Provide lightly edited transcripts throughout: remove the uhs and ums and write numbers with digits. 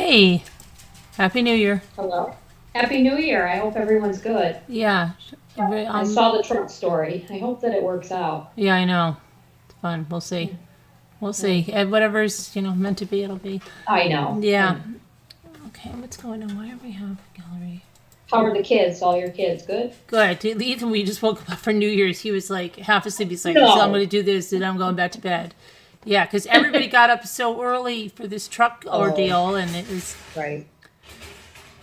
Hey, Happy New Year. Hello. Happy New Year. I hope everyone's good. Yeah, I saw the Trump story. I hope that it works out. yeah, I know. It's fun. We'll see. We'll Yeah. see. And whatever's, meant to be, it'll be. I know. Yeah. Okay, what's going on? Why do we have a gallery? How are the kids? All your kids good? Good. Even we just woke up for New Year's. He was like half asleep. He's like, No. so I'm going to do this, and I'm going back to bed. Yeah, because everybody got up so early for this truck ordeal, and it was. Right.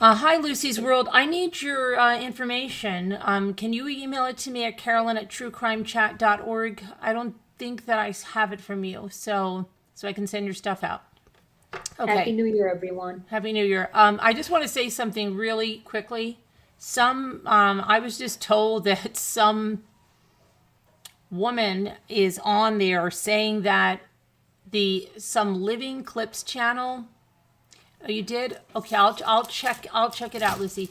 Hi, Lucy's World. I need your information. Can you email it to me at carolyn@truecrimechat.org? I don't think that I have it from you, so I can send your stuff out. Okay. Happy New Year, everyone. Happy New Year. I just want to say something really quickly. I was just told that some woman is on there saying that some Living Clips channel. Oh, you did? Okay, I'll check it out, Lucy.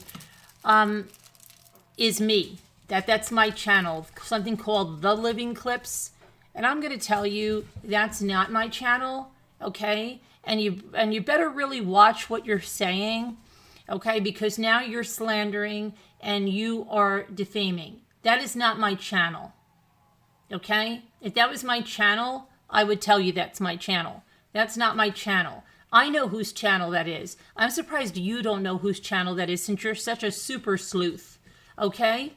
Is me. That's my channel. Something called The Living Clips. And I'm gonna tell you that's not my channel, okay? And you better really watch what you're saying, okay? Because now you're slandering and you are defaming. That is not my channel. Okay? If that was my channel, I would tell you that's my channel. That's not my channel. I know whose channel that is. I'm surprised you don't know whose channel that is since you're such a super sleuth. Okay?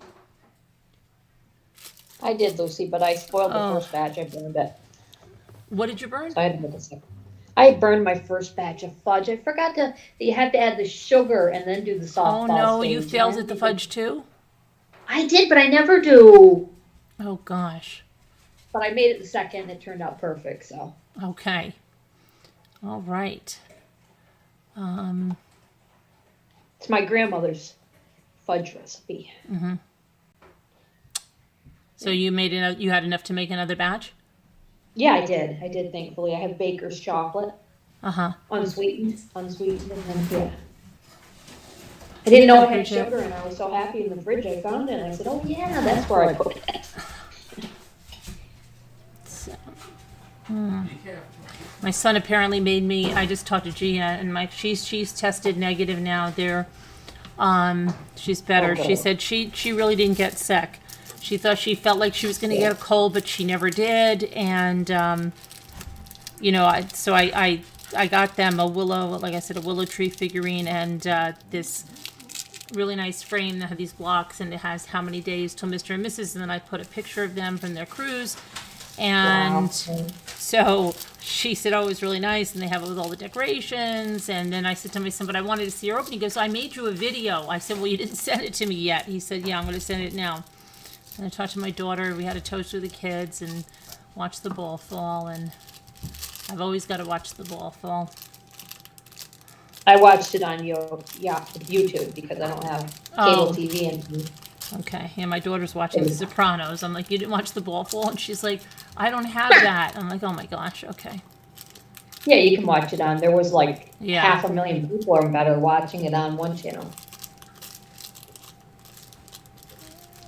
I did, Lucy, but I spoiled the first batch. I burned it. What did you burn? So I had to make a second. I burned my first batch of fudge. I forgot that you had to add the sugar and then do the softball. Oh no, stage. you failed at the fudge too? I did, but I never do. Oh gosh. But I made it the second. It turned out perfect, so. Okay. All right. It's my grandmother's fudge recipe. Mm-hmm. So you had enough to make another batch? Yeah, I did. Thankfully. I have baker's chocolate. Uh-huh. Unsweetened, and then, yeah. I didn't know I had sugar, and I was so happy in the fridge. I found it, and I said, oh, yeah, that's where I put it. So, my son apparently made me. I just talked to Gia, and she's tested negative now. She's better. Okay. She said she really didn't get sick. She felt like she was going to get a cold, but she never did. And I got them a willow tree figurine and this really nice frame that had these blocks, and it has how many days till Mr. and Mrs. And then I put a picture of them from their cruise. And so she said, oh, it was really nice, and they have it with all the decorations. And then I said to my son, but I wanted to see her open. He goes, so I made you a video. I said, well, you didn't send it to me yet. He said, yeah, I'm going to send it now. And I talked to my daughter. We had a toast with the kids and watched the ball fall. And I've always got to watch the ball fall. I watched it on YouTube because I don't have cable TV. And okay. Yeah, my daughter's watching The Sopranos. I'm like, you didn't watch the ball fall? And she's like, I don't have that. I'm like, oh my gosh, okay. Yeah, you can watch it on. There was like 500,000 people or better watching it on one channel.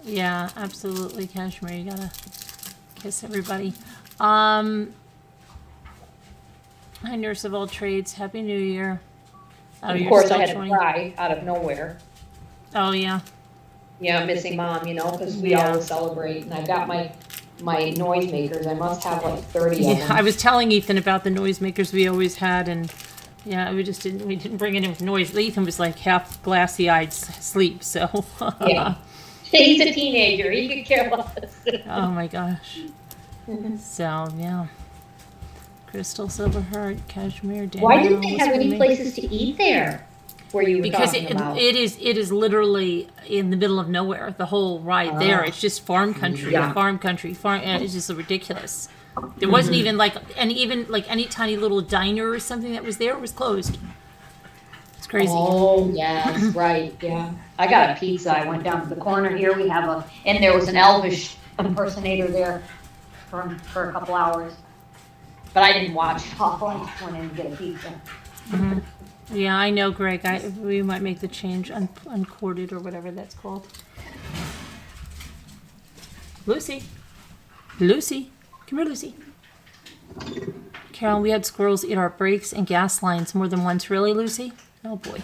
Yeah, absolutely, Kashmir. You gotta kiss everybody. Hi, Nurse of All Trades. Happy New Year. Oh, of course, I had to cry out of nowhere. Oh, yeah. Yeah, missing Mom, because we always celebrate. And I've got my noisemakers. I must have like 30 of them. I was telling Ethan about the noisemakers we always had, and yeah, we didn't bring any noise. Ethan was like half glassy-eyed sleep, so. Yeah. He's a teenager. He could care less. Oh, my gosh. So, yeah. Crystal, Silver Heart, Kashmir, Daniel. Why didn't they have any places to eat there? Where you were talking about? It is literally in the middle of nowhere. The whole ride there. It's just farm country. Yeah. And it's just ridiculous. There wasn't even any tiny little diner or something that was there. It was closed. It's crazy. Oh yes, right. Yeah. I got a pizza. I went down to the corner here. We have and there was an Elvish impersonator there for a couple hours. But I didn't watch it all. I just went in and get a pizza. Mm-hmm. Yeah, I know, Greg. We might make the change uncorded or whatever that's called. Lucy. Come here, Lucy. Carolyn, we had squirrels eat our brakes and gas lines more than once. Really, Lucy? Oh, boy.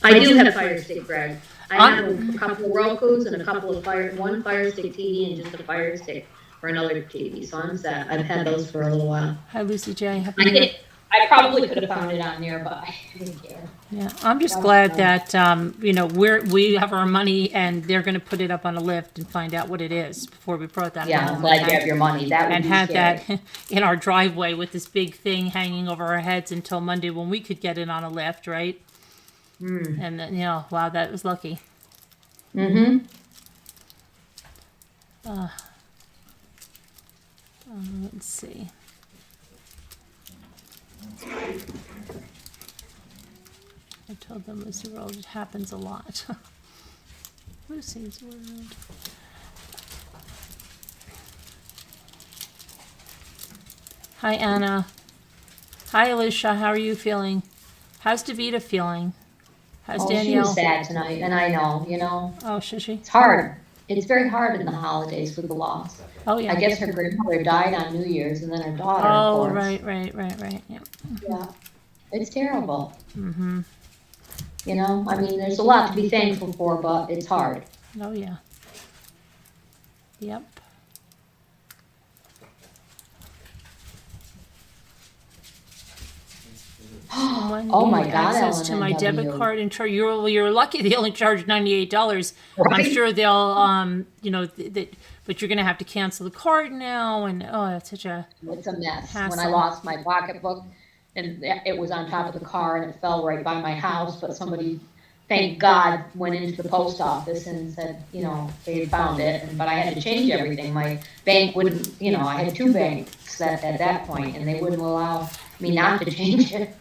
I do have Fire Stick, Greg. I have a couple of Roku's and a couple of one Fire Stick TV and just a Fire Stick for another TV. So I'm set. I've had those for a little while. Hi, Lucy J. Happy New Year. I probably could have found it on there, but I didn't care. Yeah, I'm just glad that, you know, we have our money and they're going to put it up on a lift and find out what it is before we brought that Yeah, home. I'm glad you have your money. That would And be had scary. that in our driveway with this big thing hanging over our heads until Monday when we could get it on a lift, right? And then, you know, wow, that was lucky. Mm-hmm. Let's see. I told them Lucy World, it happens a lot. Lucy's World. Hi, Anna. Hi, Alicia. How are you feeling? How's Davita feeling? How's Oh, she Danielle? was sad tonight, and I know, you know. Oh, should she? It's hard. It's very hard in the holidays with the loss. Oh, yeah. I guess her grandmother died on New Year's, and then her daughter, of Oh, course. right. Yeah. Yeah. It's terrible. Mm-hmm. You know, I mean, there's a lot to be thankful for, but it's hard. Oh, yeah. Yep. Someone Oh my needed God, access to my debit LMNW. card and charge. You're lucky they only charged $98. I'm Right. sure they'll you know but you're gonna have to cancel the card now, and oh, that's such a It's a mess. When I hassle. lost my pocketbook, and it was on top of the car, and it fell right by my house, but somebody, thank God, went into the post office and said, you know, they had found it, but I had to change everything. My bank wouldn't, you know, I had two banks at that point, and they wouldn't allow me not to change it.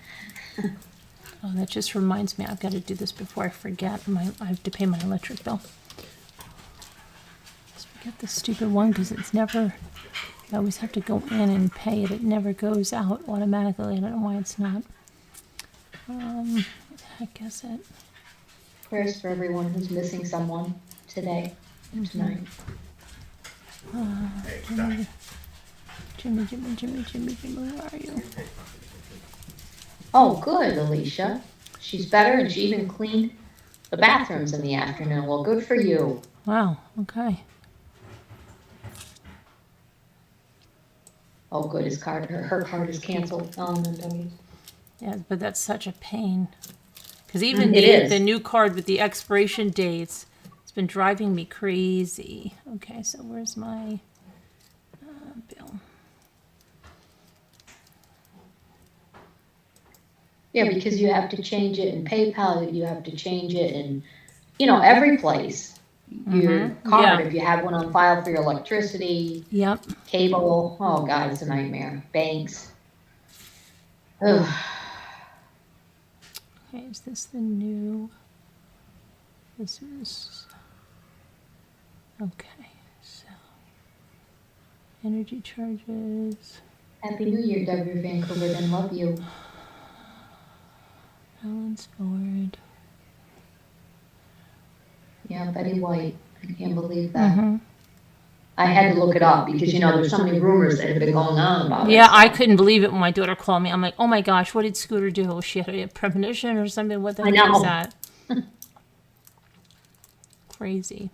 Oh, that just reminds me, I've got to do this before I forget. I have to pay my electric bill. Just forget this stupid one because it's never. I always have to go in and pay it. It never goes out automatically. I don't know why it's not. What the heck is it? Prayers for everyone who's missing someone today, tonight. Jimmy, where are you? Oh, good, Alicia. She's better, and she even cleaned the bathrooms in the afternoon. Well, good for you. Wow. Okay. Oh, good, her card is canceled. LMNW. Yeah, but that's such a pain. Because even It is. the new card with the expiration dates, it's been driving me crazy. Okay, so where's my bill? Yeah, because you have to change it in PayPal, you have to change it in, you know, every place. Your card, Yeah. if you have one on file for your electricity, Yep. cable, oh God, it's a nightmare. Banks. Ugh. Okay, is this the new? This is. Okay, so. Energy charges. Happy New Year, W. Vancouver, and love you. Balance forward. Yeah, Betty White. I can't believe that. Mhm. I had to look it up because, you know, there's so many rumors that have been going on about it. Yeah, I couldn't believe it when my daughter called me. I'm like, oh my gosh, what did Scooter do? She had a premonition or something? What the I heck know. is that? Crazy.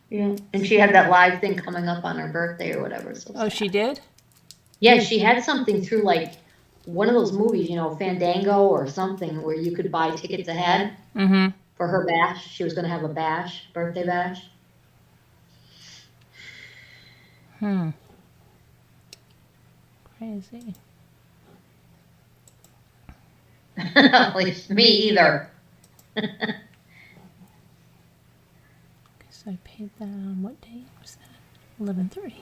Yeah. And she had that live thing coming up on her birthday or whatever. So Oh, she did? yeah, she had something through like one of those movies, you know, Fandango or something, where you could buy tickets ahead Mm-hmm. for her bash. She was going to have a bash, birthday bash. Crazy. At least me either. So I paid that on what date was that? 11/30.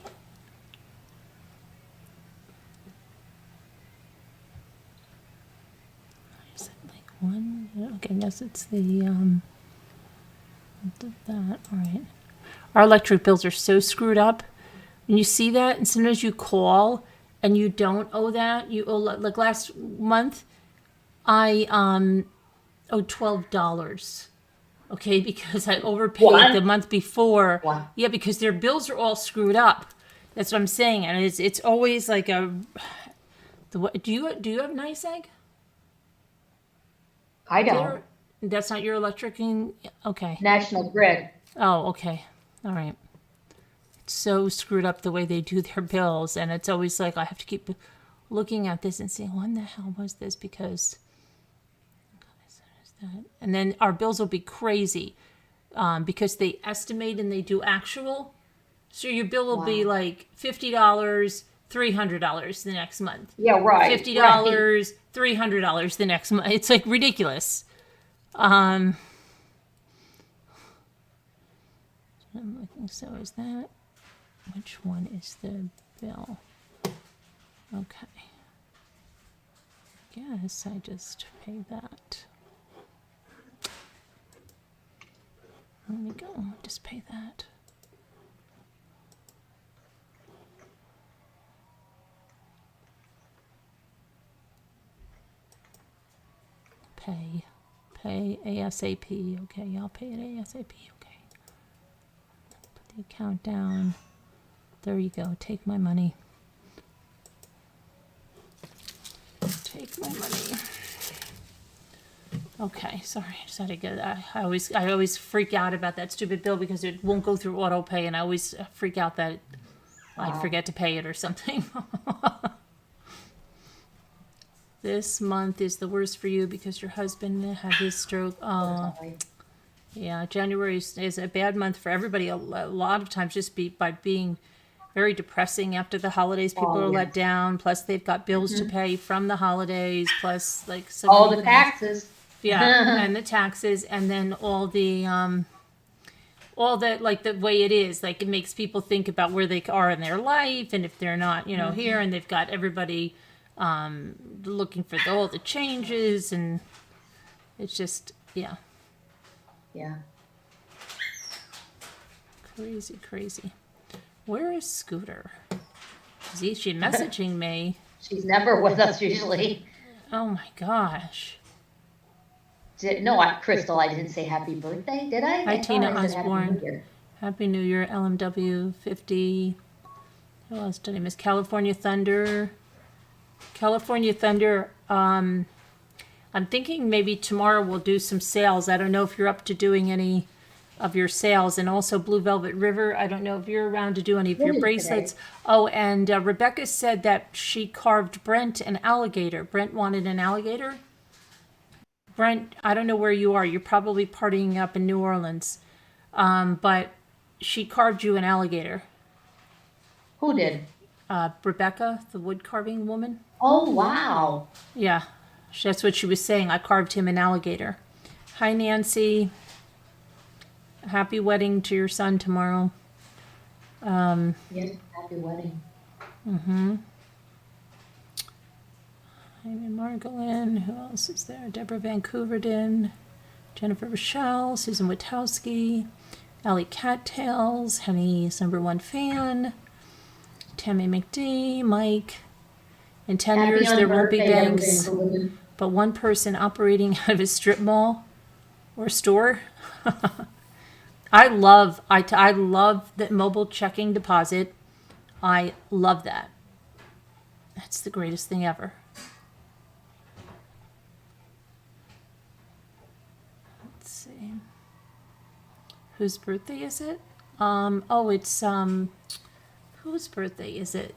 Is it like one? Okay, I guess it's the that. All right. Our electric bills are so screwed up. When you see that, and sometimes you call and you don't owe that. You owe, like last month, I owed $12. Okay, because I overpaid What? the month before. What? Yeah, because their bills are all screwed up. That's what I'm saying, and it's always like a. Do you have nice egg? I don't. That's not your electricing. Okay. National Grid. Oh, okay. All right. It's so screwed up the way they do their bills, and it's always like I have to keep looking at this and saying, when the hell was this? Because. And then our bills will be crazy because they estimate and they do actual. So your bill will be like $50, $300 the next month. Yeah, right. $50, right. $300 the next month. It's like ridiculous. I'm looking. So is that? Which one is the bill? Okay. Guess I just pay that. There we go. Just pay that. Pay ASAP. Okay, I'll pay it ASAP. Okay. Put the account down. There you go. Take my money. Take my money. Okay, sorry. I just had to get. I always freak out about that stupid bill because it won't go through auto pay, and I always freak out that I'd forget to pay it or something. This month is the worst for you because your husband had his stroke. Oh, yeah. January is a bad month for everybody. A lot of times, just by being very depressing after the holidays. People are let down. Plus, they've got bills to pay from the holidays. Plus, like all the taxes. Yeah, and the taxes, and then all that, like the way it is, like it makes people think about where they are in their life, and if they're not, here, and they've got everybody looking for all the changes, and it's just, yeah. Crazy. Where is Scooter? Is she messaging me? She's never with us usually. Oh my gosh. Crystal, I didn't say happy birthday, did I? Hi, Tina Osborne. Happy New Year, LMW 50. Who else did I miss? California Thunder. I'm thinking maybe tomorrow we'll do some sales. I don't know if you're up to doing any of your sales. And also Blue Velvet River. I don't know if you're around to do any of your bracelets. Today. Oh, and Rebecca said that she carved Brent an alligator. Brent wanted an alligator. Brent, I don't know where you are. You're probably partying up in New Orleans. But she carved you an alligator. Who did? Rebecca, the wood carving woman. Oh, wow. Yeah, that's what she was saying. I carved him an alligator. Hi, Nancy. Happy wedding to your son tomorrow. Yes, happy wedding. Amy Margolin, who else is there? Deborah Van Couverden, Jennifer Rochelle, Susan Witowski, Allie Cattails, Henny's #1 fan, Tammy McD, Mike. In 10 years, there won't be banks, but one person operating out of a strip mall or store. I love that mobile checking deposit. I love that. That's the greatest thing ever. Let's see. Whose birthday is it? It's whose birthday is it?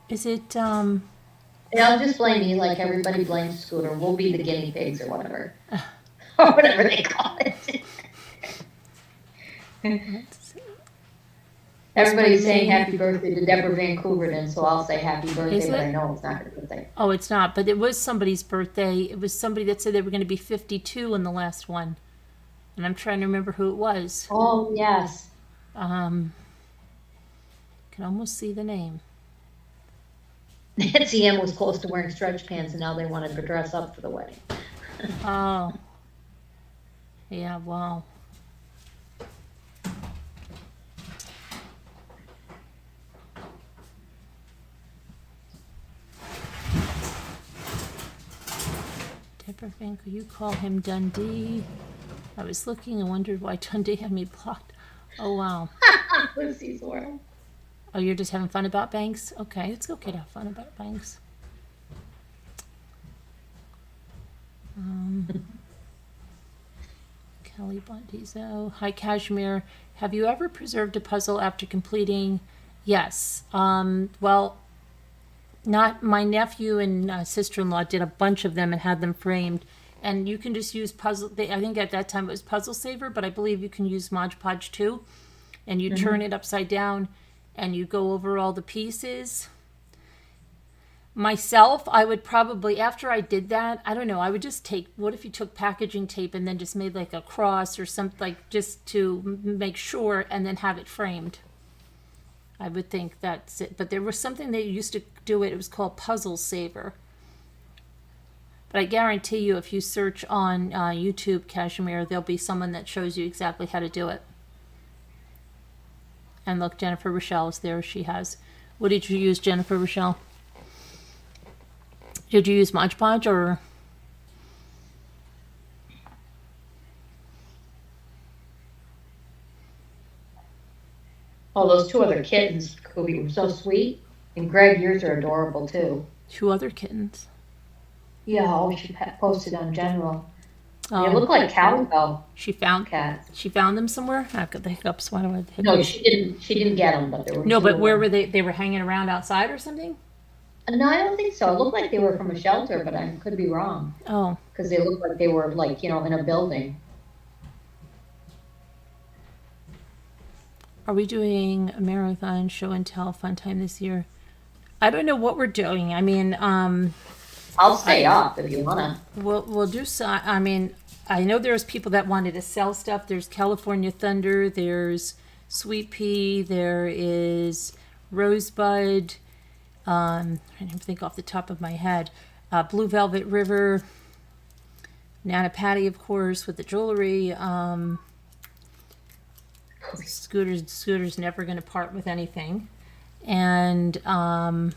Is it I'll just blame you like everybody blames Scooter. We'll be the guinea pigs or whatever. Or whatever they call it. Everybody's saying happy birthday to Deborah Van Couverden, so I'll say happy birthday, but I know it's not her birthday. Oh, it's not, but it was somebody's birthday. It was somebody that said they were going to be 52 in the last one. And I'm trying to remember who it was. Oh, yes. Can almost see the name. Nancy M was close to wearing stretch pants, and now they wanted to dress up for the wedding. Oh. Yeah, wow. Deborah Vanko, you call him Dundee. I was looking and wondered why Dundee had me blocked. Oh, wow. Lucy's world. Oh, you're just having fun about banks? Okay, it's okay to have fun about banks. Kelly Bondizo. Hi, Kashmir. Have you ever preserved a puzzle after completing? Yes. Well, not my nephew and sister-in-law did a bunch of them and had them framed. And you can just use puzzle. I think at that time it was Puzzle Saver, but I believe you can use Mod Podge too. And you turn it upside down, and you go over all the pieces. Myself, I would probably, after I did that, I don't know, I would just take, what if you took packaging tape and then just made like a cross or something, like just to make sure, and then have it framed. I would think that's it. But there was something they used to do it was called Puzzle Saver. But I guarantee you, if you search on YouTube, Kashmir, there'll be someone that shows you exactly how to do it. And look, Jennifer Rochelle is there. She has. What did you use, Jennifer Rochelle? Did you use Mod Podge or? Oh, those two other kittens, Kobe, were so sweet. And Greg, yours are adorable too. Two other kittens. Yeah, oh, she posted on general. Oh, They look like cowbell she found cats. She found them somewhere. I've got the hiccups. Why do I have the hiccups? No, she didn't. She didn't get them, but they were. No, two but of where them. were they? They were hanging around outside or something. No, I don't think so. It looked like they were from a shelter, but I could be wrong Oh, because they looked like they were like in a building. are we doing a marathon show and tell fun time this year? I don't know what we're doing. I mean, I'll stay up if you wanna. we'll do so. I mean, I know there's people that wanted to sell stuff. There's California Thunder. There's Sweet Pea. There is Rosebud. I don't think off the top of my head. Blue Velvet River. Nana Patty, of course, with the jewelry. Scooter's never going to part with anything. And I'm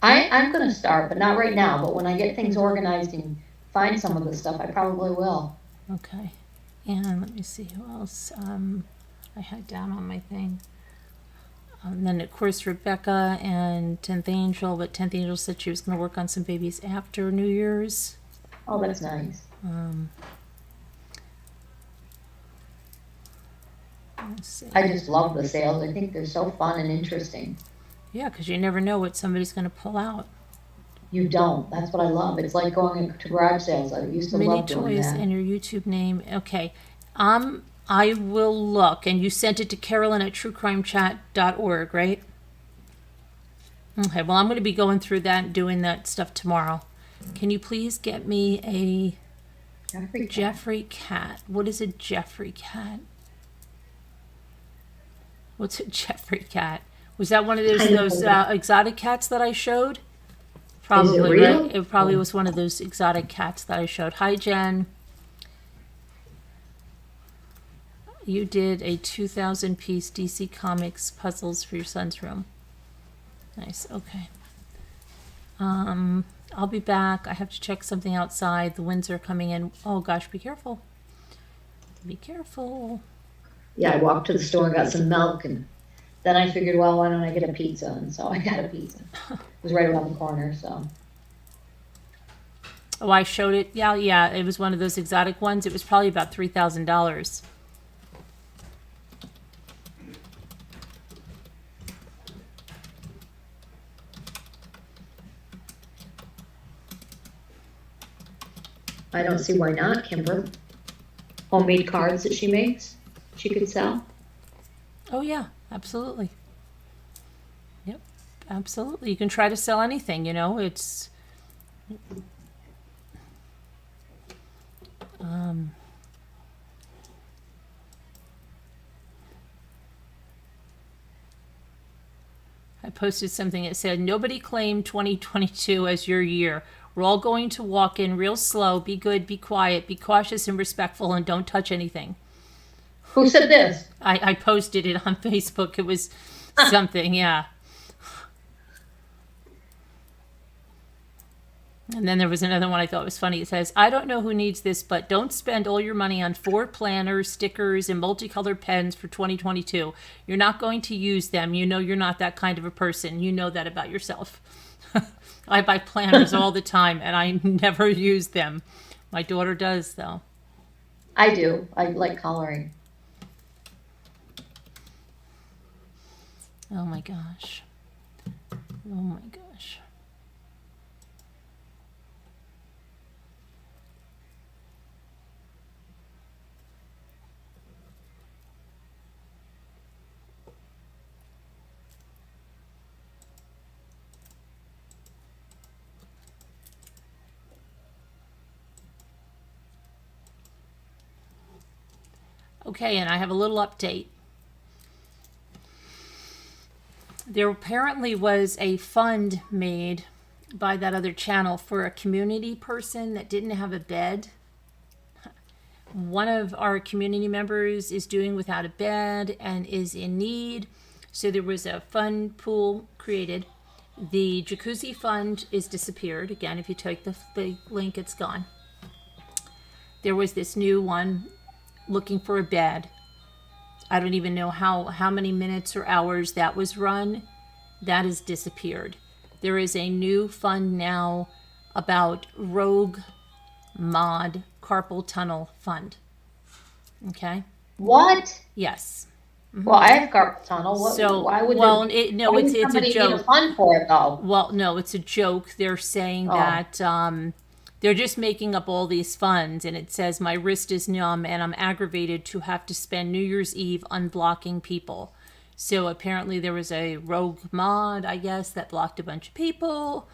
gonna start, but not right now. But when I get things organized and find some of the stuff, I probably will. okay. And let me see who else I had down on my thing. And then, of course, Rebecca and 10th Angel. But 10th Angel said she was going to work on some babies after New Year's. Oh, that's nice. Let's see. I just love the sales. I think they're so fun and interesting. Yeah, because you never know what somebody's going to pull out. You don't. That's what I love. It's like going to garage sales. I used to Mini love doing toys that. and your YouTube name. Okay. I will look. And you sent it to Carolyn at truecrimechat.org, right? Okay. Well, I'm going to be going through that and doing that stuff tomorrow. Can you please get me a Jeffrey cat? What is a Jeffrey cat? What's a Jeffrey cat? Was that one of those exotic cats that I showed? Probably, real? right? It probably was one of those exotic cats that I showed. Hi, Jen. You did a 2,000-piece DC Comics puzzles for your son's room. Nice. Okay. I'll be back. I have to check something outside. The winds are coming in. Oh gosh, be careful. Be careful. Yeah, I walked to the store and got some milk, and then I figured, well, why don't I get a pizza? And so I got a pizza. It was right around the corner, so. Oh, I showed it. Yeah, it was one of those exotic ones. It was probably about $3,000. I don't see why not, Kimber. Homemade cards that she makes, she could sell. Oh yeah, absolutely. Yep, absolutely. You can try to sell anything, it's I posted something that said, nobody claim 2022 as your year. We're all going to walk in real slow, be good, be quiet, be cautious and respectful, and don't touch anything. Who said this? I posted it on Facebook. It was something, yeah. And then there was another one I thought was funny. It says, I don't know who needs this, but don't spend all your money on 4 planners, stickers, and multicolored pens for 2022. You're not going to use them. You know you're not that kind of a person. You know that about yourself. I buy planners all the time, and I never use them. My daughter does, though. I do. I like coloring. Oh, my gosh. Oh, my gosh. Okay, and I have a little update. There apparently was a fund made by that other channel for a community person that didn't have a bed. One of our community members is doing without a bed and is in need. So there was a fund pool created. The jacuzzi fund is disappeared. Again, if you take the link, it's gone. There was this new one looking for a bed. I don't even know how many minutes or hours that was run. That has disappeared. There is a new fund now about rogue mod carpal tunnel fund. Okay? What? Yes. Well, I have carpal tunnel. What, So, why would well, why it's would a somebody need a joke. fund for it though? Well, no, it's a joke. They're saying that they're just making up all these funds, and it says, my wrist is numb and I'm aggravated to have to spend New Year's Eve unblocking people. So apparently there was a rogue mod, I guess, that blocked a bunch of people,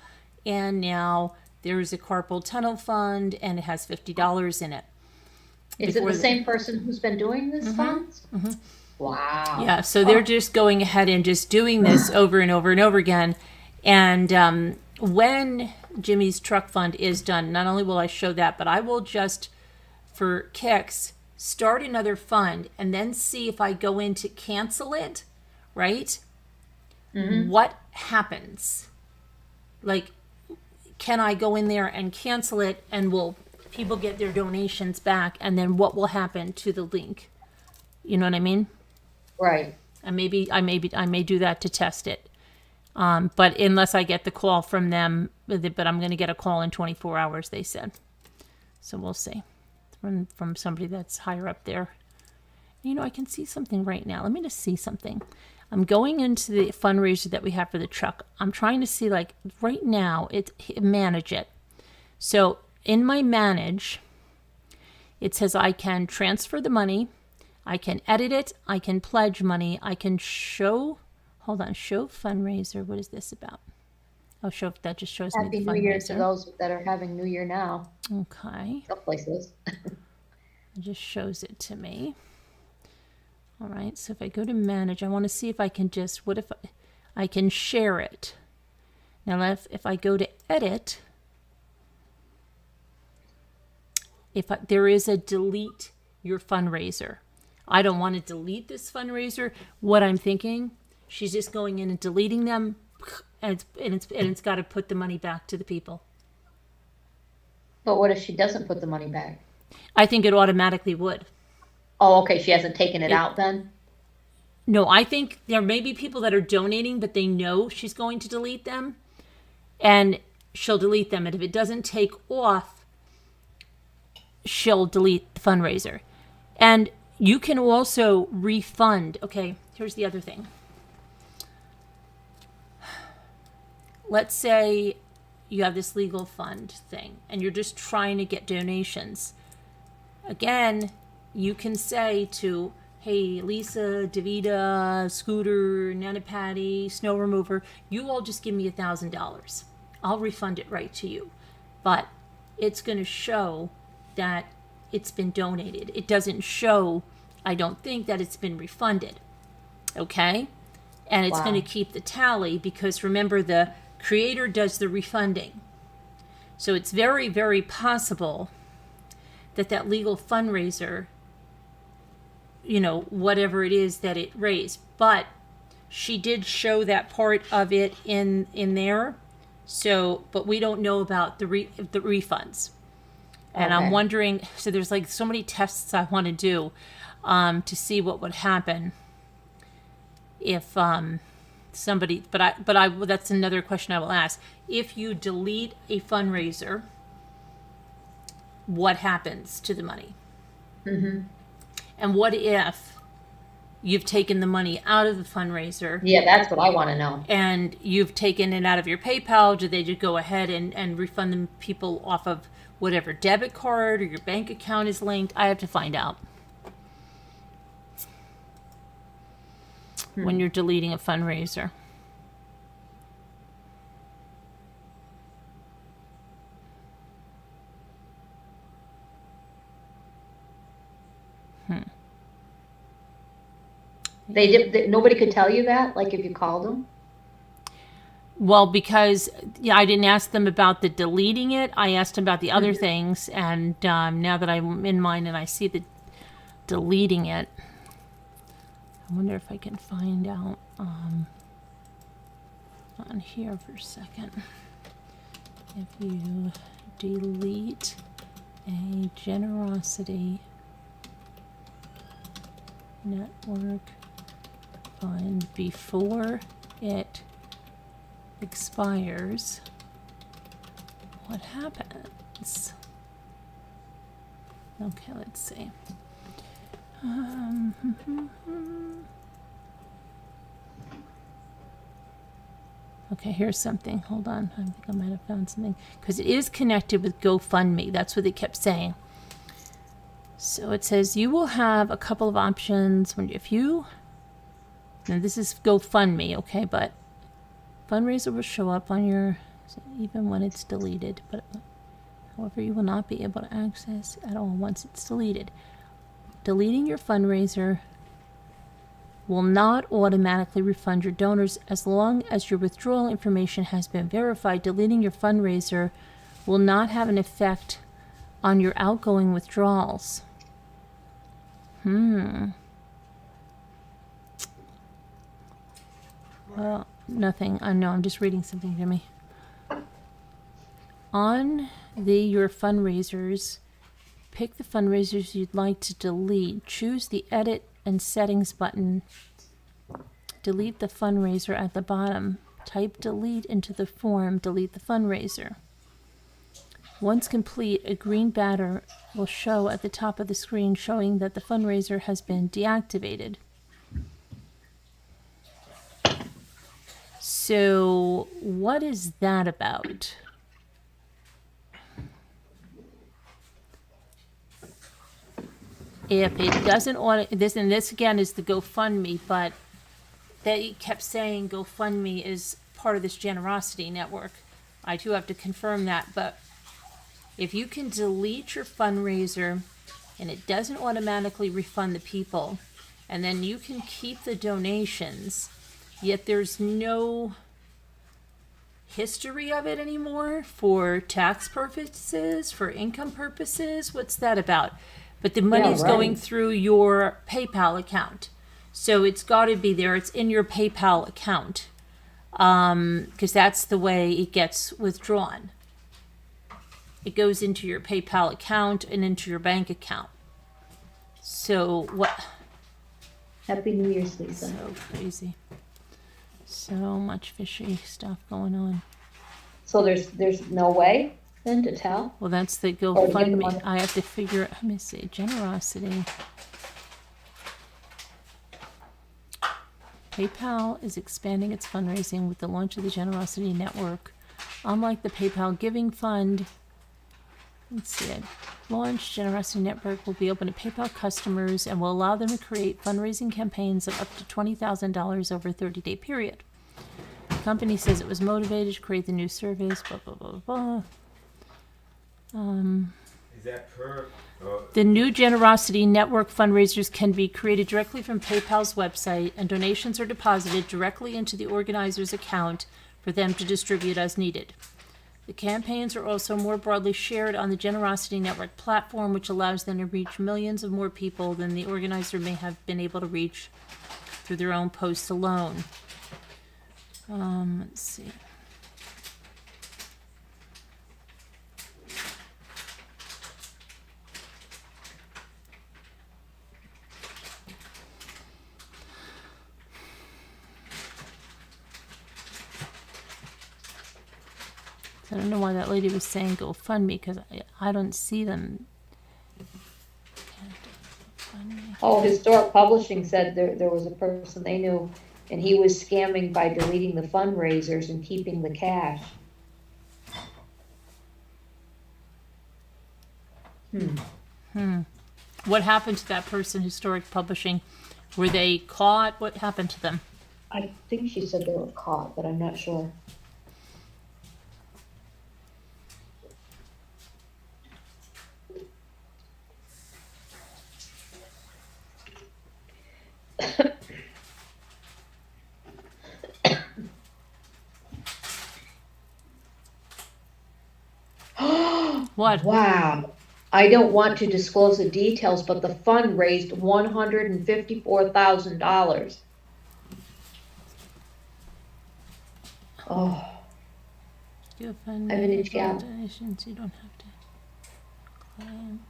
and now there's a carpal tunnel fund, and it has $50 in it. Is it the same person who's been doing this funds? Wow. Yeah, so they're just going ahead and just doing this over and over and over again. And when Jimmy's truck fund is done, not only will I show that, but I will just, for kicks, start another fund and then see if I go in to cancel it, right? What happens? Like, can I go in there and cancel it, and will people get their donations back? And then what will happen to the link? You know what I mean? Right. And I may do that to test it. But unless I get the call from them, but I'm going to get a call in 24 hours, they said. So we'll see from somebody that's higher up there. You know, I can see something right now. Let me just see something. I'm going into the fundraiser that we have for the truck. I'm trying to see, like, right now, manage it. So in my manage, it says I can transfer the money, I can edit it, I can pledge money, I can show fundraiser. What is this about? Oh, that just shows me the fundraiser. Happy New Year to those that are having New Year now. Okay. Some places. It just shows it to me. All right, so if I go to manage, I want to see if I can just, what if I can share it? Now, if I go to edit, there is a delete your fundraiser. I don't want to delete this fundraiser. What I'm thinking, she's just going in and deleting them, and it's got to put the money back to the people. But what if she doesn't put the money back? I think it automatically would. Oh, okay. She hasn't taken it out then? No, I think there may be people that are donating, but they know she's going to delete them, and she'll delete them. And if it doesn't take off, she'll delete the fundraiser. And you can also refund. Okay, here's the other thing. Let's say you have this legal fund thing, and you're just trying to get donations. Again, you can say to, hey, Lisa, Davida, Scooter, Nana Patty, Snow Remover, you all just give me $1,000. I'll refund it right to you. But it's going to show that it's been donated. It doesn't show, I don't think, that it's been refunded. Okay? And it's going to keep the tally, because remember, the creator does the refunding. So it's very, very possible that legal fundraiser, you know, whatever it is that it raised. But she did show that part of it in there. So, but we don't know about the refunds. And I'm Okay. wondering, so there's like so many tests I want to do to see what would happen if somebody, but I, that's another question I will ask. If you delete a fundraiser, what happens to the money? Mm-hmm. And what if you've taken the money out of the fundraiser Yeah, that's what I want to know. and you've taken it out of your PayPal? Do they just go ahead and refund the people off of whatever debit card or your bank account is linked? I have to find out. When you're deleting a fundraiser. Nobody could tell you that, like if you called them? Well, because I didn't ask them about the deleting it. I asked them about the other things, and now that I'm in mine and I see the deleting it, I wonder if I can find out on here for a second. If you delete a generosity network fund before it expires, what happens? Okay, let's see. Okay, here's something. Hold on. I think I might have found something. Because it is connected with GoFundMe. That's what they kept saying. So it says you will have a couple of options when if you. Now this is GoFundMe, okay, but fundraiser will show up on your even when it's deleted. But however, you will not be able to access at all once it's deleted. Deleting your fundraiser will not automatically refund your donors as long as your withdrawal information has been verified. Deleting your fundraiser will not have an effect on your outgoing withdrawals. Well, nothing. I know. I'm just reading something, Jimmy. On your fundraisers, pick the fundraisers you'd like to delete. Choose the Edit and Settings button. Delete the fundraiser at the bottom. Type delete into the form. Delete the fundraiser. Once complete, a green banner will show at the top of the screen showing that the fundraiser has been deactivated. So, what is that about? If it doesn't this again is the GoFundMe, but they kept saying GoFundMe is part of this generosity network. I too have to confirm that, but if you can delete your fundraiser and it doesn't automatically refund the people, and then you can keep the donations, yet there's no history of it anymore for tax purposes, for income purposes, what's that about? But the money's going through your PayPal account. So it's got to be there. It's in your PayPal account because that's the way it gets withdrawn. It goes into your PayPal account and into your bank account. So what? Happy New Year's, Lisa. So crazy. So much fishy stuff going on. So there's no way then to tell? Well, that's the Or to get the GoFundMe. money. I have to figure out, let me see, generosity. PayPal is expanding its fundraising with the launch of the Generosity Network. Unlike the PayPal Giving Fund, let's see it. Launch Generosity Network will be open to PayPal customers and will allow them to create fundraising campaigns of up to $20,000 over a 30-day period. The company says it was motivated to create the new service, blah, blah, blah, blah. Is that per? The new Generosity Network fundraisers can be created directly from PayPal's website, and donations are deposited directly into the organizer's account for them to distribute as needed. The campaigns are also more broadly shared on the Generosity Network platform, which allows them to reach millions of more people than the organizer may have been able to reach through their own posts alone. Let's see. I don't know why that lady was saying GoFundMe, because I don't see them. Oh, Historic Publishing said there was a person they knew, and he was scamming by deleting the fundraisers and keeping the cash. What happened to that person, Historic Publishing? Were they caught? What happened to them? I think she said they were caught, but I'm not sure. What? Wow. I don't want to disclose the details, but the fund raised $154,000. Oh, GoFundMe, I have an itch gap. donations, you don't have to claim.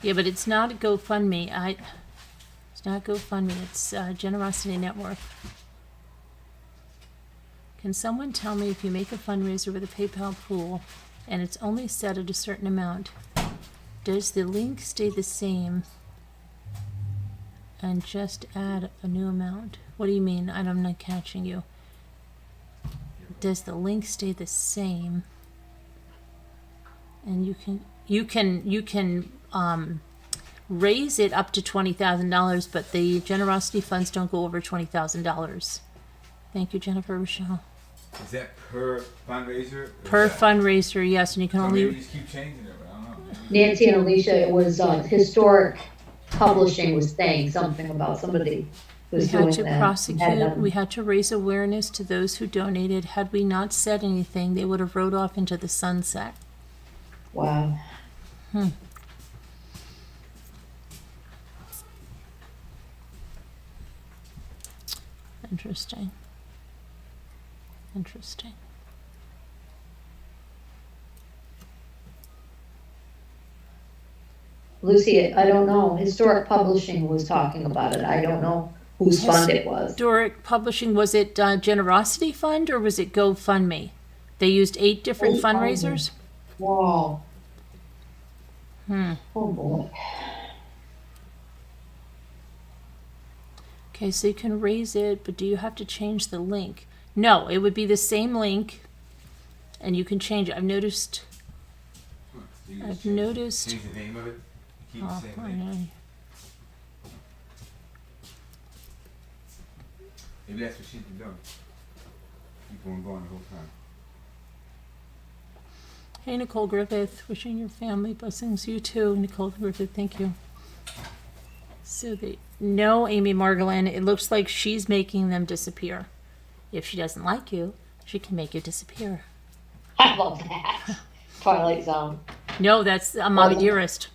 Yeah, but it's not a GoFundMe. It's not GoFundMe. It's Generosity Network. Can someone tell me if you make a fundraiser with a PayPal pool and it's only set at a certain amount, does the link stay the same and just add a new amount? What do you mean? I'm not catching you. Does the link stay the same? And you can raise it up to $20,000, but the generosity funds don't go over $20,000. Thank you, Jennifer Rochelle. Is that per fundraiser? Per fundraiser, yes, and you can So only. maybe just keep changing it, but I don't know. Nancy and Alicia, it was Historic Publishing was saying something about somebody We was had doing to that. prosecute. We had to raise awareness to those who donated. Had we not said anything, they would have rode off into the sunset. Wow. Interesting. Interesting. Lucy, I don't know. Historic Publishing was talking about it. I don't know whose fund it was. Historic Publishing, was it Generosity Fund or was it GoFundMe? They used 8 different fundraisers? Wow. Oh boy. Okay, so you can raise it, but do you have to change the link? No, it would be the same link, and you can change it. I've noticed. You can I've just change- noticed. Change the name of it. Keep Oh, the same I name. know. Maybe that's what she's been doing. Keep on going the whole time. Hey, Nicole Griffith, wishing your family blessings. You too, Nicole Griffith. Thank you. So no, Amy Margolin. It looks like she's making them disappear. If she doesn't like you, she can make you disappear. I love that. Twilight Zone. No, that's Mommy Dearest.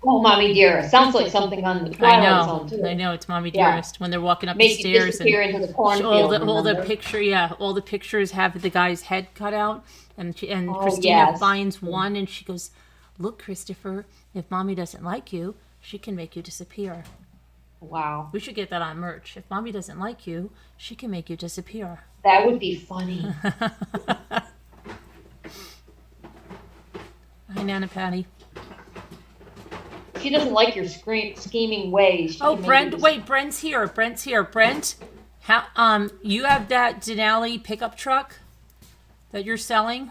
Oh, Mommy Dearest. Sounds like something on the Twilight Zone, too. I know. It's Mommy Yeah. Dearest when they're walking up Make the you stairs disappear and into the cornfield. all the remember? picture. Yeah, all the pictures have the guy's head cut out, and Oh, Christina yes. finds one, and she goes, "Look, Christopher, if Mommy doesn't like you, she can make you disappear." Wow. We should get that on merch. If Mommy doesn't like you, she can make you disappear. That would be funny. Hi, Nana Patty. She doesn't like your scheming ways. She Oh, can make Brent, you wait, Brent's here. Brent's here. Brent, how, you have that Denali pickup truck that you're selling?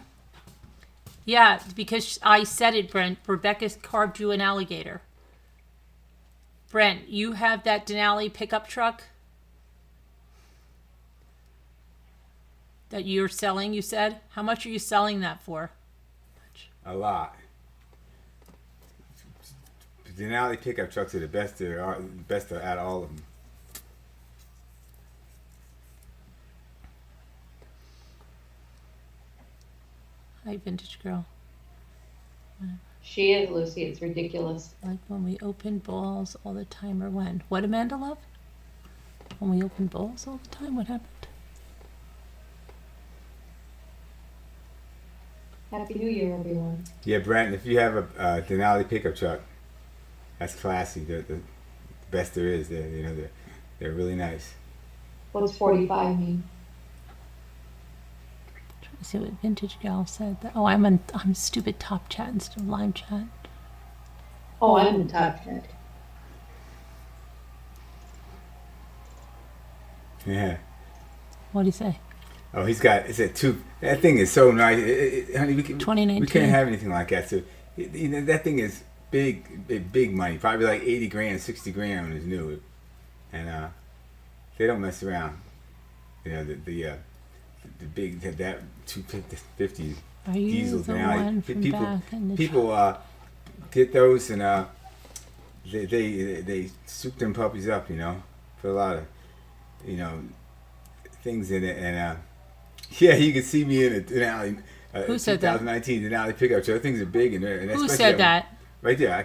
Yeah, because I said it, Brent. Rebecca carved you an alligator. Brent, you have that Denali pickup truck that you're selling, you said? How much are you selling that for? A lot. Denali pickup trucks are the best. Best out of all of them. Hi, Vintage Girl. She is, Lucy. It's ridiculous. Like when we open balls all the time, or when? What, Amanda Love? When we open balls all the time, what happened? Happy New Year, everyone. Yeah, Brent. If you have a Denali pickup truck, That's classy. They're the best there is. They're really nice. What's 45 mean? Trying to see what Vintage Gal said. Oh, I'm stupid top chat instead of live chat. Oh, I'm in top chat. Yeah. What do you say? Oh, he's got. It's a two. That thing is so nice. Honey, we 2019. can't have anything like that. So, that thing is big money. Probably like 80 grand, 60 grand when it's new, and they don't mess around. The big that 250 Are you diesels the now. one from back in the People get those and they soup them puppies up. Put a lot of things in it, and yeah, you can see me in a Denali. Who said that? 2019 Denali pickup truck. Things are big in there. And Who especially said that? Right there, I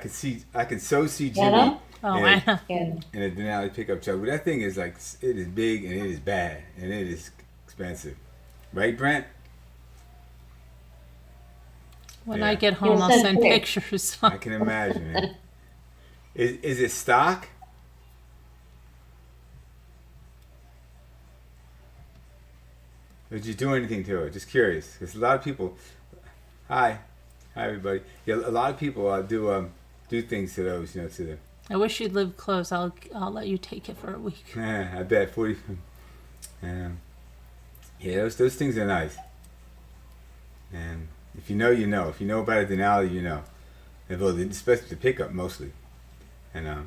can so see Jimmy Anna? Oh, in, Anna. And in a Denali pickup truck. But that thing is like, it is big and it is bad and it is expensive, right, Brent? When Yeah. I get home, You'll I'll send send pics. pictures. I can imagine, man. Is it stock? Did you do anything to it? Just curious, because a lot of people. Hi everybody. Yeah, a lot of people do things to those, to the. I wish you'd live close. I'll let you take it for a week. I bet 40. Yeah, those things are nice. And if you know, you know. If you know about a Denali, you know. And well, especially the pickup mostly. And I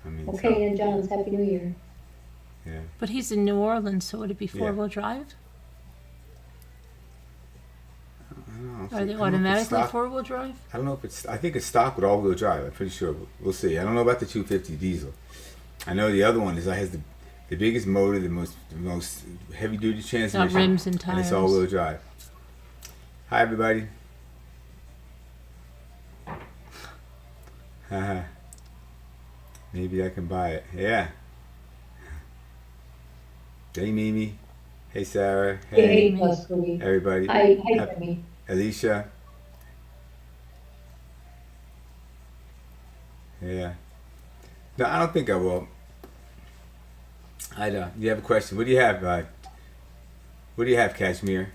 mean. okay, and John's Happy New Year. Yeah. But he's in New Orleans, so would it be Yeah. four-wheel drive? I don't know. Are they I don't know if it's automatically stock. four-wheel drive? I don't know if it's. I think it's stock with all-wheel drive. I'm pretty sure. We'll see. I don't know about the 250 diesel. I know the other one has the biggest motor, the most heavy-duty transmission, rims and and tires. it's all-wheel drive. Hi, everybody. Haha. Maybe I can buy it. Yeah. Hey, Mimi. Hey, Sarah. Hey, Hey, plus Cody. everybody. Hi, Jimmy. Alicia. Yeah. No, I don't think I will. You have a question? What do you have? What do you have, Kashmir?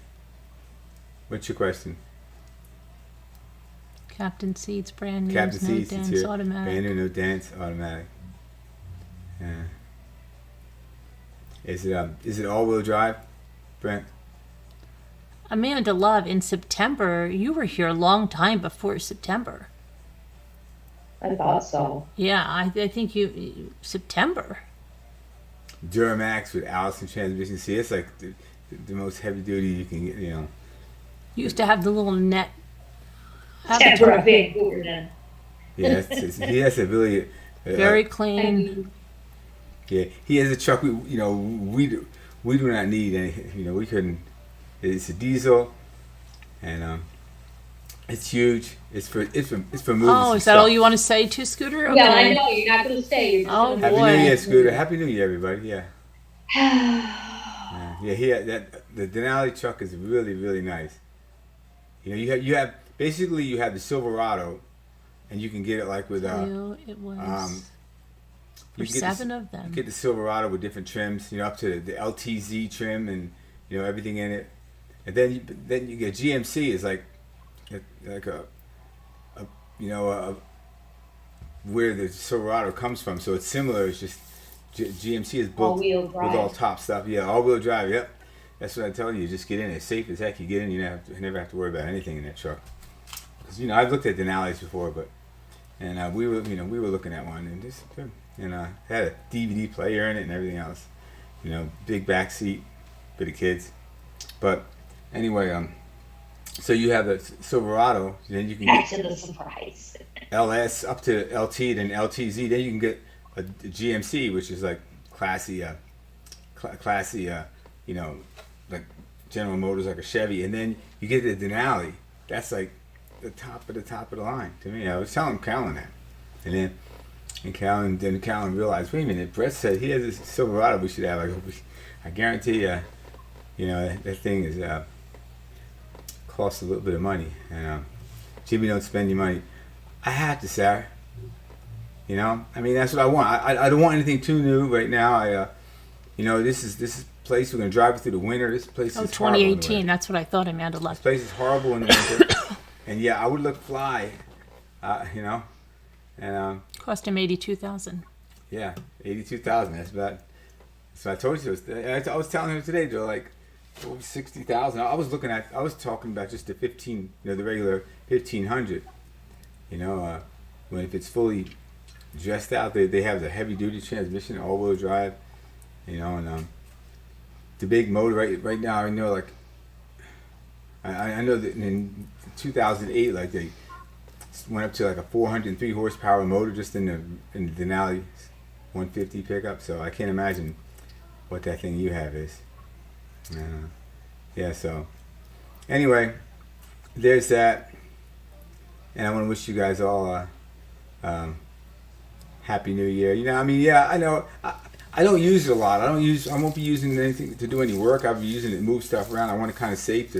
What's your question? Captain Seats, brand new, Captain no Seats, it's dents, here. automatic. Brand new, no dents, automatic. Yeah. Is it all-wheel drive, Brent? Amanda Love, in September, you were here a long time before September. I thought so. Yeah, I think September. Duramax with Allison transmission. See, it's like the most heavy duty you can get. You used to have the little net. Except for a big booger then. Yeah, he has a really Very clean. Yeah, he has a truck. We do not need any. We couldn't. It's a diesel, and it's huge. It's for moving. Oh, is that all you want to say to Scooter? Okay. Yeah, I know, you're not going to stay. You're just Oh, gonna Happy boy. New Year, Scooter. Happy New Year, everybody. Yeah. Yeah. He had the Denali truck is really, really nice. You have basically you have the Silverado, and you can get it like with It was. you There's get 7 of You them. get the Silverado with different trims, up to the LTZ trim and everything in it, and then you get GMC is like a where the Silverado comes from, so it's similar. It's just GMC is built All-wheel with drive. all top stuff. Yeah, all-wheel drive. Yep, that's what I tell you. Just get in. It's safe as heck. You get in, you never have to worry about anything in that truck. Because I've looked at Denalis before, and we were looking at one and just had a DVD player in it and everything else. Big back seat for the kids. But anyway, so you have the Silverado, then you can Back get to the surprise. LS up to LT, then LTZ, then you can get a GMC, which is like classy, like General Motors, like a Chevy, and then you get the Denali. That's like the top of the line to me. I was telling Callan that, and Callan realized, wait a minute, Brett said he has a Silverado we should have. I guarantee that thing is costs a little bit of money, and Jimmy don't spend your money. I have to, Sarah. You know, I mean, that's what I want. I don't want anything too new right now. You know, this place we're gonna drive through the winter. This place Oh, is horrible in the 2018. winter. That's what I thought, Amanda This left. place is horrible in the winter. And yeah, I would look fly. You know, and Cost him $82,000. yeah, 82,000. That's about. So I told you, I was telling her today, Joe, like 60,000. I was talking about just the 15, you know, the regular 1,500. You know, when if it's fully dressed out, they have the heavy duty transmission, all wheel drive. You know, and the big motor right now. I know, like I know that in 2008, like they went up to like a 403 horsepower motor just in the Denali 150 pickup. So I can't imagine what that thing you have is. Yeah, so anyway, there's that, and I want to wish you guys all a happy new year. You know, I mean, yeah, I know I don't use it a lot. I won't be using anything to do any work. I'll be using it to move stuff around. I want it kind of safe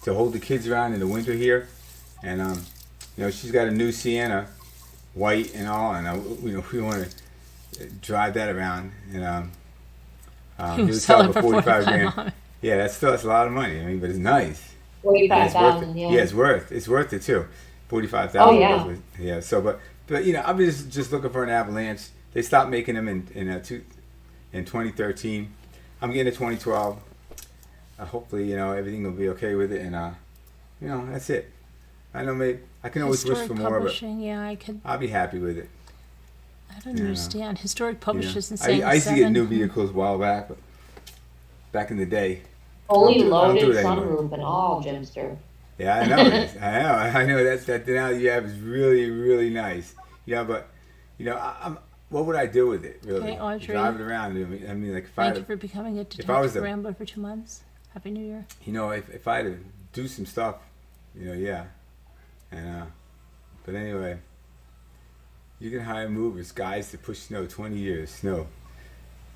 to hold the kids around in the winter here, and you know, she's got a new Sienna, white and all, and you know, we want to drive that around, and he was sell selling it for 45 $45. grand. Yeah, that's a lot of money. I mean, but it's nice. Yeah, 45,000. yeah, Yeah. it's worth it too. 45,000. Oh, yeah. Yeah. So, but you know, I'm just looking for an Avalanche. They stopped making them in 2013. I'm getting a 2012. Hopefully, you know, everything will be okay with it, and you know, that's it. I know maybe I can always wish for more, but Publishing, yeah, I could. I'll be happy with it. I don't Yeah. understand. Historic You know. Publishers and saying I used to get new 7. vehicles a while back, but back in the day. Fully I don't do loaded it anymore. sunroof and all, Jimster. Yeah, I know. It is. I know that now you have is really, really nice. Yeah, but you know, what would I do with it? Really, Okay, Audrey. drive it around. I mean, like if I Thank had you for becoming a I was detective a- rambler for 2 months. Happy New Year. you know, if I had to do some stuff, you know, yeah, and but anyway, you can hire movers, guys, to push snow 20 years snow.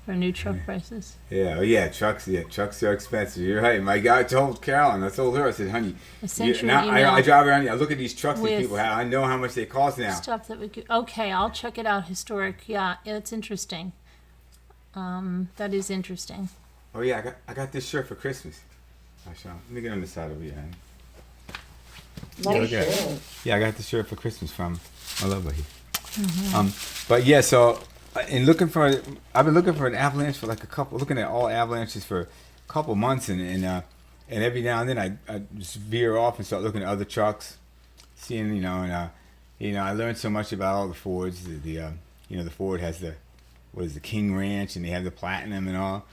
For new truck prices. Yeah, oh yeah, trucks are expensive. You're right. My guy told Carolyn, I told her, I said, honey, I sent you now an email I drive around here, I look at these trucks with these people have, I know how much they cost now. stuff that we could. Okay, I'll check it out. Historic. Yeah, it's interesting. That is interesting. Oh yeah, I got this shirt for Christmas. Let me get on the side over here. Nice look at shirt. Yeah, I got this shirt for Christmas from my love lady. But yeah, so I've been looking for an Avalanche for like looking at all Avalanches for a couple months, and every now and then I just veer off and start looking at other trucks, seeing, you know, and I learned so much about all the Fords. The Ford has the King Ranch, and they have the Platinum and all,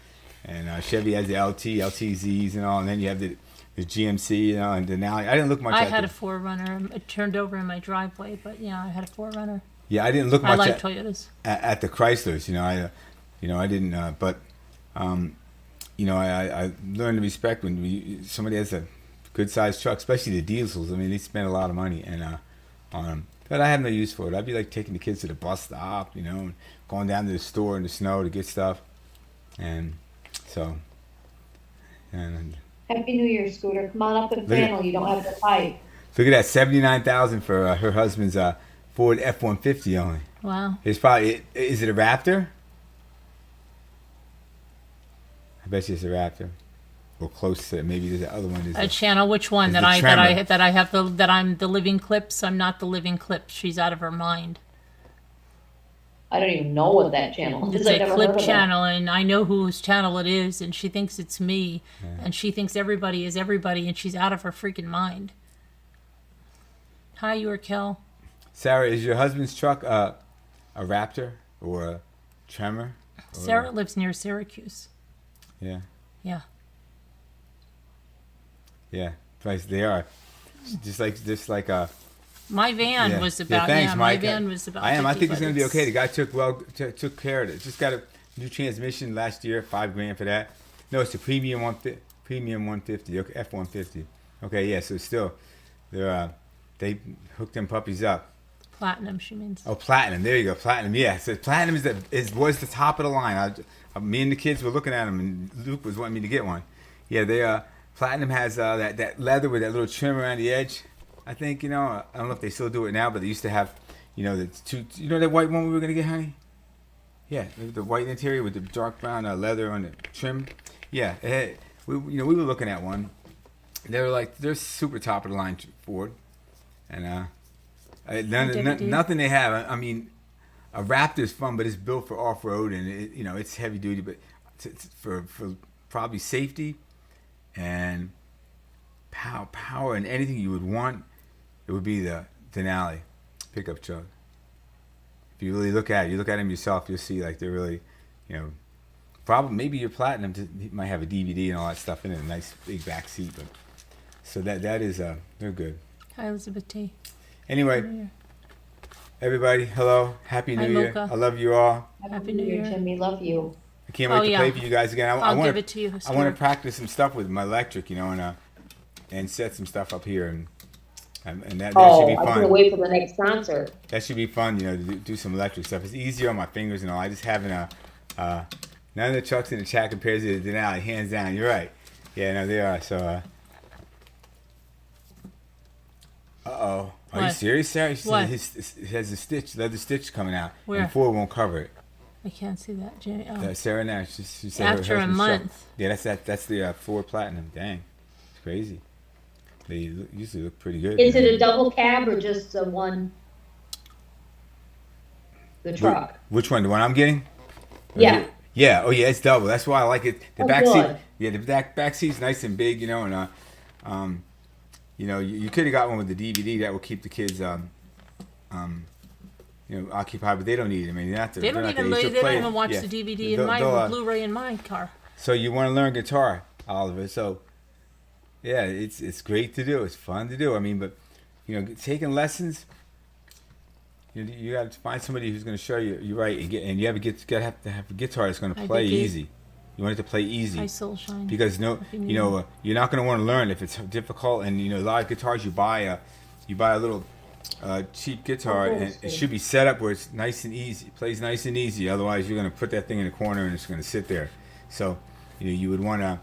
and Chevy has the LTZs and all, and then you have the GMC, you know, and Denali. I didn't look much. I at had the, a 4Runner. It turned over in my driveway, but yeah, I had a 4Runner. Yeah, I didn't look I much like at, Toyotas. at the Chryslers. I didn't. But I learned to respect when somebody has a good sized truck, especially the diesels. I mean, they spend a lot of money, and on them. But I have no use for it. I'd be like taking the kids to the bus stop, you know, and going down to the store in the snow to get stuff, and so. And Happy New Year, Scooter. Come on up and Look at- panel. You don't have to fight. look at that, 79,000 for her husband's Ford F-150 only. Wow. It's probably, is it a Raptor? I bet you it's a Raptor, or close to it. Maybe the other one is. A channel. Which one? Is That the I Tremor. that I'm the living clips. I'm not the living clips. She's out of her mind. I don't even know what that channel is. It's I've a never heard clip of it. channel, and I know whose channel it is, and she thinks it's me, and she thinks everybody is everybody, and she's out of her freaking mind. Hi, Kel. Sarah, is your husband's truck a Raptor or a Tremor? Or- Sarah lives near Syracuse. Yeah, Yeah. yeah. Price they are. Just like My van yeah. was Yeah, about thanks, my Mike. van was about. I 50, think it's but gonna be okay. The guy took care of it. Just got a new transmission last year, $5,000 for that. No, it's a premium 150, okay, F-150. Okay, yeah. So still, they hooked them puppies up. Platinum, she means. Oh, Platinum. There you go, Platinum. Yeah, so Platinum was the top of the line. Me and the kids were looking at them, and Luke was wanting me to get one. Yeah, they Platinum has that leather with that little trim around the edge. I think, I don't know if they still do it now, but they used to have, You know, you know that white one we were gonna get, honey? Yeah, the white interior with the dark brown leather on the trim. Yeah, we were looking at one. They're super top of the line Ford, and nothing they have. I mean, a Raptor's fun, but it's built for off road, and it's heavy duty, but for probably safety and power and anything you would want, it would be the Denali pickup truck. If you really look at them yourself, you'll see like they're really, probably maybe your Platinum might have a DVD and all that stuff in it, a nice big back seat, but so that is they're good. Hi, Elizabeth T. Anyway, everybody, hello, Happy New Hi, Year. Mocha. I love you all. Happy New Year. Jimmy. Love you. I can't wait to play for you guys again. I I'll wanna, give it to you. I want to practice some stuff with my electric, and set some stuff up here, and that should be I fun. can't wait for the next concert. That should be fun, to do some electric stuff. It's easier on my fingers and all. I just haven't none of the trucks in the chat compares to the Denali, hands down. You're right. Yeah, no, they are. So, Are you What? serious, Sarah? She What? said it has a leather stitch coming out, Where? and Ford won't cover it. I can't see that, Jimmy. Oh. Sarah Nash, she said After her a husband's month. truck. Yeah, that's the Ford Platinum. Dang, it's crazy. They usually look pretty good. Is it a double cab or just the one? The truck. Which one? The one I'm getting? Yeah. Yeah. Oh, yeah. It's double. That's why I like it. The Oh, back seat. good. Yeah, the back seat's nice and big, and you could have got one with the DVD that will keep the kids occupied, but they don't need it. I mean, They don't even watch the DVD in my Blu-ray in my car. So you want to learn guitar, Oliver? So yeah, it's great to do. It's fun to do. I mean, but taking lessons. You got to find somebody who's going to show you. You're right, and you have to have a guitar that's going to play easy. You want it to play easy. Hi, Soulshine. Because you're not going to want to learn if it's difficult. And a lot of guitars you buy a little cheap guitar, and it should be set up where it's nice and easy. It plays nice and easy. Otherwise, you're going to put that thing in a corner and it's going to sit there. So you would want to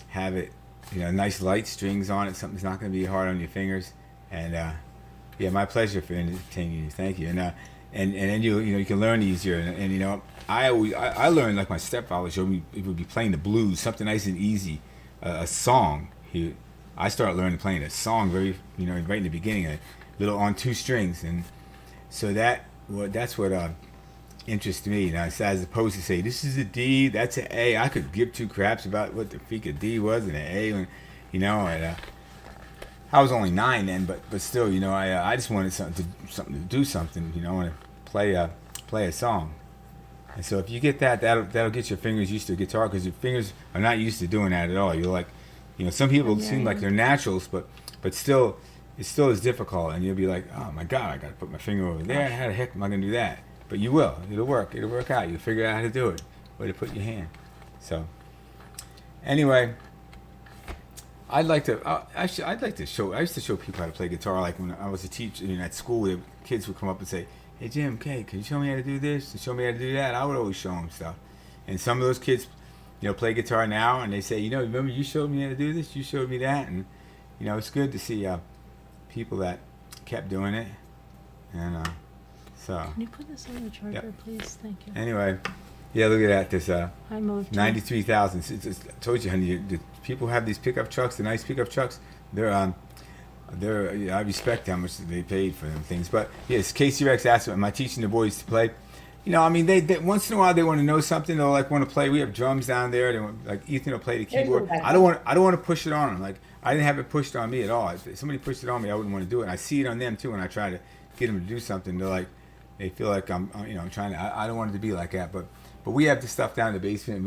have it nice light strings on it. Something's not going to be hard on your fingers. And yeah, my pleasure for entertaining you. Thank you. And then you can learn easier. And I learned like my stepfather showed me. It would be playing the blues, something nice and easy, a song. I started learning playing a song right in the beginning, a little on two strings, and so that's what interests me. Now, as opposed to say this is a D, that's an A. I could give two craps about what the freak a D was and an A, and I was only 9 then, but still, I just wanted something to do something, I want to play a song. And so if you get that'll get your fingers used to guitar, because your fingers are not used to doing that at all. You're like, some people seem like they're naturals, but still, it still is difficult, and you'll be like, oh my God, I got to put my finger over there. How the heck am I going to do that? But you will. It'll work. It'll work out. You'll figure out how to do it, where to put your hand. So anyway. I'd like to show. I used to show people how to play guitar. Like when I was a teacher at school, kids would come up and say, "Hey Jim, can you show me how to do this? And show me how to do that?" I would always show them stuff. And some of those kids, play guitar now, and they say, remember you showed me how to do this? You showed me that, and it's good to see people that kept doing it. And so. Can you put this on the charger, please? Thank you. Anyway, yeah, look at that. This Hi, Mo. 93,000. I told you, honey. The people have these pickup trucks, the nice pickup trucks. They're I respect how much they paid for them things. But yes, Casey Rex asked, "Am I teaching the boys to play?" They once in a while they want to know something. They'll want to play. We have drums down there. They want, like Ethan will play the keyboard. I don't want to push it on them. Like I didn't have it pushed on me at all. If somebody pushed it on me, I wouldn't want to do it. And I see it on them too when I try to get them to do something. They feel like I'm trying to. I don't want it to be like that. But we have the stuff down in the basement.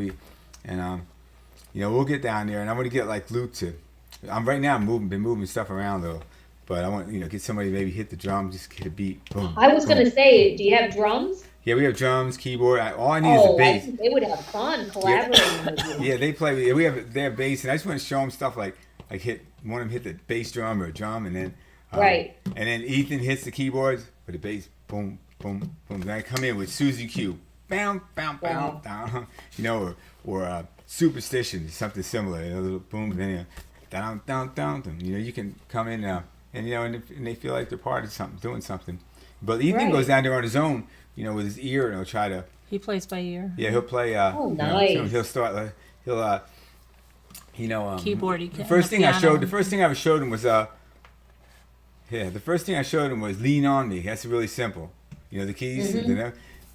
We'll get down there, and I'm going to get like Luke to. Been moving stuff around though, but I want get somebody to maybe hit the drum, just hit a beat. Boom. I was going to say, do you have drums? Yeah, we have drums, keyboard. All I need is a bass. They would have fun collaborating with you. Yeah, they play. They have bass, and I just want to show them stuff like one of them hit the bass drum or a drum, and then right. And then Ethan hits the keyboards with the bass. Boom, boom, boom. Then I come in with Susie Q. Bam, bam, bam, down. Or Superstition, something similar. A little boom, then down, down, down. You can come in and and they feel like they're part of something, doing something. But Ethan Right. goes down there on his own, with his ear, and he'll try to. He plays by ear. Yeah, he'll play. Nice. He'll start. He'll. Keyboard. The first thing I showed him was the first thing I showed him was "Lean on Me." That's really simple. The keys,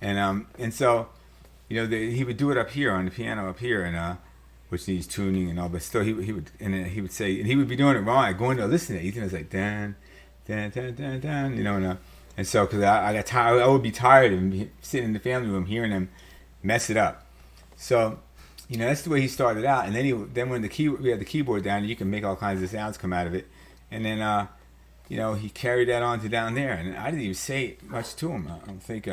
and so, he would do it up here on the piano up here, and which needs tuning and all, but still he would, and then he would say, and he would be doing it wrong. I go in to listen to it. Ethan was like, dan, dan, dan, dan, dan, and so because I got tired, I would be tired of him sitting in the family room hearing him mess it up. So, that's the way he started out, and then when we had the keyboard down, you can make all kinds of sounds come out of it, and then he carried that on to down there, and I didn't even say much to him. I don't think.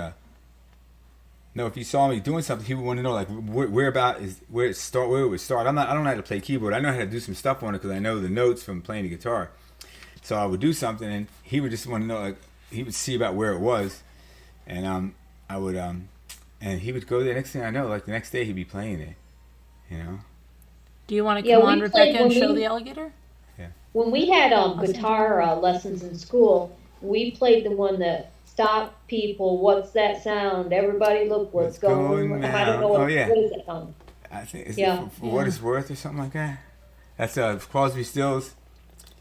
No, if he saw me doing something, he would want to know where it would start. I don't know how to play keyboard. I know how to do some stuff on it because I know the notes from playing the guitar. So I would do something, and he would just want to know. He would see about where it was, and I would and he would go there. Next thing I know, the next day he'd be playing it. Do you want to Yeah, come we on, played Rebecca, and when show we- the alligator? When we had guitar lessons in school, we played the one that "Stop, people! What's that sound? Everybody, look what's going." I don't know what is that song? I think it's Yeah. for what it's worth or something like that. That's Crosby, Stills,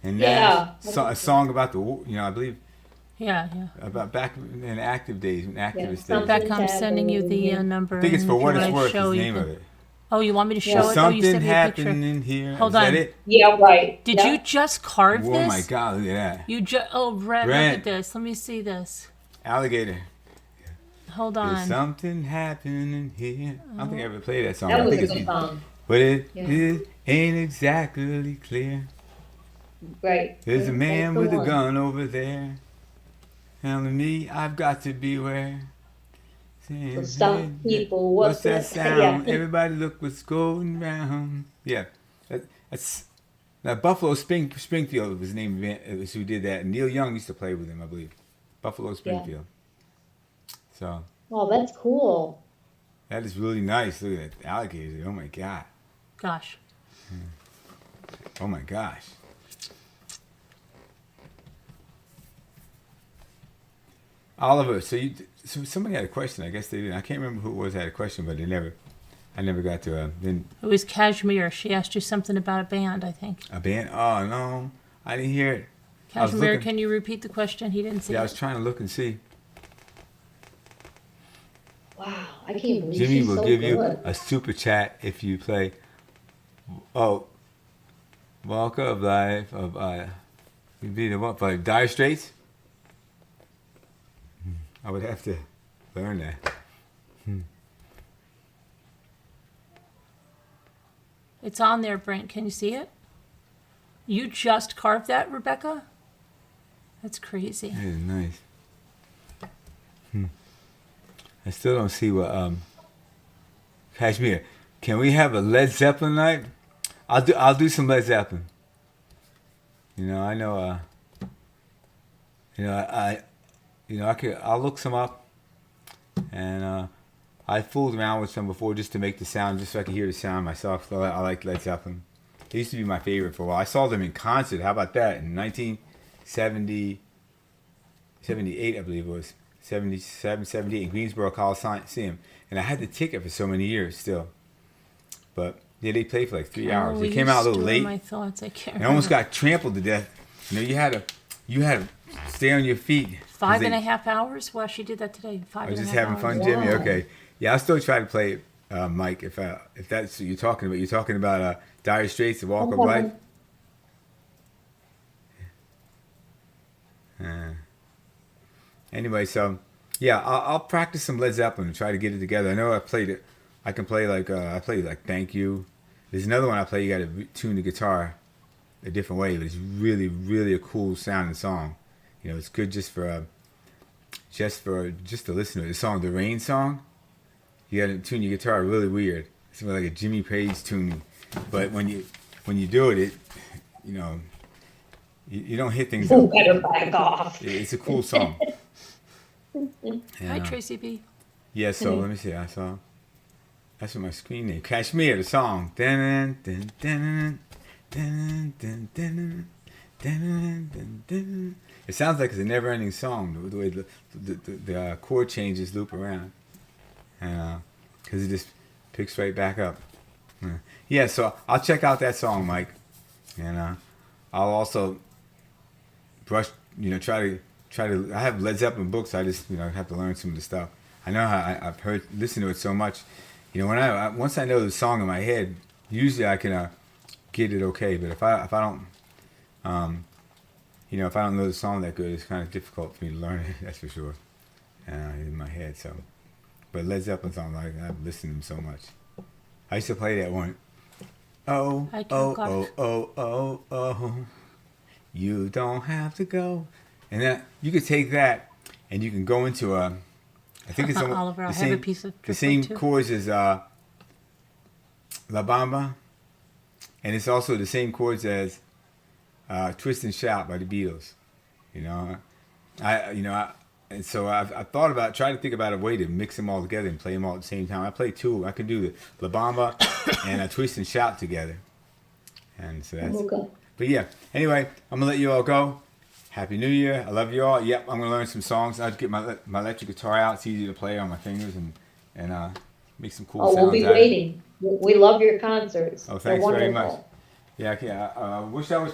and Yeah. a song about the I believe Yeah. about back in active days, in activist days. Something- Rebecca, I'm sending you the number. I think it's and For if What you It's wanna Worth is show the you name the- of it. Oh, you want me to show Yeah. it? Oh, you Something sent me a picture. happened in here. Hold Is on. that it? Yeah, right. Did Yeah. you just carve Oh this? my God! Look at that You Brett, look Brett. at this. Let me see this. alligator. Hold There's on. something happening here. I don't think I ever played that song. That I was think a it's good song. but it Yeah. ain't exactly clear. Right. There's a man That's the with a one. gun over there, telling me I've got to beware. Saying, So stop, "Hey, people! what's that sound? Yeah. Everybody look what's going round." Yeah, that's now Buffalo Springfield was his name. It was who did that. And Neil Young used to play with him, I believe. Buffalo Springfield. So Oh, that's cool. that is really nice. Look at that alligator. Oh my God. Gosh. Oh my gosh. Oliver, so somebody had a question. I guess they didn't. I can't remember who it was that had a question, but I never got to. Then It was Kashmir. She asked you something about a band, I think. a band. Oh no, I didn't hear it. I was Kashmir, looking- can you repeat the question? He didn't see Yeah, I it. was trying to look and see. Wow, I can't believe Jimmy she's will so give good. you a super chat if you play. Oh, Walk of Life of you'd be the what? Like Dire Straits. I would have to learn that. It's on there, Brent. Can you see it? You just carved that, Rebecca? That's crazy. That is nice. I still don't see what Kashmir. Can we have a Led Zeppelin night? I'll do some Led Zeppelin. I know I'll look some up, and I fooled around with some before just to make the sound, just so I could hear the sound myself. So I like Led Zeppelin. They used to be my favorite for a while. I saw them in concert. How about that? In 1978, I believe it was. 77, 78 in Greensboro Coliseum. And I had the ticket for so many years still. But yeah, they played for like 3 hours. Oh, They you came out a little stored late. My thoughts. I can't And almost remember. got trampled to death. You had to stay on your feet. 5.5 hours? Well, she did that today. I 5.5 was just hours. having fun, Jimmy. Wow. Okay, yeah, I'll still try to play it, Mike. If that's what you're talking about, you're talking about Dire Straits, The Walk of Life. Anyway, so yeah, I'll practice some Led Zeppelin and try to get it together. I know I played it. I can play I played like Thank You. There's another one I play. You got to tune the guitar a different way, but it's really, really a cool sounding song. It's good just to listen to it. The song, the Rain song. You got to tune your guitar really weird. It's like a Jimmy Page tuning, but when you do it, you don't hit things You up. better back off. It's a cool song. Hi, And, Tracy B. yeah, so let me see. That's what my screen name. Kashmir, the song. Dun, dun, dun, dun, dun, dun, dun, Dun, dun, dun. It sounds like it's a never-ending song. The way the chord changes loop around, and because it just picks right back up. Yeah, so I'll check out that song, Mike, and I'll also brush. Try to. I have Led Zeppelin books. I just have to learn some of the stuff. I know how I've listened to it so much. When once I know the song in my head, usually I can get it okay. But if I don't, if I don't know the song that good, it's kind of difficult for me to learn it. That's for sure. In my head. So, but Led Zeppelin songs, I've listened to them so much. I used to play that one. Oh, I oh, got oh, it. oh, oh, oh. You don't have to go. And then you could take that and you can go into I think it's Oliver, I have a piece of the same too. chords as La Bamba, and it's also the same chords as Twist and Shout by the Beatles. And so I've thought about, trying to think about a way to mix them all together and play them all at the same time. I play two. I can do the La Bamba and Twist and Shout together. And so that's. Okay. But yeah, anyway, I'm gonna let you all go. Happy New Year. I love you all. Yep, I'm gonna learn some songs. I'll get my electric guitar out. It's easy to play on my fingers and make some cool Oh, sounds. we'll be out of it. waiting. We love your concerts. Oh, They're thanks very wonderful. much. Yeah, okay. I wish I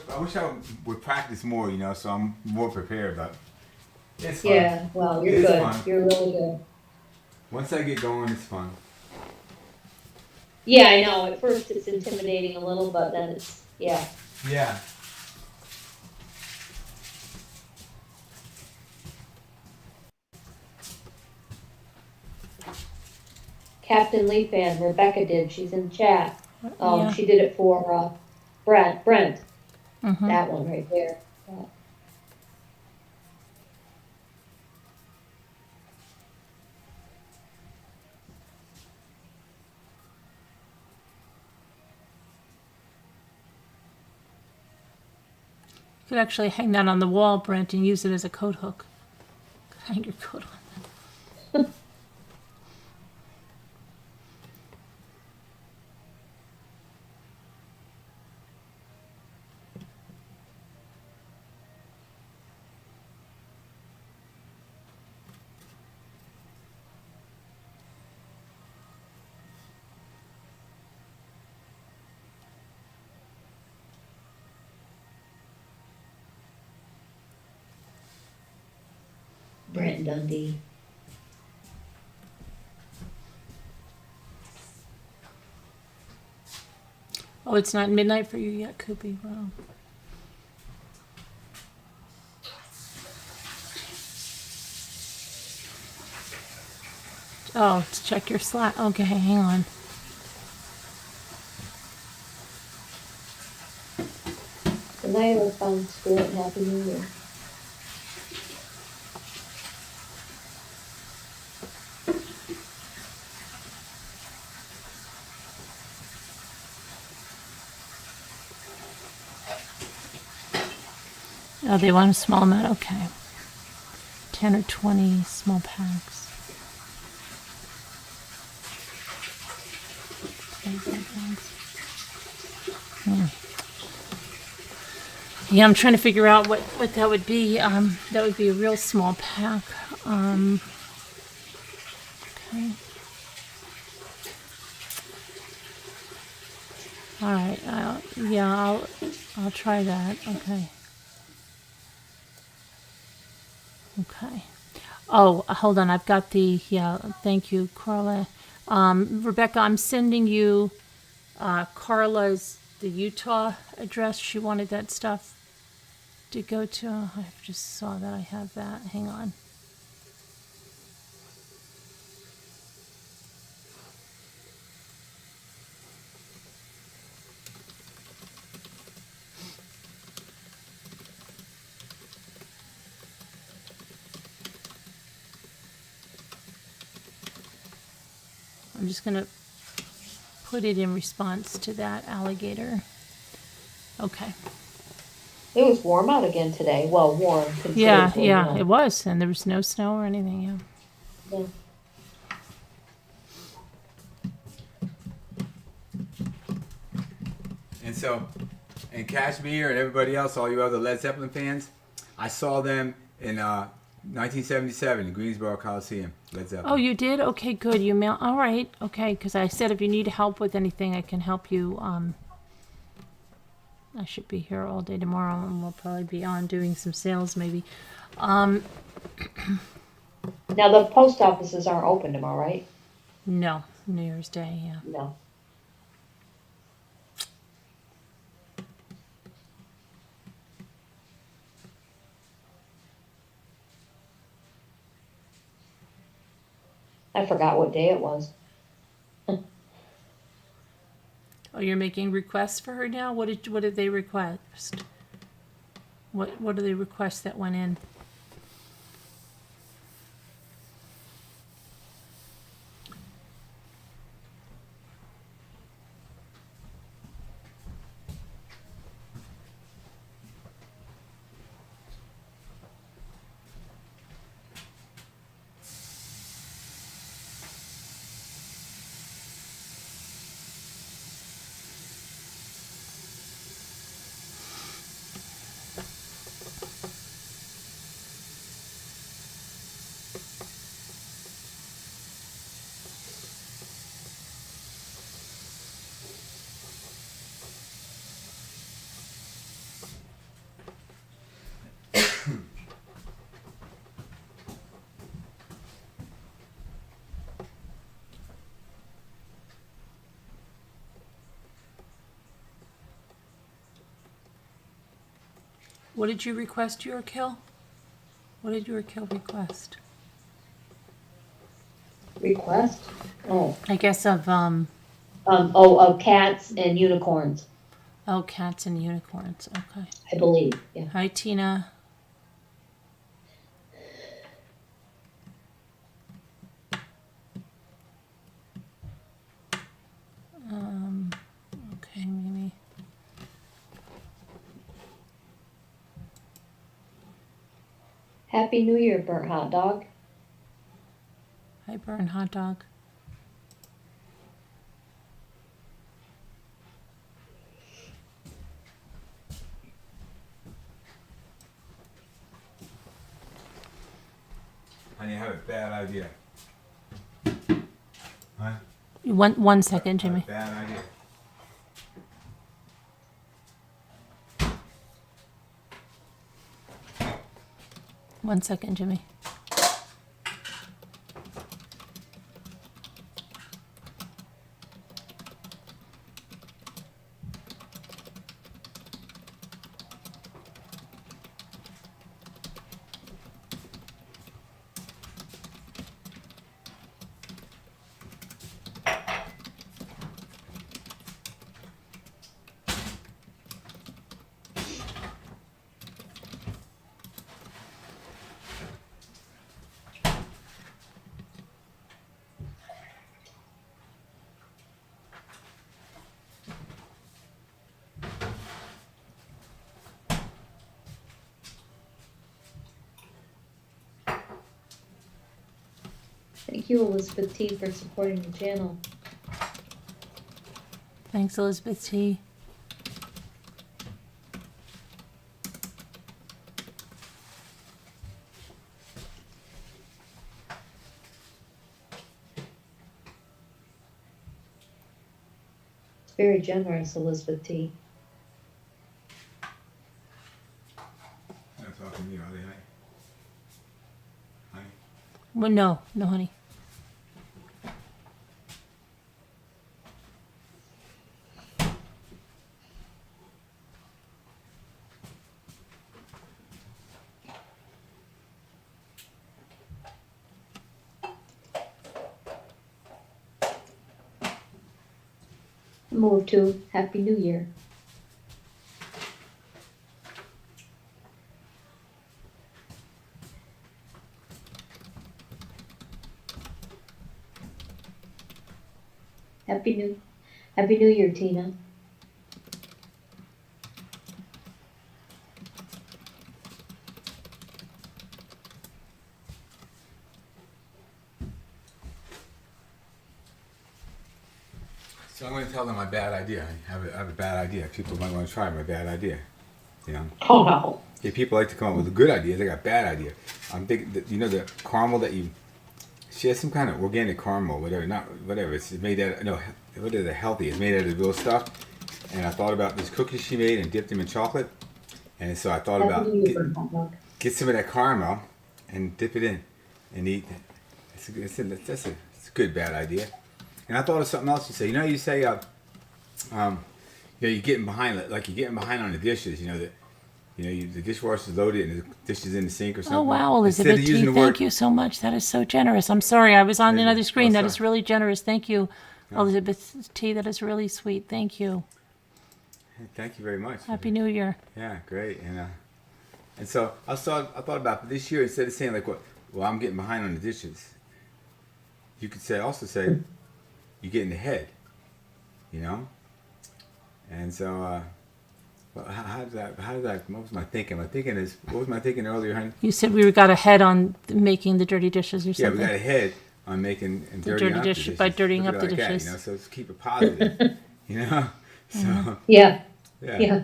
would practice more. So I'm more prepared. But it's fun. Yeah, well, you're It's good. fun. You're really good. Once I get going, it's fun. Yeah, I know. At first it's intimidating a little, but then it's, yeah. Yeah. Captain Lee fan, Rebecca did. She's in chat. Yeah. She did it for Brent. Mhm. That one right there. Yeah. You could actually hang that on the wall, Brent, and use it as a coat hook. Hang your coat on. Brent Dundee. Oh, it's not midnight for you yet, Koopy. Wow. Oh, to check your slot. Okay, hang on. Good night, old fun school, and Happy New Year. Oh, they want a small amount. Okay. 10 or 20 small packs. Yeah, I'm trying to figure out what that would be. That would be a real small pack. Okay. All right. I'll try that. Okay. Okay. Oh, hold on. I've got the, thank you, Carla. Rebecca, I'm sending you Carla's, the Utah address. She wanted that stuff to go to. I just saw that. I have that. Hang on. I'm just going to put it in response to that alligator. Okay. It was warm out again today. Well, warm. Yeah, considerably warm. it was. And there was no snow or anything, yeah. Yeah. and Kashmir and everybody else, all you other Led Zeppelin fans, I saw them in 1977 in Greensboro Coliseum. Led Zeppelin. Oh, you did? Okay, good. You mail. All right. Okay, because I said if you need help with anything, I can help you. I should be here all day tomorrow, and we'll probably be on doing some sales maybe. Now, the post offices aren't open tomorrow, right? No, New Year's Day. Yeah. No. I forgot what day it was. Oh, you're making requests for her now? What did they request? What do they request that went in? What did you request, Kill? What did Kill request? Request? Oh. I guess of Of cats and unicorns, cats and unicorns. Okay. I believe. Yeah. Hi, Tina. Okay, Mimi. Happy New Year, burnt hot dog. Hi, Burn Hot Dog. Honey, I have a bad idea. Huh? One second, I have Jimmy. a bad idea. One second, Jimmy. Thank you, Elizabeth T, for supporting the channel. Thanks, Elizabeth T. It's very generous, Elizabeth T. I'm not talking to you, are they, honey? Honey? Well, no, honey. Move to Happy New Year. Happy New Year, Tina. So I'm going to tell them my bad idea. I have a bad idea. People might want to try my bad idea. You know? Oh, no. Yeah, people like to come up with good ideas. I got bad idea. I'm thinking that, you know, the caramel that you. She has some kind of organic caramel, whatever. Not whatever. It's made out. No, what is it? Healthy. It's made out of real stuff. And I thought about these cookies she made and dipped them in chocolate. And so I thought about get some of that caramel and dip it in and eat. It's a good bad idea. And I thought of something else to say. You know, you say, you know, you're getting behind, like you're getting behind on the dishes. You know that, you know, the dishwasher's loaded and the dishes in the sink or something. Oh, wow, Instead Elizabeth of T, using the thank word, you so much. That is so generous. I'm sorry, I was on another screen. That is sorry. really generous. Thank you, Elizabeth T. That is really sweet. Thank you. Thank you very much. Happy New Year. Yeah, great. And so I thought about this year, instead of saying like, well, I'm getting behind on the dishes. You could also say, you're getting ahead. You know. And so, well, how did that? What was my thinking? My thinking is, what was my thinking earlier, honey? You said we got ahead on making the dirty dishes or Yeah, something. we got ahead on making and The dirtying dirty up dish- the dishes. by dirtying Look up at it the like that, dishes. you know, so let's keep it positive. You know. So Yeah, yeah. yeah.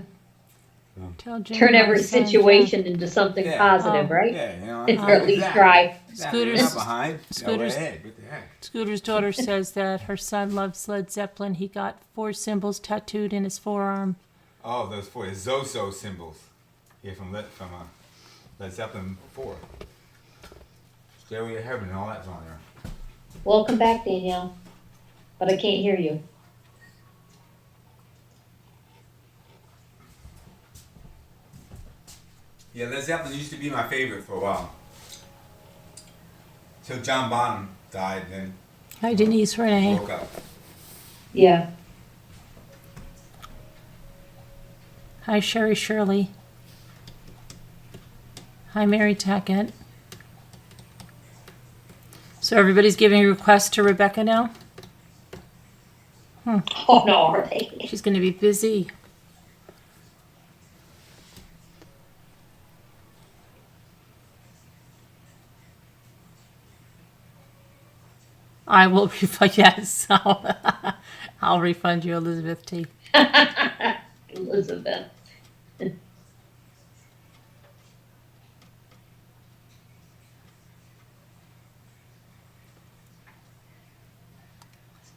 Tell Jim Turn my every son, situation into something Yeah. positive, Oh. right? Yeah, you know. Or at least exactly. try. Exactly. Scooters- You're not behind. Scooters- No, we're ahead. What the heck? Scooter's daughter says that her son loves Led Zeppelin. He got 4 symbols tattooed in his forearm. Oh, those 4 Zoso symbols. Yeah, from Led Zeppelin 4. Stairway to Heaven and all that's on there. Welcome back, Danielle. But I can't hear you. Yeah, Led Zeppelin used to be my favorite for a while. Till John Bonham died, and then Hi, Denise Renee. broke up. Yeah. Hi, Sherry Shirley. Hi, Mary Tackett. So everybody's giving requests to Rebecca now? Oh, no, are they? She's going to be busy. I will refund, yes, I'll refund you, Elizabeth T. Elizabeth.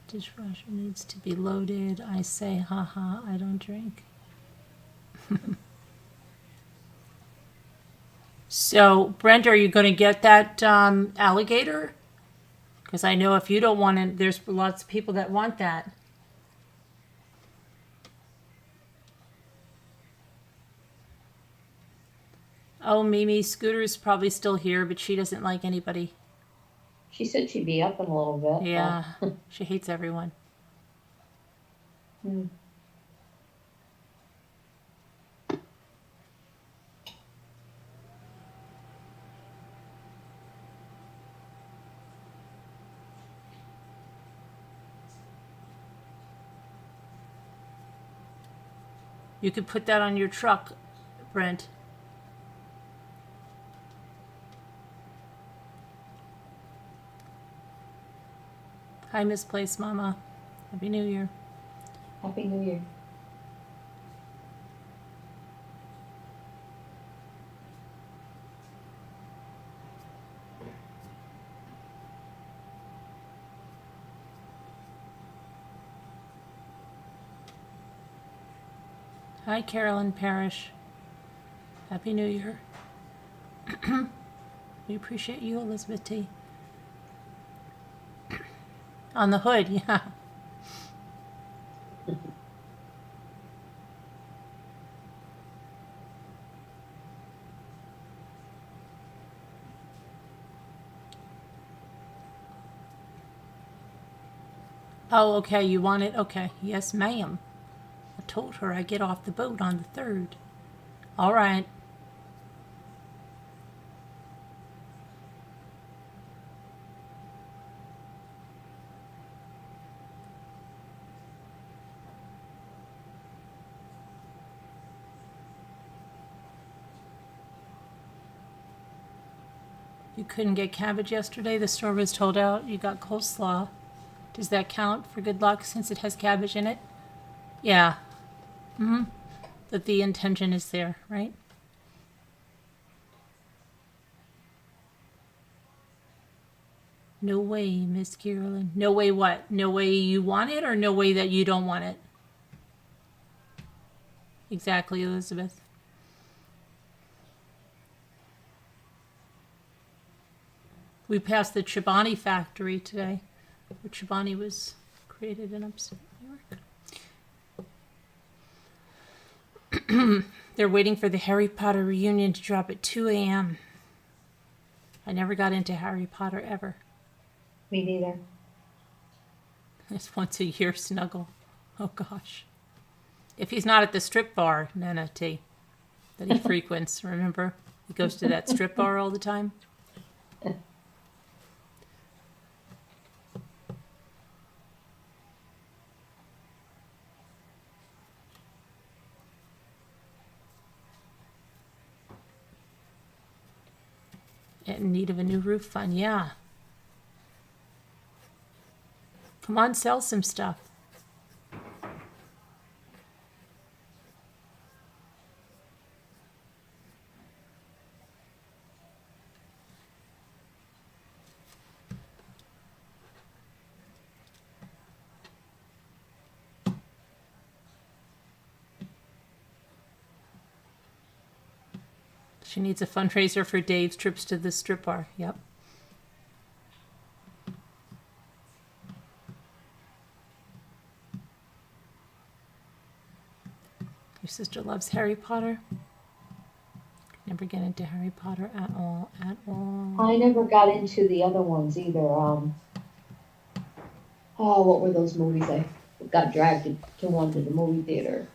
Dishwasher needs to be loaded. I say, haha, I don't drink. So, Brent, are you going to get that alligator? Because I know if you don't want it, there's lots of people that want that. Oh, Mimi, Scooter's probably still here, but she doesn't like anybody. She said she'd be up in a little bit. Yeah, she hates everyone. Hmm. You could put that on your truck, Brent. Hi, Misplaced Mama. Happy New Year. Happy New Year. Hi, Carolyn Parrish. Happy New Year. We appreciate you, Elizabeth T. On the hood, yeah. Oh, okay, you want it? Okay. Yes, ma'am. I told her I'd get off the boat on the 3rd. All right. You couldn't get cabbage yesterday? The store was told out. You got coleslaw. Does that count for good luck since it has cabbage in it? Yeah. Mm-hmm. That the intention is there, right? No way, Miss Carolyn. No way what? No way you want it or no way that you don't want it? Exactly, Elizabeth. We passed the Chobani factory today, where Chobani was created in upstate New York. They're waiting for the Harry Potter reunion to drop at 2 a.m. I never got into Harry Potter ever. Me neither. It's once a year snuggle. Oh gosh. If he's not at the strip bar, Nana T, that he frequents, remember? He goes to that strip bar all the time. In need of a new roof fund, yeah. Come on, sell some stuff. She needs a fundraiser for Dave's trips to the strip bar. Yep. Your sister loves Harry Potter. Never get into Harry Potter at all. I never got into the other ones either. What were those movies? I got dragged to one to the movie theater.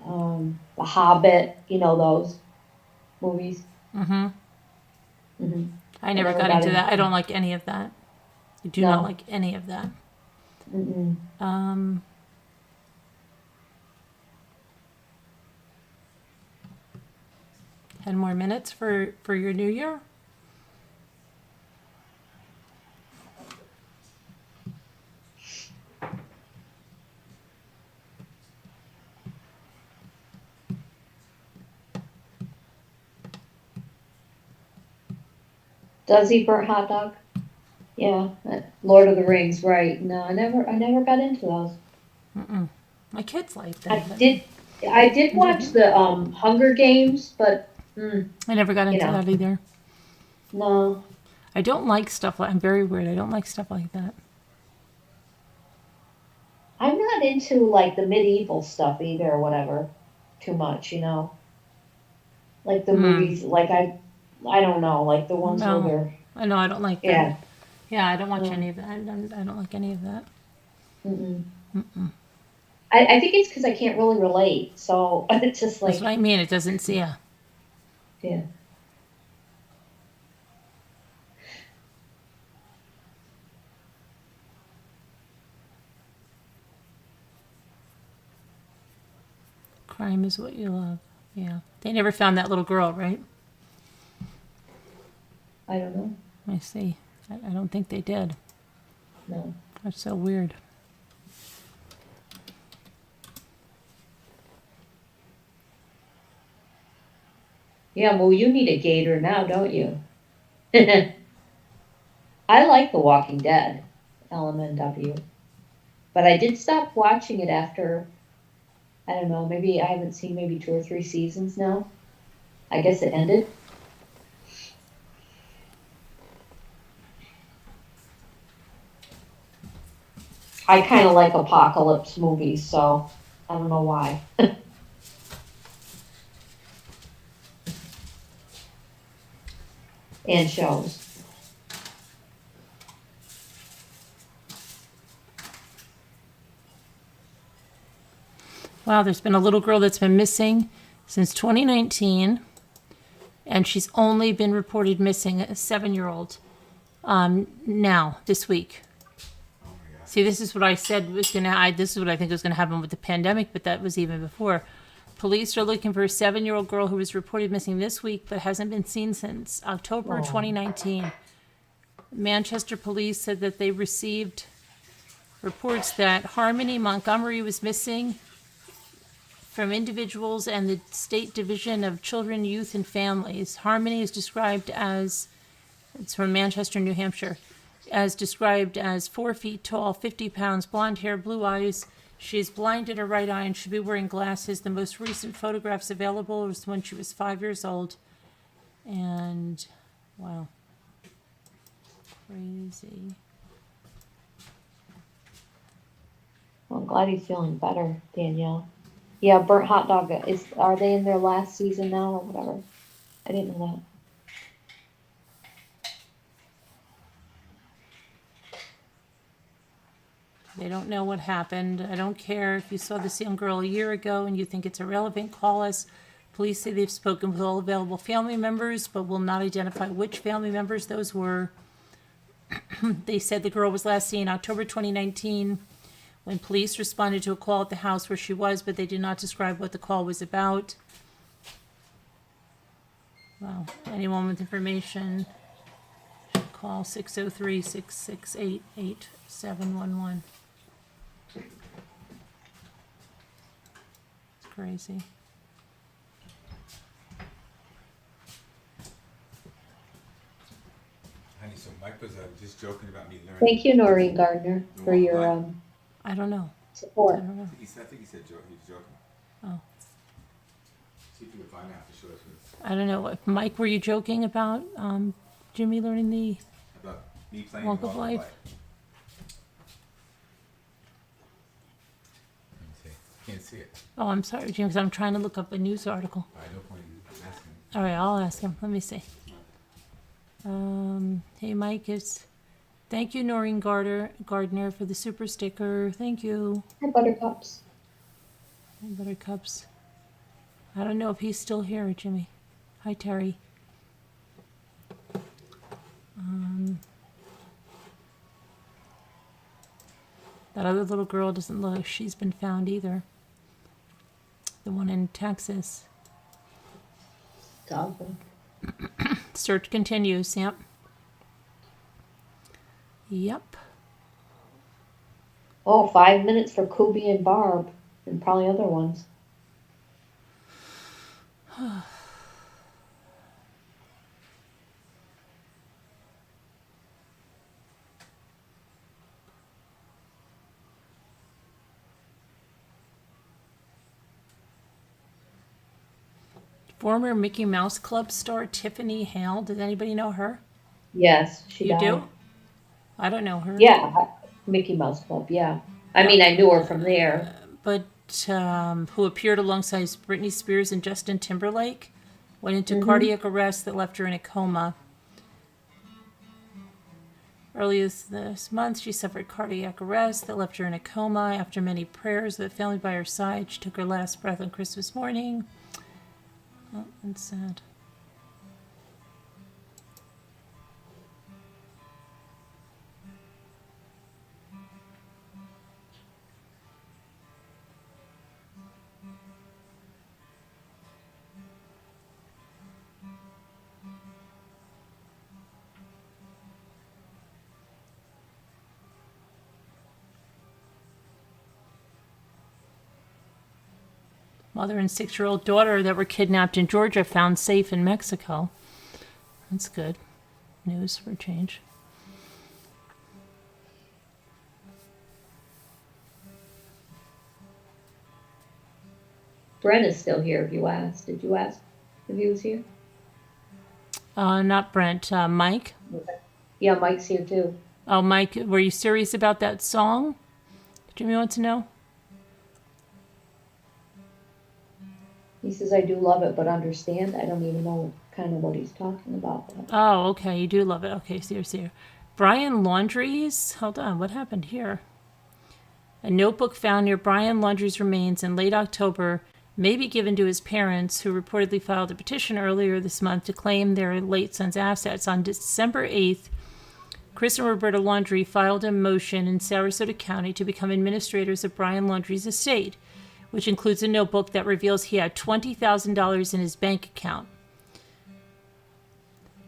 The Hobbit, you know those movies. Mm-hmm. Mm-hmm. I never got into that. I don't like any of that. I do not like any of that. Mm-mm. 10 more minutes for your new year? Does he burnt hot dog? Yeah, Lord of the Rings, right? No, I never got into those. Mm-mm. My kids like them. I did watch the Hunger Games, but I never got into that either. No. I don't like stuff like. I'm very weird. I don't like stuff like that. I'm not into like the medieval stuff either, or whatever, too much, like the movies. Like I don't know, like the ones where they're. I know I don't like them. Yeah. Yeah, I don't watch any of that. I don't like any of that. Mm-mm. Mm-mm. I think it's because I can't really relate, so it's just like. That's what I mean. It doesn't see ya. Yeah. Crime is what you love. Yeah. They never found that little girl, right? I don't know. I see. I don't think they did. No. That's so weird. Yeah, well, you need a gator now, don't you? I like The Walking Dead, LMNW. But I did stop watching it after, I don't know, maybe I haven't seen maybe 2 or 3 seasons now. I guess it ended. I kind of like apocalypse movies, so I don't know why. And shows. Wow, there's been a little girl that's been missing since 2019, and she's only been reported missing, a 7-year-old, now, this week. See, this is what I said was going to, this is what I think was going to happen with the pandemic, but that was even before. Police are looking for a 7-year-old girl who was reported missing this week, but hasn't been seen since October 2019. Manchester police said that they received reports that Harmony Montgomery was missing from individuals and the State Division of Children, Youth, and Families. Harmony is described as, it's from Manchester, New Hampshire, as described as 4 feet tall, 50 pounds, blonde hair, blue eyes. She is blind in her right eye and should be wearing glasses. The most recent photographs available was when she was 5 years old. And, wow. Crazy. Well, I'm glad he's feeling better, Danielle. Yeah, burnt hot dog. Are they in their last season now or whatever? I didn't know that. They don't know what happened. I don't care if you saw this young girl a year ago and you think it's irrelevant, call us. Police say they've spoken with all available family members, but will not identify which family members those were. They said the girl was last seen October 2019 when police responded to a call at the house where she was, but they did not describe what the call was about. Well, anyone with information should call 603-668-8711. It's crazy. Honey, so Mike was just joking about me learning. Thank you, Noreen Gardner, for your I don't know. I support. don't know. I think he said he was joking. Oh. See if you can find out for sure. I don't know. Mike, were you joking about Jimmy learning the About me playing Walk of Life? Let me see. Can't see it. Oh, I'm sorry, Jim, because I'm trying to look up a news article. All right, no point in asking. All right, I'll ask him. Let me see. Hey, Mike, thank you, Noreen Gardner, for the super sticker. Thank you. Hi, Buttercups. Hey, Buttercups. I don't know if he's still here, Jimmy. Hi, Terry. That other little girl doesn't look like she's been found either. The one in Texas. Dogville. Search continues, yep. Yep. Oh, 5 minutes for Kubi and Barb, and probably other ones. Former Mickey Mouse Club star Tiffany Hale. Does anybody know her? Yes, she You died. do? I don't know her. Yeah, Mickey Mouse Club, yeah. I mean, I knew her from there. But who appeared alongside Britney Spears and Justin Timberlake, went into cardiac arrest that left her in a coma. Earlier this month, she suffered cardiac arrest that left her in a coma. After many prayers of the family by her side, she took her last breath on Christmas morning. Oh, that's sad. Mother and 6-year-old daughter that were kidnapped in Georgia found safe in Mexico. That's good news for a change. Brent is still here if you asked. Did you ask if he was here? Not Brent, Mike. Yeah, Mike's here too. Oh, Mike, were you serious about that song? Jimmy wants to know. He says, I do love it, but understand. I don't even know kind of what he's talking about. But Oh, okay, you do love it. Okay, see. Brian Laundrie's, hold on, what happened here? A notebook found near Brian Laundrie's remains in late October may be given to his parents, who reportedly filed a petition earlier this month to claim their late son's assets. On December 8th, Chris and Roberta Laundrie filed a motion in Sarasota County to become administrators of Brian Laundrie's estate, which includes a notebook that reveals he had $20,000 in his bank account.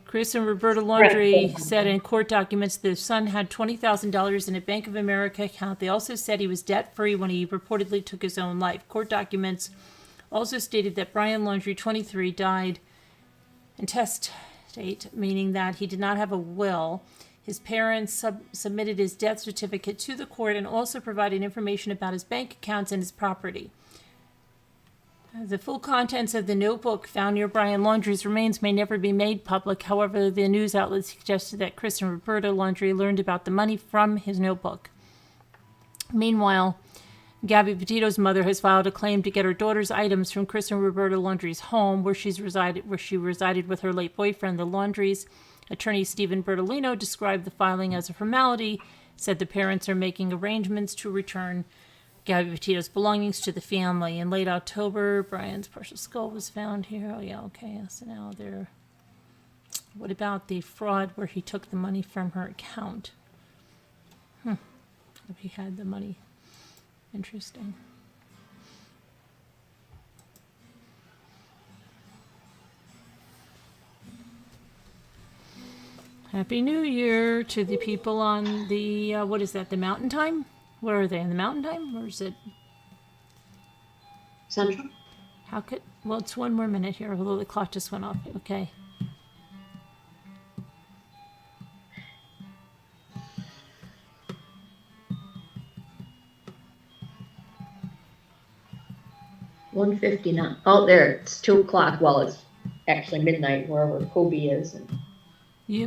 Chris and Roberta Laundrie said in court documents their son had $20,000 in a Bank of America account. They also said he was debt-free when he reportedly took his own life. Court documents also stated that Brian Laundrie, 23, died intestate, meaning that he did not have a will. His parents submitted his death certificate to the court and also provided information about his bank accounts and his property. The full contents of the notebook found near Brian Laundrie's remains may never be made public. However, the news outlet suggested that Chris and Roberta Laundrie learned about the money from his notebook. Meanwhile, Gabby Petito's mother has filed a claim to get her daughter's items from Chris and Roberta Laundrie's home, where she resided with her late boyfriend. The Laundries' attorney Stephen Bertolino described the filing as a formality, said the parents are making arrangements to return Gabby Petito's belongings to the family. In late October, Brian's partial skull was found here. Oh, yeah, okay. So now they're... What about the fraud where he took the money from her account? If he had the money. Interesting. Happy New Year to the people on the, what is that, the Mountain Time? Where are they, in the Mountain Time, or is it? Central? How could, well, it's one more minute here, although the clock just went off. Okay. $1:59. Oh, there, it's 2:00. Well, it's actually midnight wherever Kobe is. And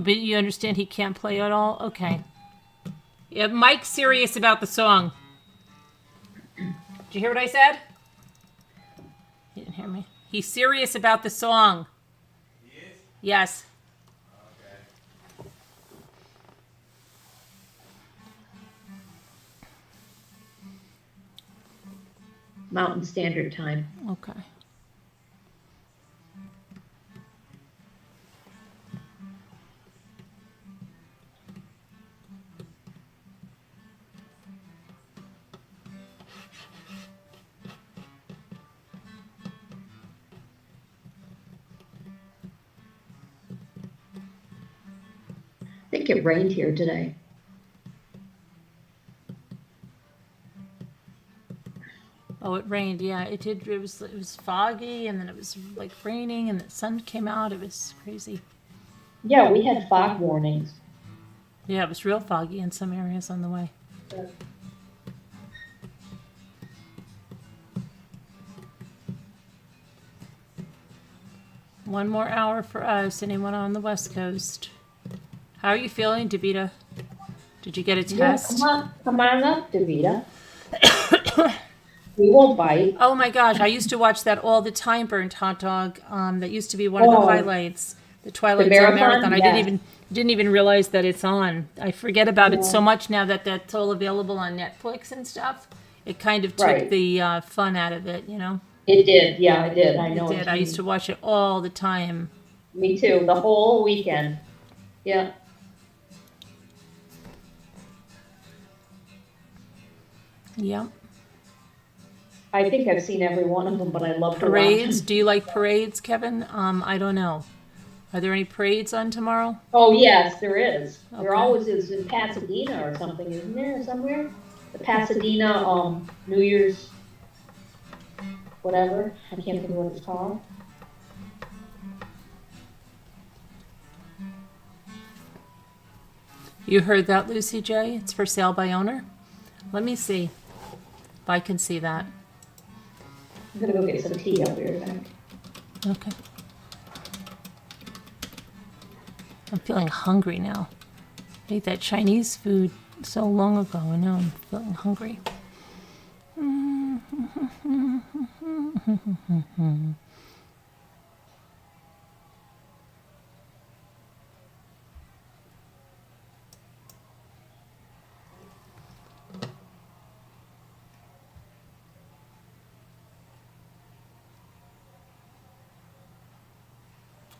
But you understand he can't play at all? Okay. Yeah, Mike's serious about the song. Did you hear what I said? You didn't hear me. He's serious about the song. He is? Yes. Okay. Mountain Standard Time. Okay. I think it rained here today. Oh, it rained. Yeah, it did. It was foggy, and then it was like raining, and the sun came out. It was crazy. Yeah, we had fog warnings. Yeah, it was real foggy in some areas on the way. One more hour for us. Anyone on the West Coast? How are you feeling, Davita? Did you get a test? Yeah, come on up, Davita. We won't bite. Oh my gosh, I used to watch that all the time, Burnt Hot Dog. That used to be one of the highlights. The Twilight Zone Marathon. Yeah. I didn't even realize that it's on. I forget about it so much now that that's all available on Netflix and stuff. It kind of took the fun out of it, you know? It did, yeah, it did. I know. It did. I used to watch it all the time. Me too, the whole weekend. Yeah. Yeah. I think I've seen every one of them, but I love to watch Parades. them. Do you like parades, Kevin? I don't know. Are there any parades on tomorrow? Oh, yes, there is. Okay. There always is in Pasadena or something, isn't there, somewhere? The Pasadena, New Year's, whatever. I can't think of what it's called. You heard that, Lucy J? It's for sale by owner? Let me see if I can see that. I'm gonna go get some tea. I'll be right back. Okay. I'm feeling hungry now. I ate that Chinese food so long ago, and now I'm feeling hungry.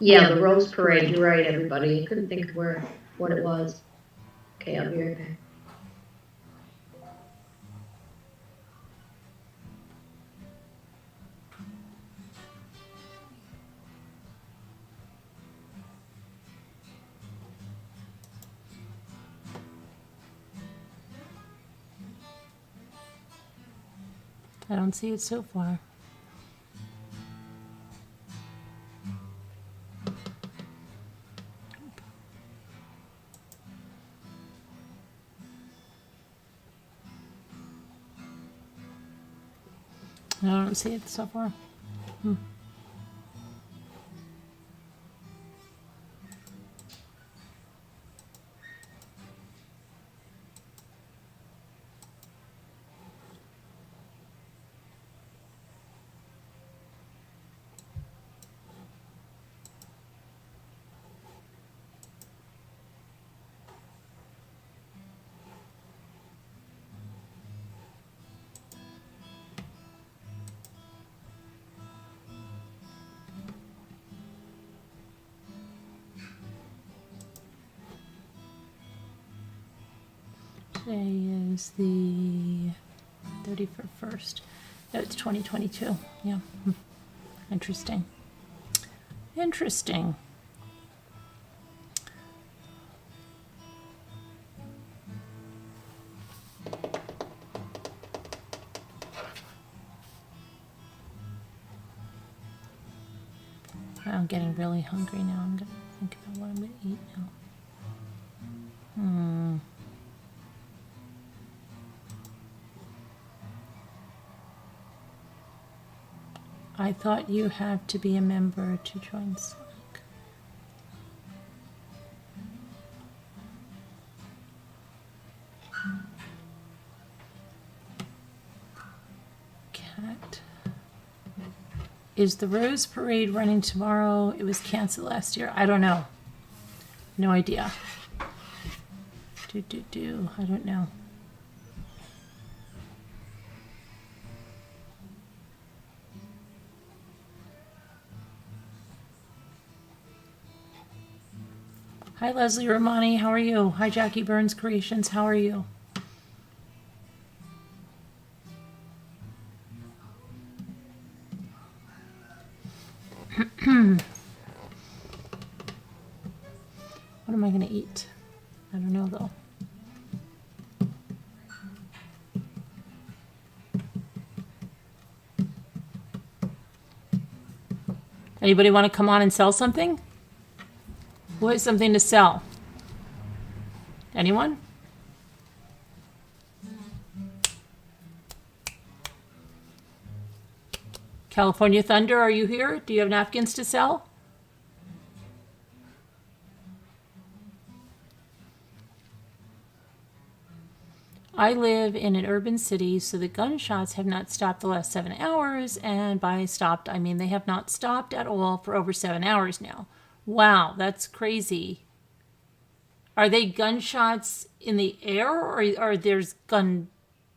Yeah, the Rose Parade. You're right, everybody. I couldn't think of what it was. Okay, I'll be right back. I don't see it so far. I don't see it so far. Today is the 31st. No, it's 2022. Yeah. Interesting. Interesting. I'm getting really hungry now. I'm going to think about what I'm going to eat now. I thought you have to be a member to join Slack. Cat. Is the Rose Parade running tomorrow? It was canceled last year. I don't know. No idea. I don't know. Hi, Leslie Romani. How are you? Hi, Jackie Burns Creations. How are you? What am I going to eat? I don't know, though. Anybody want to come on and sell something? What is something to sell? Anyone? California Thunder, are you here? Do you have napkins to sell? I live in an urban city, so the gunshots have not stopped the last 7 hours, and by stopped, I mean they have not stopped at all for over 7 hours now. Wow, that's crazy. Are they gunshots in the air, or there's gun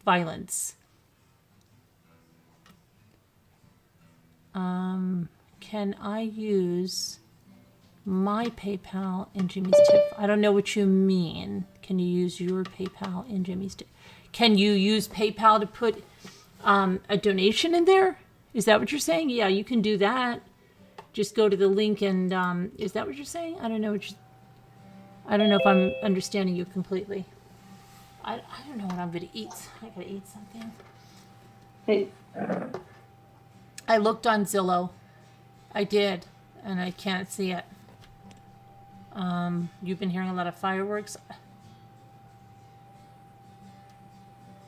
violence? Can I use my PayPal in Jimmy's tip? I don't know what you mean. Can you use your PayPal in Jimmy's tip? Can you use PayPal to put a donation in there? Is that what you're saying? Yeah, you can do that. Just go to the link and is that what you're saying? I don't know I don't know if I'm understanding you completely. I don't know what I'm gonna eat. I gotta eat something. Hey, I looked on Zillow. I did, and I can't see it. You've been hearing a lot of fireworks.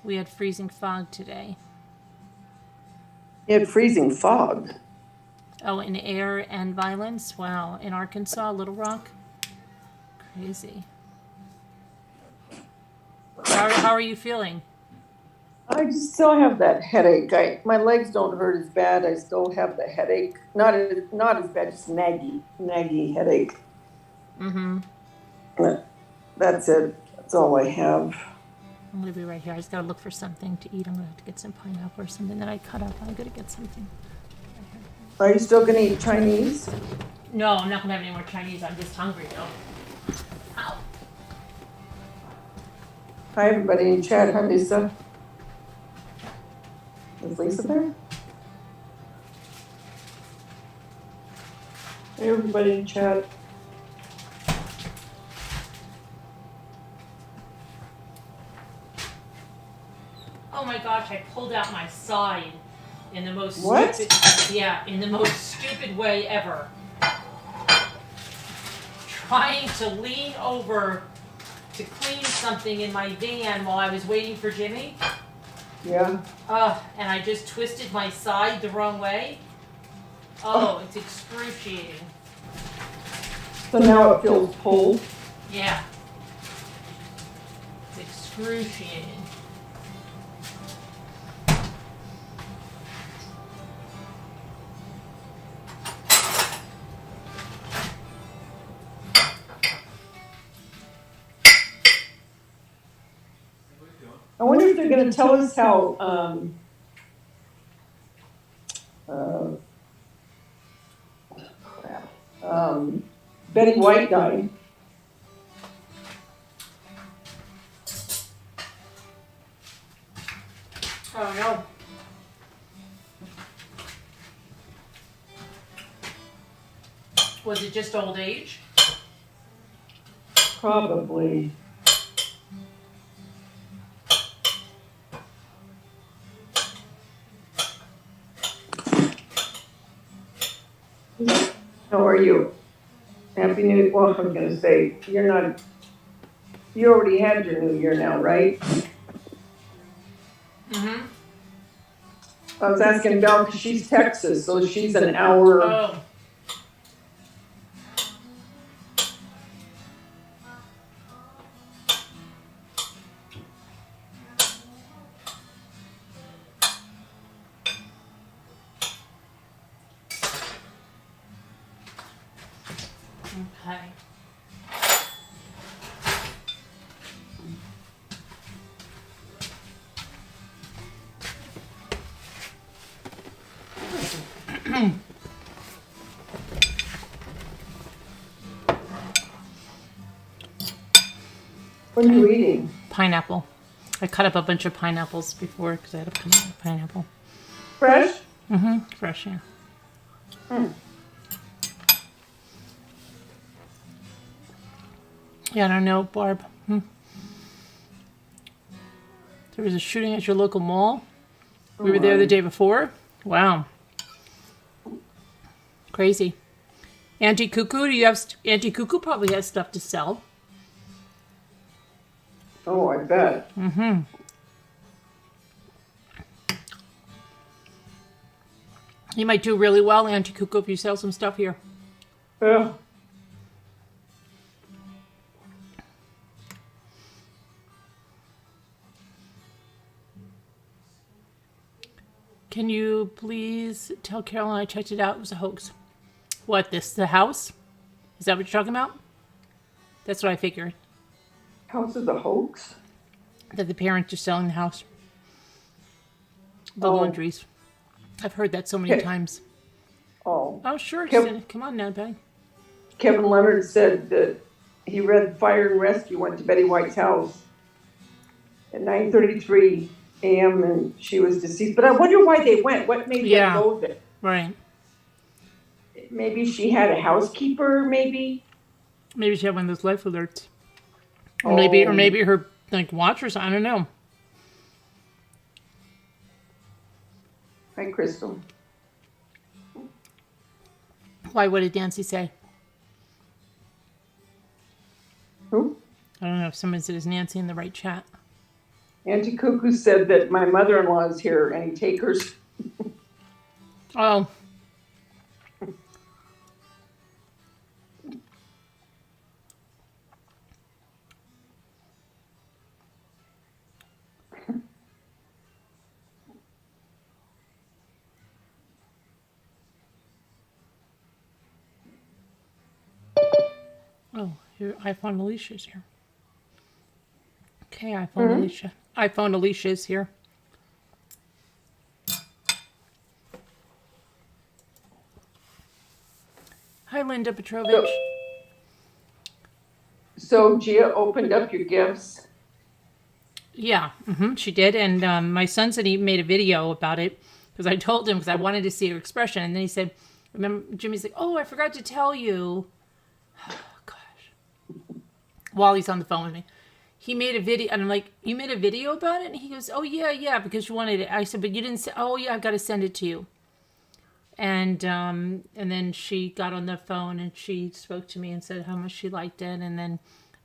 We had freezing fog today. you had freezing fog. Oh, in air and violence? Wow. In Arkansas, Little Rock? Crazy. How are you feeling? I just still have that headache. My legs don't hurt as bad. I still have the headache. Not as bad, just naggy headache. Mm-hmm. But that's it. That's all I have. I'm going to be right here. I just got to look for something to eat. I'm going to have to get some pineapple or something that I cut up. I'm going to get something. Are you still gonna eat Chinese? No, I'm not going to have any more Chinese. I'm just hungry, though. Ow. Hi, everybody in chat. Hi, Lisa. Is Lisa there? Hey, everybody in chat. Oh my gosh, I pulled out my side in the most What? stupid, in the most stupid way ever. Trying to lean over to clean something in my van while I was waiting for Jimmy. Yeah. And I just twisted my side the wrong way. Oh, it's excruciating. So now it feels pulled. Yeah. It's excruciating. I wonder if they're going to tell us how Betty White died. Oh no. Was it just old age? Probably. How are you? Happy New Year. Well, I'm going to say, you already had your New Year now, right? Mm-hmm. I was asking Val because she's Texas, so she's an hour. Oh. Okay. What are you eating? Pineapple. I cut up a bunch of pineapples before because I had a pineapple. Fresh? Mm-hmm. Fresh, yeah. Yeah, I don't know, Barb. There was a shooting at your local mall. We were there the day before. Wow. Crazy. Auntie Cuckoo, do you have... Auntie Cuckoo probably has stuff to sell. Oh, I bet. Mm-hmm. You might do really well, Auntie Cuckoo, if you sell some stuff here. Yeah. Can you please tell Caroline I checked it out? It was a hoax. What, the house? Is that what you're talking about? That's what I figured. House is a hoax? That the parents are selling the house. The Oh. laundries. I've heard that so many Okay. times. Oh. Oh, sure. Kev- Come on now, Betty. Kevin Leonard said that he read Fire and Rescue went to Betty White's house at 9:33 a.m. and she was deceased. But I wonder why they went. What made Yeah. them go there? Right. Maybe she had a housekeeper, maybe? Maybe she had one of those life alerts. Or Oh. maybe her watch or something. I don't know. Hi, Crystal. Why? What did Nancy say? Who? I don't know if someone said, is Nancy in the right chat? Auntie Cuckoo said that my mother-in-law is here and he take hers. Oh. Oh, your iPhone Alicia's here. Okay, iPhone Alicia. iPhone Alicia's here. Hi, Linda Petrovich. So Gia opened up your gifts. Yeah, she did. And my son said he made a video about it because I told him because I wanted to see her expression. And then he said, remember, Jimmy's like, oh, I forgot to tell you. Oh, gosh. While he's on the phone with me. he made a video, and I'm like, you made a video about it? And he goes, oh yeah, because you wanted it. I said, but you didn't say, oh yeah, I've got to send it to you. And then she got on the phone and she spoke to me and said how much she liked it. And then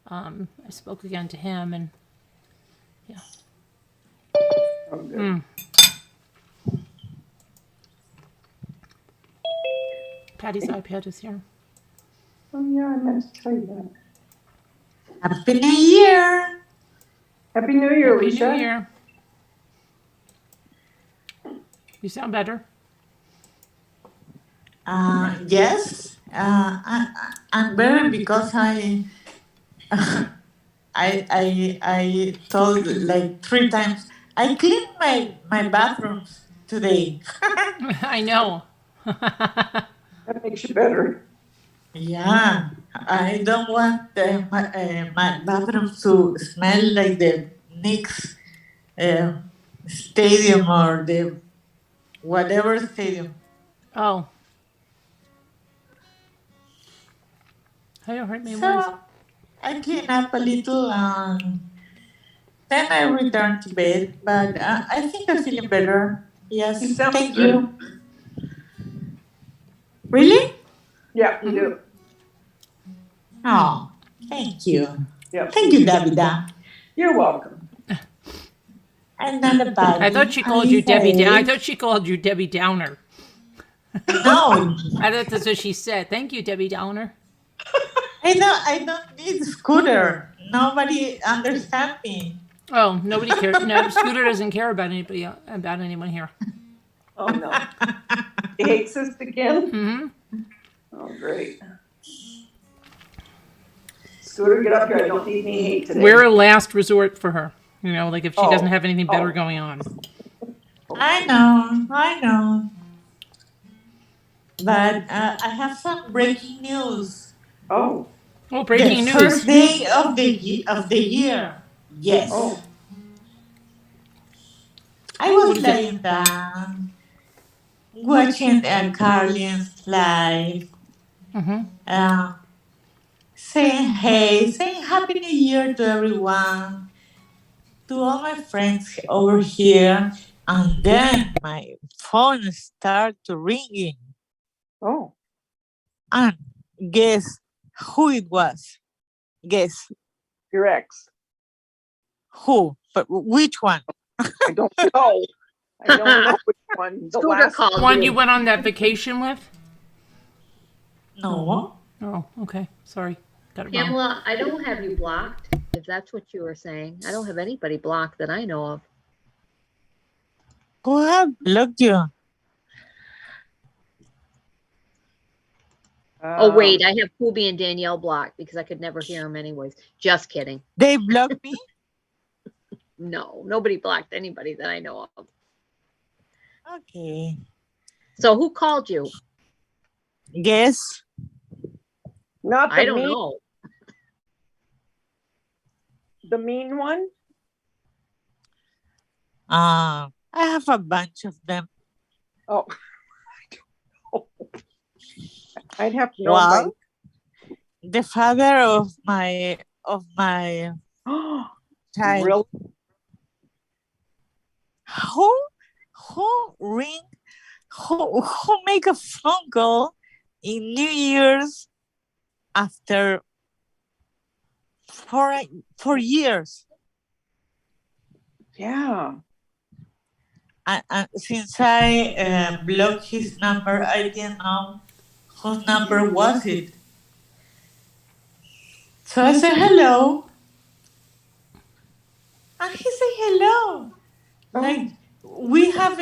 I spoke again to him, and yeah. Oh, good. Patty's iPad is here. Oh, yeah, I meant to tell you that. Happy New Year! Happy New Year, Happy Alicia. New Year. You sound better. Yes, I'm better because I told like 3 times I cleaned my bathrooms today. I know. That makes you better. Yeah, I don't want my bathrooms to smell like the Knicks stadium or the whatever stadium. Oh. I don't hurt my words. So I clean up a little, then I return to bed. But I think I'm feeling better. Yes, You sound thank good. you. Really? Yeah, you do. Oh, thank you. Yep. Thank you, Davida. You're welcome. And not about I thought she called you Debbie. I thought she called you Debbie Downer. No, I thought that's what she said. Thank you, Debbie Downer. I don't need scooter. Nobody understands me. Oh, nobody cares. No, Scooter doesn't care about anybody, about anyone here. Oh, no. He hates us again? Mm-hmm. Oh, great. Scooter, get up here. I don't need any hate today. We're a last resort for her. You know, like if she Oh. doesn't have anything better Oh. going on. I know. But I have some breaking news. Oh, Oh, breaking The news. first day of the year. Yes. oh. I was laying down, watching Carlin's live, Mm-hmm. saying hey, saying Happy New Year to everyone, to all my friends over here. And then my phone started ringing. Oh, And guess who it was? Guess your ex. who? But which one? I don't know. I don't know which one. The Scooter last called One you. you went on that vacation with? No. Oh, okay. Sorry. Got it wrong. Pamela, I don't have you blocked, if that's what you were saying. I don't have anybody blocked that I know of. Who have blocked you? Oh, wait, I have Pooby and Danielle blocked because I could never hear them anyways. Just kidding. They blocked me? No, nobody blocked anybody that I know of. Okay. So who called you? Guess. Not the I don't mean, know. the mean one. I have a bunch of them. Oh, I'd have to know. Well, the father of my my... child. Real? Who ring? Who make a phone call in New Year's after 4 years? Yeah. And since I blocked his number, I didn't know whose number was it. So I said hello, and he said hello. Like we have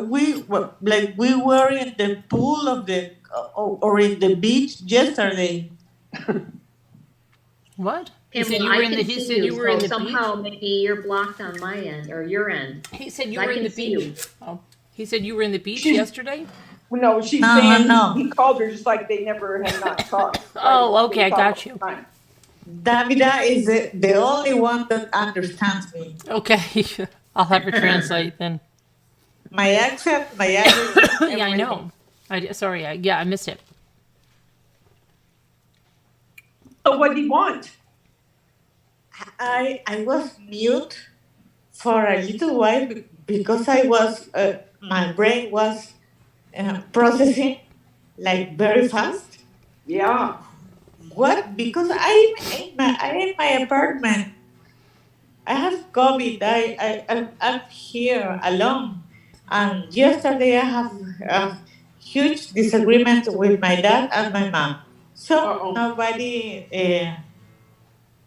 we were in the pool of the or in the beach yesterday. What? He said Pamela, you were I in the. can He see said you were in the somehow maybe you're blocked on my end or your end. beach. He said you I were in can the see you. beach. Oh, he said you were in the beach She's- yesterday. No, she's No, saying no. he called her just like they never had not talked. Oh, okay, They I talk got all you. the time. Davida is the only one that understands me. Okay, I'll have her translate then. My accent, my address. Yeah, I know. Sorry, I missed it. So what do you want? I was mute for a little while because I was my brain was processing like very fast. Yeah. What? Because I'm in my apartment. I have COVID. I'm here alone. And yesterday I have a huge disagreement with my dad and my mom. So Uh-oh. nobody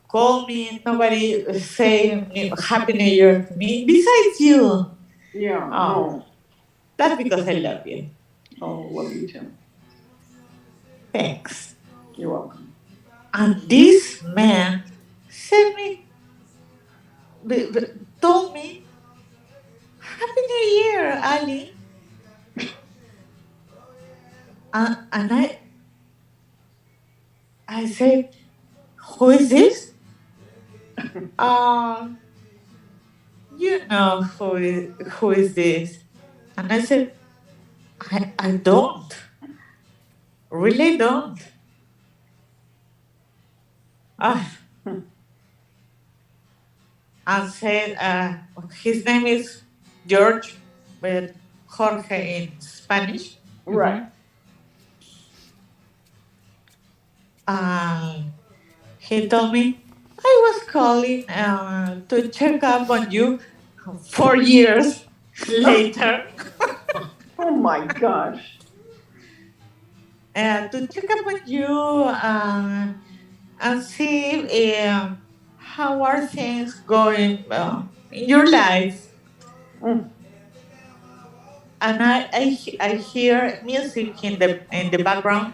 call me. Nobody say Happy New Year to me. Besides you. Yeah. Oh, No. that's because I love you. Oh, love you too. Thanks. You're welcome. And this man said me, told me, Happy New Year, Ali. And I said, who is this? Uh, you know who is this? And I said, I don't. Really don't. Ah. And said, his name is George, but Jorge in Spanish. Right. He told me, I was calling to check up on you 4 years later. Oh my gosh. To check up on you and see how are things going in your life. Mm. And I hear music in the background.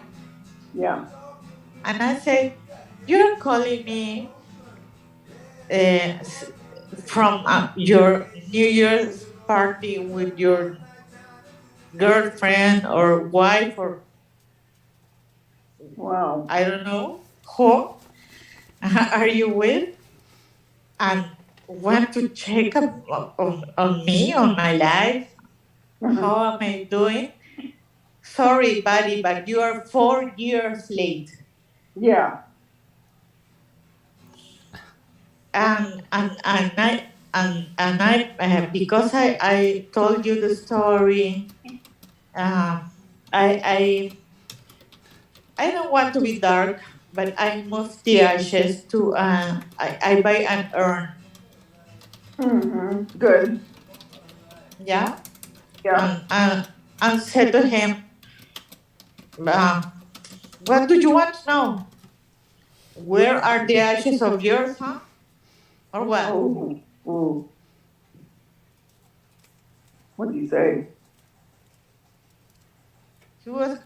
Yeah. And I said, you're calling me from your New Year's party with your girlfriend or wife or Wow. I don't know who are you with, and want to check up on me, on my life. How am I doing? Sorry, buddy, but you are 4 years late. Yeah. And I because I told you the story. I don't want to be dark, but I moved the ashes to I buy an urn. Mm-hmm. Good. Yeah. Yeah. And said to him, what do you want to know? Where are the ashes of your son? Or what? Oh. Oh. What did you say? He was.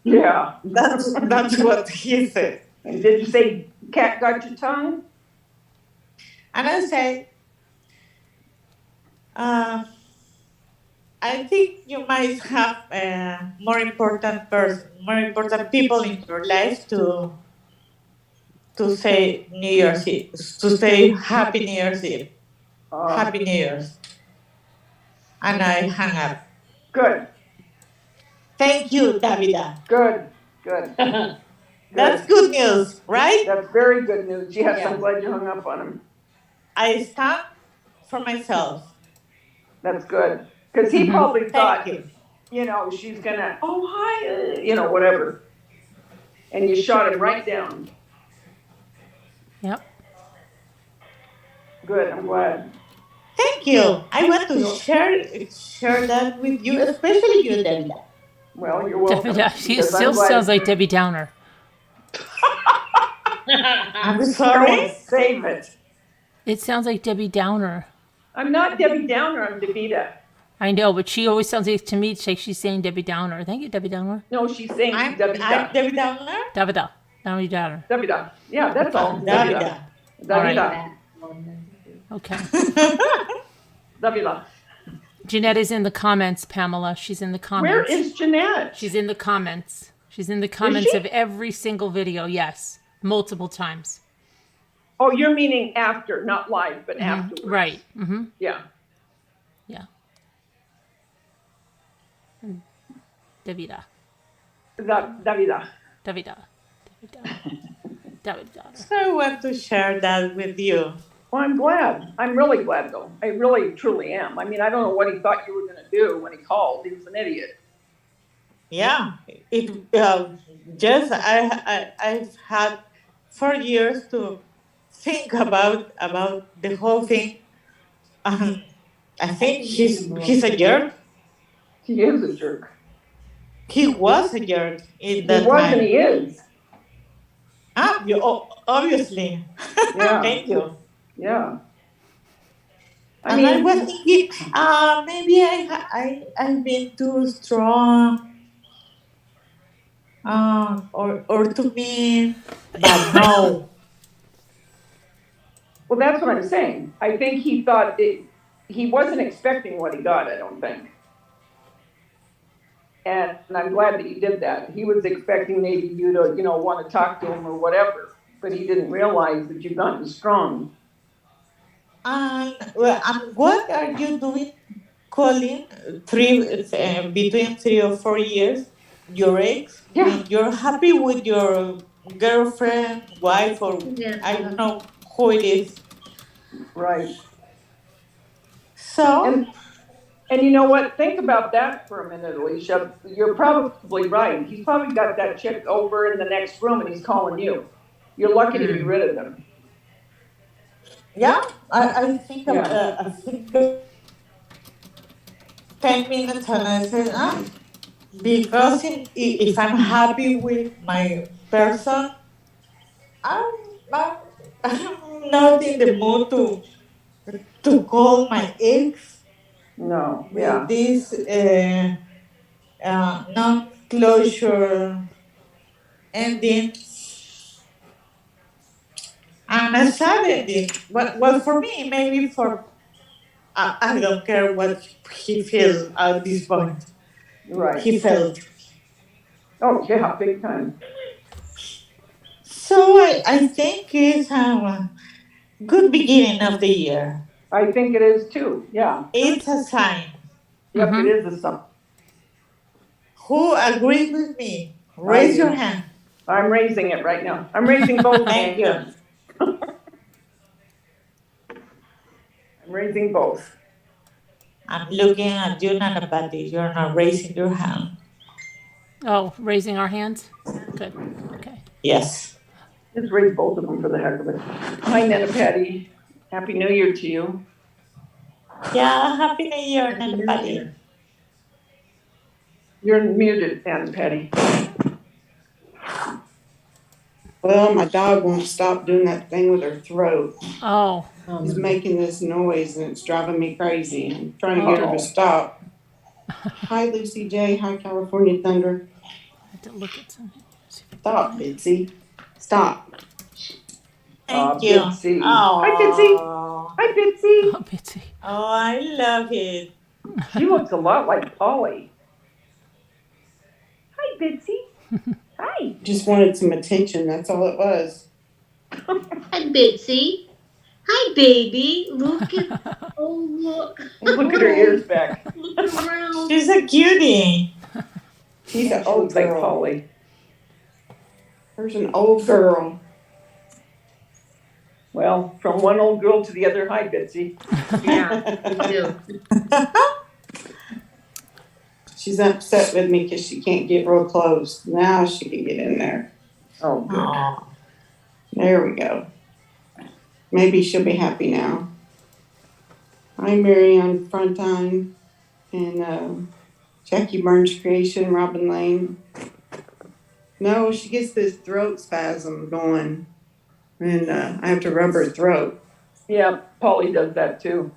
Yeah. That's what he said. And did you say cat got your tongue? And I say, I think you might have more important people in your life to say New Year's Eve, to say Happy New Year's Eve, Happy New Year's. And I hung up. Good. Thank you, Davida. Good. Good. That's good news, right? That's very good news. Yes, Yeah. I'm glad you hung up on him. I stand for myself. That's good. Because he probably thought, Thank you. you know, she's gonna, oh hi, you know, whatever. And you shot him right down. Yep. Good. I'm glad. Thank you. I want to share that with you, especially you, Davida. Well, you're welcome. Debbie, she because I'm still glad- sounds like Debbie Downer. I'm Someone sorry. save it. It sounds like Debbie Downer. I'm not Debbie Downer. I'm Davida. I know, but she always sounds like to me like she's saying Debbie Downer. Thank you, Debbie Downer. No, she's saying I'm Davida. Debbie Downer. Davida. Debbie Downer. Davida. Yeah, that's all. Davida. Davida. Okay. Davida. Jeanette is in the comments, Pamela. She's in the comments. Where is Jeanette? She's in the comments. She's in the comments she? of every single video. Yes. Multiple times. Oh, you're meaning after, not live, but afterwards. Right. Mm-hmm. Yeah. Yeah. Davida. Davida. Davida. Davida. That would bother. So I want to share that with you. Well, I'm glad. I'm really glad though. I really, truly am. I mean, I don't know what he thought you were gonna do when he called. He was an idiot. Yeah, it just I've had 4 years to think about the whole thing. I think he's a jerk. He is a jerk. He was a jerk in He that was and time. he is. Obviously. Yeah. Thank you. Yeah. I And I mean, was thinking, maybe I've been too strong, or too mean, but no. well, that's what I'm saying. I think he thought he wasn't expecting what he got, I don't think. And I'm glad that you did that. He was expecting maybe you to, want to talk to him or whatever, but he didn't realize that you've gotten strong. What are you doing? Calling between 3 or 4 years, your ex, Yeah. when you're happy with your girlfriend, wife, or I don't know who it is. Right. So And you know what? Think about that for a minute, Alicia. You're probably right. He's probably got that chick over in the next room and he's calling you. You're lucky to be rid of them. yeah, I think Yeah. I think 10 minutes and I said, because if I'm happy with my person, I'm, I'm, I'm not in the mood to call my ex No. with Yeah. this non-closure ending and a sad ending. Well, for me, maybe for I don't care what he feels at this point. Right. He felt. Oh, yeah, big time. So I think it's a good beginning of the year. I think it is too. Yeah. It's a sign. Yep, it is a something. Who agrees with me? Raise your hand. I'm raising it right now. I'm raising both Thank you. hands. I'm raising both. I'm looking at you, Nanapati. You're not raising your hand. Oh, raising our hands? Good, okay. Yes. Just raise both of them for the heck of it. Hi, Nana Patty. Happy New Year to you. Yeah, Happy New Year, Nanapati. You're muted, Nana Patty. Well, my dog won't stop doing that thing with her throat. Oh, He's making this noise and it's driving me crazy. I'm trying to get her Uh-oh. to stop. Hi, Lucy J. Hi, California Thunder. I have to look at something. Stop, Bitsy. Stop. Thank you. Bitsy. Oh. Hi, Bitsy. Hi, Bitsy. Oh, Bitsy. Oh, I love it. She looks a lot like Polly. Hi, Bitsy. Hi. Just wanted some attention. That's all it was. Hi, Bitsy. Hi, baby. Look at, oh, look. Look at her ears back. Look around. She's a cutie. She's an She old looks like girl. Polly. There's an old girl. Well, from one old girl to the other. Hi, Bitsy. Yeah, me too. She's upset with me because she can't get real close. Now she can get in there. Oh, good. Oh. There we go. Maybe she'll be happy now. Hi, Marianne Frontine and Jackie Burns Creation, Robin Lane. No, she gets this throat spasm going, and I have to rub her throat. Yeah, Polly does that too.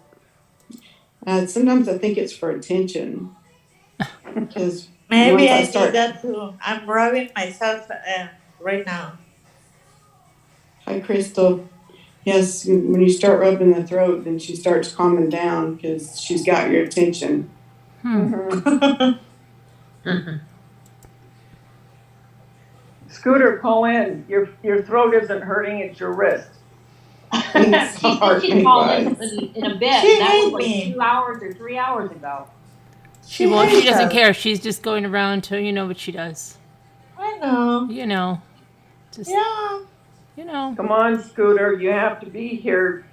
Sometimes I think it's for attention. Because Maybe once I start- did that too. I'm rubbing myself right now. Hi, Crystal. Yes, when you start rubbing the throat, then she starts calming down because she's got your attention. Scooter, call in. Your throat isn't hurting, it's your wrist. She said she'd call in a bit. She That was hate me. like 2 hours or 3 hours ago. She doesn't care. She's just going around to, you know what she does. I know. You know. Just, Yeah. You know, Come on, Scooter, you have to be here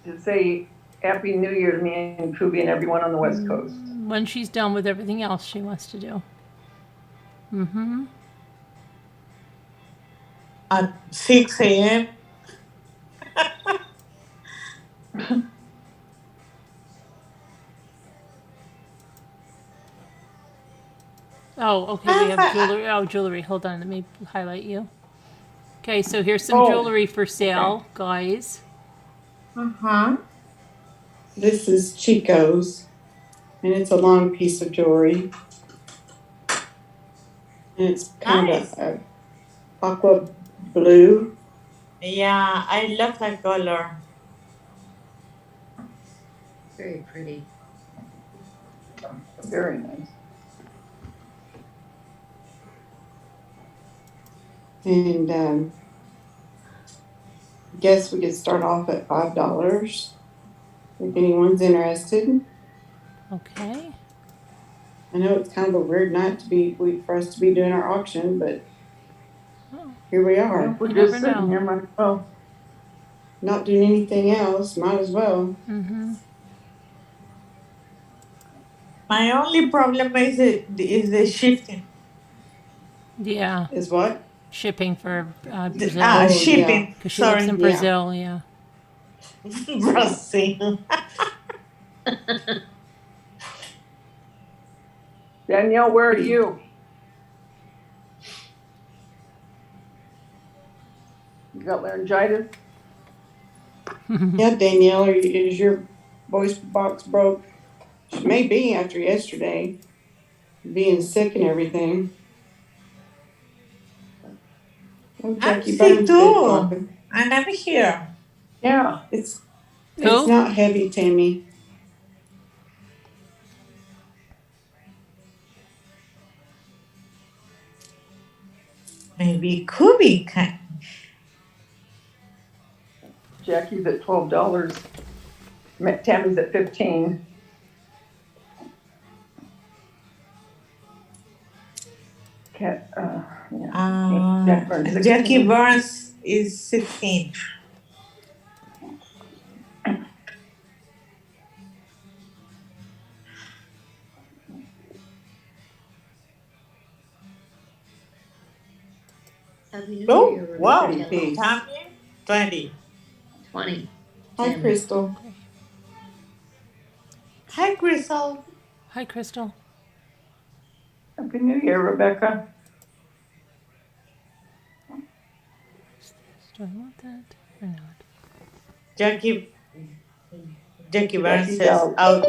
to say Happy New Year to me and Kubi and everyone on the West Coast. when she's done with everything else she wants to do. Mm-hmm. At 6 a.m. Oh, okay, we have jewelry. Oh, jewelry. Hold on, let me highlight you. Okay, so here's some Oh, jewelry for sale, guys. Uh-huh. This is Chico's, and it's a long piece of jewelry. And it's kind Nice. of aqua blue. Yeah, I love that color. Very pretty. very nice. And guess we could start off at $5 if anyone's interested. Okay. I know it's kind of a weird night for us to be doing our auction, but Oh. here we Well, are. we're You just never sitting know. here, might as well. Not doing anything else, might as well. Mm-hmm. My only problem is the shifting. Yeah, Is what? shipping for Brazil. Oh, Shipping. Because she lives Sorry, in yeah. Brazil, yeah. Brazil. Danielle, where are you? You got laryngitis? Yeah, Danielle, is your voice box broke? Maybe after yesterday, being sick and everything. Oh, I'm Jackie sick Burns too. talking. And I'm here. Yeah. It's Who? not heavy, Tammy. Maybe Kubi can. Jackie's at $12. Tammy's at 15. Cat, yeah. Jack Burns, 16. Jackie Burns is 16. Happy New Oh, Year, wow. Rebecca. Pretty piece. Tammy, 20. 20. Hi, Tammy. Crystal. Hi, Crystal. Hi, Crystal. Happy New Year, Rebecca. Do I want that or not? Jackie Burns Jackie's says out.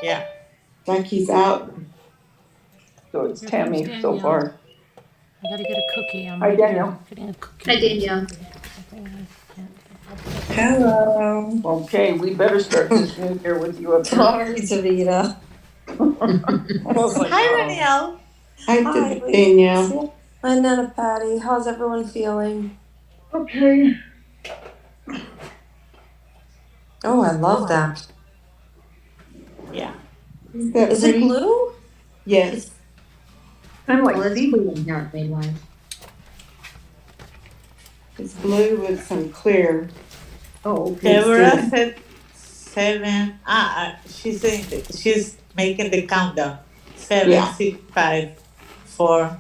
Yeah. Jackie's out. So it's Here comes Tammy so Danielle. far. I gotta get a cookie. I'm Hi, right here Danielle. getting a cookie. Hi, Danielle. Hello. Okay, we better start this new year with you up here. Sorry, Savita. I was like, Hi, oh. Danielle. Hi, Hi, Danielle. Hi, Nana Patty. How's everyone feeling? Okay. Oh, I love that. Yeah. Is that Is it pretty? blue? Yes. I'm like, Oh, it's see, blue and dark red wine. It's blue with some clear. oh, okay. Deborah said 7. She's saying that she's making the countdown. 7, Yeah. 6, 5, 4.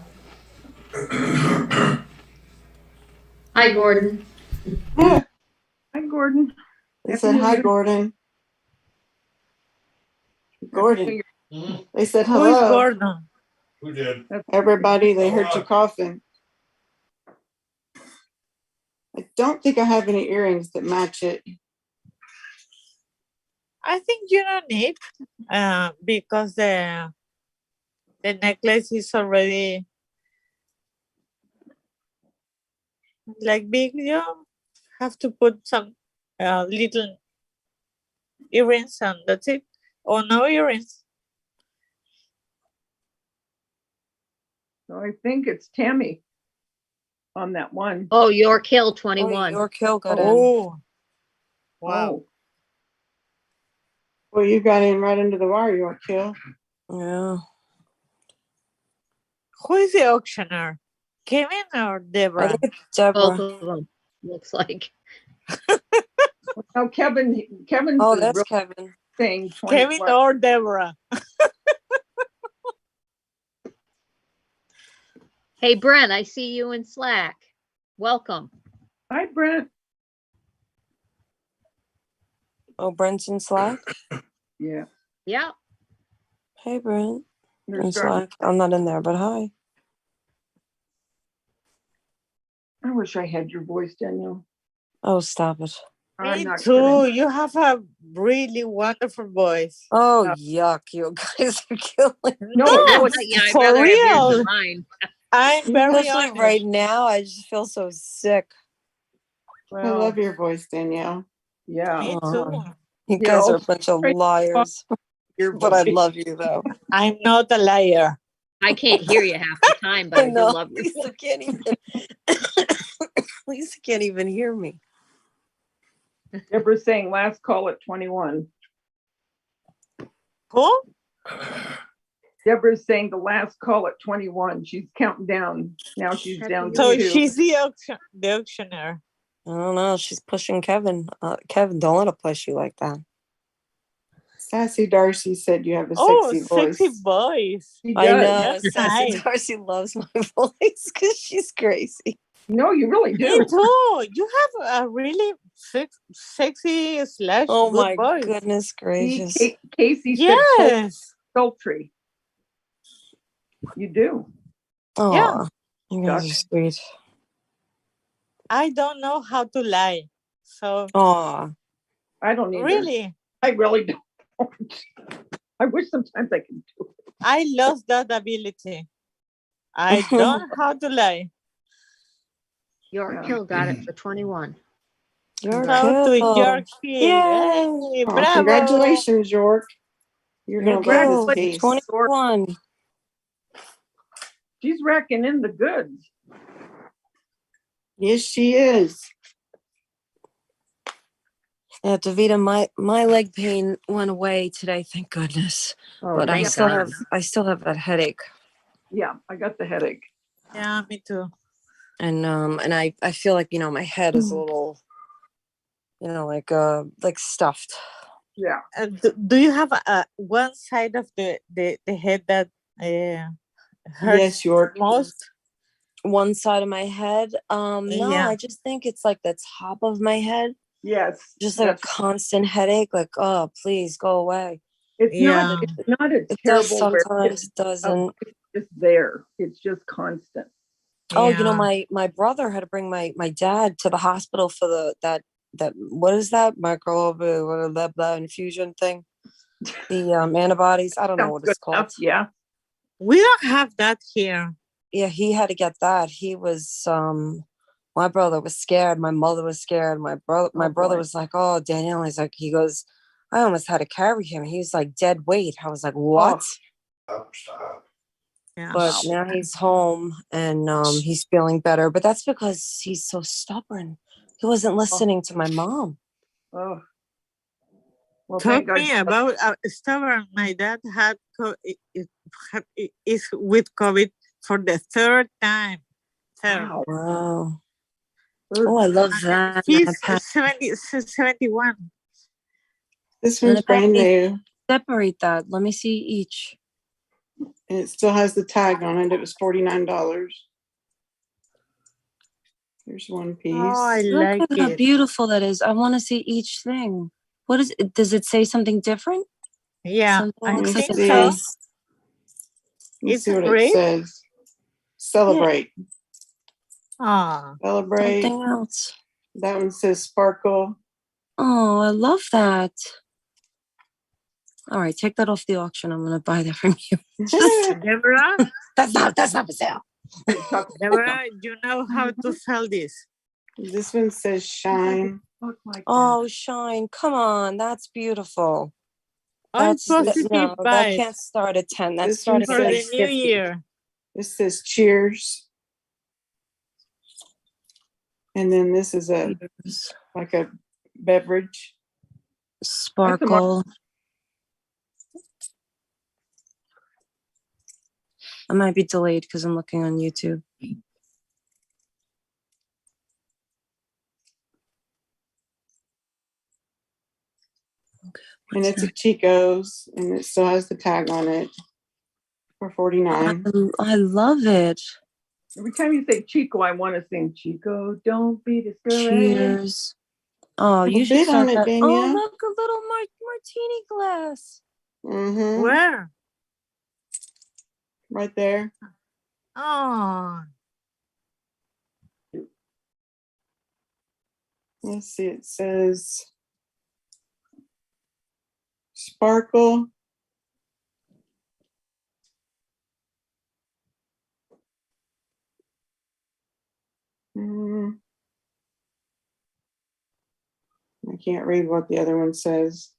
Hi, Gordon. Yeah. Hi, Gordon. They said hi, Gordon. Gordon. They said Who is hello. Gordon? Who did? Everybody, they heard you coughing. I don't think I have any earrings that match it. I think you don't need because the necklace is already like big. You have to put some little earrings and that's it. Or no earrings. So I think it's Tammy on that one. Oh, York Hill, Oh, 21. York Hill got in. Oh, wow. Oh, Well, you got in right under the wire, York Hill. Yeah. Who is the auctioneer? Kevin or I Deborah? think it's Both Deborah. of them, looks like. No, Kevin's Oh, is that's really Kevin. saying Kevin 21. or Deborah? Hey, Brent, I see you in Slack. Welcome. Hi, Brent. Oh, Brent's in Slack. Yeah, Yeah. Hey, Brent. they're In starting. Slack. I'm not in there, but hi. I wish I had your voice, Danielle. Oh, stop it. I'm Me not too. kidding. You have a really wonderful voice. Oh, No. yuck. You guys are killing me. No, No, really. Yeah, I'd for rather have yours than real. mine. I'm very Especially honest. right now. I just feel so sick. I Well, love your voice, Danielle. yeah. Me Aw. too. You You guys know, are a bunch of right. liars. Your But I voice. love you, though. I'm not a liar. I can't hear you half the time, but I I do know. love your Lisa voice. can't even. Lisa can't even hear me. Deborah's saying last call at 21. Who? Deborah's saying the last call at 21. She's counting down. Now she's Happy down New to So Year. 2. she's the auctioneer. I don't know. She's pushing Kevin. Kevin, don't let her push you like that. Sassy Darcy said you have a Oh, sexy sexy voice. voice. She I does. know. That's Sassy nice. Darcy loves my voice because she's crazy. No, you really Me do. too. You have a really sexy / Oh good my voice. goodness See, gracious. Casey said Yes. sultry. You do. Oh, Yeah. you guys are sweet. I don't know how to lie. So Oh, I don't either. really, I really don't. I wish sometimes I could do it. I lost that ability. I don't know how to lie. York Hill got it for 21. you're So to cool. York Hill. Yay. Hey, Oh, bravo. congratulations, York. You're going to love Go. this piece. 21. She's racking in the goods. Yes, she is. Yeah, Davida, my leg pain went away today, thank goodness. Oh, But I thank still God. have that headache. Yeah, I got the headache. Yeah, me too. And I feel like, my head is a little, like stuffed. Yeah. Do you have one side of the head that hurts Yes, York. most? One side of my head. No, Yeah. I just think it's like the top of my head. Yes. Just like a constant headache, like, oh, please go away. It's Yeah. not a It does terrible where sometimes, it doesn't. it's just there. It's just constant. Oh, Yeah. my brother had to bring my dad to the hospital for that what is that microbe infusion thing? The antibodies. I don't know Sounds what good it's called. enough, yeah. We don't have that here. Yeah, he had to get that. He was my brother was scared. My mother was scared. My brother boy. was like, oh, Danielle. He goes, I almost had to carry him. He was like dead weight. I was like, what? Yeah. But now he's home and he's feeling better. But that's because he's so stubborn. He wasn't listening to my mom. Oh. Well, Talk thank God. me about stubborn. My dad had is with COVID for the third time. Wow. Wow. Oh, I love that. He's 71. This one's brand new. Separate that. Let me see each. And it still has the tag on it. It was $49. Here's one piece. Oh, I Look like at how it. beautiful that is. I want to see each thing. What is it? Does it say something different? Yeah, Something I looks like think a so. face. Let's It's see what great. it says. Celebrate. Ah, Celebrate. Something else. That one says sparkle. Oh, I love that. All right, take that off the auction. I'm gonna buy that from you. Deborah, That's not for sale. Deborah, you know how to sell this. This one says shine. Look like Oh, shine! Come on, that's beautiful. All That's positive no, that vibes can't start at 10. That This started for at the like new 50. year. This says cheers. And then this is like a beverage. Sparkle. I might be delayed because I'm looking on YouTube. And it's at Chico's, and it still has the tag on it for $49. I love it. Every time you say Chico, I want to sing Chico, don't be discouraged. Cheers. Oh, Have a you should bid on start it, that. Danielle. Oh, look, a little martini glass. Mm-hmm. Where? Right there. Oh, Let's see. It says sparkle. Mm. I can't read what the other one says.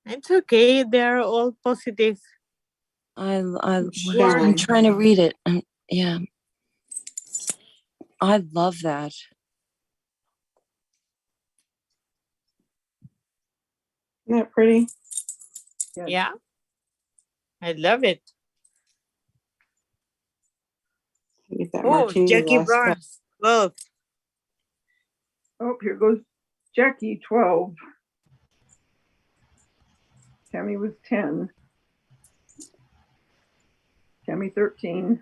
it's okay. They're all positive. I'm Shine. trying to read it. Yeah. I love that. Isn't that pretty? Yeah. I love it. Get that Oh, martini Jackie glass back. Burns. Look. Oh, here goes Jackie, 12. Tammy was 10. Tammy, 13.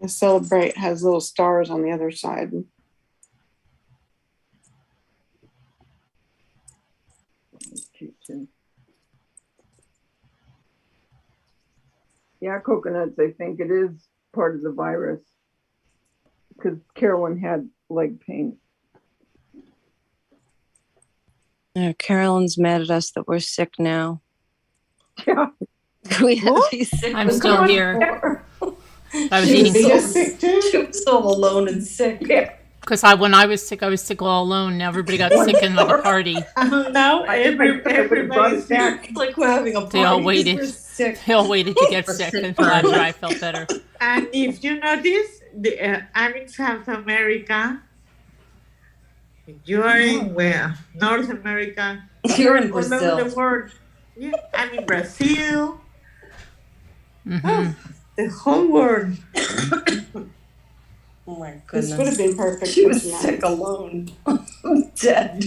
The Celebrate has little stars on the other side. Yeah, coconuts, I think it is part of the virus. Because Carolyn had leg pain. Carolyn's mad at us that we're sick now. Yeah. We have to be sick. I'm with still her. here. I was She eating was sick too. She was all alone and sick. Yeah. because when I was sick all alone. Now everybody got sick in the party. Now everybody's sick. It's like we're having a party. They all 'cause waited. we're sick. They all waited to get We're sick sick until for after I felt better. And if you notice, I'm in South America. You are in where? North America. You're in All over Brazil. the world. Yeah, I'm in Brazil. Hmm. The whole world. Oh my This would goodness. have been perfect. She for was tonight. sick alone. I'm dead.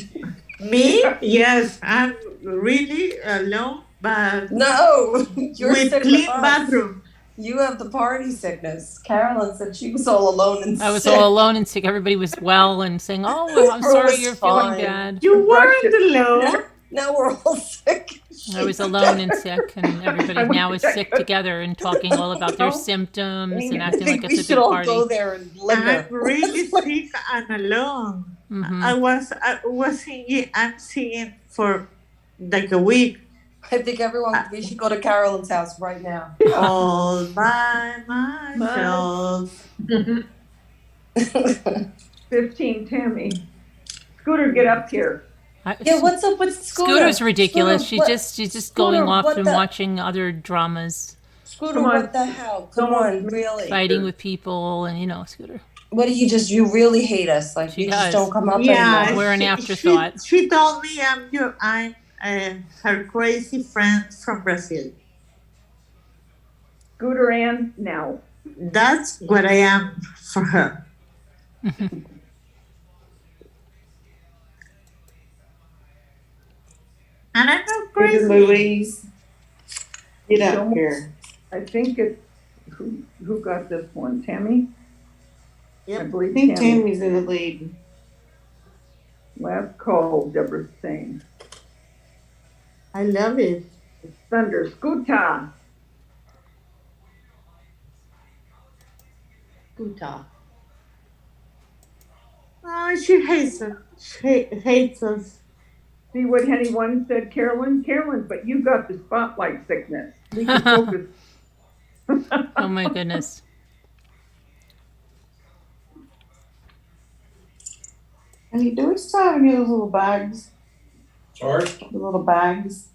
Me? Yes, I'm really alone, but No, you're with sick clean with us. bathroom. You have the party sickness. Carolyn said she was all alone and I was sick. all alone and sick. Everybody was well and saying, "Oh, I'm Everyone sorry was you're fine. feeling bad." You weren't alone. Now we're all sick. I was alone and sick, and everybody now is sick together and talking all about their symptoms and I acting think like we it's a should big all party. go there and I'm liquor. really sick and alone. Mhm. I was singing. I'm singing for like a week. I think we should go to Carolyn's house right now. All by myself. 15, Tammy. Scooter, get up here. Yeah, what's up with Scooter? Scooter's ridiculous. Scooter, She's just Scooter, going off what and the- watching other dramas, Scooter, Come on. what the hell? Come Come on. on, really? fighting with people, and Scooter. What do you really hate us? Like, She you just does. don't come up Yeah, anymore. We're an she- afterthought. She told me I'm her crazy friend from Brazil. Scooter Ann, now. That's what I am for her. And I'm not crazy. Louise, get up here. I think it's, who got this one? Tammy? Yep. I I believe think Tammy. Tammy's in the lead. Last call, Deborah's saying. I love it. It's Thunder. Scooter. Scooter. Oh, she hates us. She hates us. See what Henny One said, Carolyn? Carolyn, but you got the spotlight sickness. We can focus. Oh my goodness. Hey, do we still have any of those little bags? Sorry? The little bags?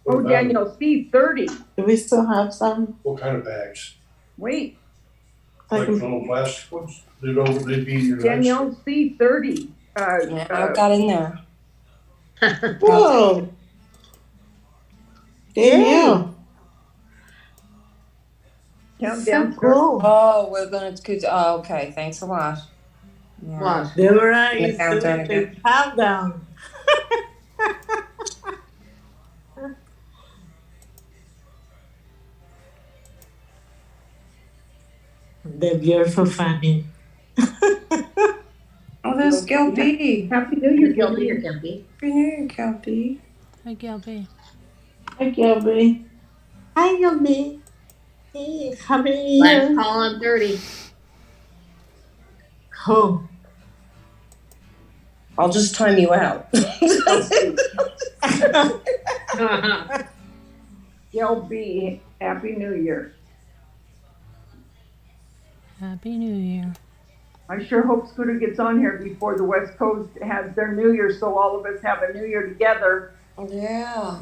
Oh, Daniel, see, 30. Do we still have some? What kind of bags? Wait, Like little plastic ones? They'd be in your lunch? Danielle, see, 30. Yeah, I got in there. Whoa! Danielle. Count So down. cool. Oh, we're gonna. Oh, okay. Thanks a lot. Yeah. What? Deborah The is countdown doing the again. countdown. The beers so funny. Oh, there's Gilby. Happy New Year, Gilby or Gilby. Gilby. Happy New Year, Gilby. Hi, Gilby. Hi, Gilby. Hi, Gilby. Hey, Happy New Let's Year. call him 30. Oh, I'll just time you out. Gilby, Happy New Year. Happy New Year. I sure hope Scooter gets on here before the West Coast has their New Year, so all of us have a New Year together. Yeah.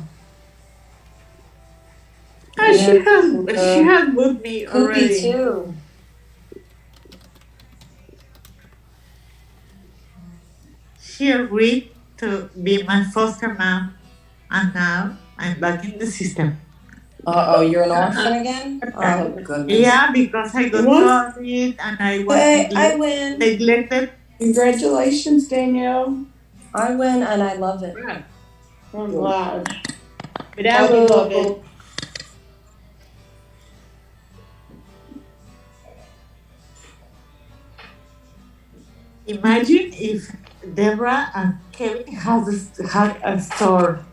she has with me Cookie already. too. She agreed to be my foster mom, and now I'm back in the system. Uh-oh, you're an orphan again? Oh, goodness. Yeah, because I got What? COVID and I was Hey, I win. neglected. Congratulations, Danielle. I win and I love it. I'm glad. Bravo. Love it. Imagine if Deborah and Kevin had a store.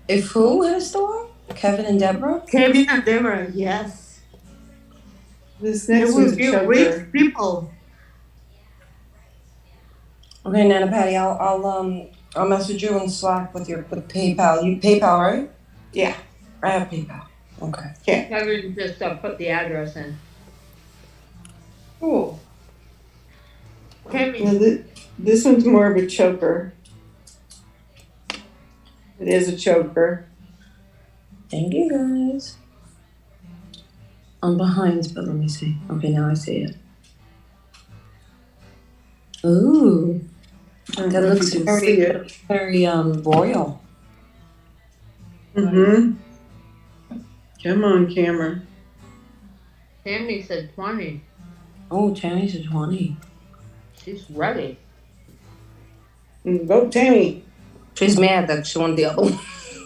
If who had a store? Kevin and Deborah? Kevin and Deborah, yes. This They next will one's a be choker. rich people. Okay, Nana Patty, I'll message you on Slack with PayPal. You PayPal, right? Yeah. I have PayPal. Okay. Kevin just put the address in. Cool. Kevin, Well, this one's more of a choker. It is a choker. Thank you, guys. I'm behind, but let me see. Okay, now I see it. Ooh, I don't that know if looks you can see it. very royal. Mm-hmm. Come on, camera. Tammy said 20. Oh, Tammy's a 20. She's ready. Vote Tammy. She's mad that she won the other one.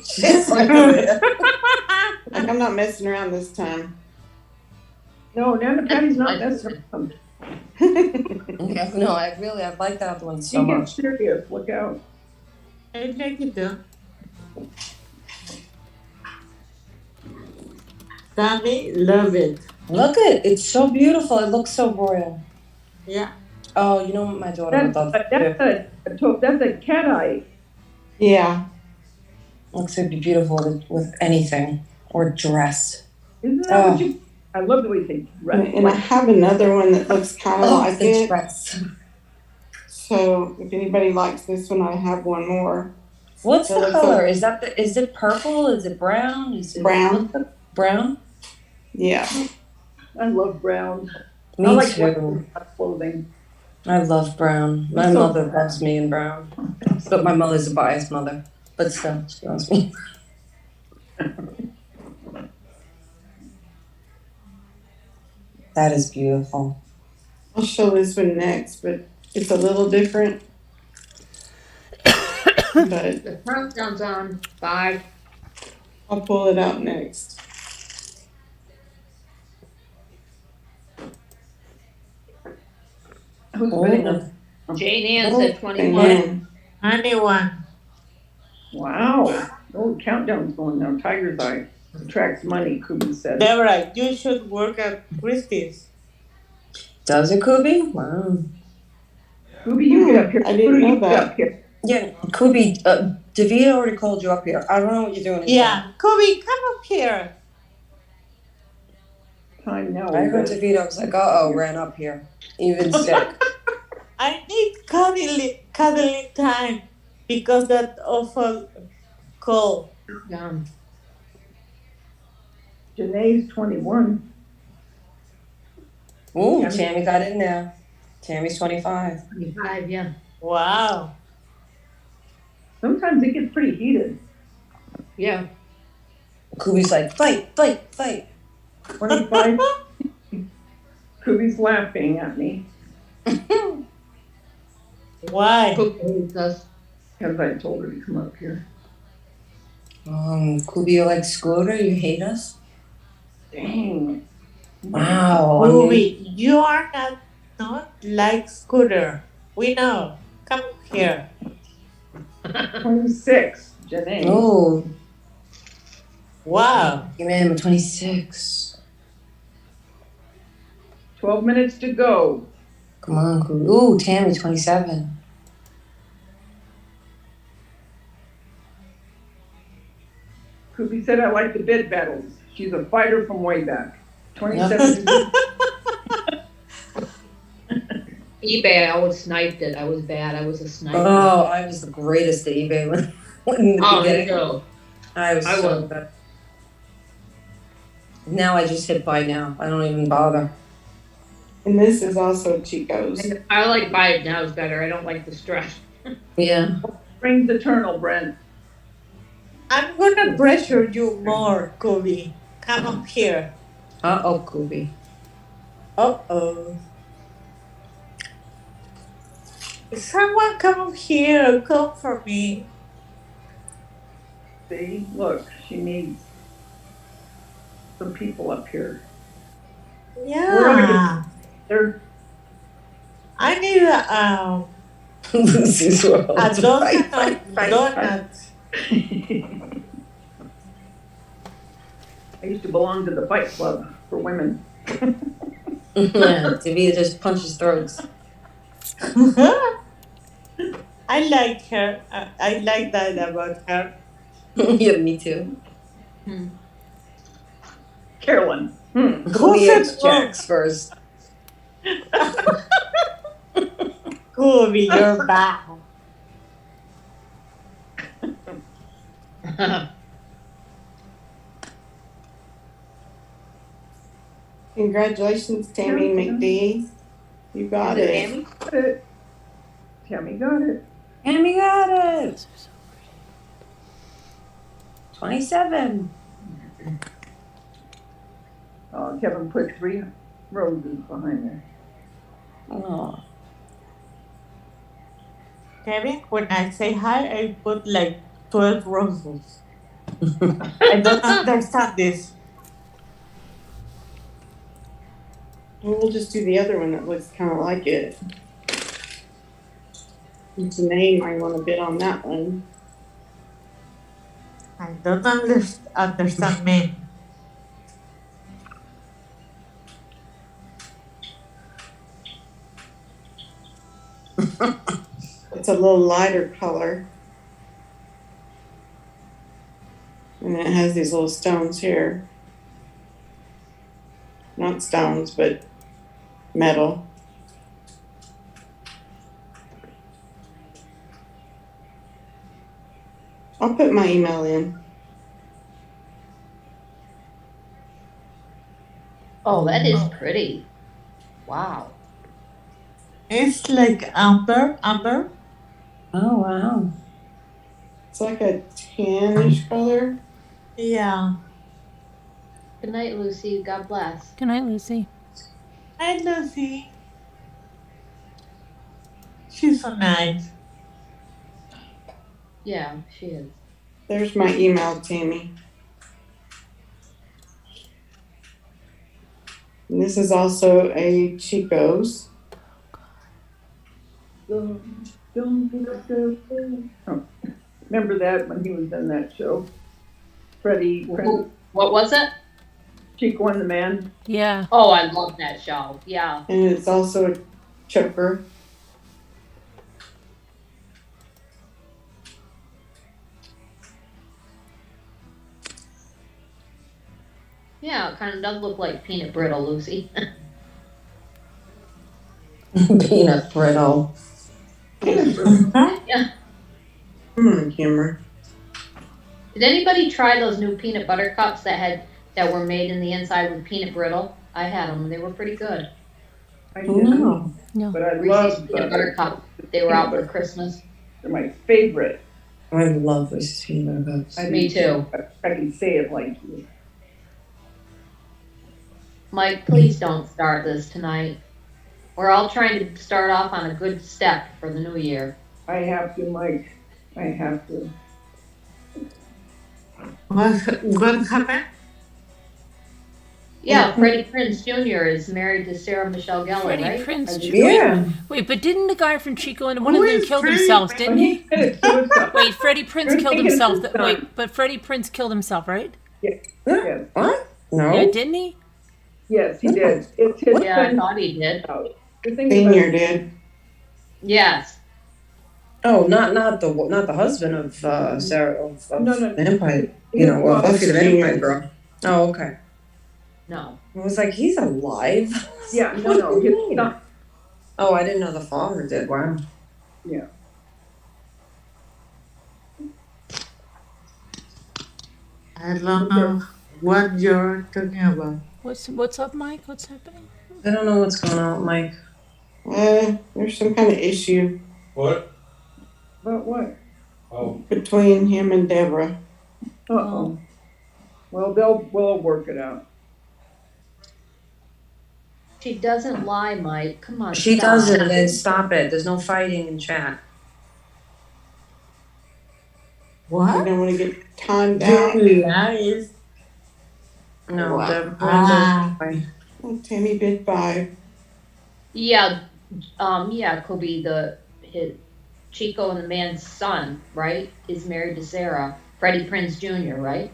She's like, Like, I'm not messing around this time. No, Nana Patty's not messing around. okay, no, I like that other one so She gets much. serious, look out. I like it though. Sammy, love it. Look it, it's so beautiful. It looks so royal. Yeah. Oh, you know what my daughter would love? That's a cat eye. Yeah. Looks would be beautiful with anything or dress. Isn't that what you, I love the way they dress. And I have another one that looks kind of like the it. dress. So if anybody likes this one, I have one more. What's It the looks color? like- Is it purple? Is it brown? Is it Brown. Brown? Yeah. I love brown. Me I like too. clothing. I love brown. My So mother brown. loves me in brown. But my mother's a biased mother. But still, she loves me. That is beautiful. I'll show this one next, but it's a little different. But The countdown's on 5. I'll pull it out next. Who's Oh. bidding on? Jane Ann said 21. Amen. Anyone. Wow. Oh, countdown's going now. Tiger's Eye attracts money, Kubi said. Deborah, you should work at Christie's. Does it, Kubi? Wow. Kubi, you get up here. I didn't Kubi, know you get that. up here. Yeah, Kubi, David already called you up here. I don't know what you're doing. Yeah, Kobe, come up here. Time now. I heard David, I was like, uh-oh, ran up here. Even sick. I need cuddling time because that awful cold. Janae's 21. Ooh, Tammy got in there. Tammy's 25. 25, yeah. Wow. Sometimes it gets pretty heated. Yeah. Kubi's like, fight, fight, fight. 25. Kubi's laughing at me Why? Who hates us? because I told her to come up here. Kubi, you're like Scooter, you hate us? Dang. Wow. Ruby, you are not like Scooter. We know. Come here. 26, Janae. Oh, Wow. you made him a 26. 12 minutes to go. Come on, Kubi. Ooh, Tammy, 27. Kubi said, I like the bid battles. She's a fighter from way back. 27 to eBay, I always sniped it. I was bad. I was a sniper. Oh, I was the greatest at eBay when in the Oh, beginning. no. I was I so was. good. Now I just hit buy now. I don't even bother. And this is also Chico's. I like buy it now is better. I don't like the stress. Yeah. Springs eternal, Brent. I'm gonna pressure you more, Kobe. Come up here. Uh-oh, Kubi. Uh-oh. Someone come up here. Come for me. See, look, she needs some people up here. Yeah. They're I need Lucy's world. a dozen Fight, of fight, donuts. I used to belong to the fight club for women. Yeah, Davida just punches throats. I like her. I like that about her. Yeah, me too. Carolyn. Who We said Jax first. Kobe, you're bad. Congratulations, Tammy McD. You got it. Tammy got it. Tammy got it. Tammy got it. 27. Oh, Kevin put 3 roses behind there. Oh. Kevin, when I say hi, I put like 12 roses. I don't understand this. We'll just do the other one that looks kind of like it. Janae might want to bid on that one. I don't understand men. It's a little lighter color. And it has these little stones here. Not stones, but metal. I'll put my email in. Oh, that is pretty. Wow. It's like amber. Oh, wow. It's like a tannish color. Yeah. Good night, Lucy. God bless. Good night, Lucy. Hi, Lucy. She's so nice. Yeah, she is. There's my email, Tammy. And this is also a Chico's. Don't be so good. Oh, remember that when he was in that show? Freddie, What was it? Chico and the Man. Yeah. Oh, I love that show. Yeah. And it's also a choker. Yeah, it kind of does look like peanut brittle, Lucy. Peanut brittle. Yeah. Come on, camera. Did anybody try those new peanut butter cups that were made in the inside with peanut brittle? I had them. They were pretty good. I didn't, No. but I Reese's love peanut butter cups. They were out for Christmas. They're my favorite. I love Reese's peanut butter cups. Me too. I can say it like you. Mike, please don't start this tonight. We're all trying to start off on a good step for the new year. I have to, Mike. I have to. What happened? Yeah, Freddie Prinze Jr. is married to Sarah Michelle Gellar, Freddie right? Prinze Jr. Yeah. Wait, but didn't the guy from Chico and one Who of them is killed Freddie themselves, Prinze? didn't he? Committed suicide. Wait, Freddie Prinze You're killed thinking of himself. his son. Wait, but Freddie Prinze killed himself, right? Yes, What? No. Yeah, didn't he? yes, he did. It's his Yeah, I son. thought he did. The thing Senior about- did. Yes. Oh, not the husband of Sarah of No, no. Vampire. Well, Buffy the Vampire Vampire Girl. Oh, okay. No. I was like, he's alive. Yeah, no, his son. Oh, I didn't know the father did. Wow. Yeah. I don't know what you're talking about. What's up, Mike? What's happening? I don't know what's going on, Mike. There's some kind of issue What? About what? Oh, between him and Deborah. Uh-oh. Well, we'll work it out. She doesn't lie, Mike. Come on. She stop. doesn't, then stop it. There's no fighting in chat. I What? don't want to get timed out. Lies. No, Wow. Deborah Ah. doesn't fight. Oh, Tammy bid 5. Yeah, Kobe, his Chico and the man's son, right, is married to Sarah. Freddie Prinze Jr., right?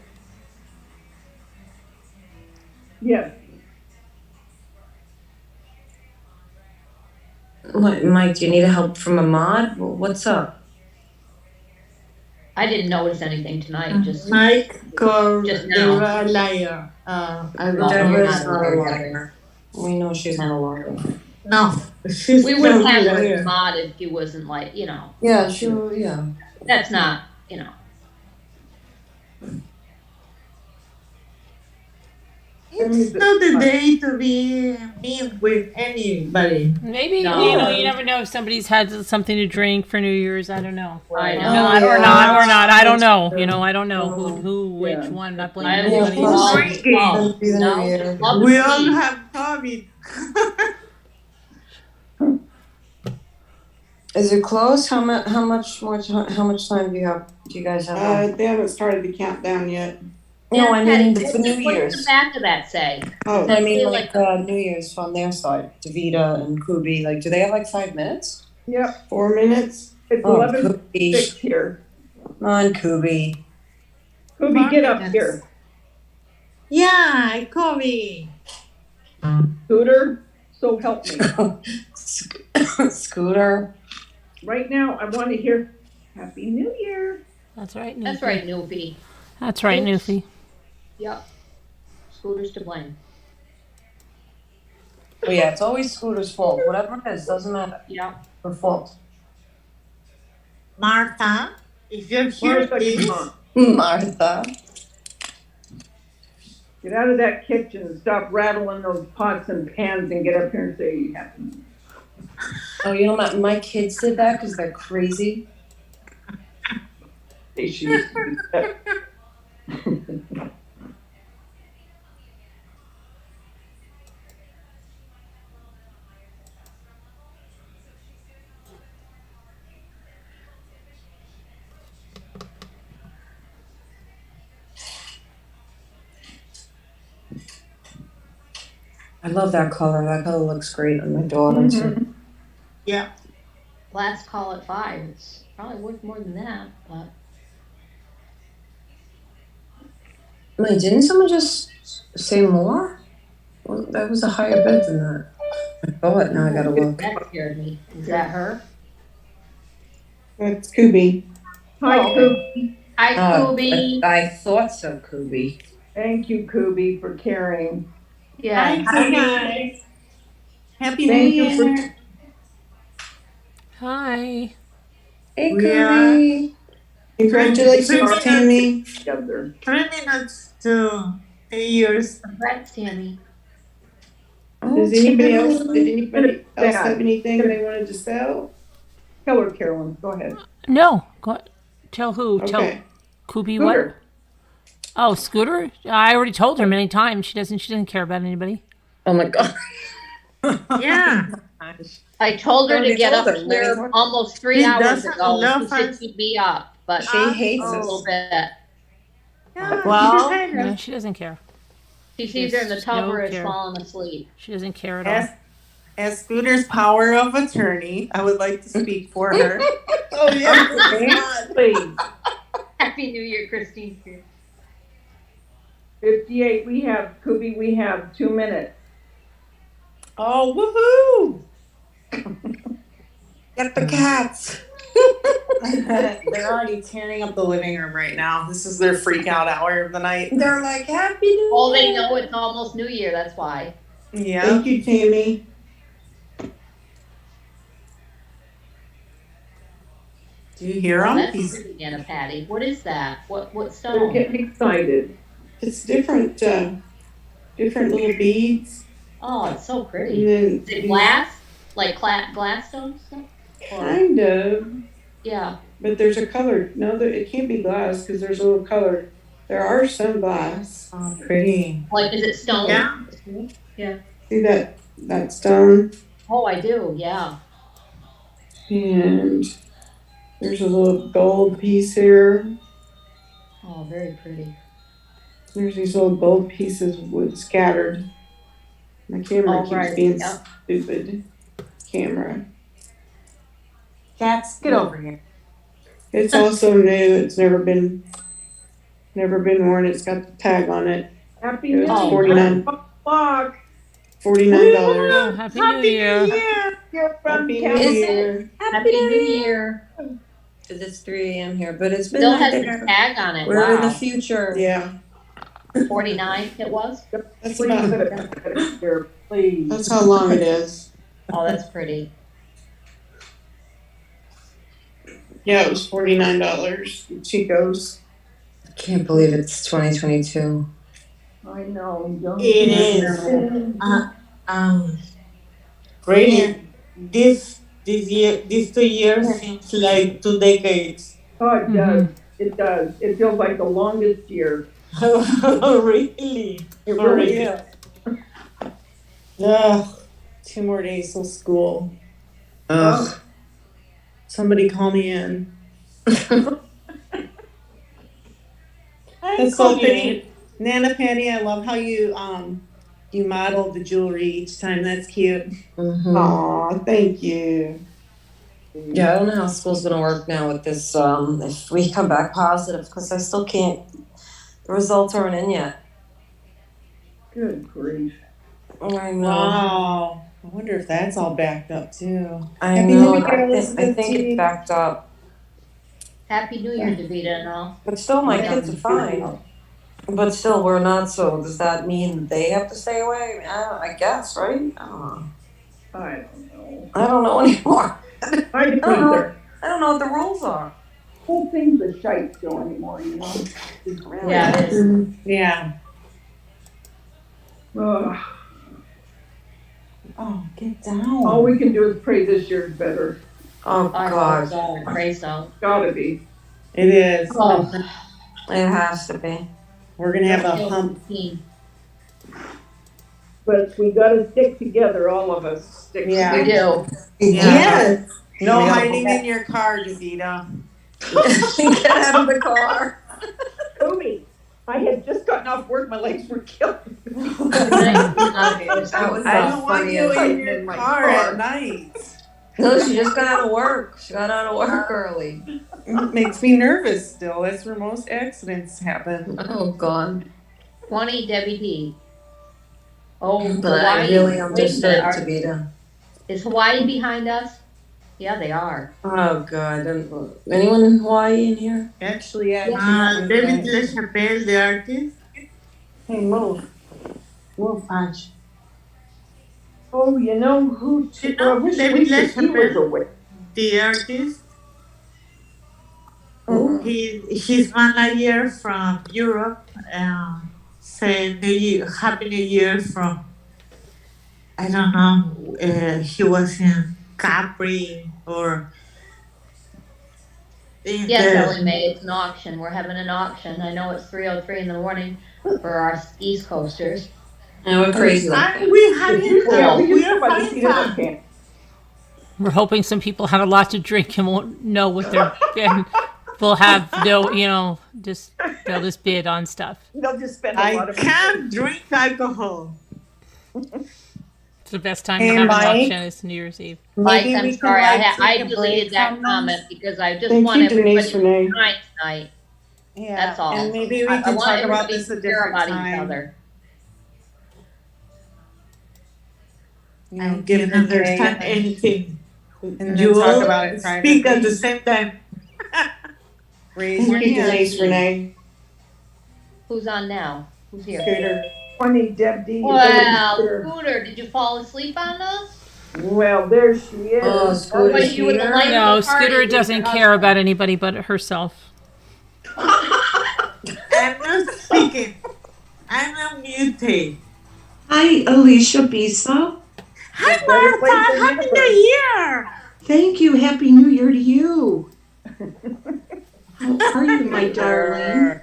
Yes. What, Mike, do you need help from a mod? What's up? I didn't notice anything tonight, just. Mike called Just now. Deborah a liar. I Well, Deborah's you're not not a a liar. liar. We know she's not a liar. No, she's We wouldn't not have a her liar. as mod if she wasn't like, Yeah, yeah. that's not, It's not a day to be mean with anybody. Maybe No. you never know if somebody's had something to drink for New Year's. I don't know. I know. Not, or yeah. not. I don't know. I don't know who, which Yeah. one. Not I blaming will anybody. Yeah. drinking. It'll be the No, New Year. love We the all tea. have COVID. Is it close? How much more time? How much time do you guys have? left? They haven't started the countdown yet. No, I mean Patty, for New what does Year's. the back of that say? Oh, I mean, feel like New Year's from their side, Davita and Kubi. Like, do they have like 5 minutes? Yep. 4 minutes. It's Oh, 11:06 Kubi, here. come on, Kubi. Kobe, get up here. Yeah, Kubi. Scooter, so help me. Scooter. Right now, I want to hear Happy New Year. That's right. That's Newfie. right, Newfie. That's right, Newfie. Yep. Scooter's to blame. But yeah, it's always Scooter's fault. Whatever it is, doesn't matter. Yep. Her fault. Martha, if you're Martha, come on. Martha. Get out of that kitchen and stop rattling those pots and pans and get up here and say Happy New Year. Oh, you know, my kids did that because they're crazy. Hey, she used to do that. I love that color. That color looks great on my daughter too. Yeah. Let's call it 5. It's probably worth more than that, but. Wait, didn't someone just say more? Well, that was a higher bid than that. I thought. Now I gotta look. That scared me. Is that her? That's Kubi. Hi, Oh. Kobe. Hi, Kobe. I thought so, Kubi. Thank you, Kobe, for caring. Yeah. Hi guys. Happy Thank you for Hi. Hey, Yeah. Kubi. Congratulations, Tammy. together. 3 minutes to 8 years. Congrats, Tammy. Did anybody else have anything they wanted to sell? Tell her, Carolyn. Go ahead. No. Go, tell who? Tell Okay. Kubi what? Scooter. Oh, Scooter. I already told her many times. She doesn't care about anybody. Oh my god. Yeah. I told her Already to get told up her, here Mary. almost 3 He hours doesn't ago. love She said us. she'd be up, but She hates a us. little bit. Well, No, she doesn't care. She's either in the Just tub no or is care. falling asleep. She doesn't care at As, all. as Scooter's power of attorney, I would like to speak for her. Oh, yeah. Please. Happy New Year, Christine. 58, we have, Kubi, we have 2 minutes. Oh, Get the cats. woohoo! They're already tearing up the living room right now. This is their freak out hour of the night. They're like, Happy New Oh, they Year. know it's almost New Year, that's why. Yeah. Thank you, Tammy. Do you hear Oh, him? that's He's pretty, Anna Patty. What is that? What They're stone? getting excited. It's different little beads. Oh, it's so And pretty. then Is it glass? Like glass stone stuff? Or, kind of, yeah. but there's a color. No, it can't be glass because there's a little color. There are some glass. oh, pretty. Like, is it stone? Yeah. See that stone? Oh, I do, yeah. And there's a little gold piece here. Oh, very pretty. There's these little gold pieces with scattered. My camera Oh, keeps right, being yeah. stupid. Camera. Cats, get over here. It's also new. It's never been worn. It's got the tag on it. Happy It New was Oh, Year. $49. Block. $49. Oh, Happy New Year. You're from Happy New California. Year. Happy New Year. It's 3 a.m. here, but it's been Still like has that. the tag on it, We're in the wow. future. Yeah, 49 it was? that's Please about. put it here, please. That's how long it is. Oh, that's pretty. Yeah, it was $49. Chico's. I can't believe it's 2022. I know. Don't It is. Really, this 2 years seems like 2 decades. Oh, it does. It does. It feels like the longest year. Really? It For really real. is. Ugh, 2 more days till school. Ugh. Somebody call me in. That's call so you pretty. Nana Penny, I love how you modeled the jewelry each time. That's cute. Mhm. Aw, thank you. Yeah, I don't know how school's gonna work now with this, if we come back positive, because I still can't, the results aren't in yet. Good grief. I know. Wow. I wonder if that's all backed up too. I Happy know, New Year, I Elizabeth think T. it's backed up. Happy New Year, Davita and all. But still, my kids are fine. But still, we're not, so does that mean they have to stay away? I guess, right? I don't know. I don't know. I don't know anymore. I don't know. either. I don't know what the rules are. Whole thing's a shite show anymore, you know? Really? Yeah, it is. Yeah. Ugh. Oh, get down. All we can do is pray this year's better. Oh, I God. hope so, pray so. Gotta be. It is. Oh, It has to be. We're gonna have a hump. But we gotta stick together, all of us. Stick Yeah. We together. do. Yes. No We gotta hiding go in your car, Davita. Get out of the car. Toby, I had just gotten off work, my legs were killing me. That was I don't want you hiding in your in my car car. at night. No, she just got out of work. She got out of work early. It makes me nervous still. That's where most accidents happen. Oh, God. 20 Debbie D. Oh, But I Hawaii. really Wait a understood minute, Tabita. is Hawaii behind us? Yeah, they are. Oh, God. Anyone in Hawaii in here? Actually, yeah. David LaChapelle, the artist. Hey, move. Move, Fudge. Oh, you know who? You know, I wish David Lisa, he was LaChapelle. awake. The artist. Oh. His manager from Europe said Happy New Year from, I don't know, he was in Capri or in Yes, the, Ellie Mae, it's an auction. We're having an auction. I know it's 3:03 in the morning for our East Coasters. And we're crazy like that. we having Yeah, fun. we We just are by the having seat of our fun. pants. We're hoping some people had a lot to drink and won't know what they're and will have no, just They'll just bid on stuff. They'll just spend a I lot of. can't drink alcohol. It's the best time Hey, to have Mike. an auction is New Year's Eve. Mike, Maybe I'm we can, sorry, like, I take a deleted break that from comment this. because I just Thank want you, everybody Denise to Renee. be kind tonight. Yeah, That's all. and maybe we I can want talk about everybody this a to care different about each time. other. You I know, didn't give the understand day anything. and then You talk all about it speak at the privately. same time. Raise Thank your you, hand. Denise Renee. Who's on now? Who's here? Scooter. 20, Deb D. Wow, Scooter, did you fall asleep on us? Well, there she is. Oh, Or Scooter's was you with the here? light No, of the party Scooter with doesn't your care husband? about anybody but herself. I'm not speaking. I'm unmuted. Hi, Alicia Bisa. Hi, Better late Martha. than Happy never. New Year. Thank you. Happy New Year to you. How are you, my darling?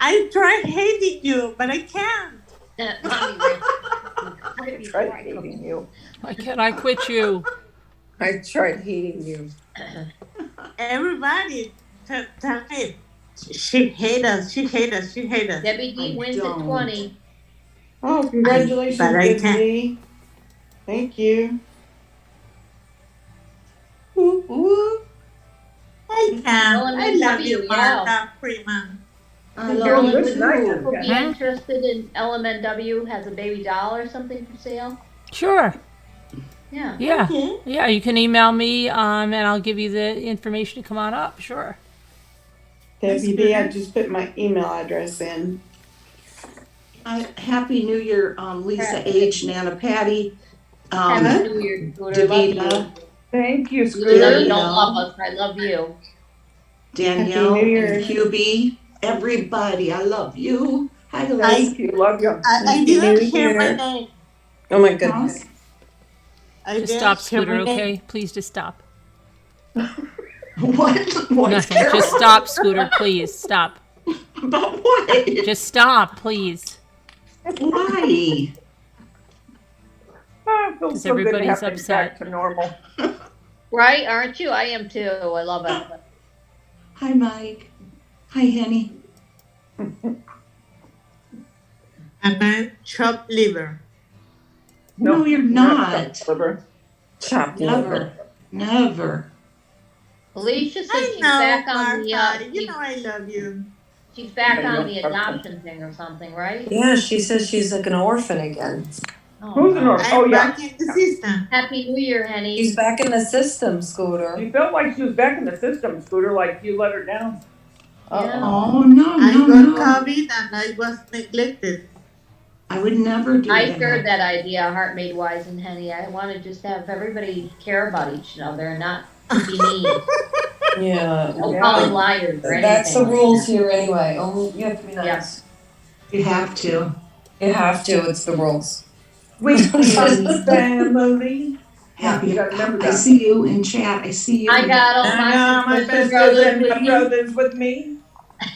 I tried hating you, but I can't. Mommy, I tried hating you. Why can't I quit you? I tried hating you. Everybody tell me she hate us. She hate us. She hate us. Debbie D I wins at don't. 20. Oh, congratulations, But I Deb can't. D. Thank you. Whoop, whoop. I can. Ellen I and love W, you, yeah. Martha Freeman. I You're love good you tonight, too. Will be Huh? interested in LMNW has a baby doll or something for sale. Sure. Yeah. Yeah. Okay. Yeah, you can email me and I'll give you the information to come on up. Sure. Debbie D, I just put my email address in. Happy New Year, Lisa H, Nana Patty, Happy New Year, Scooter. Love you. Davida, Thank you, Even though you Scooter. don't love us, I love you. Danielle, Happy New Year. and QB. Everybody, I love you. Hi, Liz. Thank you, love you. I Happy didn't New hear my Year. name. Oh my goodness. I Just didn't stop, hear Scooter, my name. okay? Please just stop. What? What's Nothing. Just stop, Scooter, please. Stop. About what? Just stop, please. Why? Ah, feels Because so good to everybody's have things upset. back to normal. Right? Aren't you? I am too. I love it. Hi, Mike. Hi, Henny. I'm a chopped liver. No, you're not. Chopped Never. liver. Never. Alicia says I she's know, back on the Martha. You know I love you. she's back on the adoption thing or something, right? Yeah, she says she's like an orphan again. Who's an orphan? I'm Oh, yeah. back in the system. Happy New Year, Henny. She's back in the system, Scooter. She felt like she was back in the system, Scooter, like you let her down. Yeah. Oh, no, I no, got no. COVID and I was neglected. I would never do I that. shared that idea, Heart Made Wise and Henny. I want to just have everybody care about each other and not be mean. Yeah. No calling liars or anything. That's the rules here anyway. Only you have to be nice. You have to. You have to. It's the rules. We family. Happy. You gotta remember I that. see you in chat. I see you. I got all my sisters and brothers with me. Brothers with me.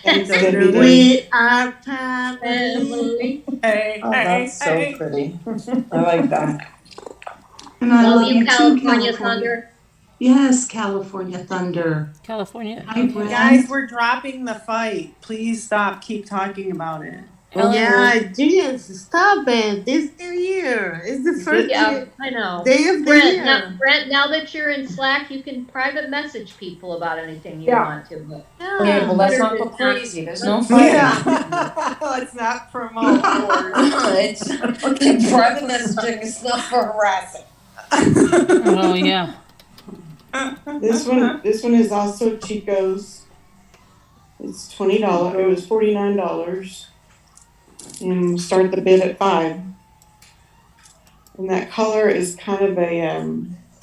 Thanks, Debbie D. We are family. Family. Hey, Oh, that's so pretty. I like that. And I Love love you, you too, California California. Thunder. Yes, California Thunder. California. Hi, Brent. Guys, we're dropping the fight. Please stop. Keep talking about it. Yeah, geez, stop it. This New Year. It's the first Yeah, I know. day of the Brent, year. now that you're in Slack, you can private message people about anything you Yeah. want to. But Okay, well, let's not go crazy. There's no fighting. Yeah. Let's not promote wars. It's private messaging is not for harassing. Oh, yeah. This one is also Chico's. It's $20. It was $49. And we'll start the bid at $5. And that color is kind of a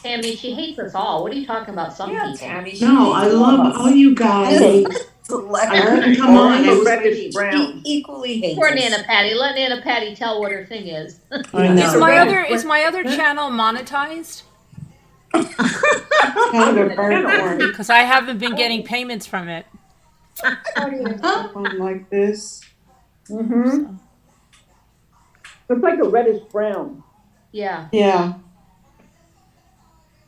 Tammy, she hates us all. What are you talking about? Some people. Tammy. No, I love all you guys. I couldn't come on. I was reddish brown. Equally hates Poor us. Nana Patty. Let Nana Patty tell what her thing is. I know. Is my other channel monetized? kind of a burnt orange. Because I haven't been getting payments from it. One like this. Mm-hmm. It's like a reddish brown. Yeah. Yeah.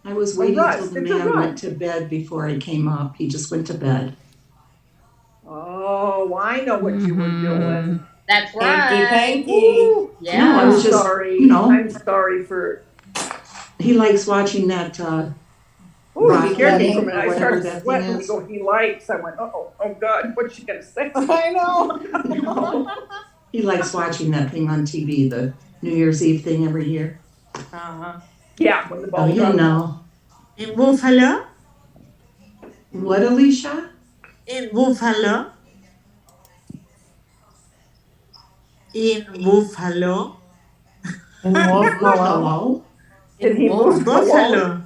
I was waiting rust. till the It's a man rust. went to bed before I came up. He just went to bed. Oh, I know what you were doing. That's Hanky right. panky. Woo. No, I I'm was just, sorry. you know. I'm sorry for. he likes watching that, Oh, Rocky he scared me for a or minute. I whatever started that thing sweating. He is. goes, he likes. I went, oh God, what's she gonna say? I know. He likes watching that thing on TV, the New Year's Eve thing every year. Uh-huh. Yeah, when the Oh, ball you dropped. know. In Buffalo? What, Alicia? In Buffalo? In Buffalo? In Buffalo. Hello? Did he move Buffalo.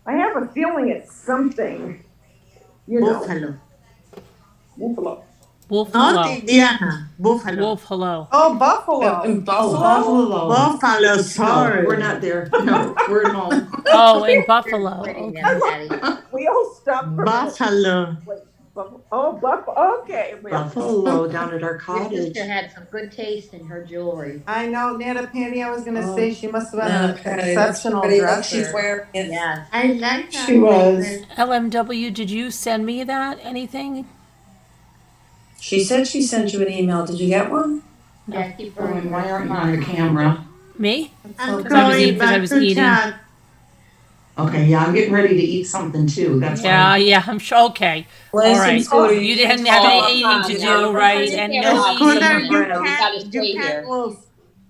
I have a feeling it's something, you know. Buffalo. Buffalo. Wolf Not hello. Indiana. Buffalo. Wolf hello. Oh, Buffalo. Oh, Buffalo. Buffalo, sorry. No, we're not there. No, we're at home. Oh, in Buffalo. Pretty, Okay. Patty. We all stopped for a minute. Buffalo. Wait, Buffalo. Okay. Buffalo down at our Your cottage. sister had some good taste in her jewelry. I know, Nana Penny, I was gonna say she must have been Nana an Penny, exceptional that's pretty, like she's dresser. wearing it. Yes. I like that. She was. LMW, did you send me that? Anything? She said she sent you an email. Did you get one? Jackie Oh, and Bird. why aren't you on the camera? Me? I'm Because I was going eating- because I back was to eating. chat. Okay, yeah, I'm getting ready to eat something too. That's why. Yeah, I'm sure. Okay. Listen, All right. Scooter, You didn't have any eating to do, right? And no Scooter, eating. you Gotta stay can't here. move.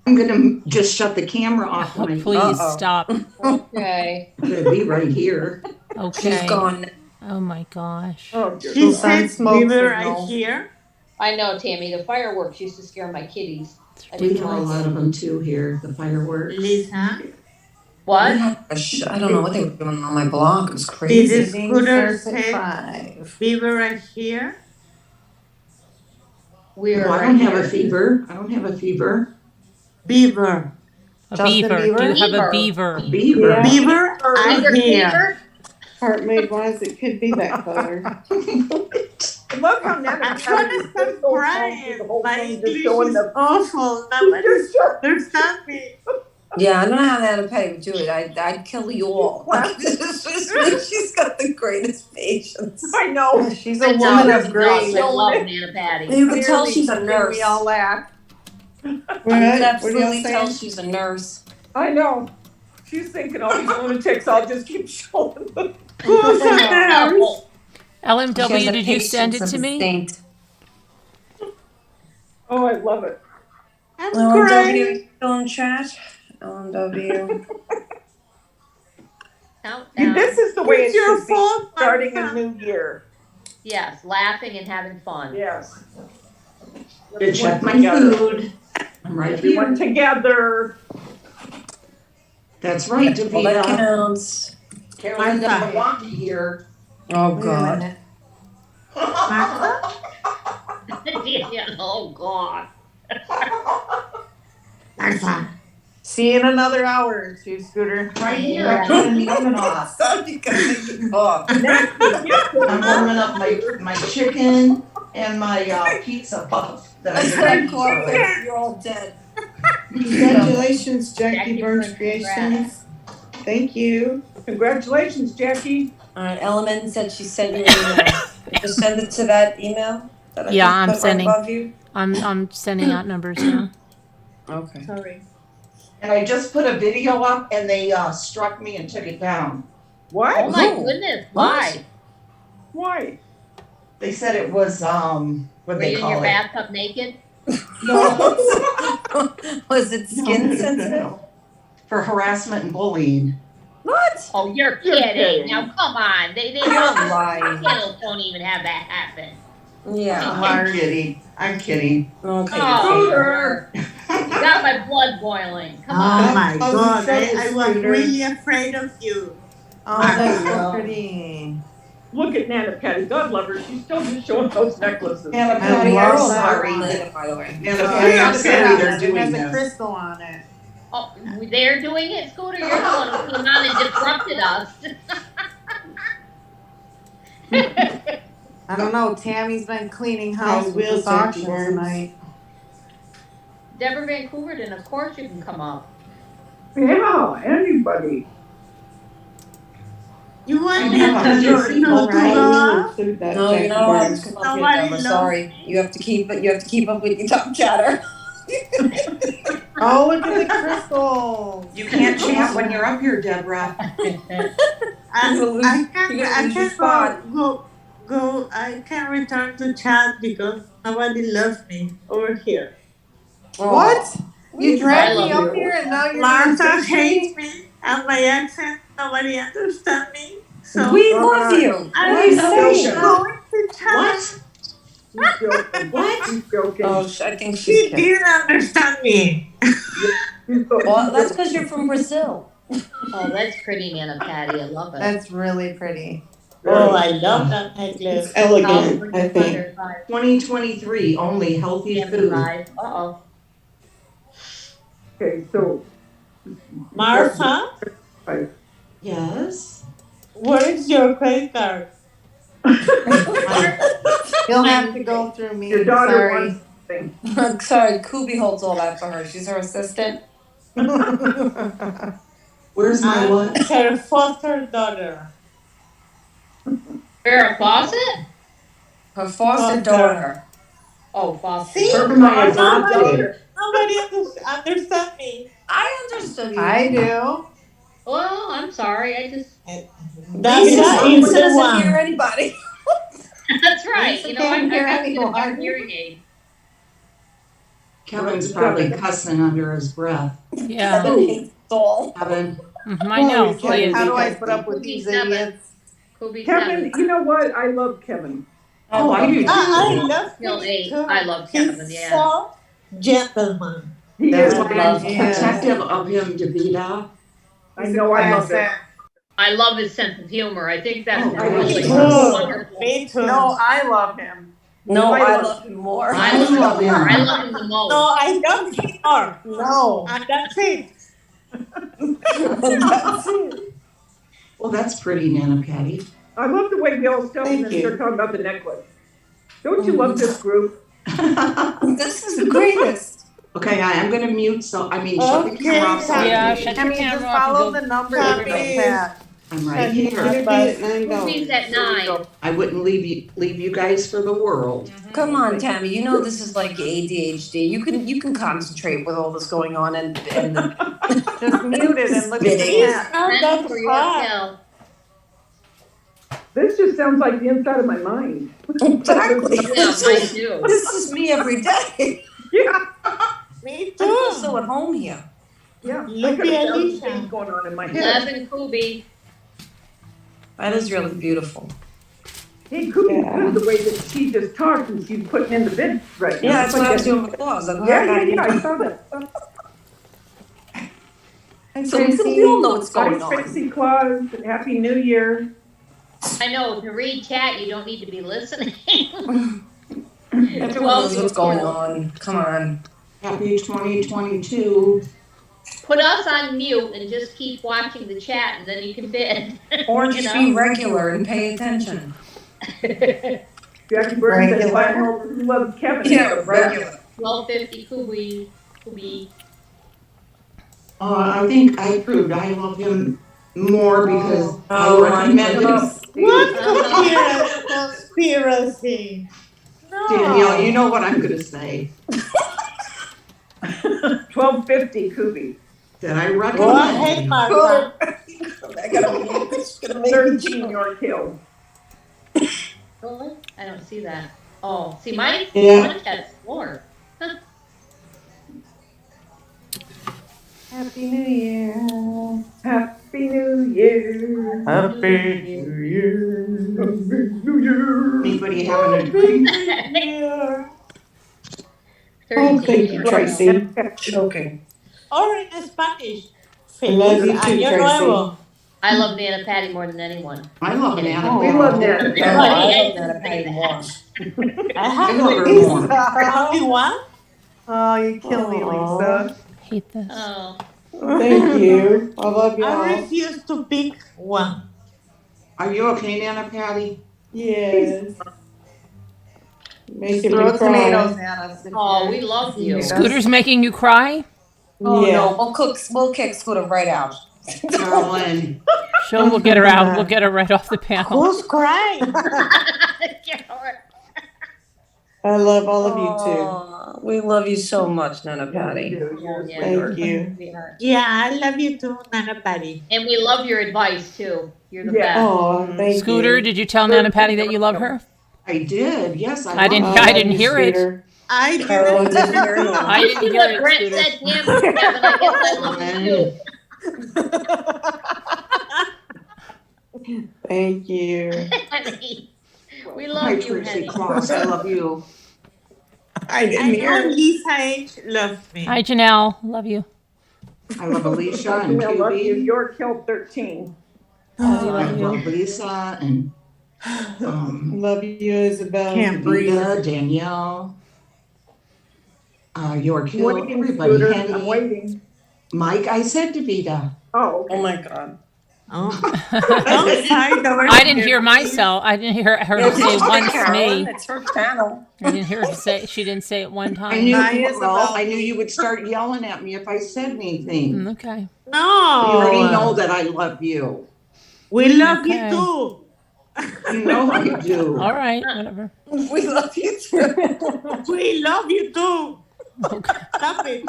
I'm gonna just shut the camera off when I eat. Please Uh-oh. stop. Okay. I'm gonna be right here. Okay. She's gone. Oh my gosh. Oh, dear She God. said smoke we were right signal. here. I know, Tammy. The fireworks used to scare my kitties. I We didn't have a like lot it. of them too here, the fireworks. Lisa. What? I don't know what they were doing on my blog. It was Did crazy. the scooter Starts at say 5. we were right here? We're No, I right don't have here. a fever. I don't have a fever. Beaver. A Justin beaver. Do you Bieber? have a Beaver. beaver? Beaver. Yeah. Beaver, I'm Beaver here. fever? Heart-made wise, it could be that color. I love how Nana I'm trying to stop just goes crying. through the whole My thing, English just showing is the. awful. Nobody Just show- understands me. Yeah, I don't know how Nana Penny would do it. I'd kill you all. She's got the greatest patience. I know. She's I a know, woman that's of great. grace. I love Nana Patty. You can tell Clearly she's a something nurse. We all laugh. You can absolutely tell she's a nurse. I know. She's thinking all these lunatics. I'll just keep showing them. Who's a nurse? LMW, did you send it to me? Oh, I love it. I'm LMW, crying. still in chat? LMW. Countdown. This is the way It's it your should be fault, starting a Martha. new year. Yes, laughing and having fun. Yes. To check my Together. food. I'm right Everyone here. together. That's right, All that Davina. counts. Carolyn Martha. doesn't want me here. Oh, Wait a God. minute. Martha? Yeah, oh, God. Martha. See you in another hour or two, Scooter. Right here, I'm turning the oven off. Somebody got me off. I'm warming up my chicken and my pizza puff that I Thank did. You're all dead. Congratulations, Jackie Jackie Burns Burns, Creations. Thank you. Congratulations, Jackie. All right, Element said she sent you an email. Just send it to that email that I Yeah, just I'm put right sending. above you. I'm sending out numbers now. Okay. Sorry. And I just put a video up and they struck me and took it down. What? Oh, my Who? goodness. What? Why? Why? They said it was what Were they you in call your it. bathtub naked? No. Was it skin sensitive? For harassment and bullying. What? Oh, you're You're kidding. kidding. Now, come on. They You're lying. channels don't even have that happen. Yeah. I'm kidding. I'm kidding. Okay. Oh, Scooter. you got my blood boiling. Come Oh on. my Oh, God, so I was Scooter. really afraid of you. Oh, that's Martha. so pretty. Look at Nana Patty. God love her. She's still just showing those necklaces. Nana I Patty, love I'm that sorry. one. that- By the way. Nana Oh, Patty, yeah, I'm sorry they're it doing has a this. crystal on it. Oh, they're doing it, Scooter? You're the one who came on and disrupted us. I don't know. Tammy's been cleaning house with wheels this are auction worms. tonight. Deborah Van Couverton, of course you can come up. Yeah, anybody. You want I me have to a go hundred to people, right? go? Include that, No, you're Jackie not allowed to Burns. come up here, Nobody Deborah, loves sorry. You have to keep up with your top chatter. Oh, look at the crystals. You can't chat when you're up here, Deborah. I You're gonna lose your can spot. I can return to chat because nobody loves me over here. What? You I dragged me love up here and now you're Martha gonna ditch hates me? me and my accent, nobody understands me. So We love you. I'm What are you going saying? to chat. What? She's joking. What? She's joking. Oh, I think she's She kidding. didn't understand me. Well, that's because you're from Brazil. Oh, that's pretty, Nana Patty. I love it. That's really pretty. Oh, I love that necklace. It's elegant, I think. 2023, only healthy food. Uh-oh. Okay, so Martha, Yes. where is your credit card? You'll have to go through me. your daughter Sorry. wants something. Sorry, Kubi holds all that for her. She's her assistant. Where's my what? Her foster daughter. Farrah Fawcett? Her foster daughter. Oh, Fawcett. See? Her my adopted. Nobody understands me. I understood you. I do. Well, I'm sorry. I just. That's Lisa the doesn't hear one. anybody. That's right. Lisa You know, can't I hear have to get a anyone. better hearing aid. Kevin's probably cussing under his breath. Yeah. Kevin hates all. Kevin. I know. It's like, He is. How do I put up with these idiots? Kubi Kevin, 7. you know what? I love Kevin. Oh, I do too. I love No, him 8. too. I love He's Kevin, yeah. so gentleman. He That's is. why I'm protective of him, Davida. I know I love it. I love his sense of humor. I think that's Oh, I do really too. wonderful. Me too. No, I love him. No, I I love- love him more. I love him. I love him the most. No, I don't care. No. And that's it. That's it. Well, that's pretty, Nana Patty. I love the way we all stop and Thank then you. start talking about the necklace. Don't you love this group? This is the greatest. Okay, I am gonna mute, so, I mean, shut the Okay, camera off. so I Yeah, can- shut I your mean, just camera off follow and the go. numbers in the Happy- chat. I'm right It's here. gonna be at $9. Kubi's at 9. I wouldn't leave you guys for the world. Come on, Tammy. You know this is like ADHD. You can concentrate with all this going on and the Just mute it and look at the Spitting. chat. Not Send that for your hard. tail. This just sounds like the inside of my mind. exactly. Yeah, mine too. This is me every day. Yeah, Me I feel too. so at home here. yeah. Look I got at 1,000 Alicia. things going on in my head. 11 Kubi. That is really beautiful. Hey, cool, Yeah. good, the way that she just talked and she's putting in the bids right now. Yeah, that's what I was doing with claws. Yeah, I saw that. So we all know what's Hi, going on. Tracy Claus, Happy New Year. I know, to read chat, you don't need to be listening. Everyone knows what's going on. Come on. Happy 2022. Put us on mute and just keep watching the chat and then you can bid. Or You just know? be regular and pay attention. Jackie Burton says, I love Kevin. Yeah, regular. 1250 Kubi. Kubi. I think I proved I love him more because I Oh, my recommend him. goodness. What conspiracy? No. Danielle, you know what I'm gonna say. 1250 Kubi. That I Go recommend ahead, him. Martha. I gotta it's gonna make me 13 your kill. Really? I don't see that. Oh, see, mine Yeah. has 4. Happy New Year. Happy New Year. Happy New Year. Happy New Year. Anybody having a drink? Here. Oh, thank you, Tracy. choking. Or in Spanish. I love you Feliz too, Año Tracy. Nuevo. I love Nana Patty more than anyone. I love Nana. We love that. No, I love that. I pay more. I I have love her only more. only one. Oh, you kill me, Lisa. Hate this. Oh. Thank you. I love you I all. refuse to pick one. Are you okay, Nana Patty? Yes. Making Throw me tomatoes cry. at us. Oh, we love you. Scooter's making you cry? Oh Yeah. no, we'll kick Scooter right out. Carolyn, We'll get her out. We'll get her right off the panel. Who's crying? I love all of you Aw, we love you so much, Nana Patty. too. Thank you. Yeah, I love you too, Nana Patty. And we love your advice too. You're the Yeah. best. Oh, thank Scooter, you. did you tell Nana Patty that you love her? I did, yes, I didn't. Oh, I love didn't you, hear it. Scooter. I Carol didn't. didn't hear you. I didn't See hear what it, Brent Scooter. said to him, Kevin, I guess I love you too. Thank you. Honey, we Hi, love you, Tracy honey. Claus, I love you. I didn't I hear know it. Lisa H loves me. Hi, Janelle. Love you. I love Alicia and I love you. QB. York Hill 13. I love Lisa and Love you, Isabel. Can't breathe. Vita, Danielle, York Hill, Waiting, everybody. Scooter. I'm Henny, waiting. Mike, I said to Vita. Oh, Oh my God. Oh. Don't fight over I didn't here, hear please. myself. I didn't hear her Yeah, say once Carolyn, me. it's her channel. I didn't hear her say. She didn't say it one I time. knew, Hi, Isabel. well, I knew you would start yelling at me if I said anything. Okay. No. You already know that I love you. We love Okay. you too. You know I do. All right. Whatever. We love you too. We love you too. Okay. Stop it.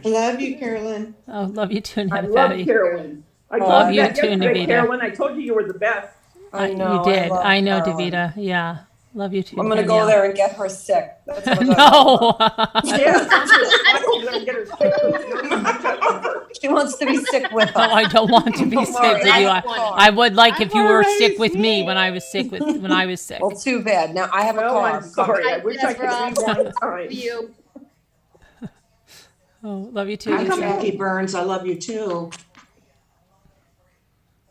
Love you, Carolyn. Oh, love you too, I Nana love Patty. Carolyn. I Love told you that too, yesterday, Navita. Carolyn. I told you were the best. I know. You did. love I know, Carolyn. Davita. Yeah. Love you too. I'm gonna Danielle. go there and get her sick. That's how much I love her. No. Yeah, I'm gonna get her sick. She wants to be sick with No, us. I don't want to be Don't sick worry, with I you. have I, a car. I would like if I'm you were already sick with me sick. when I was sick when I was sick. Well, too bad. Now I have a Oh, car. I'm sorry. I Hi, wish I could Deborah. rewind time. You. Oh, love you too. Hi, Lisa. Jackie Burns, I love you too.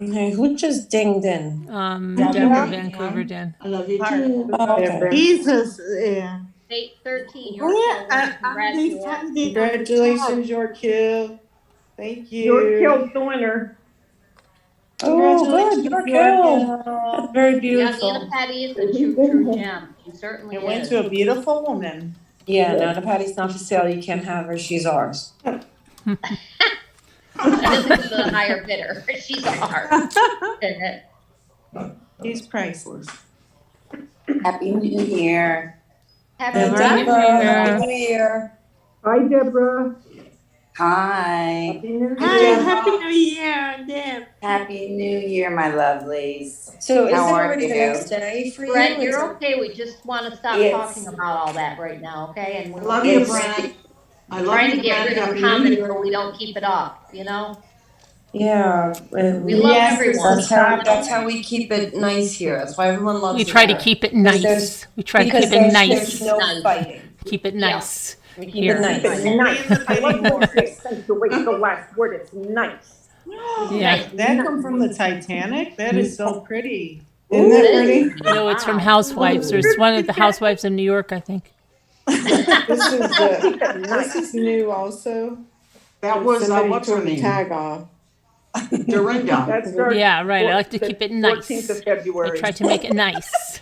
Okay, who just dinged in? Deborah Vancouver did. I love you too. Oh, okay. Jesus. 8:13. York Where Hill. are they Congratulations. finding Congratulations, York Hill. Thank you. York Hill's the winner. Oh, good. Congratulations, York York Hill. That's very Yeah, beautiful. Nana Patty is a true gem. She certainly It went is. to a beautiful woman. Yeah, Nana Patty's not for sale. You can't have her. She's ours. That isn't the higher bidder. She's ours. He's priceless. Happy New Year. Happy Happy New New Year. Year. Happy New Year. Hi, Deborah. Hi. Happy New Hi, Year. Happy New Year, Deb. Happy New Year, my lovelies. So is it How are already the you? next day for you? Brent, Is you're it- okay. We just want to stop Yes. talking about all that right now, okay? And we're Love you, It's- Brent. I love trying you, to get Brent. rid of Happy the New comments Year. so we don't keep it up, you know? Yeah. We love everyone. That's how we keep it nice here. That's why everyone loves We it try to here. keep it Because nice. there's- We try to because keep it there's nice. no Nice. fighting. Keep it nice. We keep Here. it nice. It's nice. I like to accentuate the last word. It's nice. Yeah. That come from the Titanic? That is so pretty. Isn't that pretty? No, it's from Housewives. There's one of the Housewives of New York, I think. This is new also. That was, Somebody what's her took the name? tag off. Dorinda. That starts Yeah, right. I like to keep it nice. 14th of I February. try to make it nice.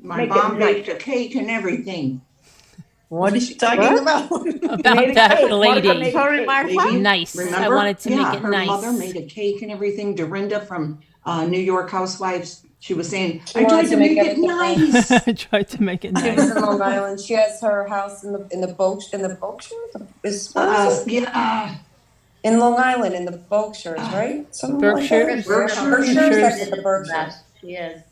My Make it mom nice. baked a cake and everything. What is she talking about? About Made a that cake. lady. Monica made a Sorry, cake. Mark. Baby, Nice. I remember? wanted to Yeah, make it her nice. mother made a cake and everything. Dorinda from New York Housewives. She was saying, She I wanted tried to make it everything nice. I tried to make it She was nice. in Long Island. She has her house in the Berkshire. In Long Island, in the Berkshires, right? Something Berkshires? Like that. Berkshires, like the Berkshires. Yes, she is.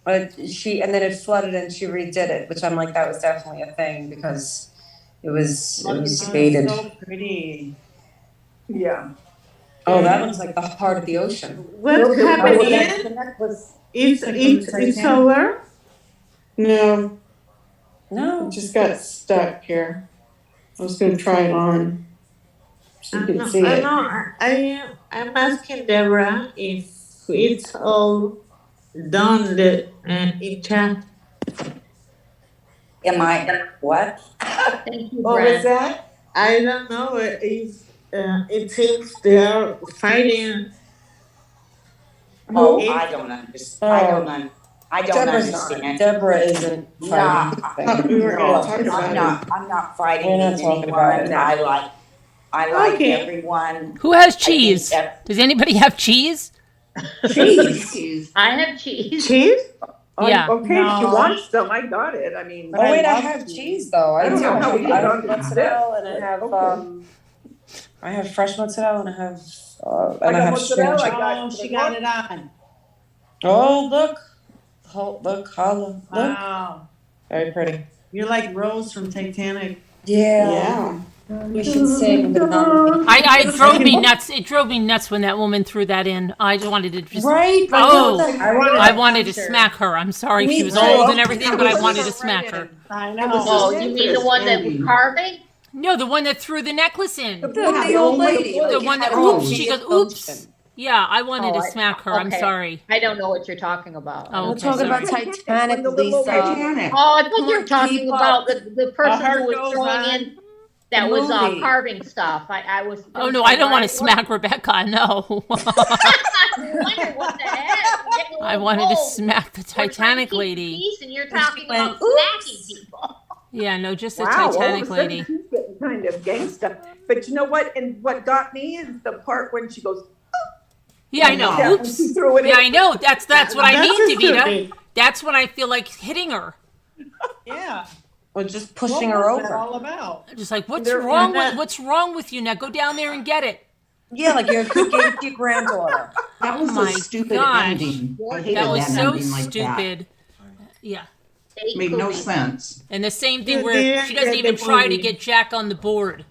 But and then it flooded and she redid it, which I'm like, that was definitely a thing because it was dated. So pretty. Yeah. Oh, that looks like the heart of the ocean. What's happening? It's over? No, No. it just got stuck here. I was gonna try it on. So you can see it. I'm asking Deborah if it's all done in chat. Am I, what? Thank you, What was Brent. that? I don't know if it seems they are fighting. Oh, It- I don't understand. I don't Deborah's not. understand. Deborah isn't Nah, fighting. We were gonna talk no, about it. I'm not fighting We're not talking anyone. about it. I like I like Okay. everyone. Who has I think cheese? that- Does anybody have cheese? Cheese. I have cheese. Cheese? Yeah. Okay, if she No. wants some, I got it, I mean. Oh wait, I love have cheese. cheese though. I don't know how you I have don't mozzarella and Okay. I have fresh mozzarella and I have I got mozzarella, string I got. She got it on. Oh look, Holla, look. Wow. Very pretty. You're like Rose from Titanic. Yeah. We should sing the number. It drove me nuts. It drove me nuts when that woman threw that in. I just wanted to just. Right? Oh, I I wanted to smack her. I'm sorry, Me she was too. old and everything, but I wanted to smack her. I Oh, know. you mean the one that was carving? No, the one that threw the necklace in. The old lady. The like, one that had oops. a She goes function. oops. Yeah, I wanted to smack her. I'm okay. sorry. I don't know what you're talking about. Oh, We're okay, talking about sorry. Titanic, When the little Lisa. Titanic. Oh, I thought you were on, talking keep about up. the person heart who was goes throwing on. in that The was movie. carving stuff. I was. Oh no, I don't want to smack Rebecca. No. I wonder what the heck. We're getting a I little wanted to bold. smack the We're trying to Titanic keep lady. peace, and you're talking went, about smacking people. Yeah, no, just the Wow, all of a Titanic sudden lady. she's getting kind of gangsta. But you know what? And what got me is the part when she goes, Yeah, I know. yeah, and Oops. she threw it in. Yeah, I know. That's what I That's mean, a Davita. stupid. That's when I feel like hitting her. Yeah. Or just pushing What her was that over. all about? Just like, what's They're- wrong they're with not- what's wrong with you? Now go down there and get it. Yeah, like you're gave your granddaughter. That was my a stupid gosh. ending. I hated That was that so ending like that. stupid. Yeah. Made no sense. And the same thing You where didn't she doesn't get even the try to movie. get Jack on the board.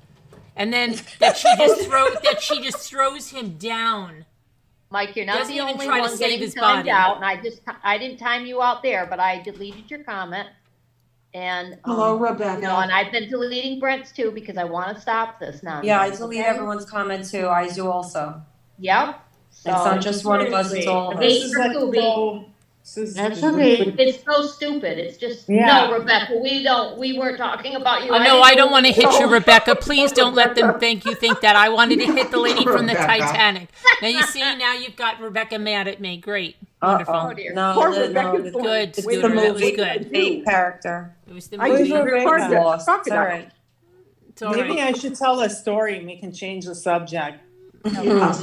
And then that she just throws him down. Mike, you're not Doesn't the even only try to one save getting his timed body. out, and I didn't time you out there, but I deleted your comment. And Hello, Rebecca. no, and I've been deleting Brent's too because I want to stop this now. Yeah, I delete everyone's comment too. I do also. Yep. It's not just one of us, it's all of Hey, us. This is like That's so. It's so stupid. It's just Yeah. no, Rebecca. We weren't talking about you. No, I don't want to hit you, know. Rebecca. Please don't let them think that. I wanted to hit the lady from the Rebecca. Titanic. Now you see, now you've got Rebecca mad at me. Great. Oh Wonderful. dear. No, Poor no, Rebecca's no. Good, It's Scooter. the That was movie. good. Fake character. It was the I movie. did. Rebecca's lost. It's all right. It's all Maybe right. I should tell a story and we can change the subject.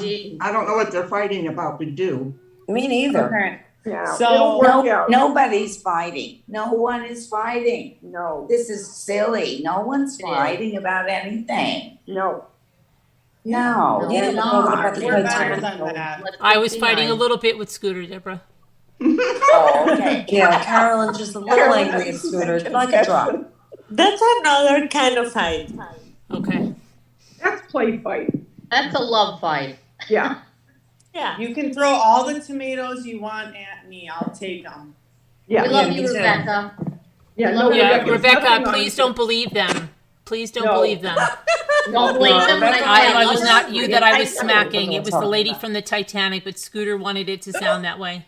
Gee. I don't know what they're fighting about, but do. Me neither. Okay. Yeah, So- it'll work out. Nobody's fighting. No one is fighting. No, This is silly. No one's It is. fighting about anything. no. No, Yeah, they're we're talking about not. the We're Titanic. better than that. Let's I was be fighting a nice. little bit with Scooter, Deborah. Oh, okay. Yeah, Carolyn's just a little angry at Scooter. Like a drop. That's another kind of fight. Okay. That's play fight. That's a love fight. Yeah. Yeah. You can throw all the tomatoes you want at me. I'll take them. Yeah. We love me you, too. Rebecca. Yeah, no, Yeah, Rebecca, Rebecca, please don't believe them. Please don't No. believe them. Don't believe them when Rebecca, I I was tell not you. you that I was smacking. We're It was the talking lady about. from the Titanic, but Scooter wanted it to sound that way.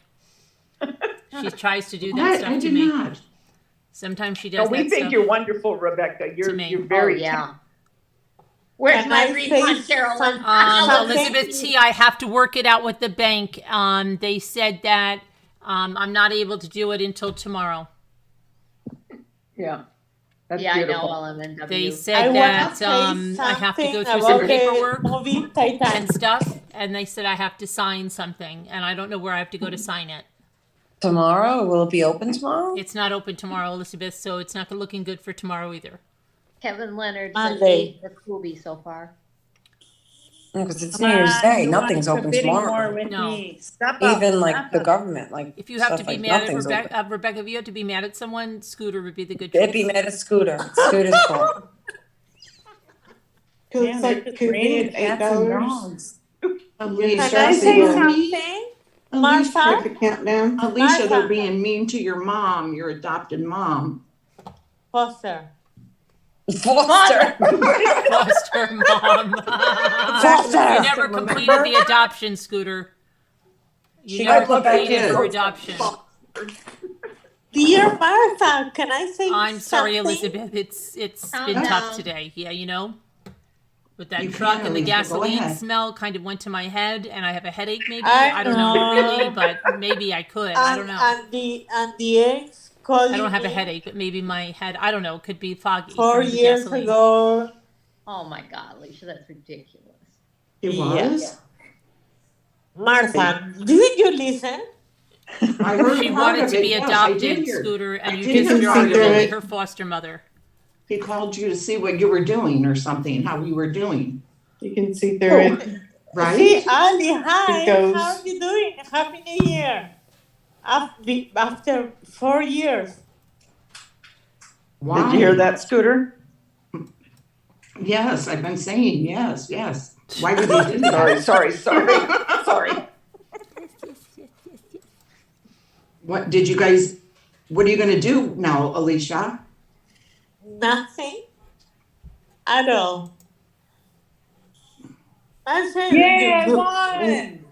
She tries to do that What? stuff I to did me. not. Sometimes she No, does we that think stuff. you're wonderful, Rebecca. You're me. you're Oh, very yeah. Where's Can my I refund, say Carolyn? Elizabeth T, I have to work it out with the bank. They said that I'm not able to do it until tomorrow. Yeah. That's Yeah, I know beautiful. LMNW. They I said wanna that say I have to go something through about some the paperwork movie and Titanic. stuff, and they said I have to sign something, and I don't know where I have to go to sign it. Tomorrow? Will it be open tomorrow? It's not open tomorrow, Elizabeth, so it's not looking good for tomorrow either. Kevin Leonard said Monday. 8 for Kubi so far. Because it's New Year's Day. Nothing's open More tomorrow. with No. me. Step up, Even like step the up. government, like If you have to stuff be like mad at nothing's open. Rebecca, if you have to be mad at someone, Scooter would be the good It'd be choice. mad at Scooter. It's Scooter's fault. Cause Yeah, it's like they're just could be raining at cats and $8. dogs. Alicia, Can I say they're- something? Alicia, Martha? take a countdown. Alicia, they're Martha. being mean to your mom, your adopted mom. Foster. Foster. Foster mom. Foster. You never completed the adoption, Scooter. You She never got the completed baby. her adoption. Dear Martha, can I say I'm sorry, something? Elizabeth. It's Calm been tough down. today. Yeah, you know, with that You truck can, and the Elizabeth. Go gasoline ahead. smell kind of went to my head, and I have a headache. Maybe I I don't know know. really, but maybe I could. I don't know. And the ex called I don't have a me headache, but maybe my head. I don't know. Could be foggy. 4 from the years gasoline. ago. Oh, Oh my God, Alicia, that's ridiculous. It Yeah. was? Martha, did you listen? I heard She part wanted of to it, be yes, I did adopted, hear. Scooter, and I you did just hear are part of really it. her foster mother. He called you to see what you were doing or something, how you were doing, You can see through it. right? See, Ali, hi. It goes. How are you doing? Happy New Year. After 4 years. Why? Did you hear that, Scooter? Yes, I've been saying yes, yes. Why would they do that? Sorry. What did you guys, what are you gonna do now, Alicia? Nothing at all. I said, Yeah, I won.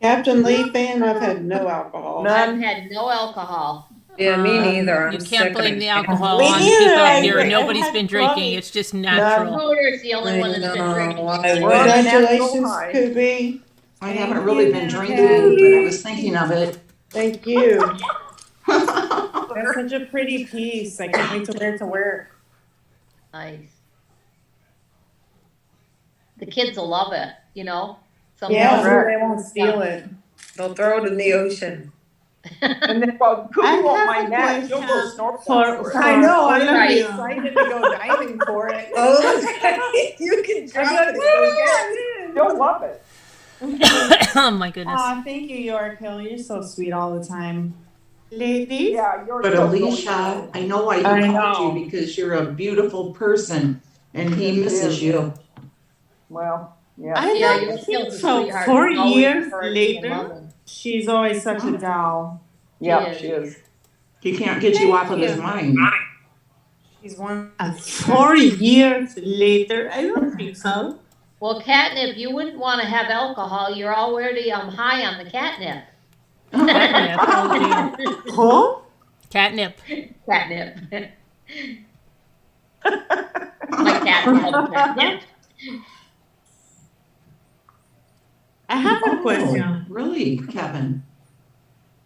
Captain Lee fan, I've had no alcohol. I've had no alcohol. Yeah, me neither. I'm You sick can't of blame it. the alcohol Me on neither, people I- here. I Nobody's had been drinking. chronic- It's just natural. Scooter's the only one that's been drinking. I We're on a natural Congratulations, high. Kobe. I haven't really been drinking, but I was thinking of it. Thank you. That's such a pretty piece. I can't wait to wear it to work. Nice. The kids will love it, you know? Some Yeah, of so them- they won't steal it. They'll throw it in the ocean. And then, well, Cookie I won't have mind a that. You'll go question snorkel for- for it. I know, I'm All gonna of be you. excited to go diving for it. Okay. You can I'll drop be like, it. and go get it. You'll love it. Oh my goodness. Aw, thank you, Yorkhill. You're so sweet all the time. Ladies, Yeah, you're But so Alicia, I know why he I called know. you, because you're a beautiful person and he misses you. Well, yeah. I Yeah, don't you're think still a so. sweetheart. 4 Always years encouraging and later, loving. She's always such a doll. Yeah, She she is. He can't get you off of his you. mind. She's one. and 4 years later, I don't think so. Well, catnip, you wouldn't want to have alcohol. You're already high on the catnip. Catnip. Oh dear. Who? Catnip. Catnip. My cat called catnip. I have a Oh, question. really, Kevin?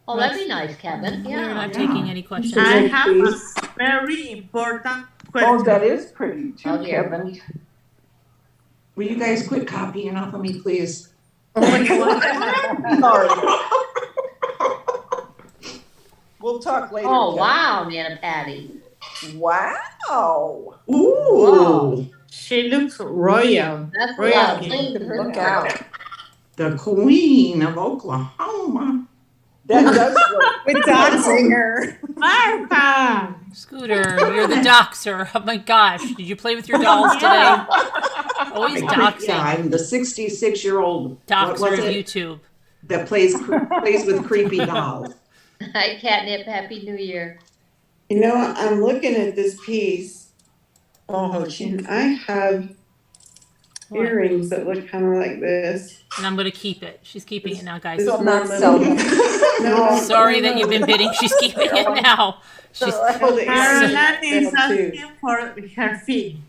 Oh, that'd be nice, Kevin. We're Yeah. not taking any questions. I have a very important question. Oh, that is pretty too, Oh, dear. Kevin. Will you guys quit copying off of me, please? Sorry. We'll talk later. Oh, Kevin. wow, Nana Patty. Wow. Ooh, She looks royal. That's a lot of Royalty. things in her Look house. out. the queen of Oklahoma. That does work. With doxing her. Martha! Scooter, you're the doxer. Oh my gosh. Did you play with your dolls today? Always Yeah, doxing. I'm the 66-year-old Doxer of YouTube. that plays with creepy dolls. Hi, Catnip. Happy New Year. You know, I'm looking at this piece Oh, and I have What? earrings that look kind of like this. And I'm going to keep it. She's keeping it now, guys. This So is not my so. No, Sorry no, that you've been no. bidding. She's keeping it now. She's Oh, the earrings. Caroline is Them too. asking for her fee.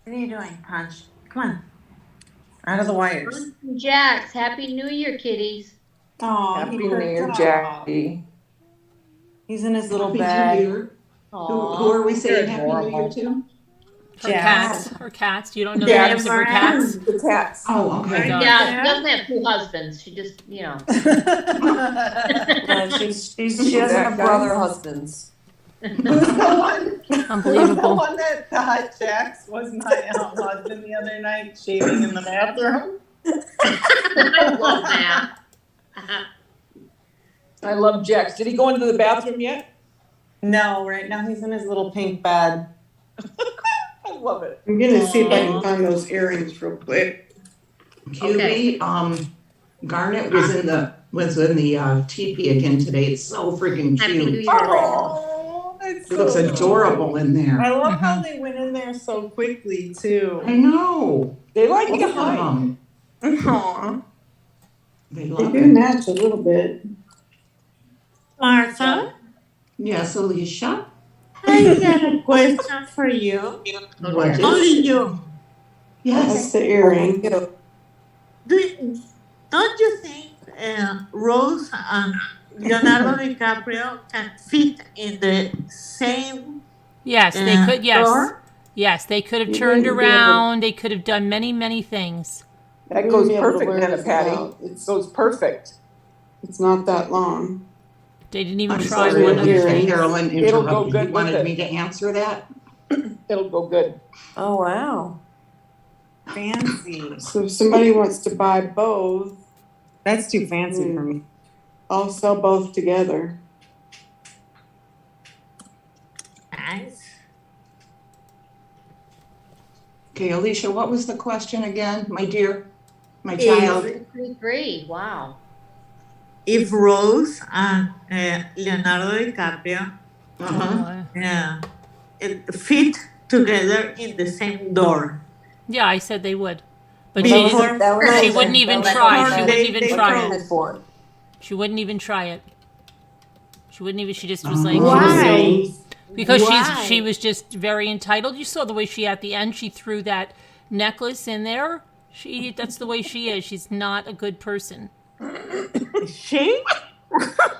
What are you doing, Punch? Come on. Out of the wires. Jax, Happy New Year, kitties. Oh, Happy New Year, Jackie. He's in his little Happy bag. New Year. Who Aw, are we saying they're Happy New Year adorable. to? her Jax. cats. Her cats. You don't know Yeah, the names of her cats? The cats. Oh, okay. God. Yeah, she doesn't have two husbands. She just, you know. Yeah, She doesn't have brother husbands. Who's the Unbelievable. one that thought Jax was my husband the other night shaving in the bathroom? I love that. I love Jax. Did he go into the bathroom yet? No, right now he's in his little pink bed. I love it. I'm gonna see if I can find those earrings real quick. QB, Garnet was in the teepee again today. It's so freaking Happy New cute. Year. Oh, that's It looks so adorable in there. I love how they went in there so quickly too. I know. They like Both to of hide. them. Aw. They They love do it. match a little bit. Martha, Yes, Alicia. I got a question for you. What is- Only you. Yes. That's the earring. Don't you think Rose and Leonardo DiCaprio can fit in the same Yes, they could. Yes. door? Yes, they could have You turned wouldn't be able- around. They could have done many, many things. That You goes wouldn't be able to perfect, wear Nana this Patty. out. It's Goes perfect. it's not that long. They didn't even I'm try sorry, one I other didn't thing. Carolyn It'll go interrupted. good You with wanted it. me to answer that? It'll go good. Oh, wow. Fancy. So if somebody wants to buy both, That's too fancy for me. I'll sell both together. Nice. Okay, Alicia, what was the question again, my dear, my Is- child? 333, wow. If Rose and Leonardo DiCaprio, Uh-huh. yeah, it fit together in the same door. Yeah, I said they would. But Before- she wouldn't even try. She wouldn't even They try chose. it. For She wouldn't even try it. She wouldn't even. She just was like, Why? because Why? she was just very entitled. You saw the way she at the end she threw that necklace in there. That's the way she is. She's not a good person. She?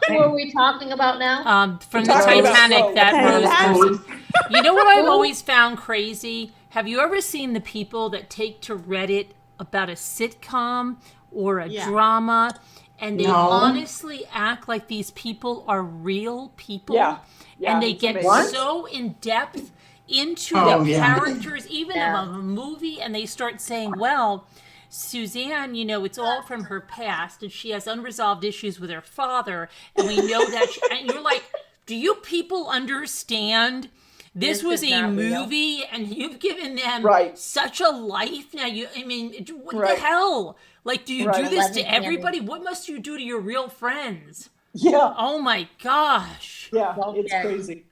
Who are we talking about now? From the Talking about Titanic, Rose. that Rose Titanic. person. You know what I've always found crazy? Have you ever seen the people that take to Reddit about a sitcom or a Yeah. drama, and they No. honestly act like these people are real people? Yeah. Yeah, And they it's get amazing. so in depth into Oh, the yeah. characters, even Yeah. of a movie, and they start saying, well, Suzanne, it's all from her past, and she has unresolved issues with her father, and we know that. And you're like, do you people understand? This was is a not real. movie, and you've given them Right. such a life. Now, what Right. the hell? Like, do you do Right. this to Eleven everybody? What must you do to your real friends? Yeah. Oh my gosh. Yeah. It's Okay. crazy.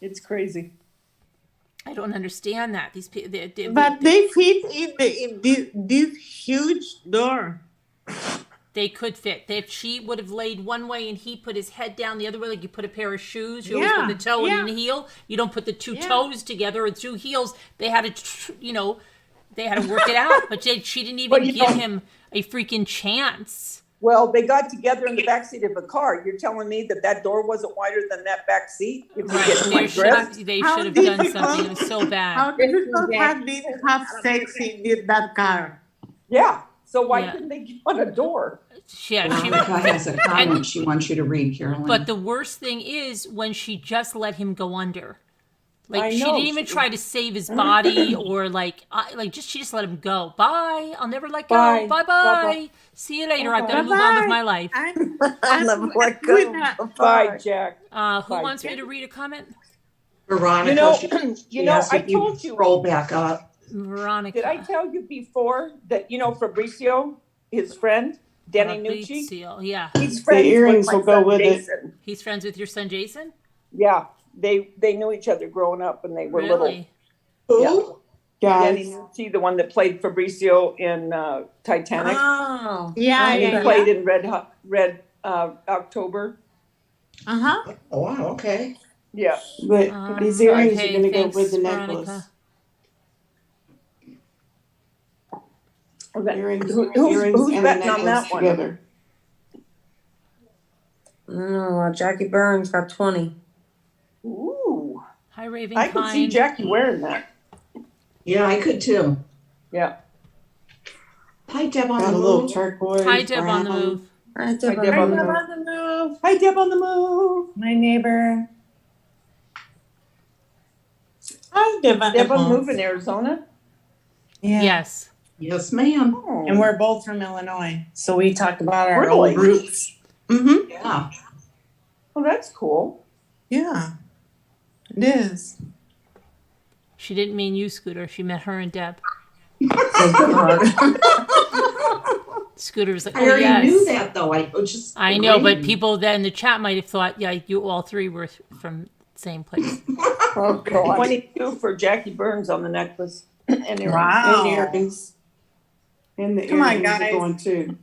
It's crazy. I don't understand that. These people, But they fit in this huge door. they could fit. If she would have laid one way and he put his head down the other way, like you put a pair of shoes, you always Yeah, put the toe yeah. and the heel. You don't put the two Yeah. toes together or two heels. They had to, they had to work it out. But she didn't even give him a freaking chance. Well, they got together in the backseat of a car. You're telling me that door wasn't wider than that back seat? If we're getting They like dressed? they How should have done difficult- something. It was so bad. How difficult had been to have sex in that car? Yeah. So why Yeah. couldn't they get on a door? Yeah, she Veronica has a comment and, she wants you to read, Carolyn. but the worst thing is when she just let him go under. Like I she know. didn't even try to save his body or she just let him go. Bye. I'll never let go. Bye. Bye bye. Bye-bye. See you later. I've got to move on with my life. I'm never let go. with that. Bye, Jack. Who Bye, wants me Jack. to read a comment? Veronica, You know, she asked I if you told you. Scroll back up. Veronica. Did I tell you before that Fabrizio, his friend, Denny Nucci, Fabrizio, yeah. he's friends earrings with my will go son with it. Jason. He's friends with your son Jason? Yeah, they knew each other growing up when they were Really? little. Yeah. Denny Guys, Nucci, the one that played Fabrizio in Titanic. Oh. Yeah, And he yeah, played yeah. in Red October. Uh-huh. Oh, wow, okay. Yeah. but these earrings okay, are going to go thanks, with the Veronica. necklace. Okay. Earrings, Who's and the betting on necklace that one? together. No, Jackie Burns got 20. Ooh, Hi, Raven I could see Jackie wearing that. Yeah, I could too. Yeah. Hi, Deb on Got the a little move. turquoise. Hi, Deb on the brown. move. Hi, Deb on the I'm move. on the move. Hi, Deb on the move. My neighbor. Hi, Deb on Deb the on the move. move in Arizona. Yeah. Yes. Yes, ma'am. Oh. And we're both from Illinois. So we talked about our Really? old roots. Mm-hmm. Yeah. Oh, that's cool. Yeah. It is. She didn't mean you, Scooter. She meant her and Deb. Thank God. Scooter was like, I oh, already yes. knew that though. I was just. I know, but agreeing. people then in the chat might have thought, yeah, you all three were from the same place. Oh, God. 22 for Jackie Burns on the necklace. And earrings. Wow. And earrings. And the Come on, earrings are guys. going too.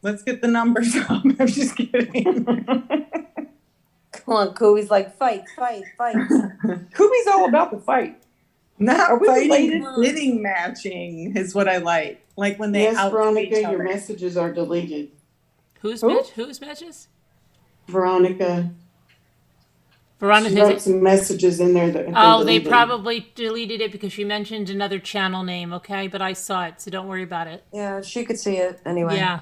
Let's get the numbers up. I'm just kidding. Come on, Cooley's like, fight, fight, fight. Kubi's all about the fight. Not Are we fighting, related? fitting matching is what I like. Like when they Yes, outdo Veronica, each your other. messages are deleted. Whose Who? whose matches? Veronica, Veronica, She wrote some messages in there that. oh, they probably deleted it because you mentioned another channel name, okay? But I saw it, so don't worry about it. Yeah, she could see it anyway. Yeah,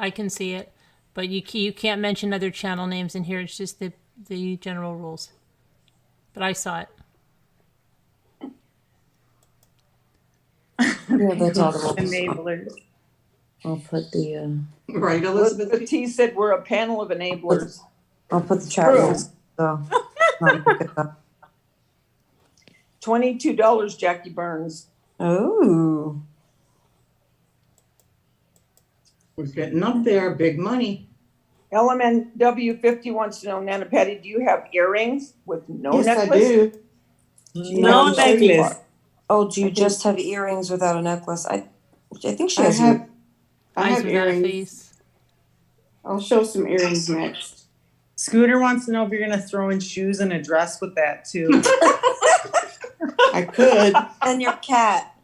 I can see it. But you can't mention other channel names in here. It's just the general rules. But I saw it. Yeah, that's all the rules. Enablers. I'll put the. Right, Elizabeth? The T said we're a panel of enablers. I'll put the chat rules. So. $22, Jackie Burns. Oh. We're getting up there, big money. LMNW 50 wants to know, Nana Patty, do you have earrings with no Yes, necklace? I do. No necklace. Oh, do you just have earrings without a necklace? I think she has. I Eyes have without a earrings. face. I'll show some earrings next. Scooter wants to know if you're gonna throw in shoes and a dress with that too. I could. And your cat.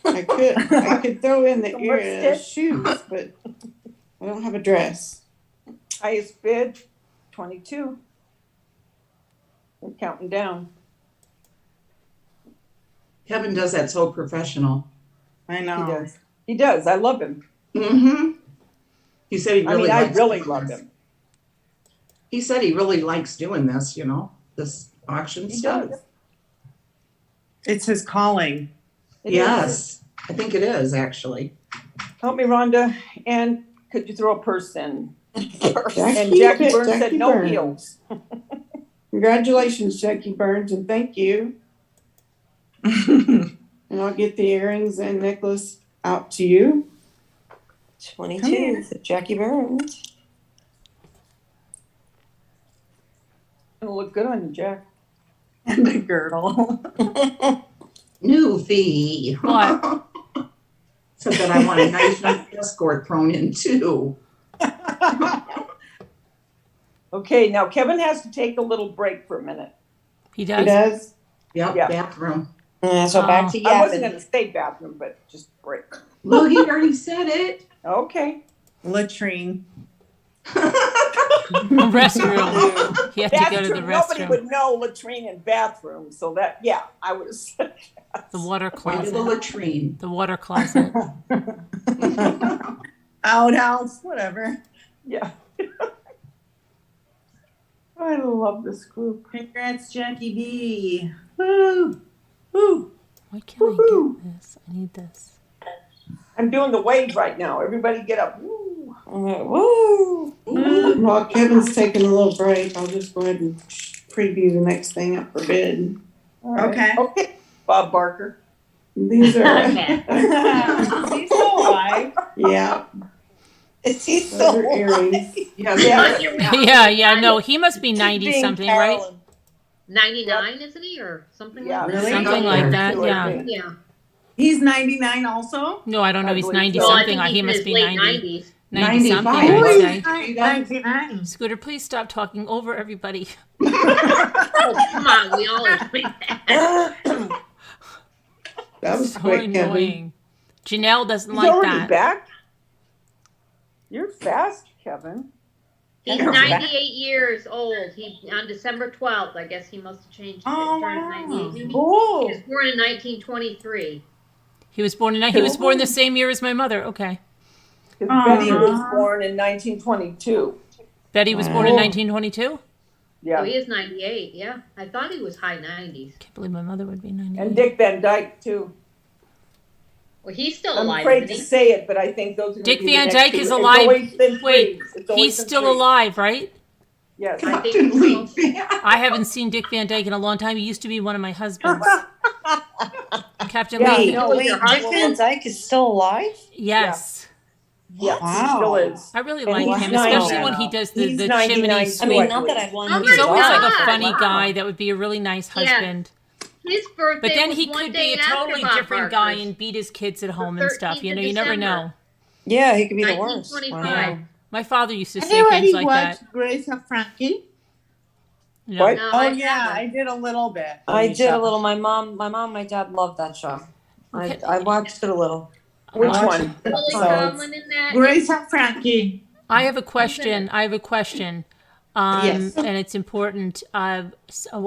I could throw in the lipstick? shoes, but I don't have a dress. Highest bid, 22. We're counting down. Kevin does that so professional. I know. He does. He does. I love him. Mm-hmm. He said he really I likes really doing love this. him. He said he really likes doing this, you know, this auction He stuff. does. It's his calling. It Yes, is. I think it is actually. Help me, Rhonda. And could you throw a purse in? And Jackie Jackie Burns said Jackie no Burns. heels. Congratulations, Jackie Burns, and thank you. And I'll get the earrings and necklace out to you. 22. Jackie Burns. It'll look good on you, Jack. And a girdle. New fee. What? Said that I want a nice escort thrown in too. Okay, now Kevin has to take a little break for a minute. He He does? does. Yep, Yeah. bathroom. So back to I wasn't yapping. gonna say bathroom, but just break. Look, he already said it. Okay. Latrine. Restroom. He had to go to the Nobody restroom. would know latrine and bathroom, so that, yeah, I would have said that. The water Point to closet. the latrine. The water closet. Outhouse, whatever. Yeah. I love this group. Congrats, Jackie B. Woo! Woo! Why can't I get this? I need this. I'm doing the wave right now. Everybody get up. Woo. Woo! While Kevin's taking a little break, I'll just go ahead and preview the next thing up for bid. All right. Okay. Okay, Bob Barker. These are, He's still alive. yeah, Is he those so are earrings. Yeah, no, he must be 90 something, right? 99, isn't he, or something Yeah. like that? Really? Something like that, Sure, yeah. I think. Yeah. He's 99 also? No, I don't know. I He's believe 90 so. Well, I something. think he's He in must his be late 90. 90s. 90 something, 95. I would say. 99. Scooter, please stop talking over everybody. Oh, come on, we all agree that. That was So quick, Kevin. annoying. Janelle doesn't He's like already that. back? You're fast, Kevin. He's That's 98 years old. He on December 12th. I guess he must have changed. Oh, turned wow. 98 maybe. Oh. He was born in 1923. He was born the same year as my mother. Okay. Because Betty was born in 1922. Betty was born in 1922? Yeah. So he is 98. Yeah, I thought he was high 90s. Can't believe my mother would be 98. And Dick Van Dyke, too. Well, he's still I'm alive. afraid to Isn't he? say it, but I think those are Dick gonna be the Van next Dyke two. is It's alive. always been Wait, threes. It's always he's been still threes. alive, right? Yes. I think Captain so. Lee. I haven't seen Dick Van Dyke in a long time. He used to be one of my husbands. Captain Yeah, Lee. no, Wait, your Dick Van Dyke is still alive? Yes. Yes, Wow. he still is. I really And like he's him, 90 especially when now. he does He's the 99 chimney too, sweep. I mean, I not that believe. I'd want Oh him He's to my always like God. a funny Wow. guy that would be a really nice Yeah. husband. His birthday But then was he one could day be a after totally Bob different guy Barker's. and beat his kids at home The and stuff. 13th You know, of you never December. know. Yeah, he could be the worst. 1925. Wow. My father used to say Anybody things like watch that. Grace and Frankie? No. What? No, Oh, I yeah, haven't. I did a little bit. I did Alicia. a little. My mom, and my dad loved that show. Okay. I watched it a little. Which Watch one? Billy So- Tomlin in that. Grace and Frankie. I have a question. Yes. And it's important. What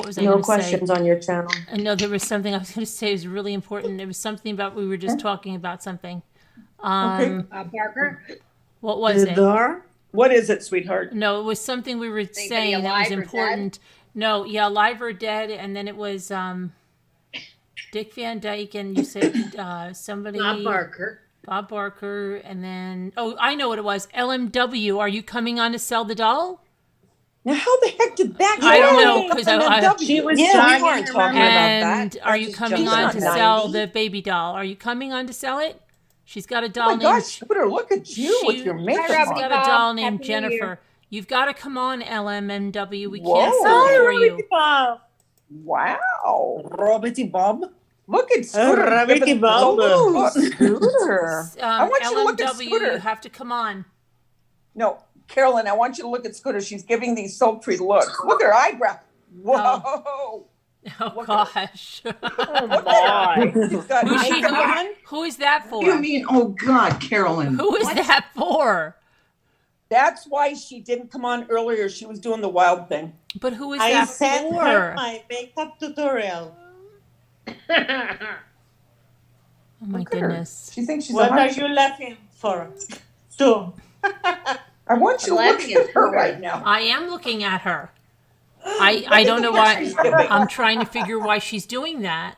was I No going to say? questions on your channel. No, there was something I was going to say was really important. It was something about we were just talking about something. Parker? What was it? Door? What is it, sweetheart? No, it was something we were Anybody saying that was alive or important. No, yeah, alive or dead, and then it was Dick Van Dyke, and you said somebody Bob Barker, and then I know what it was. LMW. Are you coming on to sell the doll? Now, how the heck did that I don't know, 'cause She was Yeah, we jogging, weren't talking remember? about And that. are That you just coming jumped on out to of sell 90. the baby doll? Are you coming on to sell it? She's got a Oh doll my named. gosh, Scooter, look at you with your makeup She's Robbie on. got a Bob. doll named Happy New Year. Jennifer. You've got to come on, LMNW. We Whoa. can't sell it for you. Bob. Wow. Roberty Bob. Look at Scooter. Rabbity giving Bob. the look. Scooter. I want you to look at LMW, Scooter. you have to come on. No, Carolyn, I want you to look at Scooter. She's giving these sultry looks. Look at her eyebrow. Whoa. Oh gosh. Look at her. She's got Who's she- makeup on. Who is that for? You mean, oh God, Carolyn. Who is that for? That's why she didn't come on earlier. She was doing the wild thing. But who is I that sent her for? my makeup tutorial. Oh my Look at her. goodness. She thinks she's What a are hot. you laughing for? Two. I want you to I'm look laughing at at her Scooter. right now. I am looking at her. I don't know why. I'm trying to figure why she's doing that.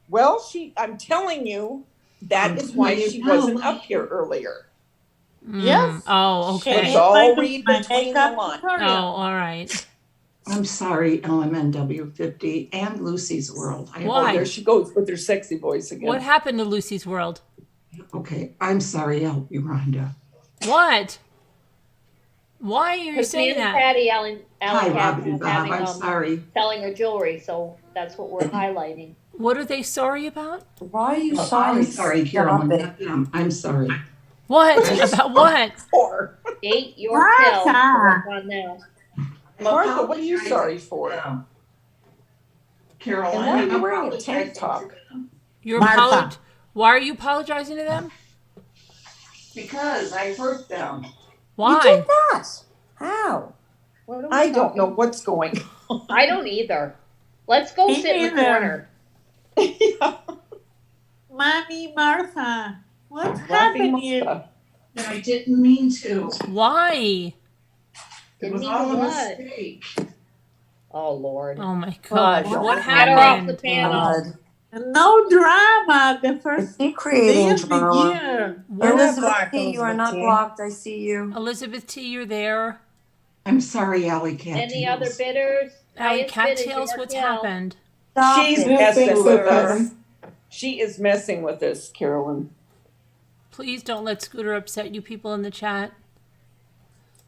Well, I'm telling you, that is why she wasn't up here earlier. Yes. Oh, She okay. Let's made all my- read my between the makeup lines. Oh, tutorial. all right. I'm sorry, LMNW50 and Lucy's World. Why? There she goes with her sexy voice again. What happened to Lucy's World? Okay, I'm sorry, I'll be Rhonda. What? Why are you Because me saying and that? Patty, Ellen Hi, Cat Robbie was Bob, having, I'm sorry. selling her jewelry, so that's what we're highlighting. What are they sorry about? Why are you Oh, sorry? I'm sorry, Carolyn, Stop it. not them. I'm sorry. What? About what? For? Date your Martha. pill. Work on now. Martha, what are you sorry for? Carolyn, And why are you I'm wearing a apologizing tank top? to them You're Martha. Why are you apologizing to them? because I hurt them. Why? You did not. How? What are we I don't talking- know what's going on. I don't either. Let's go Me sit in the neither. corner. Mommy Martha, what's Robbie happening here? Martha. And I didn't mean to. Why? It Didn't was mean all a what? mistake. Oh, Lord. Oh my gosh. don't What get Get her off the happened? panel. No drama. The Is first he day creating of the drama? year. What Elizabeth blocked, P, you are not Elizabeth T. blocked. I see you. Elizabeth T, you're there. I'm sorry, Alley Cat. Any other bidders? Allie Highest bid is Cattails, what's Raquel. happened? Stop She's it. messing with us. Kevin. She is messing with us, Carolyn. Please don't let Scooter upset you people in the chat.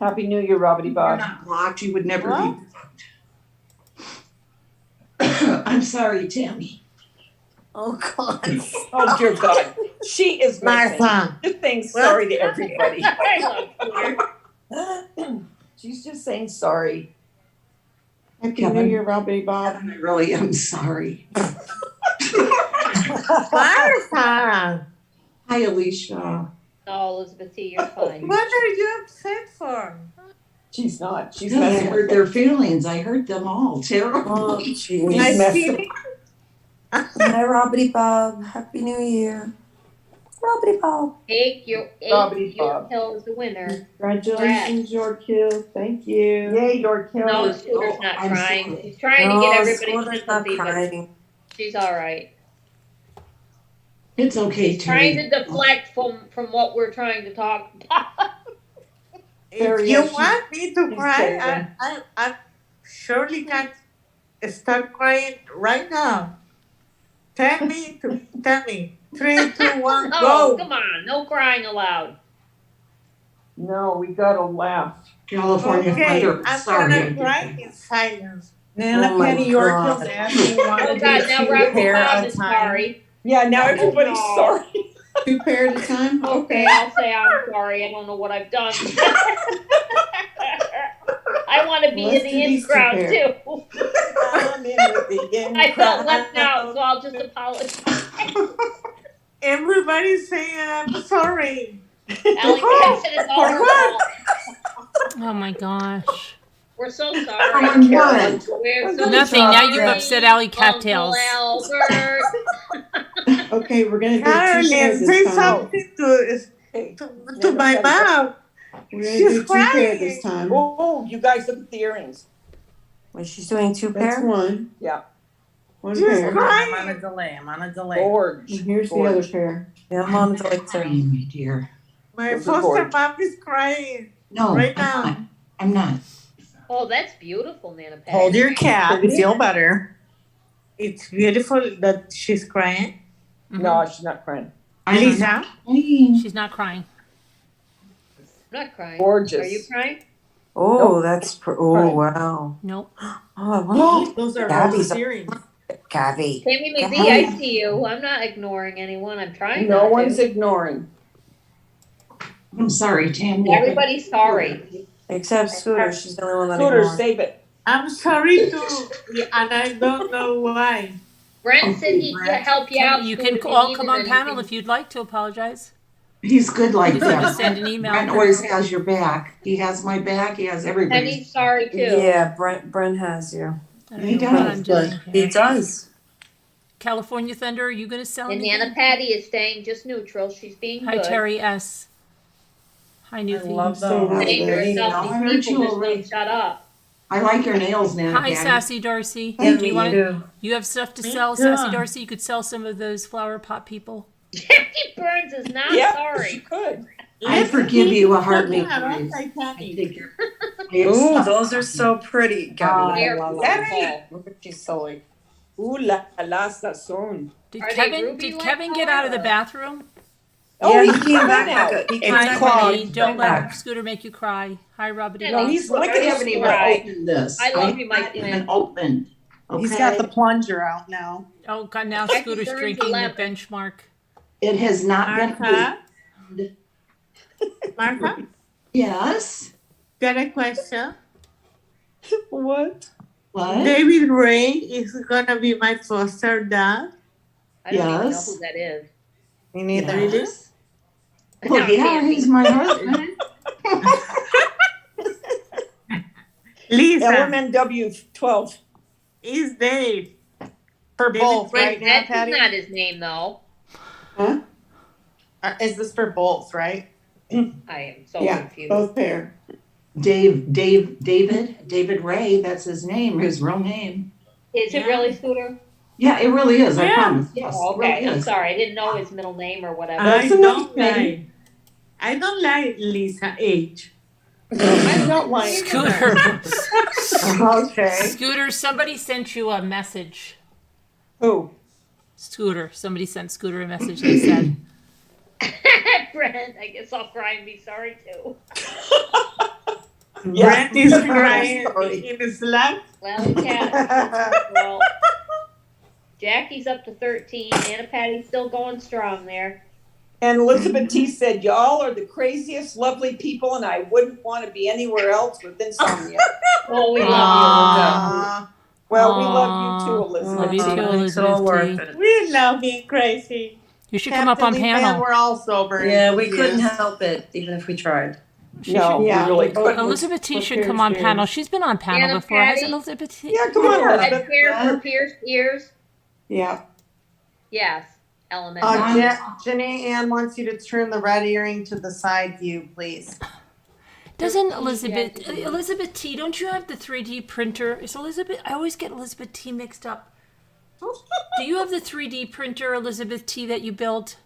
Happy New Year, Robbity You're Bob. not blocked. You would never What? be blocked. I'm sorry, Tammy. Oh God. Oh, dear God. She is messing. Martha. Just saying sorry to everybody. I love Scooter. She's just saying sorry. Happy Kevin. New Year, Robbie Bob. I really am sorry. Martha, Hi, Alicia. No, Elizabeth T, you're fine. what are you upset for? She's not. She's I messing hurt with their us. feelings. I hurt them all Oh, terribly. She's jeez. Nice messing. feeling. Hi, Robbity Bob. Happy New Year. Robbity Bob. Take your Robbity your Bob. pill is the winner. Congratulations, Yorkhill. Thank you. Yay, York No, Hill. Scooter's not I'm crying. sorry. She's trying to No, get everybody's Scooter's not sympathy, but crying. she's all right. It's okay, Trying Terry. to deflect from what we're trying to talk about. There If he you is. want me to She's cry, saving. I surely can start crying right now. Tell me. 3, 2, 1, Oh, go. come on. No crying allowed. No, we gotta laugh. California Okay, weather. I'm Sorry. gonna cry in silence. Nana Oh my Penny God. Yorkill's asking Oh, wanted God. to Now, see Robbie pair Bob at is a time. sorry. Yeah, now everybody's no. sorry. 2 pair at a time? Okay, I'll say I'm sorry. I don't know what I've done. I want to be Let's in do the in these 2 crowd, pair. too. I'm in with the in I felt crowd. left out, so I'll just apologize. Everybody's saying I'm sorry. Allie Hansen is all her fault. Oh my gosh. We're so On sorry. what? We're so Nothing. Now you've sorry, upset Allie Uncle Cattails. Albert. Okay, we're gonna do two Caroline, pairs say this time. something to my mom. We're gonna She's do two pairs this crying. time. Oh, you guys look at the earrings. Wait, she's doing two That's pair? one. Yeah. One She's pair. crying. I'm on a delay. I'm on a delay. Gorge. And here's the other pair. Yeah, I'm on the like Crying, my dear. My Those are foster gorgeous. mom is crying No, right I'm now. not. I'm not. Oh, that's beautiful, Nana Pat. Hold your cat. Feel better. It's beautiful that she's crying. No, she's not crying. Lisa, She's not crying. I'm not crying. Gorgeous. Are you crying? Oh, Nope. that's oh Right. wow. Nope. Oh, I want those are Gabby's rose earrings. Gabby. Tammy McZ, Gabby. I see you. I'm not ignoring anyone. I'm trying No not one's to. ignoring. I'm sorry, Tammy. Everybody's sorry. Except Scooter, she's the only one that Scooter, ignored. save it. I'm sorry too, and I don't know why. Brent said he'd help you out. You Scooter, can if you all needed come on panel anything. if you'd like to apologize. He's good like You can that. just send an email. Brent always has your back. He has my back. He has everybody's. Penny's sorry too. Yeah, Brent has you. I don't He know what does. I'm doing He here. does. California Thunder, are you going to sell And anything? Nana Patty is staying just neutral. She's being Hi, good. Terry S. Hi, I Newfie. love So those. happy. Saying to herself, No, I heard these people you just already. don't shut up. I like your nails now. Hi, Patty. Sassy Darcy. Thank Do you you. want too. You have stuff to Me sell, too. Sassy Darcy? You could sell some of those flower pot people. Jackie Burns is not Yeah, sorry. she could. I Let's forgive keep you a talking heartbeat. about I Titanic. think you're. Ooh, those are so pretty. Gabby. They're Daddy! Look at she's silly. Ooh la la sazon. Did Are they Kevin ruby Did like Kevin get that, out of the or- bathroom? Oh, Yeah, he's he came back now. like a- he came Hi, back honey. clogged. Don't let back. Scooter make you cry. Hi, Robbie. No, he's Look, licking I his haven't even fry. opened this. I love I you, Mike haven't even Flynn. opened. Okay. He's got the plunger out now. Oh God! Now Jackie Scooter's Burns drinking 11. the benchmark. It has not been. Martha, opened. Martha, Yes. got a question. What? What? David Ray is gonna be my foster dad. I don't even know Yes. who that is. Me neither. Yes. Well, yeah, he's my husband. Lisa LMNW 12. Is Dave. For David both, Ray, right now, That's Patty? not his name though. Huh? Is this for both, right? I am so Yeah, confused. both pair. David Ray, that's his name, his real name. Is it really Scooter? Yeah, it really is, I Yeah. promise. Yes, Oh, it really okay. I'm is. sorry. I didn't know his middle name or whatever. I That's a don't nice like. name. I don't like Lisa age. I'm not lying. Scooter. Okay. Scooter. Somebody sent you a message. Who? Scooter. Somebody sent Scooter a message. They said. Brent, I guess I'll cry and be sorry too. Yeah. Brent is crying Sorry. in his lap. Well, cat. Well, Jackie's up to 13. Nana Patty's still going strong there. And Elizabeth T said, y'all are the craziest, lovely people, and I wouldn't want to be anywhere else with insomnia. Oh, we love Aw. Well, we love you too, Love Elizabeth. you too, Makes it all Elizabeth worth T. it. We love being crazy. You should come up on Captain Lee Fan, panel. we're all sober. Yeah, we Yes. couldn't help it, even if we tried. No, we Yeah. really couldn't. Elizabeth T should Cheers, come on cheers. panel. She's been on panel Nana before, hasn't Patty? Elizabeth T? Yeah, come on, you. Elizabeth. Red hair for pierced ears? Yeah. Yes. Elemental. Jenny Ann wants you to turn the red earring to the side view, please. Doesn't Elizabeth T? Don't you have the 3D printer? Is Elizabeth? I always get Elizabeth T mixed up. Do you have the 3D printer, Elizabeth T, that you built?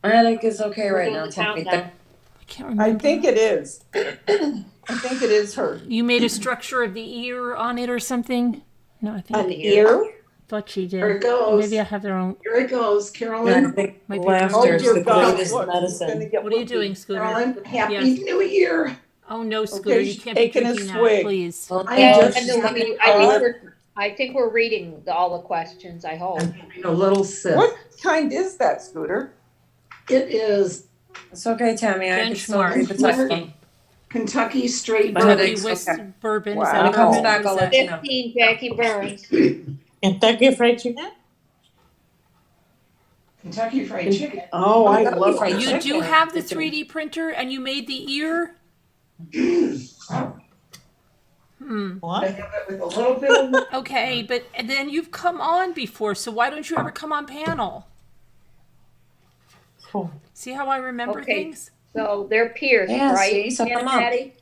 I think it's okay right We're now. doing the Tammy. countdown. I can't remember. I think it is. I think it is her. You made a structure of the ear on it or something? No, I think An ear? thought she did. Here it goes. Maybe I have their own. Here it goes, I Carolyn. think Might be laughter is dear the God, greatest look, medicine. it's gonna get What are you whoopee. doing, Scooter? Carolyn, happy Yes. New Year. Oh no, Scooter, Okay, you she's can't be taking a drinking that, swig. please. Well, I Well, just I know having I think we're reading all the questions, I hope. a little sip. What kind is that, Scooter? It is It's okay, Tammy. I can still Benchmark. read the text one. Kentucky Straight My Kentucky headache's Bourbon. whiskey okay. bourbon. Wow. Is that When it comes what back, is I'll that? let you know. 15, Jackie Burns. Kentucky Fried Chicken? Kentucky Fried Chicken. Oh, I love fried You chicken. do have the 3D printer and you made the ear? What? I have it with a little bit of. Okay, but then you've come on before, so why don't you ever come on panel? Cool. See how I remember Okay. things? So they're pierced, Yeah, right? see, so Aunt come up. Patty?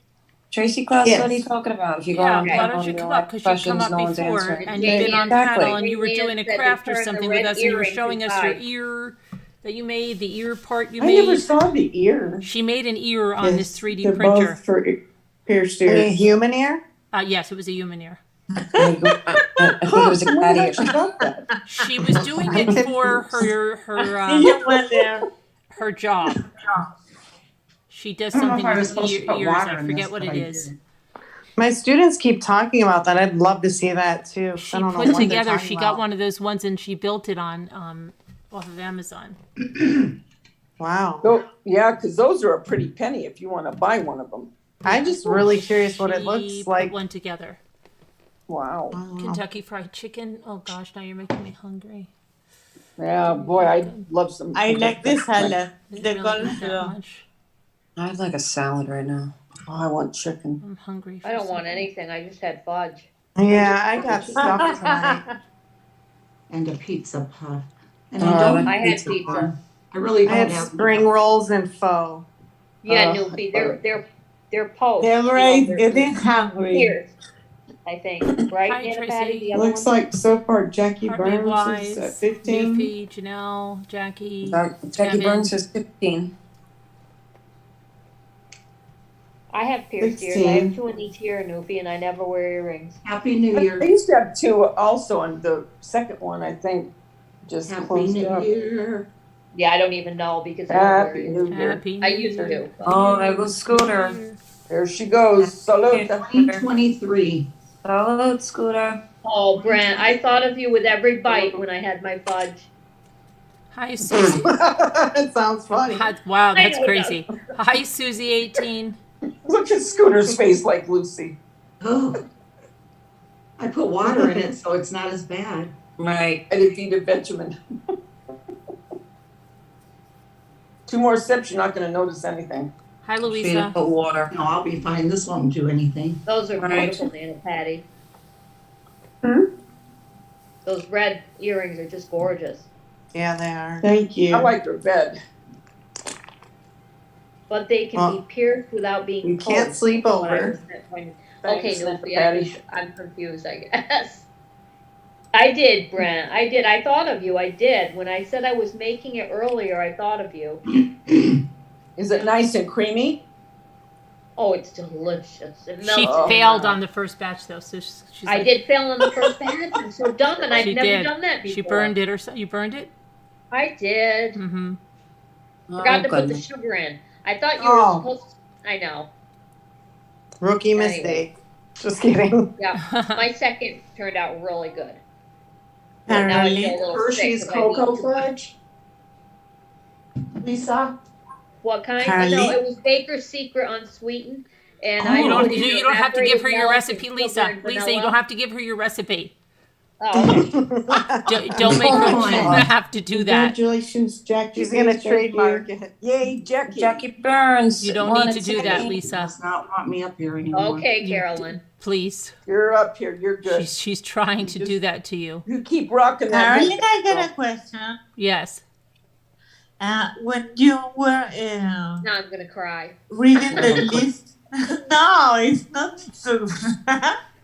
Tracy Claus, Yes. what are you talking about? If you go Yeah, on why panel, don't you you'll come have up, because you've come questions, up no one's before, answering. and you've been on Exactly. panel, and you were doing a Said to craft or turn the something red with us, and you were earrings showing us your inside. ear that you made, the ear part you I never made. saw the ear. She made an ear on this Yes, 3D they're printer. both for pierced A ears. human ear? Yes, it was a human ear. I think it was a cat ear. She was doing it for You went there. her job. She does I don't know if something I was with supposed to put ears. water I in forget this, what but it I is. did. My students keep talking about that. I'd love to see that too. She I don't know put what they're together. talking She about. got one of those ones, and she built it on off of Amazon. Wow. Yeah, because those are a pretty penny if you want to buy one of them. I'm just really curious what it She looks put like. one together. Wow. Kentucky Fried Chicken. Oh gosh, now you're making me hungry. Yeah, boy, I love some. I like the salad. Didn't The really eat that coleslaw. much. I'd like a salad right now. Oh, I want chicken. I'm hungry. I don't want anything. I just had fudge. Yeah, I got stuff tonight. And a pizza puff. And Oh, I don't. I had pizza. pizza. I really I don't had have. spring rolls and pho. Yeah, Newfie. They're post. They're right. Getting hungry. Pierced, I think. Right, Hi, Aunt Tracy. Patty? The other Looks one? like so far Jackie Hardly Burns Wise, is at 15. Newfie, Janelle, Jackie. Jackie Kevin. Burns is 15. I have pierced ears. I 16. have 2 in each ear, Newfie, and I never wear earrings. Happy New I Year. used to have two also, and the second one, I think, just Happy closed New up. Year. Yeah, I don't even know because I don't wear Happy earrings. New Year. Happy I New used Year. to. Oh, there goes Scooter. There she goes. Salute. 2023. Salute, Scooter. Oh, Brent, I thought of you with every bite when I had my fudge. Hi, Susie. It sounds funny. Hi, wow, I that's know it crazy. Hi, Susie, 18. Look at Scooter's face like Lucy. Oh. I put water in it so it's not as bad. Right. And if you eat a Benjamin. 2 more sips, you're not going to notice anything. Hi, Feed Louisa. it water. No, I'll be fine. This won't do anything. Those are Right. beautiful, Aunt Patty. Hmm? Those red earrings are just gorgeous. Yeah, they are. Thank you. I like her bed. But they can be Well, pierced without being you cold. can't sleep That's what I over. was trying to- Okay, Thanks, Aunt Newfie, Patty. I'm confused, I guess. I did, Brent. I did. I thought of you. I did. When I said I was making it earlier, I thought of you. Is it nice and creamy? Oh, it's delicious. It She melts. failed on the first batch, though, so she's I like, did fail in the first batch. I'm so dumb, and I've She never did. done that before. She burned it, or so. You burned it? I did. Mm-hmm. Forgot to put the goodness. sugar in. I thought you Oh. were supposed to. I know. Rookie Anyway. mistake. Just kidding. Yeah, my second turned out really good. But now I Apparently. feel a little Hershey's sick 'cause I Cocoa ate too much. Fudge. Lisa? What kind? Carly? No, it was Baker's Secret unsweetened. And Oh. I You don't, put you in don't have to give her evaporated your milk recipe, and Lisa. sugar and Lisa, you vanilla. don't have to give her your recipe. Oh, okay. Don't make her. Oh, She's my gonna have to do that. Congratulations, Jackie. She's gonna Thank you. trademark it. Yay, Jackie. Jackie Burns. You don't One need to do that, attention. Lisa. Does not want me up here anymore. Okay, Carolyn. Please. You're up here. You're good. She's trying to do that to you. You keep rocking that. Carolyn, music, I got girl. a question. Yes. When you were Now I'm gonna cry. reading the list, no, it's not true.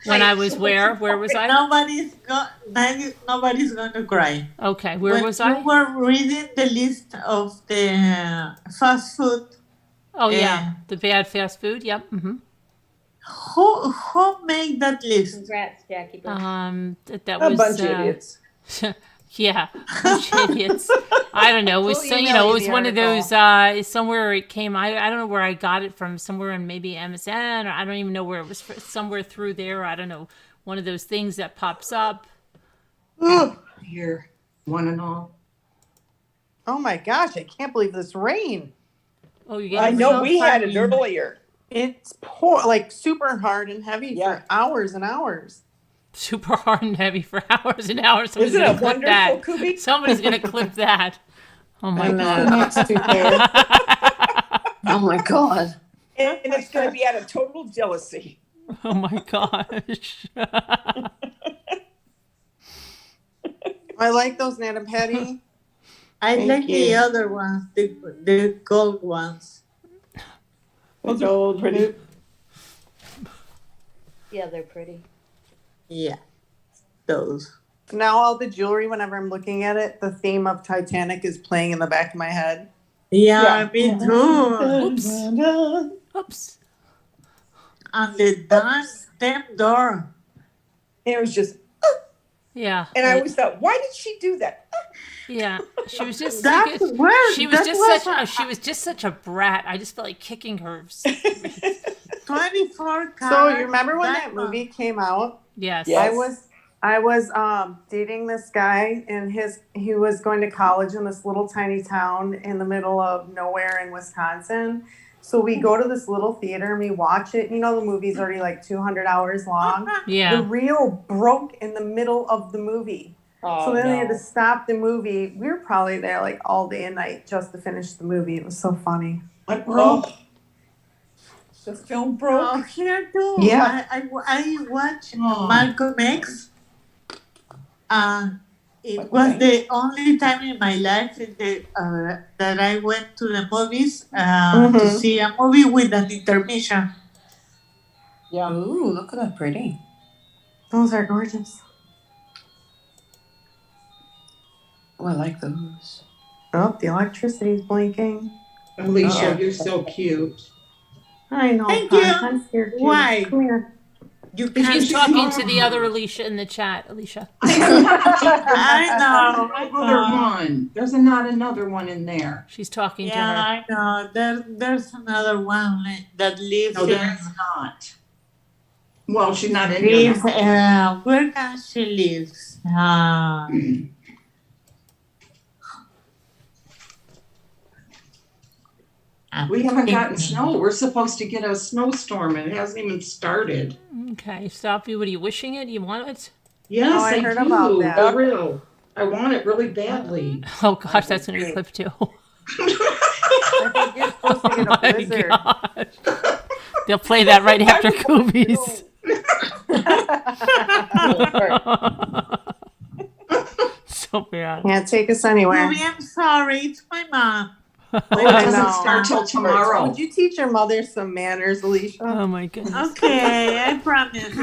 When I was where? Where was I? Nobody's going to cry. Okay. Where When was you I? were reading the list of the fast food, Oh yeah, the bad fast food. Yep. Mm-hmm. who made that list? Congrats, Jackie. That A was bunch of idiots. yeah, bunch of idiots. I don't know. It was We'll you email know, it you was the one of article. those somewhere it came. I don't know where I got it from. Somewhere in maybe MSN, or I don't even know where it was. Somewhere through there. I don't know. One of those things that pops up. Here, one and all. Oh my gosh, I can't believe this rain. Oh, you I get know we had it earlier. It's like super hard and heavy for hours and hours. super hard and heavy for hours and hours. Somebody's Isn't gonna it clip that. wonderful, Kubi? Somebody's gonna clip that. Oh my god. Next to her. Oh my God. And it's going to be out of total jealousy. Oh my gosh. I like those, Nana Patty. I Thank like the you. other ones, the gold ones. Those are all pretty. Yeah, they're pretty. Yeah, those. Now all the jewelry, whenever I'm looking at it, the theme of Titanic is playing in the back of my head. Yeah, me too. Oops. Oops. And the damn door. And it was just, Yeah. and I always thought, why did she do that? Yeah, she was just That's like, weird. she was That just was such she was just such a brat. I just felt like kicking her. 24 So carats you remember when that diamond. movie came out? Yes. I was dating this guy, and he was going to college in this little tiny town in the middle of nowhere in Wisconsin. So we go to this little theater and we watch it. You know, the movie's already like 200 hours long. Yeah. The reel broke in the middle of the movie. Oh, So then they had to no. stop the movie. We were probably there like all day and night just to finish the movie. It was so funny. What broke? The film broke. Oh, here too. Yeah. I watched Oh. Malcolm X. It What was thing? the only time in my life that I went to the movies to Mhm. see a movie with an intermission. Yeah. Ooh, look at that pretty. Those are gorgeous. Oh, I like those. Oh, the electricity's blinking. Alicia, you're so cute. I know. Thank Fudge. you. I'm scared too. Why? Come here. You can't She's see. talking to the other Alicia in the chat, Alicia. I know. Another one. There's not another one in there. She's talking to Yeah, her. I know. There's another one that lives No, in. there's not. Well, she's not in here. Lives, where does she lives? We haven't gotten snow. We're supposed to get a snowstorm and it hasn't even started. Okay, stop you. What are you wishing it? You want it? Yes, Oh, I I heard do. about that. For real. I want it really badly. Oh gosh, that's in your clip too. I think you're supposed to get a My blizzard. gosh. They'll play that right after Coobies. So bad. Can't take us anywhere. Ruby, I'm sorry. It's my mom. It I doesn't know. start till tomorrow. Would you teach your mother some manners, Alicia? Oh my goodness. Okay, I promise.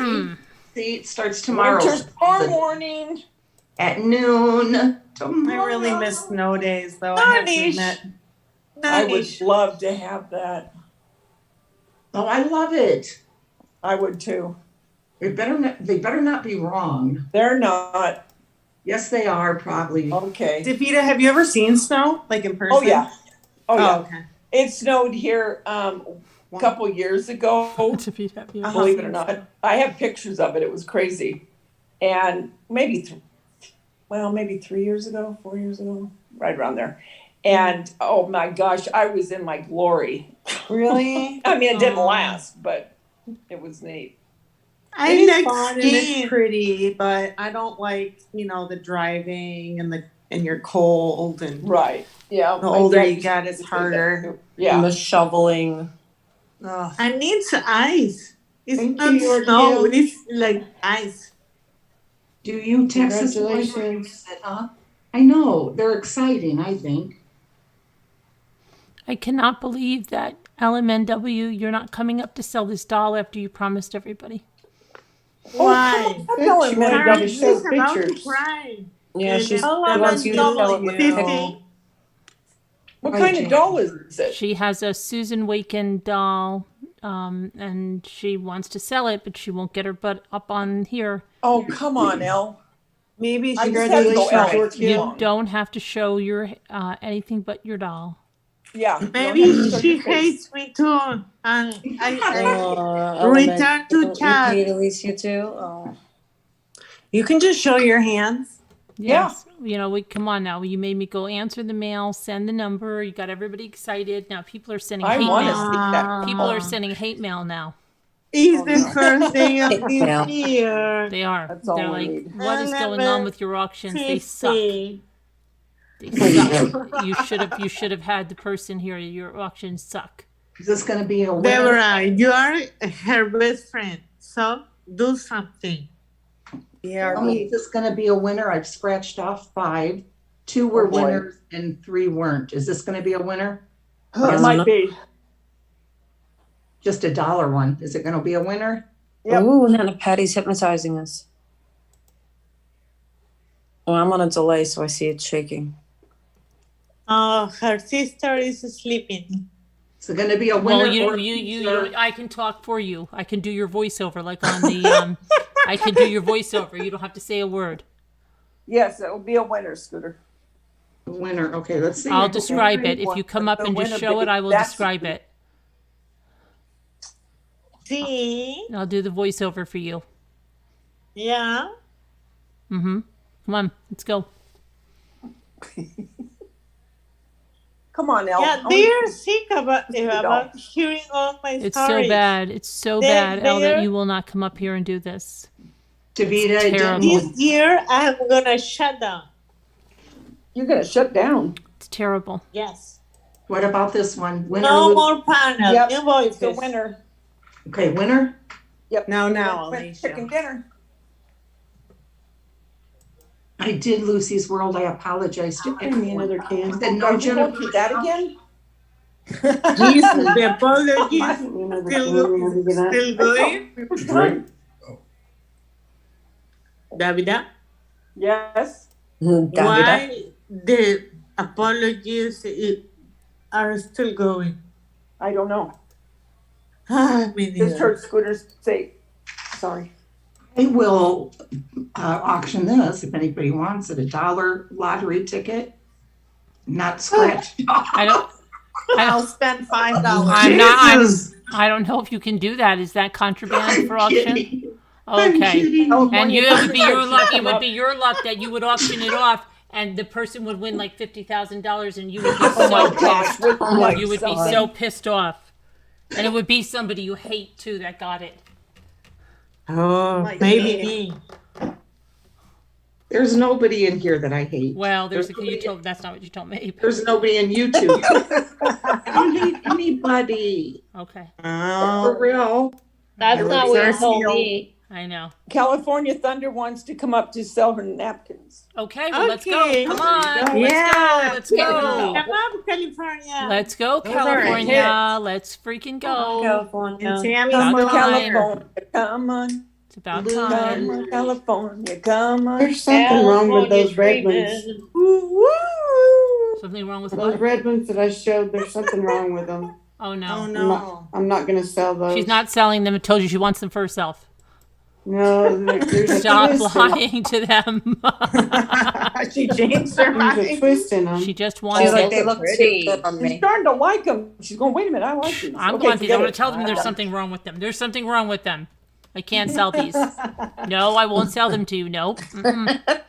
See, it starts tomorrow. Winter storm warning. At noon tomorrow. I really miss snow days, though. I have to Nanish. admit. I would Nanish. love to have that. Oh, I love it. I would too. They better not be wrong. They're not. Yes, they are probably. Okay. Davita, have you ever seen snow, like in person? Oh, yeah. Oh, yeah. Okay. It snowed here a couple years ago. Believe it or not. I have pictures of it. It was crazy. And maybe 3 years ago, 4 years ago, right around there. And oh my gosh, I was in my glory. Really? I mean, it didn't last, but it was neat. I It is like fun and skiing. it's pretty, but I don't like, the driving and you're cold and Right. Yeah. the older you get, it's harder. Yeah. And the shoveling. Ugh. I need ice. It's Thank not you, snow. Ordeal. It's like ice. Do you Texas boys Congratulations. it, huh? I know. They're exciting, I think. I cannot believe that LMNW, you're not coming up to sell this doll after you promised everybody. Why? I'm telling Karen, everybody she's show about to pictures. cry. Yeah, And she's, she all of wants us you to double sell it with 50. her. What Right, kind of Jan. doll is it? She has a Susan Waken doll, and she wants to sell it, but she won't get her butt up on here. Oh, come on, Elle. Maybe I just had to go congratulations. Elle. You don't have to show your anything but your doll. Yeah. you don't have Maybe to show she your face. hates me too. And I Element, return to you chat. hate Alicia too? Oh. You can just show your hands. Yes. We come on now. You made me go answer the mail, send the number. You got everybody excited. Now people are sending I hate want to mail. see that. People are sending hate mail now. It's the first day of Yeah. this year. They are. That's all They're we like, need. what is going on with your auctions? They suck. 50. They suck. You should have had the person here. Your auctions suck. Is this going to be a winner? Deborah, you are her best friend. So do something. Tell me, is this gonna be a winner? I've scratched off 5. 2 were Oh, boy. winners and 3 weren't. Is this gonna be a winner? It might be. Just a $1 one. Is it gonna be a winner? Yep. Ooh, Nana Patty's hypnotizing us. Oh, I'm on a delay, so I see it shaking. Her sister is sleeping. Is it gonna be a winner? Well, or you, I can talk for you. I can do your voiceover, like on the, I can do your voiceover. You don't have to say a word. Yes, it will be a winner, Scooter. winner? Okay, let's see. I'll describe it. If you come up and just show it, I will describe it. See? I'll do the voiceover for you. Yeah. Mm-hmm. Come on, let's go. Come on, Elle. Yeah, they are sick about hearing all my It's stories. so bad. It's so bad, Elle, that you will not come up here and do this. Davida, Terrible. This year, I'm gonna shut down. You're gonna shut down. It's terrible. Yes. What about this one? Winner, No lose- more panel. Yep, New voices. it's the winner. Okay, winner. Yep. Now, Went chicken dinner. I did Lucy's World. I apologize to Give me another can. Then no, Are you Jennifer. going to that again? Jesus, the apology is Give me another still, can whenever you get up. still going. We were done. Davida, Yes. why the apologies are still going? I don't know. Me Just neither. heard Scooter say, sorry. I will auction this if anybody wants it. $1 lottery ticket, not scratched. I'll spend $5. I don't know if you can do that. Is that contraband for auction? Kidding. I'm Okay. kidding. And you it would be your luck. It would be your luck that you would auction it off, and the person would win like $50,000, and you would be so pissed. You would be so pissed off, and it would be somebody you hate too that got it. Oh, maybe me. There's nobody in here that I hate. Well, you told that's not what you told me. but- There's nobody in YouTube. I don't hate anybody. Okay, For real. That's not what you told me. I know. California Thunder wants to come up to sell her napkins. Okay, well let's Okay. go. Come on, Yeah. let's go. Come on, California. Let's go, Those are California. Let's freaking go. California. And Tammy's Come on, About going. California. Come on. It's about Come time. on, California. Come on. There's something wrong with those red ones. Something wrong with Those what? red ones that I showed, there's something wrong with them. Oh no. Oh no. I'm not gonna sell those. She's not selling them. I told you she wants them for herself. No, there's a Stop twist in 'em. lying to them. She changed her There's a mind. twist in them. She just She's wants like, it. they look too Pretty. good on She's me. starting to like them. She's going, wait a minute, I like these. I'm Okay, going to. I'm forget going to it. tell them there's something wrong with them. There's something wrong with them. I can't sell these. No, I won't sell them to you. Nope. Mm-mm.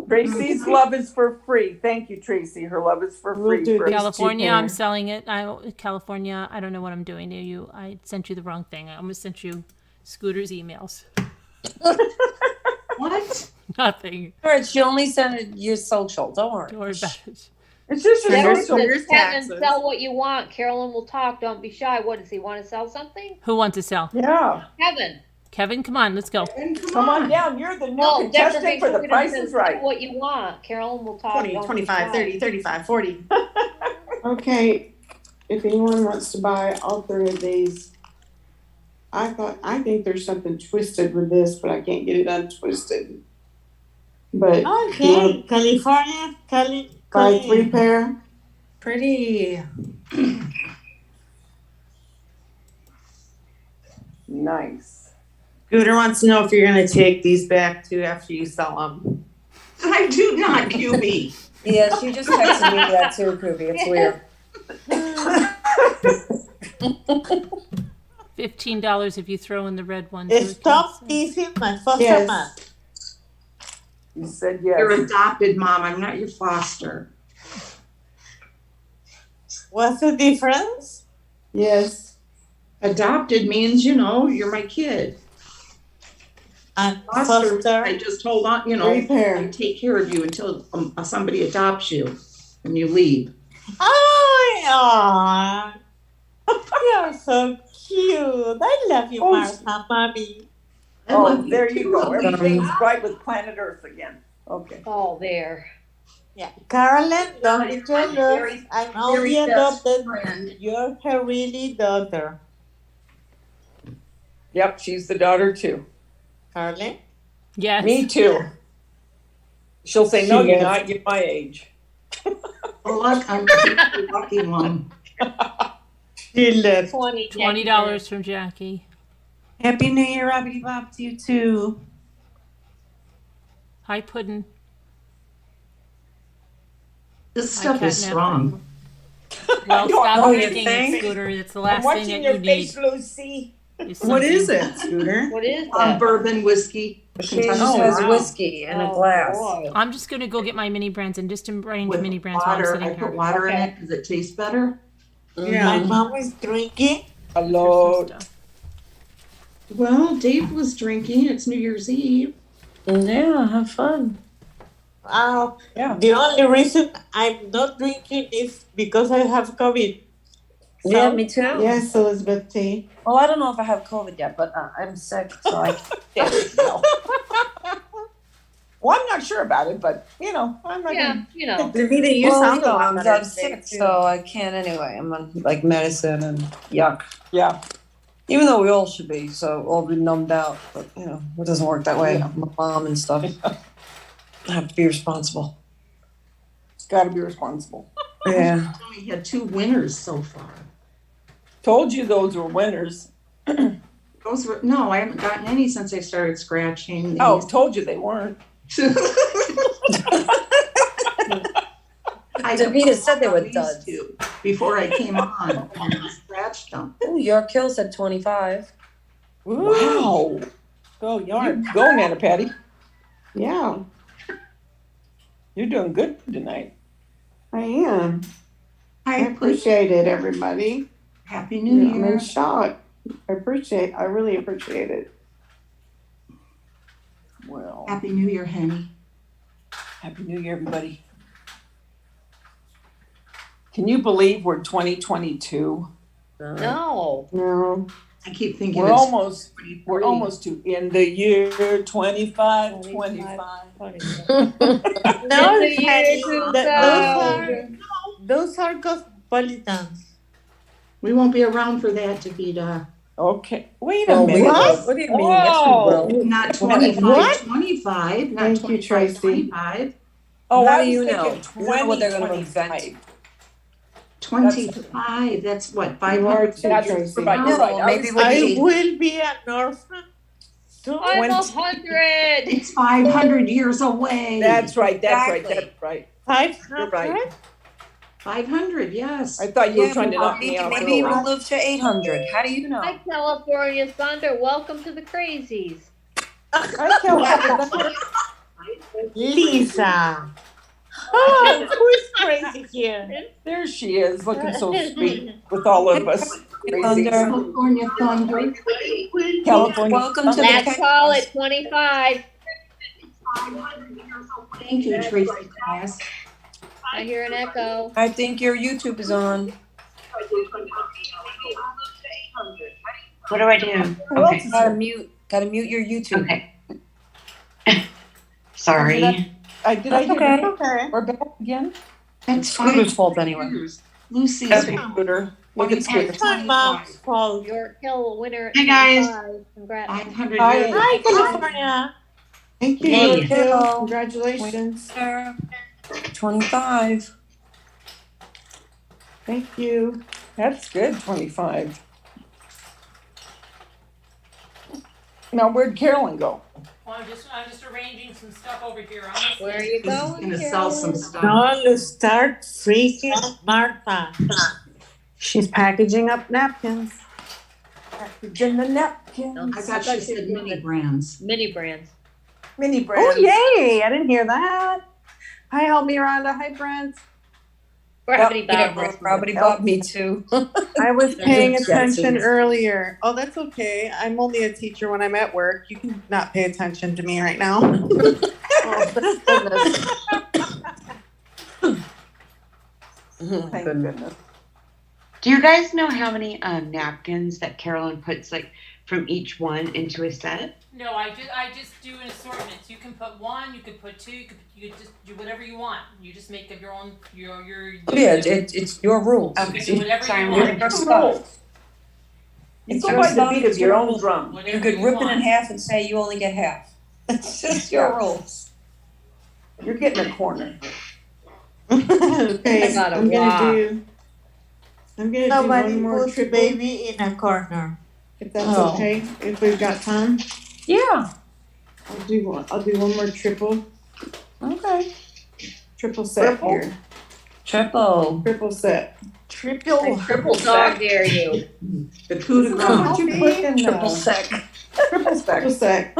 Tracy's love is for free. Thank you, Tracy. Her love is for We'll free. do For- these. California, cheaper. I'm selling it. California, I don't know what I'm doing to you. I sent you the wrong thing. I almost sent you Scooter's emails. What? Nothing. All right, she only sent it your social. Don't worry. Don't worry about it. It's just a Fingers social. for your Kevin, taxes. sell what you want. Carolyn will talk. Don't be shy. What does he want to sell something? Who wants to sell? Yeah. Kevin. Kevin, come on, let's go. Come on down. You're the new No, contestant for the Jefferson Price says is Right. sell what you want. Carolyn will talk. 20, Don't be 25, shy. 30, 35, 40. Okay, if anyone wants to buy all 3 of these, I think there's something twisted with this, but I can't get it untwisted. But Okay, California, buy 3 pair. Pretty. Nice. Scooter wants to know if you're going to take these back too after you sell them. I do not, QB. Yeah, she just texted me that too, Koopy. It's weird. $15 if you throw in the red one. Stop teasing my foster Yes. mom. You said yes. You're adopted, Mom. I'm not your foster. What's the difference? Yes. Adopted means, you're my kid. And Foster, foster. I just hold on, 3 pair. I take care of you until somebody adopts you and you leave. Oh, yeah. You're so cute. I love you, Oh, Martha, mommy. I love Oh, you there you too. go. Everything's right with planet Earth again. Okay. Oh, there. Yeah, Carolyn, don't be jealous. Very- I'm only very best adopted. friend. You're her really daughter. Yep, she's the daughter too. Carolyn? Yes. Me too. She'll say, no, She you're is. not. You're my age. Oh, look, I'm the lucky one. She left. $20 from Jackie. Happy New Year, Robbie Bob, to you too. Hi, Puddin'. This Hi, stuff is Catnip. strong. Well, don't stop know, you drinking think? it, Scooter. It's the I'm last thing watching that your you face, need. Lucy. What is it, Scooter? What is that? Bourbon whiskey. She Kentucky just has Brown. whiskey in a Oh, glass. boy. I'm just going to go get my mini brands and just arrange With mini brands while I'm water. sitting I here. put water in Okay. it because it tastes better. My mom is drinking. Hello. Well, Dave was drinking. It's New Year's Eve. Yeah, have fun. Yeah. The only reason I'm not drinking is because I have COVID. Yeah, me too. Yes, Elizabeth T. Well, I don't know if I have COVID yet, but I'm sick, so I There you go. Well, I'm not sure about it, but I'm not Yeah, gonna. you know. Davida, you well, sound a lot I'm better sick, today, too. so I can't anyway. I'm on like medicine and yuck. Yeah. Even though we all should be, so we'll be numbed out. But it doesn't work that way. My mom and stuff. I have to be responsible. Got to be responsible. Yeah. We had 2 winners so far. Told you those were winners. Those were no, I haven't gotten any since I started scratching. Oh, told you they weren't. Davida said they were duds. Before I came on and I scratched them. Oh, your kill said 25. Wow. Go, go, Nana Patty. Yeah, You're doing good tonight. I am. I I appreciate it, everybody. Happy New I'm Year. in shock. I really appreciate it. Well, Happy New Year, Henny. Happy New Year, everybody. Can you believe we're 2022? No. No. I keep thinking We're it's almost to in the year 25, 25. No, The year Henny, 2000. those are cosmopolitans. we won't be around for that, Davida. Okay, wait a Oh, minute. What? What do you mean? Whoa. Yes, we will. Not 25, What? 25, not Thank you, 25, Tracy. 25. Oh, How I do was you thinking know? You know what they're gonna 2025. 25, that's what, You are 500? too, That's Tracy. right. You're right. No, maybe I was with I the will be an orphan. I'm 20. 100. It's 500 years away. That's right. Exactly. That's right. 500? right. 500, yes. I thought you were Yeah, trying to but knock me out. maybe earlier. we'll live to 800. How do you know? Hi, California Thunder. Welcome to the Crazies. I tell Lisa. Oh, who's crazy here? There she is, looking so sweet with all of us. Thunder. California Thunder. California. Welcome to the Last call at 25. Thank you, Tracy Class. I hear an echo. I think your YouTube is on. What do I do? Okay. Gotta mute your YouTube. Okay. Sorry. Did I hear okay. Okay. We're back again? That's Scooter's fault anyway. Lucy's. Okay, Scooter. Look at Scooter. It's my mom's fault. Your kill winner at Hey, guys. 25. Congrats. 500 Hi. years. Hi, California. Thank you. Hey. Hello. Congratulations. 25. Thank you. That's good, 25. Now, where'd Carolyn go? Well, I'm just arranging some stuff over here. Where are you This is going, gonna sell some Carolyn? stuff. Don't start freaking Martha. She's packaging up napkins. Packaging the napkins. I thought she said mini brands. Mini brands. Mini brands. Oh, yay. I didn't hear that. Hi, help me, Rhonda. Hi, Brent. Gravity Yeah, Bob. Gravity Bob, me too. I was paying Just attention guesses. earlier. Oh, that's okay. I'm only a teacher when I'm at work. You can not pay attention to me right now. Thank goodness. Do you guys know how many napkins that Carolyn puts like from each one into a set? No, I just do an assortment. You can put one, you could put two, you could just do whatever you want. You just make up your own your. Yeah, it's your rules. You can do whatever Sorry, you I'm want. Your stuff. You It's go your by the stuff, beat of it's your own rules. drum. Whatever You could you rip it in want. half and say you only get half. It's just your rules. You're getting a corner. Okay, I got a I'm gonna lot. do one Nobody more puts triple, baby in a corner. if that's Oh. okay, if we've got time. Yeah. I'll do one more triple Okay. set Triple? here. Triple Set. Triple. Triple dog dare you. The coup de Look at grace. what you put in Triple there. sec. Triple stack. Triple set.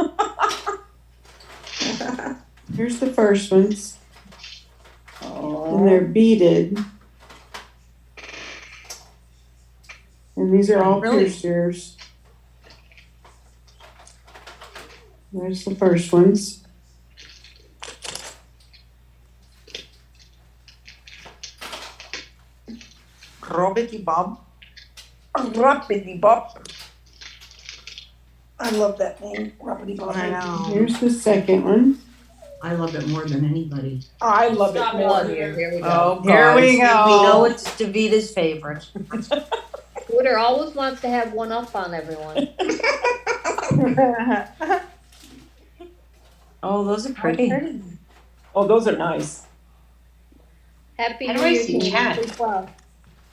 Here's the first ones, and they're beaded. And these are all Really? pierced ears. There's the first ones. Robbity Bob. Ruppity bop. I love that name, Ruppity bop. I know. Here's the second one. I love it more than anybody. I love it Stop more. Here we go. Oh, Here we God. go. We know it's Davita's favorite. Scooter always wants to have one up on everyone. Oh, those are pretty. Oh, those are nice. Happy How New do I Year see to you chat? as well.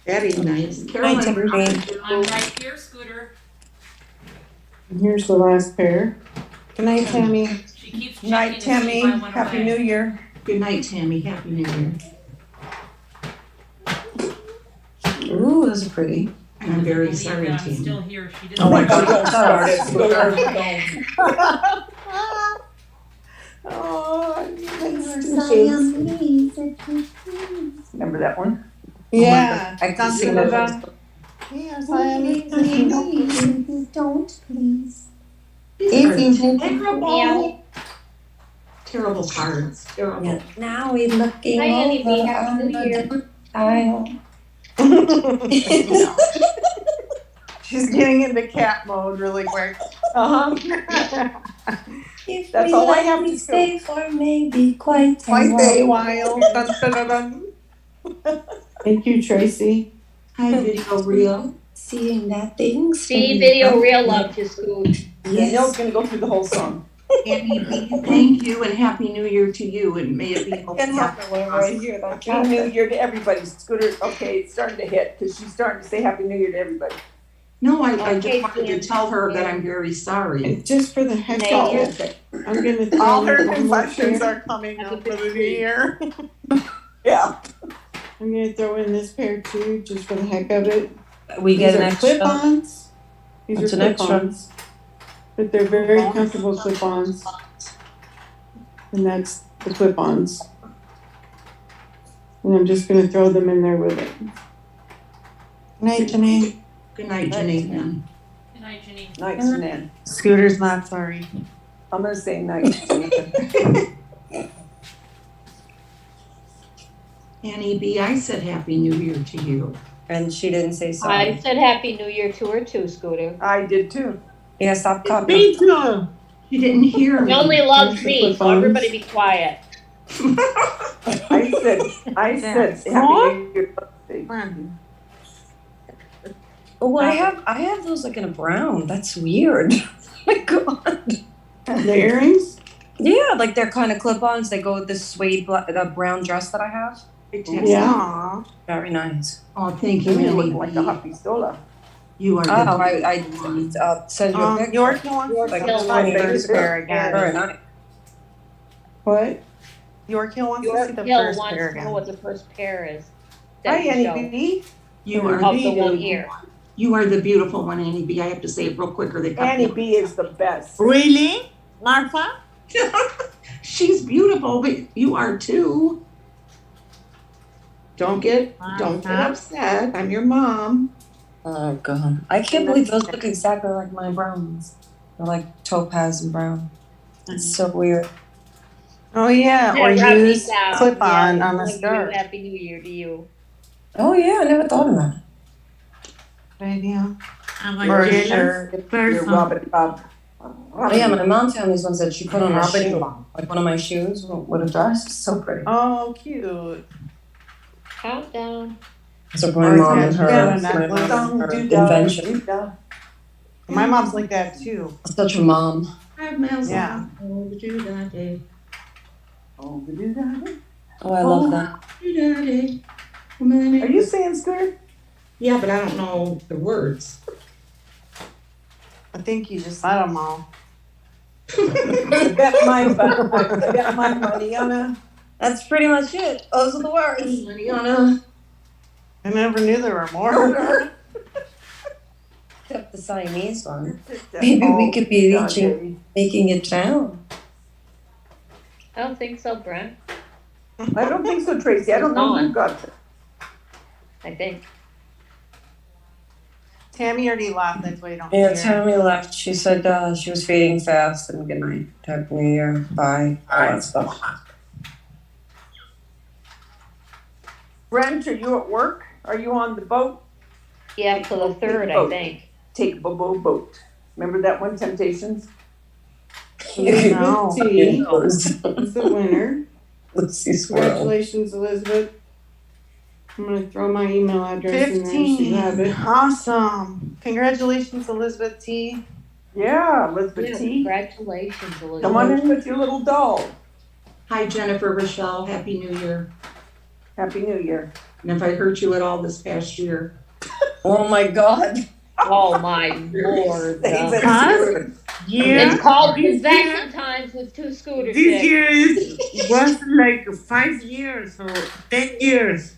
Very nice. Night, Carolyn, Tiffany. I'm right here, Scooter. And here's the last pair. Good night, Tammy. She keeps Night, checking to see Tammy. if I went Happy away. New Year. good night, Tammy. Happy New Year. Ooh, those are pretty. I'm very Believe sorry, that I'm Tammy. still here. She didn't. Oh my Don't God. start it, Scooter. Don't. Oh, remember that one? Yeah. I can sing those. Yes, I am. Don't, please. These are terrible. Terrible cards. Terrible. Yeah. Now we're looking Hi, Annie B. over Happy New Year. the dial. She's getting into cat mode really quick. If That's we all I let have me to stay for maybe quite a a while. Dun, dun, dun, dun. Thank you, Tracy. Hi, video reel. Seeing that things. See, video real love you, Scoot. Danielle's gonna go through the whole song. Annie B, thank you and Happy New Year to you, and may it be And happy one right here. Happy New Year to everybody. Scooter, okay, it's starting to hit because she's starting to say Happy New Year to everybody. No, I Okay, just wanted to Jan. tell her that I'm very sorry. And just for the heck Thank of you. it, I'm gonna throw All her in one more confessions pair. are coming out for the new year. Yeah. I'm gonna throw in this pair too, just for the heck of it. We These get an are extra. clip-ons. These That's are an extra. clip-ons. But they're very comfortable clip-ons. And that's the clip-ons. And I'm just gonna throw them in there with it. Night, Janine. Good night, Janine. Good night, Jenny. Night, Nan. Scooter's not sorry. I'm gonna say night. Janine. Annie B, I said Happy New Year to you. And she didn't say I sorry. said Happy New Year to her too, Scooter. I did too. Yeah, stop copying. Me too. She didn't hear She me. only loves There's the me, so clip-ons. everybody be quiet. I said Happy New Year. Oh, I have those like in a brown. That's weird. Oh my God. The earrings? Yeah, like they're kind of clip-ons. They go with this suede the brown dress that I have. Yeah. Aw. Very nice. Oh, thank you, You Annie look like a B. hot pistola. You are the Oh, I send you a picture. York wants to Like see it's the funny. first pair Very again. nice. What? York Hill wants to see York the Hill first wants pair to know again. what the first pair is. Hi, That you Annie show. B. You are Of the one the here. you are the beautiful one, Annie B. I have to say it real quick or they cut Annie me. B is the best. Really? Martha? She's beautiful, but you are too. Don't get upset. I'm your mom. Oh God. I can't believe those look exactly like my browns. They're like topaz and brown. It's so weird. Oh yeah, or Yeah, wrap me use down. clip-on Yeah, on the I'll give you skirt. Happy New Year to you. Oh yeah, I never thought of that. idea. I'm Or a a jealous shirt. Your person. Robin Bob. Oh yeah, my mom found these ones that she put on a Robin shoe, Bob. like one of my shoes with a dress. So pretty. Oh, cute. Countdown. So my Or mom and she's got a her, my necklace. mom and her invention. My mom's like that too. Such a mom. Yeah. Oh, I love that. Are you saying skirt? Yeah, but I don't know the words. I think you just said them all. I bet my money on a. That's pretty much it. Those are the words. Money on a. I never knew there were more. Except the Siamese one. Maybe we could be making it down. I don't think so, Brent. I don't think so, Tracy. I don't know who got it. I think. Tammy already left, that's why you don't Yeah, hear. Tammy left. She said she was feeding fast and good night. Happy New Year. Bye. All that stuff. Brent, are you at work? Are you on the boat? Yeah, till the 3rd, I think. Take a boat. Remember that one, Temptations? No. T is the winner. Lucy Squirrel. Congratulations, Elizabeth. I'm gonna throw my email address in there so 15. you have it. Awesome. Congratulations, Elizabeth T. Yeah, Elizabeth Yeah, T. congratulations, Elizabeth. Come on in with your little doll. Hi, Jennifer Rochelle. Happy New Year. Happy New Year. And if I hurt you at all this past year. Oh my God. Oh my lord. Yeah. It's called This convection times with 2 scooter This sticks. year was like 5 years or 10 years.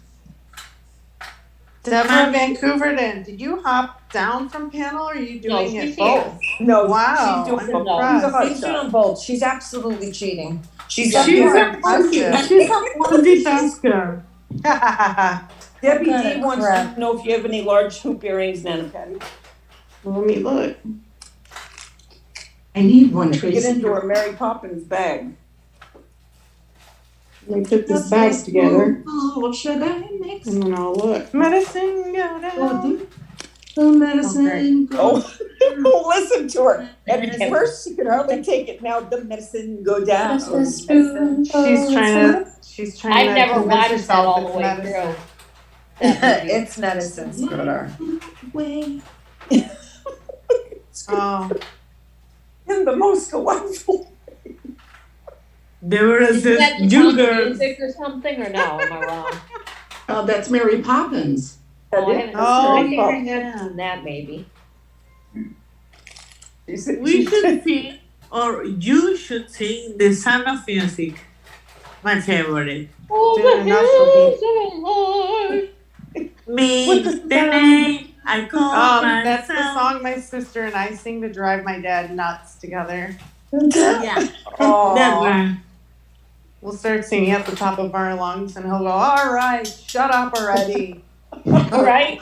Deborah Vancouverton, did you hop down from panel or are you No, doing she's it both? No, Wow, she's doing I'm both. impressed. She's a hot She's shot. doing both. She's absolutely cheating. She's Yeah, She's you a are impressive. she's a multitasker. Debbie What kind D of wants crap? to know if you have any large hoop earrings, Nana Patty. Well, let me look. I need one, Get Tracy. into her Mary Poppins bag. Let me put this bag together Oh, should I mix and then I'll look. Medicine go down. the medicine? Oh, listen to her. At first she could hardly take it. Now the medicine go down. She's trying to I've never convince watched that herself all it's the way medicine. through. That movie. It's medicine, Scooter. Wait. Oh, In the most delightful. There was Is that this the sound of Jugger. music or something, or no? Am I wrong? Oh, that's Mary Poppins. Oh, I haven't. Oh, I think I yeah. have seen that maybe. We should sing, or you should sing the Sound of Music. My favorite. Oh, Doing the enough hills are alive. Me, the name I call That's the myself. song my sister and I sing to drive my dad nuts together. Yeah, Oh, that one. We'll start singing at the top of our lungs and he'll go, all right, shut up already. Right?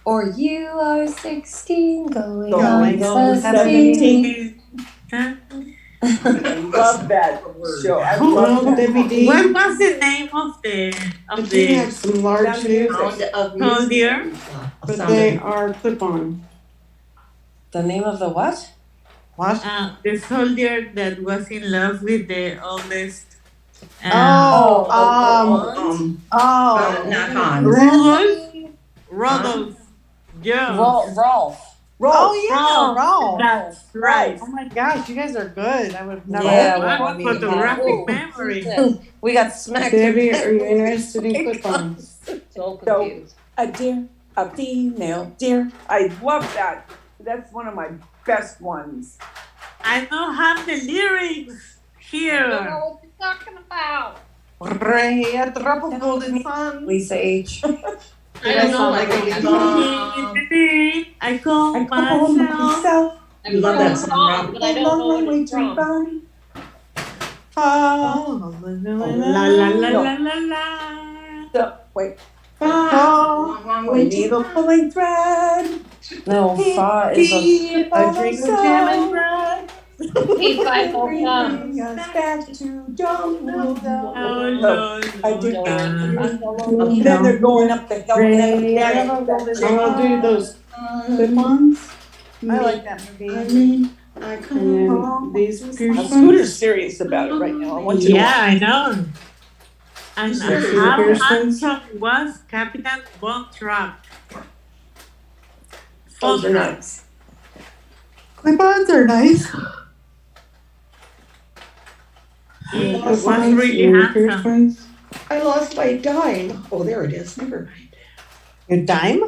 Or you are 16 going Going on 17. 17. I love that show. I Who- love that. Debbie D, What was the name of but you have some large hoops, soldier? but they are clip-on. The name of the what? What? The soldier that was in love with the oldest. Not Hans. Rodolph. Yeah. Ralph. Oh, yeah, Ralph. That's right. Oh my gosh, you guys are good. I would have never. Yeah, What well, I mean, photographic yeah. memory. We got smacked. Debbie, are you interested in clip-ons? So confused. A deer, a female deer. I love that. That's one of my best ones. I don't have the lyrics I don't here. know what you're talking about. Ray, a drop of golden sun. Lisa H. I don't know. like I call myself. I've You love heard that the song, song, Rob. but I don't know what it's from. La la la la la la. So, wait. We need a pulling thread. No, Fa is a. A drink of jam and bread. P501. I do. Don't. Then they're going up the hill. And I'll do those Clip-ons? I like that movie. I mean, I And come then home. these Pierce Now, ones. Scooter's serious about it right now. I want you to Yeah, watch. I know. And See the how Pearsons? handsome was Captain Von Trapp? Those are Von Trapp. nice. Clip-ons are nice. He The was Clip-ons really and the Pierce handsome. ones. I lost my dime. Oh, there it is. Never mind. Your dime?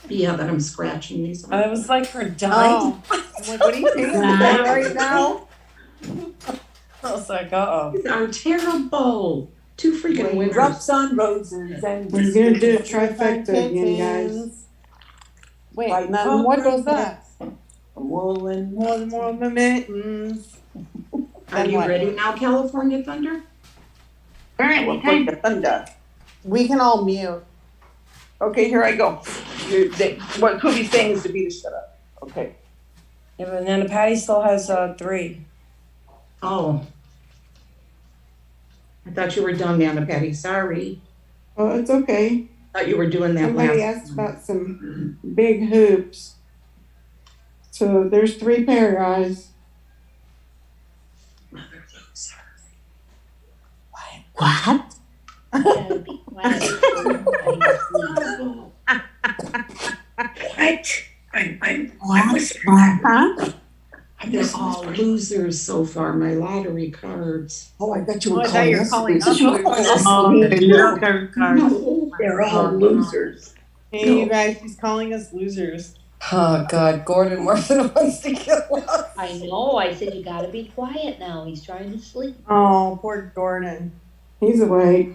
Yeah, that I'm scratching these on. I was like, for dime? Oh. I'm like, what are you paying for right now? I was like, uh-oh. These are terrible. Two freaking winners. Drops on roses and. We're gonna do a trifecta again, guys. Wait, Right, then what goes that? Woolen. More mittens. Are you ready now, California Thunder? California Thunder. We can all mute. Okay, here I go. What Kobe's saying is to be to shut up. Okay. Yeah, but Nana Patty still has 3. Oh. I thought you were done, Nana Patty. Sorry. Oh, it's okay. Thought you were doing that Somebody last. asked about some big hoops. So there's 3 pair, guys. Mother loser. What? Gotta be quiet. What? I'm What? Huh? They're all losers so far, my lottery cards. Oh, I bet you Oh, were I thought calling you were us. calling us losers. You were calling us Oh, losers. the lottery cards. No, they're all losers. Hey, you guys, she's calling us losers. Oh, God. Gordon more than wants to kill us. I know, I said you gotta be quiet now, he's trying to sleep. Oh, poor Gordon. He's awake.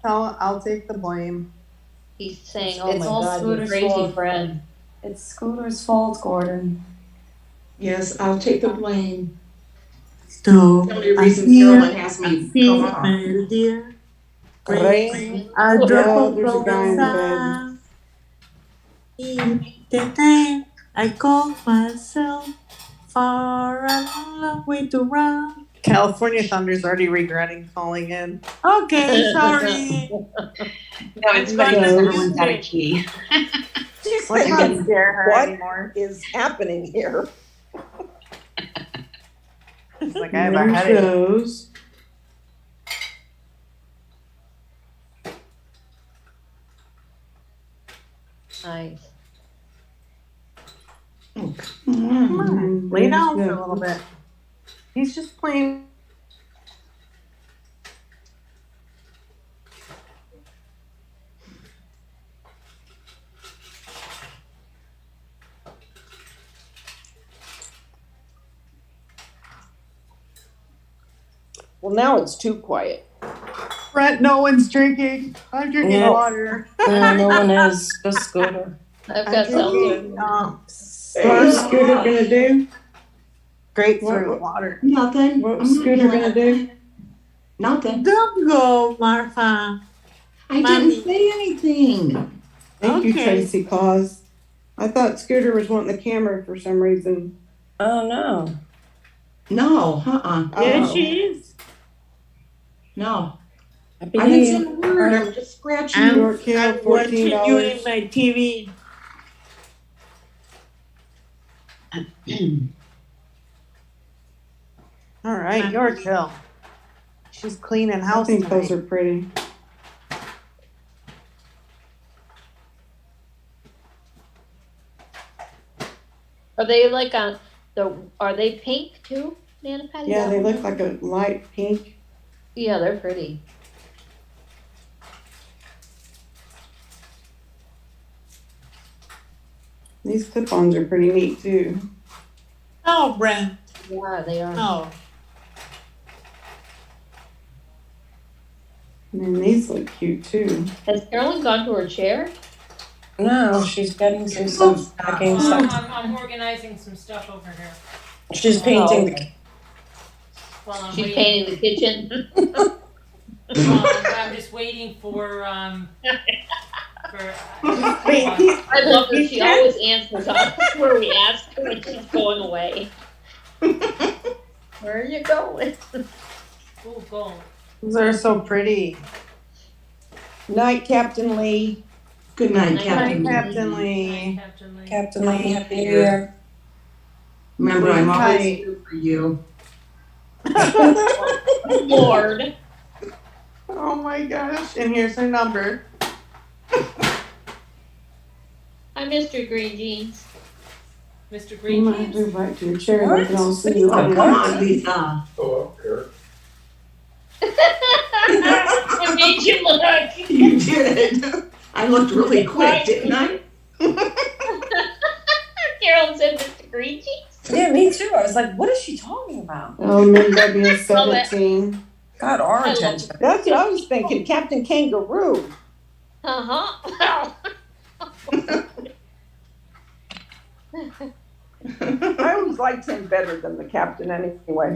I'll take the blame. He's saying, oh It's my all God, you Scooter's crazy fault. friend. It's Scooter's fault, Gordon. Yes, I'll take the blame. So, The only I reason feel, Carolyn has me I come feel, off. my dear. Rain. I Yeah, drop there's a guy in bed. the in the day I call myself far a long way to run. California Thunder's already regretting calling in. Okay, sorry. No, it's I'm funny gonna because Goes. everyone's out of use key. Let's not scare her What? anymore. Is happening here? She's like, I have a There's headache. those. Nice. Oh, Come on, And lay there's down for the- a little bit. He's just playing. Well, now it's too quiet. Brett, no one's drinking. I'm drinking No. water. No one is. Just Scooter. I've I'm got seltzer. drinking What's Scooter gonna do? grapefruit What- water. nothing. What's I'm not Scooter doing gonna do? Nothing. Don't go, Martha. I Mommy. didn't say anything. Thank you, Okay. Tracy Claus. I thought Scooter was wanting the camera for some reason. Oh, no. No, Yes, Oh. she is. no. Happy I New didn't Year. say a word. I'm just scratching. I'm, York Hill, I'm watching you $14. in my TV. All right, York Hill. She's cleaning I house think tonight. those are pretty. Are they like on are they pink too, Nana Patty? Yeah, That they one? look like a light pink. Yeah, they're pretty. These clip-ons are pretty neat too. No, Brent. Yeah, they are. No. And then these look cute too. Has Carolyn gone to her chair? No, she's getting some stuff, packing stuff. I'm organizing some stuff over here She's painting the. while I'm She's waiting. painting the kitchen. I'm just waiting for I love her. She always answers us where we ask her when she's going away. Where are you going? Oh, gold. Those are so pretty. Night, Captain Lee. Good night, Night, Captain. Captain Lee. Captain Lee. Captain Lee, happy New Year. Remember, I'm always Night. here for you. Lord. Oh my gosh, and here's her number. Hi, Mr. Green Jeans. Mr. You Green might have to Jeans? go back to your chair, they can all see you. Oh, come on, Lisa. Oh, up here. I made you look. You did. I looked really quick, didn't I? Carolyn said Mr. Green Jeans. Yeah, me too. I was like, what is she talking about? LMW is 17. Got our I love attention. That's what I was thinking, Captain Kangaroo. Uh-huh. I always liked him better than the captain anyway.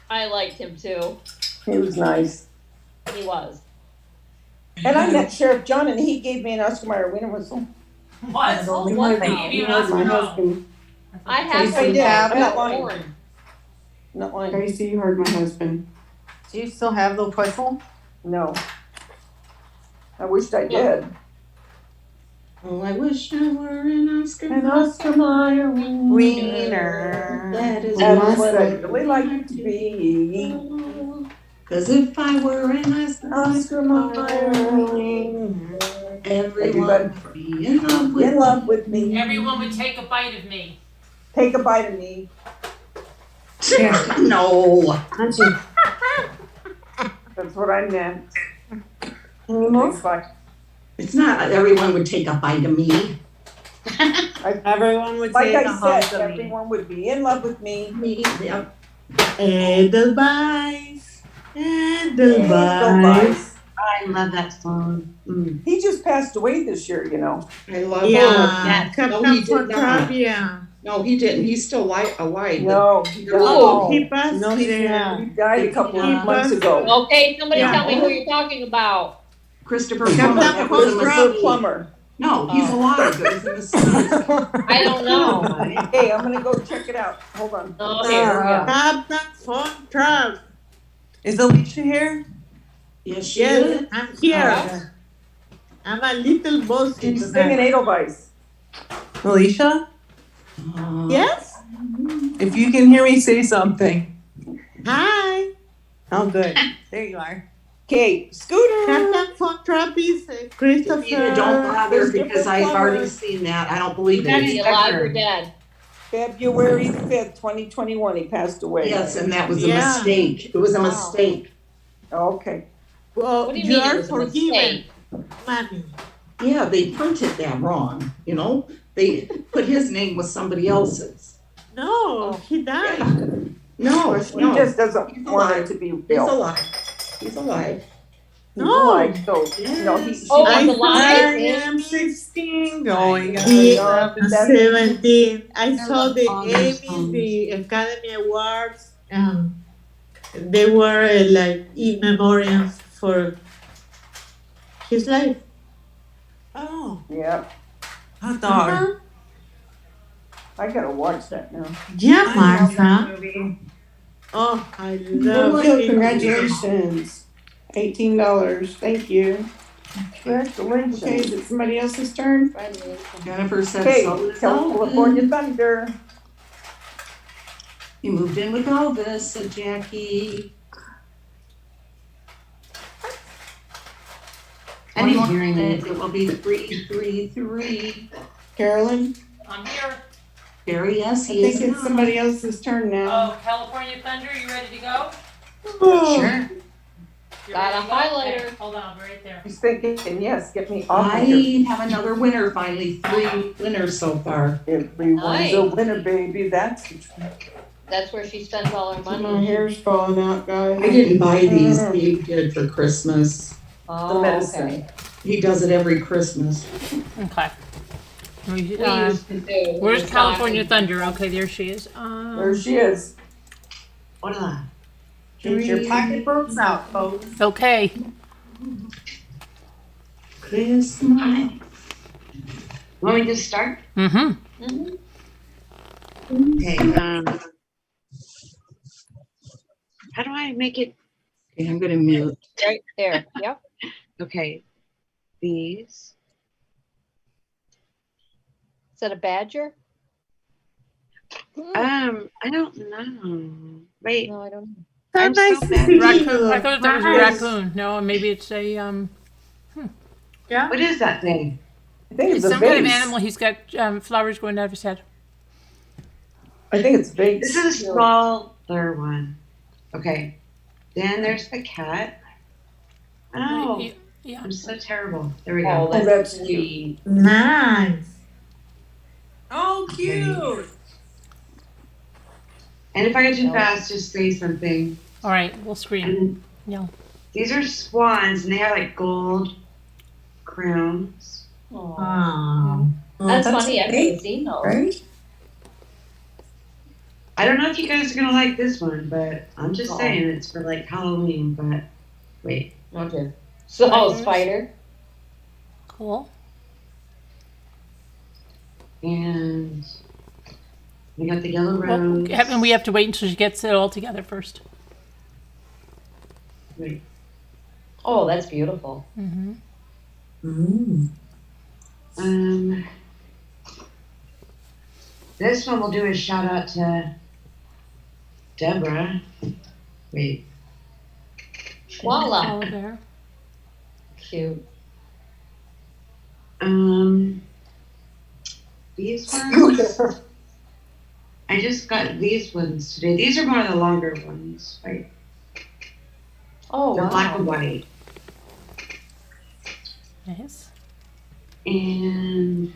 I liked him too. He was nice. He was. And I met Sheriff John and he gave me an Oscar Mayer winter whistle. What? Oh, He what heard thing? my- he heard my husband. I have I one. did. have I'm not it? lying. Not lying. Tracy, you heard my husband. Do you still have the whistle? No. I wished I did. Oh, I wish I were an Oscar. An Oscar Mayer Wiener. That is That's what I what really like to be. Cause if I were an Oscar Mayer. everyone would be in love with In love with me. Everyone would take a bite of me. Take a bite of me. No. That's what I meant. Can you move? It's like, It's not everyone would take a bite of me. Everyone would like take a I hug said, of me. everyone would be in love with me. Me, yep. Edelweiss, Edelweiss. Edelweiss. I love that song. Mm. He just passed away this year, you know. I love Yeah, Yes. No, Captain he did not. Fortravia. No, he didn't. He's still alive. No, he Oh, died. he passed No, he's there. He died a couple He of months passed- ago. Okay, somebody Yeah. tell me who you're talking about. Christopher Captain Plummer. That was a Fortravia. mistake. Plumber. No, he's alive. It was a mistake. I don't know. Hey, I'm gonna go check it out. Hold on. Oh, here we go. Captain Fortravia. Is Alicia here? Yes, she Yes, is. I'm here. Okay. I'm a little bossy She's singing tonight. Edelweiss. Alicia, Yes? if you can hear me, say something. Hi. Oh, good. There you are. Okay, Scooter. Captain Fortravia, Christopher. Either don't bother because I've already seen that. I don't believe Is he it. alive or dead? February 5th, 2021, he passed away. Yes, and that was a Yeah. mistake. It was a Wow. mistake. Okay. Well, What do you you mean it are was a forgiven, mistake? Mommy. Yeah, they printed that wrong, you know? They put his name with somebody else's. No, he died. No, He no. just doesn't He's want it alive. to be He's real. alive. He's alive. He's No. alive, so, you know, he, Oh, I he's alive? am 16, going on He- 17. 17. I saw the all those Emmys, songs. the Academy Awards. They were like in memoriam for his life. Oh, yeah, hot dog. Uh-huh. I gotta watch that now. Yeah, I love that Martha. movie. Oh, I Good love luck, it. congratulations. $18, thank you. Congratulations. Okay, is it somebody else's turn? Jennifer said Okay, so. is California Elvis. Thunder. You moved in with Elvis, said Jackie. Anyone hearing it, it will be 333. Carolyn, I'm here. Gary, yes, I he think is. it's somebody else's turn now. Oh, California Thunder, you ready to go? Sure. You're Got ready a to go? highlighter. Okay, hold on, right there. He's thinking, yes, get me off of here. I have another winner finally. 3 winners so far. Everyone's Nice. a winner, baby, that's the truth. That's where she spends all her My money. hair's falling out, guys. I didn't buy these. Dave did for Christmas. Oh, The medicine. okay. He does it every Christmas. Okay. We used to do. Where's Wisconsin. California Thunder? Okay, there she is. There she is. Hola. Get your pocketbooks out, folks. Okay. Christmas. Want me to start? Mm-hmm. Mhm. Okay. How do I make it? Okay, I'm gonna mute. Right there, yep. Okay. These Is that a badger? I don't know. Wait, No, I don't know. So I'm nice so to bad. see Raccoon. you. I thought that was a Nice. raccoon. No, maybe it's a Yeah. What is that thing? I think it's it's a some kind of vase. animal. He's got flowers going out of his head. I think it's vase. This is a smaller one. Okay. Then there's the cat. Oh, Yeah. I'm so terrible. There we Oh, go. that's sweet. Nice. Oh, cute. And if I go too fast, just say something. All right, we'll scream. And No. these are swans, and they have like gold crowns. Oh. That's funny. I've never seen those. Right? I don't know if you guys are gonna like this one, but I'm just saying it's for like Halloween. But wait, Okay. So, spider. Cool. and we got the yellow Well, rose. and we have to wait until she gets it all together first. Wait, Oh, that's beautiful. Mm-hmm. um, this one we'll do a shout out to Deborah. Wait, Voila. Koala bear. Cute. These ones. I just got these ones today. These are one of the longer ones, right? Oh, They're wow. black and white. Nice. And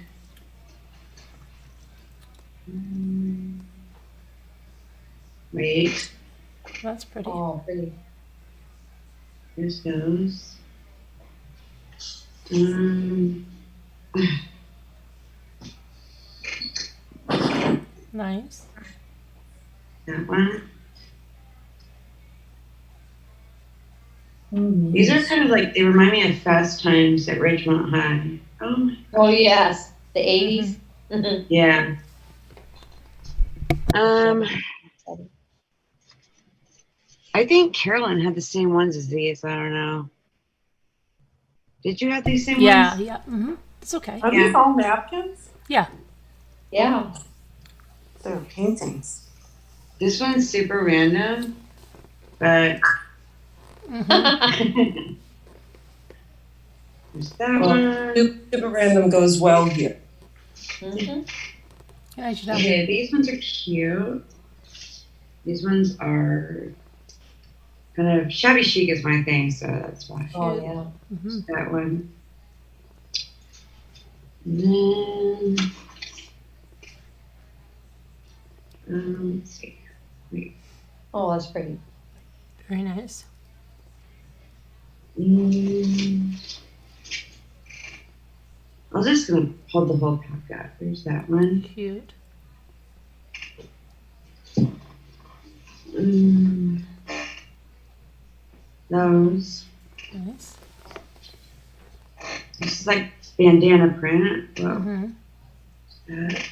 wait, That's pretty. Oh, pretty. here's those. Nice. That one. These are kind of like, they remind me of Fast Times at Ridgemont High. Oh my. Oh, yes. The 80s. Yeah. I think Carolyn had the same ones as these. I don't know. Did you have these same Yeah, ones? yeah. Mm-hmm. It's okay. Are these all napkins? Yeah. Yeah. They're paintings. This one's super random, but Mm-hmm. there's that Well, one. super random goes well here. Mm-hmm. Yeah, you know. Okay, these ones are cute. These ones are kind of shabby chic is my thing, so that's why. Oh, yeah. Mm-hmm. That one. And then, let's see. Wait. Oh, that's pretty. Very nice. I'm just gonna hold the whole pack up. There's that one. Cute. Those. Nice. This is like bandana print. Whoa. Mm-hmm. That.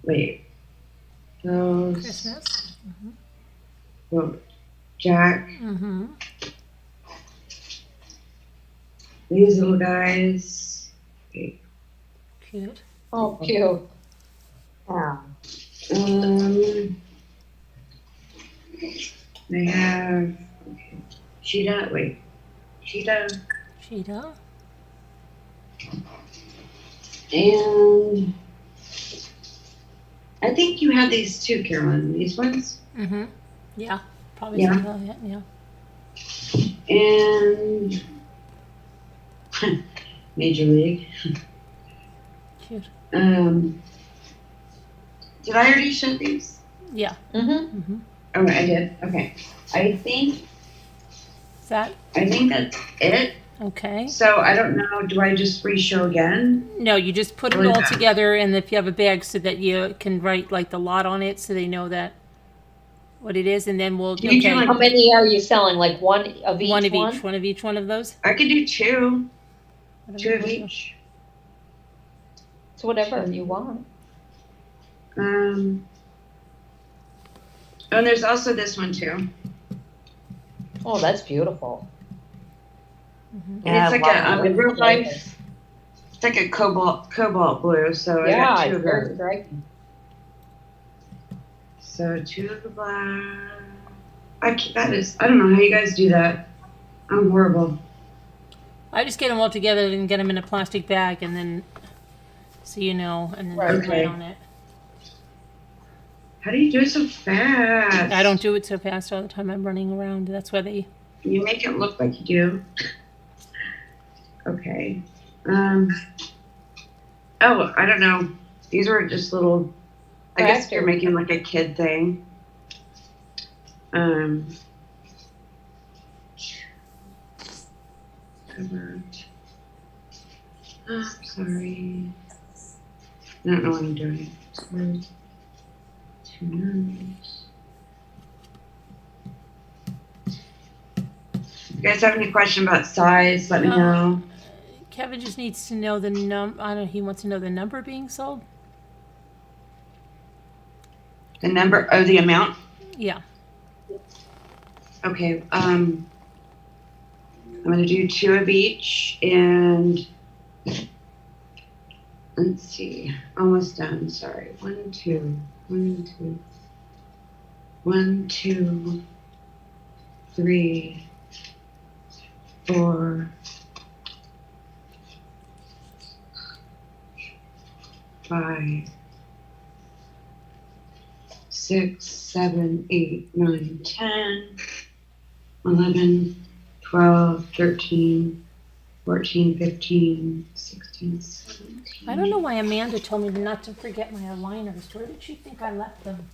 Wait. Those. Christmas. Mm-hmm. Whoa. Jack. Mm-hmm. These little guys. Wait. Cute. Oh, cute. Yeah. They have cheetah. Wait. Cheetah. Cheetah. And I think you had these too, Carolyn. These ones. Mm-hmm. Yeah. Probably. Yeah. Some of that, yeah. And Major League. Cute. Did I already show these? Yeah. Mm-hmm. Mm-hmm. Oh, I did. Okay. I think Is that that's it. okay? So I don't know. Do I just re-show again? No, you just put it all together, and if you have a bag, so that you can write like the lot on it, so they know that what it is, and then we'll. Can you do, like, How many are you selling? Like one of each one of one? each, one of each one of those. I could do two. Whatever Two of you want. each. It's whatever you want. Oh, and there's also this one too. Oh, that's beautiful. Mm-hmm. And it's like a real life. It's like a cobalt blue. So I got two it's of very those. striking. So two of the black. I don't know how you guys do that. I'm horrible. I just get them all together and get them in a plastic bag, and then, so you know, and then Right. write on it. How do you do it so fast? I don't do it so fast all the time. I'm running around. That's why they. You make it look like you do. Okay. Oh, I don't know. These were just little. I guess you're making like a kid thing. Covered. Oh, sorry. I don't know what I'm doing. Two numbers. If you guys have any question about size, let me know. Kevin just needs to know the I don't know. He wants to know the number being sold. The number, the amount? Yeah. Okay, I'm gonna do two of each, and let's see, almost done, sorry. 1, 2, 1, 2, 1, 2, 3, 4, 5, 6, 7, 8, 9, 10, 11, 12, 13, 14, 15, 16, 17. I don't know why Amanda told me not to forget my aligners. Where did she think I left them?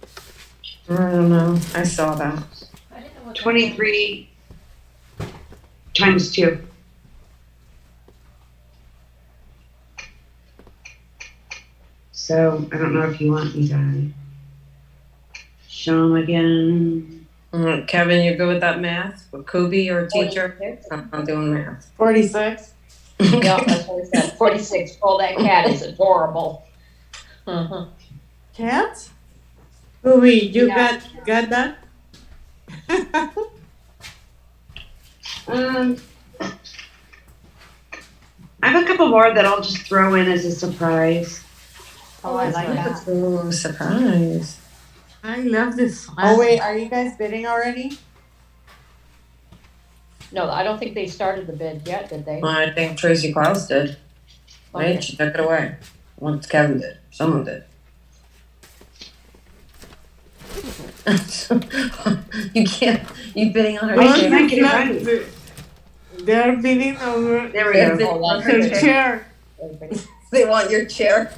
I don't know. I saw that. I didn't know what 23 times 2. So I don't know if you want me to show them again. Kevin, you good with that math? With Kobe, your teacher? I'm doing math. 46. Yeah, that's what I said. 46. Oh, that cat is adorable. Cat? Kobe, you got that? I have a couple more that I'll just throw in as a surprise. Oh, I like that. Oh, surprise. I love this one. Oh, wait, are you guys bidding already? No, I don't think they started the bid yet, did they? Well, I think Tracy Klaus did. Right? Okay. She took it away. Once Kevin did. Someone did. You can't. You bidding on her chair. They're bidding over There we go. her chair. They want your chair.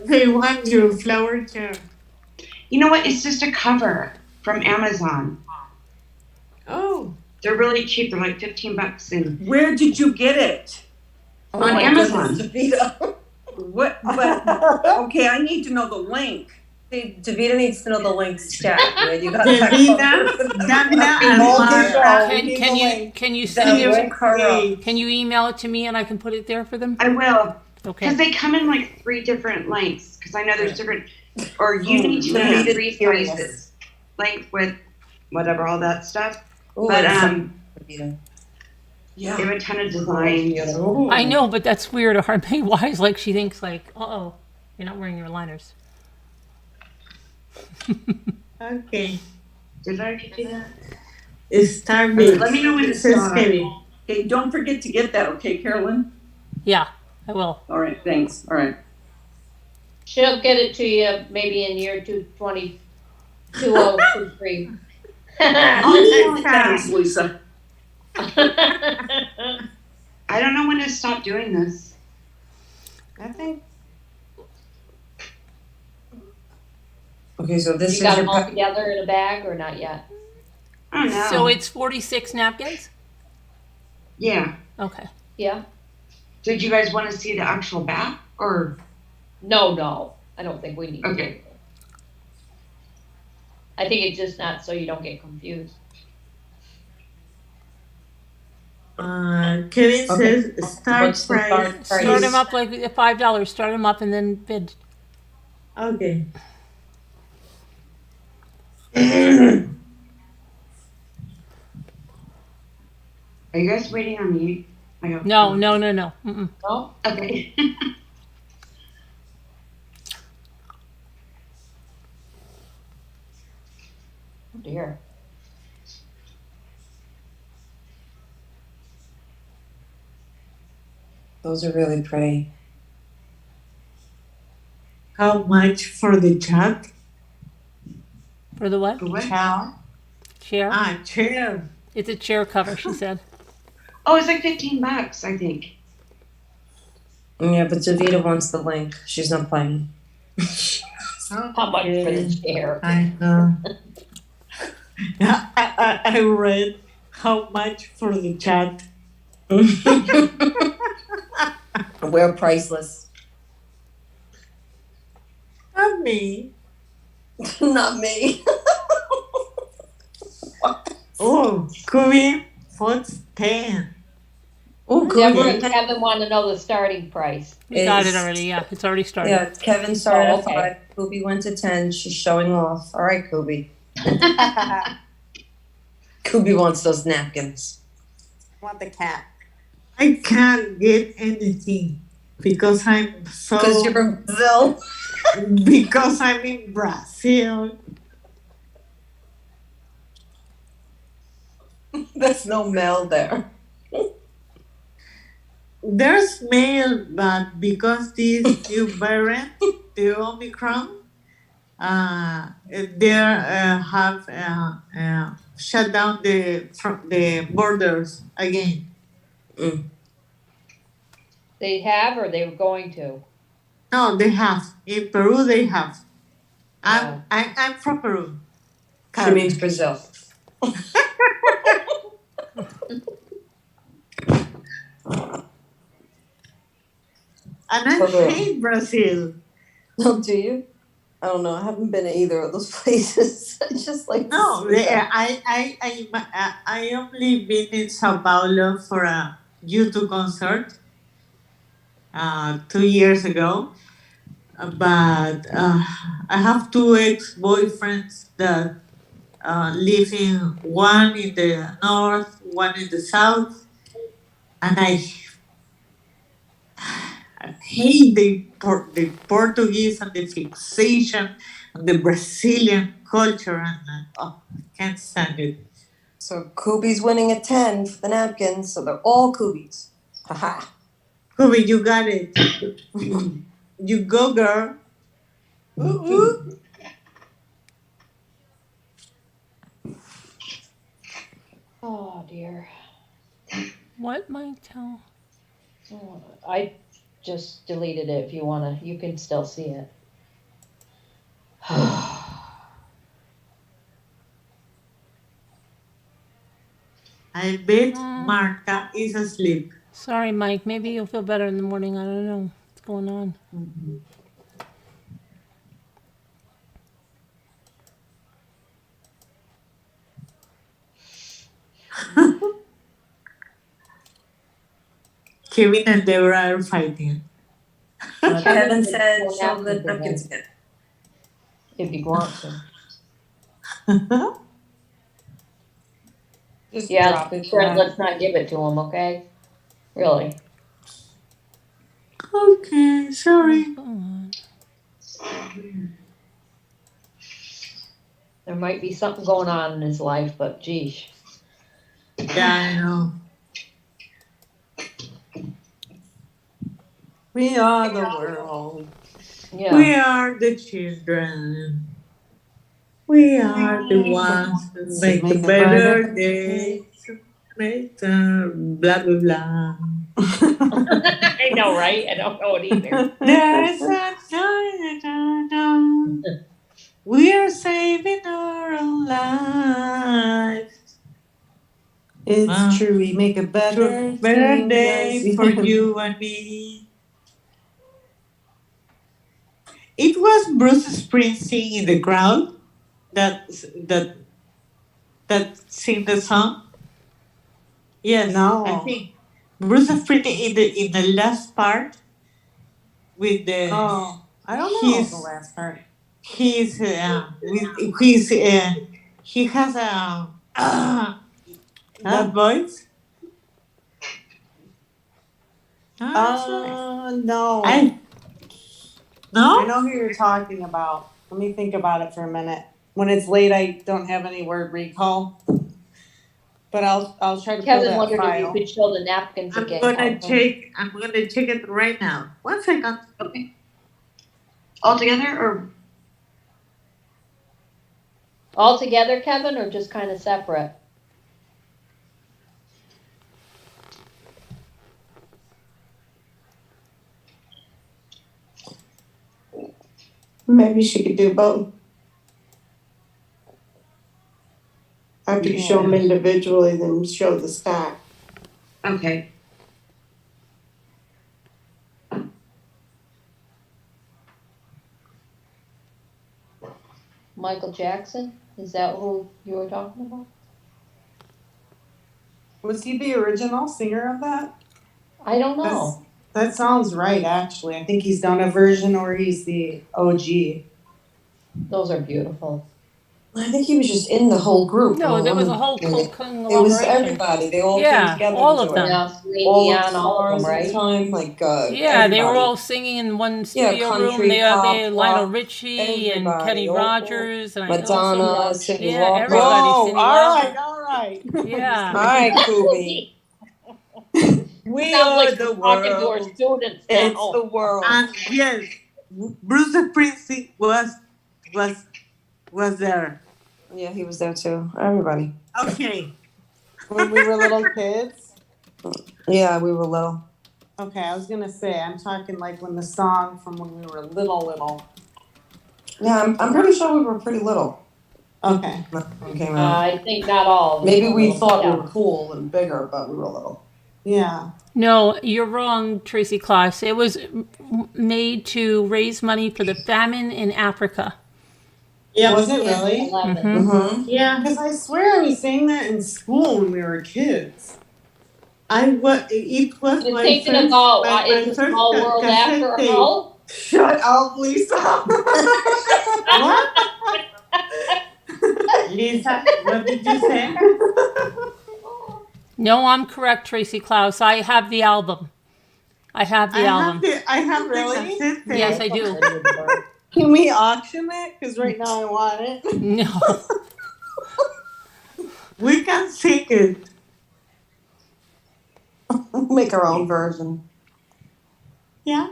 They want your flower chair. You know what? It's just a cover from Amazon. Oh. They're really cheap. They're like $15. And Where did you get it? on Amazon. What? But okay, I need to know the link. See, Davida needs to know the links, chat. Where you got Can you send it? Can you email it to me and I can put it there for them? I will. Okay. Because they come in like 3 different lengths. Because I know there's different, or you need to read 3 sizes, length, width, whatever, all that stuff. But yeah, they have a ton of designs. I know, but that's weird. Harmony wise, like she thinks like, uh-oh, you're not wearing your liners. Okay. Did I do that? It's time bids. Let me know when it's Says done. Kevin. Okay, don't forget to get that, okay, Carolyn? Yeah, I will. All right, thanks. All right. She'll get it to you maybe in year 2023. Thanks, Lisa. I don't know when to stop doing this. I think. Okay, so this You is got your them all together in a bag or not yet? I don't know. So it's 46 napkins? Yeah. Okay. Yeah? Did you guys want to see the actual back or? No. I don't think we need to. Okay. I think it's just not so you don't get confused. Kevin says start What's the price. Start them up like $5. Start them up and then bid. Okay. Are you guys waiting on me? I go, No. Mm-mm. Oh, okay. Oh dear. Those are really pretty. How much for the chat? For the what? What? Chair. Chair? Chair. It's a chair cover, she said. Oh, it's like $15, I think. Yeah, but Davita wants the link. She's not playing. How much for the chair? I know. I read how much for the chat. We're priceless. Not me. Not me. Oh, Kubi, what's 10? Oh, Deborah and good. Kevin want to know the starting price. We got it already, yeah. It's already started. Yeah, Kevin started Oh, at okay. 5. Kubi went to 10. She's showing off. All right, Kubi. Kubi wants those napkins. Want the cat. I can't get anything because I'm so. Because you're in Brazil. Because I'm in Brazil. There's no mail there. There's mail, but because this new variant, the Omicron, they have shut down the borders again. They have or they were going to? No, they have. In Peru, they have. I'm from Peru. She means Brazil. And I hate Brazil. Oh, do you? I don't know. I haven't been to either of those places. I just like No, I only been in Sao Paulo for a U2 concert 2 years ago, but I have two ex-boyfriends that live in one in the north, one in the south, and I hate the Portuguese and the fixation and the Brazilian culture, and I can't stand it. So Kubi's winning at 10 for the napkins, so they're all Kubis. Haha. Kubi, you got it. You go, girl. Ooh. Oh dear. What, Mike? Tell. Oh, I just deleted it if you wanna, you can still see it. I bet Marta is asleep. Sorry, Mike. Maybe you'll feel better in the morning. I don't know what's going on. Kevin and Deborah are fighting. Kevin said show the napkins again. If you want to. Just Yeah, drop it. Fred, let's not give it to him, okay? Really. Okay, sorry. There might be something going on in his life, but geez. Yeah, I know. We are the world. Yeah. We are the children. We are the ones who make a better day. Better, blah, blah, blah. I know, right? I don't know it either. There's a time, we are saving our own lives. It's true, we make a better day for you and me. It was Bruce Springsteen in the crowd that sing the song. Yes, No. I think Bruce Springsteen in the last part with the. Oh, I don't know He's- the last part. he has that voice. No. I no. I know who you're talking about. Let me think about it for a minute. When it's late, I don't have any word recall. But I'll try to pull Kevin that wondered if you file. could show the napkins I'm again. gonna Kevin. I'm gonna check it right now. 1 second. Okay. All together or? All together, Kevin, or just kind of separate? Maybe she could do both. After you show them individually, then show the stack. Okay. Michael Jackson? Is that who you were talking about? Was he the original singer of that? I don't know. That sounds right, actually. I think he's done a version or he's the OG. Those are beautiful. I think he was just in the whole group. No, there was a whole It was everybody. They all came together. all of them. Yeah, Celine All Dion, all of them, stars at right? the time, like Yeah, they were everybody. all singing in one studio room. country, They pop, Lionel rock, Richie and everybody, Kenny all- Rogers and Madonna, also, Cyndi yeah, Lauper. everybody. Oh, Cyndi all Lauper. right, all right. Yeah. All right, Kubi. We Sounds are like the we're talking to our world. students It's now. the world. And yes, Bruce Springsteen was there. Yeah, he was there too. Everybody. Okay. When we were little kids. Yeah, we were little. Okay, I was gonna say, I'm talking like when the song from when we were little. Yeah, I'm pretty sure we were pretty little. Okay. when it came out. I think not all. of them Maybe were we little, thought yeah. we were cool and bigger, but we were little. Yeah. No, you're wrong, Tracy Kloss. It was made to raise money for the famine in Africa. Yeah, was it really? Mm-hmm. Yeah. Because I swear I was saying that in school when we were kids. It was You're my thinking first, about my It's a first Small World cassette after tape. all? Shut up, Lisa. What? Lisa, what did you say? No, I'm correct, Tracy Klaus. I have the album. I have the album. I have Really? the cassette tape. Yes, I do. Can we auction it? Because right now I want it. No. We can sing it. Make our own version. Yeah.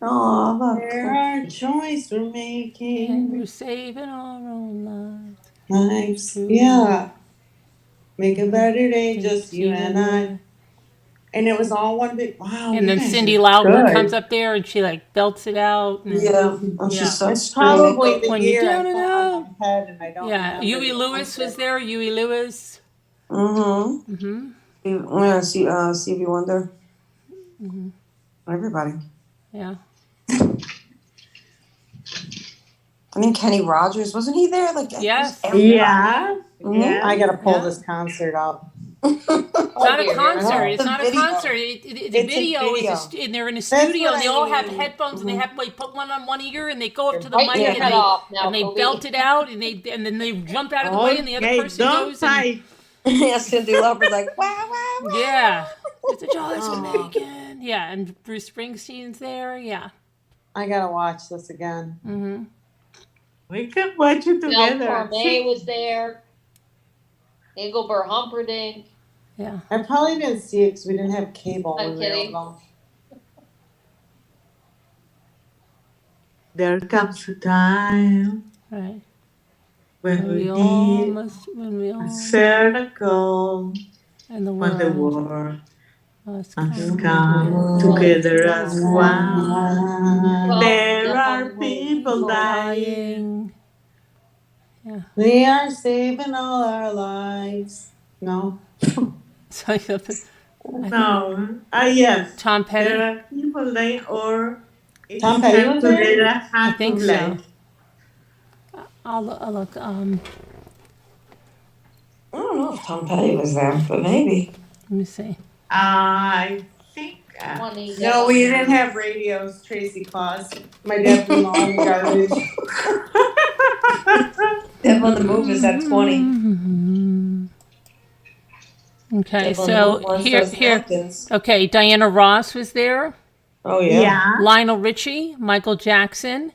Oh, look. There are choices we're And making. we're saving our own lives. Lives. Yeah. Make a better day, just you and I. And it was all one big wow. And then you guys Cindy are Lauper good. comes up there and she like belts it out. And, Yeah, and she Yeah. starts It's probably the When you're year I down and fell out. on my head and I don't Yeah, remember Huey the Lewis was answer. there. Huey Lewis. Mm-hmm. Mm-hmm. Yeah, Stevie Wonder. Mm-hmm. Everybody. Yeah. I mean, Kenny Rogers, wasn't he there? Like, Yes. Yeah. Mhm. Yeah. I gotta pull Yeah. this concert up. It's not a dear. concert. It's The not a video. concert. The It's a video is, video. and they're in a That's studio, what and they I all have mean. headphones, and they have like put one on one ear, and they go up You're to the biting mic, your head off now, and they Kobe. belt it out, and then they jump out of the way, and the other Okay, person don't goes and fight. Yeah, Cyndi Lauper's like, wow, wow, wow. yeah, it's a choice we're Oh. making. Yeah, and Bruce Springsteen's there. Yeah. I gotta watch this again. Mm-hmm. We can watch it Mel together. Torme was there. Engelbert Humperdinck. Yeah. I probably didn't see it because we didn't have cable I'm when we were kidding. little. There comes a time Right. when When we we all need must. When we all. a circle, And the when the world world must has come come together as one. There are people dying. Yeah. We are saving all our lives. No. So No. Yes. Tom Petty. There are people dying or it's Tom Petty time was there? together I has to think play. so. I'll look. I don't know if Tom Petty was there, but maybe. Let me see. I think. No, we didn't have radios, Tracy Claus. My dad threw them all in the garbage. Dead on the Move is at 20. Okay, Deb on the so Move wants here, those napkins. okay, Diana Ross was there. Oh yeah. Lionel Richie, Michael Jackson.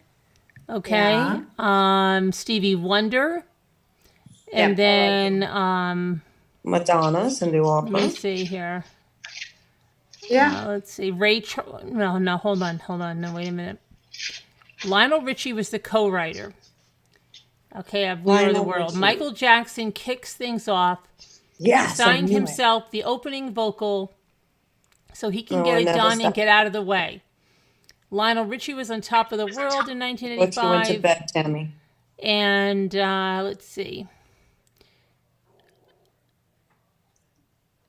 Okay. Yeah. Stevie Wonder. And then, Madonna, Cindy let me Lauper. see here. Yeah. Let's see. No, hold on. No, wait a minute. Lionel Richie was the co-writer. Okay, of We Are the Lionel World. Richie. Michael Jackson kicks things off. Yes, I Signed knew it. himself the opening vocal so he can No, get I it never done and stopped. get out of the way. Lionel Richie was on Top of the World in But you went to 1985. bed, Tammy. And let's see.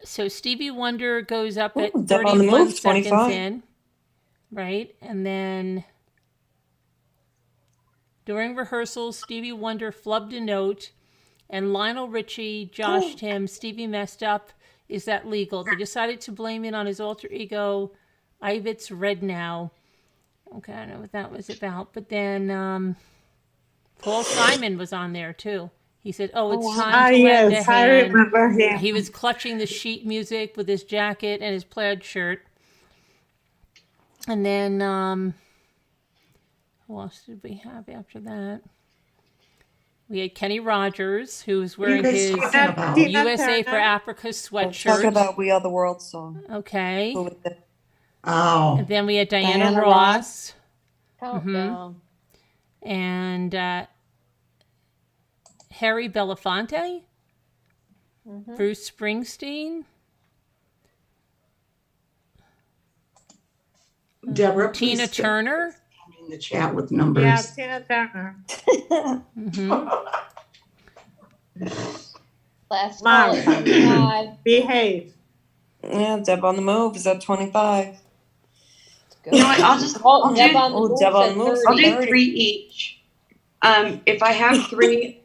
So Stevie Wonder goes up at Ooh, Deb on the 31 Move, seconds 25. in. Right? And then during rehearsals, Stevie Wonder flubbed a note and Lionel Richie joshed him. Stevie messed up. Is that legal? They decided to blame it on his alter ego, Ivitz Rednow. Okay, I don't know what that was about. But then Paul Simon was on there too. He said, "Oh, it's time to lend a Yes, I hand." remember him. He was clutching the sheet music with his jacket and his plaid shirt. And then, who else did we have after that? We had Kenny Rogers, who was wearing guys his talking about? USA for Africa Talk sweatshirt. about We Are the World song. Okay. Who was it? Oh, And then we had Diana Diana Ross. Countdown. And Harry Belafonte. Bruce Springsteen. Deborah, Tina please Turner. in the chat with numbers. Yeah, Tina Turner. Last Mark. call at 25. Behave. Yeah, Deb on the Move is at 25. You know what? I'll just Oh, Deb on the Oh, Move Deb on said the Move. 30. I'll do 30. 3 each. If I have 3,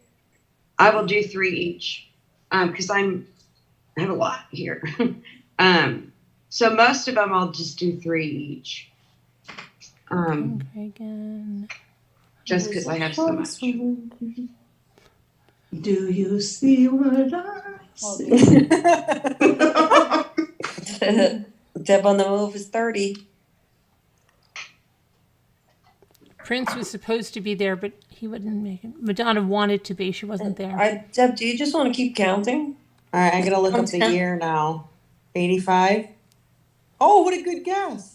I will do 3 each. Because I have a lot here. So most of them I'll just do 3 each. Reagan. Just because I have so much. Do you see what I see? Deb on the Move is 30. Prince was supposed to be there, but he wouldn't make it. Madonna wanted to be. She wasn't there. Deb, do you just want to keep counting? All right, I gotta look up the year now. 85. Oh, what a good guess.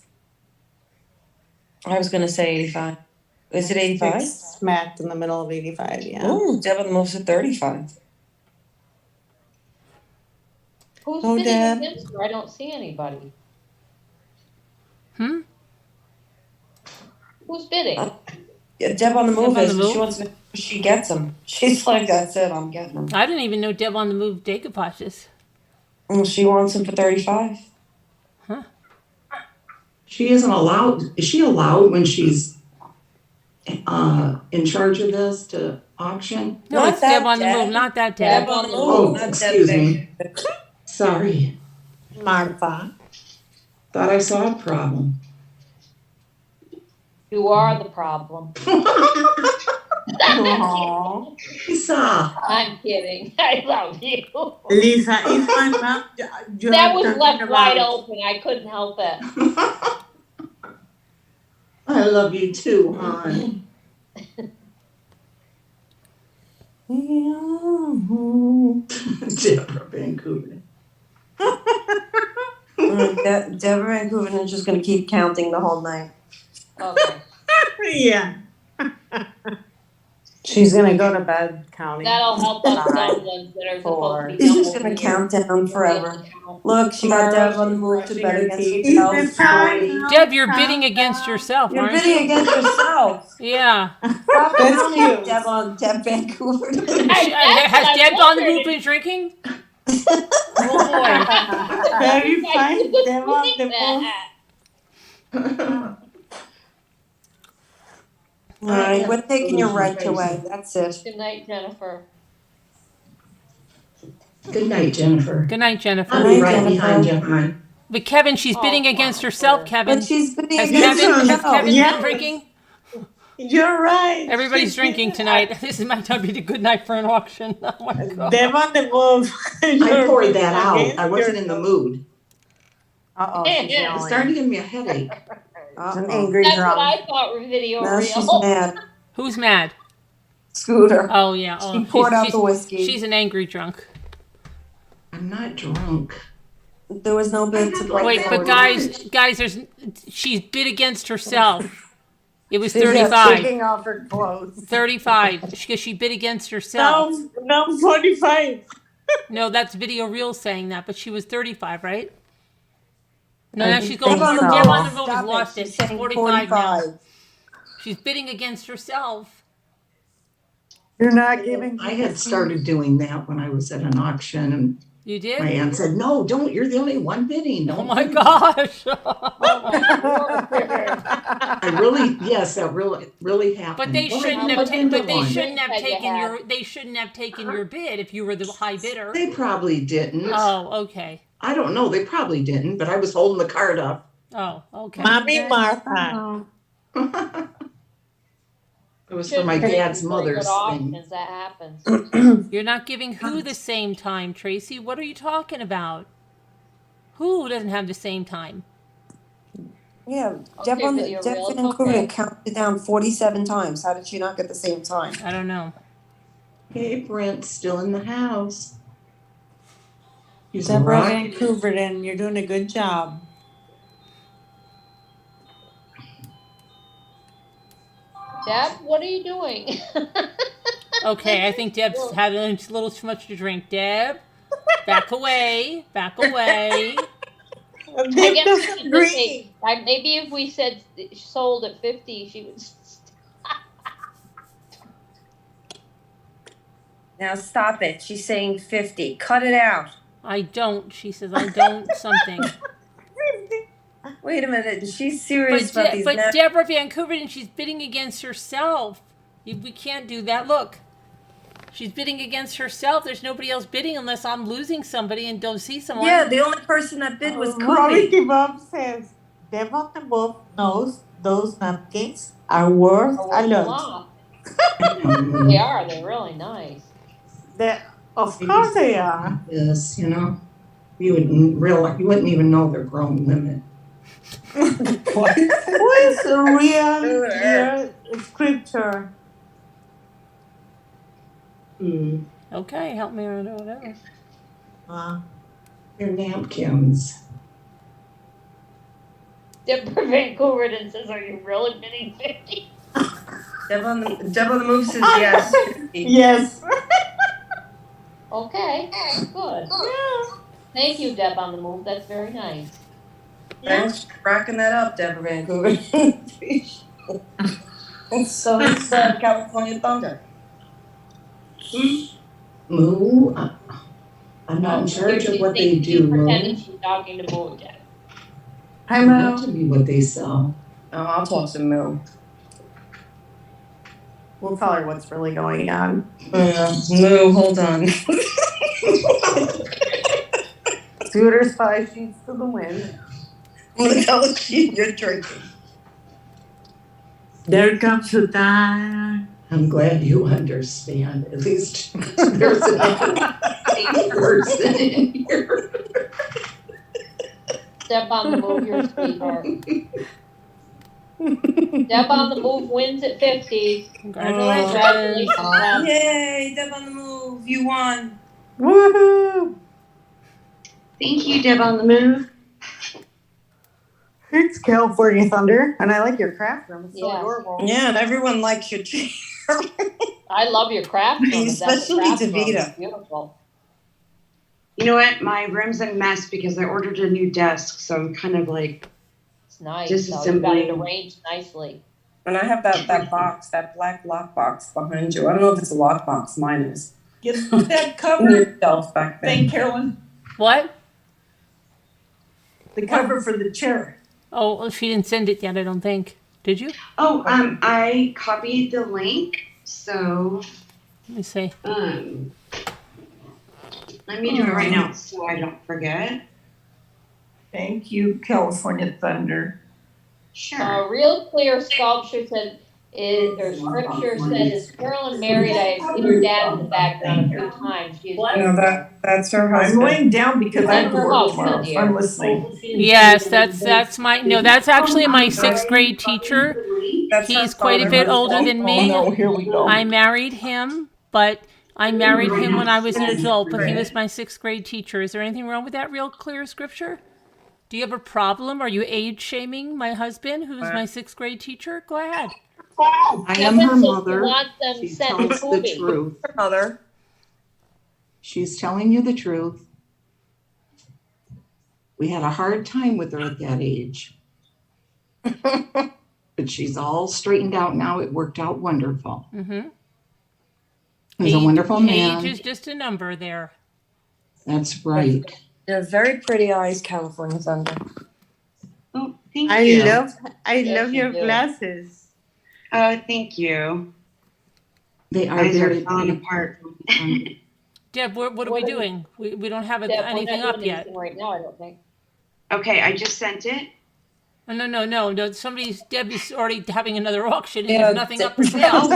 I was going to say 85. Is it 85? Smacked in the middle of 85, yeah. Oh, Deb on the Move's at 35. Who's Oh, bidding Deb. against her? I don't see anybody. Who's bidding? Yeah, Deb on the Move Deb on is, the but she Move? wants to, she gets them. She's like, that's it, I'm getting them. I didn't even know Deb on the Move decoupages. Well, she wants them for 35. She isn't allowed. Is she allowed when she's in charge of this to auction? No, Not it's that Deb on the Deb. Move, not that Deb. Deb on the Move, Oh, not excuse Deb. me. Sorry. Martha. Thought I saw a problem. You are the problem. Aww. Lisa. I'm kidding. I love you. Lisa, is my mom. You That are was talking left wide about- open. I couldn't help it. I love you too, hon. Deborah Vancouver. Deborah Vancouver is just going to keep counting the whole night. Okay. Yeah. She's gonna go to bed counting. That'll help us dumb ones that are supposed to be She's dumb just going ones. to count down forever. Look, she got Deb on the Move to bet against Is herself. it time? Deb, you're bidding against yourself, You're aren't bidding you? against yourself. Yeah. Stop That's counting cute. Deb Vancouver. Has Deb on the Move been drinking? Oh boy. Very I fine. couldn't Deb on believe the Move. that. All right, we're taking your right away. That's it. Good night, Jennifer. Good night, Jennifer. Good night, Jennifer. I'll be right Jennifer. behind you, hon. But Kevin, she's bidding against herself, Kevin. But she's bidding Has against Kevin herself. been Yes. drinking? You're right. Everybody's drinking tonight. This might not be a good night for an auction. Oh my god. Them on the move. I poured that out. I wasn't in the mood. Uh-oh, she's It yelling. started giving me a headache. She's an angry That's drunk. what I thought were video Now real. she's mad. Who's mad? Scooter. Oh yeah. Oh, She poured out the whiskey. She's an angry drunk. I'm not drunk. There was no bid to break. Wait, but forward. guys, she's bid against herself. It was She's 35. taking off her clothes. 35. Because she bid against herself. No, 45. No, that's video reel saying that, but she was 35, right? No, I now she's going. think so. Deb on the move Stop has it. lost it. She's She's saying 45 now. 45. She's bidding against herself. You're not giving. I had started doing that when I was at an auction, and You did? my aunt said, "No, don't. You're the only one bidding." Don't Oh my bid." gosh. I really, yes, that really happened. But they Well, shouldn't I have. looked into one. Taken had. your. They shouldn't have taken your bid if you were the high bidder. They probably didn't. Oh, okay. I don't know. They probably didn't, but I was holding the card up. Oh, okay. Mommy Martha. It was for my dad's mother's thing. That happens. You're not giving who the same time, Tracy? What are you talking about? Who doesn't have the same time? Yeah, Okay, Deb video reel, Vancouver okay. counted down 47 times. How did she not get the same time? I don't know. Hey, Brent's still in the house. He's Deborah right. Vancouver, and you're doing a good job. Deb, what are you doing? Okay, I think Deb's had a little too much to drink. Deb, back away. Back away. I Deb guess doesn't agree. maybe if we said sold at 50, she would. Now stop it. She's saying 50. Cut it out. I don't. She says I don't something. Wait a minute. She's serious about these. But Deborah Vancouver, and she's bidding against herself. We can't do that. Look, she's bidding against herself. There's nobody else bidding unless I'm losing somebody and don't see someone. Yeah, the only person that bid was Rory Kobe. Bob says, Deb on the move knows those napkins are worth a lot. They are. They're really nice. Of course they are. Yes, you know, you wouldn't even know they're grown women. What is a real dear scripture? Okay, help me or whatever. They're napkins. Deborah Vancouver then says, "Are you really bidding 50?" Deb on the move says yes. Yes. Okay, good. Thank you, Deb on the move. That's very nice. Thanks for racking that up, Deborah Vancouver. So it's California Thunder. Moo, I'm not in charge of what they do, Moo. Pretending she's talking to Moo, Deb. Hi, Not Mo. to me what they sell. Oh, I'll talk to Moo. We'll tell her what's really going on. Moo, hold on. Scooter's 5 sheets to the wind. I'm gonna tell her you're drinking. There comes a time. I'm glad you understand. At least there's a person in here. Deb on the move, you're a sweetheart. Deb on the move wins at 50. Congratulations. Congratulations, Deb. Yay, Deb on the move. You won. Woohoo! Thank you, Deb on the move. It's California Thunder, and I like your craft room. It's so Yes. adorable. Yeah, and everyone likes your chair. I love your craft room. Especially That craft room Davida. is beautiful. You know what? My room's a mess because I ordered a new desk, so I'm kind of like, It's nice. So you got it arranged nicely. And I have that box, that black lock box behind you. I don't know if it's a lock box. Mine is. Get that In cover. your shelf back there. Thank Carolyn. What? The cover for the chair. Oh, well, she didn't send it yet, I don't think. Did you? oh, I copied the link, so Let me see. let me do it right now so I don't forget. Thank you, California Thunder. Sure. Real Clear Sculpture said Their scripture says, Carolyn married, I've seen her dad in the background a few times. She's No, that's her I'm husband. laying down because I have to her work husband, tomorrow, so dear. I'm listening. Yes, that's my, no, that's actually my sixth grade teacher. That's her He's quite a father. bit older than me. No, here we go. I married him, but I married him when I was an adult, but he was my sixth grade teacher. Is there anything wrong with that real clear scripture? Do you have a problem? Are you age shaming my husband, who's my sixth grade teacher? Go ahead. I am her mother. She She tells the truth. Her mother. She's telling you the truth. We had a hard time with her at that age. But she's all straightened out now. It worked out wonderful. Mm-hmm. He's a wonderful man. Age is just a number there. That's right. They're very pretty eyes, California Thunder. Oh, thank I you. love Yes, you your do. glasses. Oh, thank you. They are Eyes are very falling apart. Deb, what are we doing? We don't have Deb, we're not anything doing up yet. anything right now, I don't think. Okay, I just sent it. No. Deb is already having another auction and Yeah, there's nothing up for sale.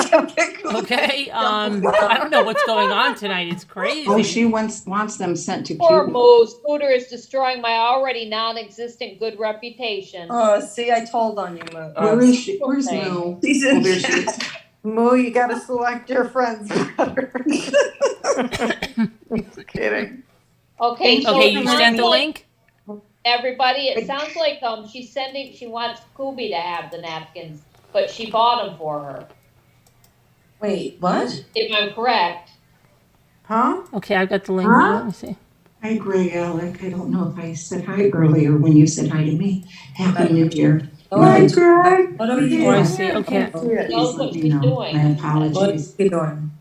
Okay, I don't know what's going on tonight. It's crazy. Oh, she wants them sent to Poor Cuba. Moo, Scooter is destroying my already non-existent good reputation. Oh, see, I told on you, Mo. Where is she? Where's Okay. Mo? She's Oh, in there she chat. is. Moo, you gotta select your friends better. Just kidding. Okay, so Okay, it you sounds sent the like- link? Everybody, it sounds like she wants Scooby to have the napkins, but she bought them for her. Wait, what? If I'm correct. Huh? Okay, I got the link. Huh? Let me see. Hi, Greg, Alec. I don't know if I said hi earlier when you said hi to me. Happy New Year. Hi, Greg. What are you Oh, I doing? see. Okay. Please Knows let what me she's know. doing. My What apologies. are you doing?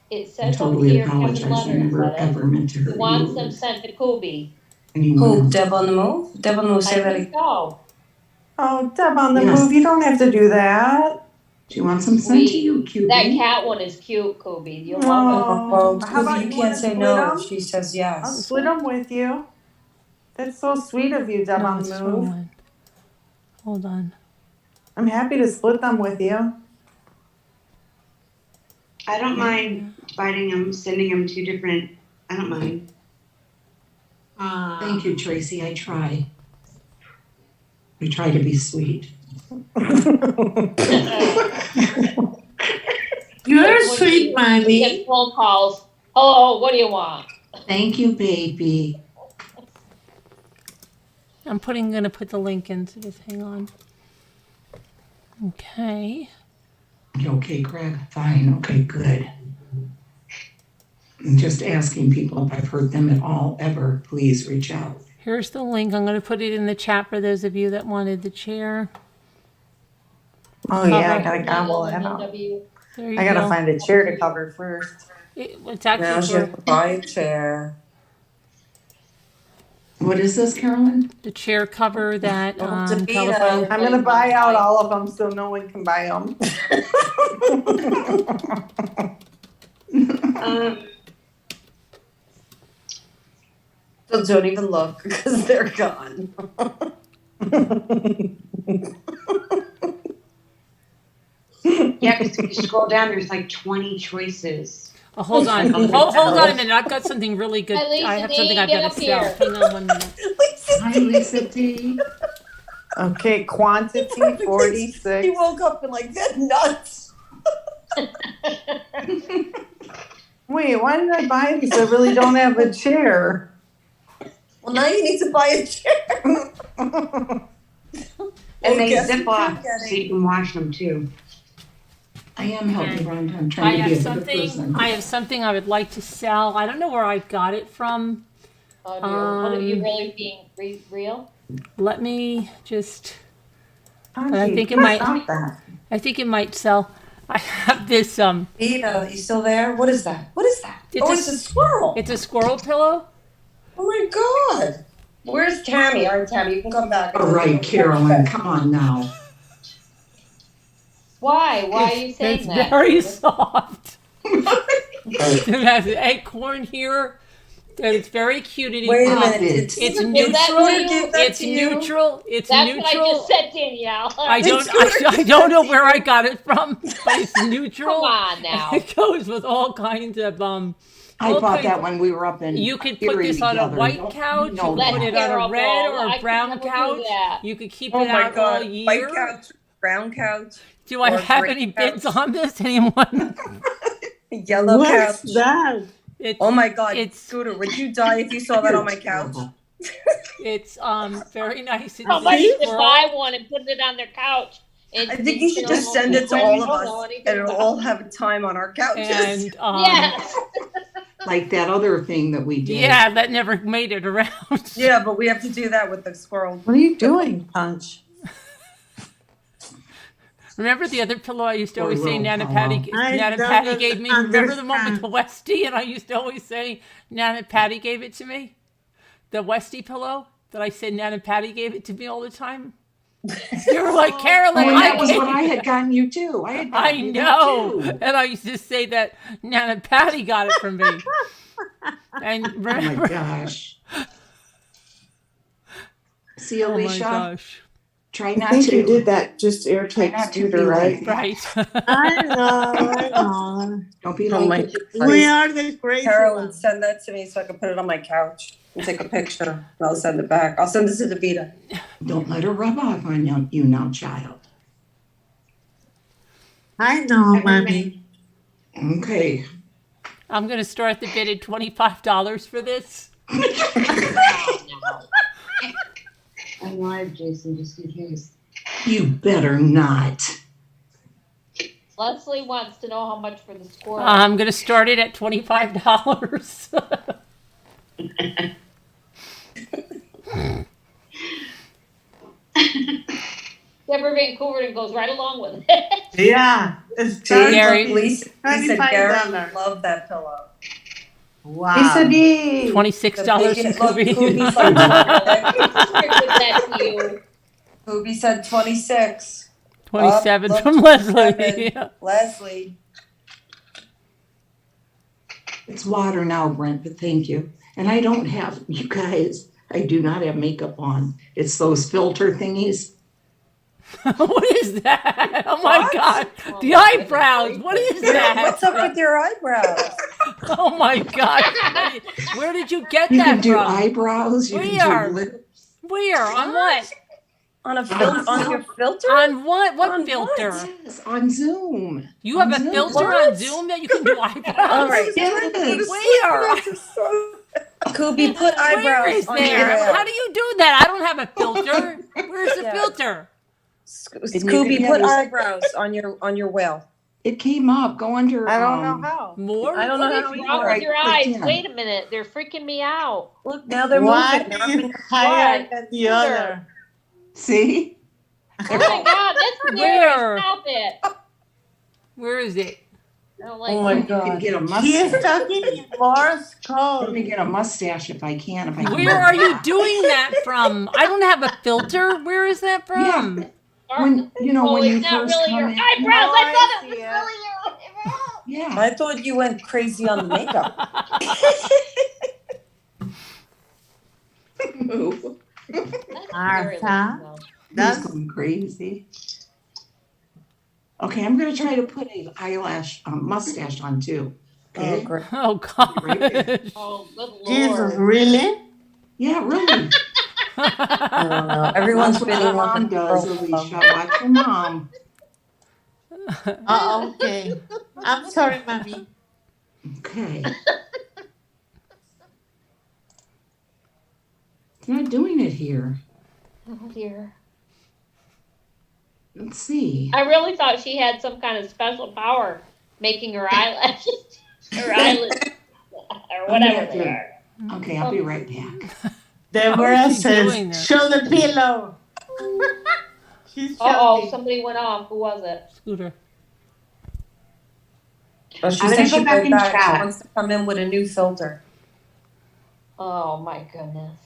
It I says up totally here, apologize. I Kevin never Leonard ever meant to said it. hurt He wants you them or sent to Scooby. anyone Who? else. Deb on the move? Deb on the move. Say I that think again. so. Oh, Deb on the Yes. move. You don't have to do that. She wants them sent to you, cute. That cat one is cute, Scooby. You'll love Oh, How about Scooby, you you can't wanna say split no them? if she says I'll yes. split them with you. That's so sweet of you, Deb No, on it's the the wrong move. one. Hold on. I'm happy to split them with you. I don't mind dividing them, sending them two different. I don't mind. Thank you, Tracy. I try. I try to be sweet. You're When sweet, you mommy. get phone calls. Hello, what do you want? Thank you, baby. I'm gonna put the link in, so just hang on. Okay. You okay, Greg? Fine. Okay, good. I'm just asking people if I've heard them at all ever. Please reach out. Here's the link. I'm gonna put it in the chat for those of you that wanted the chair. Oh yeah, I Cover gotta gobble for that up. NW. There you I gotta go. find a chair to cover first. It's Now actually she has for to buy a chair. What is this, Carolyn? the chair cover that Davina. California. I'm gonna buy out all of them so no one can buy them. So don't even look because they're gone. Yeah, because if you scroll down, there's like 20 choices. Oh, hold on. Hold on a minute. I've got something really good. Hi, Lisa I have D, something I've get got up to sell. here. Hang on 1 minute. Hi, Lisa D. Okay, quantity 46. He woke up and like, that's nuts. Wait, why did I buy these? I really don't have a chair. Well, now you need to buy a chair. And they guess zip what off you're getting? so you can wash them too. I am helping Rhonda. I'm I trying to be have a better person. something. I have something I would like to sell. I don't know where I got it from. Oh dear, what are you really being real? Let me just. Auntie, I think it please might. stop that. I think it might sell. I have this. Eva, you still there? What is that? What is that? It's It's a squirrel. It's a squirrel pillow. Oh my God. Where's Tammy? All right, Tammy, you can come back. All right, Carolyn, come on now. Why? Why are you saying It's that? very soft. It has acorn here And it's very cute. And Wait a Stop minute. it. It's It's Is neutral. that you? Give that It's to you. neutral. It's That's neutral. what I just said, Danielle. I don't know where I got it from, but it's neutral. Come on now. It goes with all kinds of I all bought kinds- that when we were up in You could put Erie this on a together. white Don't couch. you You know could that? put it on a Terrible. red or I a could brown never do couch. that. You could keep Oh it my out all God. year. White couch, brown couch, Do I or have gray any couch. bids on this? Anyone? yellow couch. What's that? It's, Oh my God, It's Scooter, would you die if you saw that on my couch? it's very nice. It's Somebody this should squirrel. buy one and put it on their couch. And I think you should just send it to all of us, and it'll all have a time on our couches. And Yes. Like that other thing that we did. yeah, that never made it around. Yeah, but we have to do that with the squirrel. What are you doing, Punch? Remember the other pillow I used to Poor always say little Nana fellow. Patty I Nana don't Patty gave me? Remember the one with understand. the Westie? And I used to always say Nana Patty gave it to me? The Westie pillow that I said Nana Patty gave it to me all the time? You were like, Carolyn, Oh, and I that was gave what I it. had gotten you too. I had I gotten you that know. too. And I used to say that Nana Patty got it from me. And Oh my remember, gosh. See, oh my Alicia, gosh. try I not think to. you did that just Try irritate not to Scooter, be right? like that. Right. I know. Don't be Oh like my the- God. We are the crazy Carolyn, ones. send that to me so I can put it on my couch and take a picture. And I'll send it back. I'll send this to Davita. Don't let her rub off on you now, child. I know, mommy. Okay. I'm going to start the bid at $25 for this. I'm live, Jason, just in case. You better not. Leslie wants to know how much for the squirrel. I'm going to start it at $25. Deborah Vancouver and goes right along with it. Yeah. It's See, Gary- Lisa said Gary $25. loved that pillow. Wow. Lisa D. $26 The from biggest- Kobe. look, Kobe said 26. That's you. Kobe said 26. 27 Look, from Leslie. 27. Yeah. Leslie. It's water now, Brent, but thank you. And I don't have, you guys, I do not have makeup on. It's those filter thingies. What is that? Oh my What? God. Oh The my eyebrows. What is that? What's up with your eyebrows? Oh my God. Where did you get You that can do from? eyebrows, you Where? can do lips. Where? On what? On a on your filter? On what? What On filter? what? Yes, on Zoom. You have On a Zoom. filter What? on Zoom that you can do eyebrows? All right. Yes. Where? Kobe, put Where eyebrows is on your there? whale. How do you do that? I don't have a filter. Where's the Yeah. filter? Kobe, put eyebrows on your whale. It came up. Go under. I don't know how. More? I don't know What how is we wrong do with it. your click eyes? in. Wait a minute. They're freaking me out. Look, now they're One moving. Now is higher than the other. See? Oh my God, that's Where? scary. Stop it. Where is it? I don't like Oh my You can God. get a He is mustache. talking in Morse Let me code. get a mustache if I can. If I can. Where are you doing that from? I don't have a filter. Where is that from? When you know Oh, when you it's not first really come your in. eyebrows. Oh, I thought I it was see it. really your eyebrows. Yeah. I thought you went crazy on the makeup. Move. That's scary Artha? looking, though. That's going crazy. Okay, I'm gonna try to put a eyelash mustache on too. Oh, Okay. great. Oh gosh. Oh, good Lord. Jesus, really? Yeah, really. I don't know. Everyone's That's what bidding your on mom the does, girl. Alicia. Watch your mom. Oh, okay. I'm sorry, mommy. Okay. It's not doing it here. Oh dear. Let's see. I really thought she had some kind of special power making her eyelashes, her eyelids, or whatever they are. Okay, I'll be right back. Deborah How is she doing says, that? show the pillow. She's Oh, shouting. somebody went off. Who was it? Scooter. But she I'm said gonna she go back and back. She chat. wants to come in with a new filter. Oh my goodness.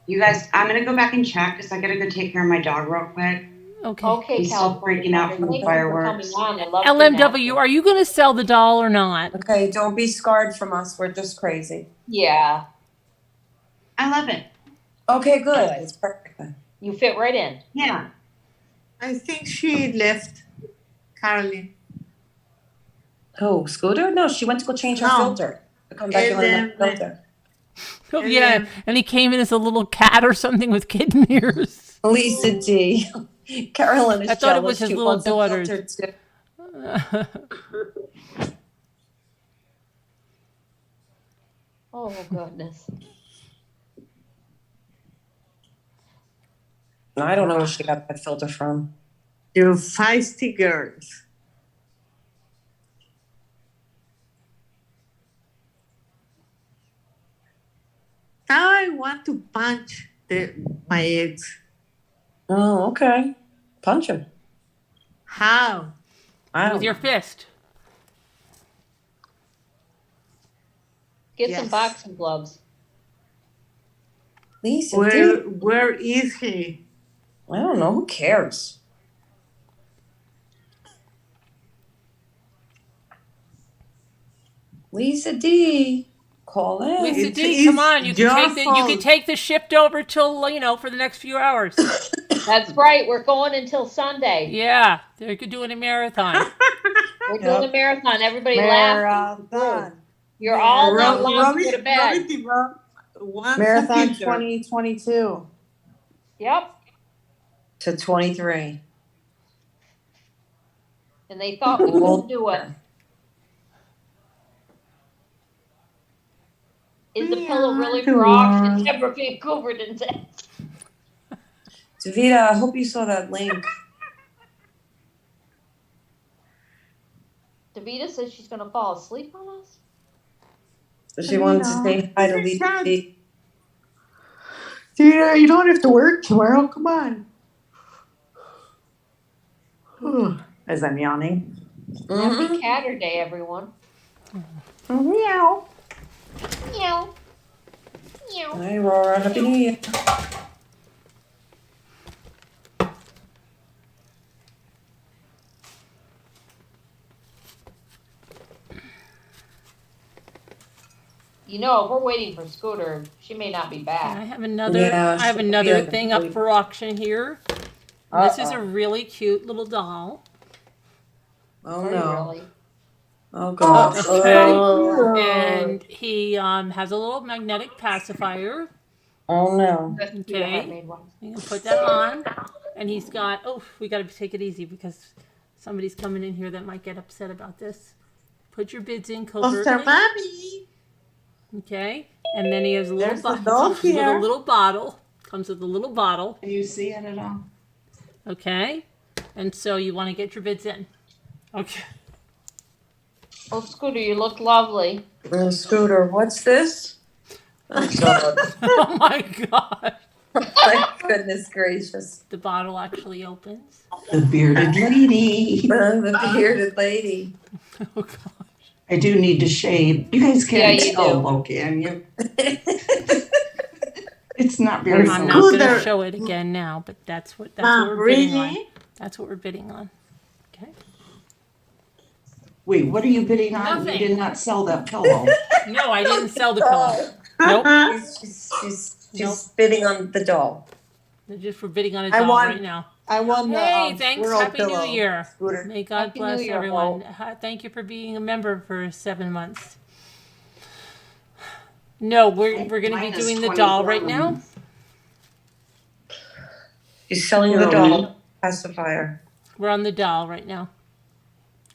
You guys, I'm gonna go back and check because I gotta go take care of my dog real quick. Okay. Okay, I'm still California. freaking out from the Thank you for coming fireworks. on. I love being LMW, active. are you going to sell the doll or not? Okay, don't be scarred from us. We're just crazy. Yeah, I love it. Okay, good. It's perfect then. you fit right in. Yeah. I think she left, Caroline. Oh, Scooter? No, she went to go change her No. filter. To come back and learn that filter. Oh, And yeah. then- And he came in as a little cat or something with kitten ears. Lisa D. Carolyn is I thought it was jealous. his She little wants a daughter's. filter too. Oh, goodness. I don't know where she got that filter from. You feisty girls. Now I want to punch my ex. Oh, okay. Punch him. How? I With don't your know. fist. Get Yes. some boxing gloves. Lisa, Where is he? I don't know. Who cares? Lisa D. Call in. Lisa It's- D, come it's on. You your can fault. take the shift over till, for the next few hours. That's right. We're going until Sunday. Yeah. They're doing a marathon. We're doing a marathon. Everybody laugh. Marathon. You're all not Robbie, allowed to go to bed. Robbie wants a Marathon picture. 2022. Yep. To 23. And they thought we couldn't do it. Is the pillow really for auction? Deborah Vancouver didn't say. Davida, I hope you saw that link. Davita says she's gonna fall asleep on us. She wanted to say hi to Lisa D. You don't have to work tomorrow. Come on. As I'm yawning. Happy Catter Day, everyone. Meow. Meow. Meow. Hi, Aurora. Happy New Year. You know, if we're waiting for Scooter, she may not be I back. have another. Yeah, I have she'll be another on the thing up plate. for auction here. This is a really cute little doll. Oh, Are you no. really? Oh, God. Okay. And he has a little magnetic pacifier. Oh, no. Okay. You can put that on. And he's got, we got to take it easy because somebody's coming in here that might get upset about this. Put your bids in Foster covertly. mommy. Okay. And then he has a little There's a bottle. doll Comes with a here. little bottle. Comes with a little bottle. Are you seeing it all? Okay. And so you want to get your bids in. Okay. Oh, Scooter, you look lovely. Scooter, what's this? Oh, God. Oh my God. My goodness gracious. The bottle actually opens. The bearded lady. The bearded lady. Oh gosh. I do need to shave. You guys can't Yeah, you tell, do. though, can you? It's not very I'm not going to Scooter. show it again now, but that's what Mom, we're bidding on. really? That's what we're bidding on. Okay. Wait, what are you bidding on? Nothing. You did not sell that pillow. No, I didn't sell the pillow. Nope. She's bidding on the doll. They're just for bidding on a I doll won. right now. I won the Hey, thanks. squirrel Happy pillow. New Year. Scooter. May God Happy New bless Year, everyone. Hope. Thank you for being a member for 7 months. No, we're going to be Mine is doing the doll 24 right now. months. She's selling the doll pacifier. We're on the doll right now.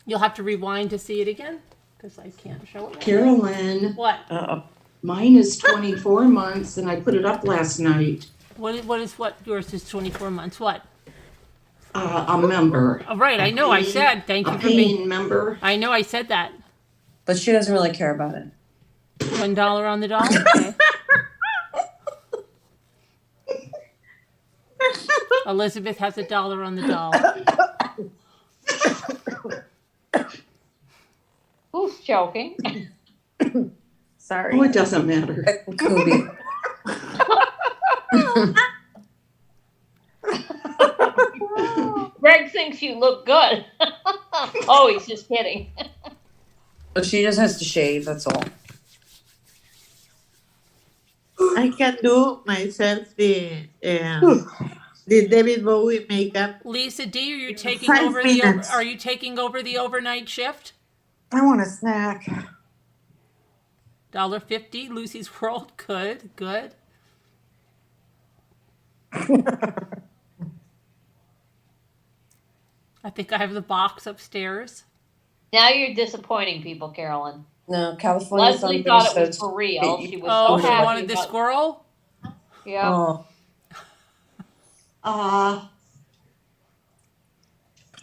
You'll have to rewind to see it again because I can't show it. Right Carolyn, now. What? Uh-oh. mine is 24 months and I put it up last night. What is what? Yours is 24 months. What? A member. Oh, right. I know. I said thank you A for being. paying member. I know. I said that. But she doesn't really care about it. $1 on the doll. Okay. Elizabeth has $1 on the doll. Who's choking? Sorry. Oh, it doesn't matter. Kobe. thinks you look good. Oh, he's just kidding. But she just has to shave, that's all. I can do myself the David Bowie makeup. Lisa D, are you taking 5 over minutes. are you taking over the overnight shift? I want a snack. $1.50, Lucy's World. Good, good. I think I have the box upstairs. Now you're disappointing people, Carolyn. No, California Leslie Thunder thought it was says- for real. She was Oh, so she happy wanted the about- squirrel? Yeah. Oh, Uh,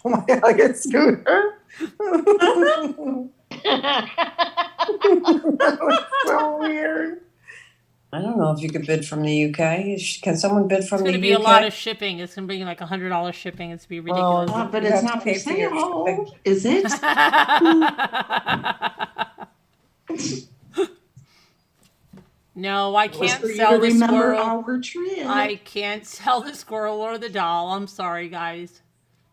Oh my God, I get Scooter. That was so weird. I don't know if you could bid from the UK. Can someone bid from It's the going to UK? be a lot of shipping. It's going to be like $100 shipping. It's going to be ridiculous. Well, but you it's have to not pay for for your sale, shipping. is it? No, I It was can't for you sell to the remember squirrel. our trip. I can't sell the squirrel or the doll. I'm sorry, guys.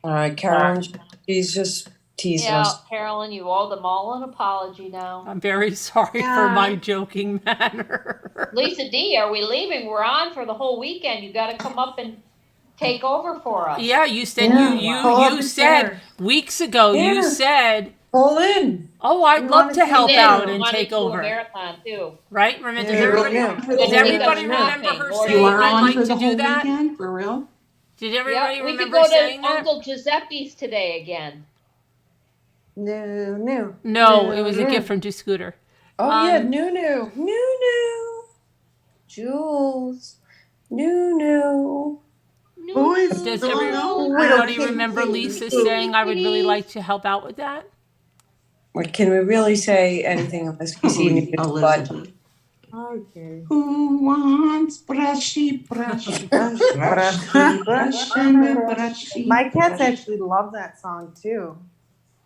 All right, Carolyn, she's just teasing Yeah, us. Carolyn, you owe them all an apology now. I'm very sorry for my joking manner. Lisa D, are we leaving? We're on for the whole weekend. You got to come up and take over for us. Yeah, you said Pull up you the said chair. weeks ago. You Yeah. said, Pull in. "Oh, I'd We love wanna to see help you. out We and wanted take to do a over." marathon too. Right? Remember? Yeah, Does everybody, yeah. does And we everybody got remember shopping. her Or You saying, are "I'd on like for to the do whole that"? weekend, for real? Did everybody Yeah, we could remember go saying to that? Uncle Giuseppe's today again. No. No, it was a gift from Scooter. Oh yeah, Nunu. Jules. Nunu. Who is Does the everybody remember Lisa saying, "I would really like to help out with that"? What can we really say anything unless we see Nunu's butt? Elizabeth. Okay. Who wants brushy, brushy, brushy, brushy, brushy? My cats actually love that song too.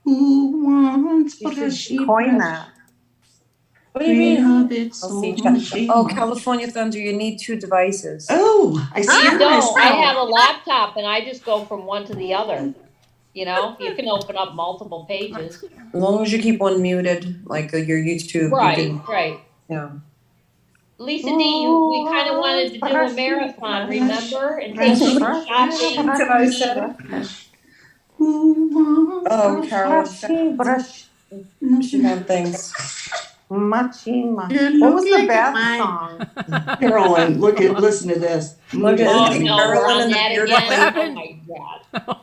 Who wants You brushy, should coin brushy? that. What do you mean? Love it I'll so see. much. Oh, California Thunder, you need 2 devices. Oh, I see I it don't. myself. I have a laptop and I just go from one to the other. You know, you can open up multiple pages. As long as you keep one muted, like your YouTube. Right, You can, right. yeah. Lisa D, we kind of wanted to do a marathon, remember? And take you shopping. What I said? Oh, Carol. She had things. Machima. You What was look the like bath mine. song? Carolyn, listen to this. Look at Oh this. no, Carolyn we're on and the that beard again. lady. Oh my God.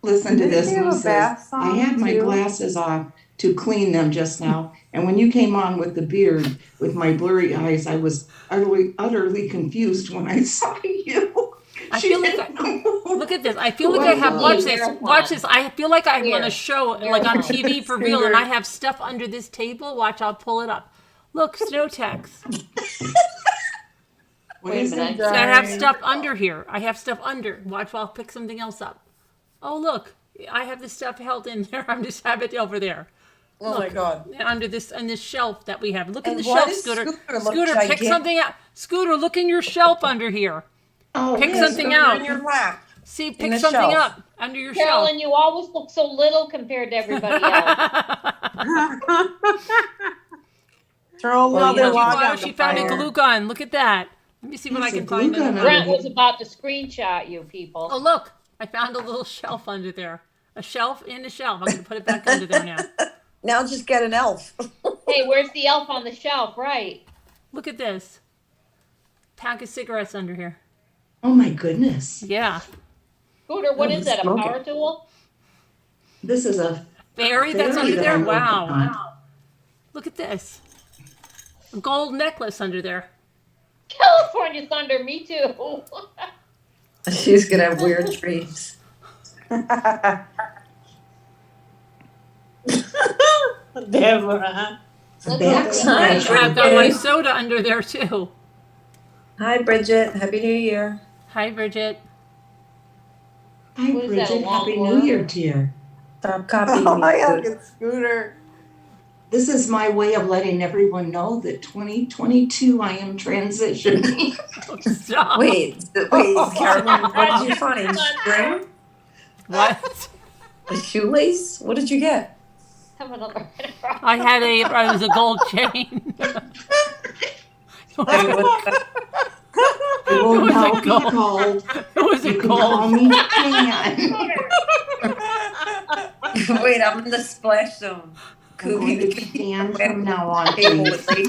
Listen to Didn't this. she have a Lisa. bath song I had my too? glasses off to clean them just now, and when you came on with the beard, with my blurry eyes, I was utterly confused when I saw you. I feel like look at this. I feel like I have watch this. I feel like I'm on a show like on TV for real, and I have stuff under this table. Watch, I'll pull it up. Look, Snowtex. Wait a minute. I have stuff under here. I have stuff under. Watch, I'll pick something else up. Oh, look, I have this stuff held in there. I'm just have it over there. Oh my God. Under this on this shelf that we have. Look in And the why shelf, does Scooter. Scooter look Scooter, pick gigantic? something out. Scooter, look in your shelf under here. Oh, Pick Yes, something put it out. in your lap. See, in pick the something shelf. up under your Carolyn, you always look so little compared to everybody else. Throw Well, another you log shelf. on She the found a fire. glue gun. Look at that. Let me see what I There's a can find. glue gun Under. Brent was about to screenshot you people. Oh, look, I found a little shelf under there. A shelf in a shelf. I'm going to put it back under there now. Now just get an elf. Hey, where's the elf on the shelf? Right. Look at this. Pack of cigarettes under here. Oh my goodness. Yeah. Scooter, what Oh, is that? A smoking. power tool? This is a Fairy that's fairy under that there? I'm working Wow. on. Look at this. A gold necklace under there. California Thunder, me too. She's gonna have weird dreams. Deborah. a backside. I've got my soda under there too. Hi, Bridget. Happy New Year. Hi, Bridget. Hi, What is that, a Bridget. long Happy word? New Year, dear. Stop copying Oh, me. I look at Scooter. This is my way of letting everyone know that 2022 I am transitioning. Stop. Wait, Carolyn, what did you find? Spring? What? A shoelace? What did you get? Have another. I had it was a gold chain. And what the- I will was now a be gold. called, It was a you can call gold. me Jan. Wait, I'm in the splash zone. I'm going to be Jan from now on, Table please. with me.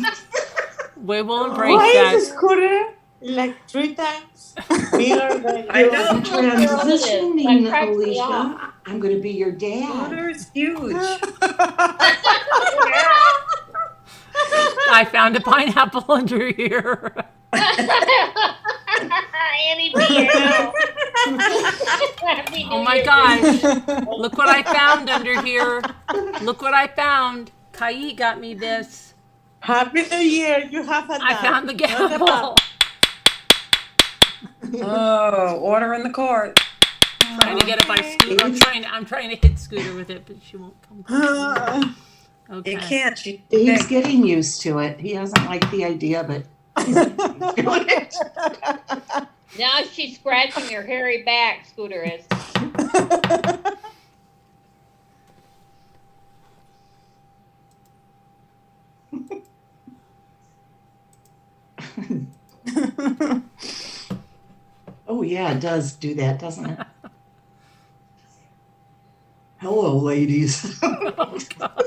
We will Why embrace is that. the scooter like 3 times bigger than I yours? know. I'm transitioning, That cracks me Alicia. I'm going to be your dad. Scooter is huge. I found a pineapple under here. Annie B. Happy New Oh my Year. gosh. Look what I found under here. Look what I found. Kai got me this. Happy New Year. You have a I found the gavel. Oh, order in the court. Trying to get it by Scooter. I'm trying to hit Scooter with it, but she won't come. Okay. You can't. She's Dave's big. getting used to it. He doesn't like the idea, but he's doing it. Now she's scratching your hairy back, Scooter is. Oh, yeah, it does do that, doesn't it? Hello, ladies. Oh, God.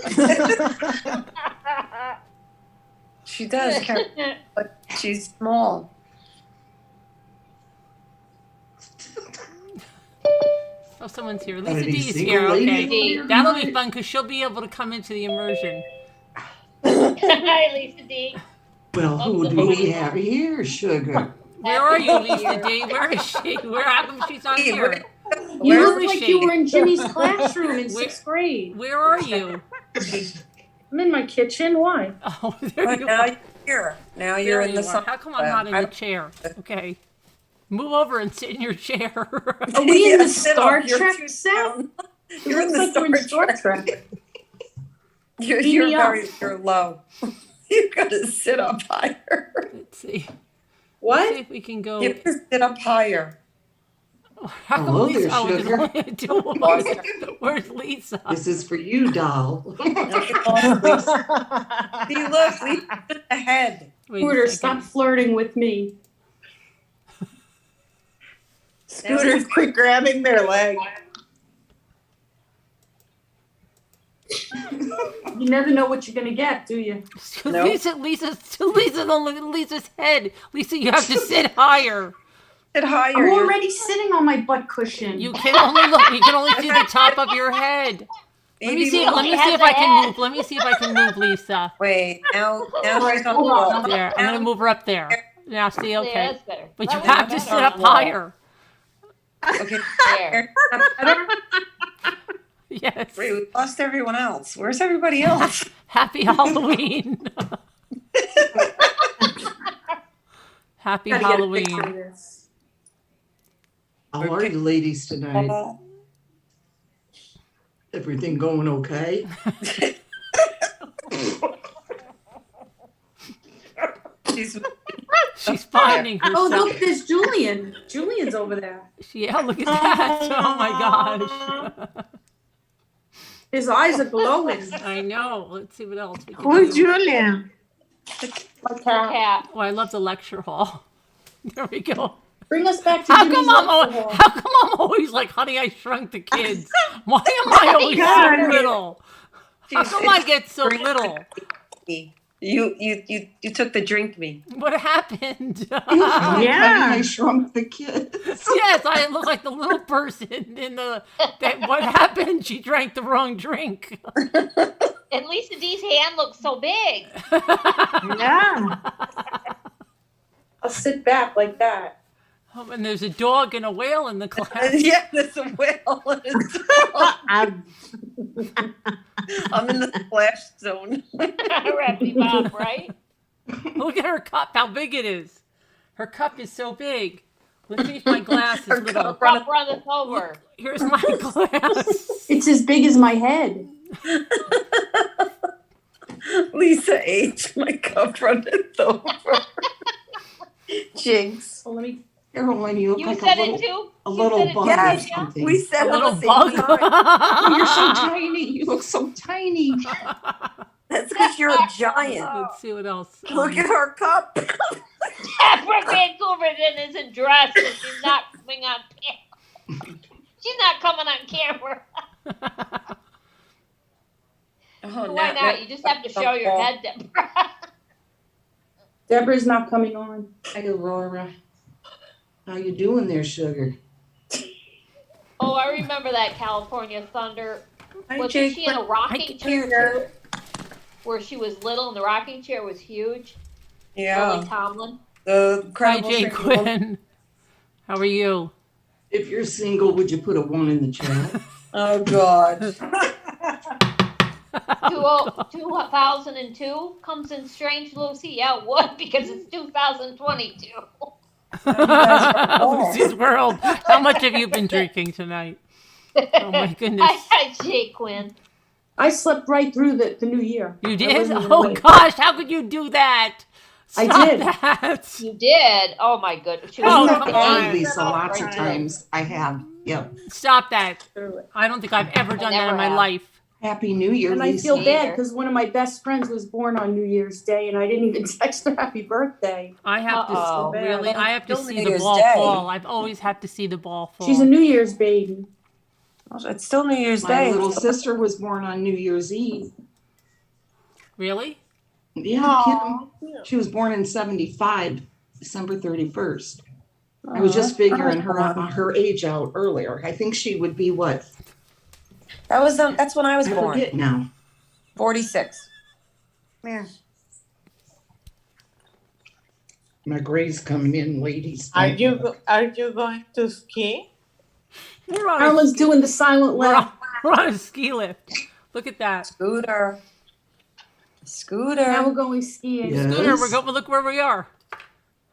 She does, Karen, but she's small. Oh, someone's here. Lisa Any D is single here. lady Okay. on That'll here? be fun because she'll be able to come into the immersion. Hi, Lisa D. Well, who do we have here, sugar? Where are you, Lisa D? Where is she? How come she's not Hey, here? where Where look is like she? you were in Jimmy's classroom in Where- 6th grade. Where are you? I'm in my kitchen. Why? Oh, there But you now are. you're here. Now There you're in you the are. sun. How come I'm not in the chair? Okay. Move over and sit in your chair. Are we in the Sit Star up. You're Trek too set? down. It You're in looks the like we're in Star Star Trek. Trek. You're Beam me up. you're low. You gotta sit up higher. Let's see. What? Let's see if we can go. You have to sit up higher. How come Hello Lisa? there, Oh, there's sugar. only two of us. Where's Lisa? This is for you, doll. See, look, Lisa's ahead. Wait a Scooter, second. stop flirting with me. Scooter, quit grabbing their leg. You never know what you're gonna get, do you? No. Lisa's head. Lisa, you have to sit higher. Sit higher. I'm You're- already sitting on my butt cushion. You can only look. You can only see the top of your head. Let me Maybe see. look- Let me see if I can move. Let me see if I can move Lisa. Wait, now she's on Hold the on. wall. There. I'm gonna move her up there. Now see. Yeah, Okay. that's better. But you That have was to better sit on up the wall. higher. Okay. There. Yes. Wait, we lost everyone else. Where's everybody else? Happy Halloween. Happy Gotta get a Halloween. picture of this. How are you ladies tonight? Everything going okay? She's finding herself. Oh, look, there's Julian. Julian's over there. Yeah, look at that. Oh my gosh. His eyes are glowing. I know. Let's see what else we can Who's do. Julian? My cat. Cat. Oh, I love the lecture hall. There we go. Bring us back to How Jimmy's come I'm lecture hall. how come I'm always like, honey, I shrunk the kids? Why am I always so little? How come I get so little? You took the drink me. What happened? Honey, Yeah. I shrunk the kids. Yes, I look like the little person in the. That what happened? She drank the wrong drink. And Lisa D's hand looks so big. Yeah. I'll sit back like that. Oh, and there's a dog and a whale in the class. Yeah, there's a whale. I'm I'm in the splash zone. Rappy Bob, right? Look at her cup, how big it is. Her cup is so big. Let's see if my glass is little. Rob, run us over. Here's my glass. It's as big as my head. Lisa H. My cup runneth over. Jinx. Well, let me Caroline, you look You like said a it little, too? a You little said it bug too, or Yes, Danielle? something. we said A it little at the bug. same time. Oh, you're so tiny. You look so tiny. That's because you're a giant. Let's see what else. Look at her cup. Brooke Vancouver's in isn't dressed, so she's not coming on camera. She's not coming on camera. Oh, Why not? You just have to show your head, Deborah. Deborah's not coming on. Hi, Aurora. How you doing there, sugar? Oh, I remember that California Thunder. Hi, Wasn't Jake. she in a rocking chair too? Where she was little and the rocking chair was huge? Yeah. Lily Tomlin. The Hi, Incredible Jay Shrinking Woman. Quinn. How are you? If you're single, would you put a 1 in the chat? Oh, God. 2002 comes in strange, Lucy. Yeah, it would because it's 2022. Lucy's World. How much have you been drinking tonight? Oh my goodness. Hi, Jay Quinn. I slept right through the new year. You I did? wasn't even Oh awake. gosh, how could you do that? I Stop did. that. You did? Oh my goodness. She Oh, was come on. Lisa, lots of times. I have. Yep. Stop that. I don't think I've ever done that never in my have. life. Happy New Year, And I Lisa. feel bad Either. because one of my best friends was born on New Year's Day, and I didn't even text her happy birthday. I have Uh-oh. to really. I have to Still see New the Year's ball Day. fall. I've always had to see the ball fall. She's a New Year's baby. It's still New Year's My Day. little sister was born on New Year's Eve. Really? Yeah, Kim. She was born in 75, December 31st. I was just figuring her age out earlier. I think she would be what? That's when I was I born. forget now. 46. Yeah. My gray's coming in, ladies. Are you going to ski? We're on, Carolyn's doing the silent we're, laugh. on, we're on a ski lift. Look at that. Scooter. Now we're going skiing. Yes. Scooter, we're going. Look where we are.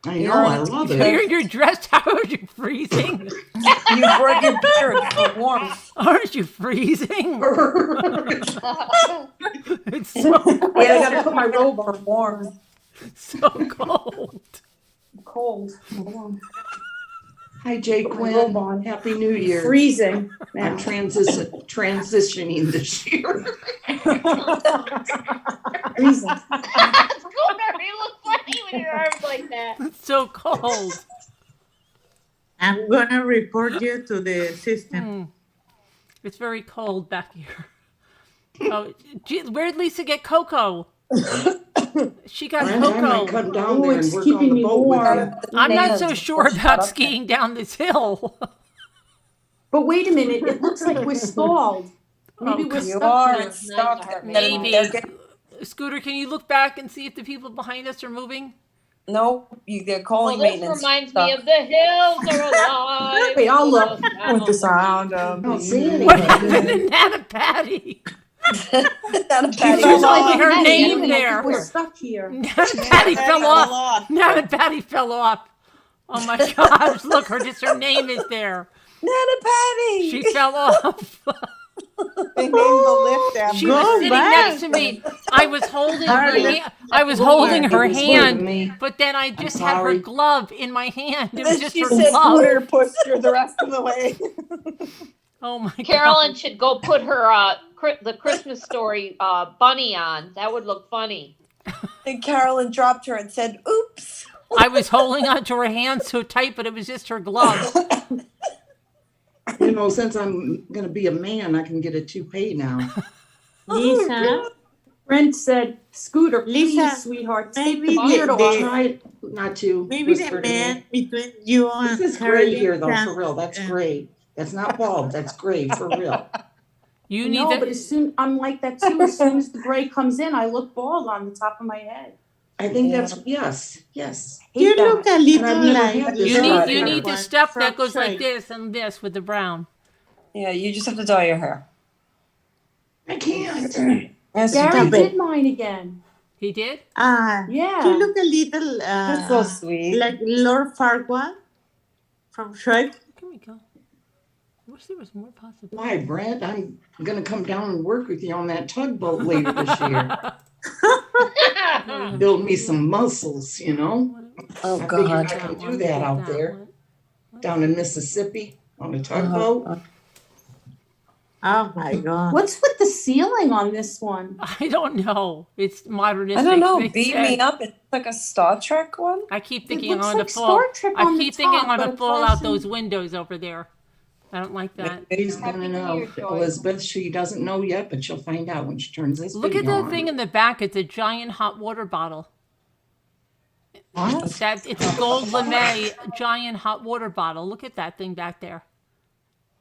I know, I love it. You're dressed. How are you freezing? You brought your beard for warmth. Aren't you freezing? It's so cold. Wait, I gotta put my robe on. Warm. So cold. Cold. Hi, Jay Put my robe Quinn. on. Happy New Year. Freezing. I'm Now. transitioning this year. Freezing. Scooter, you look funny with your arms like that. It's so cold. I'm gonna report you to the system. It's very cold back here. Oh, gee, where'd Lisa get cocoa? She got I might cocoa. come down Oh, there and it's work keeping on the me boat with warm. you. I'm not so sure about skiing down this hill. But wait a minute, it looks like we're stalled. Maybe we're You stuck are. here. It's stuck. Maybe. They're getting- Scooter, can you look back and see if the people behind us are moving? No, they're Well, calling this maintenance. reminds me of the hills are alive. Wait, I'll look. With the sound of I don't see What anybody. happened to Nana Patty? Nana She Patty. was like her Hey, name I think there. we're stuck here. Nana Patty fell off. Nana Patty fell off. Oh my gosh, look, her name is there. Nana Patty. She fell off. they named the lift after She was Go sitting back. next to me. I was holding her Hurry. hand. I was holding her It was hand, me. but then I just had her sorry. glove in my hand. It was Then just she her said, glove. Scooter pushed her the rest of the way. Oh my Carolyn god. should go put her the Christmas Story bunny on. That would look funny. And Carolyn dropped her and said, oops. I was holding onto her hand so tight, but it was just her glove. You know, since I'm going to be a man, I can get a toupee now. Lisa, Brent said, Scooter, please, Lisa, sweetheart, take maybe the beard the- off. Try not to. maybe whisper the to me. man between you and This is gray Caroline here, though, can- for real. That's gray. That's not bald. That's gray, for real. You need No, to. but as soon, I'm like that too. As soon as the gray comes in, I look bald on the top of my head. I think that's, yes, yes. You Hate that. look a little I've never like had this You Sure. need Sure. the one stuff from that goes like Shrek. this and this with the brown. Yeah, you just have to dye your hair. I can't. Yes, Gary Stop it. did mine again. He did? Yeah. You look a little That's so sweet. like Lord Farquaad from Shrek. Here we go. I wish there was more possible. Why, Brent? I'm going to come down and work with you on that tugboat later this year. Build me some muscles, you know? Oh, I figure I God. can do that out there. down in Mississippi on a tugboat. Oh my God. What's with the ceiling on this one? I don't know. It's modernistic. I don't know. they Beat said. me up. It's like a Star Trek one. I keep It thinking I'm looks going like to fall. Star Trek I on the keep thinking I'm top, going but to a fall out person- those windows over there. I don't like that. Nobody's gonna know. Elizabeth, she doesn't know yet, but she'll find out when she turns this Look at video the on. thing in the back. It's a giant hot water bottle. What? It's a gold lame giant hot water bottle. Look at that thing back there.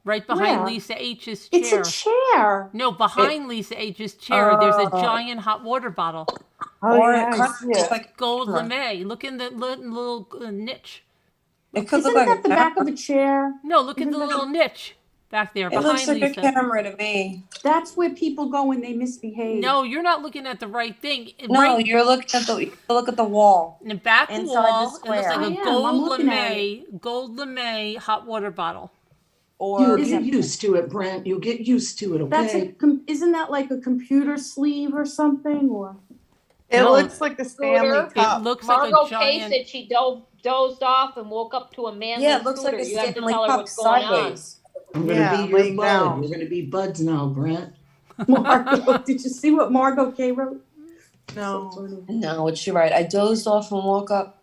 Right behind Where? Lisa H's chair. It's a chair. No, behind Lisa H's chair, there's a Oh. giant hot water bottle. Oh, Or yeah, it I could see look it. like Gold lame. Look in the little niche. it could Isn't look like that the back of camera. a chair? No, look at Isn't the that little niche back there It looks behind like Lisa. a camera to me. That's where people go when they misbehave. No, you're not looking at the right thing. No, Right you're looking at look at the wall. in the back inside the wall, it looks square. like I a am. I'm gold looking at lame hot water bottle. Or You'll get used to it, Brent. You'll get used to it, That's okay? isn't that like a computer sleeve or something? Or It No. looks like a Stanley Scooter. cup. It looks Margot like a Kay giant. said she dozed off and woke up to a manly yeah, it looks like scooter. a You have to Stanley tell her cup what's going sideways. I'm gonna Yeah, be your laying bud. down. You're gonna be buds now, Brent. Margot, did you see what Margot Kay wrote? No. So funny. No, what you right. I dozed off and woke up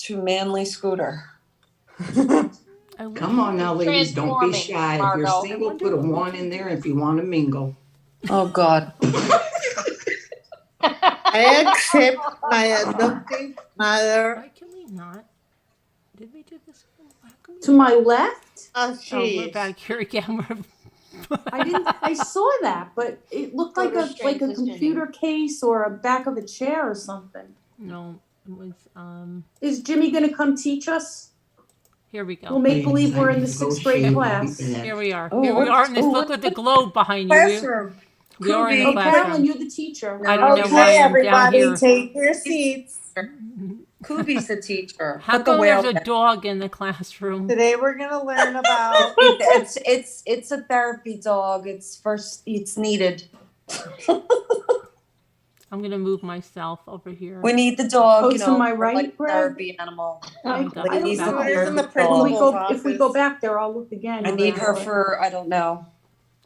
to manly scooter. Come on now, ladies, don't be Transforming, shy. If you're Margot. single, put a 1 in there if you want to mingle. Oh God. I accept my adoptive mother. Why can we not? Did we do this? Why can we- To my left? Oh, Oh, we're jeez. back here again. I saw that, but it looked like Photo's a transitioning. computer case or a back of a chair or something. No, it was. Is Jimmy gonna come teach us? Here we We'll go. make believe we're in the sixth grade class. Here we are. Oh, Here we are. And this oh, look at the globe behind you. Classroom. We are in the Oh, Carolyn, classroom. you're the teacher. I don't know why Okay, I'm down everybody, here. take your seats. Kubi's the teacher. How Put the come whale there's a down. dog in the classroom? Today we're gonna learn about It's a therapy dog. It's needed. I'm gonna move myself over here. We need the dog, Oh, you to know, my for, right, like Brad? therapy animal. I got don't it. He's know. the Scooter's in the therapy When we dog. go, if we go back there, I'll look again. I need her for I don't know.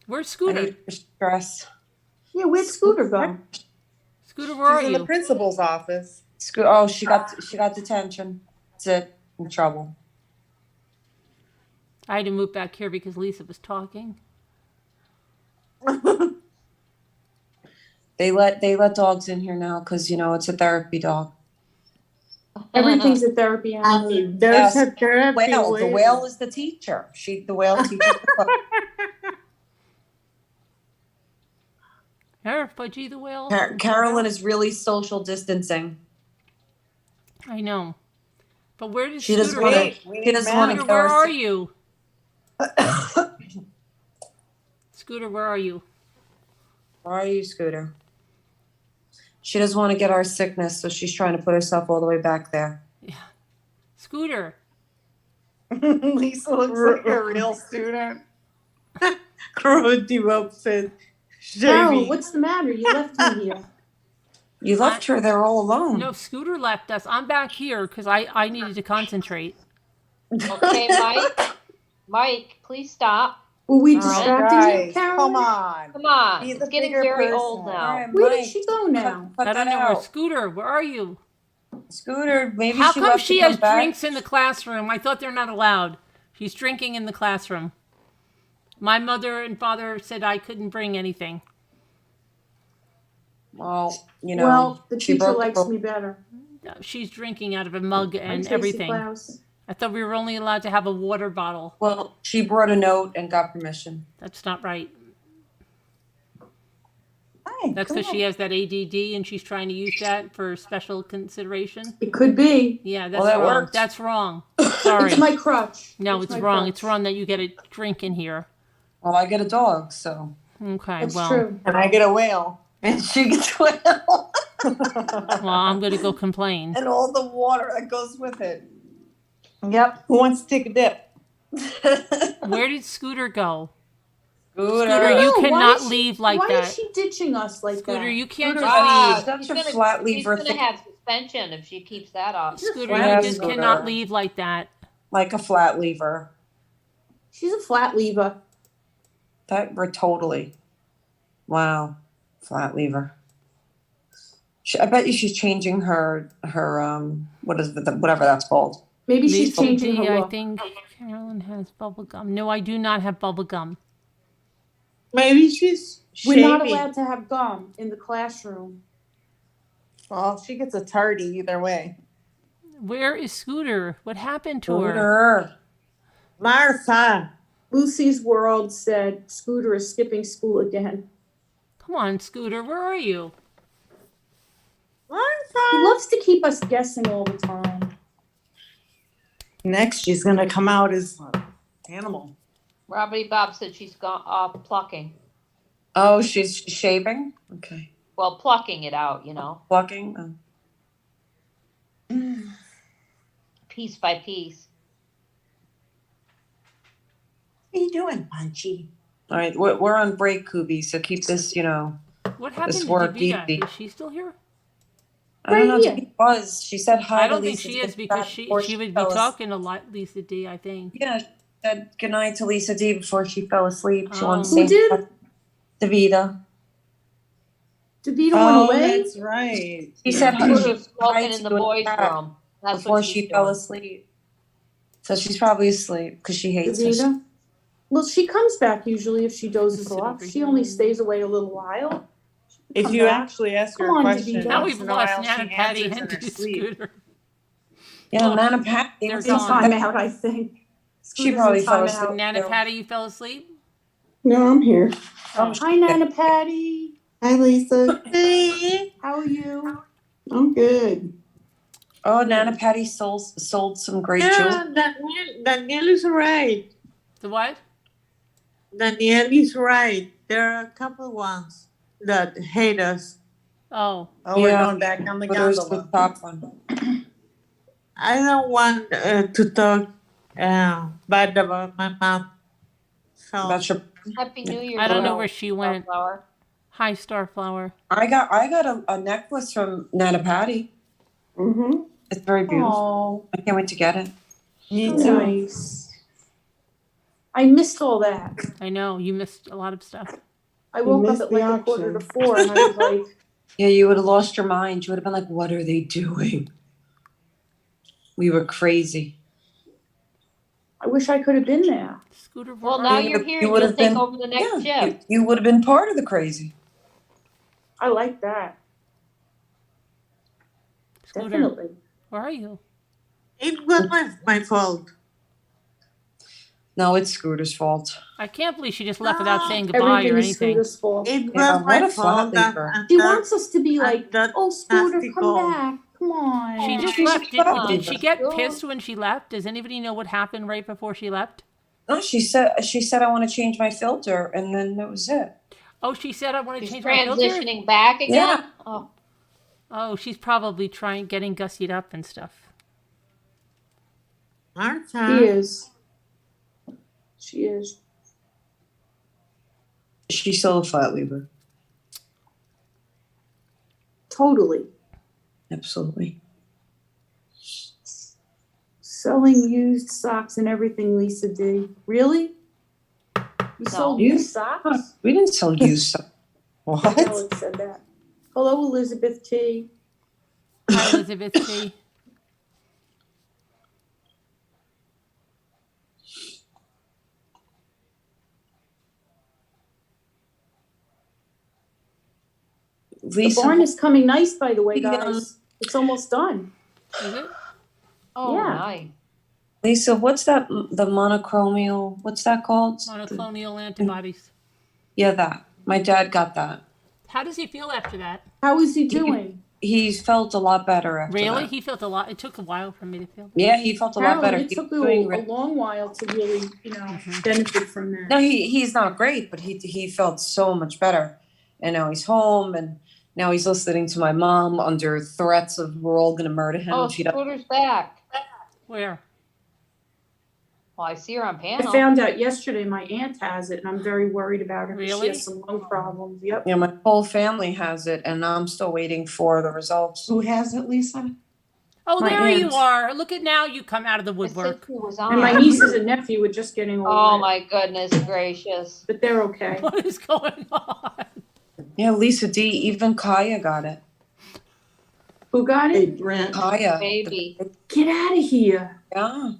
Where's I Scooter? need her for stress. Yeah, where'd Scooter go? Scooter, where are she's in the you? principal's office. Oh, she got detention. That's it. In trouble. I had to move back here because Lisa was talking. They let dogs in here now because it's a therapy dog. Everything's a therapy animal. There's Yes. a therapy Whale. The wheel. whale is the teacher. The whale teaches the dog. Here, Fudgy the whale. Carolyn is really social distancing. I know. But where did She doesn't Scooter want go? to. She doesn't want to Scooter, go. where are you? Scooter, where are you? Where are you, Scooter? She doesn't want to get our sickness, so she's trying to put herself all the way back there. Scooter. Lisa looks like a real student. Grody upset. Carol, what's the matter? You left me here. You left her there all alone. No, Scooter left us. I'm back here because I needed to concentrate. Okay, Mike, please stop. Were we All distracting you, right, Carol? come on. Come on. Be It's the getting bigger very person. old now. All right, Where Mike, did she go now? cut I don't that know where out. Scooter. Where are you? Scooter, maybe How she come left she to come has back. drinks in the classroom? I thought they're not allowed. She's drinking in the classroom. My mother and father said I couldn't bring anything. Well, Well, the she teacher broke the likes rule. me better. She's drinking out of a mug I'm and Tracy everything. Klaus. I thought we were only allowed to have a water bottle. Well, she brought a note and got permission. That's not right. Hi, That's because she has that ADD and she's trying to use that for special consideration. It could be. Yeah, that's Well, that wrong. worked. That's wrong. Sorry. It's my crutch. No, it's my wrong. crutch. It's wrong that you get a drink in here. Well, I get a dog, so. Okay, That's well, true. And I get a whale. And she gets well. well, I'm going to go complain. And all the water that goes with it. Yep. Who wants to take a dip? Where did Scooter go? Scooter. Scooter, you No, why cannot is she- leave like why that. is she ditching us like Scooter, that? you can't Scooter, just ah, leave. such She's a gonna, flat she's lever gonna thing. have suspension if she keeps that up. Scooter, flat you just Scooter. cannot leave like that. Like a flat lever. She's a flat lever. That we're totally. Wow. Flat lever. I bet you she's changing her what is it, whatever that's called. Maybe she's Lisa changing D, her I look. think Carolyn has bubble gum. No, I do not have bubble gum. Maybe she's We're not shaving. allowed to have gum in the classroom. Well, she gets a tardy either way. Where is Scooter? What happened to her? Scooter. Martha. Lucy's World said Scooter is skipping school again. Come on, Scooter, where are you? He loves to keep us guessing all the time. Next, she's gonna come out as an animal. Robbie Bob said she's gone off plucking. Oh, she's shaving? Okay. Well, plucking it out, you know, Plucking? Oh. piece by piece. What are you doing, Punchy? All right, we're on break, Kubi, so keep this, What happened this to work Davida? easy. Is she still here? I don't know, Right here. Davida was. She said hi I don't to think Lisa she D is because before she would be fell asleep. talking a lot, Lisa D, I think. Yeah, she said goodnight to Lisa D before she fell asleep. She wanted to Oh. say Who did? hi to Davida. Davida Oh, went away? that's right. She said hi, Scooter was hi smoking in to the you boys' back room. That's before what she she's fell doing. asleep. So she's probably asleep because she hates us. Davida? Well, she comes back usually if she dozes Sit off. over She here. only stays away a little while. If Come you back. actually ask her Come a on, question, Davida. Now once we've in a while, lost Nana, she Patty, answers in and her sleep. Scooter. Yeah, Look, Nana Patty. they're In gone. timeout, I think. She Scooter's probably in fell timeout. asleep. Nana Patty, you fell asleep? No, I'm here. Oh, Hi, Nana Patty. Hi, Lisa. Hey. How are you? I'm good. Oh, Nana Patty sold some great Yeah, jewelry. Danielle is right. the what? Danielle is right. There are a couple ones that hate us. Oh, Oh, we're Yeah. going back on the But there's the gondola. top one. I don't want to talk bad about my mom. So That's your. Happy New Year. I don't know Joe. where she went. Sunflower. Hi, Starflower. I got a necklace from Nana Patty. Mm-hmm. It's very beautiful. Oh, I can't wait to get it. Me how too. nice. I missed all that. I know, you missed a lot of stuff. I woke up missed at the like a quarter to auction. 4 and I was like, Yeah, you would have lost your mind. You would have been like, "What are they doing?" We were crazy. I wish I could have been there. Scooter, Well, where now are You you're would- here. you You'll would take have been- over the next Yeah, shift. you would have been part of the crazy. I like that. Scooter, Definitely. where are you? it was my fault. No, it's Scooter's fault. I can't believe she just left without saying goodbye Everything or is anything. Scooter's fault. It was Yeah, my what a flat fault. that- lever. and She that- wants us to be and like, that oh, Scooter, nasty come goal. back. Come on. She just She's a left. flat Did she lever. get Sure. pissed when she left? Does anybody know what happened right before she left? No, she said I want to change my filter, and then that was it. Oh, she said, I want to She's change my filter? transitioning back again. Yeah. Oh, Oh, she's probably getting gussied up and stuff. Martha. She is. She is. She's still a flat lever. Totally. Absolutely. Selling used socks and everything, Lisa D. Really? You sold used socks? We didn't sell used stuff. What? Alex said that. Hello, Elizabeth T. Hi, Elizabeth T. Lisa, The barn is coming nice, by the way, Yeah. guys. It's almost done. Is it? oh, Yeah. nice. Lisa, what's that? The monocromial? What's that called? Monoclonal antibodies. Yeah, that. My dad got that. How does he feel after that? How is he doing? He felt a lot better after Really? that. He felt a lot. It took a while for me to feel. Yeah, he felt a lot better. Apparently, it He took was doing a long while to really, benefit from that. No, he's not great, but he felt so much better. And now he's home, and now he's listening to my mom under threats of we're all going to murder him. Oh, if he doesn't. Scooter's back. Where? Well, I see her on I panel. found out yesterday my aunt has it, and I'm very worried about her. 'Cause Really? She has some lung problems. Yep. Yeah, my whole family has it, and I'm still waiting for the results. Who has it, Lisa? Oh, My there you aunt. are. Look at now. You come out of the The woodwork. sister was And my on. nieces and nephew are just getting over Oh it, my goodness gracious. but they're okay. What is going on? Yeah, Lisa D, even Kaya got it. Who got Hey, it? Brent. Kaya. Baby. Get out of here. Yeah.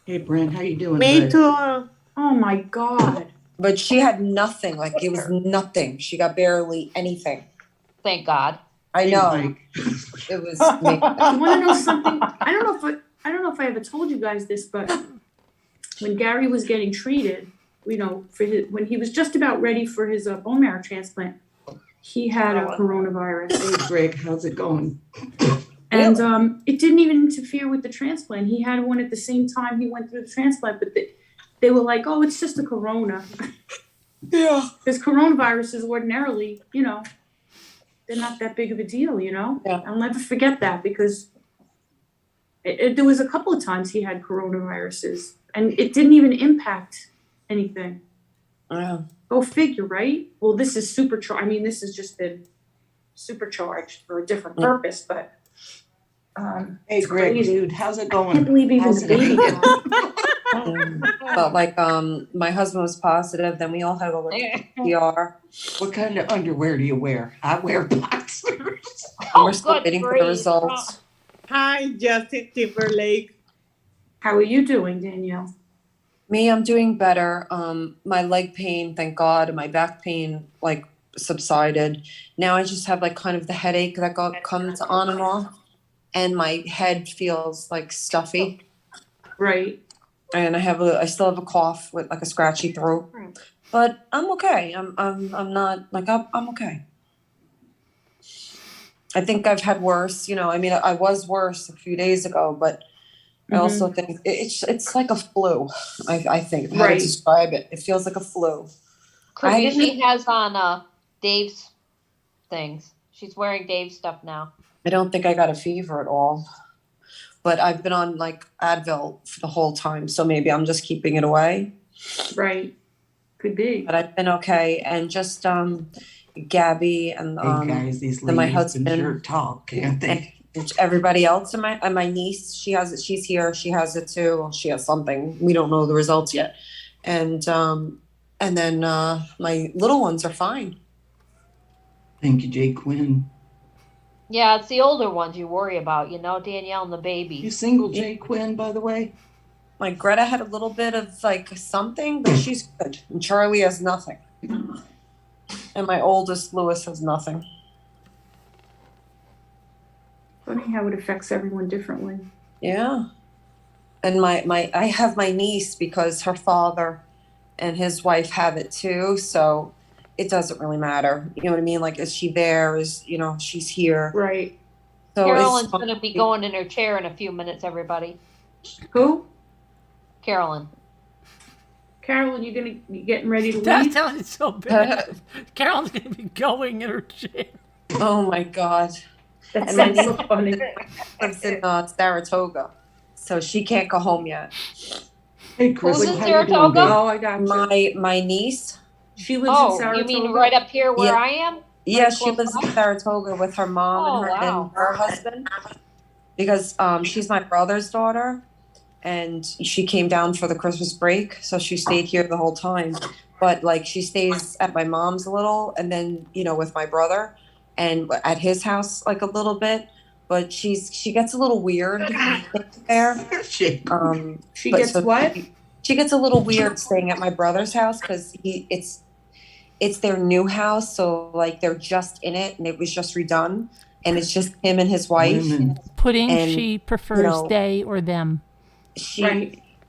Hey, Brent, how you doing? Me bud? too. Oh my God. But she had nothing. Like it was nothing. She got barely anything. Thank God. I Hey, know. Mike. It was You want to know something? I don't know if I ever told you guys this, but when Gary was getting treated, you know, when he was just about ready for his bone marrow transplant, he had a coronavirus, Hey, Greg, how's it going? and it didn't even interfere with the transplant. He had one at the same time he went through the transplant, but they were like, "Oh, it's just a corona." Yeah. Because coronaviruses ordinarily, you know, they're not that big of a deal, you know? Yeah. I'll never forget that because there was a couple of times he had coronaviruses and it didn't even impact anything. Yeah. Go figure, right? Well, this is supercharged. I mean, this has just been supercharged for a different purpose, but Hey, it's Greg, crazy. dude, how's it I going? can't believe even How's the baby it- got it. But like my husband was positive, then we all had to go to PR. What kind of underwear do you wear? I wear boxers. And we're still good waiting for the grief. results. Hi, Justin Timberlake. How are you doing, Danielle? Me, I'm doing better. My leg pain, thank God, and my back pain like subsided. Now I just have like kind of the headache that comes on and off, and my head feels like stuffy. Right. And I still have a cough with like a scratchy throat, but I'm okay. I'm not like I'm okay. I think I've had worse, you know, I mean, I was worse a few days ago, but I also think it's like a flu. I think how to Right. describe it. It feels like a flu. Chrissy, she has on Dave's things. She's wearing Dave's stuff now. I don't think I got a fever at all, but I've been on like Advil for the whole time, so maybe I'm just keeping it away. Right. Could be. But I've been okay, and just Gabby and Hey, guys, these and my ladies husband can sure talk, can't they? and everybody else, and my niece, she has it. She's here. She has it too. Well, she has something. We don't know the results yet, and then my little ones are fine. Thank you, Jay Quinn. Yeah, it's the older ones you worry about, you know, Danielle and the baby. You single, Jay Quinn, by the way? Like Greta had a little bit of like something, but she's good. And Charlie has nothing. And my oldest, Lewis, has nothing. Funny how it affects everyone differently. Yeah. And I have my niece because her father and his wife have it too. So it doesn't really matter. You know what I mean? Like, is she there? She's here. Right. So Carolyn's going to be going in her chair in a few minutes, everybody. Who? Carolyn. Carolyn, you getting ready to That leave? sounded so bad. Carolyn's going to be going in her chair. Oh my God. That And my sounds so niece funny. lives in Saratoga. So she can't go home yet. Hey, Chris, Who's in how you doing, Saratoga? babe? Oh, I got you. My niece. She lives in Saratoga. You mean right up here where Yeah. I am? Yeah, Right she close lives by? in Saratoga with her mom Oh, and wow. her husband. Because she's my brother's daughter, and she came down for the Christmas break, so she stayed here the whole time. But like she stays at my mom's a little, and then with my brother, and at his house like a little bit. But she gets a little weird there. She But gets so what? She gets a little weird staying at my brother's house because it's their new house, so like they're just in it and it was just redone, and it's just him and his wife. Pudding, And, she prefers they or them.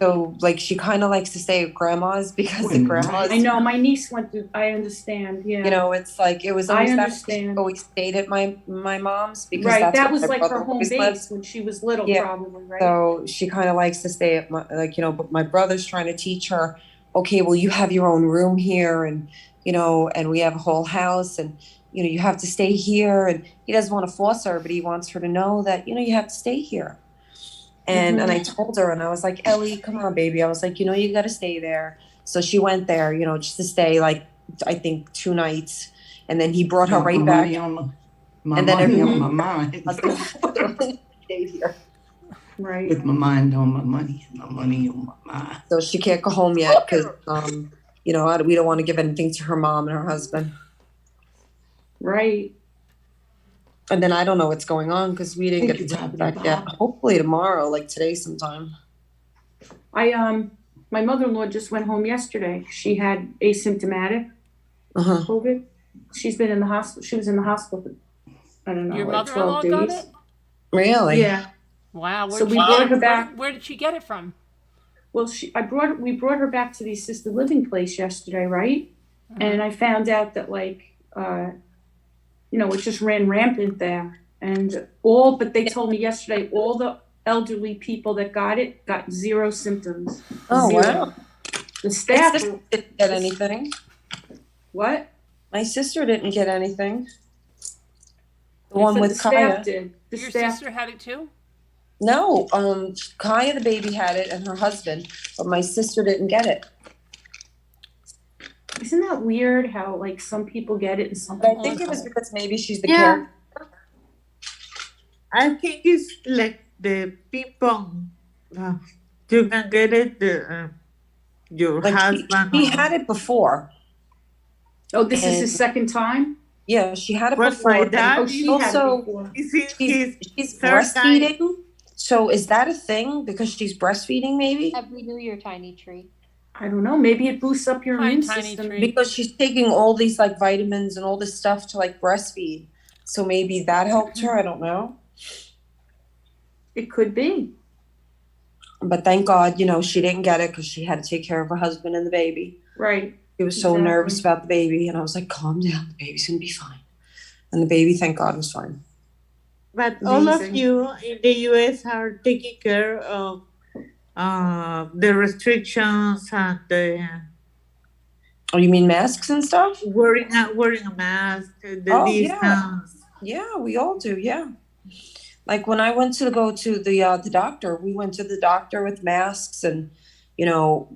So like she kind of likes to stay at grandma's because the grandma's. I know my niece went through. I understand. Yeah. It's like it was I always that understand. she always stayed at my mom's because Right. that's That where was my like brother her home always base lived. when she was little, Yeah. probably, right? So she kind of likes to stay at but my brother's trying to teach her, okay, well, you have your own room here and we have a whole house and, you have to stay here. And he doesn't want to force her, but he wants her to know that, you have to stay here. And I told her, and I was like, Ellie, come on, baby. I was like, you got to stay there. So she went there, just to stay like, I think 2 nights. And then he brought her right back. My And then money every on my mind. stayed here. Right. with my mind on my money and my money on my mind. So she can't go home yet because, you know, we don't want to give anything to her mom and her husband. Right. And then I don't know what's going on because we didn't get the text back yet. Hopefully tomorrow, like today sometime. My mother-in-law just went home yesterday. She had asymptomatic COVID. She's been in the hospital. She was in the hospital for, I don't know, Your like mother-in-law 12 got days. it? Really? Yeah. Wow. So we brought her back. Where did she get it from? Well, we brought her back to the assisted living place yesterday, right? And I found out that like, you know, it just ran rampant there. And but they told me yesterday, all the elderly people that got it got 0 symptoms. Oh, 0. wow. The staff didn't get anything. What? My sister didn't get anything. The I one said with the staff Kaya. did. Your sister had it too? No, Kaya the baby had it and her husband, but my sister didn't get it. Isn't that weird how like some people get it and some But people I think it was don't? because maybe she's the Yeah. caregiver. I think it's like the ping pong. You can get it, your Like husband. he had it before. Oh, this is his And- second time? Yeah, she had it Well, before. my dad and she also, had it before. she's third breastfeeding. So is that a thing? Because she's breastfeeding, maybe? Happy New Year, Tiny Tree. I don't know. Maybe it boosts up your Hi, immune Tiny system. Tree. Because she's taking all these like vitamins and all this stuff to like breastfeed. So maybe that helped her. I don't know. It could be. But thank God, you know, she didn't get it because she had to take care of her husband and the baby. Right. She was so Exactly. nervous about the baby. And I was like, calm down. The baby's going to be fine. And the baby, thank God, was fine. But all of Amazing. you in the US are taking care of the restrictions and the Oh, you mean masks and stuff? wearing a mask, the Oh, distance. Yeah, we all do. Yeah. Like when I went to go to the doctor, we went to the doctor with masks and, you know,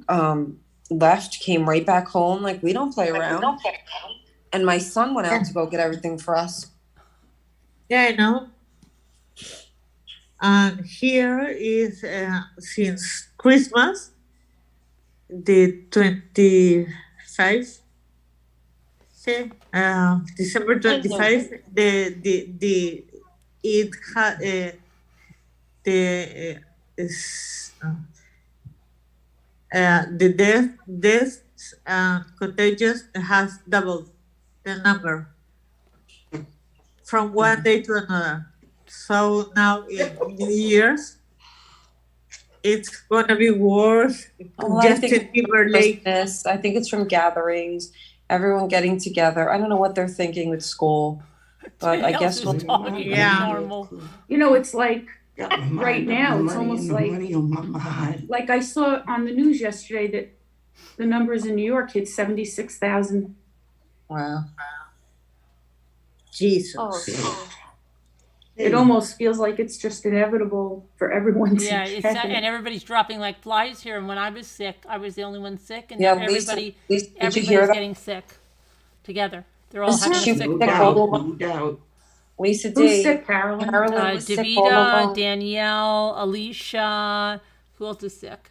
left, came right back home. Like we don't play around. And my son went out to go get everything for us. Yeah, I know. And here is since Christmas, the 25th, December 25th, the deaths contagious has doubled the number from one day to another. So now in New Year's, it's gonna be worse. Well, I think Justin it's from Timberlake. Christmas. I think it's from gatherings, everyone getting together. I don't know what they're thinking with school, but I guess Else is talking Yeah. normal. You know, it's like Got my mind right on now, my it's money almost and the like money on my mind. like I saw on the news yesterday that the numbers in New York hit 76,000. wow. Jesus. Oh, It almost feels like it's just inevitable for everyone to Yeah, it's get and it. everybody's dropping like flies here. And when I was sick, I was the only one sick, and Yeah, now Lisa, everybody, did you hear everybody's that? getting sick together. They're all Lisa, having she a was sick No sick party. all doubt, alone. no doubt. Lisa D. Who's sick, Carolyn? Carolyn was sick all Davida, alone. Danielle, Alicia. Who else is sick?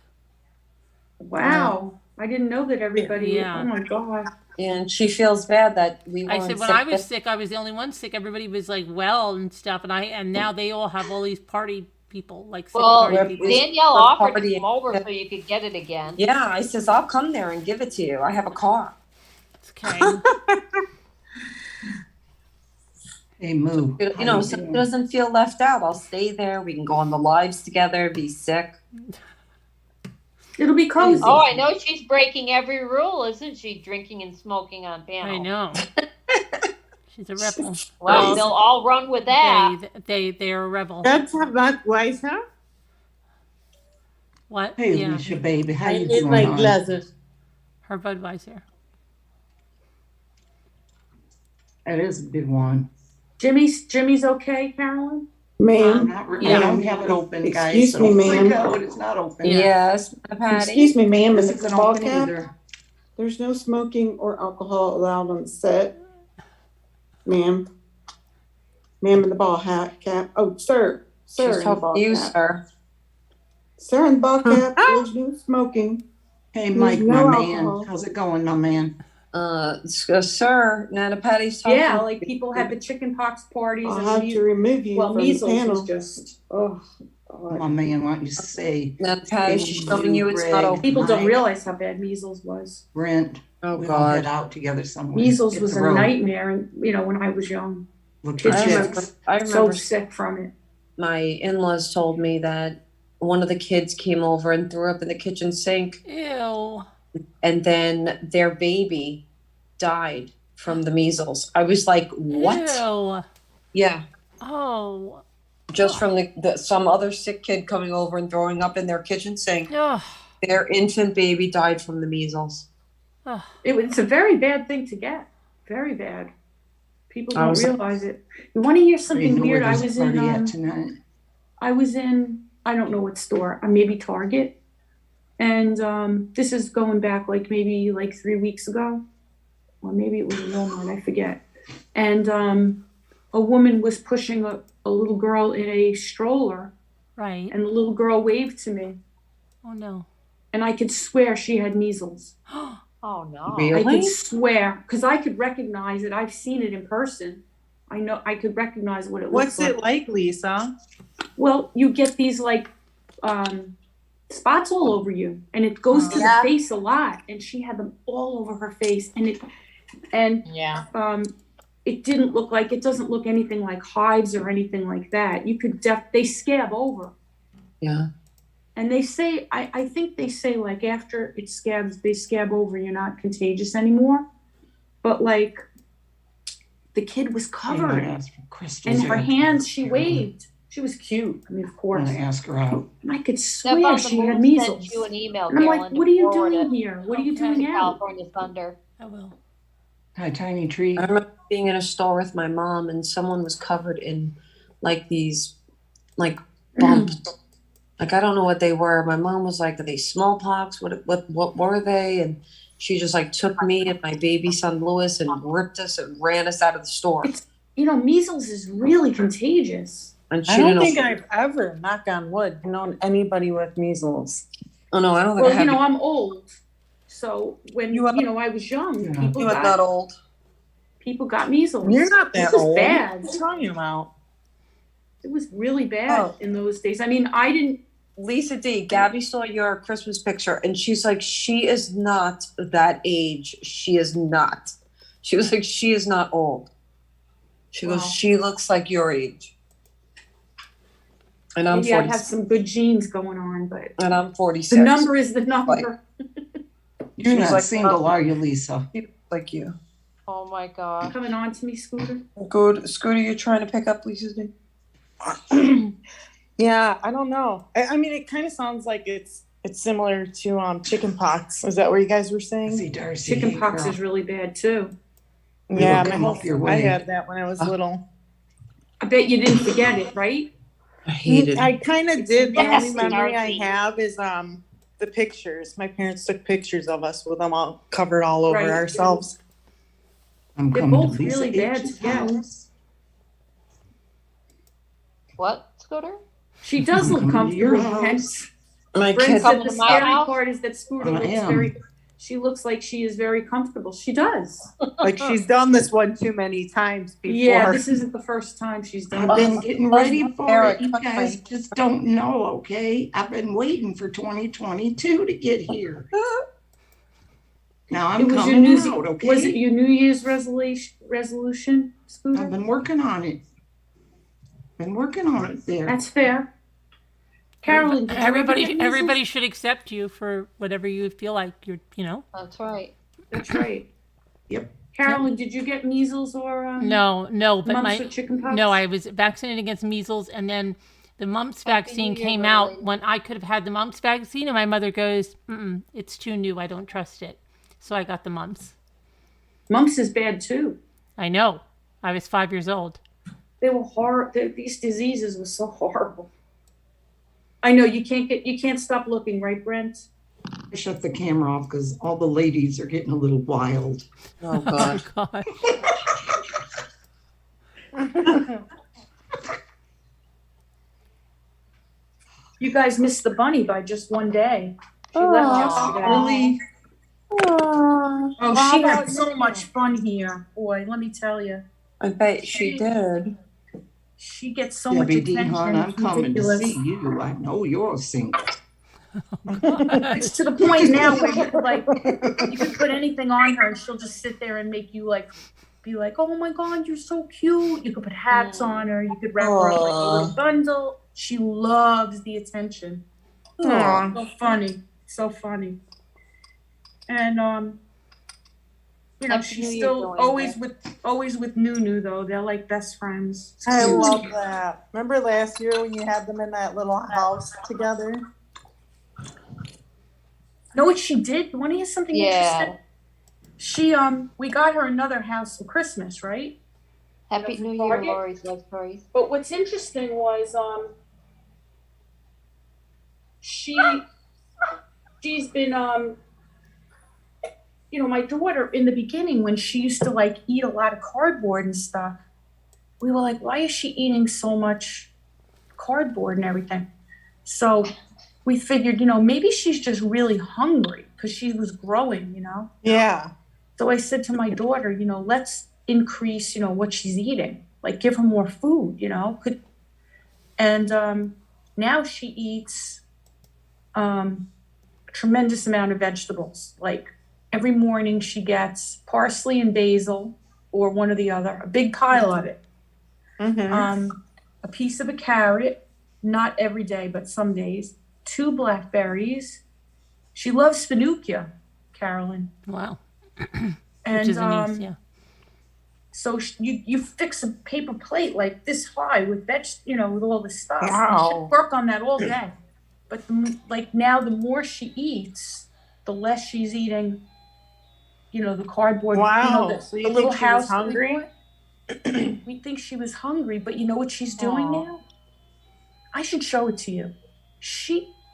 Wow. I didn't know that everybody. Yeah. Oh my God. And she feels bad that we I weren't said when sick. I was sick, I was the only one sick. Everybody was like well and stuff, and now they all have all these party people, like sick well, party people. Danielle for offered to partying. come over so you could get it again. Yeah, I says, I'll come there and give it to you. I have a car. It's okay. Hey, Moo. You how know, you so doing? it doesn't feel left out. I'll stay there. We can go on the lives together, be sick. It'll be cozy. Oh, I know she's breaking every rule, isn't she? Drinking and smoking on panel. I know. She's a rebel. Well, they'll all run with that. They're a rebel. That's a Budweiser. What? Hey, Yeah, Alicia, baby, how I you need doing? my hon? glasses. her Budweiser. That is a big one. Jimmy's okay, Carolyn? Ma'am, Not really. Yeah. I don't have it open, guys. Excuse me, so ma'am. No, it's not open. Yes, Patty. excuse me, ma'am, This in the isn't ball open cap, either. there's no smoking or alcohol allowed on the set. Ma'am. Ma'am in the ball hat cap. Oh, sir. Sir She's in the ball talking to you, cap. sir. Sir in ball cap, there's no smoking. Hey, There's Mike, no my alcohol. man. How's it going, my man? Sir, Nana Patty's talking. Yeah, like people had the chicken pox parties. I'll and have to remove you well, from the measles panel. was just, oh. My man, why don't you say? Nana Patty's showing you it's not Greg, open. People don't Mike, realize how bad measles was. Brent. Oh, we all head God. out together somewhere. Measles Hit was the a road. nightmare, and when I was young, Look kids at I were remember, I so remember sick from it. my in-laws told me that one of the kids came over and threw up in the kitchen sink, Ew. and then their baby died from the measles. I was like, what? Ew. Yeah, Oh. just from some other sick kid coming over and throwing up in their kitchen sink. Ugh. Their infant baby died from the measles. Ugh. It's a very bad thing to get. Very bad. People I don't was- realize it. You want to hear something Where weird? I there's a was party at in. tonight. I don't know what store. Maybe Target. And this is going back maybe 3 weeks ago, or maybe it was Walmart. I forget. And a woman was pushing a little girl in a stroller, Right. and the little girl waved to me, Oh no. and I could swear she had measles. Oh no. Really? I could swear, because I could recognize it. I've seen it in person. I know I could recognize what it looks What's it like, Lisa? Well, you get these spots all over you, and it goes to the face a lot. And she had them all over her face, it didn't look like, it doesn't look anything like hives or anything like that. You could they scab over. Yeah. And they say, I think they say after it scabs, they scab over, you're not contagious anymore. But the kid was covered, and her hands, she waved. She was cute. I mean, of I'm course. gonna ask her out. And I could Step swear on the she Moon had sent measles. you an email, And I'm like, Galen, what are you to forward doing it here? What are you to doing out? California Thunder. I will. Hi, Tiny Tree. I remember being in a store with my mom, and someone was covered in these bumps. I don't know what they were. My mom was like, "Are they smallpox? What were they?" And she just took me and my baby son Lewis and ripped us and ran us out of the store. Measles is really contagious. And I don't think I've ever, knock on wood, known anybody with measles. Oh no, I don't think Well, I have. I'm old, so when I was young, people You are not old. People got measles. You're not that This was old. bad. What are you talking about? It was really bad in those days. I mean, I didn't. Lisa D, Gabby saw your Christmas picture, and she's like, she is not that age. She is not. She was like, she is not old. She goes, she looks like your age. And I'm Maybe I 40. have some good genes going on, but And I'm 46. the number is the number. You're She's not single, are you, Lisa? Like you. Oh my god. Coming on to me, Scooter. Good. Scooter, you're trying to pick up Lisa's name? Yeah, I don't know. I mean, it kind of sounds like it's similar to chicken pox. Is that what you guys were saying? See, Darcy. Chicken pox is really bad too. Yeah, come up your I way. had that when I was little. I bet you didn't forget it, right? I hated I kind of did. The only nasty, memory I Darcy. have is the pictures. My parents took pictures of us with them all covered all over Right. ourselves. I'm They're coming both to Lisa really bad H's to get. house. What, Scooter? She does look I'm coming to your comfortable. house. Hence, My Brent kid. said Coming the to my scary house? part is that Scooter I looks am. she looks like she is very comfortable. She does. Like she's done this one too many times before. Yeah, this isn't the first time she's done I've it. been getting ready for Eric, it. You fuck guys my- just don't know, okay? I've been waiting for 2022 to get here. Now I'm It was your coming New out, okay? Was it your New Year's resolution, Scooter? I've been working on it. Been working on it there. That's fair. Carolyn, did you ever get measles? Everybody should accept you for whatever you feel like you're. That's right. That's right. Yep. Carolyn, did you get measles or No, but mumps or chicken pox? no, I was vaccinated against measles, and then the mumps vaccine New Year, came Lily. out when I could have had the mumps vaccine, and my mother goes, "It's too new. I don't trust it." So I got the mumps. Mumps is bad too. I know. I was 5 years old. They were horrible. These diseases were so horrible. I know you can't stop looking, right, Brent? I shut the camera off because all the ladies are getting a little wild. Oh God. Oh God. You guys missed the bunny by just one day. She left yesterday. Really? Oh, she had so much fun here. Boy, let me tell you. I bet she did. She gets so much Debbie D. attention. Hahn, I'm It's coming to ridiculous. see you. I know you're single. It's to the point now where you could you could put anything on her and she'll just sit there and make you be like, oh my God, you're so cute. You could put hats on her. You could wrap her up like a little bundle. She loves the attention. Aw. So funny. So funny. And you know, Happy New she's Year, still Joanne. always with Nunu though. They're like best friends. It's I cute. love that. Remember last year when you had them in that little house together? Know what she did? You want to hear something interesting? She we got her another house for Christmas, right? Happy New Year, Lori's love stories. But what's interesting was she's been you know, my daughter in the beginning when she used to like eat a lot of cardboard and stuff, we were like, why is she eating so much cardboard and everything? So we figured, you know, maybe she's just really hungry because she was growing, you know? Yeah. So I said to my daughter, you know, let's increase, you know, what she's eating. Like give her more food, you know? And now she eats a tremendous amount of vegetables. Like every morning she gets parsley and basil or one or the other, a big pile of it. A piece of a carrot, not every day, but some days. 2 blackberries. She loves Finucchia, Carolyn. Wow. And Which is a niece, yeah. so you fix a paper plate like this high with you know, with all this stuff. Wow. And she'll work on that all day. But like now, the more she eats, the less she's eating. You know, the cardboard. Wow. You know, So you the think little she was house that we hungry? bought. We think she was hungry, but you know what she's doing now? I should show it to you.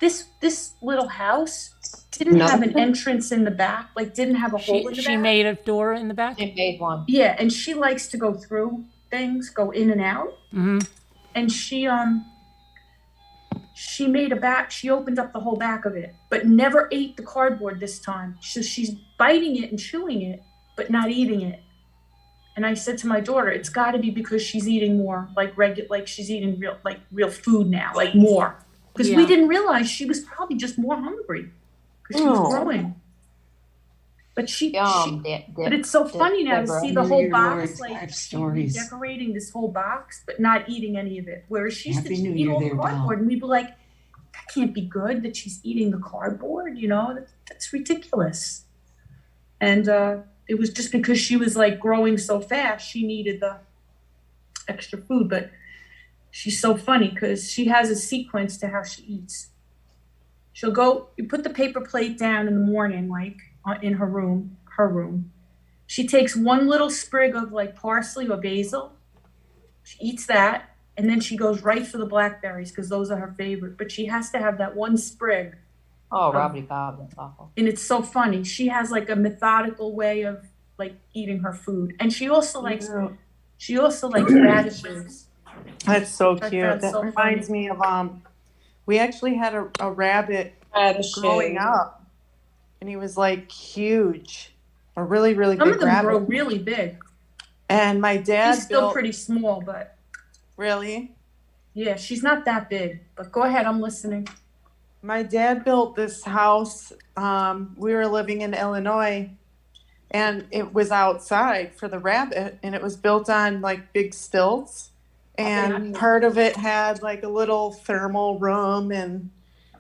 This little house didn't have an entrance in the back, like didn't have a hole in the back. She made a door in the back? She made one. Yeah, and she likes to go through things, go in and out. Mm-hmm. And she made she opened up the whole back of it, but never ate the cardboard this time. So she's biting it and chewing it, but not eating it. And I said to my daughter, it's got to be because she's eating more, like she's eating real food now, like more. Because we didn't realize she was probably just more hungry because she was growing. But but it's so funny now to see the whole box, like decorating this whole box, but not eating any of it. Whereas she used to just eat all the cardboard, and we'd be like, that can't be good that she's eating the cardboard, you know? That's ridiculous. And it was just because she was like growing so fast, she needed the extra food. But she's so funny because she has a sequence to how she eats. She'll go, you put the paper plate down in the morning, like in her room. She takes one little sprig of like parsley or basil. She eats that, and then she goes right for the blackberries because those are her favorite. But she has to have that one sprig. Oh, Robbie Bob, that's awful. And it's so funny. She has like a methodical way of like eating her food, and she also likes radishes. That's so I cute. found That so reminds funny. me of we actually had a rabbit growing up, and he was like huge, a really really Some big of them rabbit. grow really big. And my dad She's still built, pretty small, but really. yeah, she's not that big. But go ahead, I'm listening. My dad built this house. We were living in Illinois, and it was outside for the rabbit, and it was built on like big stilts. And part of it had like a little thermal room, and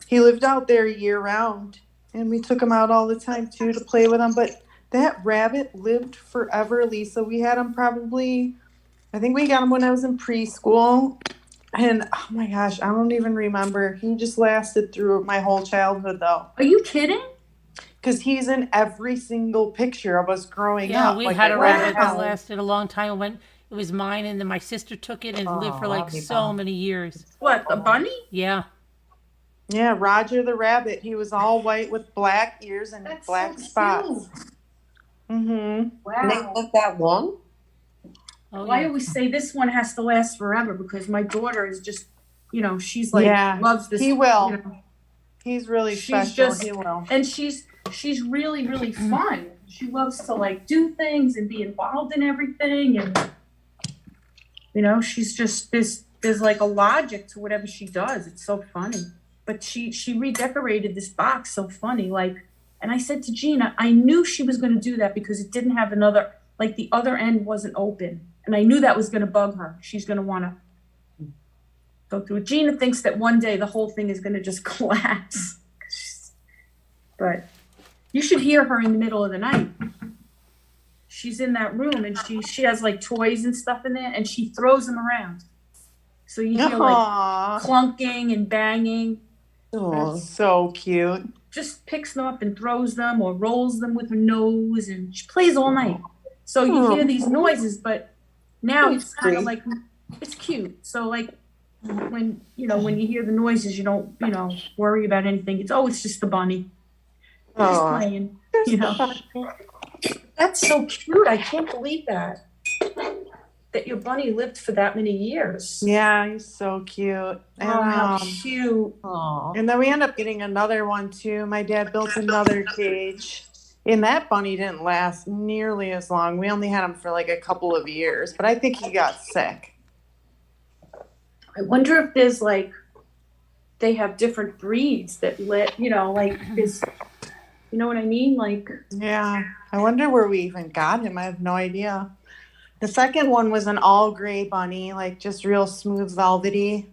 he lived out there year round. And we took him out all the time too to play with him. But that rabbit lived forever, Lisa. We had him I think we got him when I was in preschool. And oh my gosh, I don't even remember. He just lasted through my whole childhood though. Are you kidding? Because he's in every single picture of us growing Yeah, up. we Like, had a rabbit that wow. lasted a long time. It was mine, and then my sister took it and lived for like so many years. What, a bunny? Yeah. Yeah, Roger the rabbit. He was all white with black ears and black spots. Mm-hmm. Wow. And they lived that long? Oh, Well, I yeah. always say this one has to last forever because my daughter is just you know, she's like, Yeah, loves this. he will. You know, He's really she's special. just, He will. and she's really, really fun. She loves to like do things and be involved in everything. And, you know, she's just, there's like a logic to whatever she does. It's so funny. But she redecorated this box so funny. Like, and I said to Gina, I knew she was going to do that because it didn't have another, like the other end wasn't open. And I knew that was going to bug her. She's going to want to go through it. Gina thinks that one day the whole thing is going to just collapse. But you should hear her in the middle of the night. She's in that room and she has like toys and stuff in there and she throws them around. So you hear like clunking and banging. That's so cute. Just picks them up and throws them or rolls them with her nose and she plays all night. So you hear these noises, but now it's kind of like, it's cute. So like when you hear the noises, you don't, worry about anything. It's just the bunny. Just playing, That's so cute. I can't believe that your bunny lived for that many years. Yeah, he's so cute. And, how cute. And then we end up getting another one too. My dad built another cage. And that bunny didn't last nearly as long. We only had him for like a couple of years, but I think he got sick. I wonder if there's like, they have different breeds that this, you know what I mean? Like, yeah, I wonder where we even got him. I have no idea. The second one was an all gray bunny, like just real smooth, velvety.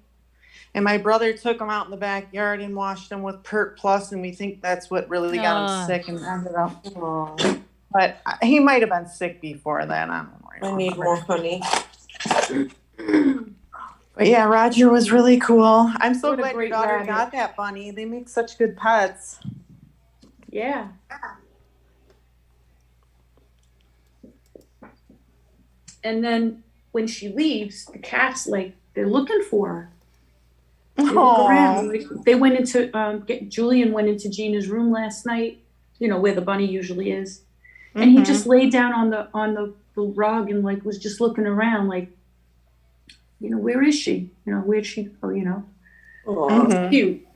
And my brother took him out in the backyard and washed him with Pert Plus, and we think that's what really got him sick and ended up. But he might have been sick before then. I don't know. I need more honey. But yeah, Roger was really cool. I'm so What a glad your great daughter rabbit. got that bunny. They make such good pets. Yeah. And then when she leaves, the cats they're looking for her. They look around. They went into Julian went into Gina's room last night, where the bunny usually is. And he just laid down on the rug and was just looking around where is she? Where'd she go, It's cute.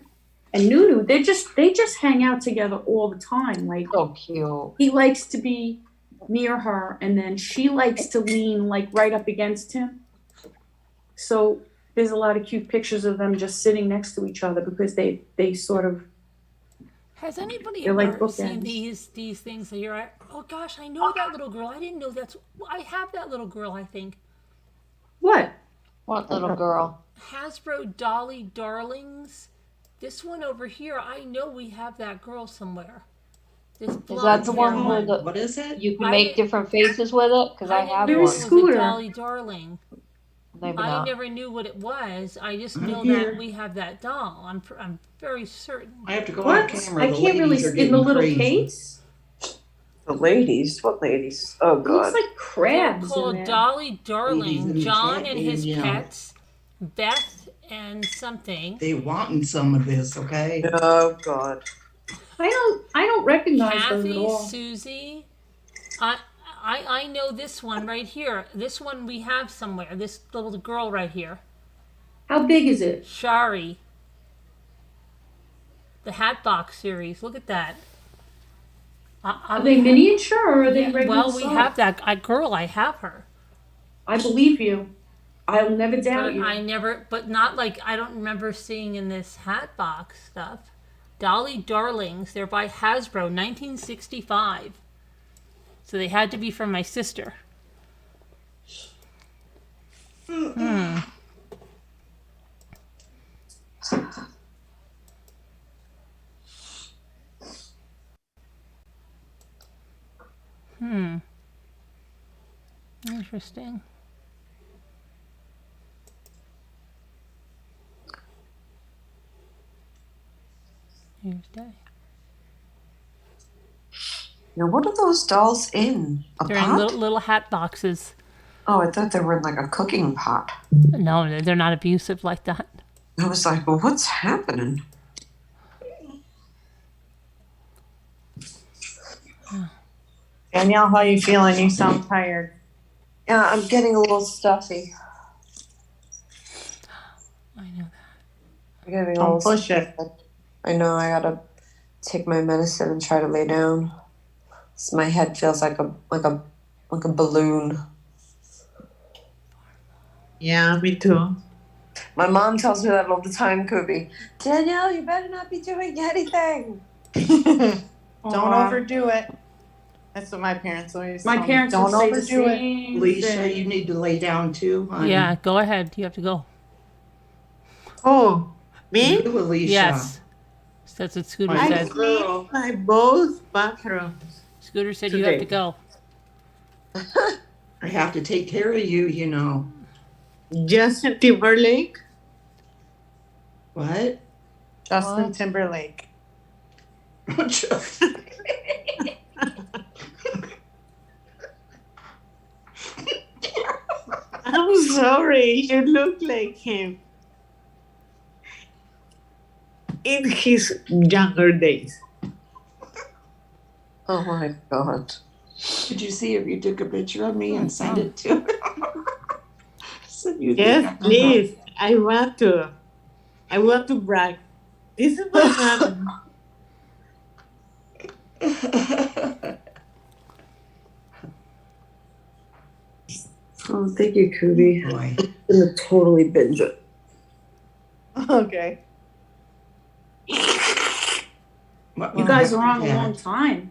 And Nunu, they just hang out together all the time. So cute. He likes to be near her, and then she likes to lean right up against him. So there's a lot of cute pictures of them just sitting next to each other because they sort of. Has anybody They're like ever seen bookends. these things that you're at? Oh gosh, I know that little girl. I didn't know I have that little girl, I think. What? What little girl? Hasbro Dolly Darlings. This one over here, I know we have that girl somewhere. This Is that blonde the hair one where What is it? you can make different faces with it? Because I have didn't know one. it was a Scooter. Dolly Darling. Maybe I not. never knew what it was. I just know Here. that we have that doll. I'm very certain. I have to go on What? camera. I The can't really ladies are in the getting little crazy. case. The ladies? What ladies? Oh, It looks God. like They're crabs in called there. Dolly Ladies Darling, in the John chat, and his Danielle. pets, Beth and something. They wanting some of this, okay? Oh, God. I don't recognize those at Kathy, all. Susie. I know this one right here. This one we have somewhere. This little girl right here. How big is it? Shari. The Hatbox series. Look at that. Are they miniature or are they regular Well, we size? have that girl. I have her. I believe you. I'll never doubt But you. but not I don't remember seeing in this Hatbox stuff. Dolly Darlings. They're by Hasbro, 1965. So they had to be from my sister. Interesting. Here's Day. Now, what are those dolls in? A They're pot? in little hat boxes. Oh, I thought they were in a cooking pot. No, they're not abusive like that. I was like, well, what's happening? Danielle, how you feeling? You sound tired. Yeah, I'm getting a little stuffy. I know that. I'm getting Don't all push it. I know I gotta take my medicine and try to lay down. So my head feels like a balloon. Yeah, me too. My mom tells me that all the time, Kobe. Danielle, you better not be doing anything. Don't Aw. overdo it. That's what my parents always My tell me. parents Don't would say the overdo it. same Alicia, thing. you need to lay down too, honey. Yeah, go ahead. You have to go. Oh, me? You, Alicia. Yes. That's what Scooter My said. girl. My both bathrooms. Scooter said you have to Today. go. I have to take care of you, you know. Justin Timberlake. What? Justin Timberlake. Just- I'm sorry, you look like him. In his younger days. Oh my god. Did you see if you took a picture of me and sent it to him? So you Yes, think- please. I want to brag. This is my mom. Oh, thank you, Kobe. Boy. I'm gonna totally binge it. Okay. You guys are on a long time.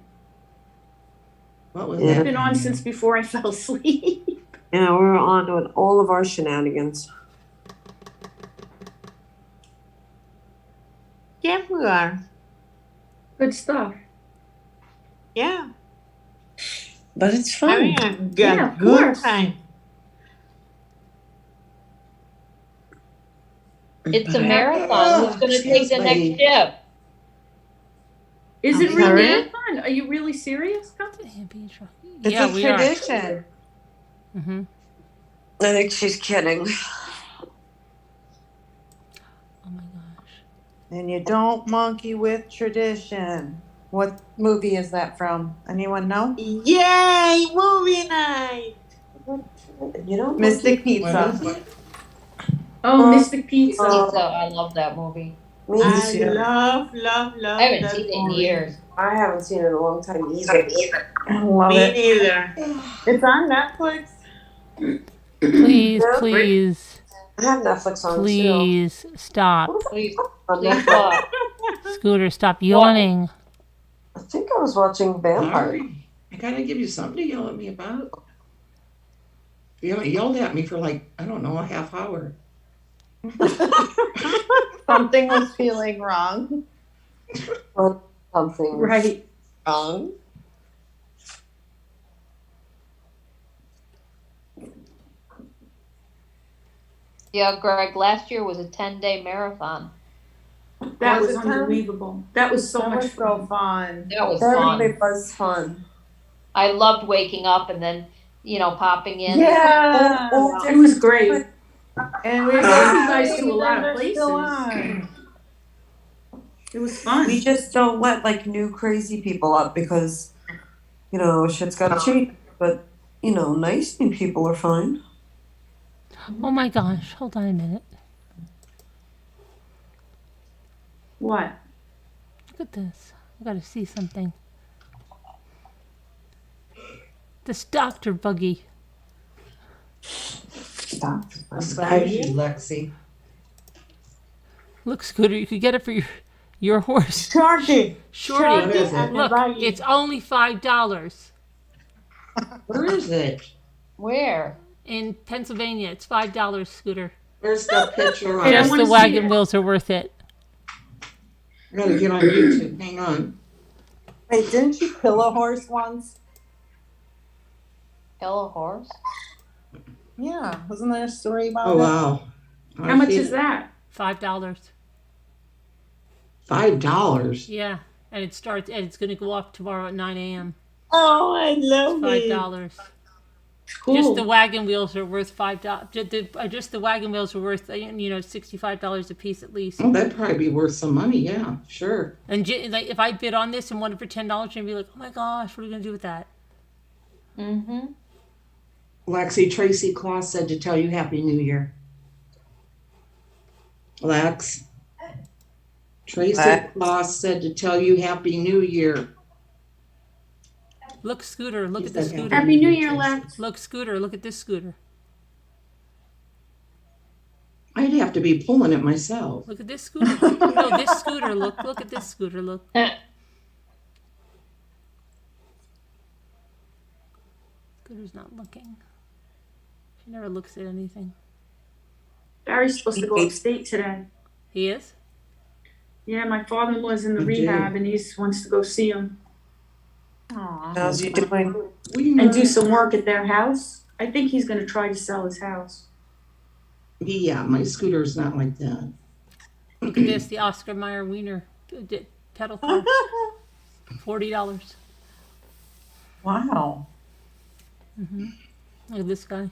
What was Yeah. I've that? been on since before I fell asleep. Yeah, we're on with all of our shenanigans. Yeah, we are. Good stuff. Yeah. But it's fun. Having a Yeah, of good course. time. It's a marathon. Who's gonna take the next Excuse me. step? Is it I'm real sorry? marathon? Are you really serious, guys? It's Yeah, a we are. tradition. Mm-hmm. I think she's kidding. Oh my gosh. And you don't monkey with tradition. What movie is that from? Anyone know? Yay, movie night. You don't Mystic What Pizza. is it? Oh, Mystic Pizza. Pizza, I love that movie. Me I too. love I haven't that seen it in movie. years. I haven't seen it in a long time either. I love Me it. neither. It's on Netflix. Please, Yeah. please, I have Netflix on please stop. Please, too. please stop. Scooter, stop yawning. I think I was watching Vampire. Sorry. I gotta give you something to yell at me about. You haven't yelled at me for like, I don't know, a half hour. Something was feeling wrong. Something Right. wrong. Yeah, Greg, last year was a 10-day marathon. That Was was it fun? unbelievable. That was so That much was so fun. fun. That was That fun. really was fun. I loved waking up and then, popping in. Yeah. It was great. And we I took you guys to a lot of they're still places. on. It was fun. We just don't let like new crazy people up because, shit's gotta change. But, nice new people are fine. Oh my gosh. Hold on a minute. What? Look at this. I gotta see something. This doctor buggy. Stop. Thank you, Lexi. Look, Scooter, you could get it for your horse. Shorty. Shorty, What is it? look, it's only $5. Where is it? Where? In Pennsylvania, it's $5, Scooter. Where's the picture Hey, I of Just wanna the see wagon it. wheels are worth it. I gotta get on YouTube. Hang on. Wait, didn't you kill a horse once? Kill a horse? Yeah. Wasn't there a story about Oh, wow. How much is that? $5. $5? Yeah, and it's gonna go off tomorrow at 9 a.m. Oh, I love it. $5. Cool. Just the wagon wheels are worth $5. Just the wagon wheels are worth $65 a piece at least. Oh, that'd probably be worth some money. Yeah, sure. And like, if I bid on this and won it for $10, I'd be like, oh my gosh, what are we gonna do with that? Mm-hmm. Lexi, Tracy Claus said to tell you Happy New Year. Lex. Tracy Boss said to tell you Happy New Year. Look, Scooter, look at the said scooter. Happy New Year, Lex. Look, Scooter, look at this scooter. I'd have to be pulling it myself. Look at this scooter. No, this scooter, look at this scooter, look. Scooter's not looking. She never looks at anything. Barry's supposed to go upstate today. He is? Yeah, my father-in-law's in the rehab and he wants to go see him. How's he doing? And do some work at their house. I think he's gonna try to sell his house. Yeah, my scooter's not like that. Look at this, the Oscar Mayer Wiener pedal car. $40. Wow. Look at this guy.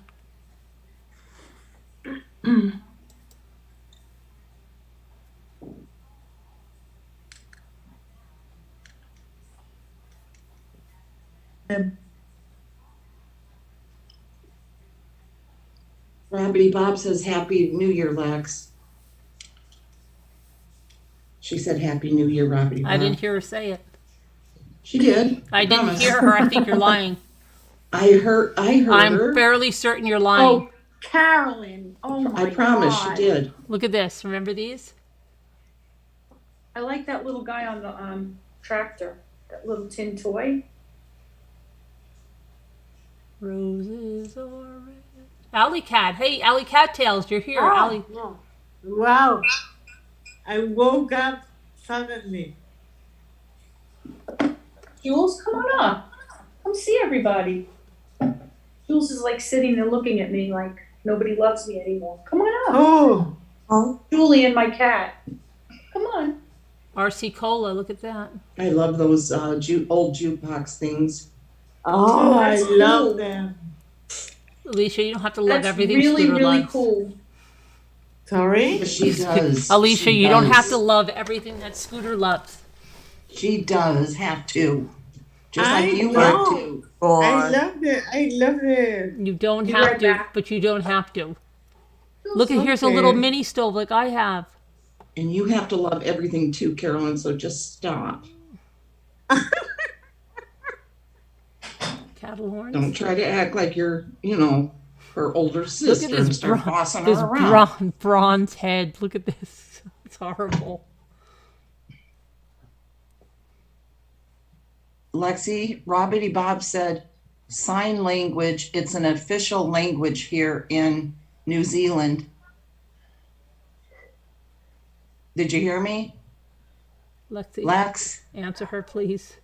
Robbie Bob says Happy New Year, Lex. She said Happy New Year, Robbie Bob. I didn't hear her say it. She did. I didn't hear her. I think you're lying. I heard I'm her. fairly certain you're lying. Oh, Carolyn. Oh my God. I promise she did. Look at this. Remember these? I like that little guy on the tractor. That little tin toy. Roses are red. Alley Cat. Hey, Alley Cattails, you're here. Alley. Wow. I woke up suddenly. Jules, come on up. Come see everybody. Jules is like sitting there looking at me like nobody loves me anymore. Come on up. Oh. Julie and my cat. Come on. RC Cola, look at that. I love those old jukebox things. Oh, I that's love cool. them. Alicia, you don't have to love That's everything really, Scooter really loves. cool. Sorry? She does. Alicia, She you don't does. have to love everything that Scooter loves. She does have to. Just I like you know. have to. I love it. I love it. You don't Be have right to, back. but you don't have to. Look at here's a little Okay. mini stove like I have. And you have to love everything too, Carolyn, so just stop. Cattle horns. Don't try to act like you're, her older Look sister at and this, start bossing this her around. bronze head. Look at this. It's horrible. Lexi, Robbie Bob said, sign language, it's an official language here in New Zealand. Did you hear me? Lexi, Lex, answer her, please.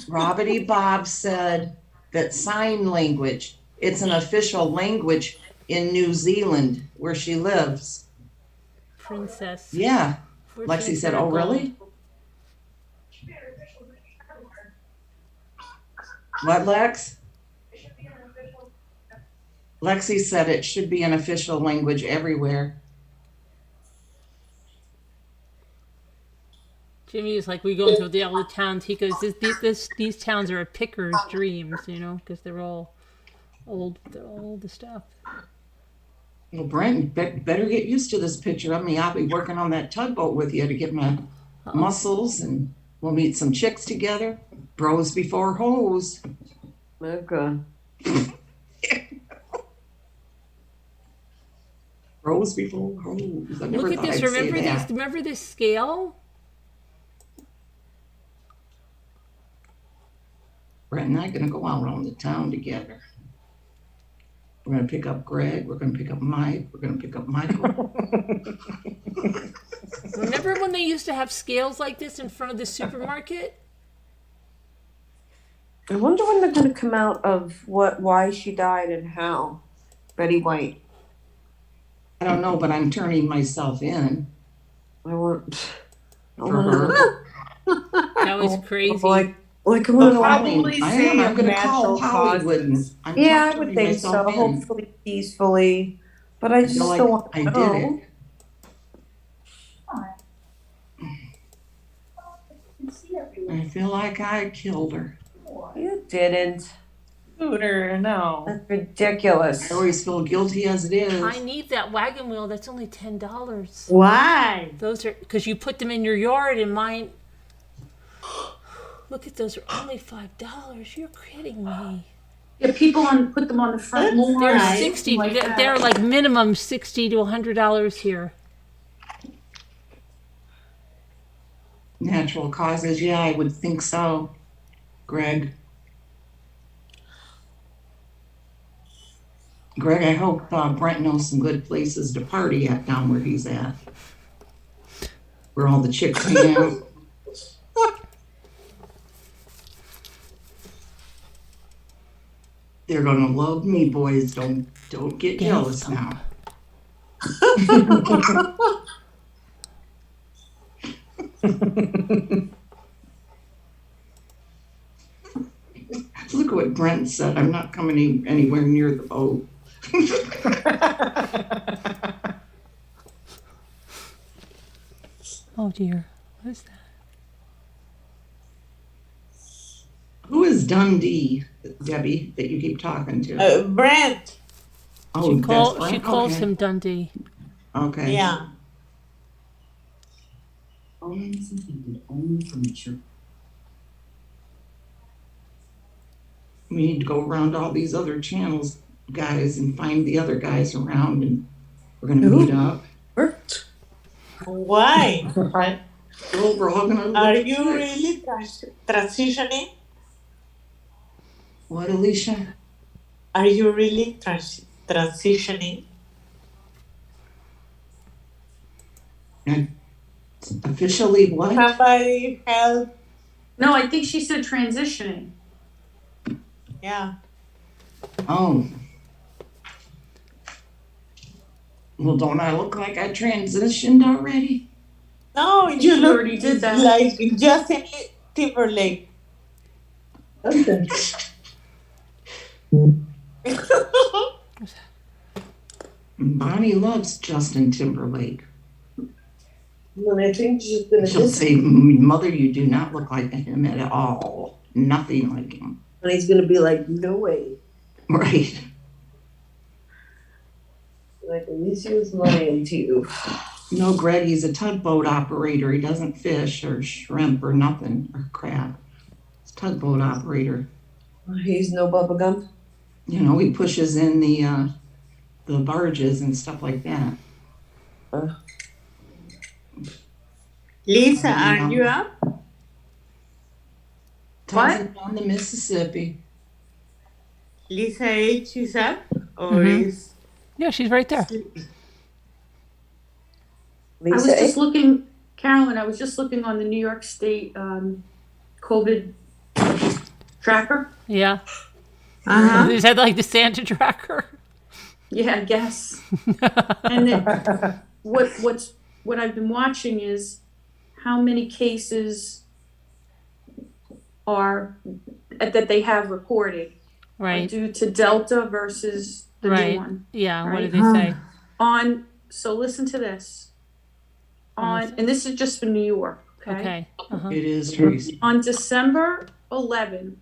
Robbie Bob said that sign language, it's an official language in New Zealand where she lives. Princess. Yeah. 14 Lexi said, karat oh, gold. really? What, Lex? Lexi said it should be an official language everywhere. Jimmy is like, we go into the other towns. He goes, these towns are a picker's dreams, because they're all old. They're all old stuff. Well, Brent, better get used to this picture of me. I'll be working on that tugboat with you to get my muscles, and we'll meet some chicks together. Bros before hoes. Okay. Bros before hoes. I never Look at thought this. I'd say Remember that. this? Remember this scale? Brent and I are going to go out around the town together. We're going to pick up Greg. We're going to pick up Mike. We're going to pick up Michael. Remember when they used to have scales like this in front of the supermarket? I wonder when they're going to come out of why she died and how. Betty White. I don't know, but I'm turning myself in I want. for her. That was crazy. Like I'm gonna Probably I say am. I'm going to natural call Hollywood. causes. I'm Yeah, I turning would think so. myself in. Hopefully peacefully, but I just feel like don't want I to did know. it. I feel like I killed her. You didn't. scooter, no. That's ridiculous. I always feel guilty as it is. I need that wagon wheel. That's only $10. Why? Those are because you put them in your yard, and mine. Look at those are only $5. You're kidding me. Yeah, people put them on the front lawn. They're right? 60. Like that. They're like minimum $60 to $100 here. Natural causes, yeah, I would think so, Greg. Greg, I hope Brent knows some good places to party at down where he's at. Where all the chicks hang out. They're gonna love me, boys. Don't get jealous now. Look at what Brent said. I'm not coming anywhere near the boat. Oh dear. What is that? Who is Dundee, Debbie, that you keep talking to? Brent. Oh, She calls okay. him Dundee. Okay. Yeah. Only furniture. We need to go around all these other channels, guys, and find the other guys around, and we're gonna meet up. Why? Well, we're all gonna. Are you really transitioning? What, Alicia? Are you really transitioning? Officially what? Somebody help. No, I think she said transitioning. Yeah. Oh. Well, don't I look like I transitioned already? No, You you look already did that. like Justin Timberlake. Okay. Bonnie loves Justin Timberlake. Well, I think she's gonna She'll say, Mother, you do not look like him at all. Nothing like him. And he's gonna be like, no way. Right. Like, at least he was lying to you. No, Greg, he's a tugboat operator. He doesn't fish or shrimp or nothing or crab. He's a tugboat operator. He's no Bubba Gump. You know, he pushes in the barges and stuff like that. Lisa, are you up? What? On the Mississippi. Lisa H is up, or Mhm. is? Yeah, she's right there. I was just looking, Carolyn, I was just looking on the New York State COVID tracker. Yeah. Uh-huh. Is that like the Santa tracker? Yeah, I guess. And then what I've been watching is how many cases are that they have reported, Right. due to Delta versus the Right. new one. Yeah. What Right. did they say? So listen to this. And this is just for New York. Okay. Uh-huh. It is crazy. On December 11th,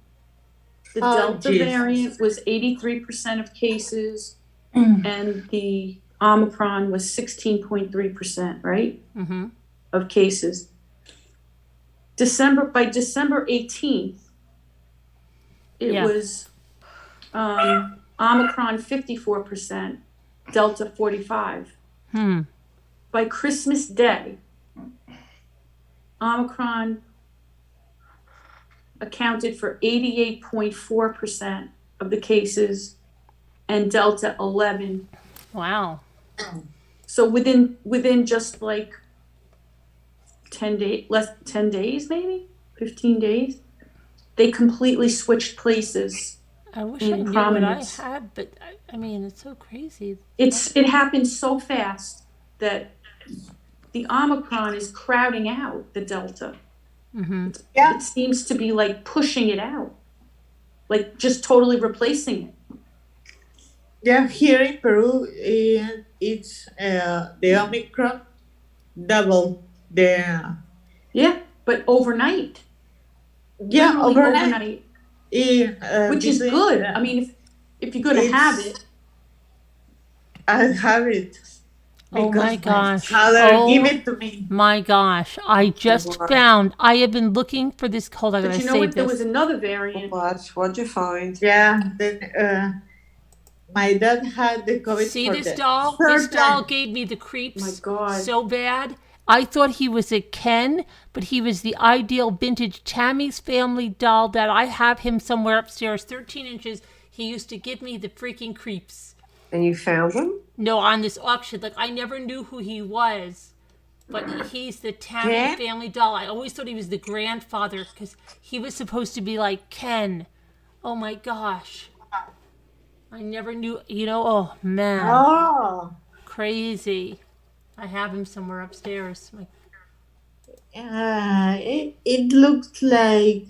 the Delta Jesus. variant was 83% of cases, and the Omicron was 16.3%, right? Mm-hmm. Of cases. By December 18th, it Yeah. was Omicron 54%, Delta 45. By Christmas Day, Omicron accounted for 88.4% of the cases and Delta 11. Wow. So within just like 10 days maybe, 15 days, they completely switched places. I wish in I knew prominence. what I had, but I mean, it's so crazy. It happened so fast that the Omicron is crowding out the Delta. Mm-hmm. Yeah. It seems to be like pushing it out, like just totally replacing it. Yeah, here in Peru, it's the Omicron double the. Yeah, but overnight. Yeah, Literally overnight. which is good. I mean, if you're gonna have it. I have it. Oh my gosh. Father, give Oh it to me. my gosh. I just found, I have been looking for this. Hold on, I But gotta you know save what? There was this. another variant. What'd you find? Yeah, then my dad had the COVID See for this the doll? third This doll time. gave me the creeps My God. so bad. I thought he was a Ken, but he was the ideal vintage Tammy's Family doll that I have him somewhere upstairs, 13 inches. He used to give me the freaking creeps. And you found him? No, on this auction. Like, I never knew who he was, but he's the Tammy Ken? Family doll. I always thought he was the grandfather because he was supposed to be like Ken. Oh my gosh. I never knew, oh man. Oh. Crazy. I have him somewhere upstairs. It looks like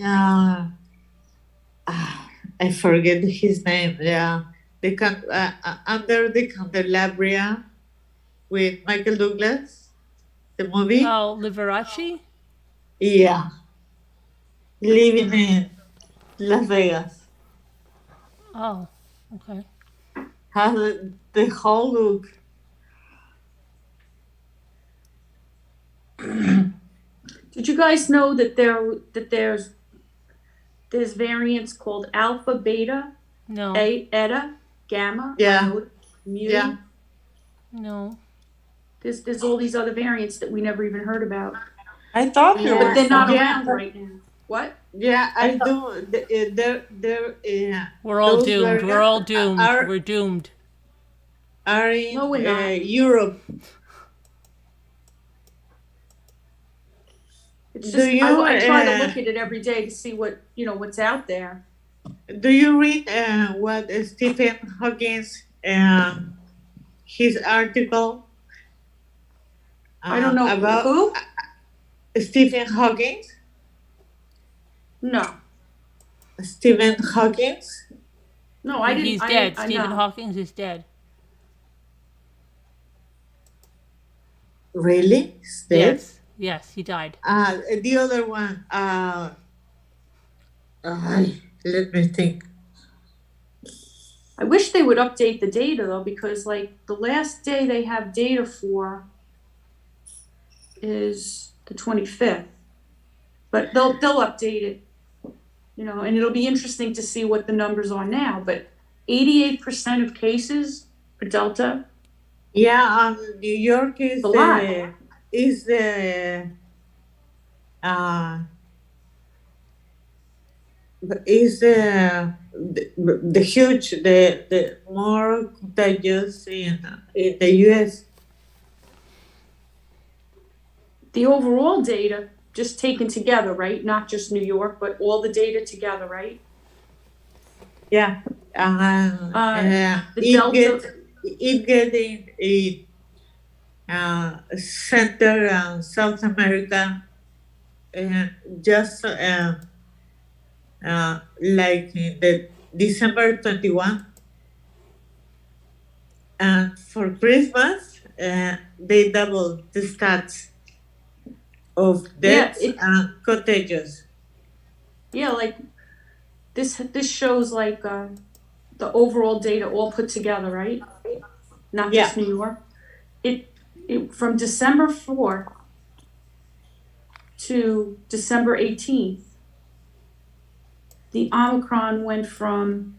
I forget his name. Yeah, under the candelabra with Michael Douglas, the movie. Oh, Liberace? Yeah, living in Las Vegas. Oh, okay. Has the whole look. Did you guys know that there's variants called alpha, beta, No. eta, gamma, Yeah. iota, mu? Yeah. No. There's all these other variants that we never even heard about. I thought But they're not Yeah. around right now. What? Yeah, I do. They're We're all those doomed. variants We're all doomed. Are, We're doomed. are in No, we're not. Europe. It's Do just you, I try to look at it every day to see what's out there. Do you read what Stephen Hawking's his article? I don't know about who. Stephen Hawking. No, Stephen Hawking. no, I didn't. He's I dead. didn't- I Stephen know. Hawking is dead. Really? He's dead? Yes. Yes, he died. The other one. Let me think. I wish they would update the data though, because like the last day they have data for is the 25th, but they'll update it, and it'll be interesting to see what the numbers are now. But 88% of cases are Delta. Yeah, New York is A lot. The huge the more contagious in the US. The overall data just taken together, right? Not just New York, but all the data together, right? Yeah. The Delta. It getting in Central and South America, just like in the December 21, and for Christmas they double the stats of deaths and contagious. Yeah, like this shows like the overall data all put together, right? Not just New York. It from December 4th to December 18th, the Omicron went from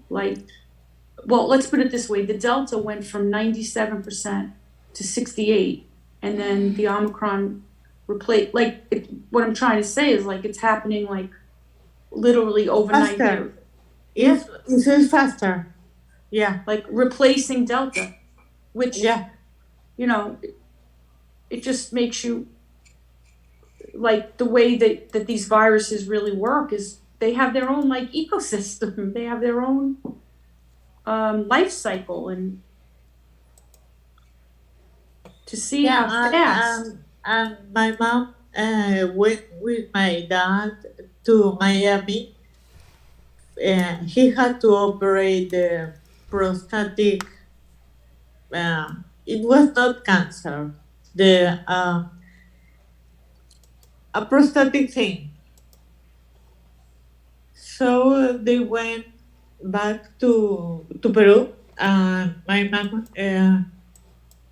let's put it this way, the Delta went from 97% to 68%, and then the Omicron replaced, what I'm trying to say is like it's happening like literally overnight. Faster. Yes, it's faster. Yeah. Like replacing Delta, which, it just makes you, like the way that these viruses really work is they have their own like ecosystem. They have their own life cycle, and to see how fast. And my mom went with my dad to Miami. He had to operate the prostatic. It was not cancer. A prostatic thing. So they went back to Peru. My mom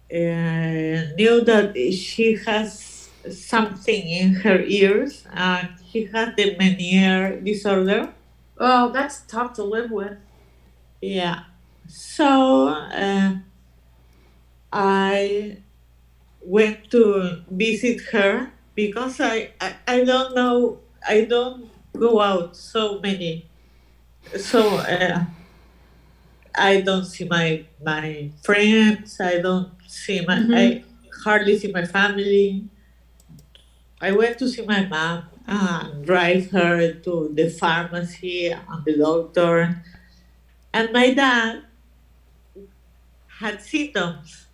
knew that she has something in her ears. She has the Meniere disorder. Oh, that's tough to live with. Yeah. So I went to visit her because I don't know, I don't go out so many. So I don't see my friends. I don't see my, I hardly see my family. I went to see my mom, drive her to the pharmacy and the doctor. And my dad had symptoms,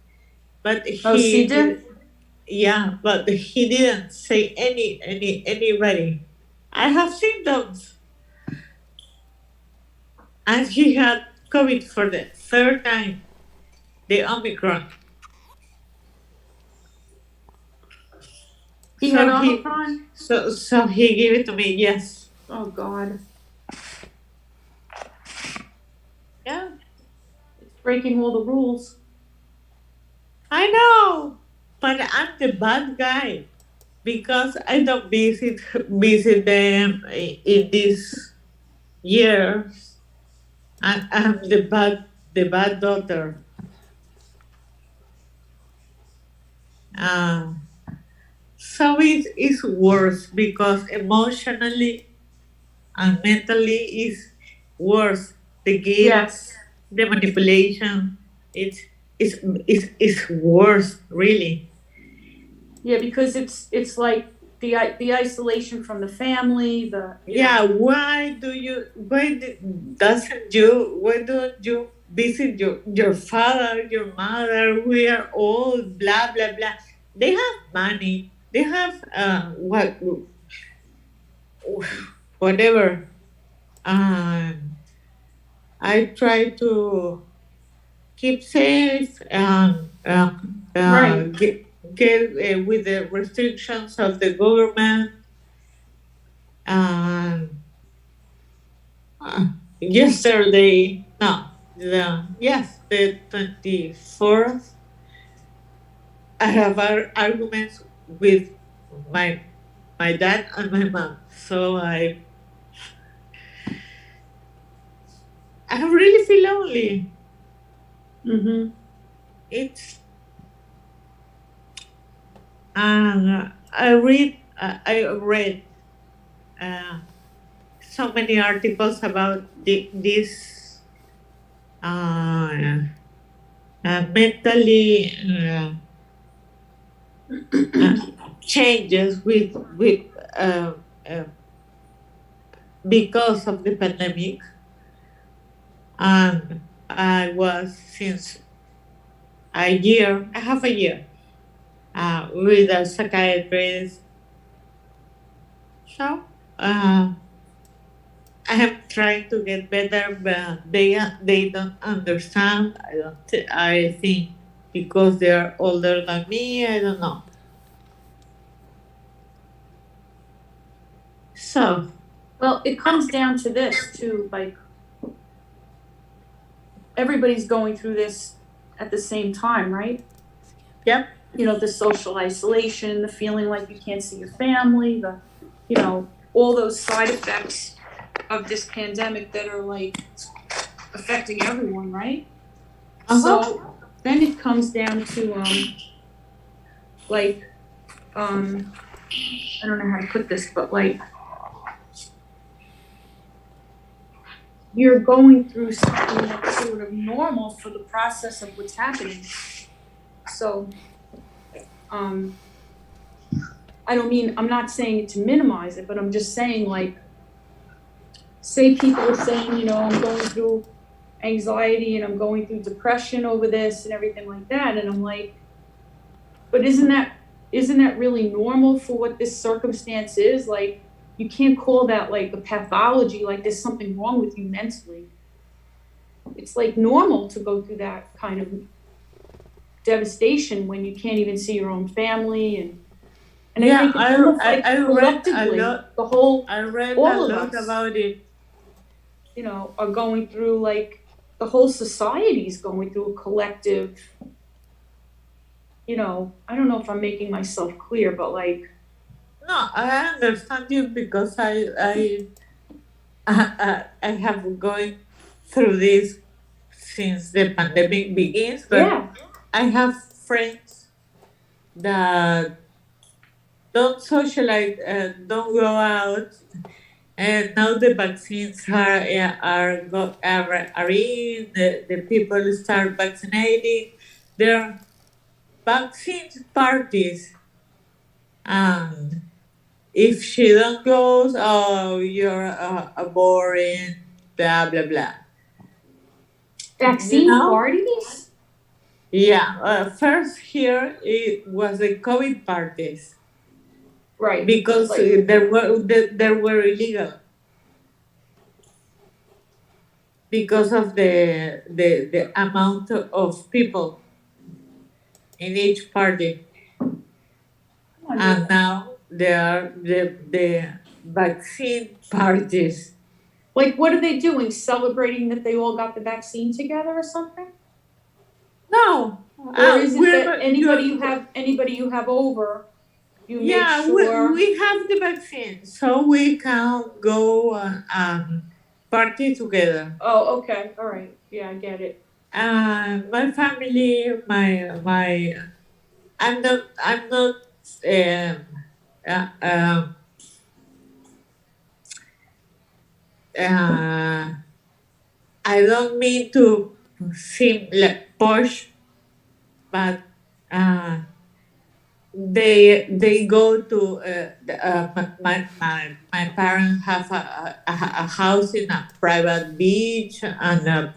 but he did? Yeah, but he didn't say anybody. I have symptoms, and he had COVID for the third time, the Omicron. He had Omicron? So he gave it to me. Yes. Oh God. Yeah. It's breaking all the rules. I know, but I'm the bad guy because I don't visit them in these years. I'm the bad daughter. So it's worse because emotionally and mentally is worse. The games, the manipulation, it's worse, really. Yeah, because it's like the isolation from the family. Why don't you visit your father, your mother? We are all blah blah blah. They have money. They have whatever. I try to keep safe and get with the restrictions of the government. Yesterday, the 24th, I have arguments with my dad and my mom. So I really feel lonely. It's I read so many articles about this mentally changes with because of the pandemic, and I was since I have a year with a psychiatrist. So I am trying to get better, but they don't understand. I think because they are older than me. I don't know. So, well, it comes down to this too. Like everybody's going through this at the same time, right? Yep. You know, the social isolation, the feeling like you can't see your family, all those side effects of this pandemic that are like affecting everyone, right? So then it comes down to I don't know how to put this, but like you're going through something that's sort of normal for the process of what's happening. So I'm not saying it to minimize it, but I'm just saying, like, say people are saying, I'm going through anxiety and I'm going through depression over this and everything like that. And I'm like, but isn't that really normal for what this circumstance is? Like, you can't call that like a pathology, like there's something wrong with you mentally. It's like normal to go through that kind of devastation when you can't even see your own family and I read a lot. the whole I read all a of lot us. about it. you know, are going through, like, the whole society's going through a collective, you know, I don't know if I'm making myself clear, but like, No, I understand you because I have going through this since the pandemic begins, but yeah, I have friends that don't socialize, don't go out, and now the vaccines are in. The people start vaccinating. There are vaccine parties, and if she don't goes, oh, you're a boring, blah blah blah. vaccine parties? Yeah. First here it was the COVID parties. Right. Because like, they were illegal. Because of the amount of people in each party. And now there are the vaccine parties. Like, what are they doing? Celebrating that they all got the vaccine together or something? No. Or is it that anybody you have over, you make sure? we have the vaccine, so we can go party together. Oh, okay, all right, yeah, I get it. My family, I'm not I don't mean to seem like posh, but they go to my parents have a house in a private beach and a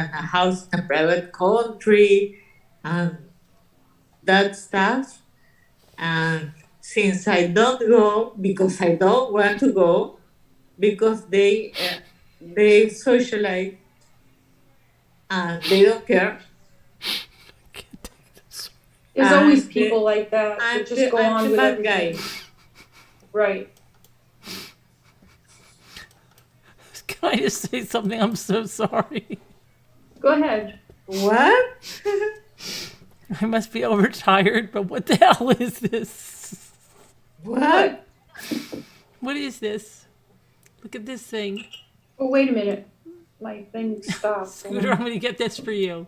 house in a private country and that stuff. And since I don't go because I don't want to go, because they socialize and they don't care. There's always people like that that just go on with everything. Right. Can I just say something? I'm so sorry. Go ahead. What? I must be overtired, but what the hell is this? What? What is this? Look at this thing. Oh, wait a minute. My thing stopped. Scooter, I'm going to get this for you.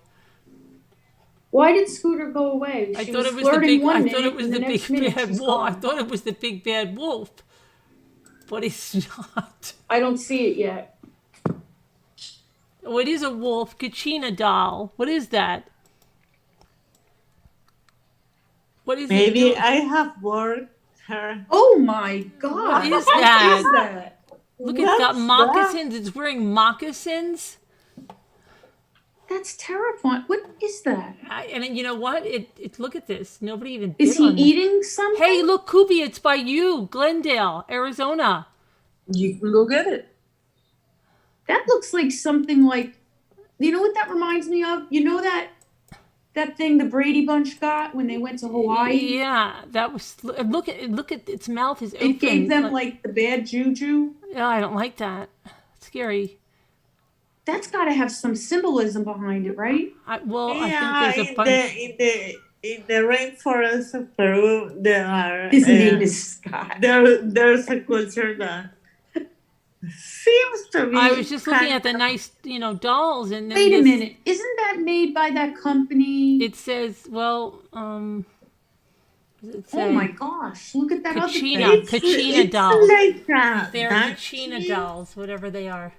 Why did Scooter go away? I She thought was it was the flirting big. one I minute, thought it was and the the next big minute bad she's wolf. I gone. thought it was the big bad wolf, but it's not. I don't see it yet. Oh, it is a wolf. Kachina doll. What is that? What is it? Maybe I have worked her. Oh my God! What is that? What is that? Look, it's got moccasins. It's wearing moccasins. That's terrifying. What is that? And then, you know what? It look at this. Nobody even. Is bid he on eating something? Hey, look, Kubi, it's by you, Glendale, Arizona. You can go get it. That looks like something like, you know what that reminds me of? You know that thing the Brady Bunch got when they went to Hawaii? Yeah, that was. Look at its mouth is open. It gave them like the bad juju. Yeah, I don't like that. It's scary. That's got to have some symbolism behind it, right? I think there's a bunch. In the rainforest of Peru, there are. His name is Scott. There's a culture that seems to be. I was just looking at the nice, dolls, and then Wait a minute, isn't that made by that company? It says, well, what does it say? Oh my gosh, look at that other thing. Kachina dolls. Like They're Kachina dolls, whatever they are.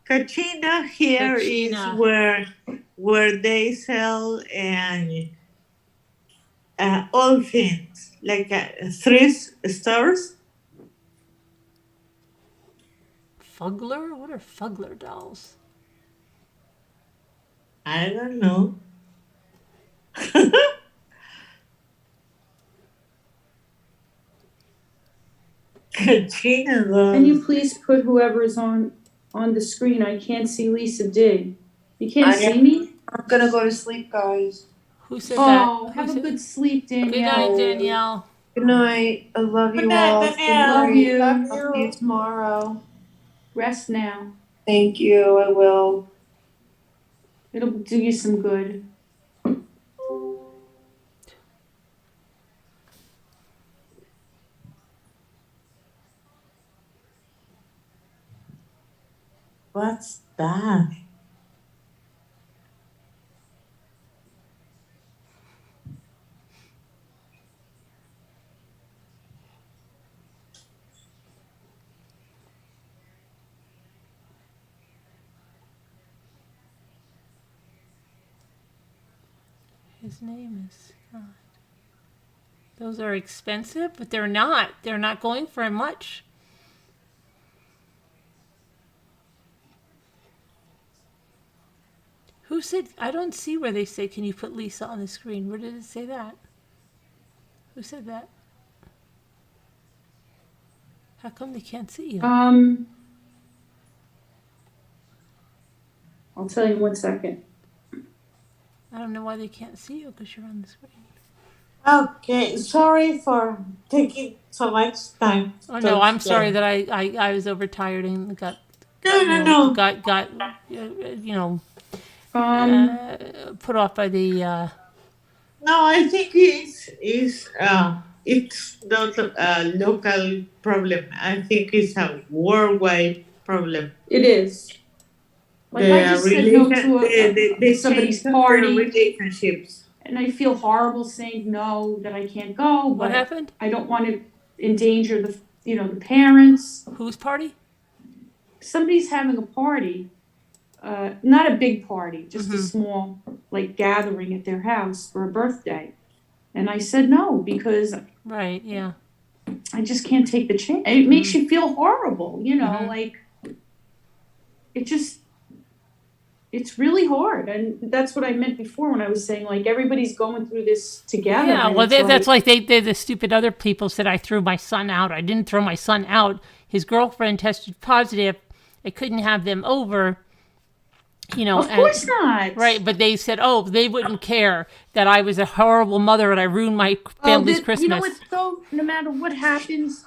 Kachina here is where they sell all things, like thrift stores. Fugler? What are Fugler dolls? I don't know. Kachina dolls. Can you please put whoever is on the screen? I can't see Lisa D. You can't see me? I'm gonna go to sleep, guys. Who said that? Oh, have a good sleep, Danielle. Good night, Danielle. Good night. I love you Good night, all. Danielle. Love you. I'll see you tomorrow. Rest now. Thank you, I will. It'll do you some good. What's that? His name is God. Those are expensive, but they're not. They're not going for much. Who said? I don't see where they say, "Can you put Lisa on the screen?" Where did it say that? Who said that? How come they can't see you? I'll tell you 1 second. I don't know why they can't see you because you're on the screen. Okay, sorry for taking so much time. Oh no, I'm sorry that I was overtired and got put off by the. No, I think it's not a local problem. I think it's a worldwide problem. It is. Like I just said no to somebody's party, relationships. and I feel horrible saying no, that I can't go. What But happened? I don't want to endanger the parents. Whose party? Somebody's having a party, not a big party, just a small like gathering at their house for a birthday, and I said no because Right, yeah. I just can't take the chance. It makes you feel horrible, like it's really hard. And that's what I meant before when I was saying, like, everybody's going through this together. Yeah, well, that's like the stupid other people said I threw my son out. I didn't throw my son out. His girlfriend tested positive. I couldn't have them over, Of course not. Right, but they said, they wouldn't care that I was a horrible mother and I ruined my family's Christmas. You know what, though? No matter what happens,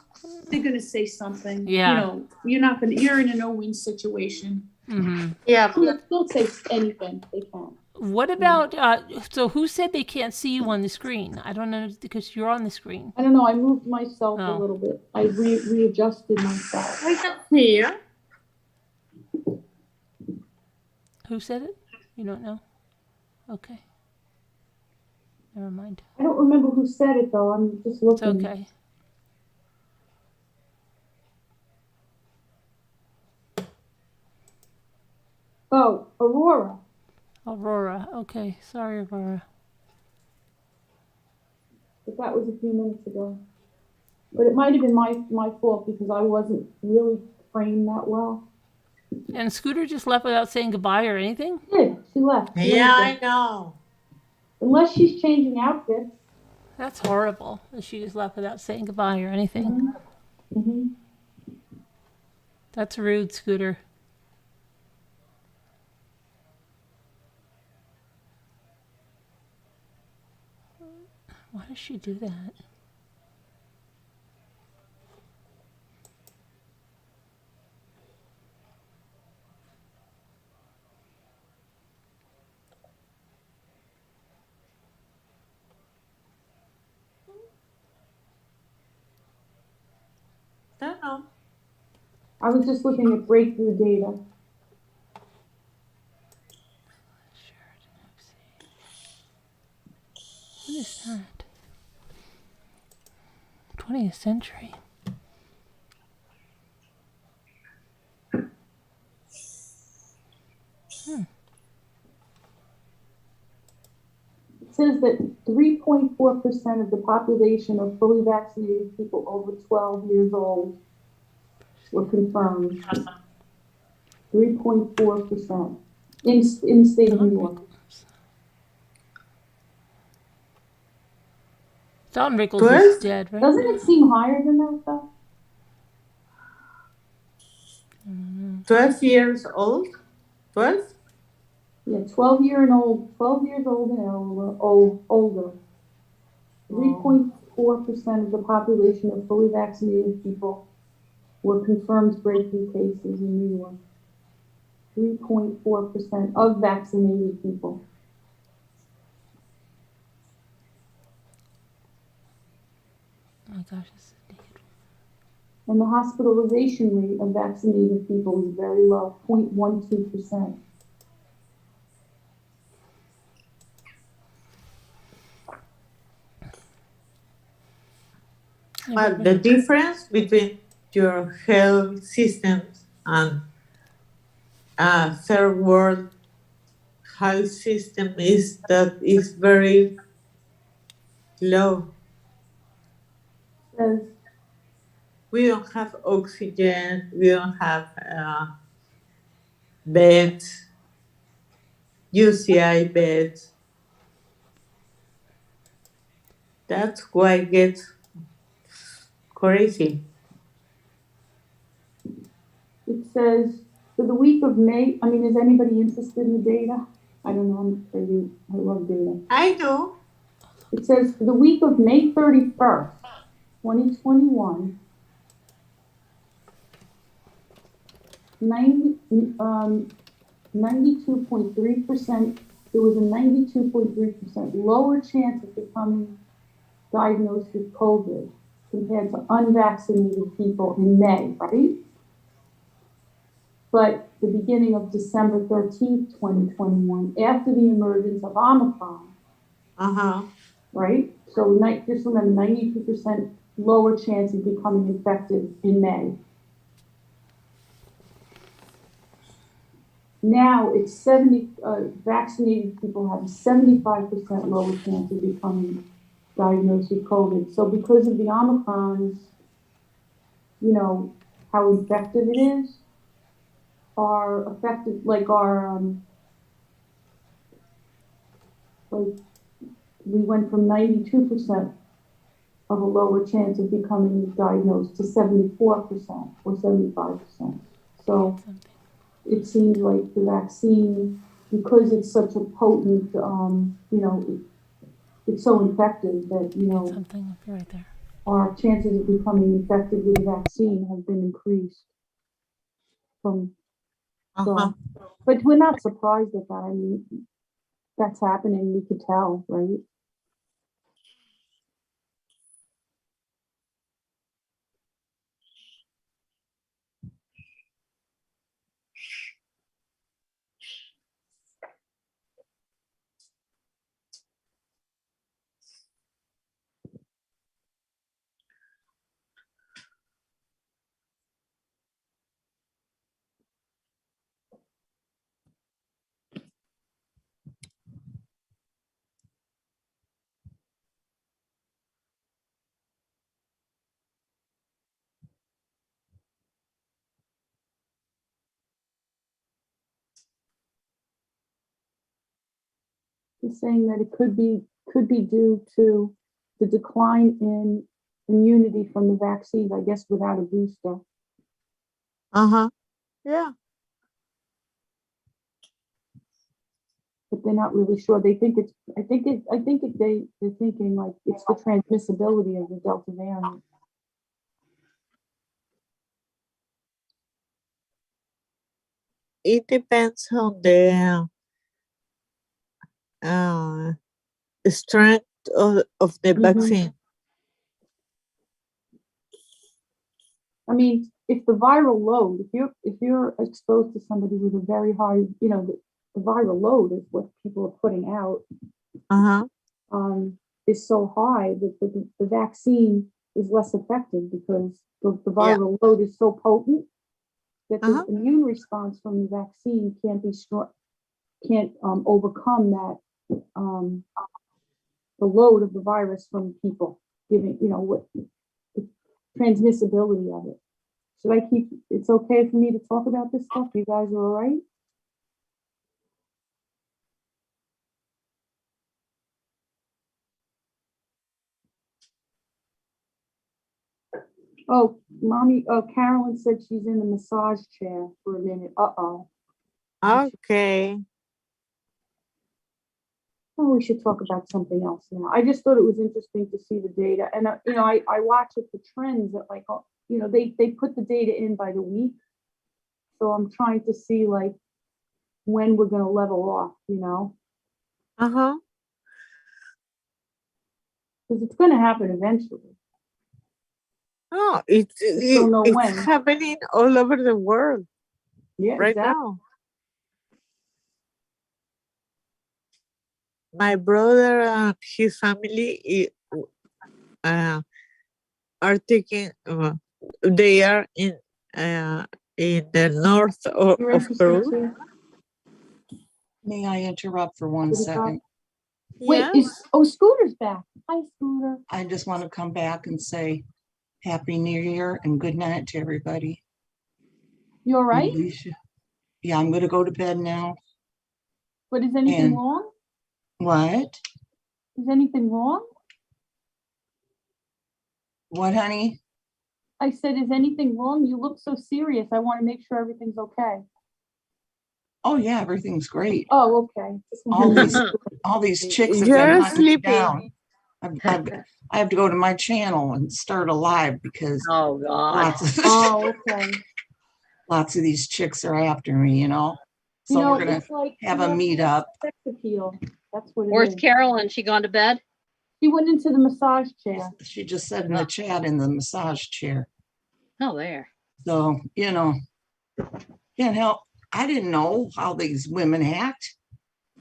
they're going to say something. Yeah. You're in a no-win situation. Mm-hmm. Yeah. They'll say anything they can. What about, so who said they can't see you on the screen? I don't know, because you're on the screen. I don't know. I moved myself a little bit. I readjusted myself. I can see you. Who said it? You don't know? Okay. Never mind. I don't remember who said it, though. I'm just looking. It's okay. Oh, Aurora. Aurora. Okay. Sorry, Aurora. But that was a few minutes ago. But it might have been my fault because I wasn't really framed that well. And Scooter just left without saying goodbye or anything? Yeah, she left. Yeah, I know. Unless she's changing outfits. That's horrible. She just left without saying goodbye or anything. Mm-hmm. That's rude, Scooter. Why does she do that? Don't know. I was just looking at breakthrough data. What is that? 20th century. It says that 3.4% of the population of fully vaccinated people over 12 years old were confirmed. 3.4% in the state of New York. Don Rickles is dead, right? Doesn't it seem higher than that, though? 12 years old? 12? Yeah, 12 years old and older. 3.4% of the population of fully vaccinated people were confirmed breakthrough cases in New York. 3.4% of vaccinated people. Oh my gosh, And the hospitalization rate of vaccinated people is very low, 0.12%. But the difference between your health systems and third world health system is that is very low. Says we don't have oxygen, we don't have beds, UCI beds. That's why it gets crazy. It says for the week of May, I mean, is anybody interested in the data? I don't know, I love data. I do. It says for the week of May 31st, 2021, 92.3%, there was a 92.3% lower chance of becoming diagnosed with COVID compared to unvaccinated people in May, right? But the beginning of December 13th, 2021, after the emergence of Omicron, right? So just remember, 92% lower chance of becoming infected in May. Now it's vaccinated people have a 75% lower chance of becoming diagnosed with COVID. So because of the Omicrons, you know, how effective it is, are affected, like we went from 92% of a lower chance of becoming diagnosed to 74% or 75%. So it seems like the vaccine, because it's such a potent, you know, it's so effective that, you know, something right there. Our chances of becoming infected with the vaccine have been increased from, so, but we're not surprised at that. I mean, that's happening, we could tell, right? He's saying that it could be due to the decline in immunity from the vaccine, I guess, without a booster. Yeah. But they're not really sure. They think it's, they're thinking like it's the transmissibility of the Delta variant. It depends on the strength of the vaccine. I mean, if the viral load, if you're exposed to somebody with a very high, you know, the viral load is what people are putting out, is so high that the vaccine is less effective because the viral load is so potent that the immune response from the vaccine can't be strong, can't overcome that the load of the virus from people giving, you know, what the transmissibility of it. Should I keep, it's okay for me to talk about this stuff? You guys are all right? Oh, Carolyn said she's in the massage chair for a minute. Okay. Oh, we should talk about something else now. I just thought it was interesting to see the data. And, you know, I watch it for trends that, like, you know, they put the data in by the week. So I'm trying to see, like, when we're gonna level off, you know? Uh-huh. Because it's gonna happen eventually. Oh, Just don't know it's when. happening all over the world Yeah, right exactly. now. My brother and his family are taking. They are in the north You're of interested Peru. too? May I interrupt for 1 second? Wait, Yeah. Scooter's back. Hi, Scooter. I just want to come back and say Happy New Year and good night to everybody. You all right? Alicia. Yeah, I'm going to go to bed now. But is anything And- wrong? What? Is anything wrong? What, honey? I said, is anything wrong? You look so serious. I want to make sure everything's okay. Oh yeah, everything's great. Oh, okay. All these chicks have You're been hunting me sleeping. down. I have to go to my channel and start a live because Oh, God. Oh, okay. lots of these chicks are after me, you know. So You know, we're gonna it's like, have you a know, meetup. sex appeal. That's what it Where's is. Carolyn? She gone to bed? She went into the massage chair. She just said in the chat in the massage chair. Oh, there. So, you know, can't help. I didn't know how these women act.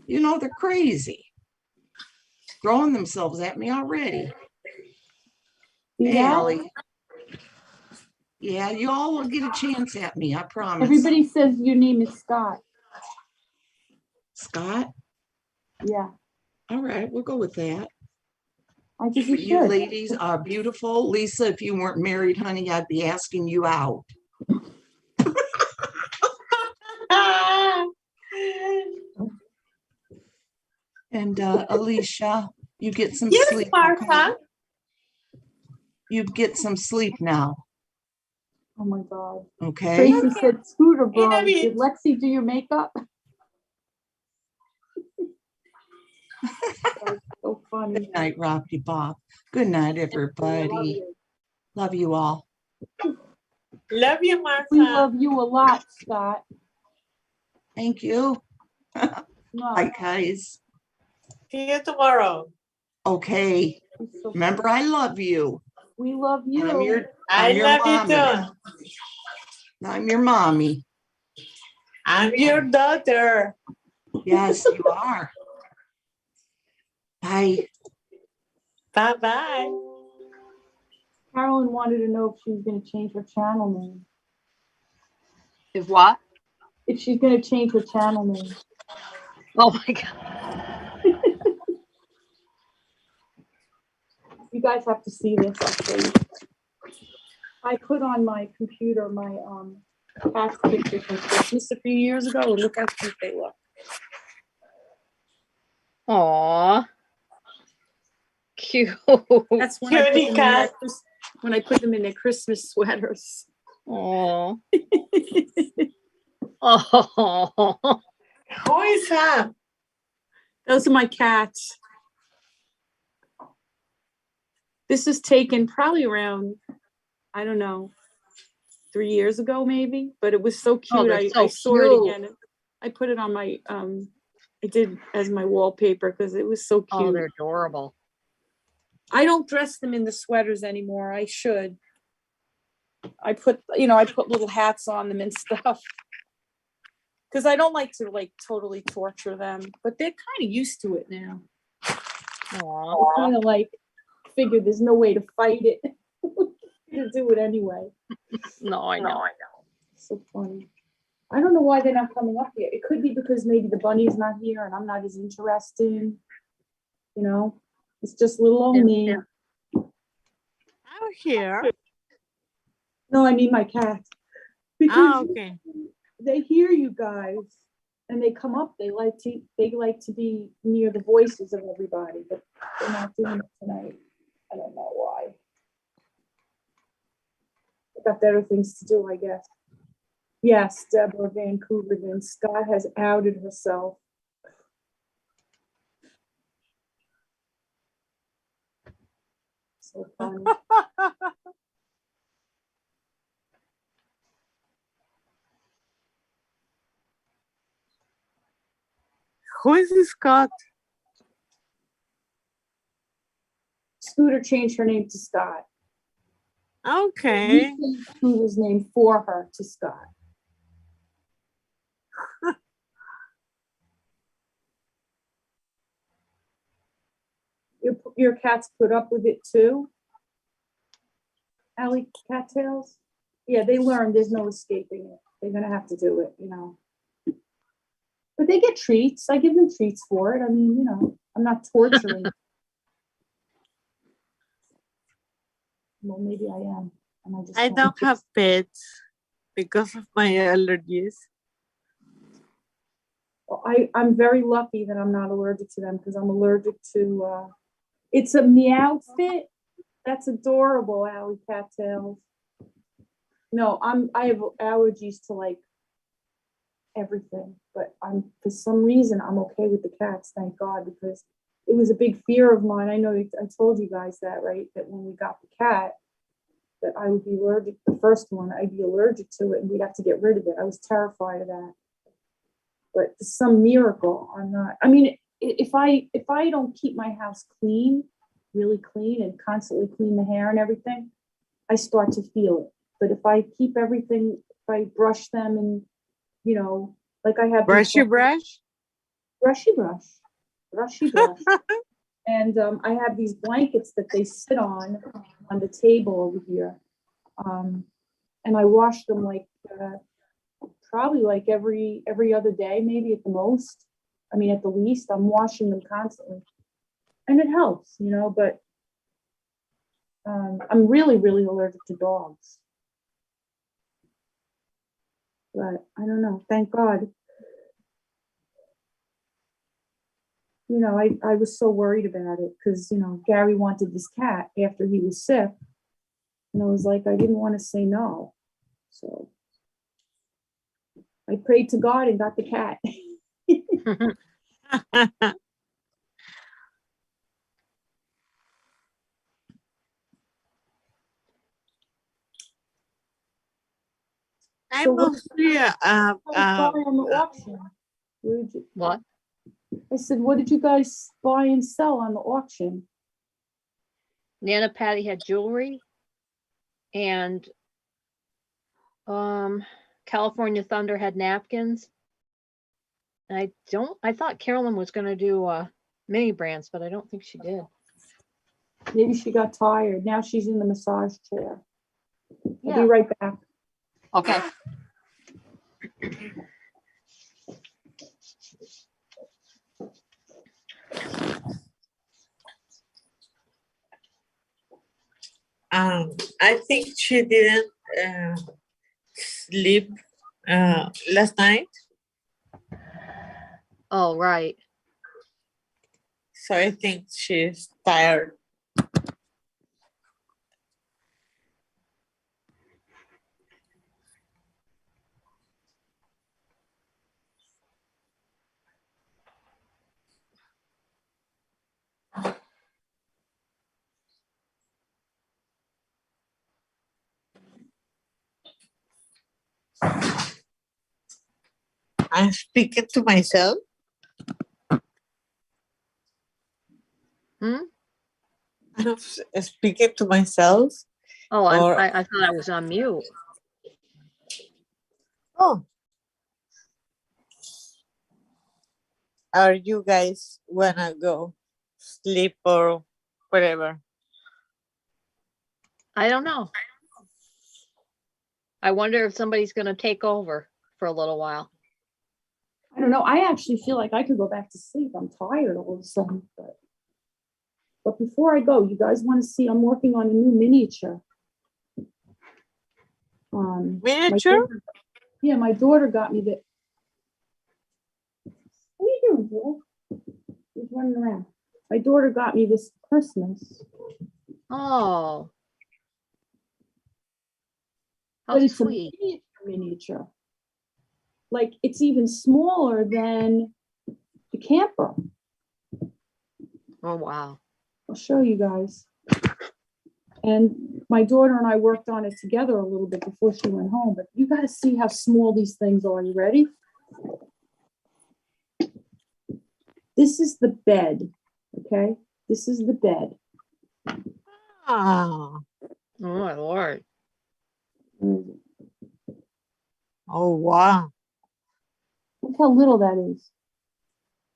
You know, they're crazy. Throwing themselves at me already. See Hey, that? Ellie. Yeah, you all will get a chance at me, I promise. Everybody says your name is Scott. Scott? Yeah. All right, we'll go with that. I think you should. You ladies are beautiful. Lisa, if you weren't married, honey, I'd be asking you out. And Alicia, you get some Yes, sleep. Martha. You get some sleep now. Oh my God. Okay. Tracy said, Scooter, bro, In a bit. did Lexi do your makeup? That's so funny. Good night, Rocky Bob. Good night, everybody. Love you all. Love you, Martha. We love you a lot, Scott. Thank you. No, Bye, guys. See you tomorrow. Okay. it's so Remember, I love you. we love you. I I'm your love you mommy. too. I'm your mommy. I'm your daughter. Yes, you are. Bye. Bye-bye. Carolyn wanted to know if she was going to change her channel name. If what? If she's going to change her channel name. Oh, my God. You guys have to see this, actually. I put on my computer my past pictures from Christmas a few years ago, and look how cute they look. Aw. Cute. That's when I put them in their, when I put them in their Christmas sweaters. Aw. Oh. Who is that? Those are my cats. This is taken probably around, I don't know, 3 years ago maybe, but it was so cute. they're so I saw it cute. again. I put it on my I did as my wallpaper because it was so cute. Oh, they're adorable. I don't dress them in the sweaters anymore. I should. I put little hats on them and stuff. Because I don't like to totally torture them, but they're kind of used to it now. Aw. Kind of figure there's no way to fight it. To do it anyway. No, I know. So funny. I don't know why they're not coming up here. It could be because maybe the bunny's not here and I'm not as interesting. You know, it's just little old me. I'm here. No, I mean my cat. Okay. They hear you guys and they come up. They like to be near the voices of everybody, but they're not doing it tonight. I don't know why. I got better things to do, I guess. Yes, Deborah Vancouver, then Scott has outed herself. So funny. Who is Scott? Scooter changed her name to Scott. Okay. We changed Scooter's name for her to Scott. Your cats put up with it too? Allie, cattails? Yeah, they learned there's no escaping it. They're gonna have to do it, you know. But they get treats. I give them treats for it. I mean, you know, I'm not torturing them. Well, maybe I am. And I don't have pets because of my allergies. I'm very lucky that I'm not allergic to them because I'm allergic to, it's a meow fit. That's adorable, Allie cattails. No, I have allergies to like everything, but for some reason I'm okay with the cats, thank God, because it was a big fear of mine. I know I told you guys that, right? That when we got the cat, that I would be allergic, the first one, I'd be allergic to it and we'd have to get rid of it. I was terrified of that. But for some miracle, I'm not. I mean, if I don't keep my house clean, really clean, and constantly clean the hair and everything, I start to feel it. But if I keep everything, if I brush them and, you know, like I have brushy brush, and I have these blankets that they sit on the table over here, and I wash them like probably like every other day, maybe at the most. I mean, at the least, I'm washing them constantly, and it helps, you know. But I'm really, really allergic to dogs. But I don't know. Thank God. You know, I was so worried about it because, you know, Gary wanted this cat after he was sick. And I was like, I didn't want to say no. So I prayed to God and got the cat. I So mostly on the auction? What? I said, what did you guys buy and sell on the auction? Nana Patty had jewelry, and California Thunder had napkins. I thought Carolyn was going to do mini brands, but I don't think she did. Maybe she got tired. Now she's in the massage chair. Yeah. I'll be right back. Okay. I think she didn't sleep last night. Oh, right. So I think she's tired. I'm speaking to myself. I'm speaking to myself. Oh, I thought I was on mute. Oh. Are you guys wanna go sleep or whatever? I don't know. I wonder if somebody's going to take over for a little while. I don't know. I actually feel like I could go back to sleep. I'm tired all of a sudden. But before I go, you guys want to see, I'm working on a new miniature. Miniature? My daughter got me the. What are you doing, Joel? He's running around. My daughter got me this Christmas. Oh. But it's sweet. A miniature. Like, it's even smaller than the camper. Oh, wow. I'll show you guys. And my daughter and I worked on it together a little bit before she went home. But you got to see how small these things are. You ready? This is the bed, okay? This is the bed. Oh, Oh my lord. oh wow. Look how little that is.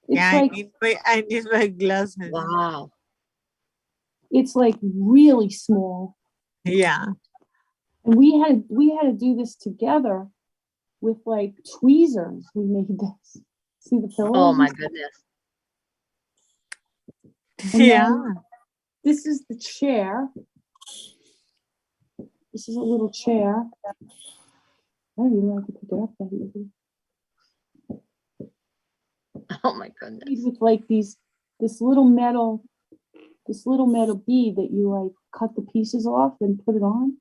It's Yeah, like I need my glasses. Wow. it's like really small. Yeah. And we had to do this together with like tweezers. We made this. See the pillows? Oh and my stuff? goodness. And Yeah. then this is the chair. This is a little chair. I don't even know if I could pick it up that easy. Oh my goodness. With like this little metal bead that you like cut the pieces off and put it on.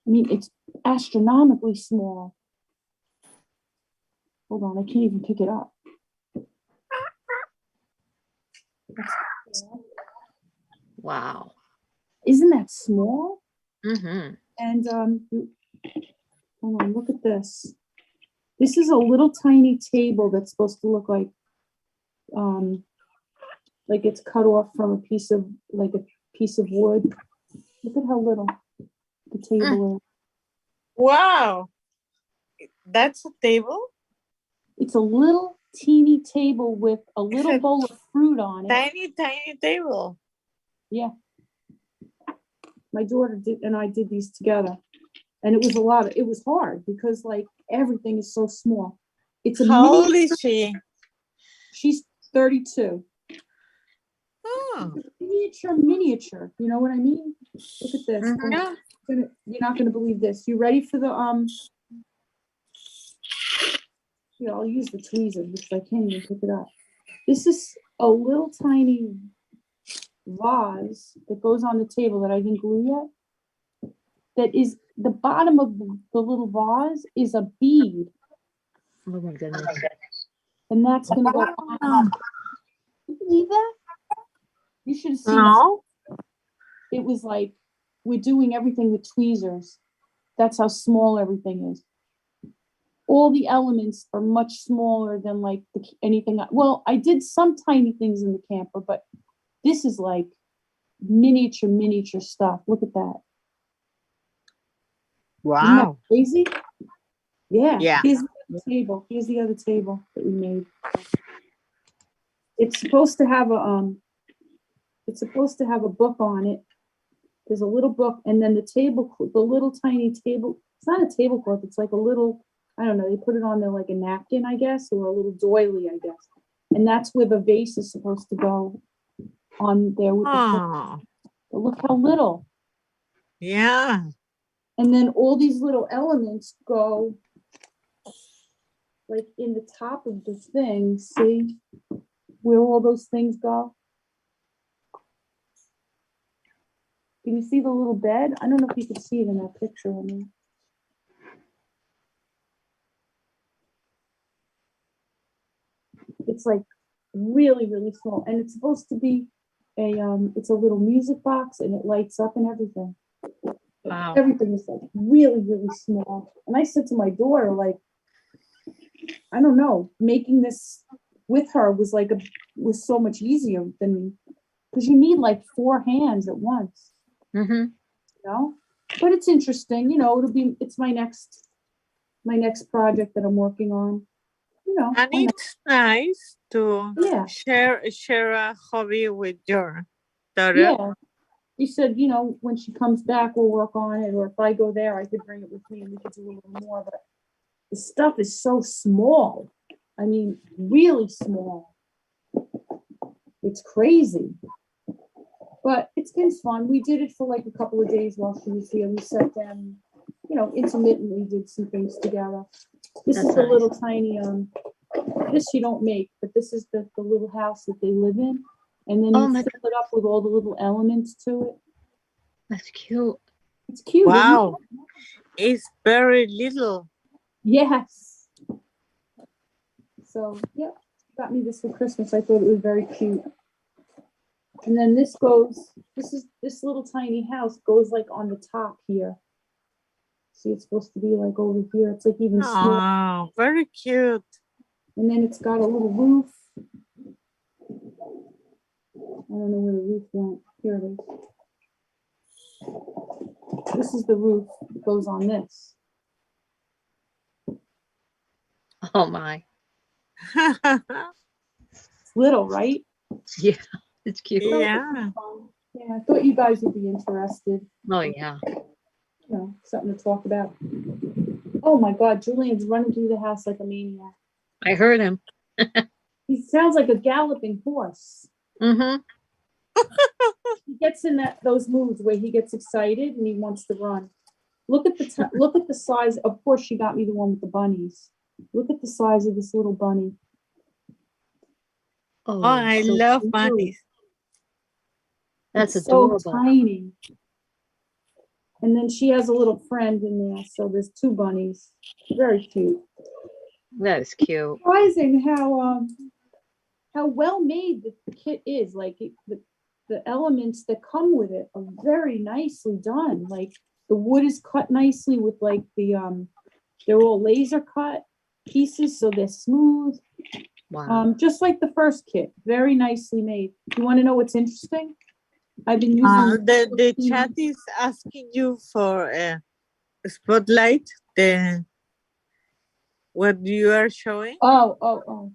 I mean, it's astronomically small. Hold on, I can't even pick it up. Wow. Isn't that small? Mm-hmm. And hold on, look at this. This is a little tiny table that's supposed to look like it's cut off from a piece of wood. Look at how little the table is. Wow. That's a table? It's a little teeny table with a little a bowl of fruit on it. Tiny table. Yeah. My daughter and I did these together. And it was it was hard because like everything is so small. It's a How old is she? She's 32. Oh. Miniature. You know what I mean? Look at this. Yeah. You're not gonna believe this. You ready for the here, I'll use the tweezers because I can't even pick it up. This is a little tiny vase that goes on the table that I didn't glue yet. That is the bottom of the little vase is a bead. Oh my goodness. And that's gonna go on. You believe that? You should have seen No. it. It was like we're doing everything with tweezers. That's how small everything is. All the elements are much smaller than like anything. Well, I did some tiny things in the camper, but this is like miniature stuff. Look at that. Wow. Isn't that crazy? Yeah. Yeah. Here's the table. Here's the other table that we made. It's supposed to have a book on it. There's a little book, and then the little tiny table. It's not a tablecloth. It's like a little, I don't know. They put it on there like a napkin, I guess, or a little doily, I guess. And that's where the vase is supposed to go on there with the book. But look how little. Yeah. And then all these little elements go like in the top of the thing. See where all those things go? Can you see the little bed? I don't know if you can see it in that picture. I mean, it's like really small, and it's supposed to be it's a little music box, and it lights up and everything. Wow. Everything is like really small. And I said to my daughter, like, I don't know, making this with her was so much easier than, because you need like 4 hands at once. Mm-hmm. You know, but it's interesting. You know, it's my next project that I'm working on. You know, And it's nice to Yeah. share a hobby with your daughter. Yeah. He said, you know, when she comes back, we'll work on it. Or if I go there, I could bring it with me and we could do a little more. But the stuff is so small. I mean, really small. It's crazy. But it's been fun. We did it for like a couple of days while she was here. We sat down, you know, intermittently did some things together. This That's is the nice. little tiny, this you don't make, but this is the little house that they live in. And then Oh you my fill it up with all the little elements to it. That's cute. It's cute. isn't it? Wow. It's very little. Yes. So, yeah, got me this for Christmas. I thought it was very cute. And then this little tiny house goes like on the top here. See, it's supposed to be like over here. It's like even smaller. Oh, very cute. And then it's got a little roof. I don't know where the roof went. Here it is. This is the roof that goes on this. Oh my. It's little, right? Yeah, it's cute. Yeah. Yeah, I thought you guys would be interested. Oh yeah. You know, something to talk about. Oh my God, Julian's running through the house like a maniac. I heard him. He sounds like a galloping horse. Mm-hmm. He gets in those moods where he gets excited and he wants to run. Look at the size. Of course, she got me the one with the bunnies. Look at the size of this little bunny. Oh, I so love cute. bunnies. That's It's adorable. so tiny. And then she has a little friend in there, so there's two bunnies. Very cute. That is cute. Surprising how well made the kit is. Like the elements that come with it are very nicely done. Like the wood is cut nicely with like they're all laser cut pieces, so they're smooth. Wow. Just like the first kit, very nicely made. You want to know what's interesting? I've been using The chat is asking you for a spotlight. What you are showing? Oh.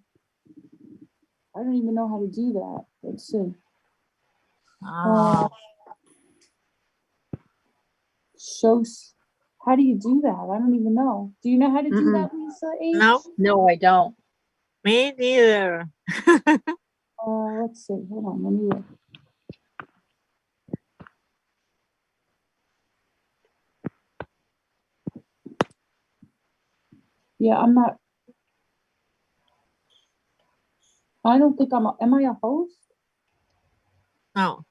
I don't even know how to do that. Let's see. Shows. How do you do that? I don't even know. Do you know how to do that, Lisa? H? No. No, I don't. Me neither. Let's see. Hold on. Let me look. Yeah, I'm not. I don't think am I a host? No.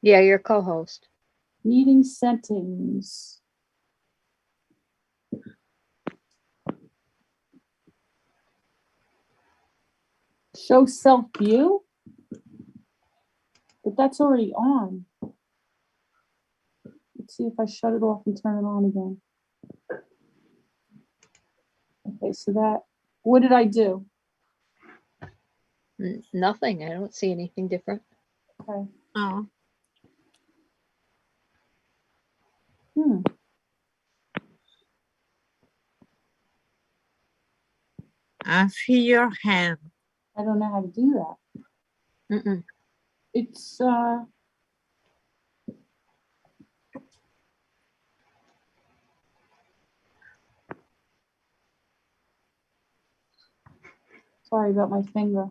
Yeah, you're co-host. Meeting settings. Show self view? But that's already on. Let's see if I shut it off and turn it on again. Okay, so what did I do? Nothing. I don't see anything different. Okay. Oh. I feel your hand. I don't know how to do that. It's sorry about my finger.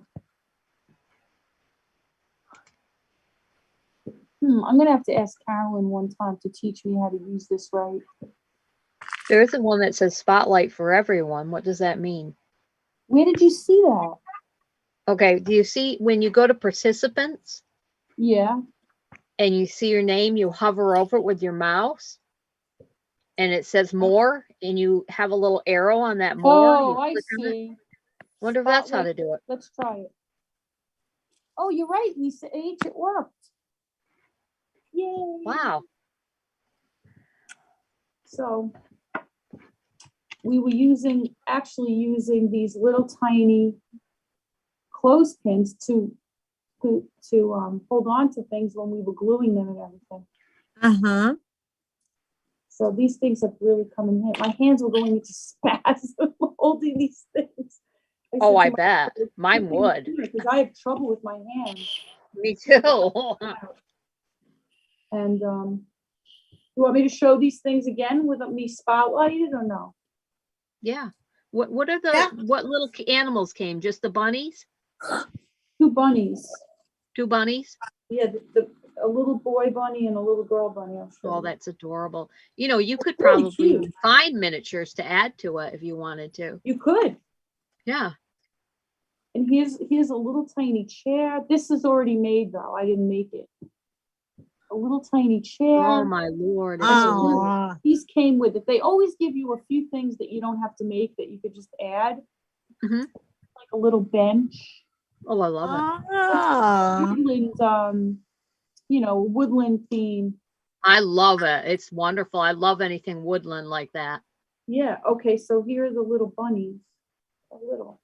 I'm gonna have to ask Carolyn one time to teach me how to use this right. There isn't one that says spotlight for everyone. What does that mean? Where did you see that? Okay, do you see when you go to participants? Yeah. And you see your name, you hover over it with your mouse and it says more and you have a little arrow on that more. Oh, I see. Wonder if that's how to do it. Let's try it. Oh, you're right, Lisa H. It worked. Yay. Wow. So we were actually using these little tiny clothespins to hold on to things when we were gluing them and everything. So these things have really come in handy. My hands were going into spasms holding these things. I bet. Mine would. Because I have trouble with my hands. Me too. And you want me to show these things again with me spotlighted or no? Yeah. What are what little animals came? Just the bunnies? Two bunnies. Two bunnies? Yeah, a little boy bunny and a little girl bunny. Oh, that's adorable. You know, you could probably find miniatures to add to it if you wanted to. You could. Yeah. And here's a little tiny chair. This is already made though. I didn't make it. A little tiny chair. Oh my Lord. These came with it. They always give you a few things that you don't have to make that you could just add. Like a little bench. Oh, I love it. Woodland, woodland theme. I love it. It's wonderful. I love anything woodland like that. Yeah, okay, so here are the little bunnies. A little.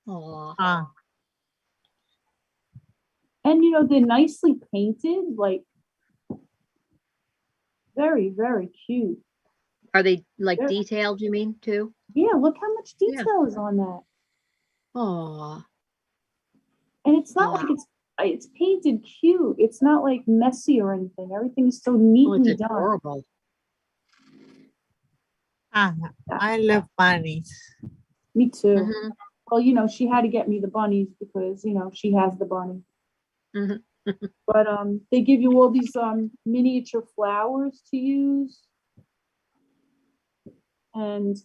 Aw. And you know, they're nicely painted, like very, very cute. Are they like detailed, you mean, too? Yeah, look how much detail is on that. Aw. And it's not like it's painted cute. It's not like messy or anything. Everything is so neatly It's done. adorable. I love bunnies. Me too. Mm-hmm. Well, you know, she had to get me the bunnies because, you know, she has the bunny. Mm-hmm. But they give you all these miniature flowers to use. And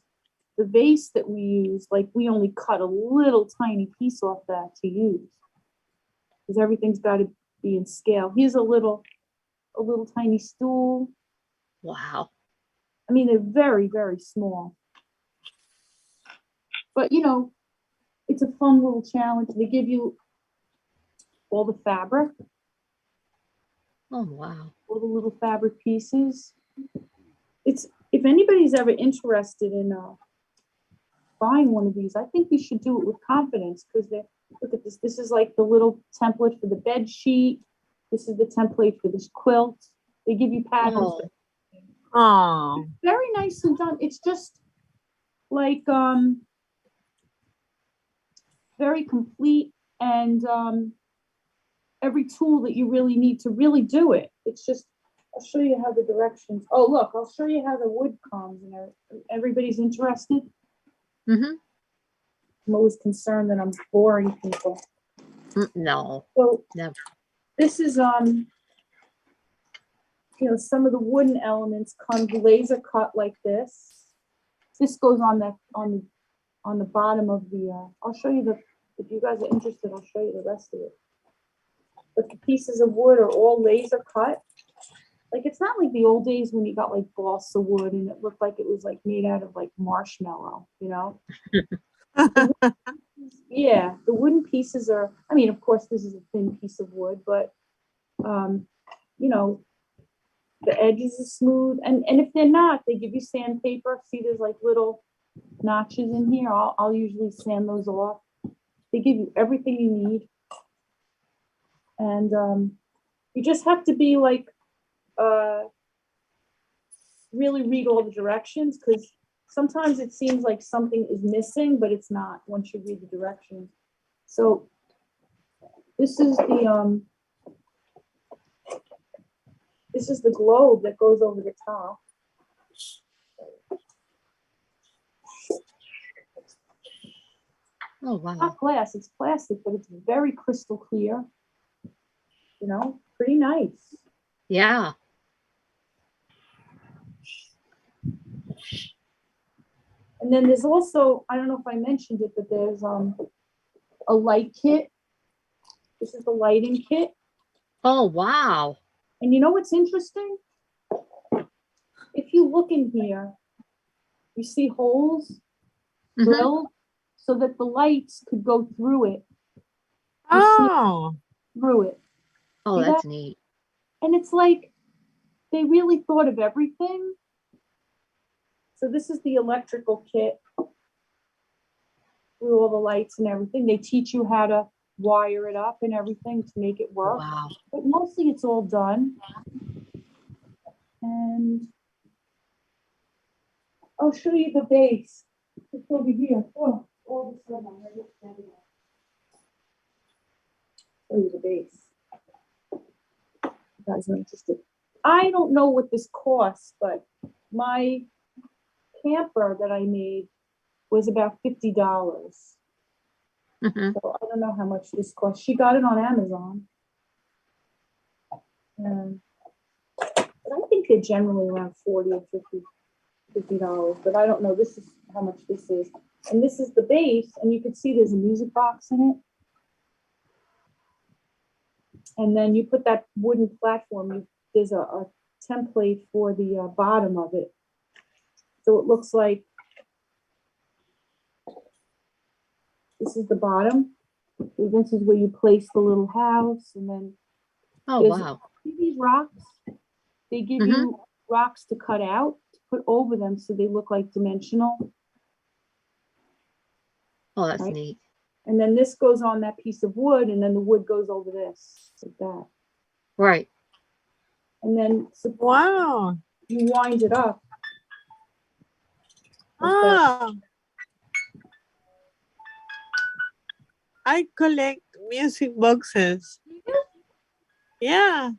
the vase that we use, like we only cut a little tiny piece off that to use. Because everything's got to be in scale. Here's a little tiny stool. Wow. I mean, they're very, very small. But, you know, it's a fun little challenge. They give you all the fabric. Oh, wow. All the little fabric pieces. It's, if anybody's ever interested in buying one of these, I think you should do it with confidence because look at this. This is like the little template for the bed sheet. This is the template for this quilt. They give you patterns. Oh. Very nicely done. It's just like very complete and every tool that you really need to really do it. It's just, I'll show you how the directions. Oh, look, I'll show you how the wood comes and everybody's interested. Mm-hmm. I'm always concerned that I'm boring people. No. So never. This is you know, some of the wooden elements come laser cut like this. This goes on the bottom of the. I'll show you if you guys are interested. I'll show you the rest of it. But the pieces of wood are all laser cut. Like it's not like the old days when you got like balsa wood and it looked like it was like made out of like marshmallow, you know? Yeah, the wooden pieces are, I mean, of course, this is a thin piece of wood, but, you know, the edges are smooth. And if they're not, they give you sandpaper. See, there's like little notches in here. I'll usually sand those off. They give you everything you need. And you just have to be like, really read all the directions because sometimes it seems like something is missing, but it's not once you read the directions. So this is the globe that goes over the top. Oh, wow. It's not glass, it's plastic, but it's very crystal clear. You know, pretty nice. Yeah. And then there's also, I don't know if I mentioned it, but there's a light kit. This is the lighting kit. Oh, wow. And you know what's interesting? If you look in here, you see holes drilled so that the lights could go through it. Oh. Through it. Oh, See that's that? neat. And it's like they really thought of everything. So this is the electrical kit with all the lights and everything. They teach you how to wire it up and everything to make it work. Wow. But mostly it's all done. And I'll show you the base. It's over here. Oh, all of a sudden I'm ready to stand it up. Show you the base. You guys are interested. I don't know what this costs, but my camper that I made was about $50. Mm-hmm. So I don't know how much this costs. She got it on Amazon. But I think they're generally around $40 or $50, but I don't know. This is how much this is. And this is the base, and you can see there's a music box in it. And then you put that wooden platform, there's a template for the bottom of it. So it looks like this is the bottom. This is where you place the little house, and then Oh, There's- wow. See these rocks? They give you rocks to cut out, to put over them so they look like dimensional. Oh, that's Right. neat. And then this goes on that piece of wood, and then the wood goes over this, like that. Right. And then Wow. you wind it up. Like that. Ah, I collect music boxes. Yeah,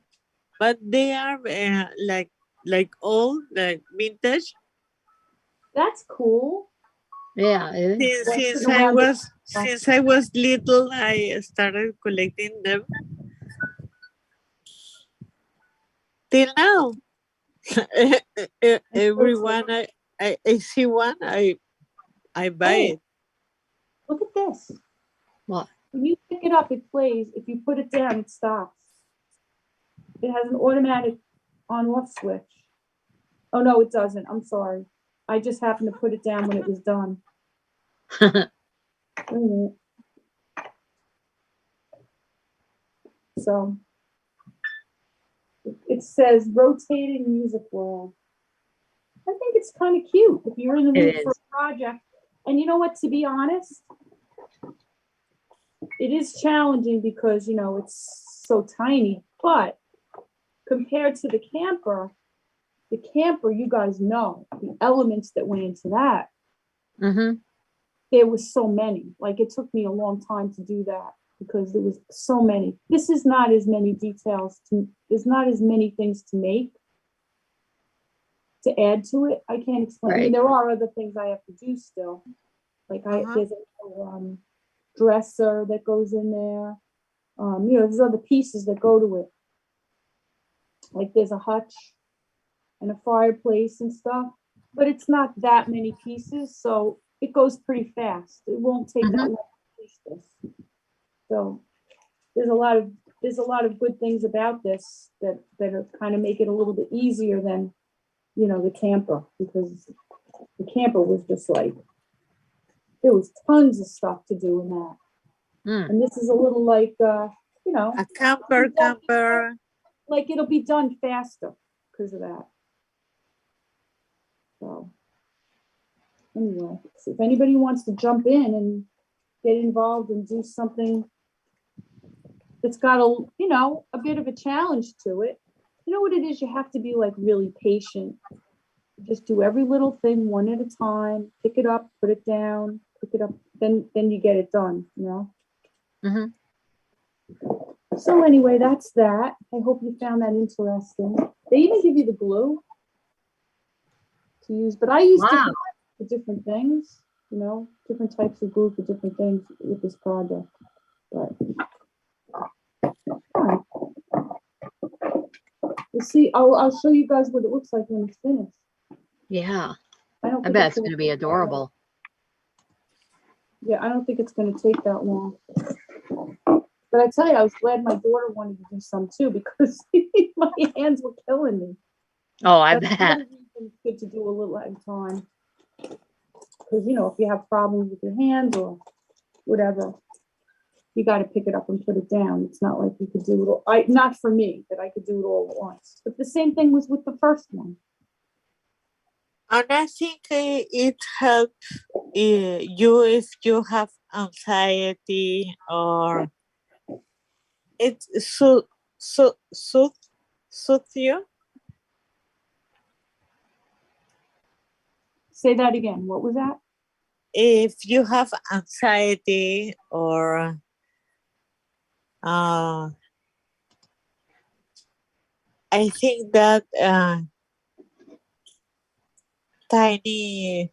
but they are like old, like vintage. That's cool. Yeah, it is. Since I was little, I started collecting them. Till now, everyone I see one, I buy it. Look at this. What? When you pick it up, it plays. If you put it down, it stops. It has an automatic on-off switch. Oh, no, it doesn't. I'm sorry. I just happened to put it down when it was done. Wait a minute. So it says rotating music world. I think it's kind of cute if you're in the mood for a project. And you know what, to be honest, it is challenging because, you know, it's so tiny, but compared to the camper, you guys know the elements that went into that. Mm-hmm. There was so many. Like, it took me a long time to do that because there was so many. This is not as many details there's not as many things to make, to add to it. I can't explain. I mean, there are other things I have to do still. Like there's a dresser that goes in there. You know, there's other pieces that go to it. Like there's a hutch and a fireplace and stuff, but it's not that many pieces, so it goes pretty fast. It won't take that long to finish this. So there's a lot of good things about this that are kind of make it a little bit easier than, you know, the camper, because the camper was just like, there was tons of stuff to do in that. And this is a little like, you know, a camper. Like it'll be done faster because of that. So anyway, so if anybody wants to jump in and get involved and do something that's got a bit of a challenge to it, you know what it is? You have to be like really patient. Just do every little thing one at a time. Pick it up, put it down, pick it up, then you get it done, you know? Mm-hmm. So anyway, that's that. I hope you found that interesting. They even give you the glue to use, but I use different for different things, you know, different types of glue for different things with this project. But we'll see. I'll show you guys what it looks like when it's finished. Yeah. I bet it's going to be adorable. Yeah, I don't think it's going to take that long. But I tell you, I was glad my daughter wanted to do some too, because my hands were killing me. Oh, I That's bet. It's good to do a little at a time. Because, you know, if you have problems with your hands or whatever, you got to pick it up and put it down. It's not like you could do it all. Not for me, that I could do it all at once. But the same thing was with the first one. And I think it helps you if you have anxiety, or it soothes you. Say that again. What was that? If you have anxiety or I think that tiny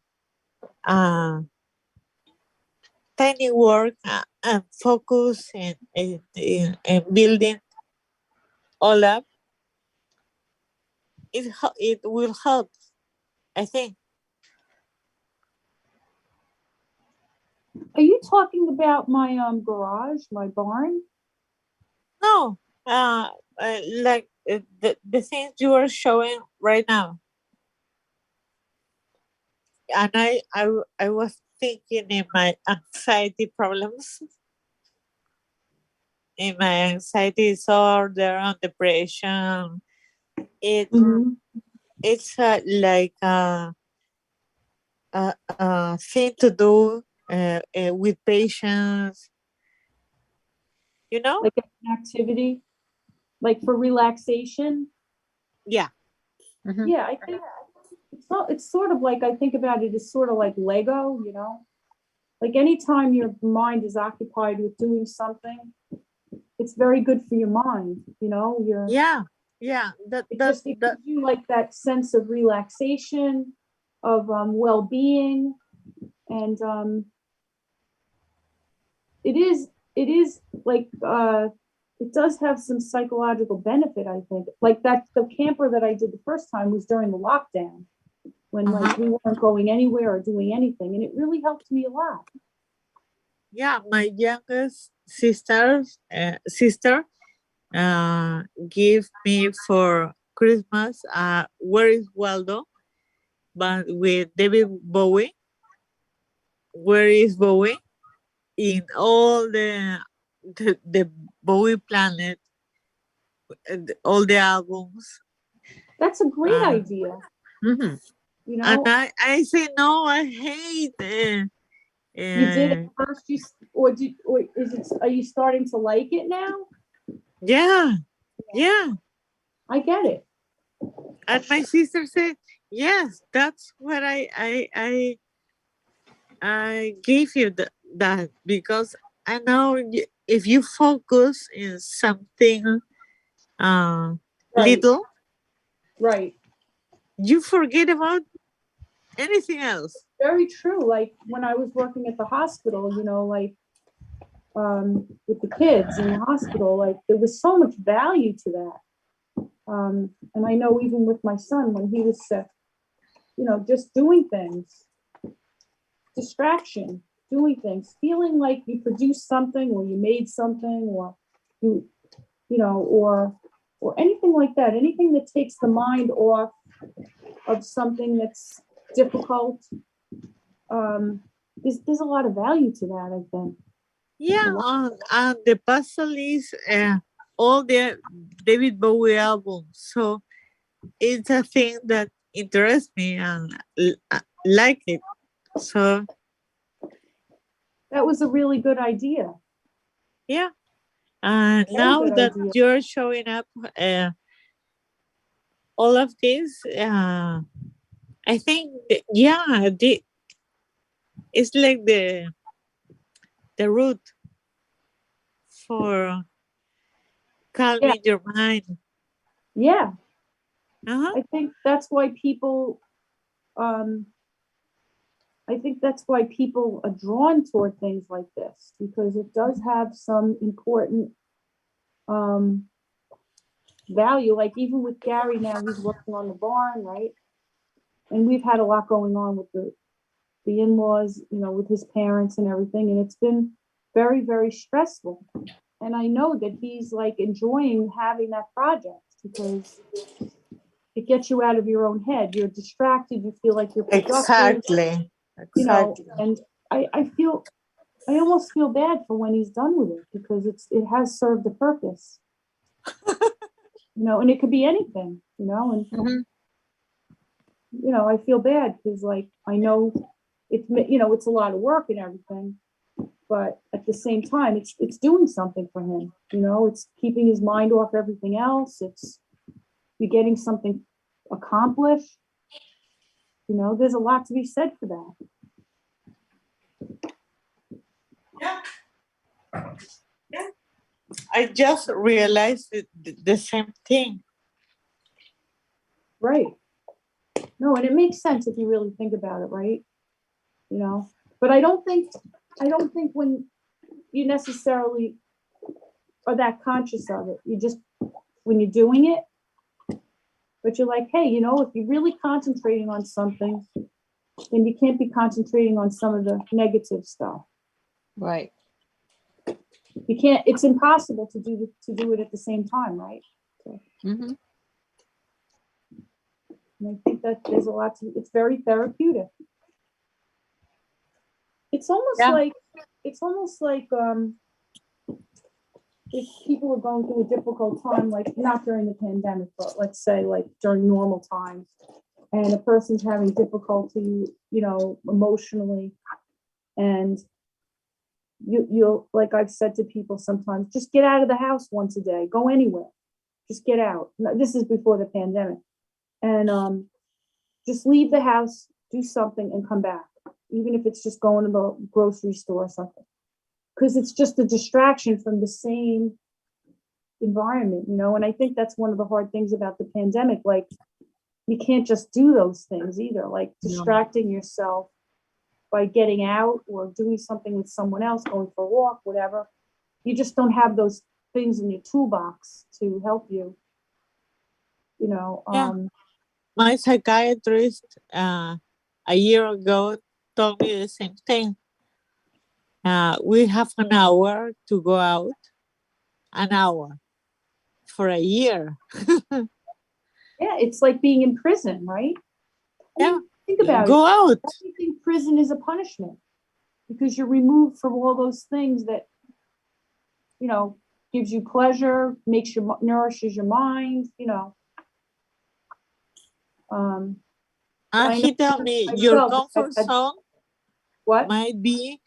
work and focus in building all up, it will help, I think. Are you talking about my garage, my barn? No, like the things you are showing right now. And I was thinking in my anxiety problems in my anxiety disorder and depression. It's like a thing to do with patience. You know? Like an activity, like for relaxation. Yeah. Yeah, I think it's sort of like, I think about it as sort of like Lego, you know? Like anytime your mind is occupied with doing something, it's very good for your mind, you know? Yeah. It gives you like that sense of relaxation, of well-being, and it is like it does have some psychological benefit, I think. Like that, the camper that I did the first time was during the lockdown, when like we weren't going anywhere or doing anything, and it really helped me a lot. Yeah, my youngest sister gave me for Christmas Where is Waldo, but with David Bowie. Where is Bowie? In all the Bowie planet, all the albums. That's a great idea. Mm-hmm. You know, and I say no, I hate it. You did it first, or is it? Are you starting to like it now? Yeah. I get it. And my sister said, yes, that's what I gave you that because I know if you focus in something little, right, you forget about anything else. Very true. Like when I was working at the hospital, you know, like with the kids in the hospital, like there was so much value to that. And I know even with my son when he was sick, you know, just doing things, distraction, doing things, feeling like you produced something or you made something or you know, or anything like that, anything that takes the mind off of something that's difficult. There's a lot of value to that, I think. Yeah, and the puzzle is all the David Bowie albums. So it's a thing that interests me and like it. So that was a really good idea. Yeah. Now that you're showing up, all of this, I think, it's like the root for calming your mind. Yeah. I think that's why people, are drawn toward things like this, because it does have some important value. Like even with Gary now, he's working on the barn, right? And we've had a lot going on with the in-laws, you know, with his parents and everything. And it's been very, very stressful. And I know that he's like enjoying having that project because it gets you out of your own head. You're distracted. You feel like you're productive. Exactly. You know, and I almost feel bad for when he's done with it because it has served a purpose. You know, and it could be anything, you know, and you know, I feel bad because like I know it's, you know, it's a lot of work and everything, but at the same time it's doing something for him, you know, it's keeping his mind off everything else. It's you're getting something accomplished. You know, there's a lot to be said for that. Yeah. I just realized the same thing. Right. No, and it makes sense if you really think about it, right? You know, but I don't think when you necessarily are that conscious of it, you just, when you're doing it, but you're like, hey, you know, if you're really concentrating on something, then you can't be concentrating on some of the negative stuff. Right. You can't, it's impossible to do it at the same time, right? So, and I think that there's a lot to, it's very therapeutic. It's almost like if people are going through a difficult time, like not during the pandemic, but let's say like during normal times, and a person's having difficulty, emotionally, and you'll, like I've said to people sometimes, just get out of the house once a day, go anywhere, just get out. This is before the pandemic, and just leave the house, do something, and come back, even if it's just going to the grocery store or something, because it's just a distraction from the same environment, and I think that's one of the hard things about the pandemic. Like, you can't just do those things either, like distracting yourself by getting out or doing something with someone else, going for a walk, whatever. You just don't have those things in your toolbox to help you, Yeah. My psychiatrist a year ago told me the same thing. We have an hour to go out, an hour for a year. Yeah, it's like being in prison, right? Yeah. Think about Go it. out. I think prison is a punishment because you're removed from all those things that, gives you pleasure, nourishes your mind, He told me your comfort zone might be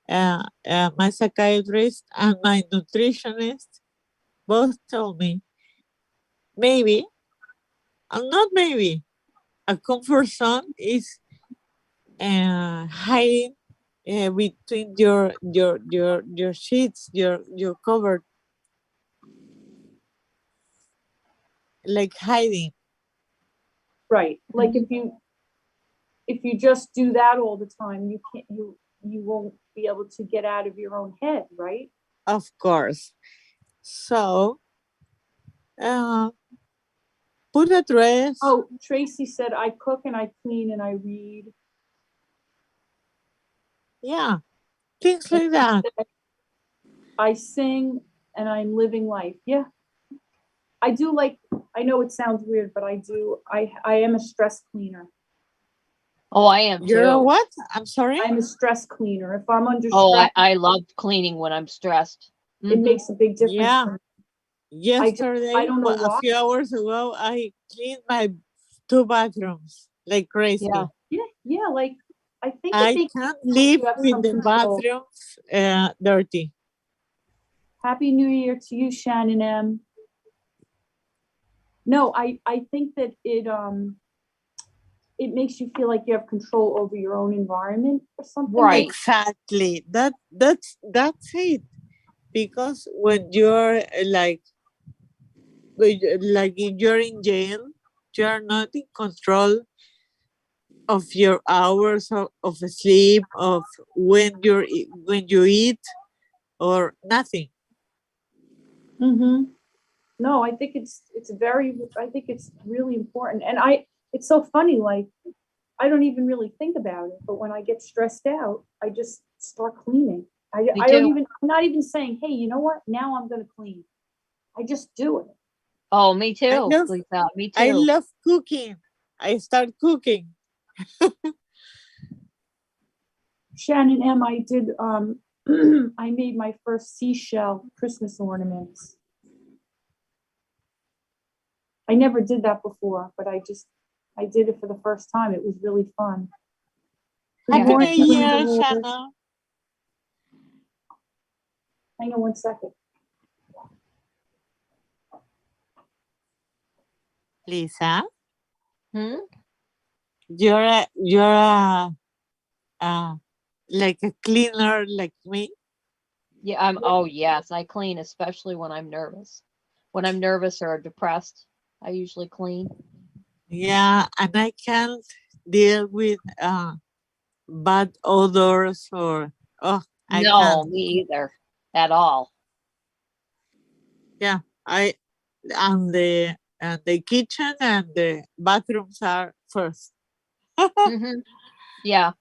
my psychiatrist and my nutritionist both told me maybe, and not maybe, a comfort zone is hiding between your sheets, your cover, like hiding. Right. Like if you just do that all the time, you won't be able to get out of your own head, right? Of course. So put a dress. Oh, Tracy said, I cook and I clean and I read. Yeah, things like that. I sing and I'm living life. Yeah. I do, like, I know it sounds weird, but I am a stress cleaner. Oh, I am too. You're a what? I'm sorry? I'm a stress cleaner. If I'm under Oh, stress. I love cleaning when I'm stressed. It makes a big difference. Yeah. For me. Yesterday, I don't know a why. few hours ago, I cleaned my 2 bathrooms like crazy. Yeah. Like, I think I can't live with the control. bathrooms dirty. Happy New Year to you, Shannon M. No, I think that it makes you feel like you have control over your own environment or something. Right. Exactly. That's it. Because when you're like if you're in jail, you're not in control of your hours of sleep, of when you eat, or nothing. Mm-hmm. No, I think it's really important. And it's so funny, like, I don't even really think about it, but when I get stressed out, I just start cleaning. I'm not even saying, hey, you know what? Now I'm going to clean. I just do it. Oh, me too, Lisa. Me too. I love cooking. I start cooking. Shannon M, I did, I made my first seashell Christmas ornaments. I never did that before, but I did it for the first time. It was really fun. Happy New Year, Shannon. Hang on one second. Lisa? You're like a cleaner like me? Yeah, oh yes, I clean, especially when I'm nervous. When I'm nervous or depressed, I usually clean. Yeah, and I can't deal with bad odors or I can't. Me either, at all. Yeah, and the kitchen and the bathrooms are first. Yeah,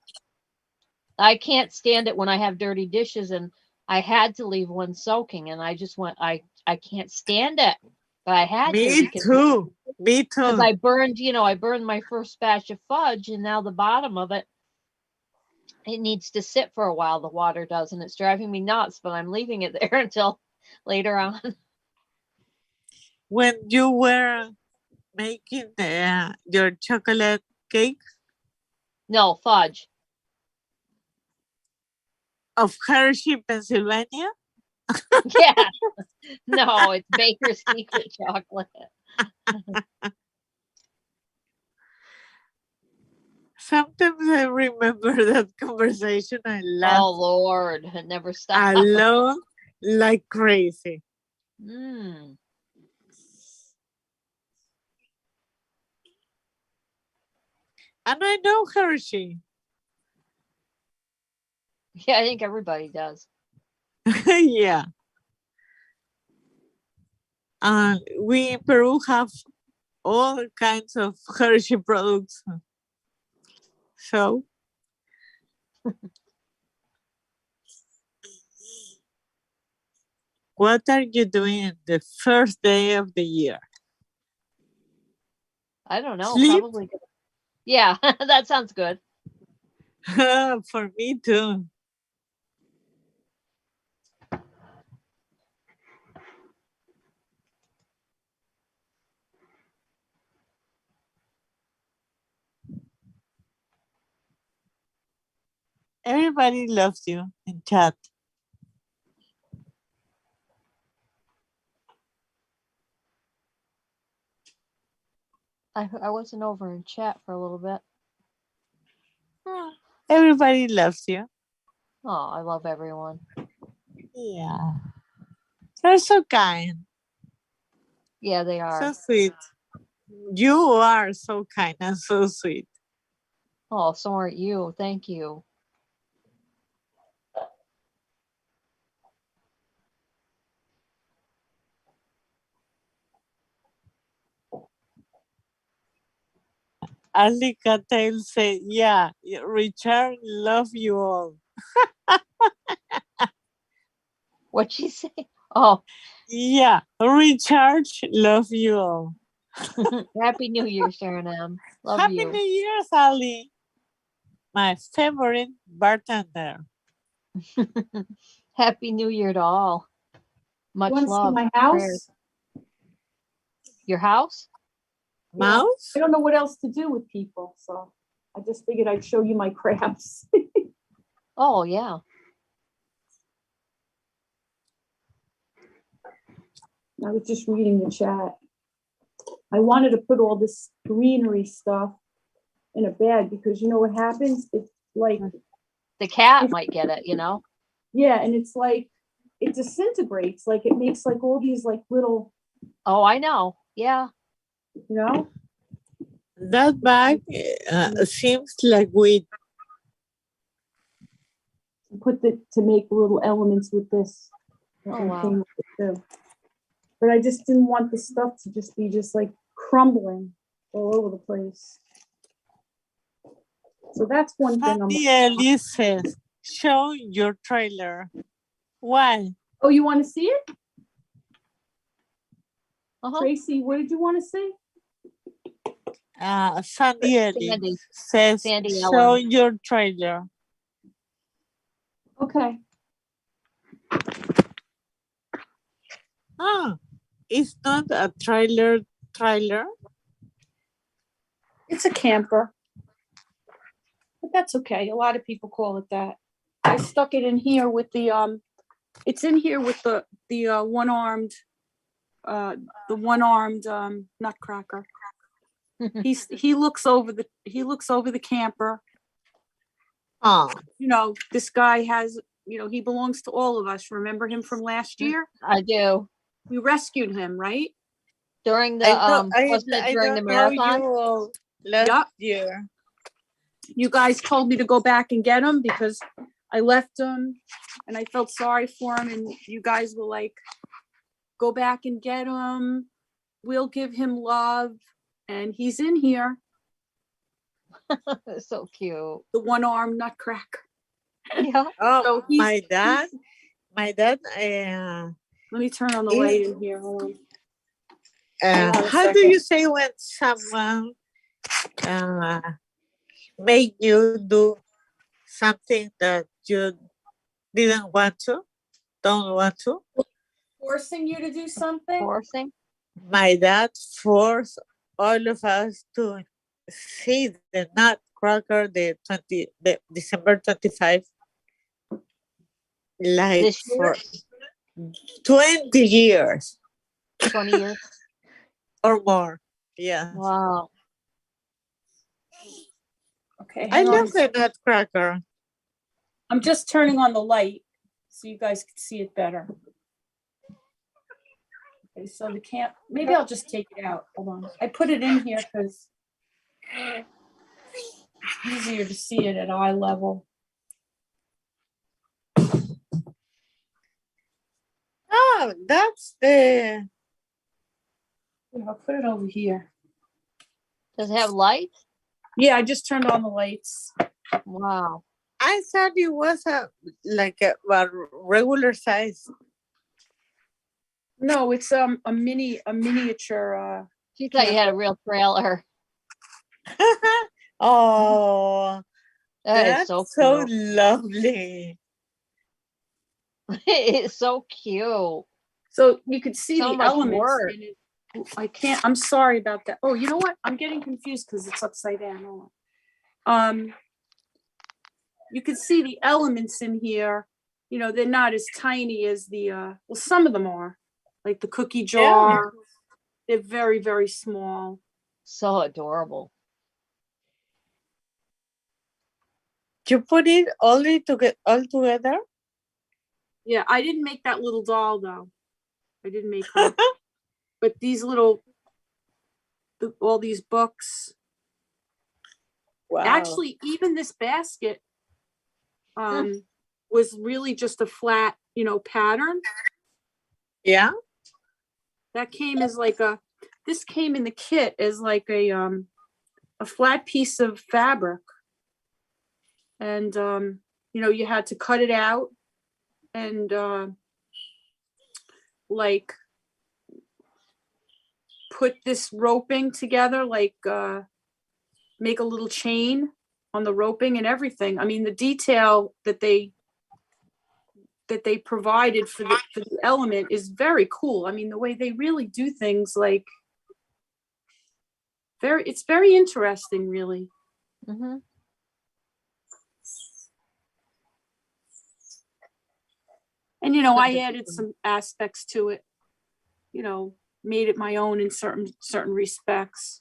I can't stand it when I have dirty dishes, and I had to leave one soaking, and I just went, I can't stand it, but I had to. Me too. Because I burned my first batch of fudge, and now the bottom of it needs to sit for a while. The water does, and it's driving me nuts. But I'm leaving it there until later on. When you were making your chocolate cake No, fudge. of Hershey, Pennsylvania? Yeah. No, it's Baker's Secret chocolate. Sometimes I remember that conversation. I laugh Oh Lord, it never stopped. alone like crazy. Mm. And I know Hershey. Yeah, I think everybody does. Yeah. We in Peru have all kinds of Hershey products. So what are you doing the first day of the year? I don't know. Sleep? Probably. Yeah, that sounds good. For me too. Everybody loves you in chat. I wasn't over in chat for a little bit. Everybody loves you. Oh, I love everyone. Yeah. They're so kind. Yeah, they are. So sweet. You are so kind and so sweet. Oh, so aren't you? Thank you. Alika Tail said, yeah, Richard, love you all. What'd she say? Oh. Yeah, Richard, love you all. Happy New Year, Sharon M. Love Happy you. New Year, Ali. My favorite bartender. Happy New Year to all. Much You want to see love. my Prayers. house? Your house? Yeah. Mouse? I don't know what else to do with people, so I just figured I'd show you my crafts. Oh, yeah. I was just reading the chat. I wanted to put all this greenery stuff in a bag because you know what happens? It's like the cat might get it, you know? Yeah, and it's like it disintegrates. Like it makes like all these like little. Oh, I know. Yeah. You know? That bag seems like we put to make little elements with this. Oh, wow. But I just didn't want the stuff to just be like crumbling all over the place. So that's one thing Ellie says, show your trailer. Why? Oh, you want to see it? Uh-huh. Tracy, what did you want to see? Sandy Ellie says, Sandy show Ellen. your trailer. Okay. Oh, it's not a trailer. It's a camper. But that's okay. A lot of people call it that. I stuck it in here with the it's in here with the one-armed nutcracker. he looks over the camper. Oh. You know, this guy has, you know, he belongs to all of us. Remember him from last year? I do. We rescued him, right? During the wasn't it during the marathon? Last year. You guys told me to go back and get him because I left him and I felt sorry for him, and you guys were like, go back and get him. We'll give him love. And he's in here. So cute. The one-armed nutcracker. Yeah. Oh, So my dad. let me turn on the light in here. Hold on. How do you say when someone make you do something that you don't want to? forcing you to do something? Forcing? My dad forced all of us to see the Nutcracker the December 25, like This year? for 20 years 20 years? or more. Yeah. Wow. Okay, I hang on. love the Nutcracker. I'm just turning on the light so you guys can see it better. Okay, so the maybe I'll just take it out. Hold on. I put it in here because it's easier to see it at eye level. Oh, that's the. I'll put it over here. Does it have lights? Yeah, I just turned on the lights. Wow. I thought it was like a regular size. No, it's a miniature. She thought you had a real trailer. Oh, That is that's so cute. lovely. It's so cute. So you could see So the much elements work. in it. I can't. I'm sorry about that. Oh, you know what? I'm getting confused because it's upside down. Hold on. You can see the elements in here. You know, they're not as tiny as the. Well, some of them are, like the cookie jar. Yeah. They're very, very small. So adorable. You put it all together? Yeah, I didn't make that little doll though. I didn't make her. But these little, all these books. Wow. Actually, even this basket was really just a flat, pattern. Yeah. That came as like this came in the kit as like a flat piece of fabric. And, you had to cut it out and like put this roping together, like make a little chain on the roping and everything. I mean, the detail that they provided for the element is very cool. I mean, the way they really do things, like it's very interesting, really. Mm-hmm. And, I added some aspects to it, made it my own in certain respects.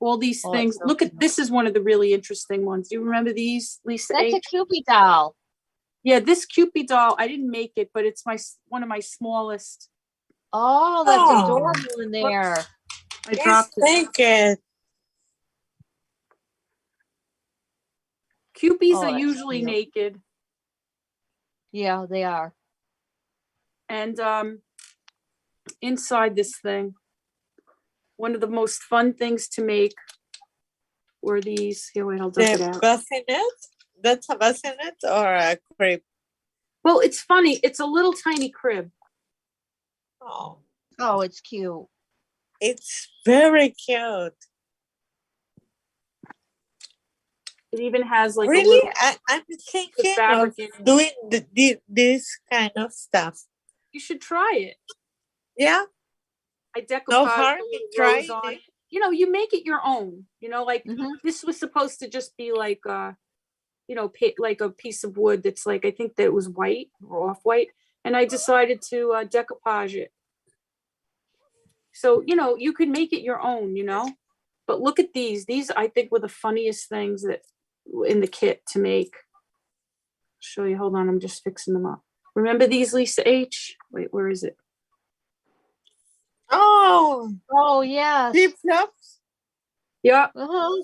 All these things. Look at, this is one of the really interesting ones. Do you remember these, Lisa? That's a Cupid doll. Yeah, this Cupid doll, I didn't make it, but it's one of my smallest. Oh, that's adorable in there. I dropped it. Thank it. Cupids are usually naked. Yeah, they are. And inside this thing, one of the most fun things to make were these. Here, wait, I'll dump it out. Bassinet? That's a bassinet or a crib? Well, it's funny. It's a little tiny crib. Oh, it's cute. It's very cute. It even has like really, a little. I'm thinking of doing this kind of stuff. You should try it. Yeah. I decoupage. No harm in trying it. You make it your own. Like this was supposed to just be like like a piece of wood that's like, I think that it was white or off-white, and I decided to decoupage it. So you can make it your own. But look at these. These I think were the funniest things that in the kit to make. I'll show you. Hold on, I'm just fixing them up. Remember these, Lisa H? Wait, where is it? Oh yeah. Flip-flops? Yeah. Uh-huh.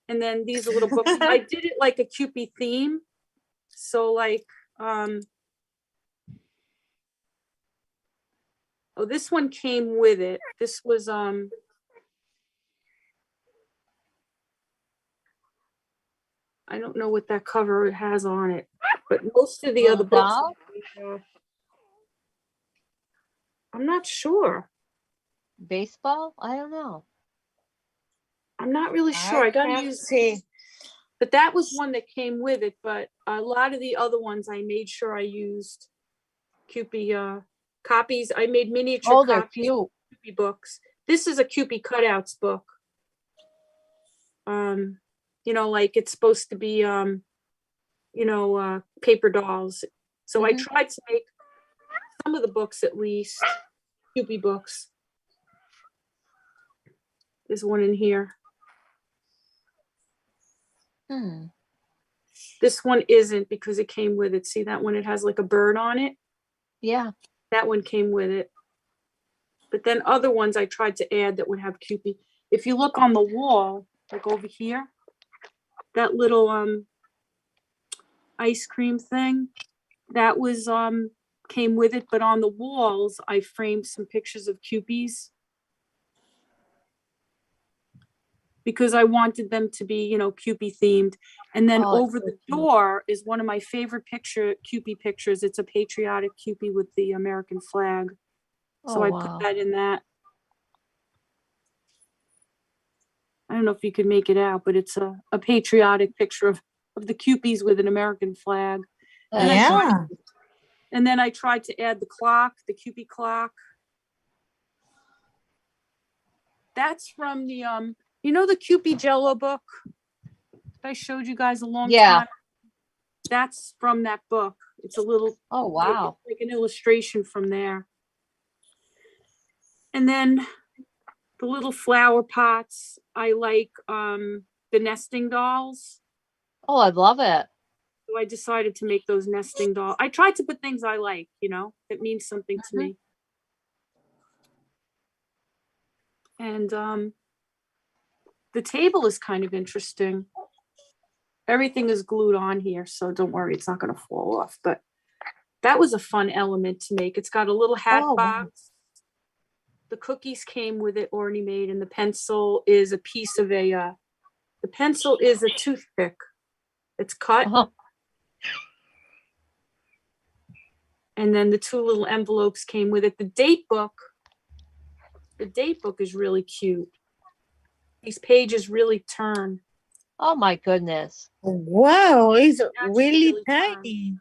And then these little books. I did it like a Cupid theme. So like, this one came with it. This was, I don't know what that cover has on it, but most of the other books. I'm not sure. Baseball? I don't know. I'm not really sure. I gotta use. But that was one that came with it. But a lot of the other ones, I made sure I used Kewpie copies. I made miniature Oh, they're copies cute. of Kewpie books. This is a Kewpie cutouts book. You know, like it's supposed to be, you know, paper dolls. So I tried to make some of the books at least Kewpie books. There's one in here. This one isn't because it came with it. See that one? It has like a bird on it. Yeah. That one came with it. But then other ones I tried to add that would have Kewpie. If you look on the wall, like over here, that little ice cream thing, that was came with it. But on the walls, I framed some pictures of Kewpies because I wanted them to be, you know, Kewpie themed. And then over the door is one of my favorite Kewpie pictures. It's a patriotic Kewpie with the American flag. So I put that in that. I don't know if you could make it out, but it's a patriotic picture of the Kewpies with an American flag. And and then I tried to add the clock, the Kewpie clock. That's from the you know the Kewpie Jello book I showed you guys a long time. That's from that book. It's a little like an illustration from there. And then the little flower pots. I like the nesting dolls. Oh, I love it. So I decided to make those nesting dolls. I tried to put things I like, you know, that means something to me. And the table is kind of interesting. Everything is glued on here, so don't worry, it's not going to fall off. But that was a fun element to make. It's got a little hat box. The cookies came with it already made, and the pencil is a piece of the pencil is a toothpick. It's cut. And then the two little envelopes came with it. The date book is really cute. These pages really turn. Oh my goodness. Wow, it's really tiny.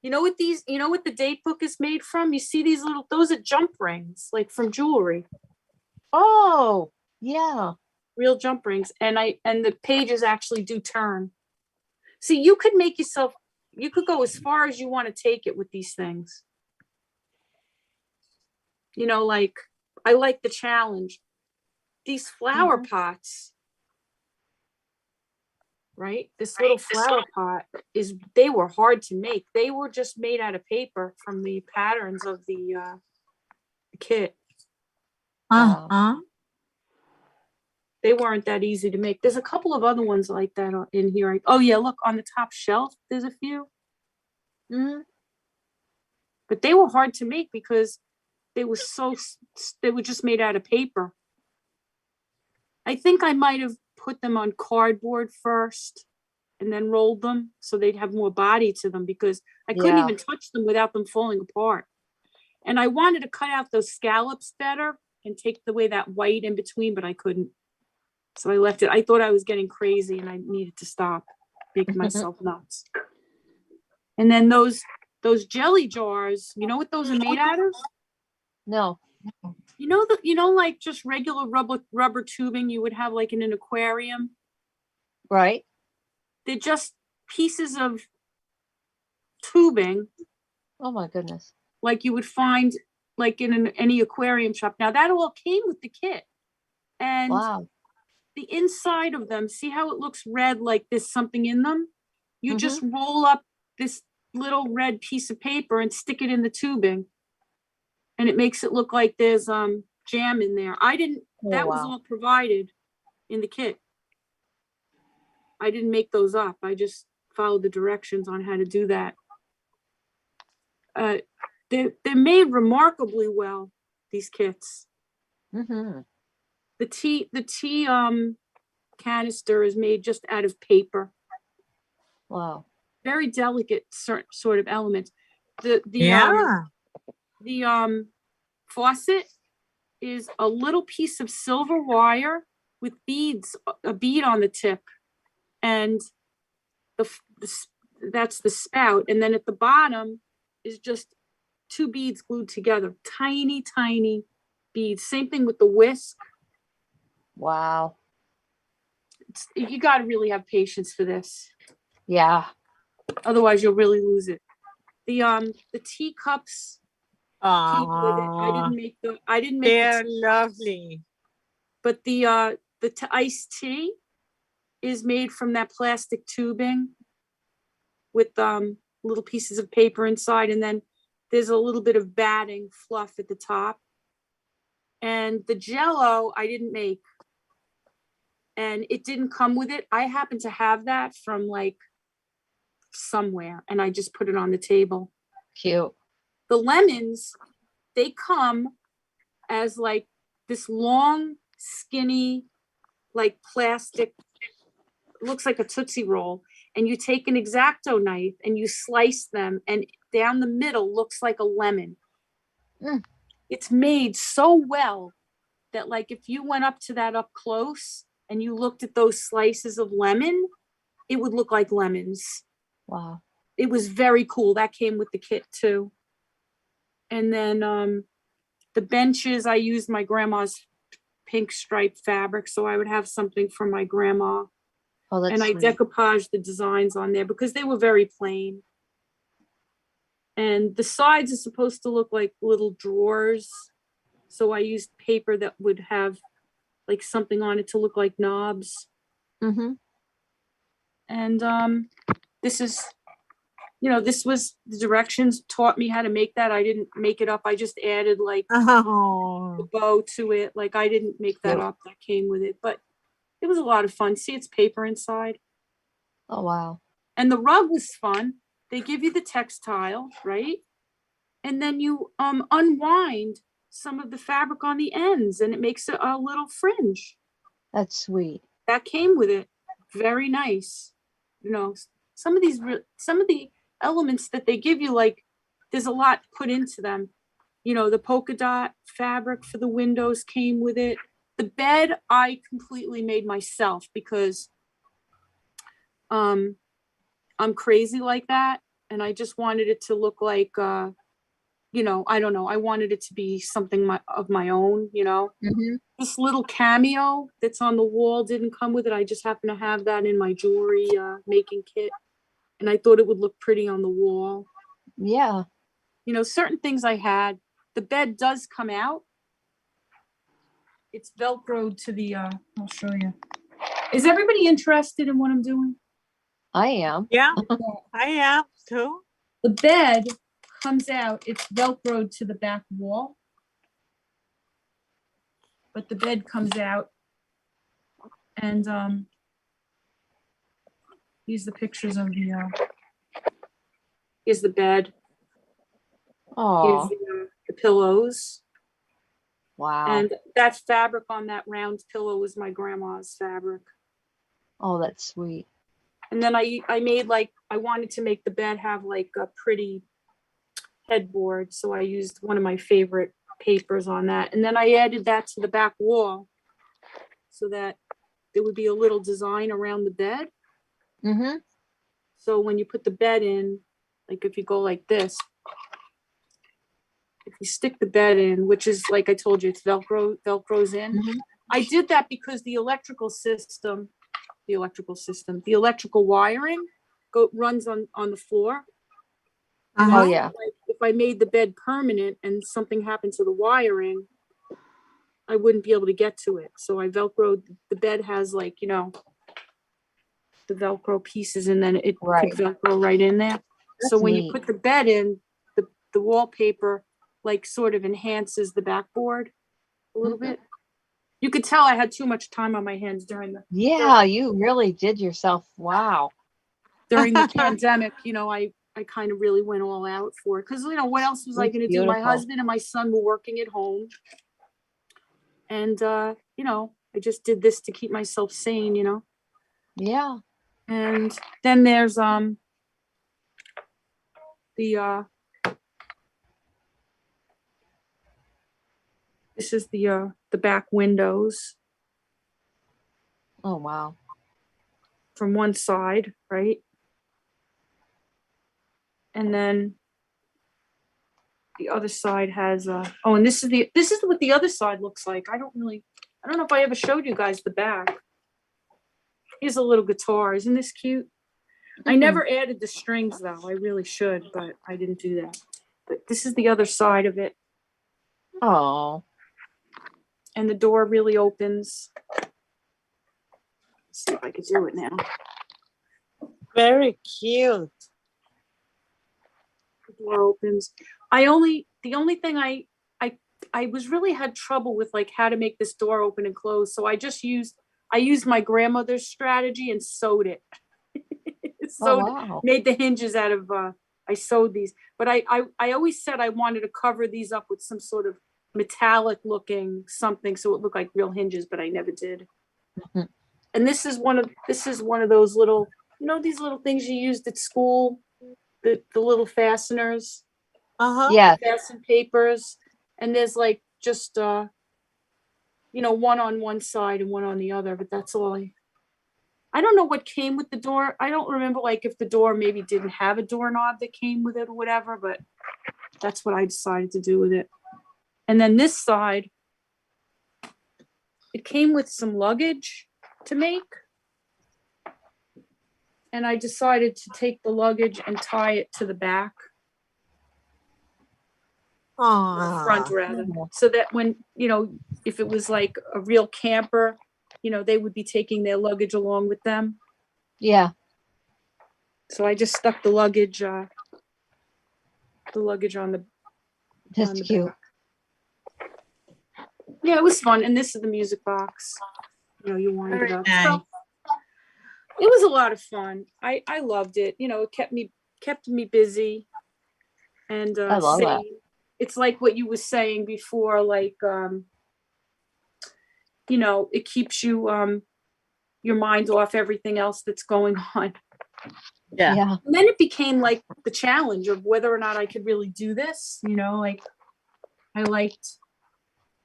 You know what the date book is made from? You see these little, those are jump rings, like from jewelry. Oh, yeah. Real jump rings. And the pages actually do turn. See, you could go as far as you want to take it with these things. You know, like, I like the challenge. These flower pots, right? This little flower pot they were hard to make. They were just made out of paper from the patterns of the kit. They weren't that easy to make. There's a couple of other ones like that in here. Oh yeah, look on the top shelf, there's a few. But they were hard to make because they were just made out of paper. I think I might have put them on cardboard first and then rolled them so they'd have more body to them because I couldn't even touch them without them falling apart. And I wanted to cut out those scallops better and take away that white in between, but I couldn't. So I left it. I thought I was getting crazy and I needed to stop making myself nuts. And then those jelly jars, you know what those are made out of? No. You know, like just regular rubber tubing you would have like in an aquarium. Right. They're just pieces of tubing. Oh my goodness. Like you would find like in any aquarium shop. Now that all came with the kit. And the inside of them, see how it looks red like there's something in them? You just roll up this little red piece of paper and stick it in the tubing. And it makes it look like there's jam in there. That was all provided in the kit. I didn't make those up. I just followed the directions on how to do that. They're made remarkably well, these kits. The tea canister is made just out of paper. Wow. Very delicate sort of elements. The faucet is a little piece of silver wire with beads, a bead on the tip, and that's the spout. And then at the bottom is just 2 beads glued together, tiny, tiny beads. Same thing with the whisk. Wow. You got to really have patience for this. Yeah. Otherwise, you'll really lose it. The teacups came with it. I didn't make they're lovely. But the iced tea is made from that plastic tubing with little pieces of paper inside, and then there's a little bit of batting fluff at the top. And the Jell-O I didn't make, and it didn't come with it. I happen to have that from like somewhere, and I just put it on the table. Cute. The lemons, they come as like this long, skinny, like plastic, looks like a Tootsie Roll, and you take an X-Acto knife and you slice them, and down the middle looks like a lemon. It's made so well that like if you went up to that up close and you looked at those slices of lemon, it would look like lemons. Wow. It was very cool. That came with the kit too. And then the benches, I used my grandma's pink striped fabric, so I would have something for my grandma. Oh, that's and I sweet. decoupaged the designs on there because they were very plain. And the sides are supposed to look like little drawers. So I used paper that would have like something on it to look like knobs. Mm-hmm. And this is, this was the directions taught me how to make that. I didn't make it up. I just added like the bow to it. Like I didn't make that up. That came with it, but it was a lot of fun. See, it's paper inside. Oh, wow. And the rug was fun. They give you the textile, right? And then you unwind some of the fabric on the ends, and it makes a little fringe. That's sweet. That came with it. Very nice. Some of the elements that they give you, like there's a lot put into them. The polka dot fabric for the windows came with it. The bed I completely made myself because I'm crazy like that, and I just wanted it to look like I don't know, I wanted it to be something of my own. Mm-hmm. This little cameo that's on the wall didn't come with it. I just happen to have that in my jewelry making kit, and I thought it would look pretty on the wall. Yeah. Certain things I had. The bed does come out. It's Velcroed to the, I'll show you. Is everybody interested in what I'm doing? I am. Yeah, I am too. The bed comes out, it's Velcroed to the back wall. But the bed comes out, and here's the pictures of here's the bed. Oh. Here's the pillows. Wow. And that fabric on that round pillow was my grandma's fabric. Oh, that's sweet. And then I made I wanted to make the bed have like a pretty headboard. So I used one of my favorite papers on that. And then I added that to the back wall so that there would be a little design around the bed. Mm-hmm. So when you put the bed in, like if you go like this, if you stick the bed in, which is like I told you, it's Velcro's in. Mm-hmm. I did that because the electrical wiring runs on the floor. Oh, yeah. If I made the bed permanent and something happened to the wiring, I wouldn't be able to get to it. So I Velcroed, the bed has the Velcro pieces, and then it could Velcro right in there. That's so when neat. you put the bed in, the wallpaper sort of enhances the backboard a little bit. You could tell I had too much time on my hands during the you really did yourself. Wow. during the pandemic. I kind of really went all out for it because what else was I going to do? My husband and my son were working at home, and I just did this to keep myself sane. Yeah. And then there's this is the back windows. Oh, wow. From one side, right? And then the other side has, oh, and this is what the other side looks like. I don't know if I ever showed you guys the back. Here's a little guitar. Isn't this cute? I never added the strings though. I really should, but I didn't do that. But this is the other side of it. Oh. And the door really opens. Let's see if I can do it now. Very cute. The door opens. The only thing I was really had trouble with like how to make this door open and close. So I used my grandmother's strategy and sewed it. Made the hinges out of I sewed these. But I always said I wanted to cover these up with some sort of metallic looking something so it looked like real hinges, but I never did. And this is one of those little, these little things you used at school, the little fasteners. Yeah. Fasten papers. And there's like just one on one side and one on the other, but that's all I don't know what came with the door. I don't remember like if the door maybe didn't have a doorknob that came with it or whatever, but that's what I decided to do with it. And then this side, it came with some luggage to make. And I decided to take the luggage and tie it to the back. Front rather. So that when, if it was like a real camper, they would be taking their luggage along with them. Yeah. So I just stuck the luggage on the. That's cute. Back. Yeah, it was fun. And this is the music box. You wind it up. Nice. So it was a lot of fun. I loved it. It kept me busy. And I love that. It's like what you were saying before, like it keeps you your mind off everything else that's going on. Yeah. And then it became like the challenge of whether or not I could really do this. Like I liked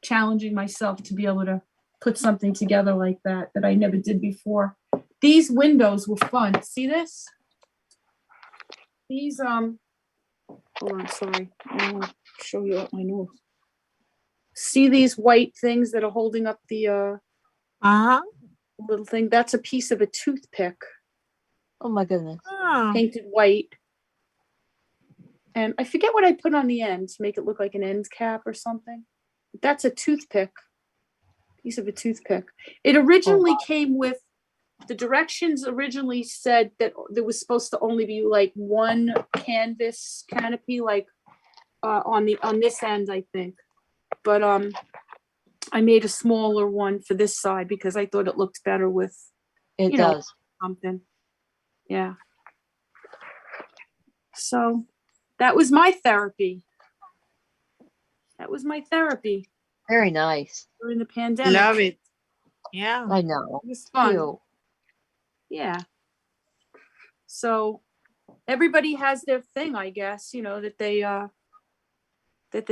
challenging myself to be able to put something together like that I never did before. These windows were fun. See this? These hold on, sorry. I want to show you up my nose. See these white things that are holding up the little thing? That's a piece of a toothpick. Oh my goodness. Painted white. And I forget what I put on the end to make it look like an end cap or something. That's a toothpick. Piece of a toothpick. It originally came with, the directions originally said that there was supposed to only be like one canvas canopy, like on this end, I think. But I made a smaller one for this side because I thought it looked better with something. Yeah. So that was my therapy. Very nice. During the pandemic. Love it. Yeah. I know. It was fun. Cute. Yeah. So everybody has their thing, I guess, that they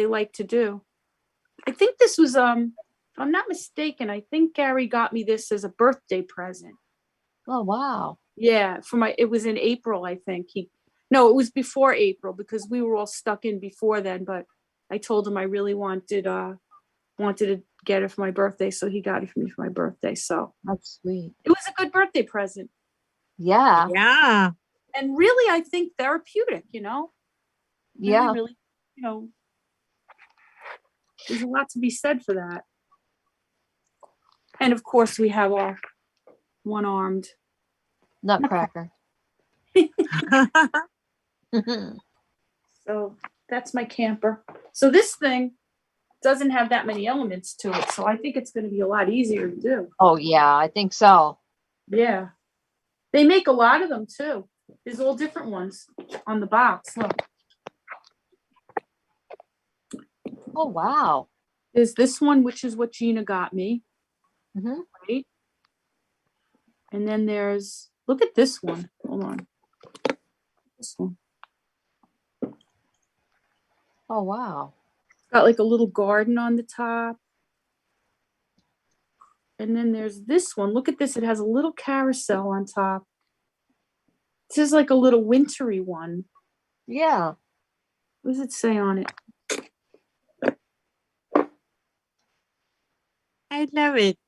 like to do. I think this was, if I'm not mistaken, I think Gary got me this as a birthday present. Oh, wow. Yeah. It was in April, I think. No, it was before April because we were all stuck in before then, but I told him I really wanted to get it for my birthday. So he got it for me for my birthday. So that's sweet. It was a good birthday present. Yeah. Yeah. And really, I think therapeutic, Yeah. Really, there's a lot to be said for that. And of course, we have our one-armed nutcracker. So that's my camper. So this thing doesn't have that many elements to it. So I think it's going to be a lot easier to do. Oh, yeah, I think so. Yeah. They make a lot of them too. There's all different ones on the box. Look. Oh, wow. There's this one, which is what Gina got me. Right? And then look at this one. Hold on. This one. Oh, wow. Got like a little garden on the top. And then there's this one. Look at this. It has a little carousel on top. This is like a little wintry one. Yeah. What does it say on it? I love it.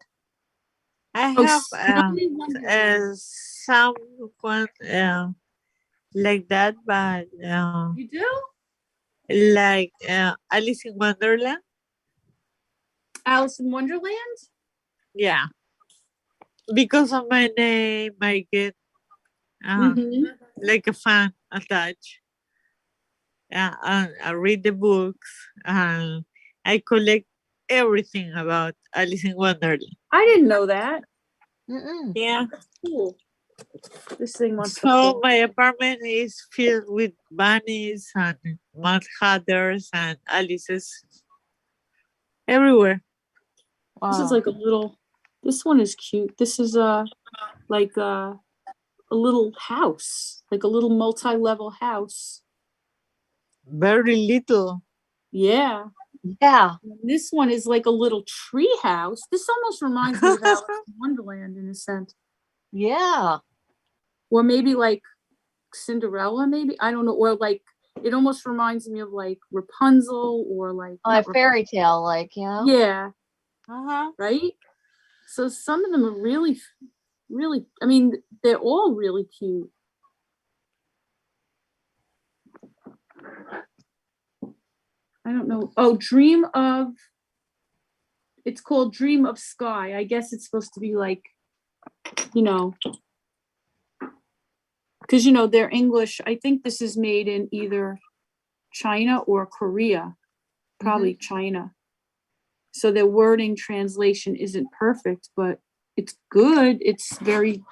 I Oh, have Snowy Wonderland. someone like that, but You do? like Alice in Wonderland. Alice in Wonderland? Yeah, because of my name, I get like a fan attached. I read the books. I collect everything about Alice in Wonderland. I didn't know that. Yeah. Cool. This thing wants to So fall. my apartment is filled with bunnies and mud hatters and Alice's everywhere. This is like a little. This one is cute. This is like a little house, like a little multi-level house. Very little. Yeah. Yeah. This one is like a little tree house. This almost reminds me of Alice in Wonderland in a sense. Yeah. Or maybe like Cinderella, maybe. I don't know. Or like, it almost reminds me of like Rapunzel or like. A fairy tale, like, yeah. Yeah. Uh-huh. Right? So some of them are really, really, I mean, they're all really cute. I don't know. Oh, it's called Dream of Sky. I guess it's supposed to be like, you know, because, you know, they're English. I think this is made in either China or Korea, probably China. So their wording translation isn't perfect, but it's good. It's very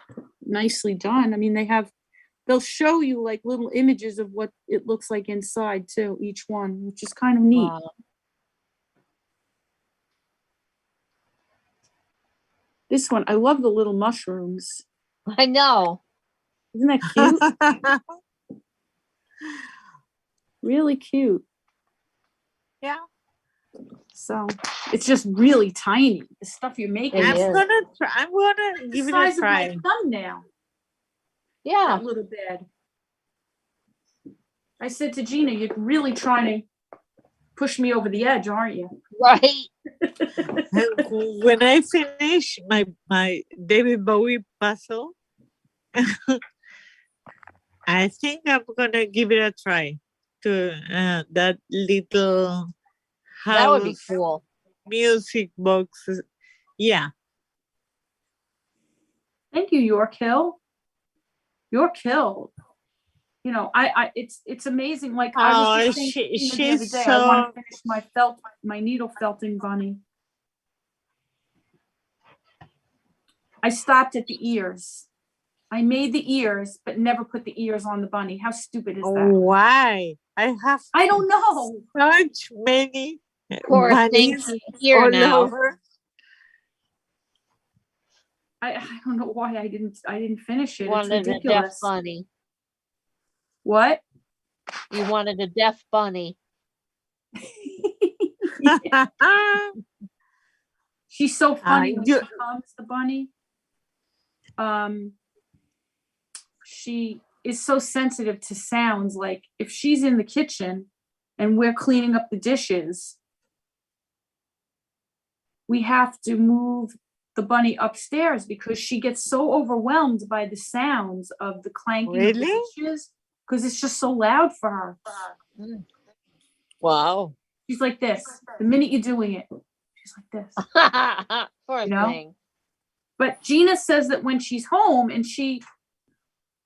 nicely done. I mean, they'll show you like little images of what it looks like inside too, each one, which is kind of neat. Wow. This one, I love the little mushrooms. I know. Isn't that cute? Really cute. Yeah. So it's just really tiny. The stuff you're making. I'm gonna give it a size try. of my thumbnail. Yeah. That little bed. I said to Gina, you're really trying to push me over the edge, aren't you? Right. When I finish my David Bowie puzzle, I think I'm gonna give it a try to that little house. That would be cool. Music box. Yeah. Thank you, York Hill. York Hill. You know, it's amazing. Like I was just saying to Gina the other day, I want to finish my needle felting bunny. I stopped at the ears. I made the ears, but never put the ears on the bunny. How stupid is that? Why? I don't know. Such many Poor bunnies thing here all now. over. I don't know why I didn't finish it. Wanted It's a ridiculous. deaf bunny. What? You wanted a deaf bunny. She's so funny when she comes, the bunny. She is so sensitive to sounds. Like if she's in the kitchen and we're cleaning up the dishes, we have to move the bunny upstairs because she gets so overwhelmed by the sounds of the clanking of the dishes because it's just so loud for her. Wow. She's like this. The minute you're doing it, she's like this. Poor thing. But Gina says that when she's home and she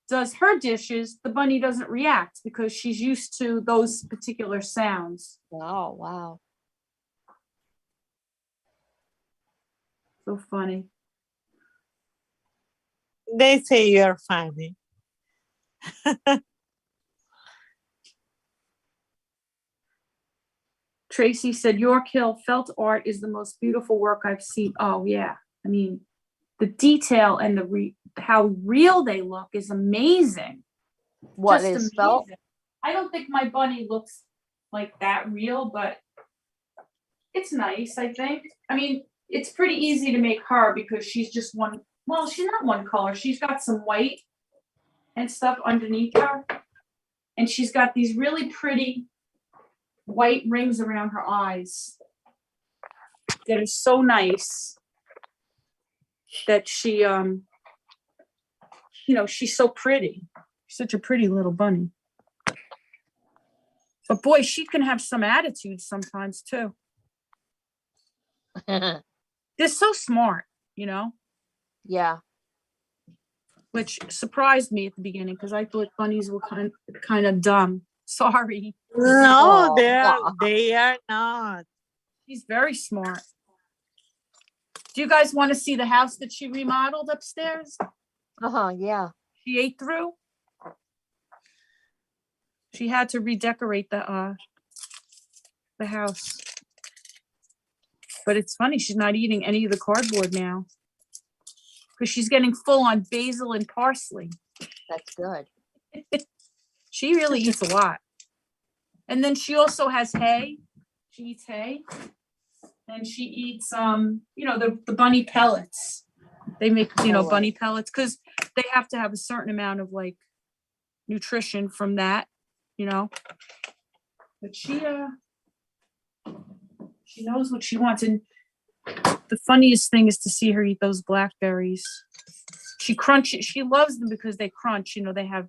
does her dishes, the bunny doesn't react because she's used to those particular sounds. Oh, wow. So funny. They say you're funny. Tracy said, York Hill felt art is the most beautiful work I've seen. Oh, yeah. I mean, the detail and how real they look is amazing. What Just is felt? amazing. I don't think my bunny looks like that real, but it's nice, I think. I mean, it's pretty easy to make her because she's just one. Well, she's not one color. She's got some white and stuff underneath her. And she's got these really pretty white rings around her eyes. that is so nice that she, she's so pretty. She's such a pretty little bunny. But boy, she can have some attitude sometimes too. They're so smart, Yeah. which surprised me at the beginning because I thought bunnies were kind of dumb. Sorry. No, Aw. they are not. She's very smart. Do you guys want to see the house that she remodeled upstairs? Yeah. She ate through. She had to redecorate the house. But it's funny, she's not eating any of the cardboard now. Because she's getting full on basil and parsley. That's good. She really eats a lot. And then she also has hay. She eats hay. And she eats the bunny pellets. They make, bunny pellets because they have to have a certain amount of like nutrition from that, But she knows what she wants. And the funniest thing is to see her eat those blackberries. She crunches. She loves them because they crunch. They have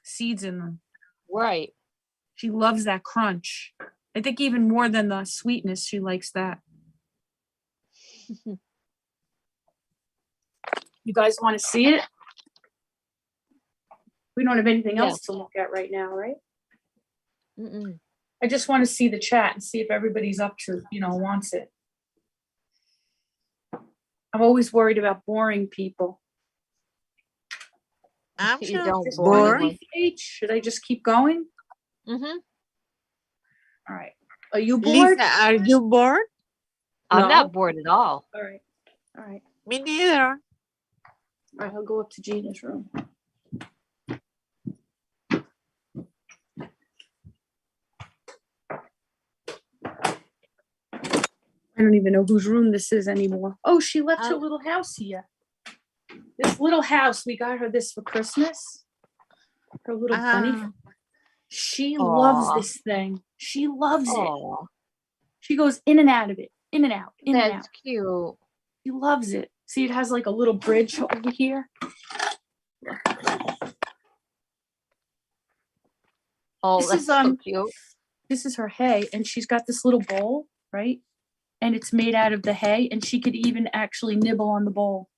seeds in them. Right. She loves that crunch. I think even more than the sweetness, she likes that. You guys want to see it? We don't have anything else to look at right now, right? Mm-mm. I just want to see the chat and see if everybody's up to, wants it. I'm always worried about boring people. I'm You sure don't it's bore boring. Should I just keep going? Mm-hmm. All right. Are you bored? Lisa, are you bored? I'm No. not bored at all. All right. Me neither. All right, I'll go up to Gina's room. I don't even know whose room this is anymore. Oh, she left her little house here. This little house, we got her this for Christmas. Her little bunny. She loves this thing. She loves it. She goes in and out of it, in and out, in and out. That's cute. She loves it. See, it has like a little bridge over here. Oh, This that's is so cute. This is her hay, and she's got this little bowl, right? And it's made out of the hay, and she could even actually nibble on the bowl.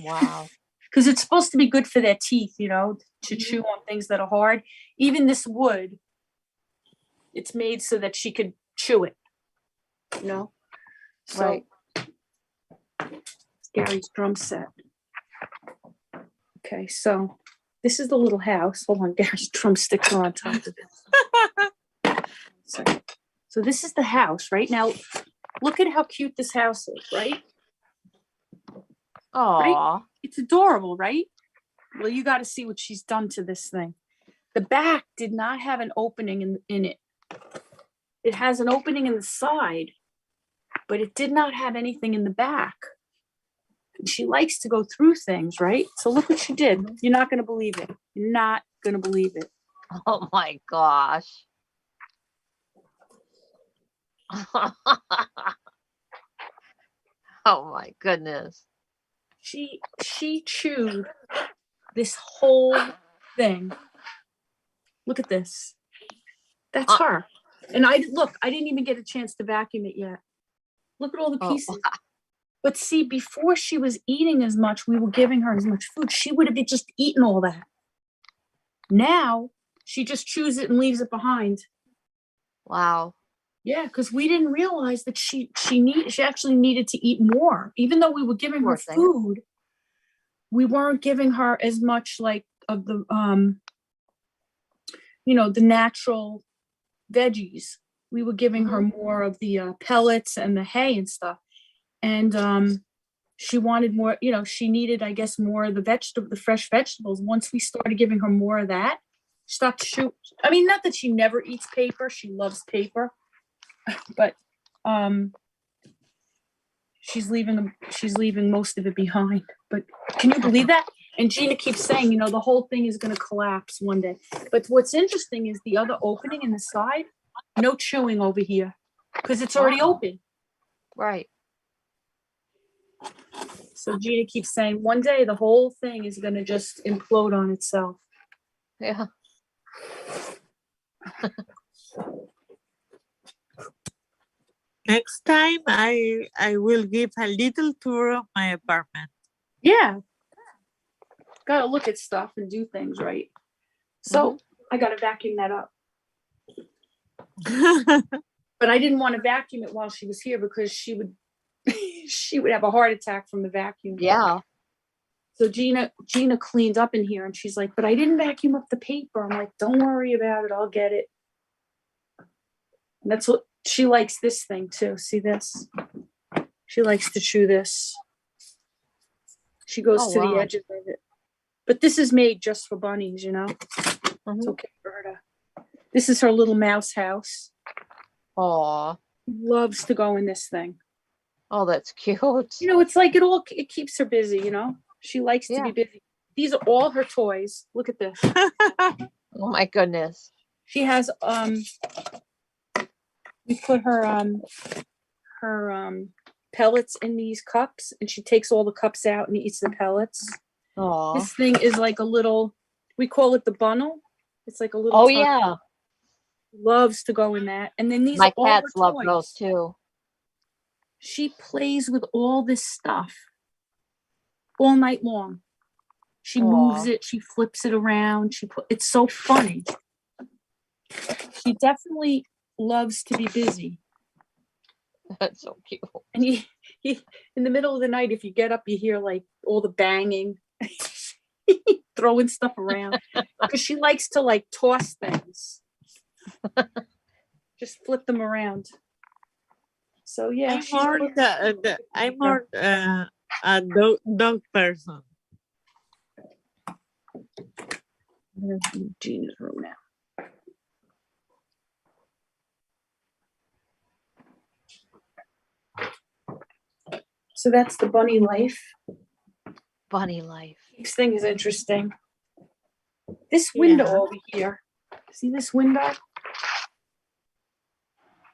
Wow. Because it's supposed to be good for their teeth, to chew on things that are hard. Even this wood, it's made so that she could chew it, So, Right. Gary's drum set. Okay, so this is the little house. Hold on, Gary's drumsticks are on top of it. So this is the house, right? Now, look at how cute this house is, right? Aw. It's adorable, right? Well, you got to see what she's done to this thing. The back did not have an opening in it. It has an opening in the side, but it did not have anything in the back. And she likes to go through things, right? So look what she did. You're not going to believe it. You're not going to believe it. Oh my gosh. Oh my goodness. She chewed this whole thing. Look at this. That's her. And I didn't even get a chance to vacuum it yet. Look at all the pieces. But see, before she was eating as much, we were giving her as much food. She would have just eaten all that. Now she just chews it and leaves it behind. Wow. Yeah, because we didn't realize that she actually needed to eat more. Even though we were giving her food, we weren't giving her as much like of the the natural veggies. We were giving her more of the pellets and the hay and stuff. And she wanted more, she needed, I guess, more of the fresh vegetables. Once we started giving her more of that, she stopped to shoot. I mean, not that she never eats paper. She loves paper. But she's leaving most of it behind. But can you believe that? And Gina keeps saying, the whole thing is going to collapse one day. But what's interesting is the other opening in the side, no chewing over here because it's already open. Right. So Gina keeps saying, one day the whole thing is gonna just implode on itself. Yeah. Next time I will give a little tour of my apartment. Yeah. Gotta look at stuff and do things right. So I gotta vacuum that up. But I didn't want to vacuum it while she was here because she would she would have a heart attack from the vacuum. Yeah. So Gina cleaned up in here and she's like, but I didn't vacuum up the paper. I'm like, don't worry about it. I'll get it. And that's what she likes, this thing too. See this? She likes to chew this. She goes to the edges of it. But this is made just for bunnies, you know? It's okay for her to. This is her little mouse house. Aw. Loves to go in this thing. Oh, that's cute. You know, it's like it keeps her busy, you know? She likes to be busy. These are all her toys. Look at this. Oh my goodness. She has we put her pellets in these cups and she takes all the cups out and eats the pellets. Aw. This thing is like a little, we call it the bunnel. It's like a little yeah. Loves to go in that. And then these My are all cats her love toys. those too. She plays with all this stuff all night long. She moves it, she flips it around, it's so funny. She definitely loves to be busy. That's so cute. And you in the middle of the night, if you get up, you hear like all the banging, throwing stuff around. Because she likes to like toss things. Just flip them around. So yeah, I'm more a dog person. Gina's room now. So that's the bunny life. Bunny life. This thing is interesting. This window over here. See this window?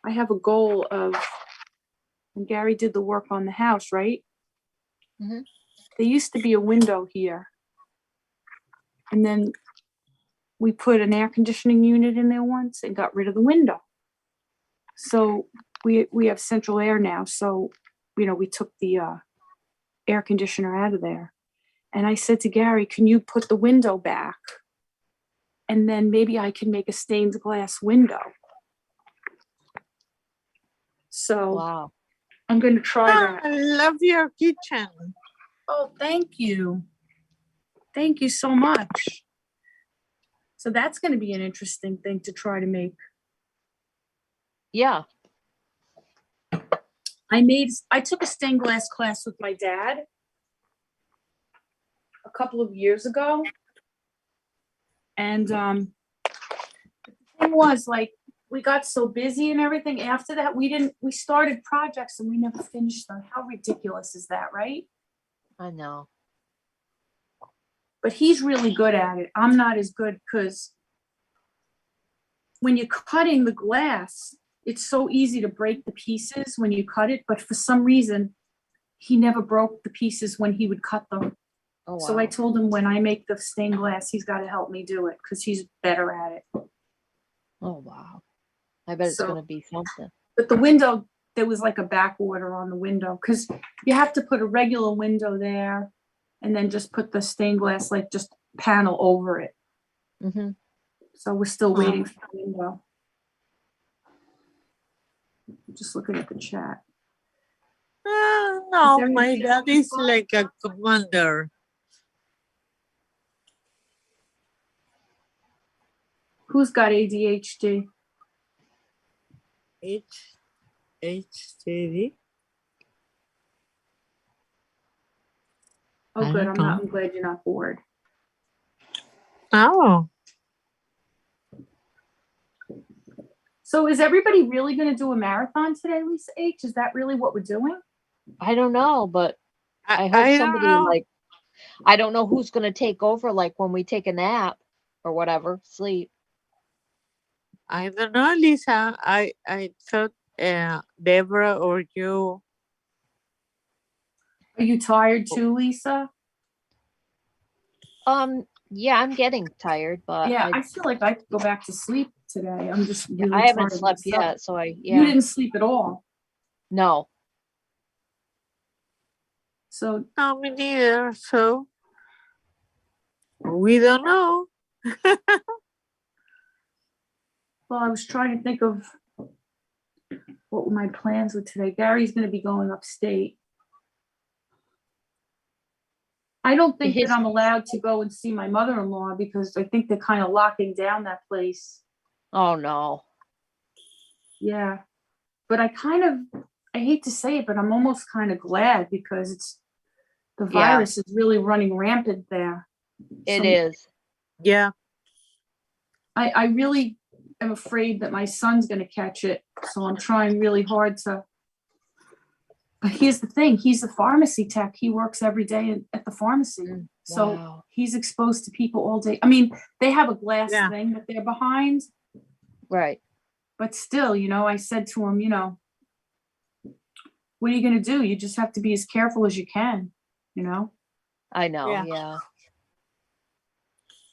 I have a goal of, and Gary did the work on the house, right? Mm-hmm. There used to be a window here. And then we put an air conditioning unit in there once and got rid of the window. So we have central air now. So, you know, we took the air conditioner out of there. And I said to Gary, can you put the window back? And then maybe I can make a stained glass window. So I'm going to try that. I love your kitchen. Oh, thank you. Thank you so much. So that's going to be an interesting thing to try to make. Yeah. I took a stained glass class with my dad a couple of years ago. And the thing was, like, we got so busy and everything after that, we started projects and we never finished them. How ridiculous is that, right? I know. But he's really good at it. I'm not as good because when you're cutting the glass, it's so easy to break the pieces when you cut it. But for some reason, he never broke the pieces when he would cut them. Oh, wow. So I told him when I make the stained glass, he's got to help me do it because he's better at it. Oh, wow. I bet it's going to be something. But the window, there was like a back order on the window because you have to put a regular window there and then just put the stained glass, like just panel over it. Mm-hmm. So we're still waiting for the window. Just looking at the chat. No, my dad is like a commander. Who's got ADHD? HDD? Oh, good. I'm glad you're not bored. Oh. So is everybody really going to do a marathon today, Lisa H? Is that really what we're doing? I don't know, but I heard somebody like, I don't know who's going to take over, like when we take a nap or whatever, sleep. I don't know, Lisa. I thought Deborah or you. Are you tired too, Lisa? Yeah, I'm getting tired, but Yeah, I feel like I could go back to sleep today. I'm just really I haven't tired slept myself. yet, so You yeah. didn't sleep at all. No. So No, me neither. So we don't know. well, I was trying to think of what my plans were today. Gary's gonna be going upstate. I don't think that I'm allowed to go and see my mother-in-law because I think they're kind of locking down that place. Oh no. Yeah. But I hate to say it, but I'm almost kind of glad because the virus is really running rampant there. It is. Yeah. I really am afraid that my son's going to catch it. So I'm trying really hard to. But here's the thing. He's a pharmacy tech. He works every day at the pharmacy. So he's exposed to people all day. I mean, they have a glass thing that they're behind. Right. But still, I said to him, what are you going to do? You just have to be as careful as you can, I know. Yeah.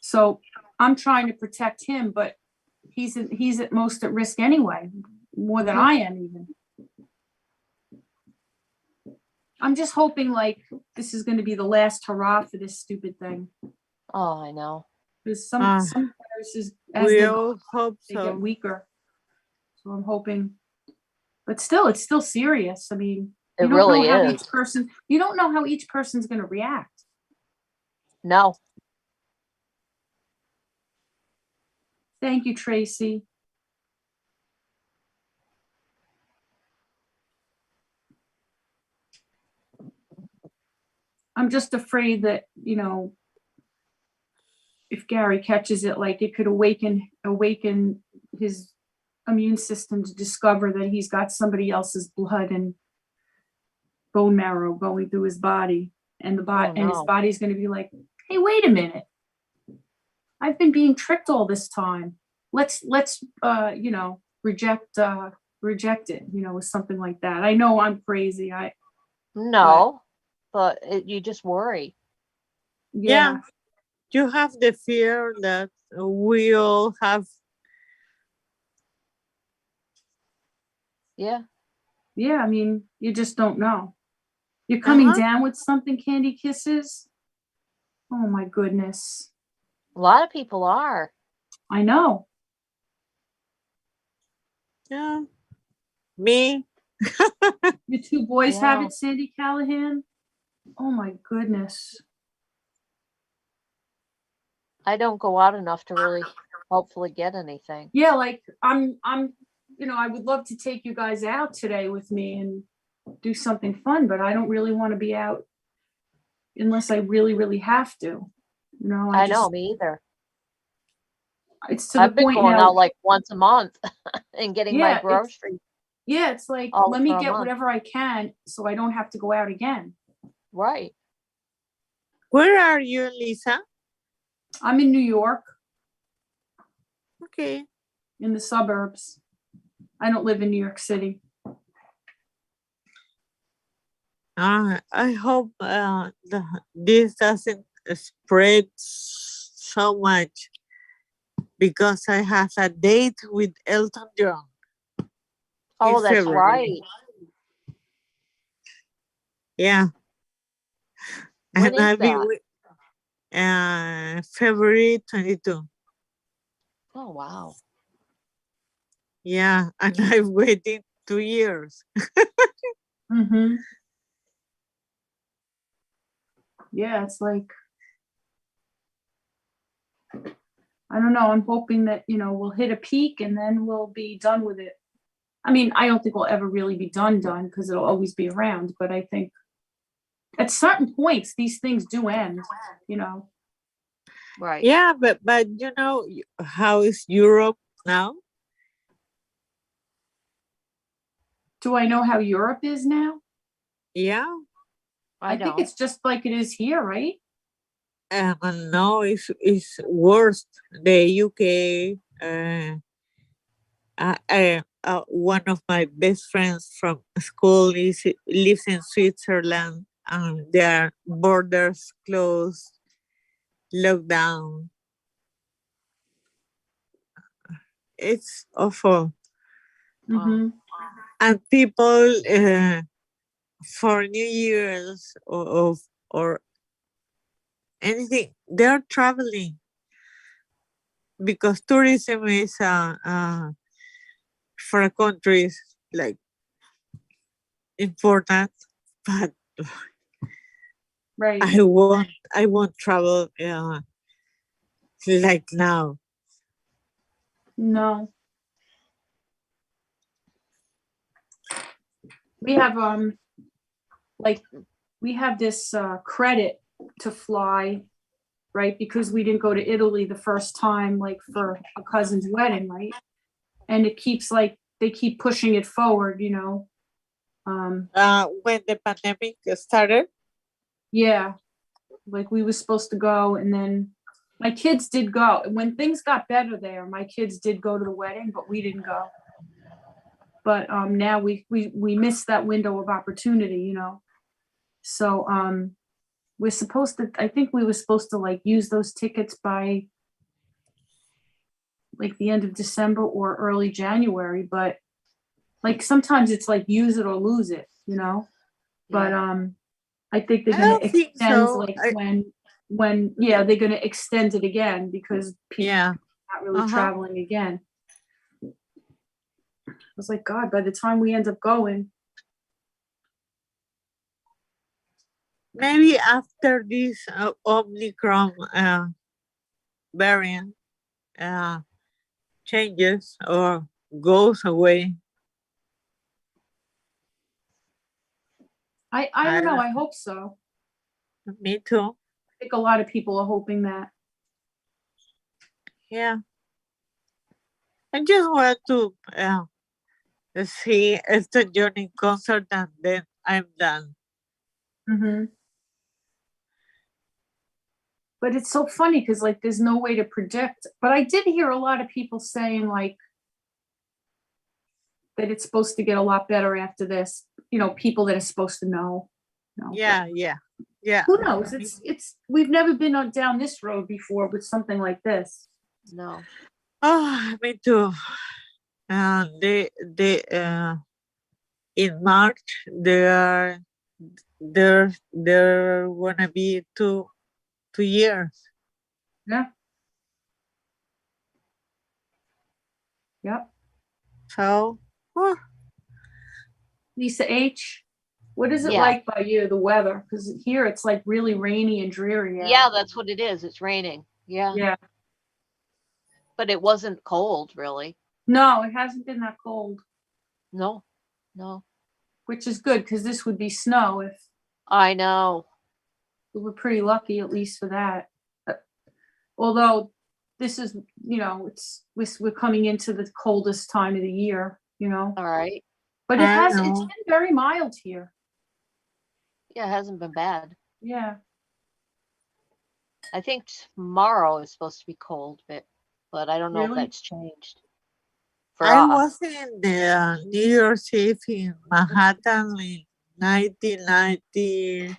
So I'm trying to protect him, but he's at most at risk anyway, more than I am even. I'm just hoping like this is going to be the last hurrah for this stupid thing. Oh, I know. Because some viruses, as We they all hope they so. get weaker. So I'm hoping, but still, it's still serious. I mean, It really is. You don't know how each person's going to react. No. Thank you, Tracy. I'm just afraid that, if Gary catches it, like it could awaken his immune system to discover that he's got somebody else's blood and bone marrow going through his body, and his body's going to be like, hey, wait a minute. I've been being tricked all this time. Let's reject it, with something like that. I know I'm crazy. But you just worry. Yeah. You have the fear that we all have. Yeah. Yeah, I mean, you just don't know. You're coming down with something, Candy Kisses? Oh my goodness. A lot of people are. I know. Yeah. Me. Your two boys have it, Sandy Callahan? Oh my goodness. I don't go out enough to really hopefully get anything. Yeah, like I'm I would love to take you guys out today with me and do something fun, but I don't really want to be out unless I really, really have to. I know, me either. It's to the I've been point going now, out like once a month and getting my groceries. Yeah, it's like, all let me for a get month. whatever I can so I don't have to go out again. Right. Where are you, Lisa? I'm in New York. Okay. In the suburbs. I don't live in New York City. I hope this doesn't spread so much because I have a date with Elton John. Oh, that's February. right. Yeah. When is I'll be that? February 22. Oh, wow. Yeah, and I've waited 2 years. Mm-hmm. Yeah, it's like, I don't know. I'm hoping that, we'll hit a peak and then we'll be done with it. I mean, I don't think we'll ever really be done because it'll always be around. But I think at certain points, these things do end, Right. Yeah, but how is Europe now? Do I know how Europe is now? Yeah. I think it's just like it is here, right? No, it's worse. The UK. One of my best friends from school lives in Switzerland, their borders closed, lockdown. It's awful. Mhm. And people for New Year's or anything, they're traveling because tourism is for countries like important, but Right. I won't travel like now. No. We have like we have this credit to fly, right? Because we didn't go to Italy the first time, like for a cousin's wedding, right? And it keeps like they keep pushing it forward, you know. When the pandemic started, Yeah, like we were supposed to go, and then my kids did go. When things got better there, my kids did go to the wedding, but we didn't go. But now we missed that window of opportunity, you know. So we're supposed to, I think we were supposed to like use those tickets by like the end of December or early January, but like sometimes it's like use it or lose it, you know. But I think they're I gonna don't think extend so. like when yeah, they're gonna extend it again because people are not really traveling again. I was like, God, by the time we end up going, Maybe after this Omicron variant changes or goes away. I don't know, I hope so. Me too. I think a lot of people are hoping that. Yeah. I just want to see Elton John in concert and then I'm done. Mm-hmm. But it's so funny because like there's no way to predict. But I did hear a lot of people saying like that it's supposed to get a lot better after this. You know, people that are supposed to know. Yeah. Who knows? It's we've never been down this road before with something like this. No. Oh, me too. They in March there gonna be 2 years. Yeah. Yep. So Lisa H, what is it Yeah. like by you, the weather? Because here it's like really rainy and dreary. Yeah, that's what it is. It's raining. Yeah. Yeah. But it wasn't cold, really. No, it hasn't been that cold. No. Which is good because this would be snow if. I know. We were pretty lucky at least for that. Although this is, you know, we're coming into the coldest time of the year, you know. All right. But it's been very mild here. Yeah, it hasn't been bad. Yeah. I think tomorrow is supposed to be cold, but I don't know if Really? that's changed. I was in the New York City in Manhattan in 1990.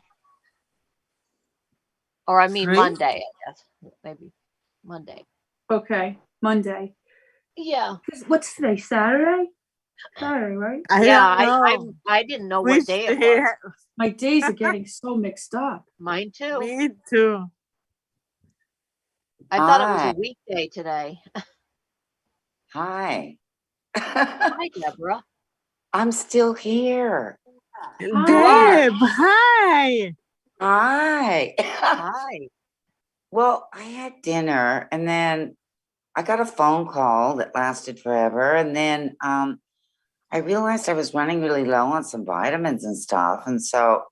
Or I mean 3? Monday, I guess. Maybe Monday. Okay, Monday. Yeah. What's today? Saturday? Saturday, right? I didn't know what day it was. My days are getting so mixed up. Mine too. Me too. I thought it was a weekday today. Hi. Hi, Deborah. I'm still here. Deb, hi. Hi. Hi. Well, I had dinner and then I got a phone call that lasted forever. And then I realized I was running really low on some vitamins and stuff. And so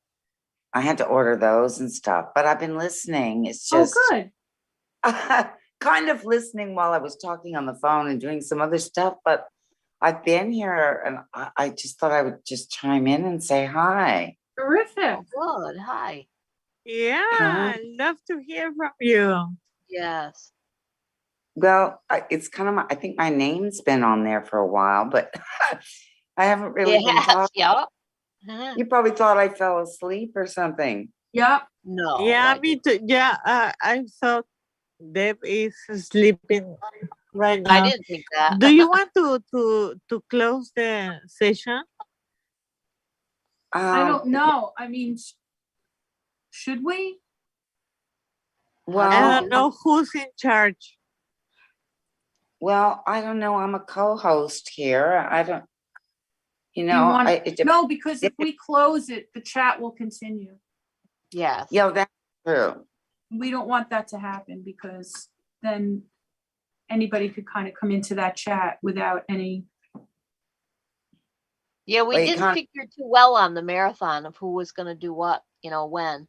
I had to order those and stuff. But I've been listening. It's just good. kind of listening while I was talking on the phone and doing some other stuff. But I've been here and I just thought I would just chime in and say hi. Terrific. Good. Hi. Yeah, I'd love to hear from you. Yes. Well, it's kind of I think my name's been on there for a while, but I haven't really been talking. Yeah. You probably thought I fell asleep or something. Yep. No. Yeah, me too. Yeah, I thought Deb is sleeping right I now. didn't think that. Do you want to close the session? I don't know. I mean, should we? I Well, don't know who's in charge. well, I don't know. I'm a co-host here. I don't, Do you want? it dep- No, because if we close it, the chat will continue. Yes. yeah, that's true. We don't want that to happen because then anybody could kind of come into that chat without any. Yeah, we Well, you didn't can't- figure too well on the marathon of who was going to do what, when.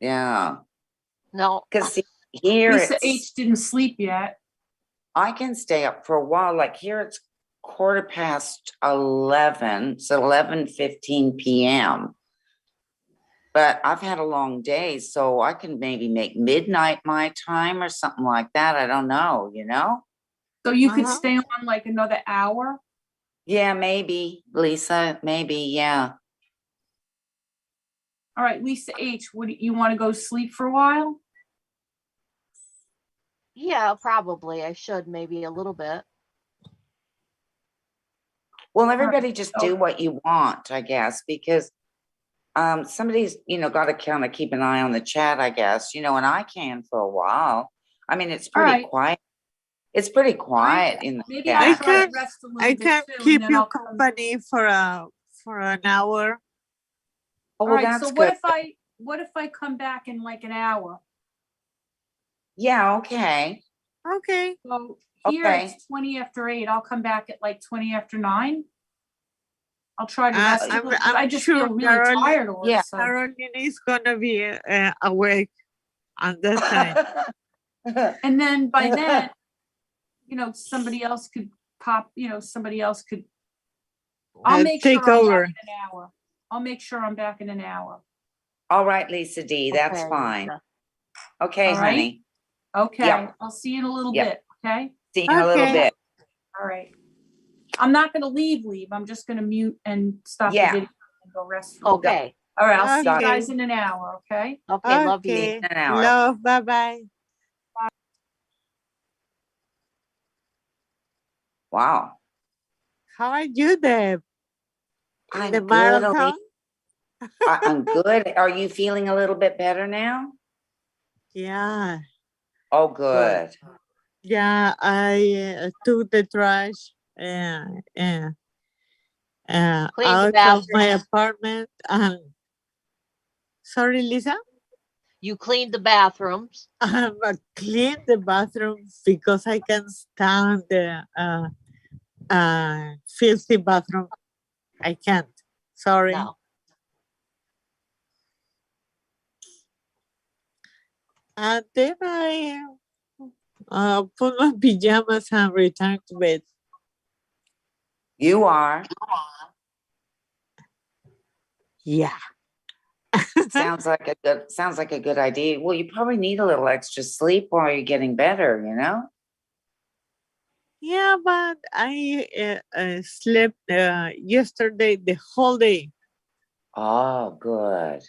Yeah, No. because here Lisa it's, H didn't sleep yet. I can stay up for a while. Like here it's 11:15, so 11:15 p.m. But I've had a long day, so I can maybe make midnight my time or something like that. I don't know, So you could stay on like another hour. Yeah, maybe, Lisa, maybe, yeah. All right, Lisa H, what do you want to go sleep for a while? Yeah, probably. I should maybe a little bit. Well, everybody just do what you want, I guess, because somebody's, got to kind of keep an eye on the chat, I guess, and I can for a while. I mean, it's pretty quiet. It's pretty quiet in the Maybe I'll chat. try to rest a little I bit can too, keep and then you I'll come. company for an hour. Oh, All well, right, that's so good. what if I come back in like an hour? Yeah, okay. Okay. So here it's 20 after 8. I'll come back at like 20 after 9. I'll try to rest a little bit. I just feel really tired all of a sudden. Caroline is gonna be awake at that time. And then by then, somebody else could pop, I'll make take sure I'm over. back in an hour. I'll make sure I'm back in an hour. All right, Lisa D, that's Okay, fine. Lisa. Okay, All right. honey. Okay. Yep. I'll see you in a little Yep. bit. Okay. See you in a little Okay. bit. All right. I'm not going to leave. I'm just going to mute and stop the Yeah. video and go rest. For a bit. Okay. All right. I'll see you Okay. guys in an hour. Okay. Okay. Love you. Okay. In an hour. Love. Bye bye. Wow. How are you, Deb? In I'm the good, marathon? I'm good. Are you feeling a little bit better now? Yeah. Oh, good. Yeah, I took the trash Cleaned the out of bathroom. my apartment. And sorry, Lisa. You cleaned the bathrooms. I cleaned the bathroom because I can stand the filthy bathroom. I can't. Sorry. No. And then I put my pajamas and returned to bed. You are. Yeah. Sounds like a good idea. Well, you probably need a little extra sleep while you're getting better, Yeah, but I slept yesterday the whole day. Oh, good.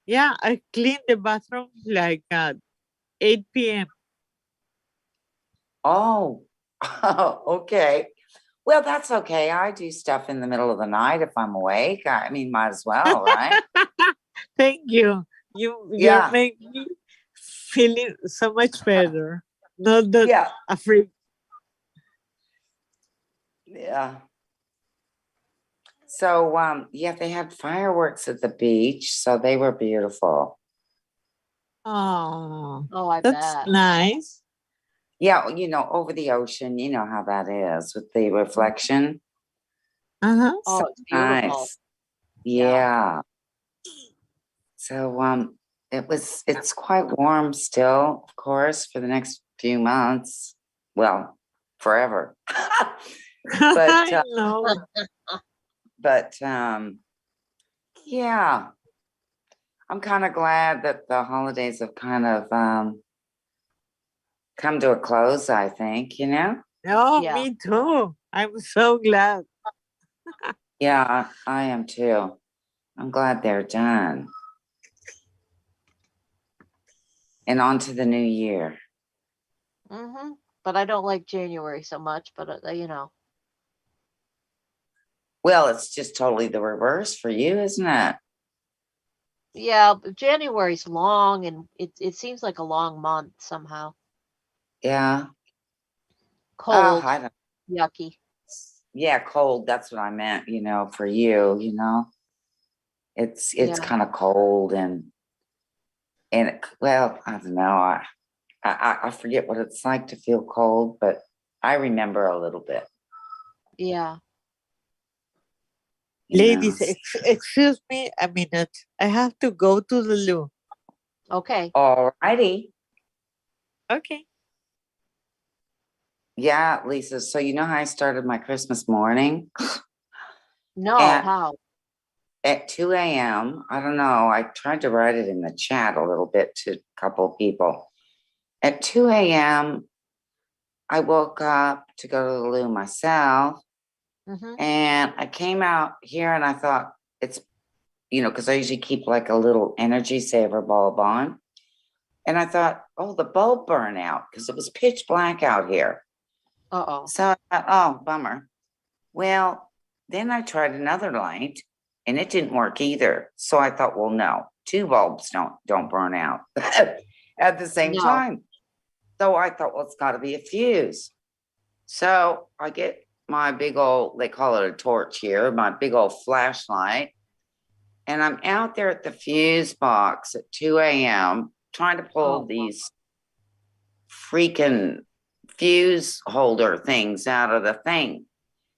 Yeah, I cleaned the bathroom like at 8 p.m. Oh, okay. Well, that's okay. I do stuff in the middle of the night if I'm awake. I mean, might as well, right? Thank you. You Yeah. make me feeling so much better. Not that Yeah. afraid. Yeah. So, yeah, they had fireworks at the beach, so they were beautiful. Oh, Oh, I that's bet. nice. Yeah, over the ocean, you know how that is with the reflection. Uh-huh. Oh, it's beautiful. Nice. Yeah. So, it's quite warm still, of course, for the next few months. Well, forever. But, I know. but yeah, I'm kind of glad that the holidays have kind of come to a close, I think, Oh, Yeah. me too. I'm so glad. Yeah, I am too. I'm glad they're done. And on to the new year. But I don't like January so much, but you know. Well, it's just totally the reverse for you, isn't it? Yeah, but January's long and it seems like a long month somehow. Yeah. Cold. I don't. Yucky. Yeah, cold. That's what I meant, for you, It's Yeah. kind of cold and well, I don't know. I forget what it's like to feel cold, but I remember a little bit. Yeah. Ladies, excuse me a minute. I have to go to the loo. Okay. All righty. Okay. Yeah, Lisa. So you know how I started my Christmas morning? No, how? At 2 a.m. I don't know. I tried to write it in the chat a little bit to a couple of people. At 2 a.m., I woke up to go to the loo myself. And I came out here and I thought it's, because I usually keep like a little energy saver bulb on. And I thought, oh, the bulb burned out because it was pitch black out here. Uh-oh. So I thought, oh, bummer. Well, then I tried another light and it didn't work either. So I thought, well, no, two bulbs don't burn out at the same time. So I thought, well, it's got to be a fuse. So I get my big old, they call it a torch here, my big old flashlight. And I'm out there at the fuse box at 2 a.m. trying to pull these freaking fuse holder things out of the thing.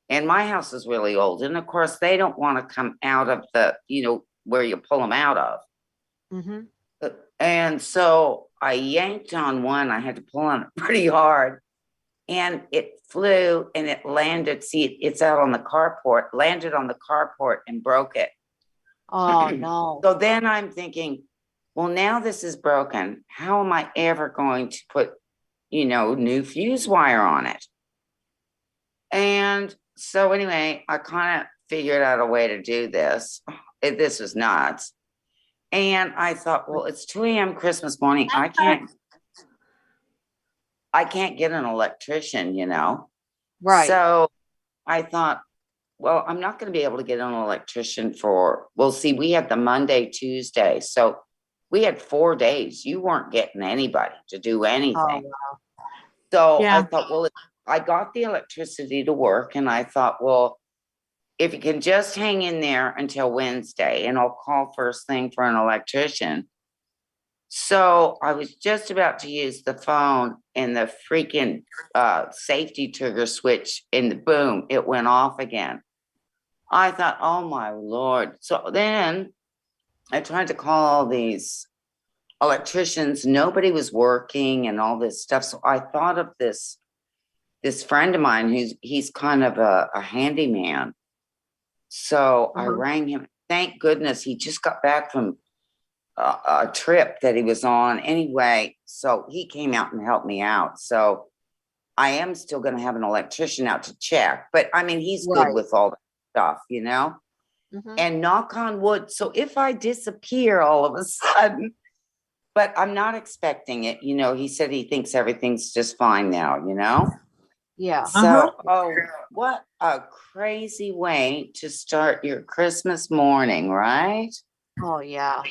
And my house is really old. And of course, they don't want to come out of the, where you pull them out of. And so I yanked on one. I had to pull on it pretty hard. And it flew and it landed. See, it's out on the carport, landed on the carport and broke it. Oh, no. So then I'm thinking, well, now this is broken. How am I ever going to put, new fuse wire on it? And so anyway, I kind of figured out a way to do this. This was nuts. And I thought, well, it's 2 a.m. Christmas morning. I can't get an electrician, Right. So I thought, well, I'm not going to be able to get an electrician we had the Monday, Tuesday. So we had 4 days. You weren't getting anybody to do anything. Oh, wow. So I thought, well, I got the electricity to work and I thought, well, if you can just hang in there until Wednesday and I'll call first thing for an electrician. So I was just about to use the phone and the freaking safety trigger switch and boom, it went off again. I thought, oh my Lord. So then I tried to call all these electricians. Nobody was working and all this stuff. So I thought of this friend of mine he's kind of a handyman. So I rang him. Thank goodness he just got back from a trip that he was on anyway. So he came out and helped me out. So I am still going to have an electrician out to check, but I mean, he's good with all that stuff, and knock on wood. So if I disappear all of a sudden, but I'm not expecting it, he said he thinks everything's just fine now, Yeah. So, what a crazy way to start your Christmas morning, right? Oh, yeah.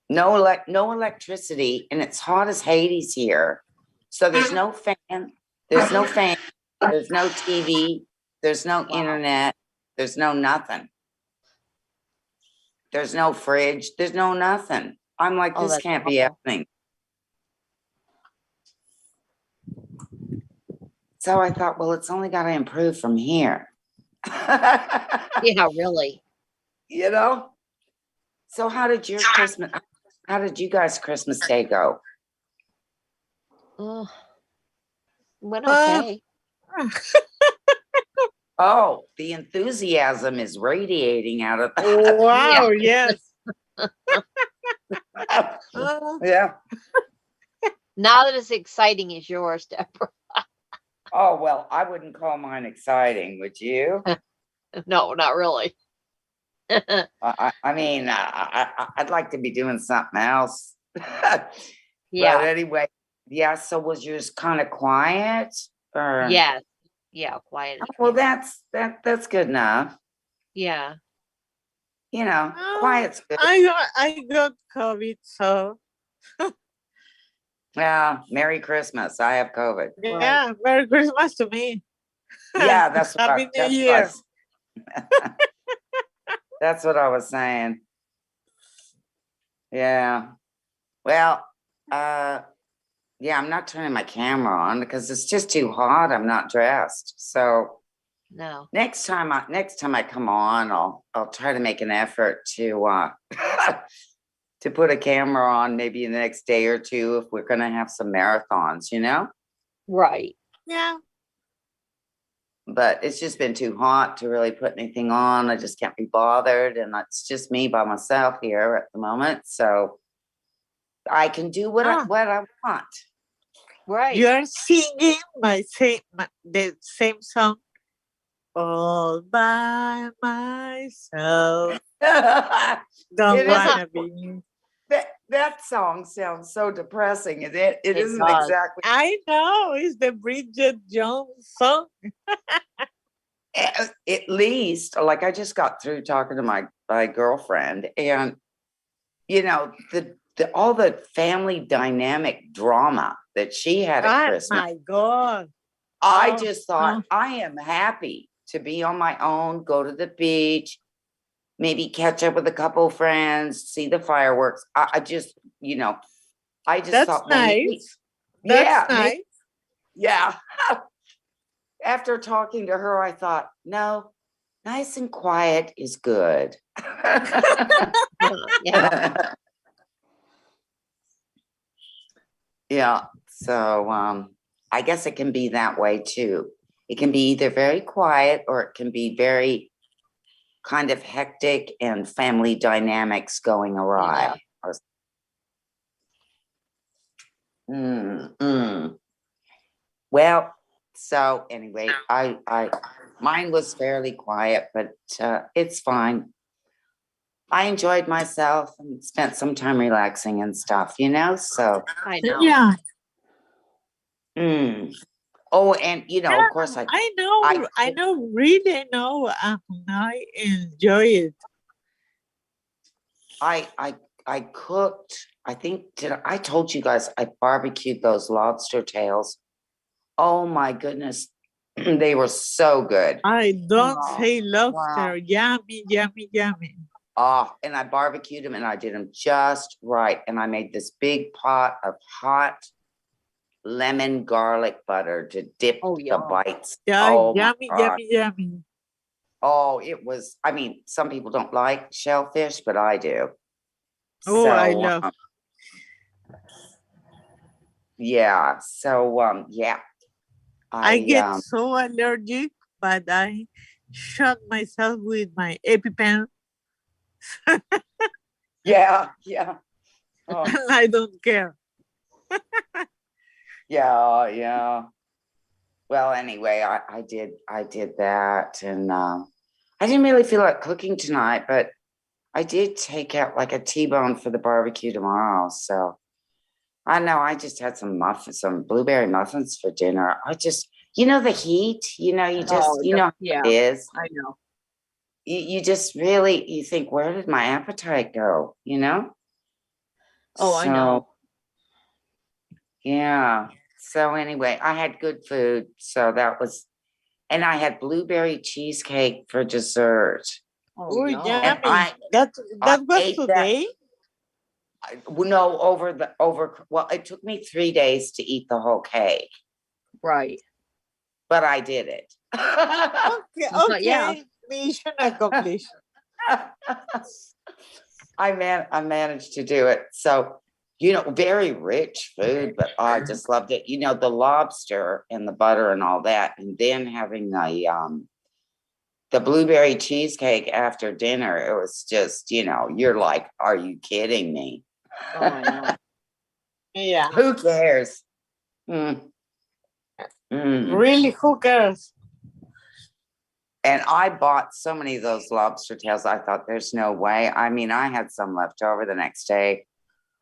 No electricity, and it's hot as Hades here. So there's no fan, there's no TV, there's no internet, there's no nothing. There's no fridge, there's no nothing. I'm like, this can't be happening. So I thought, well, it's only got to improve from here. Yeah, really. So how did you guys' Christmas day go? Went okay. Oh, the enthusiasm is radiating out of that. Wow, yes. Yeah. Not as exciting as yours, Deborah. Oh, well, I wouldn't call mine exciting, would you? No, not really. I mean, I'd like to be doing something else. But Yeah. anyway, yeah, so was yours kind of quiet? Or Yes. Yeah, quiet. well, that's good enough. Yeah. You know, Oh, quiet's good. I got COVID, so Well, Merry Christmas. I have COVID. yeah, Merry Christmas to me. Yeah, that's what Happy New that's Year. that's what I was saying. Yeah. Well, yeah, I'm not turning my camera on because it's just too hot. I'm not dressed. So No. next time I come on, I'll try to make an effort to to put a camera on maybe in the next day or two if we're gonna have some marathons, you know? Right. Yeah. But it's just been too hot to really put anything on. I just can't be bothered, and it's just me by myself here at the moment. So I can do what I want. Right. You're singing the same song all by myself. Don't It wanna isn't- be. That song sounds so depressing. It isn't does. exactly. I know it's the Bridget Jones song. At least, like I just got through talking to my girlfriend, and you know the all the family dynamic drama that she had at Oh Christmas. my God. I Oh, just thought I am happy to be on my own, go to the beach, maybe catch up with a couple of friends, see the fireworks. I just, you know, I just That's thought, well, nice. That's nice. yeah. After talking to her, I thought, no, nice and quiet is good. Yeah. Yeah. So I guess it can be that way too. It can be either very quiet or it can be very kind of hectic and family dynamics going awry. Well, so anyway, I mine was fairly quiet, but it's fine. I enjoyed myself and spent some time relaxing and stuff, you know. So I know. Yeah. Oh, and you know, of course, I enjoy it. I cooked. I think I told you guys I barbecued those lobster tails. Oh my goodness, they were so good. I don't Oh, say lobster. wow. Yummy, yummy, yummy. Oh, and I barbecued them and I did them just right. And I made this big pot of hot lemon garlic butter to dip the bites. Yeah, Oh, my yummy, God. yummy, yummy. Oh, it was, I mean, some people don't like shellfish, but I do. Oh, I love. Yeah. So, yeah. I get so allergic, but I shot myself with my EpiPen. Yeah, yeah. Oh. And I don't care. Yeah. Well, anyway, I did that, and I didn't really feel like cooking tonight, but I did take out like a T-bone for the barbecue tomorrow. So I know I just had some blueberry muffins for dinner. You know, the heat, you know, you just, how it is. I know. You just really, you think, where did my appetite go? You know? Oh, I know. Yeah. So anyway, I had good food. So that was, and I had blueberry cheesecake for dessert. Oh, And yummy. That was today? No, well, it took me 3 days to eat the whole cake. Right. But I did it. Okay. Yeah. Mission accomplished. I managed to do it. So, you know, very rich food, but I just loved it. You know, the lobster and the butter and all that, and then having the blueberry cheesecake after dinner. It was just, you know, you're like, are you kidding me? Oh, I know. Yeah. Who cares? Really, who cares? And I bought so many of those lobster tails. I thought there's no way. I mean, I had some left over the next day.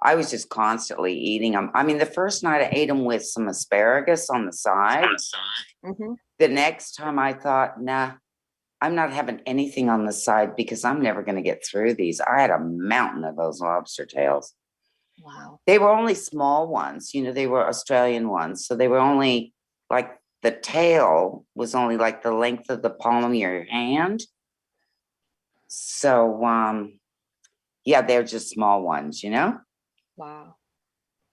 I was just constantly eating them. I mean, the first night I ate them with some asparagus on the side. The next time I thought, nah, I'm not having anything on the side because I'm never going to get through these. I had a mountain of those lobster tails. Wow. They were only small ones, you know, they were Australian ones. So they were only like the tail was only like the length of the palm of your hand. So, yeah, they're just small ones, you know? Wow.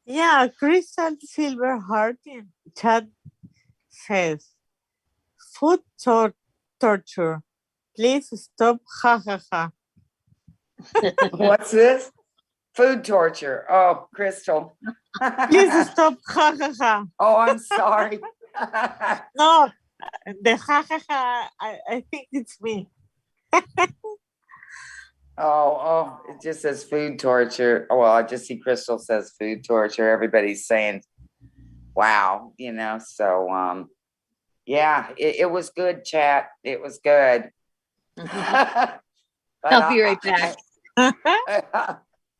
Yeah, Crystal Silverheart in chat says, food torture. Please stop, ha ha ha. What's this? Food torture. Oh, Crystal. Please stop, ha ha ha. Oh, I'm sorry. No, the ha ha ha, I think it's me. Oh, it just says food torture. Oh, well, I just see Crystal says food torture. Everybody's saying, wow, you know, so, yeah, it was good, chat. It was good. But I'll be right back.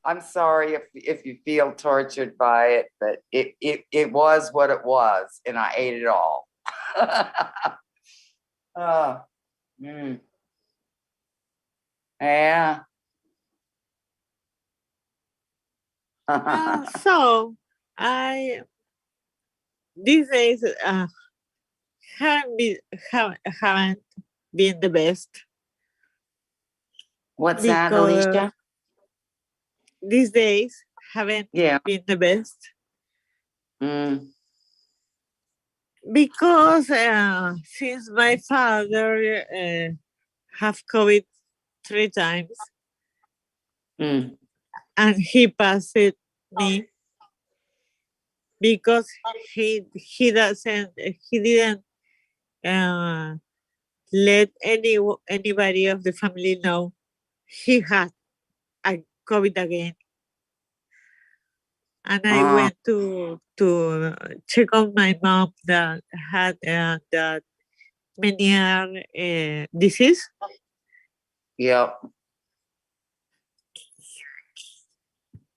I'm sorry if you feel tortured by it, but it was what it was, and I ate it all. Oh, yeah. So these days haven't been the best. What's that, Alicia? These days haven't been the best. Because since my father have COVID 3 times, and he passed it me because he didn't let anybody of the family know he had a COVID again. And I went to check on my mom that had that Meniere disease. Yep.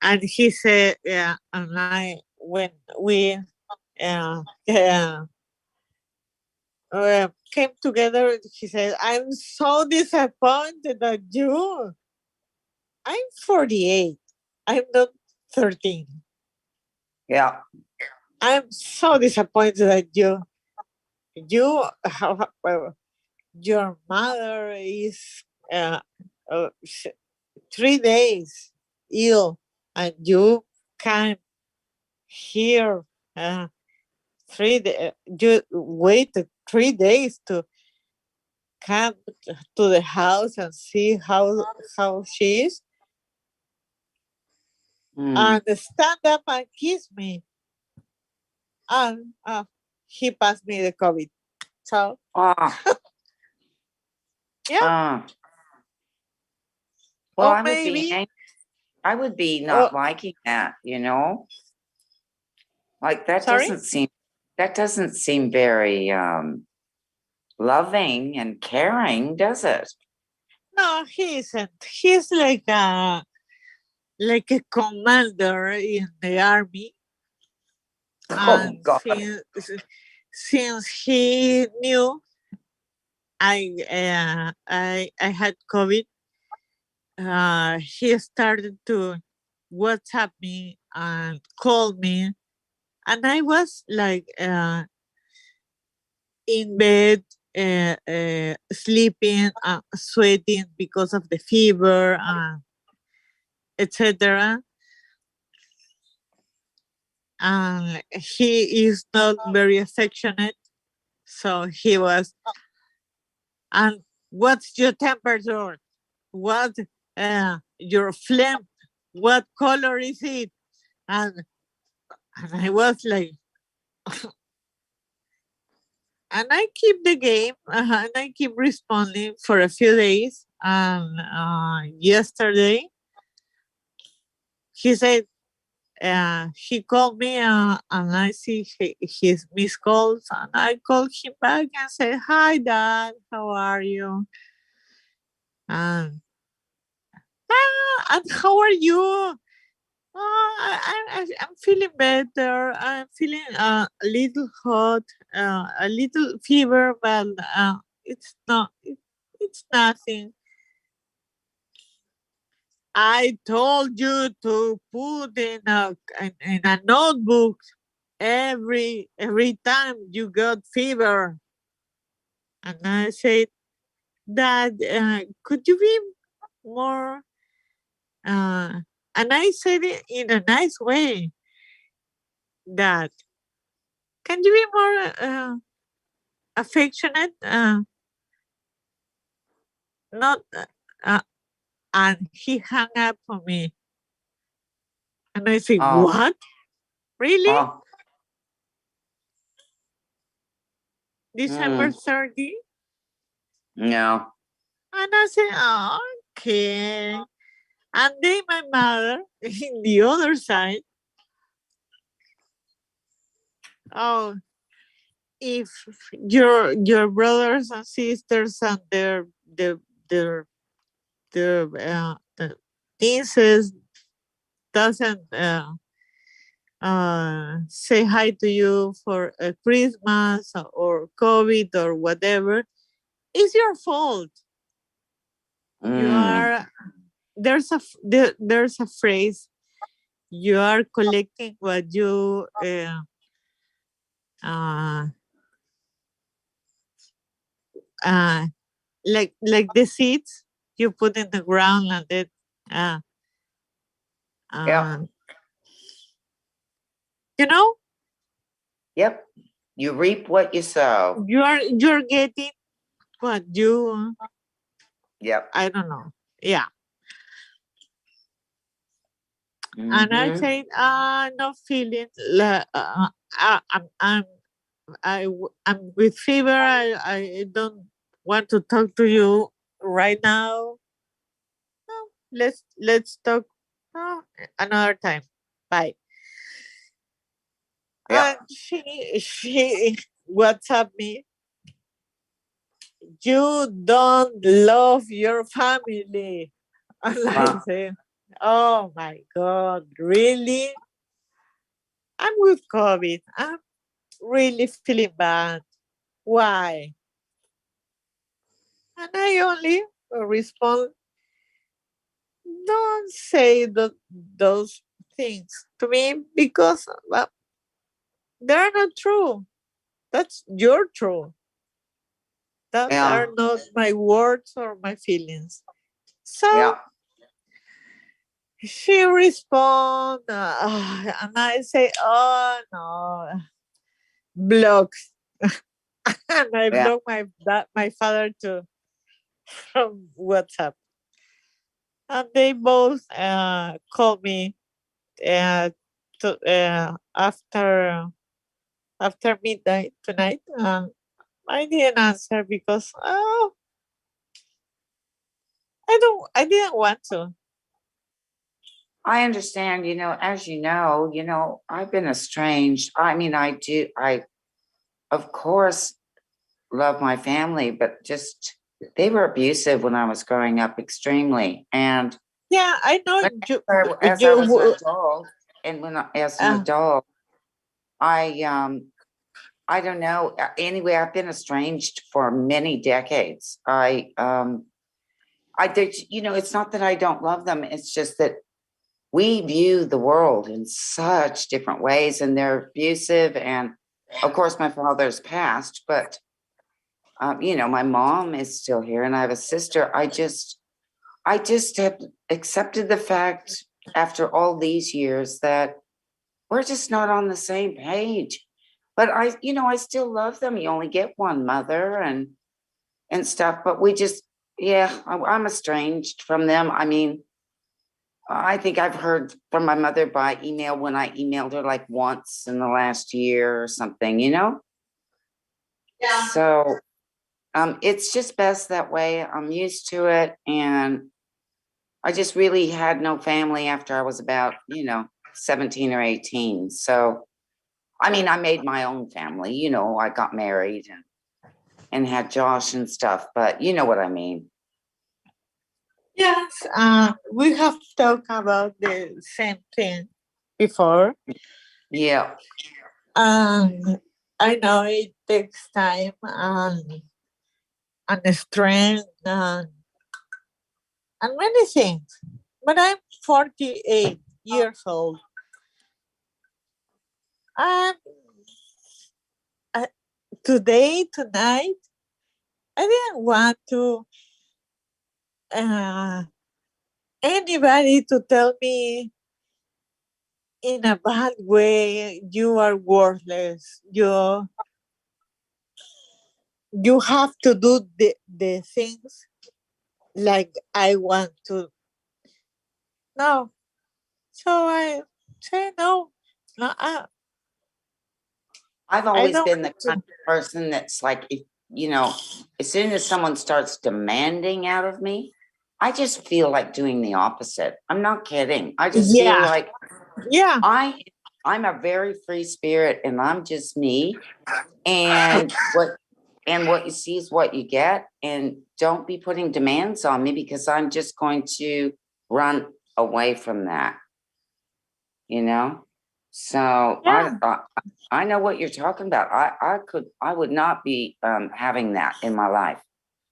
And he said, yeah, and when we came together, he said, I'm so disappointed that I'm 48. I'm not 13. Yeah. I'm so disappointed that your mother is 3 days ill, and you came here 3 days. You waited 3 days to come to the house and see how she is, and stand up and kiss me. And he passed me the COVID. So yeah. Well, Or I would be angry. I would be not liking that, you know? Like that doesn't seem very loving and caring, does it? No, he isn't. He's like a commander in the army. Oh God. Since he knew I had COVID, he started to WhatsApp me and call me, and I was like in bed, sleeping, sweating because of the fever, etc. He is not very affectionate, so he was. And what's your temperature? What your phlegm? What color is it? And I was like, and I keep the game, and I keep responding for a few days. And yesterday, he said, he called me and I see his missed calls, and I called him back and said, "Hi, Dad, how are you? And and how are you? I'm feeling better. I'm feeling a little hot, a little fever, but it's not. It's nothing. I told you to put in a notebook every time you got fever." And I said, "Dad, could you be more?" And I said it in a nice way. "Dad, can you be more affectionate?" Not. And he hung up on me. And I said, Oh. "What? Really? Oh. December 30? No. And I said, "Oh, okay." And then my mother, in the other side, "Oh, if your brothers and sisters and their the nieces doesn't say hi to you for Christmas or COVID or whatever, it's your fault. You are there's a phrase, you are collecting what you like the seeds you put in the ground and it you know." Yep. You reap what you sow. You're getting what you. Yep. I don't know. Yeah. And I said, "No feeling. I'm with fever. I don't want to talk to you right now. No, let's talk another time. Bye." And she WhatsApp me, "You don't love your family." And I say, "Oh my God, really? I'm with COVID. I'm really feeling bad. Why?" And I only respond, "Don't say those things to me because they're not true. That's your truth. That are not my words or my feelings." So she responds, and I say, "Oh no, blocks." And I block my father too from WhatsApp. And they both called me after midnight tonight. I didn't answer because I didn't want to. I understand, as you know, I've been estranged. I mean, I of course love my family, but just they were abusive when I was growing up, extremely. And yeah, I know as I was an adult, and as an adult, I don't know. Anyway, I've been estranged for many decades. I did, it's not that I don't love them. It's just that we view the world in such different ways, and they're abusive. And of course, my father's passed, but my mom is still here, and I have a sister. I just have accepted the fact after all these years that we're just not on the same page. But I still love them. You only get one mother and stuff, but we just, I'm estranged from them. I mean, I think I've heard from my mother by email when I emailed her like once in the last year or something, Yeah. So it's just best that way. I'm used to it. And I just really had no family after I was about, 17 or 18. So, I mean, I made my own family, you know, I got married and had Josh and stuff, but you know what I mean. Yes, we have talked about the same thing before. Yeah. I know it takes time and strength and many things. But I'm 48 years old. And tonight, I didn't want to anybody to tell me in a bad way you are worthless. You have to do the things like I want to. No. So I say no. No, I've I always don't been the want to. kind of person that's like, if, you know, as soon as someone starts demanding out of me, I just feel like doing the opposite. I'm not kidding. I just feel Yeah. like Yeah. I'm a very free spirit and I'm just me. And what you see is what you get. And don't be putting demands on me because I'm just going to run away from that. You know? So Yeah. I know what you're talking about. I would not be having that in my life.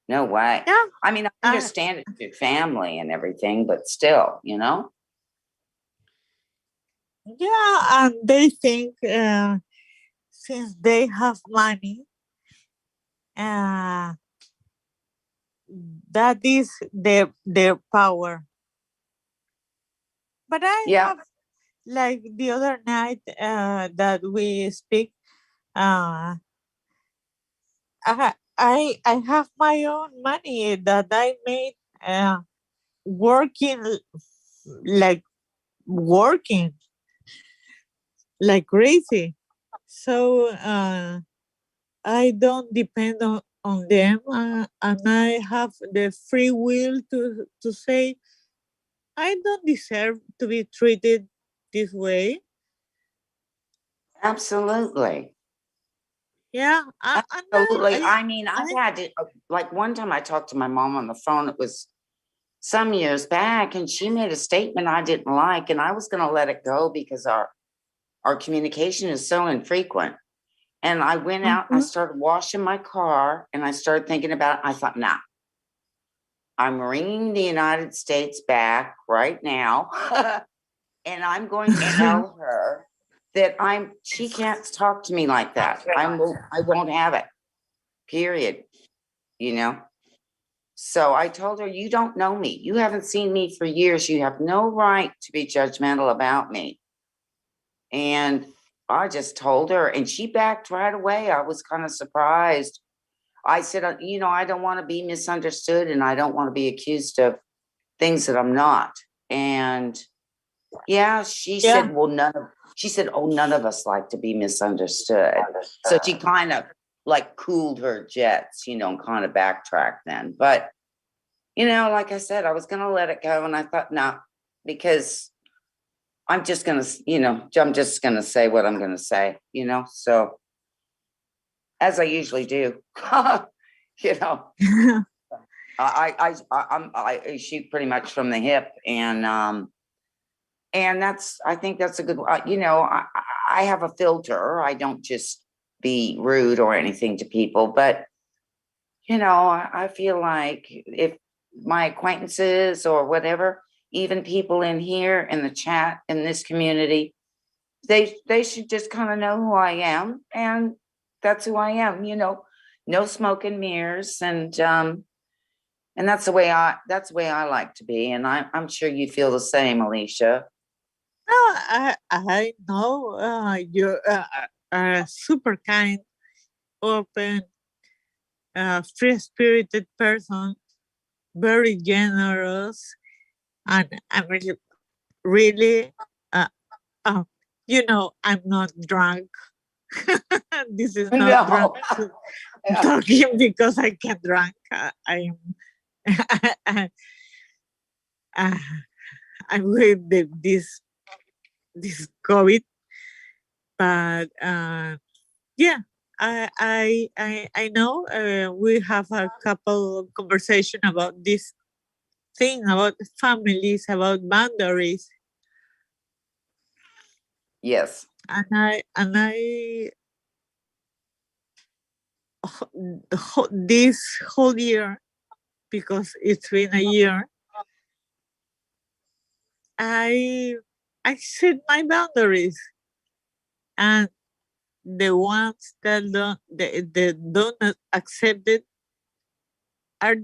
No way. Yeah. I mean, I understand it's your family and everything, but still, you know? Yeah, and they think since they have money, that is their power. But I have, like the other night that we speak, I have my own money that I made working like working like crazy. So I don't depend on them, and I have the free will to say I don't deserve to be treated this way. Absolutely. Yeah, Absolutely. I mean, I've had to, like one time I talked to my mom on the phone. It was some years back, and she made a statement I didn't like, and I was going to let it go because our communication is so infrequent. And I went out, I started washing my car, and I started thinking about it. I thought, nah, I'm ringing the United States back right now, and I'm going to tell her that she can't talk to me like that. I won't have it. Period. You know? So I told her, you don't know me. You haven't seen me for years. You have no right to be judgmental about me. And I just told her, and she backed right away. I was kind of surprised. I said, you know, I don't want to be misunderstood and I don't want to be accused of things that I'm not. And yeah, she said, well, none of us like to be misunderstood. So she kind of like cooled her jets, you know, and kind of backtracked then. But, you know, like I said, I was going to let it go. And I thought, no, because I'm just going to, you know, I'm just going to say what I'm going to say, you know, so as I usually do, you know, I shoot pretty much from the hip and I think that's a good, you know, I have a filter. I don't just be rude or anything to people, but you know, I feel like if my acquaintances or whatever, even people in here in the chat in this community, they should just kind of know who I am, and that's who I am. You know, no smoke and mirrors, and that's the way I like to be, and I'm sure you feel the same, Alicia. I know you're a super kind, open, free-spirited person, very generous, and I'm really, you know, I'm not drunk. This is not drunk talking because I get drunk. I'm I'm with this this COVID. But yeah, I know we have a couple of conversation about this thing about families, about boundaries, Yes. and I this whole year, because it's been a year, I set my boundaries, and the ones that don't accept it are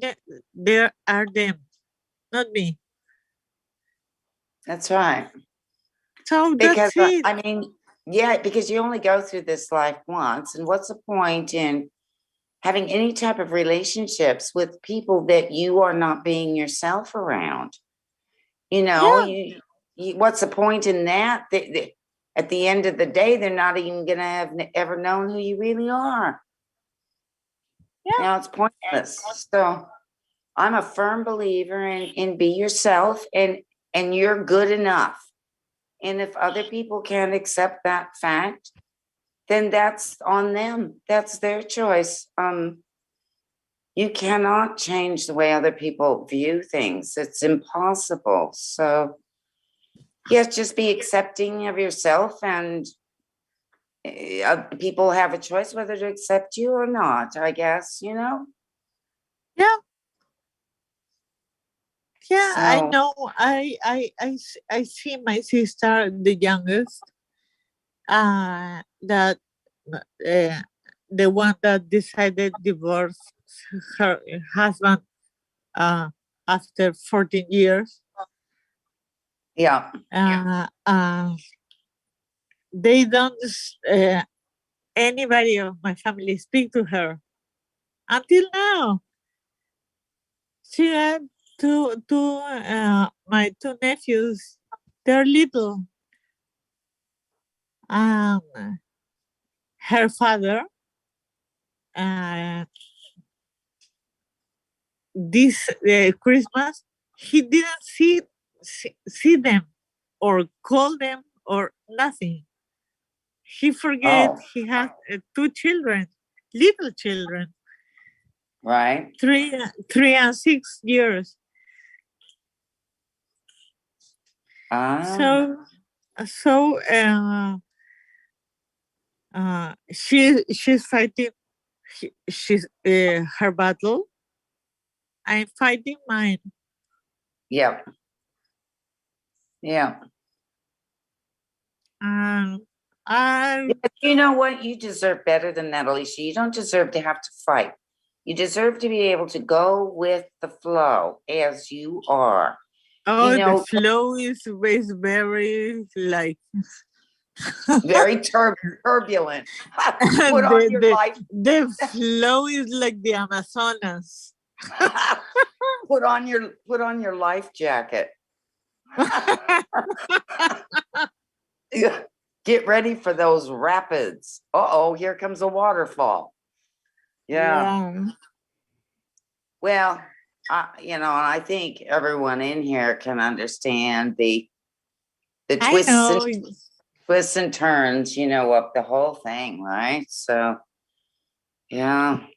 there are them, not me. That's right. So Because that's it. I mean, yeah, because you only go through this life once, and what's the point in having any type of relationships with people that you are not being yourself around? You know, what's the point in that? At the end of the day, they're not even gonna have ever known who you really are. Yeah. You know, it's pointless. So I'm a firm believer in be yourself, and you're good enough. And if other people can't accept that fact, then that's on them. That's their choice. You cannot change the way other people view things. It's impossible. So yes, just be accepting of yourself, and people have a choice whether to accept you or not, I guess, you know? Yeah. Yeah, I So, know. I see my sister, the youngest, that the one that decided divorce her husband after 14 years. yeah. They don't anybody of my family speak to her until now. She had my two nephews. They're little. Her father, this Christmas, he didn't see them or call them or nothing. He forget he had two children, little children. Right. 3 and 6 years. So she's fighting. She's her battle. I'm fighting mine. Yeah. Yeah. You know what? You deserve better than that, Alicia. You don't deserve to have to fight. You deserve to be able to go with the flow as you are. Oh, you know, the flow is very like very turbulent. Put on your life. The flow is like the Amazonas. Put on your life jacket. Get ready for those rapids. Uh-oh, here comes a waterfall. Yeah. Well, you know, I think everyone in here can understand the twists and turns, you know, of the whole thing, right? So, yeah.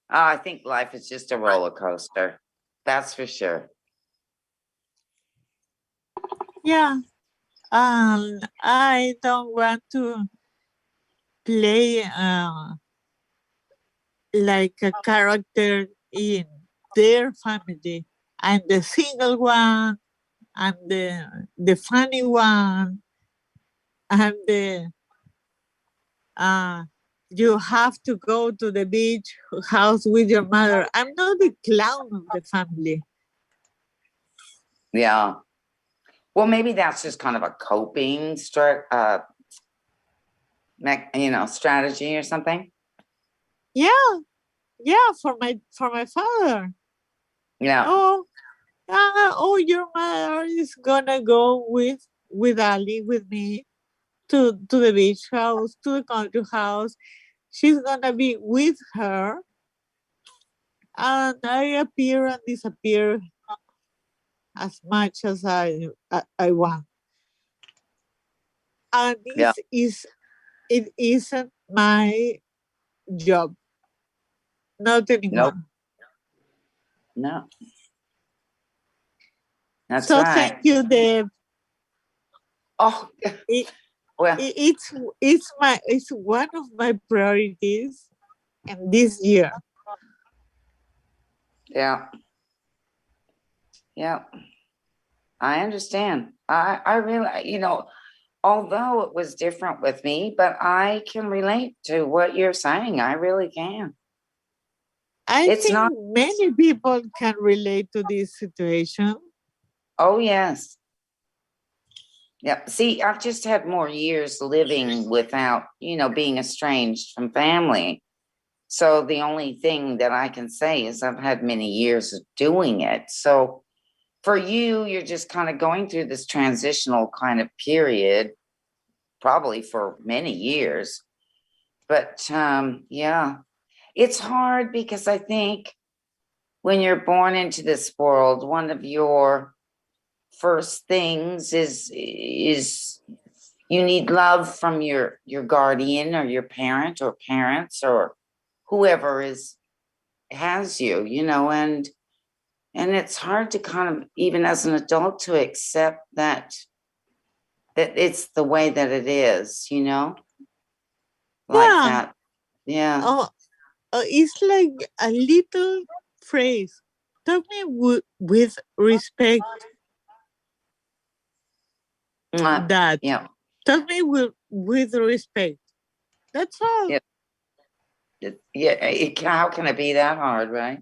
I think life is just a roller coaster. That's for sure. Yeah. I don't want to play like a character in their family. I'm the single one. I'm the funny one. I'm the you have to go to the beach house with your mother. I'm not the clown of the family. Yeah. Well, maybe that's just kind of a coping strategy or something. Yeah, for my father. Yeah. Your mother is gonna go with Ali, with me, to the beach house, to the country house. She's gonna be with her, and I appear and disappear as much as I want. And Yeah. it isn't my job. Not anymore. Nope. No. That's So right. thank you, Deb. Oh, It, well, it's one of my priorities in this year. yeah. Yeah. I understand. I really, although it was different with me, but I can relate to what you're saying. I really can. I It's think not, many people can relate to this situation. oh, yes. Yeah. See, I've just had more years living without, being estranged from family. So the only thing that I can say is I've had many years of doing it. So for you, you're just kind of going through this transitional kind of period, probably for many years. But yeah, it's hard because I think when you're born into this world, one of your first things is you need love from your guardian or your parent or parents or whoever has you, and it's hard to kind of, even as an adult, to accept that it's the way that it is, like Yeah. that. Yeah. Oh, it's like a little phrase. Tell me with respect that. Yeah. Tell me with respect. That's all. Yeah. How can it be that hard, right?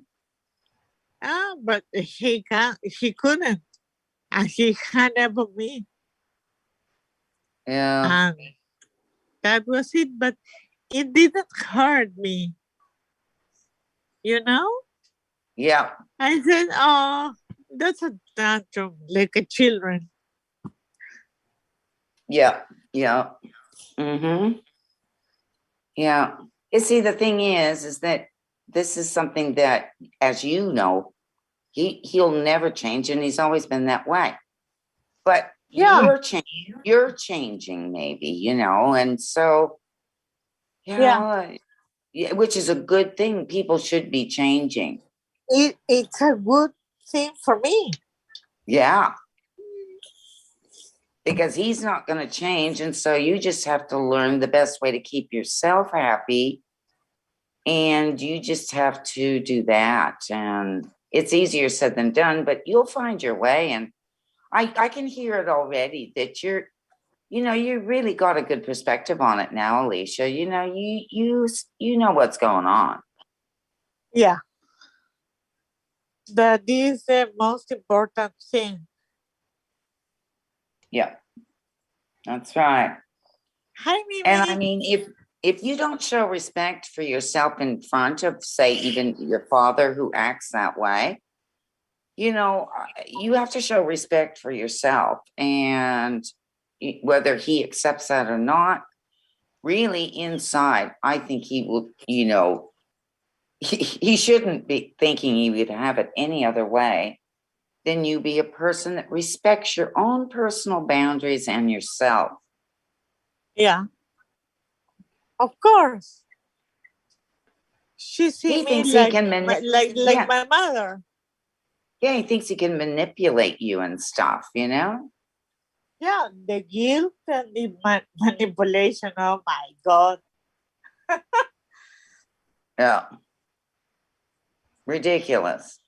But he couldn't. And he had never me. Yeah. And that was it. But it didn't hurt me. Yeah. I said, oh, that's a tantrum, like a children. Yeah. Yeah. Mm-hmm. Yeah. You see, the thing is that this is something that, as you know, he'll never change, and he's always been that way. But you're changing, maybe, and so, which is a good thing. People should be changing. It's a good thing for me. Yeah. Because he's not going to change. And so you just have to learn the best way to keep yourself happy. And you just have to do that. And it's easier said than done, but you'll find your way. And I can hear it already that you really got a good perspective on it now, Alicia. You know what's going on. Yeah. That is the most important thing. Yeah. That's right. Hi, Mimi. And I mean, if you don't show respect for yourself in front of, say, even your father who acts that way, you have to show respect for yourself. And whether he accepts that or not, really inside, I think he will, he shouldn't be thinking he would have it any other way than you be a person that respects your own personal boundaries and yourself. Yeah. Of course. She He me thinks like, he can like my mother. Yeah, he thinks he can manipulate you and stuff, Yeah, the guilt and the manipulation. Oh my God. Yeah. Ridiculous.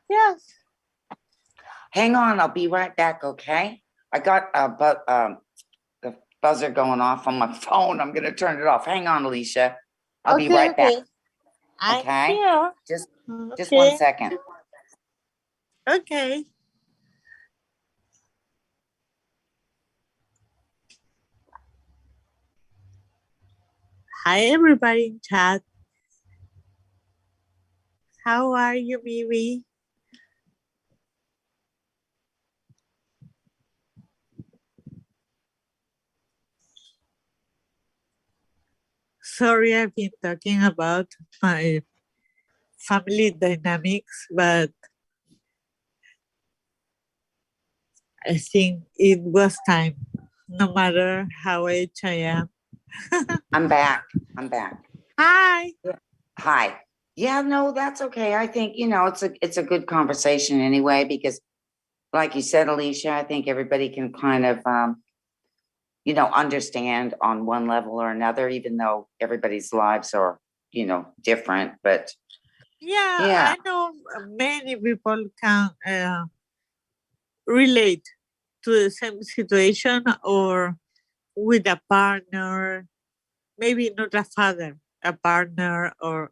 Yes. Hang on, I'll be right back, okay? I got the buzzer going off on my phone. I'm gonna turn it off. Hang on, Alicia. I'll be right back. I'm Okay? here. Just 1 second. Okay. Hi, everybody in chat. How are you, Mimi? Sorry, I've been talking about my family dynamics, but I think it was time. no matter how age I am. I'm back. I'm back. Hi. Hi. Yeah, no, that's okay. I think, it's a good conversation anyway, because like you said, Alicia, I think everybody can kind of, understand on one level or another, even though everybody's lives are, different. But Yeah, yeah, I know many people can relate to the same situation or with a partner, maybe not a father, a partner, or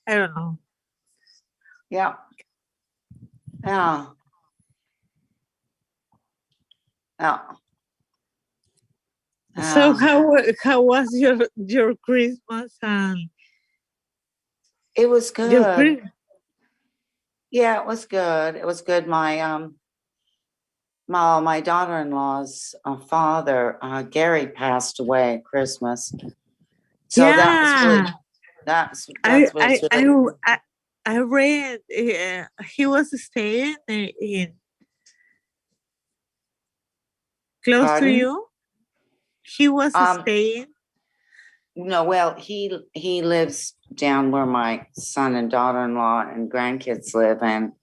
I don't know. yeah, yeah, yeah. So Um, how was your Christmas and it was your good. Yeah, it was good. It was good. My daughter-in-law's father, Gary, passed away at Christmas. So that was really, Yeah, that's I was I I really, I, I read he was staying in close to pardon? you. He was Um, staying. no, well, he lives down where my son and daughter-in-law and grandkids live, and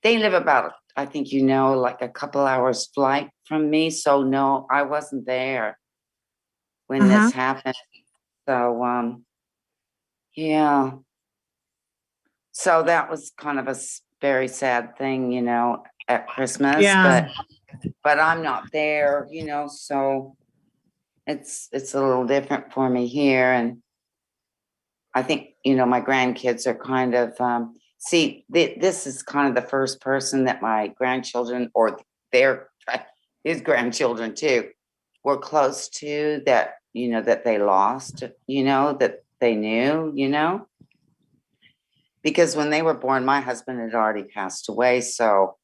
they live about, I think, like a couple hours flight from me. So no, I wasn't there when Uh-huh. this happened. So, yeah. So that was kind of a very sad thing, at Christmas, Yeah. but I'm not there, so it's a little different for me here. And I think, my grandkids are kind of, this is kind of the first person that my grandchildren or their, his grandchildren too, were close to that, that they lost, that they knew. Because when they were born, my husband had already passed away. So,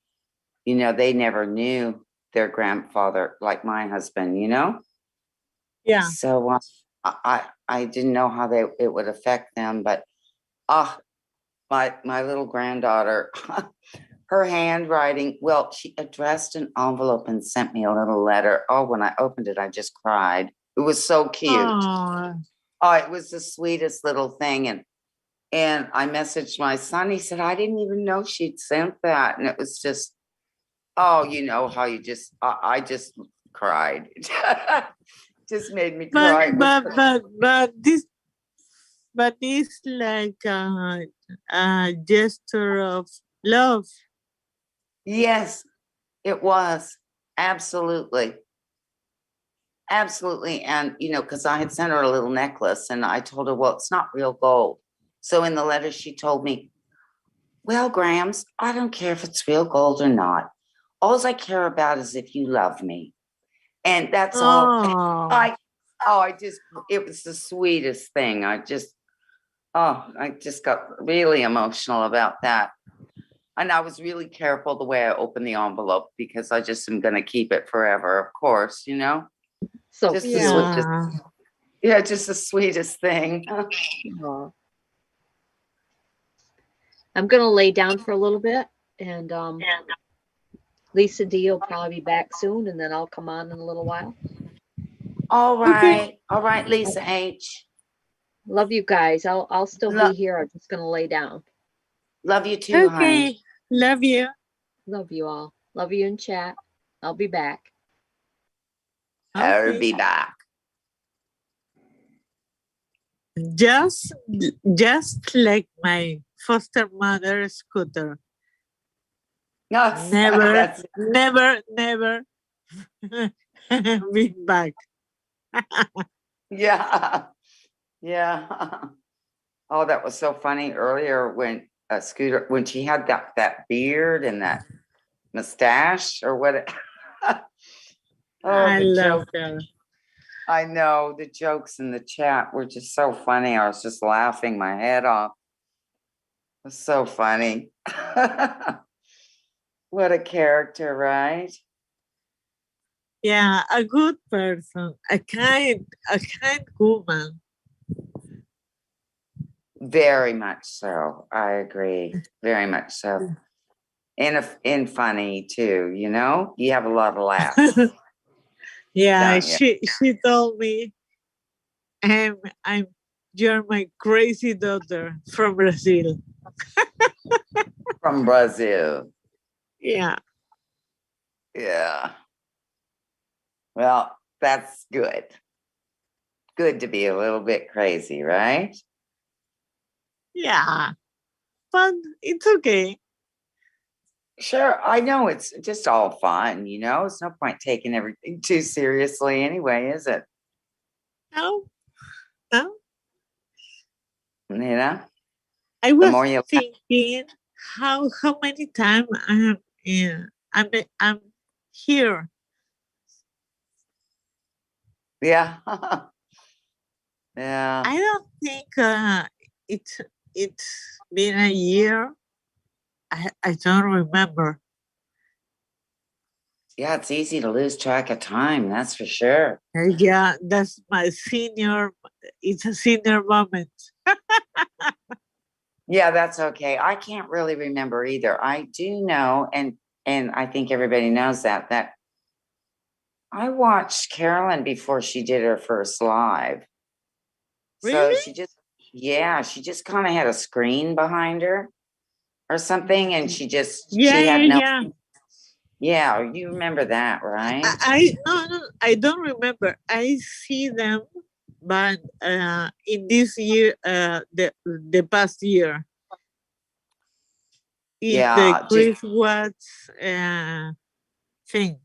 they never knew their grandfather like my husband, Yeah. So I didn't know how it would affect them. But my little granddaughter, her handwriting, well, she addressed an envelope and sent me a little letter. Oh, when I opened it, I just cried. It was so cute. Oh, Oh, it was the sweetest little thing. And I messaged my son. He said, I didn't even know she'd sent that. And it was just, oh, you know how you just, I just cried. Just made me but cry. It was but it's like a gesture of love. Yes, it was. Absolutely. Absolutely. And, because I had sent her a little necklace and I told her, well, it's not real gold. So in the letter, she told me, well, Grams, I don't care if it's real gold or not. All I care about is if you love me. And that's all. Oh, It was the sweetest thing. I just got really emotional about that. And I was really careful the way I opened the envelope because I just am going to keep it forever, of course, So just cute. the sweetest. Yeah, just the sweetest thing. Aw. I'm gonna lay down for a little bit, and Lisa D will probably be back soon, and then I'll come on in a little while. All right. All right, Lisa H. Love you guys. I'll still be here. I'm just gonna lay down. Love you too, honey. Love you. Love you all. Love you in chat. I'll be back. I'll be back. Just like my foster mother scooter. Yes, Never been back. Yeah. Yeah. Oh, that was so funny earlier when Scooter, when she had that beard and that mustache or what. I The love joke. her. I know the jokes in the chat were just so funny. I was just laughing my head off. It was so funny. What a character, right? Yeah, a good person, a kind woman. Very much so. I agree. Very much so. And funny too, you have a lot of laughs. Yeah, don't you? she told me, I'm you're my crazy daughter from Brazil. From Brazil. Yeah. Yeah. Well, that's good. Good to be a little bit crazy, right? Yeah. But it's okay. Sure, I know it's just all fun, you know? It's no point taking everything too seriously anyway, is it? No, no. You know? I The was more you laugh, thinking how many times I'm here. yeah. Yeah. I don't think it's been a year. I don't remember. Yeah, it's easy to lose track of time, that's for sure. Yeah, that's my senior. It's a senior moment. Yeah, that's okay. I can't really remember either. I do know, and I think everybody knows that I watched Carolyn before she did her first live. So Really? she just kind of had a screen behind her or something, and she had no. Yeah, you remember that, right? No, I don't remember. I see them, but in this year, the past year, in the Yeah, Chris Watts thing.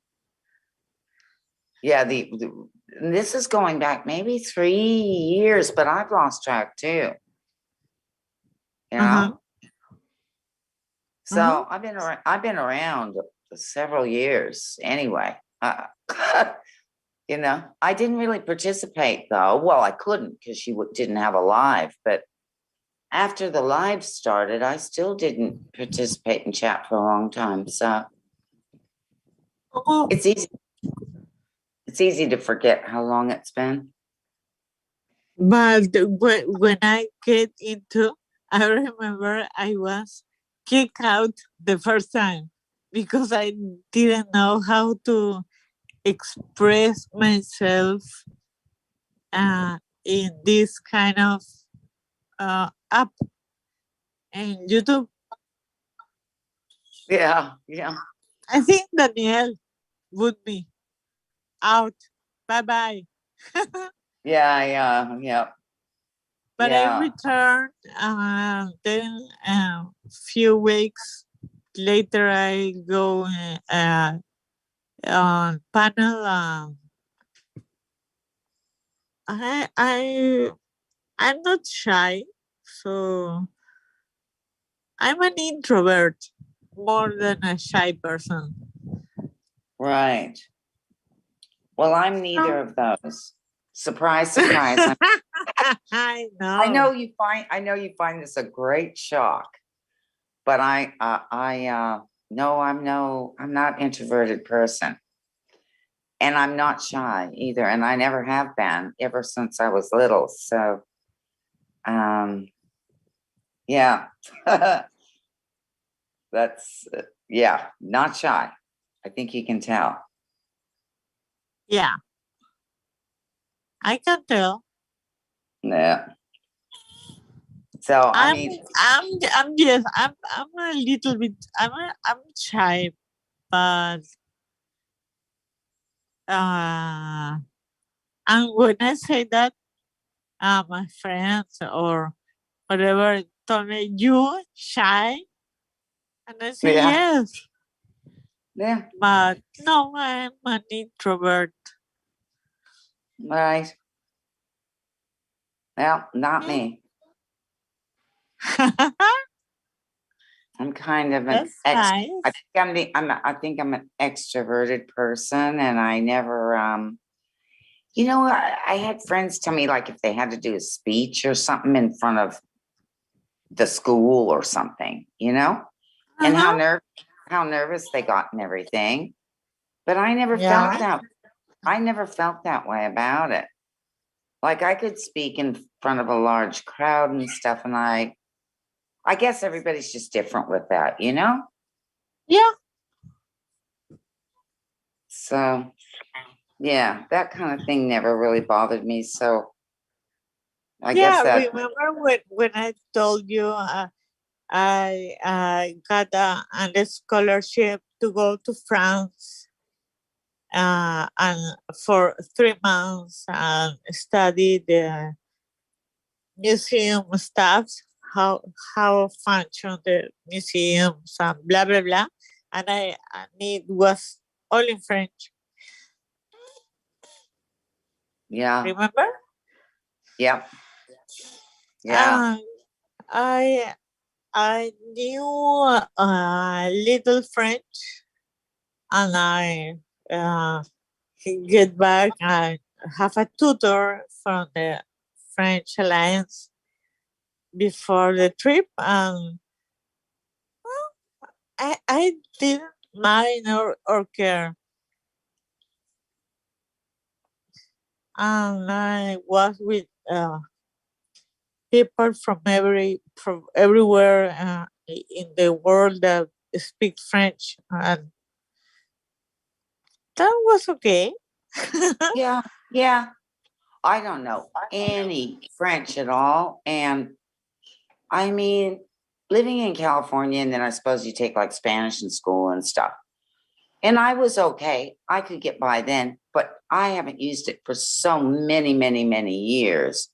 yeah. This is going back maybe 3 years, but I've lost track too. You know. So I've been around several years anyway. You know, I didn't really participate though. Well, I couldn't because she didn't have a live. But after the live started, I still didn't participate in chat for a long time. So it's easy. It's easy to forget how long it's been. But when I get into, I remember I was kicked out the first time because I didn't know how to express myself in this kind of app and YouTube. Yeah. I think Danielle would be out. Bye bye. Yeah. But I returned. Then few weeks later, I go on panel. I'm not shy, so I'm an introvert more than a shy person. Right. Well, I'm neither of those. Surprise, surprise. I know. I know you find this a great shock, but no, I'm not an introverted person, and I'm not shy either, and I never have been ever since I was little. So, yeah, that's not shy. I think you can tell. Yeah, I can tell. Yeah. So I'm a little bit. I'm shy, but and when I say that, my friends or whatever told me you shy, and I say yes. Yeah. But no, I'm an introvert. Right. Well, not me. I'm kind of an nice. I think I'm an extroverted person, and I never you know, I had friends tell me like if they had to do a speech or something in front of the school or something, you know, and how nervous they got and everything. But I never felt that. I never felt that way about it. Like I could speak in front of a large crowd and stuff, and I guess everybody's just different with that, you know? Yeah. So Yeah, that kind of thing never really bothered me. So I guess that. Remember when I told you I got a scholarship to go to France and for 3 months and study the museum stuff, how function the museums and blah blah blah, and it was all in French. Yeah. Remember? Yep. Yeah. I knew a little French, and I get back and have a tutor from the French Alliance before the trip, and I didn't mind or care. And I was with people from everywhere in the world that speak French, and that was okay. Yeah. Yeah. I don't know any French at all. And I mean, living in California, and then I suppose you take like Spanish in school and stuff. And I was okay. I could get by then, but I haven't used it for so many, many, many years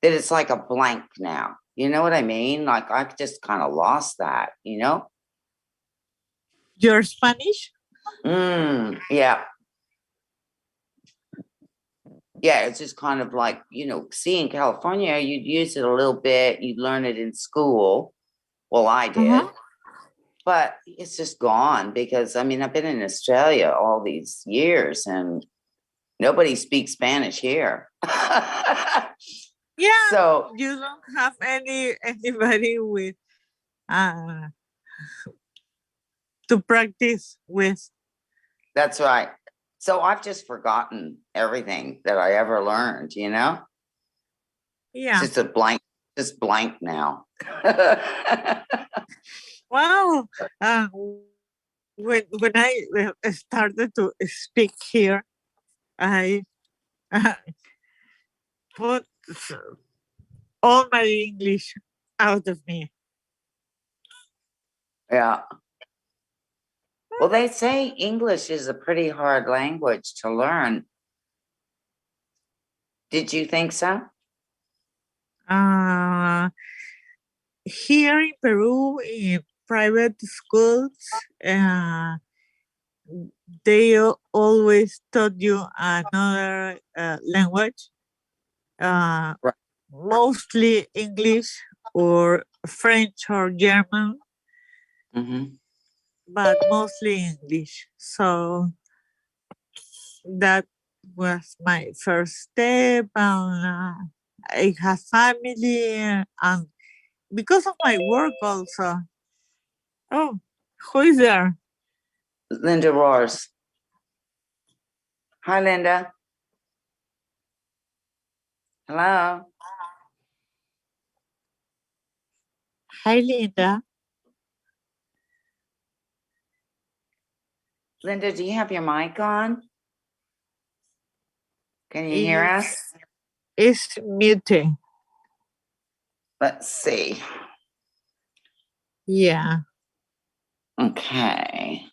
that it's like a blank now. You know what I mean? Like I've just kind of lost that, you know? Your Spanish? Yeah. Yeah, it's just kind of like, you know, see, in California, you'd use it a little bit, you'd learn it in school. Well, I did. But it's just gone because, I mean, I've been in Australia all these years and nobody speaks Spanish here. Yeah. So you don't have anybody with to practice with. That's right. So I've just forgotten everything that I ever learned, you know? Yeah. It's just just blank now. Wow. When I started to speak here, I put all my English out of me. Yeah. Well, they say English is a pretty hard language to learn. Did you think so? Here in Peru, in private schools, they always taught you another language, mostly English or French or German, but mostly English. So that was my first step, and I have family, and because of my work also. Oh, who is there? Linda Roars. Hi, Linda. Hello. Hi, Linda. Linda, do you have your mic on? Can you hear us? It's muted. Let's see. Yeah. Okay.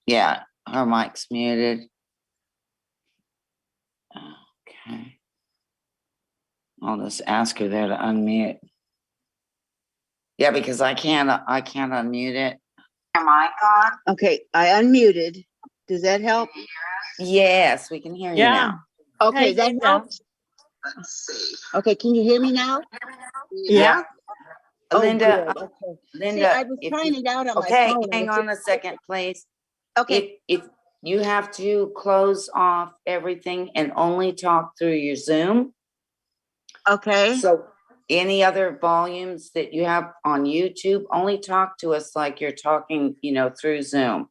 Yeah, her mic's muted. Okay. I'll just ask her there to unmute. Yeah, because I can't unmute it. Your mic on? Okay, I unmuted. Does that help? Yes, we can hear you now. Okay, Hi, that Linda. helps. Okay, can you hear me now? Yeah. Oh, Linda, good. Okay. Linda, See, I was trying it out on my okay, phone. hang on a second, please. Okay. If you have to close off everything and only talk through your Zoom. Okay. So any other volumes that you have on YouTube, only talk to us like you're talking, you know, through Zoom.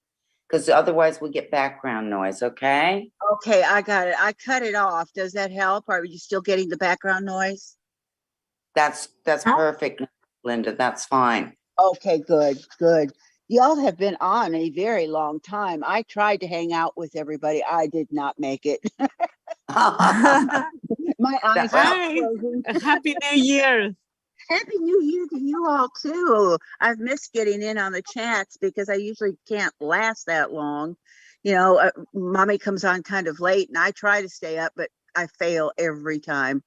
Because otherwise we get background noise, okay? Okay, I got it. I cut it off. Does that help? Are you still getting the background noise? That's perfect, Linda. That's fine. Okay, good, good. Y'all have been on a very long time. I tried to hang out with everybody. I did not make it. My eyes are Hi, closing. Happy New Year. Happy New Year to you all too. I've missed getting in on the chats because I usually can't last that long. Mommy comes on kind of late and I try to stay up, but I fail every time.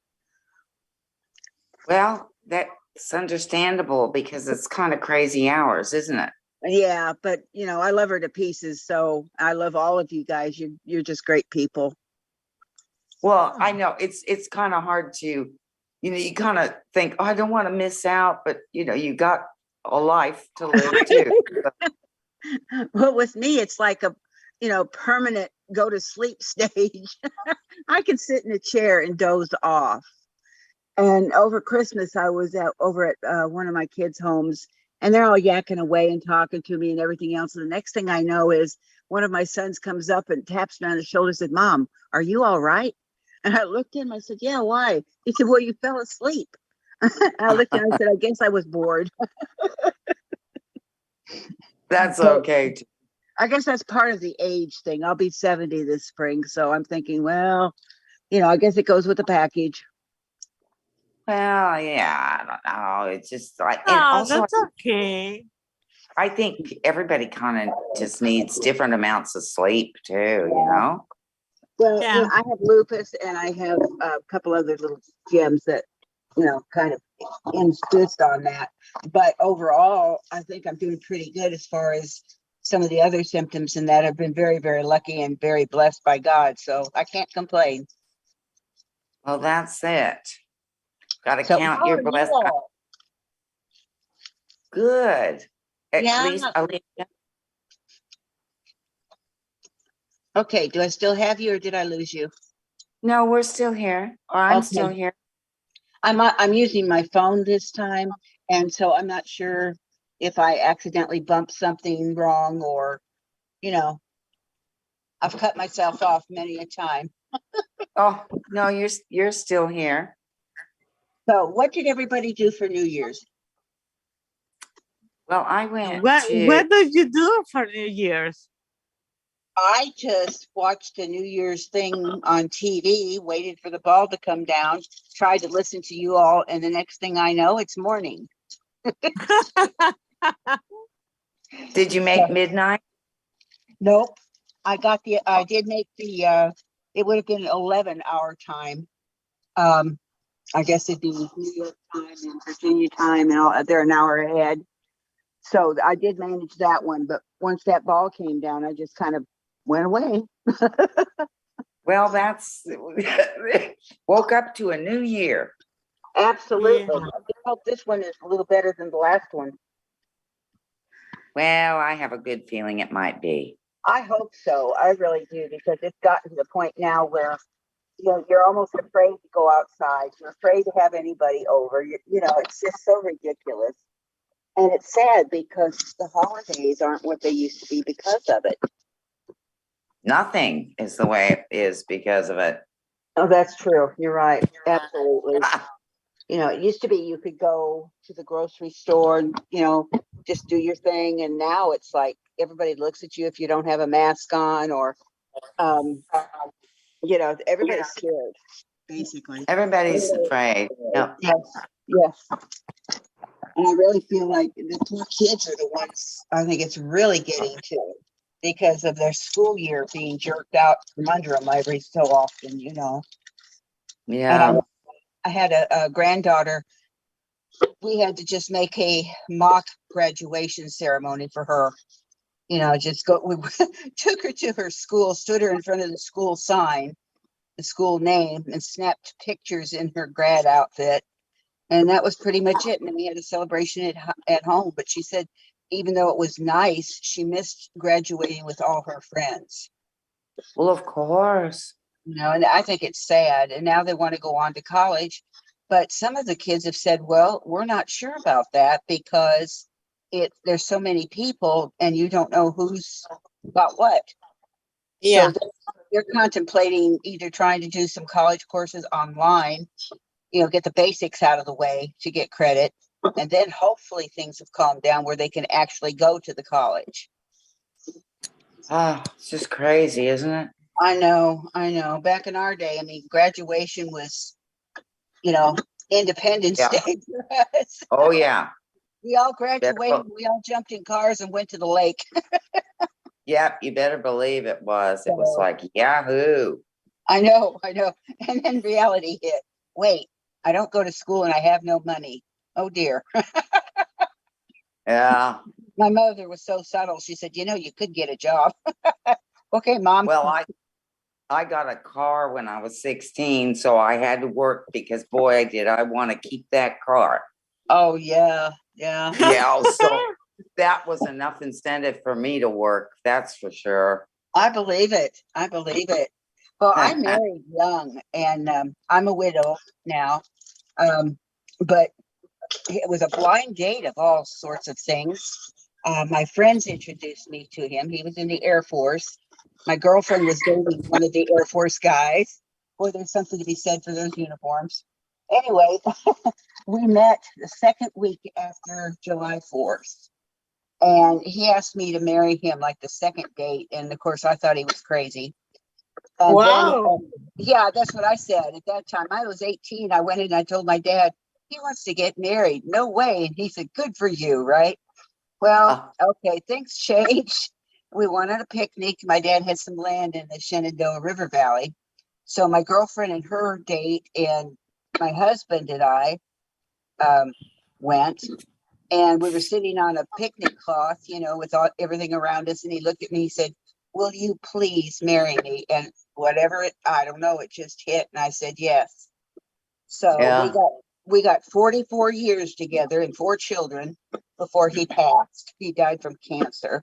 Well, that's understandable because it's kind of crazy hours, isn't it? Yeah, but I love her to pieces. So I love all of you guys. You're just great people. Well, I know it's kind of hard to, you kind of think, oh, I don't want to miss out, but you got a life to live too. Well, with me, it's like a permanent go to sleep stage. I can sit in a chair and doze off. And over Christmas, I was over at one of my kids' homes, and they're all yakking away and talking to me and everything else. And the next thing I know is one of my sons comes up and taps me on the shoulder and said, "Mom, are you all right?" And I looked at him, I said, "Yeah, why?" He said, "Well, you fell asleep." I looked at him, I said, "I guess I was bored." That's okay. I guess that's part of the age thing. I'll be 70 this spring. So I'm thinking, well, I guess it goes with the package. Well, yeah, I don't know. It's just like, and Oh, also that's okay. I think everybody kind of just needs different amounts of sleep too, Well, Yeah. I have lupus and I have a couple other little gems that, kind of insist on that. But overall, I think I'm doing pretty good as far as some of the other symptoms, and that I've been very, very lucky and very blessed by God. So I can't complain. Well, that's it. Got to So count how your are you blessings. all? Good. At Yeah. least, Okay. Do I still have you or did I lose you? no, we're still here, or I'm Okay. still here. I'm using my phone this time, and so I'm not sure if I accidentally bumped something wrong or, I've cut myself off many a time. Oh no, you're still here. So what did everybody do for New Year's? Well, I went What to. did you do for New Year's? I just watched the New Year's thing on TV, waited for the ball to come down, tried to listen to you all, and the next thing I know, it's morning. Did you make midnight? Nope. I did make it would have been 11 hour time. I guess it'd be New York time and Virginia time and all, they're an hour ahead. So I did manage that one, but once that ball came down, I just kind of went away. Well, that's woke up to a new year. Absolutely. Yeah. I hope this one is a little better than the last one. Well, I have a good feeling it might be. I hope so. I really do, because it's gotten to the point now where you're almost afraid to go outside. You're afraid to have anybody over. It's just so ridiculous. And it's sad because the holidays aren't what they used to be because of it. Nothing is the way it is because of it. Oh, that's true. You're right. Absolutely. It used to be you could go to the grocery store and, just do your thing. And now it's like everybody looks at you if you don't have a mask on, or, everybody's scared, basically. Everybody's afraid. Yep. Yes. And I really feel like the poor kids are the ones I think it's really getting to, because of their school year being jerked out from under them every so often, Yeah. And I had a granddaughter. We had to just make a mock graduation ceremony for her. We took her to her school, stood her in front of the school sign, the school name, and snapped pictures in her grad outfit. And that was pretty much it. And then we had a celebration at home. But she said, even though it was nice, she missed graduating with all her friends. Well, of course. And I think it's sad. And now they want to go on to college. But some of the kids have said, well, we're not sure about that because there's so many people and you don't know who's got what. Yeah. So they're contemplating either trying to do some college courses online, get the basics out of the way to get credit, And then hopefully things have calmed down where they can actually go to the college. Ah, it's just crazy, isn't it? I know. Back in our day, I mean, graduation was, Independence Yeah. Day for us. Oh yeah. We all Better graduated. be- We all jumped in cars and went to the lake. Yep, you better believe it was. It was So- like Yahoo. I know. And then reality hit. Wait, I don't go to school and I have no money. Oh dear. Yeah. My mother was so subtle. She said, you could get a job. Okay, Mom. Well, I got a car when I was 16, so I had to work because boy, did I want to keep that car. Oh yeah. Yeah, so that was enough incentive for me to work, that's for sure. I believe it. Well, I married young, and I'm a widow now. But it was a blind date of all sorts of things. My friends introduced me to him. He was in the Air Force. My girlfriend was dating one of the Air Force guys. Boy, there's something to be said for those uniforms. Anyway, we met the second week after July 4th. And he asked me to marry him like the second date. And of course, I thought he was crazy. And Wow. then, yeah, that's what I said. At that time, I was 18. I went in and I told my dad, he wants to get married. No way. And he said, good for you, right? Well, okay, things changed. We went on a picnic. My dad had some land in the Shenandoah River Valley. So my girlfriend and her date and my husband and I went. And we were sitting on a picnic cloth, with everything around us. And he looked at me, he said, will you please marry me? And I don't know, it just hit. And I said, yes. So Yeah. we got 44 years together and 4 children before he passed. He died from cancer.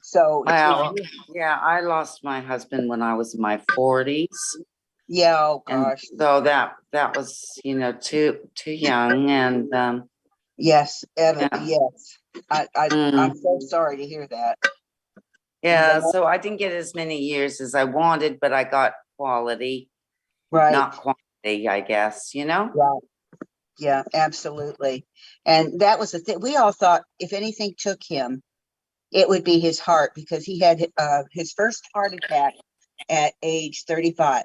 So Well, yeah, I lost my husband when I was in my 40s. yeah, oh gosh. And so that was, too young. And Yes, Evan, yeah. yes. I'm so sorry to hear that. Yeah, so I didn't get as many years as I wanted, but I got quality, Right. not quantity, I guess, Yeah. Yeah, absolutely. And that was the thing. We all thought if anything took him, it would be his heart, because he had his first heart attack at age 35.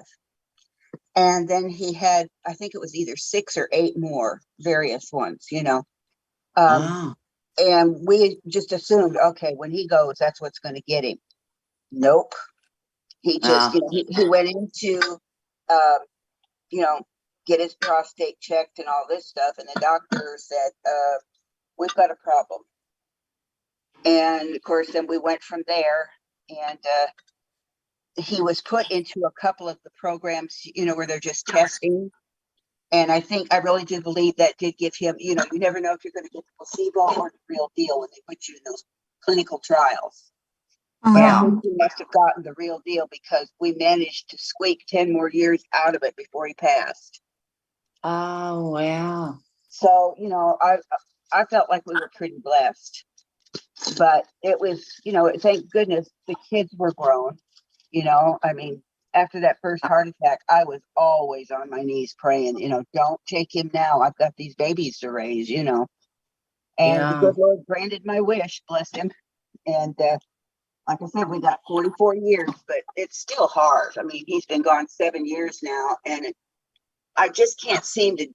And then he had, I think it was either 6 or 8 more, various ones, And we just assumed, okay, when he goes, that's what's going to get him. Nope. He just, he went into, get his prostate checked and all this stuff. And the doctor said, we've got a problem. And of course, then we went from there, and he was put into a couple of the programs, where they're just testing. And I really do believe that did give him, you never know if you're going to get the placebo or the real deal when they put you in those clinical trials. But I think he must have gotten the real deal, because we managed to squeak 10 more years out of it before he passed. Oh, wow. So, I felt like we were pretty blessed. But it was, thank goodness the kids were grown. I mean, after that first heart attack, I was always on my knees praying, don't take him now. I've got these babies to raise, And the good Lord granted my wish, bless him. And like I said, we got 44 years, but it's still hard. I mean, he's been gone 7 years now, and I just can't seem to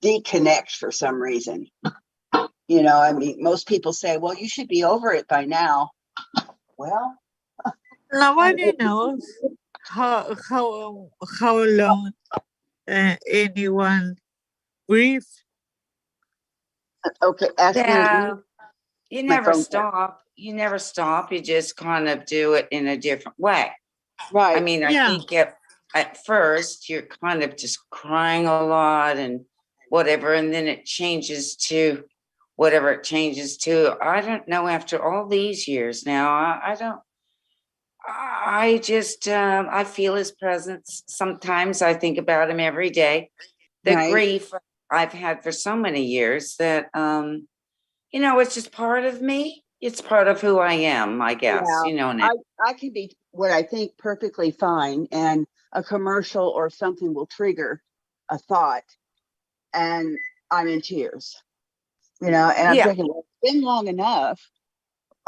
deconnect for some reason. I mean, most people say, well, you should be over it by now. Well, Nobody knows how long anyone grieves. Okay, ask Yeah. me. You never stop. You never stop. You just kind of do it in a different way. Right. I mean, I think at first you're kind of just crying a lot and whatever, and then it changes to whatever it changes to. I don't know, after all these years now, I just, I feel his presence. Sometimes I think about him every day. The grief I've had for so many years that, it's just part of me. It's part of who I am, I guess, now. I can be what I think perfectly fine, and a commercial or something will trigger a thought. And I'm in tears, you know, and I'm Yeah. thinking, well, it's been long enough.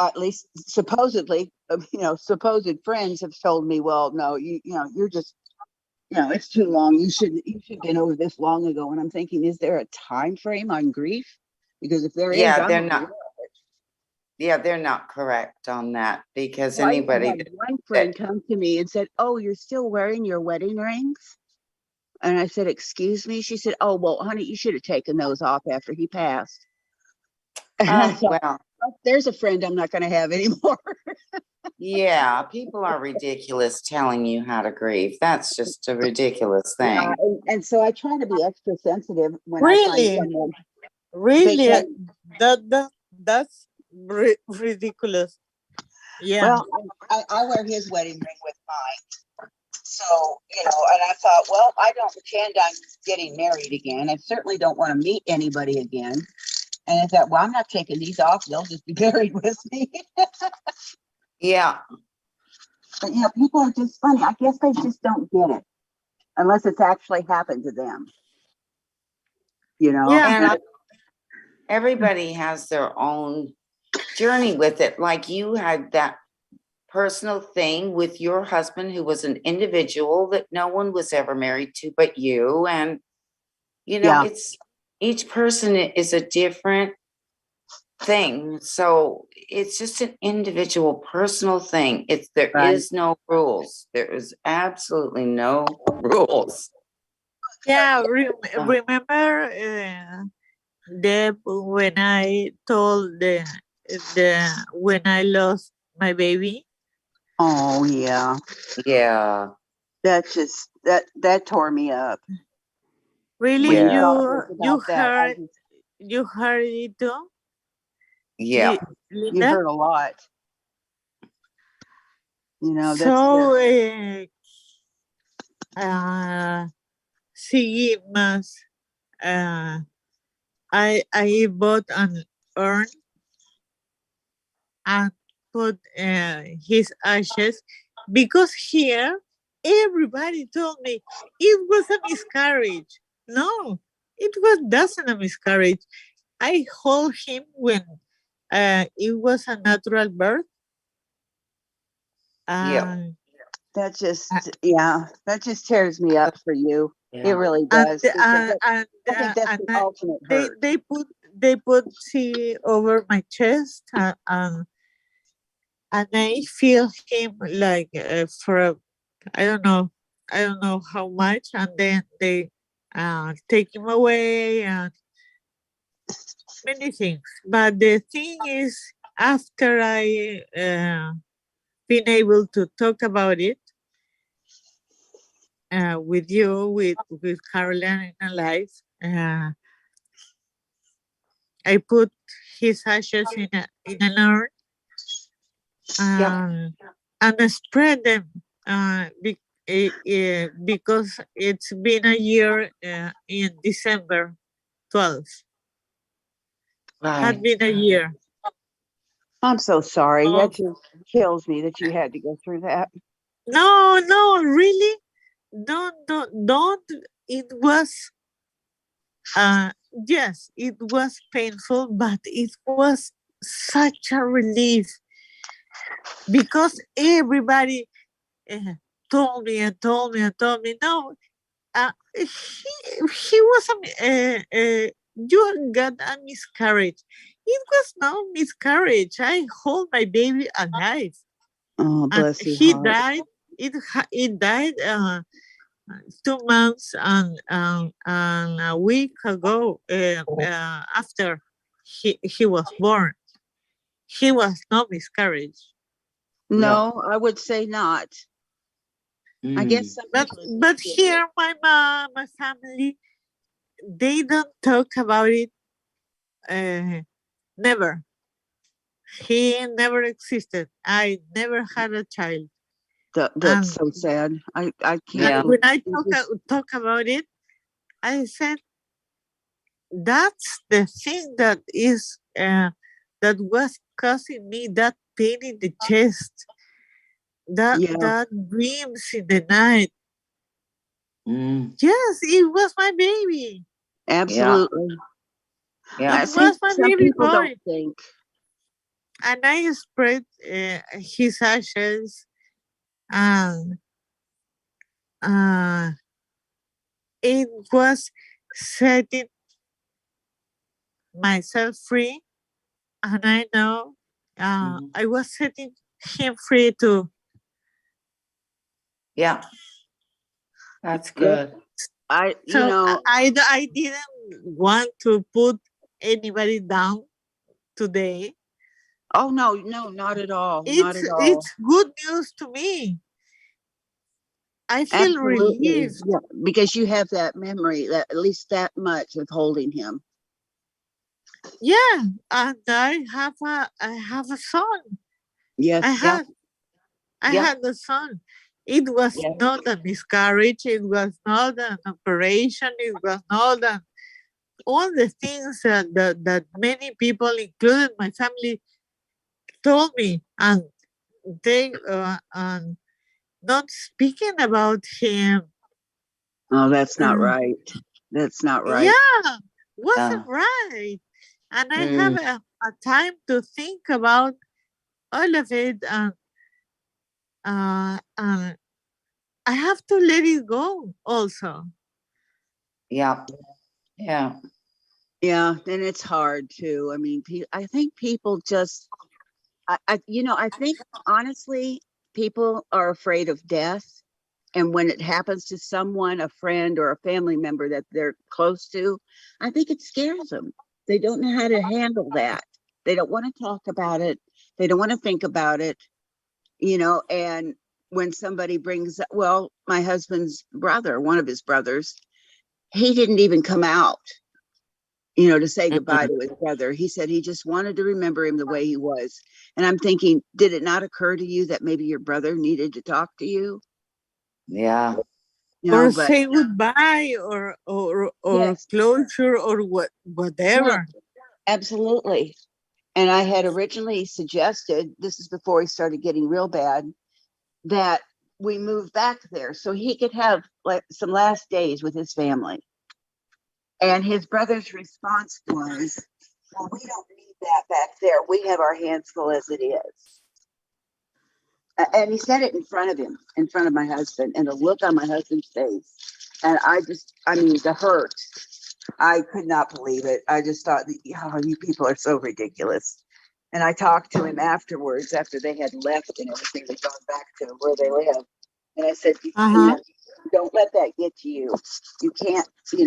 At least supposedly, you know, supposed friends have told me, well, no, you know, you're just, you know, it's too long. You should have been over this long ago. And I'm thinking, is there a time frame on grief? Because if there is, Yeah, I'm they're aware not. of it. Yeah, they're not correct on that because Well, I even anybody had one friend come to me and said, "Oh, you're still wearing your wedding rings?" And I said, "Excuse me?" She said, "Oh, well, honey, you should have taken those off after he passed." And I thought, well, oh, there's a friend I'm not going to have anymore. yeah, people are ridiculous telling you how to grieve. That's just a ridiculous Yeah, thing. and so I try to be extra sensitive when I find Really, someone they really, can. that's ridiculous. Yeah. Well, I wear his wedding ring with mine. So, you know, and I thought, well, I don't pretend I'm getting married again. I certainly don't want to meet anybody again. And I thought, well, I'm not taking these off. They'll just be buried with me. Yeah. But, you know, people are just funny. I guess they just don't get it unless it's actually happened to them. You know? Yeah. And everybody has their own journey with it. Like you had that personal thing with your husband who was an individual that no one was ever married to but you. And, you know, Yeah. it's each person is a different thing. So it's just an individual personal thing. There Right. is no rules. There is absolutely no rules. Yeah, remember Deb, when I told the when I lost my baby? Oh yeah. Yeah. That just that tore me up. Really, When you Yeah. talked to us you about that, I just, you heard it too? Yeah. you Linda? heard a lot. You know, that's So seguimos. I bought an urn and put his ashes because here everybody told me it was a miscarriage. No, it doesn't a miscarriage. I hold him when it was a natural birth. that just that just tears me up for you. It really And does. Because I think that's and the ultimate hurt. they put C over my chest and I feel him like for I don't know how much, and then they take him away and many things. But the thing is, after I been able to talk about it with you, with Caroline in life, I put his ashes in an urn and spread them because it's been a year in December 12th. Had been a year. I'm so sorry. Oh. That just kills me that you had to go through that. No, really, don't. It was, yes, it was painful, but it was such a relief because everybody told me and told me and told me, no, he was you got a miscarriage. It was no miscarriage. I hold my baby alive. Oh, And bless your he heart. died. It died 2 months and a week ago after he was born. He was no miscarriage. No, I would say not. I guess some people But here my mom, my family, they don't talk about it. Never. He never existed. I never had a child. That's so sad. I can't. When I talk about it, I said that's the thing that is that was causing me that pain in the chest, that dreams in the night. Yes, it was my baby. Absolutely. Yeah. It was my Some baby people boy. don't think. And I spread his ashes, and it was setting myself free, and I know I was setting him free too. Yeah. That's Yep. good. I didn't want to put anybody down today. Oh no, not at all. Not It's at all. good news to me. I feel Absolutely. relieved. Yeah, because you have that memory, that at least that much of holding him. Yeah, and I have a son. Yes. I had a son. It was Yeah. not a miscarriage. It was not an operation. It was not all the things that many people, including my family, told me, and they not speaking about him. Oh, that's not right. That's not right. Yeah, wasn't right. And I have a time to think about all of it, and I have to let it go also. Yeah. Yeah. Yeah, and it's hard too. I mean, I think people just, I think honestly, people are afraid of death. And when it happens to someone, a friend or a family member that they're close to, I think it scares them. They don't know how to handle that. They don't want to talk about it. They don't want to think about it, and when somebody brings, well, my husband's brother, one of his brothers, he didn't even come out, to say goodbye to his brother. He said he just wanted to remember him the way he was. And I'm thinking, did it not occur to you that maybe your brother needed to talk to you? Yeah. Or say goodbye, or Yes. closure, or whatever. Yeah, absolutely. And I had originally suggested, this is before he started getting real bad, that we move back there so he could have like some last days with his family. And his brother's response was, well, we don't need that back there. We have our hands full as it is. And he said it in front of him, in front of my husband, and the look on my husband's face. And the hurt, I could not believe it. I just thought, oh, you people are so ridiculous. And I talked to him afterwards, after they had left and everything, they'd gone back to where they live. And I said, don't let that get to you. You can't, He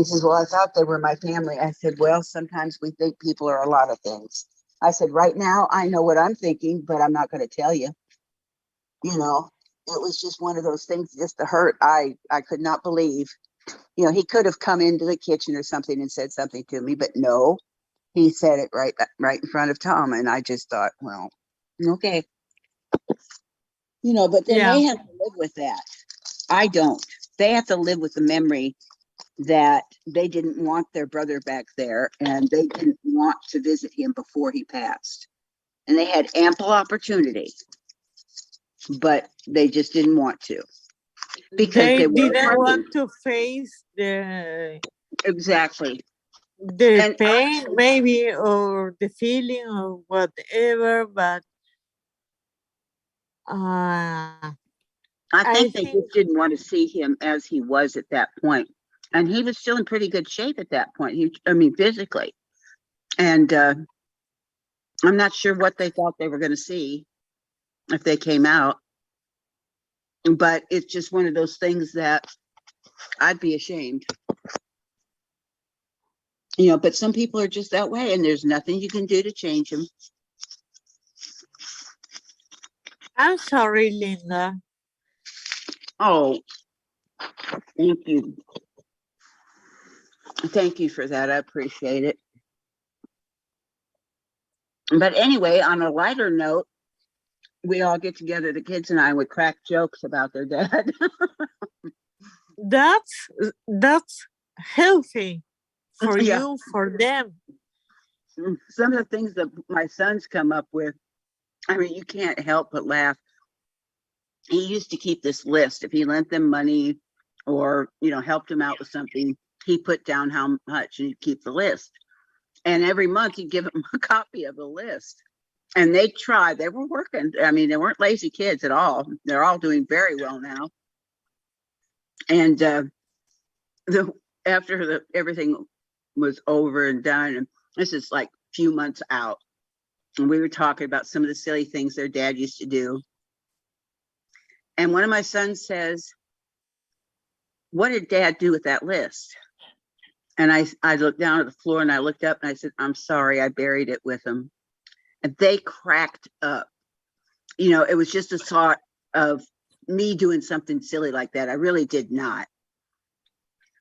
says, well, I thought they were my family. I said, well, sometimes we think people are a lot of things. I said, right now, I know what I'm thinking, but I'm not going to tell you. It was just one of those things, just the hurt. I could not believe, he could have come into the kitchen or something and said something to me, but no, he said it right in front of Tom. And I just thought, well, okay. But then they have to live with that. I don't. They have to live with the memory that they didn't want their brother back there, and they didn't want to visit him before he passed. And they had ample opportunity, but they just didn't want to. Because they were didn't afraid. want to face the pain, maybe, or the feeling, or whatever, but I think they just didn't want to see him as he was at that point. And he was still in pretty good shape at that point. Physically. And I'm not sure what they thought they were going to see if they came out. But it's just one of those things that I'd be ashamed. But some people are just that way, and there's nothing you can do to change them. I'm sorry, Linda. Oh, thank you. Thank you for that. I appreciate it. But anyway, on a lighter note, we all get together, the kids and I would crack jokes about their dad. That's healthy for you, for them. Some of the things that my sons come up with, you can't help but laugh. He used to keep this list. If he lent them money or, helped them out with something, he put down how much and he'd keep the list. And every month he'd give them a copy of the list. And they tried, they were working. I mean, they weren't lazy kids at all. They're all doing very well now. And after everything was over and done, and this is like a few months out, and we were talking about some of the silly things their dad used to do. And one of my sons says, "What did Dad do with that list?" And I looked down at the floor and I looked up and I said, "I'm sorry, I buried it with him." And they cracked up. You know, it was just a thought of me doing something silly like that. I really did not.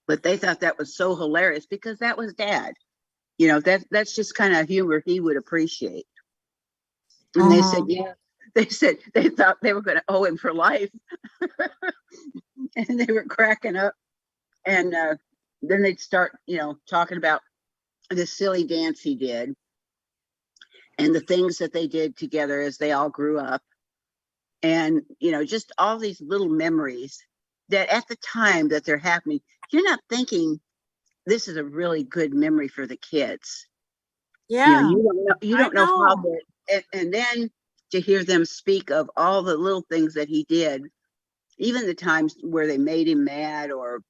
But they thought that was so hilarious because that was Dad. You know, that's just kind of humor he would appreciate. And they said, yeah, they said they thought they were going to owe him for life. And they were cracking up. And then they'd start, you know, talking about this silly dance he did and the things that they did together as they all grew up. And, you know, just all these little memories that at the time that they're happening, you're not thinking this is a really good memory for the kids. Yeah. You don't know how and then to hear them speak of all the little things that he did, even the times where they made him mad or,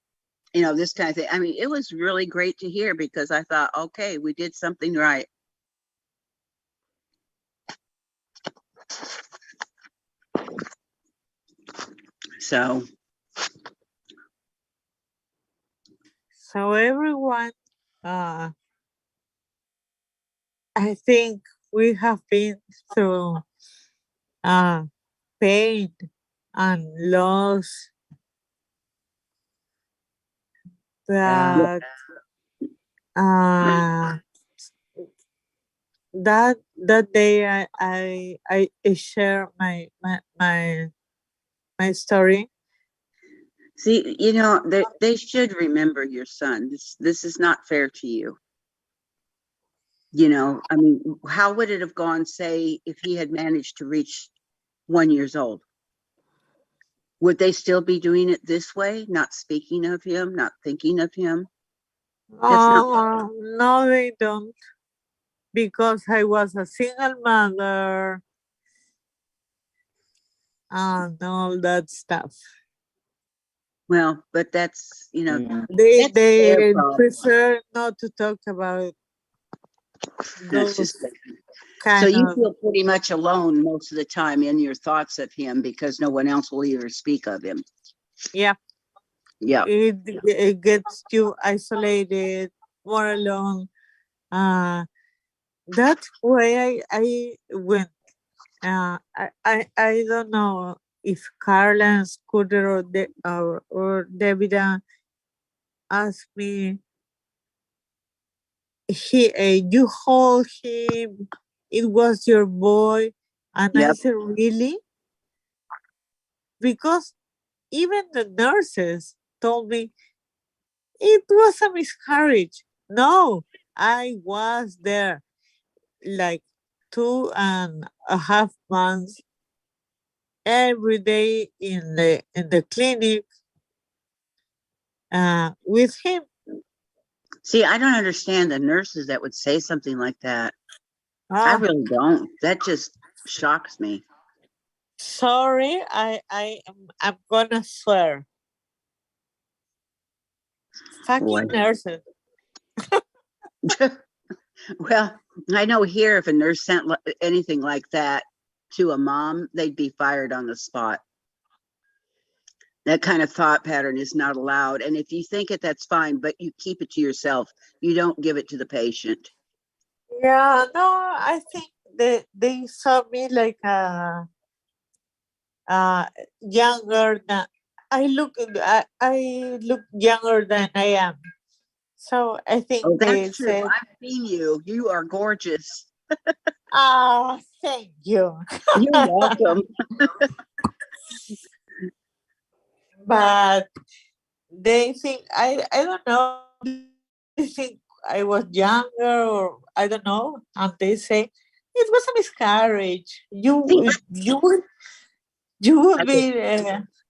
you know, this kind of thing. I mean, it was really great to hear because I thought, okay, we did something right. So everyone, I think we have been through pain and loss that that day I share my story. see, you know, they should remember your son. This is not fair to you. You know, I mean, how would it have gone, say, if he had managed to reach 1 year old? Would they still be doing it this way? Not speaking of him, not thinking of him? No, they don't. Because I was a single mother and all that stuff. Well, but that's, you know, they their problem. prefer not to talk about That's those just kind so you of. feel pretty much alone most of the time in your thoughts of him because no one else will even speak of him. Yeah. Yeah. It gets you isolated, more alone. That's why I went. I don't know if Carla and Scooter or David asked me, you hold him, it was your boy. And I said, really? Because even the nurses told me it was a miscarriage. No, I was there like 2.5 months every day in the clinic with him. See, I don't understand the nurses that would say something like that. I really don't. That just shocks me. Sorry, I'm gonna swear. Fucking nurses. Well, I know here if a nurse sent anything like that to a mom, they'd be fired on the spot. That kind of thought pattern is not allowed. And if you think it, that's fine, but you keep it to yourself. You don't give it to the patient. Yeah, no, I think they saw me like younger than I look younger than I am. So I think they that's true. said, I've seen you. You are gorgeous. Oh, thank you. You're welcome. But they think I don't know. They think I was younger or I don't know. And they say it was a miscarriage. You will be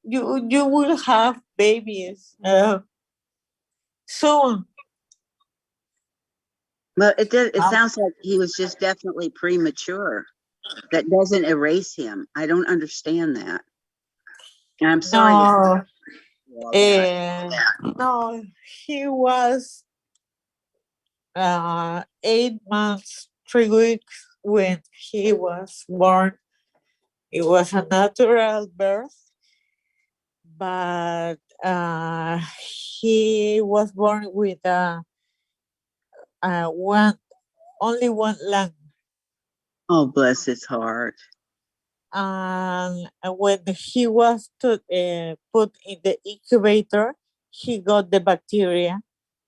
you will have babies soon. Well, it sounds like he was just definitely premature. That doesn't erase him. I don't understand that. And I'm sorry. No, that. no, he was 8 months, 3 weeks when he was born. It was a natural birth, but he was born with only one lung. Oh, bless his heart. And when he was put in the incubator, he got the bacteria,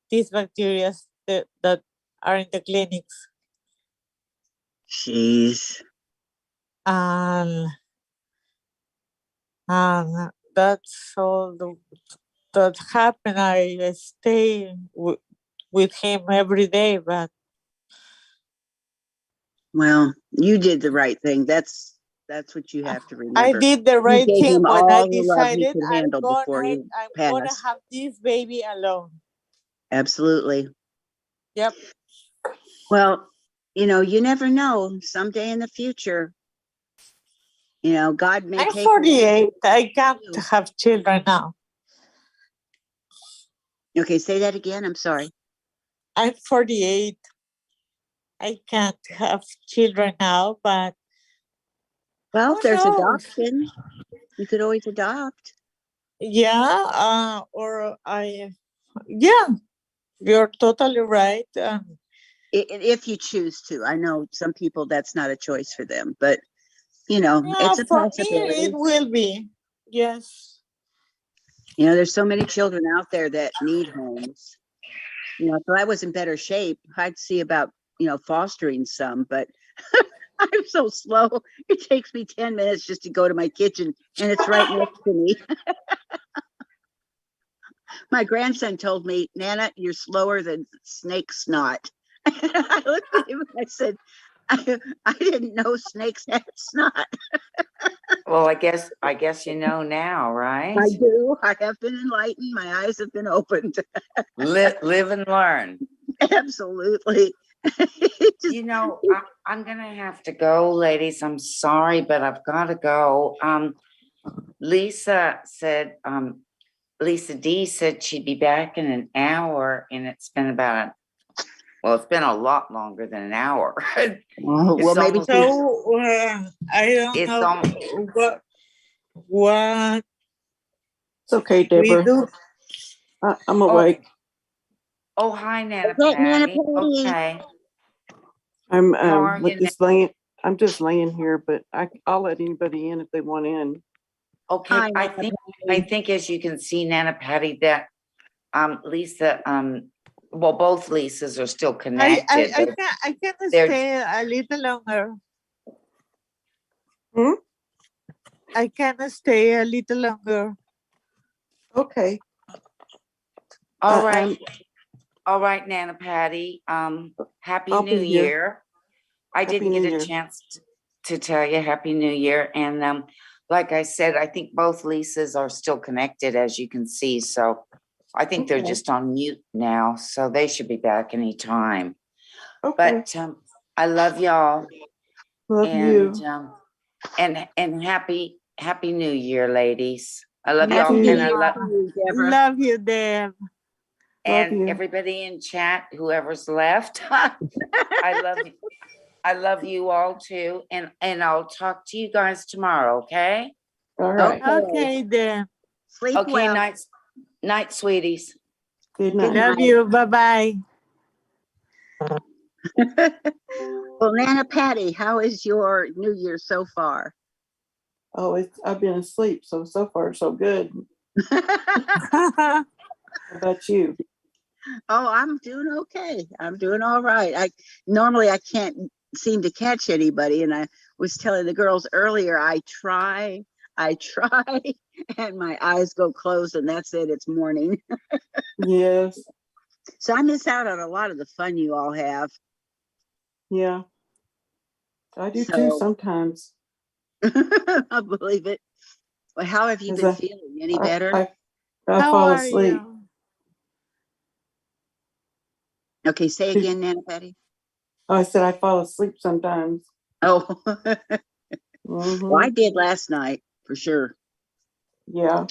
these bacteria that are in the clinics. Jeez. And that's all that happened. I stay with him every day, but Well, you did the right thing. That's what you have to remember. I did the right you gave thing him when all I the love he decided could handle before he I'm gonna passed. have this baby alone. Absolutely. Yep. Well, you never know. Someday in the future, God may I'm take. 48. I can't have children now. Okay, say that again. I'm sorry. I'm 48. I can't have children now, but well, who there's knows? adoption. You could always adopt. Yeah, yeah, you're totally right. If you choose to. I know some people that's not a choice for them, but yeah, it's a for possibility. me, it will be. Yes. There's so many children out there that need homes. If I was in better shape, I'd see about, fostering some, but I'm so slow. It takes me 10 minutes just to go to my kitchen and it's right next to me. My grandson told me, Nana, you're slower than snake snot. I looked at him and I said, I didn't know snakes had snot. Well, I guess you know now, right? I do. I have been enlightened. My eyes have been opened. Live and learn. Absolutely. I'm gonna have to go, ladies. I'm sorry, but I've got to go. Lisa D said she'd be back in an hour, and it's been it's been a lot longer than an hour. Well, maybe so. I don't know what. It's okay, Deborah. I'm awake. Oh, hi, Nana Nana Patty. Patty. Okay. I'm How are you, I'm just laying here, but I'll let anybody in if they want in. Okay, Hi, I think as you can see, Nana Patty, that Lisa, both Lisas are still connected. I can stay a little longer. I can stay a little longer. Okay. All right. All right, Nana Patty. Happy New Year. I didn't get a chance to tell you Happy New Year. And like I said, I think both Lisas are still connected, as you can see. So I think they're just on mute now. So they should be back anytime. Okay. But I love y'all. Love you. And happy New Year, ladies. I love Happy y'all. New And I Year. Love you, Deb. And everybody in chat, whoever's left, I love you. I love you all too. And I'll talk to you guys tomorrow, okay? All right. Okay, Deb. Sleep okay, well. night, sweeties. Good night. Love you. Bye-bye. Well, Nana Patty, how is your New Year so far? Oh, I've been asleep, so far so good. How about you? Oh, I'm doing okay. I'm doing all right. I can't seem to catch anybody, and I was telling the girls earlier, I try, and my eyes go closed, and that's it. It's morning. Yes. So I miss out on a lot of the fun you all have. Yeah. I do too sometimes. I believe it. Well, how have you been feeling? Any better? I fall asleep. Okay, say again, Nana Patty. Oh, I said I fall asleep sometimes. Oh, Mm-hmm. well, I did last night for sure. Yeah.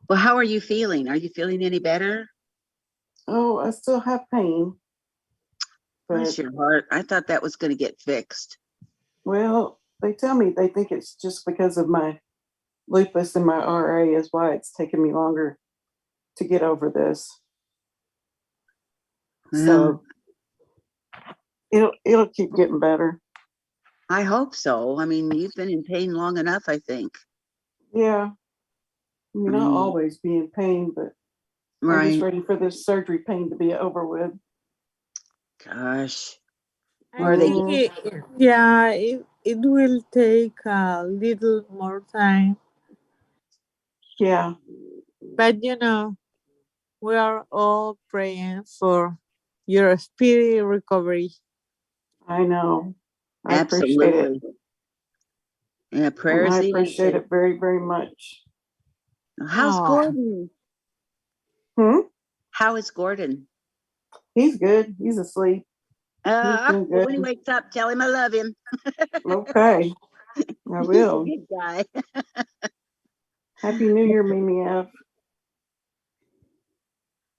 Well, how are you feeling? Are you feeling any better? Oh, I still have pain. Bless But, your heart. I thought that was going to get fixed. well, they tell me they think it's just because of my lupus and my RA is why it's taken me longer to get over this. Well, So it'll keep getting better. I hope so. I mean, you've been in pain long enough, I think. Yeah. I mean, I'll Mm, always be in pain, but I'm just right. ready for this surgery pain to be over with. Gosh. I Or they, think it will take a little more time. Yeah. But we are all praying for your speedy recovery. I know. I appreciate it. absolutely. Yeah, And prayers I the appreciate answer. it very, very much. How's Oh, Gordon? Hmm? How is Gordon? He's good. He's asleep. He's doing When he good. wakes up, tell him I love him. Okay. I He's a will. good guy. Happy New Year, Mimi F.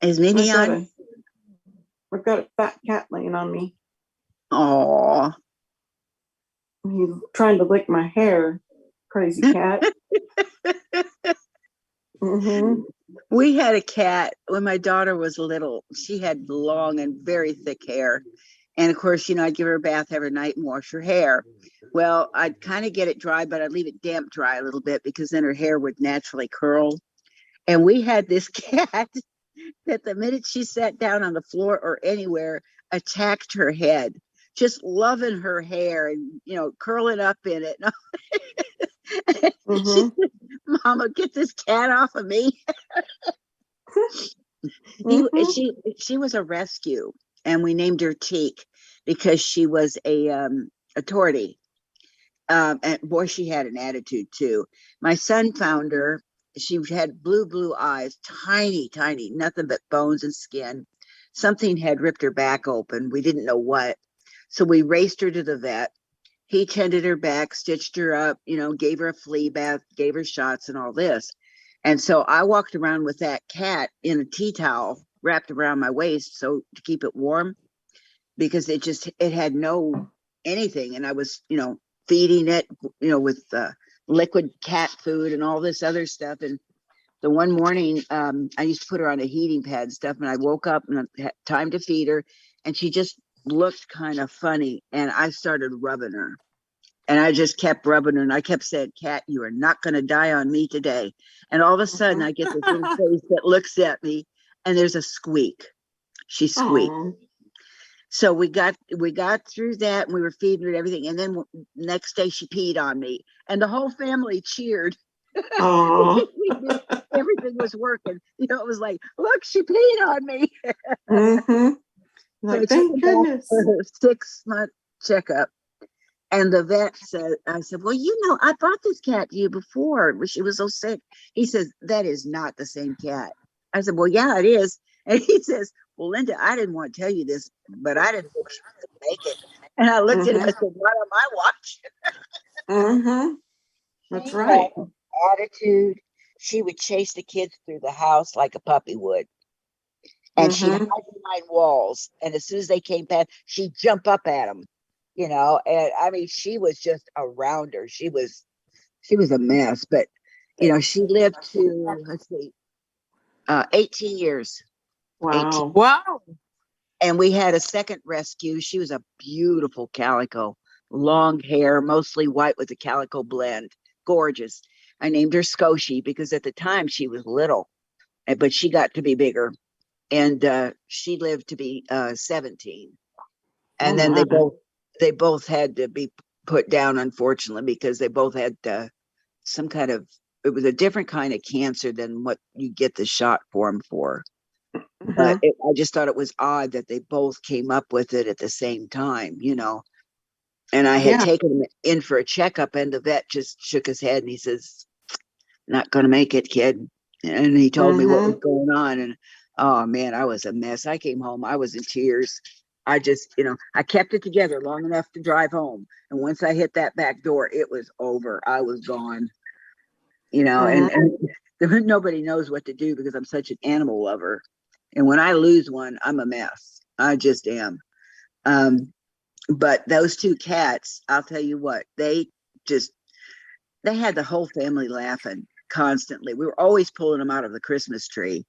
Is Mimi on? I've got a fat cat laying on me. Aw. He's trying to lick my hair. Crazy cat. Mm-hmm. We had a cat when my daughter was little. She had long and very thick hair. And of course, I'd give her a bath every night and wash her hair. Well, I'd kind of get it dry, but I'd leave it damp dry a little bit because then her hair would naturally curl. And we had this cat that the minute she sat down on the floor or anywhere, attacked her head, just loving her hair and, curling up in it. She Mm-hmm. said, Mama, get this cat off of me. Mm-hmm. She was a rescue, and we named her Teak because she was a tortie. And boy, she had an attitude too. My son found her. She had blue eyes, tiny, nothing but bones and skin. Something had ripped her back open. We didn't know what. So we raced her to the vet. He tended her back, stitched her up, gave her a flea bath, gave her shots and all this. And so I walked around with that cat in a tea towel wrapped around my waist so to keep it warm because it had no anything. And I was, feeding it, with liquid cat food and all this other stuff. And the one morning, I used to put her on a heating pad and stuff. And I woke up and I had time to feed her. And she just looked kind of funny. And I started rubbing her. And I just kept rubbing her. And I kept saying, Cat, you are not going to die on me today. And all of a sudden, I get this little face that looks at me. And there's a squeak. She squeaked. Aww. So we got through that and we were feeding her and everything. And then next day she peed on me and the whole family cheered. Aww. Everything was working. It was like, look, she peed on me. Mm-hmm. Like, So thank goodness. for her 6-month checkup. And the vet said, I said, well, I brought this cat to you before, but she was so sick. He says, that is not the same cat. I said, well, yeah, it is. And he says, well, Linda, I didn't want to tell you this, but I didn't think she could make it. And I looked at him, I said, not on my watch. Mm-hmm. That's She right. had an attitude. She would chase the kids through the house like a puppy would. And she'd hide behind walls. And as soon as they came past, she'd jump up at them, And I mean, she was just a rounder. She was a mess. But, she lived to, let's see, 18 years. Wow. 18. wow. And we had a second rescue. She was a beautiful calico, long hair, mostly white with a calico blend. Gorgeous. I named her Scotia because at the time she was little, but she got to be bigger. And she lived to be 17. And then they both had to be put down, unfortunately, because they both had some kind of, it was a different kind of cancer than what you get the shot form for. But I just thought it was odd that they both came up with it at the same time, And I had taken him in for a checkup, and the vet just shook his head and he says, not going to make it, kid. And he told me what was going on. And Oh man, I was a mess. I came home, I was in tears. I just, I kept it together long enough to drive home. And once I hit that back door, it was over. I was gone, and nobody knows what to do because I'm such an animal lover. And when I lose one, I'm a mess. I just am. But those two cats, I'll tell you what, they had the whole family laughing constantly. We were always pulling them out of the Christmas tree.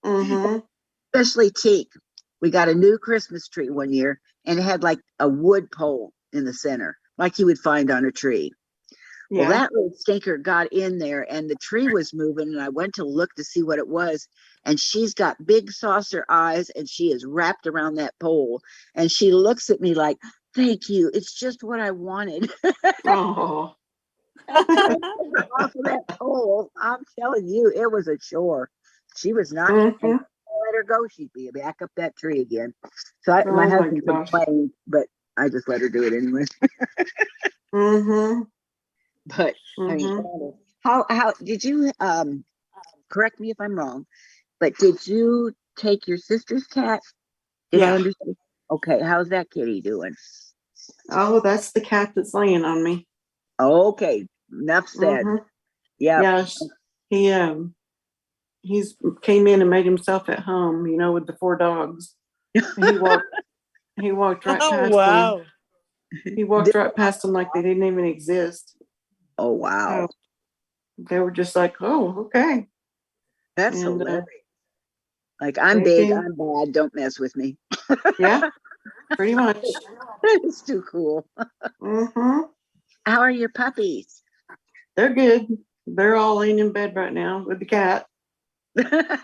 Especially Teak. We got a new Christmas tree one year and it had like a wood pole in the center, like you would find on a tree. Yeah. Well, that little stinker got in there and the tree was moving and I went to look to see what it was. And she's got big saucer eyes and she is wrapped around that pole. And she looks at me like, thank you. It's just what I wanted. Oh. Off of that pole, I'm telling you, it was a chore. She was not let her go, she'd be back up that tree again. So my husband complained, but I just let her do it anyway. But I mean, how did you correct me if I'm wrong, but did you take your sister's cat? Did I understand? Okay, how's that kitty doing? Oh, that's the cat that's laying on me. Okay, enough said. Yeah. Yeah, he's came in and made himself at home, with the 4 dogs. He walked right past them. He walked right past them like they didn't even exist. Oh wow. So they were just like, oh, okay. That's hilarious. Like, I'm big, I'm bad, don't mess with me. Yeah, pretty much. It's too cool. How are your puppies? They're good. They're all laying in bed right now with the cat. Yeah.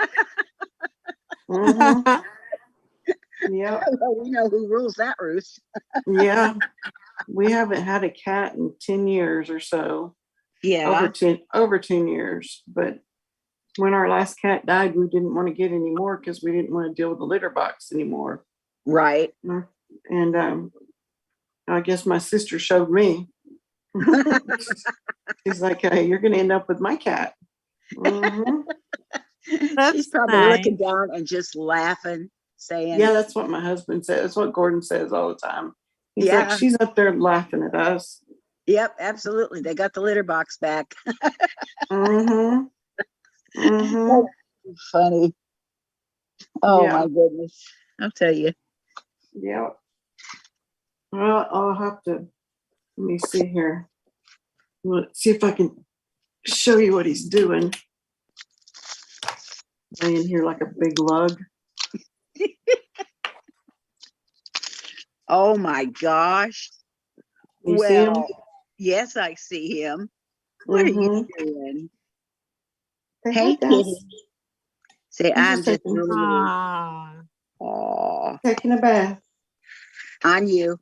Well, we know who rules that roost. Yeah. We haven't had a cat in 10 years or so. Yeah. Over 10 years. But when our last cat died, we didn't want to get any more because we didn't want to deal with the litter box anymore. Right. And I guess my sister showed me. She's like, hey, you're going to end up with my cat. She's probably looking down and just laughing, saying, yeah, that's what my husband says. That's what Gordon says all the time. He's like, she's up there laughing at us. Yep, absolutely. They got the litter box back. Funny. Oh my goodness. I'll tell you. Yeah. Well, I'll have to, let me see here. Let's see if I can show you what he's doing. Laying here like a big lug. Oh my gosh. You see him? Yes, I see him. What are you doing? Hey, kitty. Say, I'm just taking a bath. On you.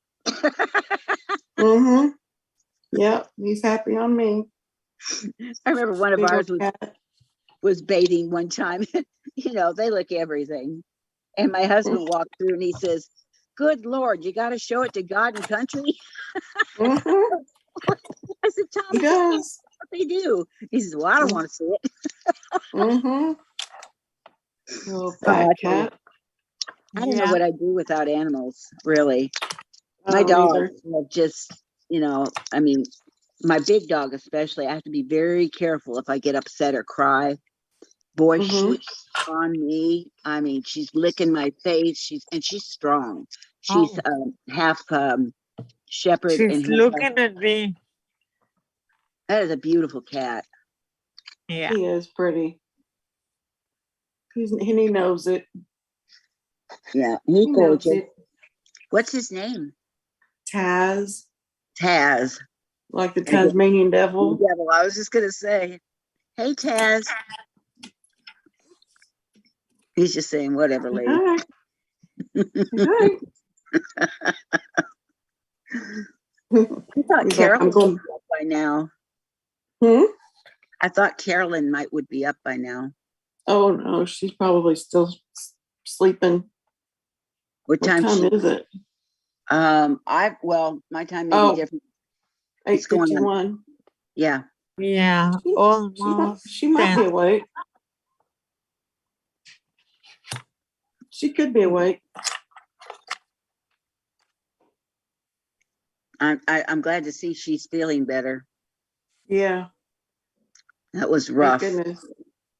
Yep, he's happy on me. I remember one of ours was bathing one time. They look everything. And my husband walked through and he says, good Lord, you got to show it to God and country. I said, Tom, he does. What they do. He says, well, I don't want to see it. Little fat cat. I don't know what I'd do without animals, really. My dogs are just, I mean, my big dog especially, I have to be very careful if I get upset or cry. Boy, she's on me. I mean, she's licking my face. She's strong. She's half shepherd. She's and looking at me. That is a beautiful cat. Yeah. He is pretty. He knows it. Yeah, he's gorgeous. What's his name? Taz. Taz. Like the Tasmanian devil. Devil. I was just gonna say, hey Taz. He's just saying whatever, lady. Hi. I thought Carolyn would be up by now. I thought Carolyn would be up by now. Oh no, she's probably still sleeping. What time is it? My time may be different. 8:51. Yeah. Yeah. She might be awake. She could be awake. I'm glad to see she's feeling better. Yeah. That was Thank rough. goodness.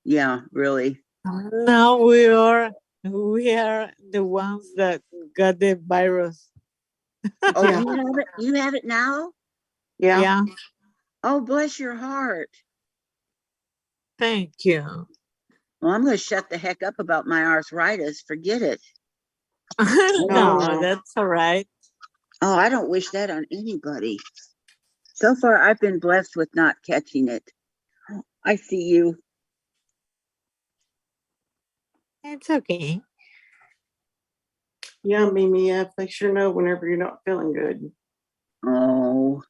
Yeah, really. Now we are the ones that got the virus. Oh, Yeah. you have it? You have it now? Yeah. Yeah. Oh, bless your heart. Thank you. Well, I'm going to shut the heck up about my arthritis. Forget it. No, that's all right. Oh, I don't wish that on anybody. So far, I've been blessed with not catching it. I see you. It's okay. Yeah, Mimi, yeah, they sure know whenever you're not feeling good. Oh.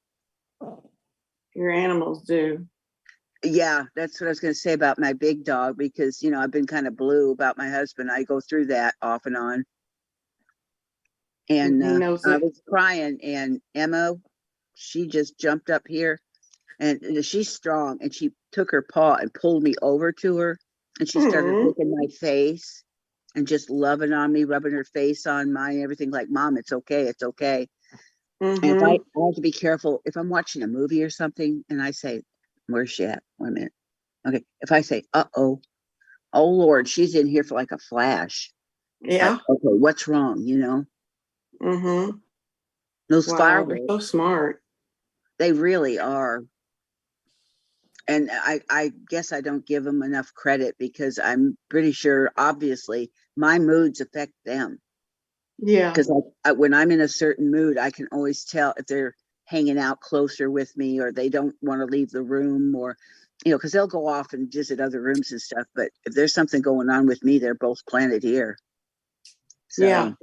Your animals do. Yeah, that's what I was going to say about my big dog because, I've been kind of blue about my husband. I go through that off and on. And He knows I it. was crying, and Emma, she just jumped up here, and she's strong, and she took her paw and pulled me over to her, and she started licking my face and just loving on me, rubbing her face on mine, and everything like, Mom, it's okay, it's okay. And if I have to be careful, if I'm watching a movie or something, and I say, where's she at? 1 minute. Okay, if I say, oh Lord, she's in here for like a flash. Yeah. Like, okay, what's wrong, Those Wow, fireworks. they're so smart. They really are. And I guess I don't give them enough credit because I'm pretty sure, obviously, my moods affect them. Yeah. Because when I'm in a certain mood, I can always tell if they're hanging out closer with me or they don't want to leave the room or, because they'll go off and visit other rooms and stuff. But if there's something going on with me, they're both planted here. So, yeah.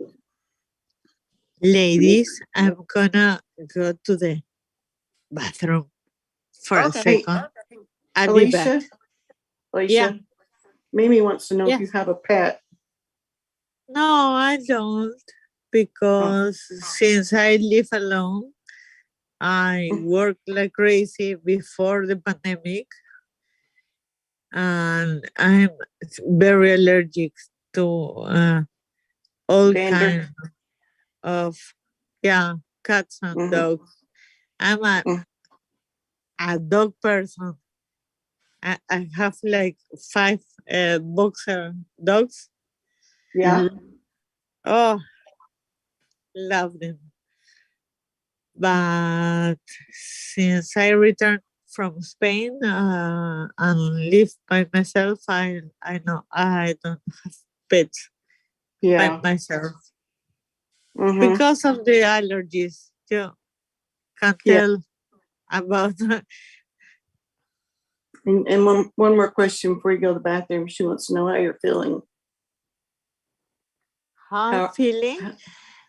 Ladies, I'm gonna go to the bathroom for a second. I'll be back. Alicia, Yeah. Mimi wants to know if Yeah. you have a pet. No, I don't, because since I live alone, I worked like crazy before the pandemic, and I'm very allergic to all Banter. kinds of cats and dogs. I'm a dog person. I have like 5 boxer dogs. Yeah. Oh, love them. But since I returned from Spain and live by myself, I know I don't have pets by myself because of the allergies. You can't tell about. And one more question before you go to the bathroom. She wants to know how you're feeling. How I'm feeling?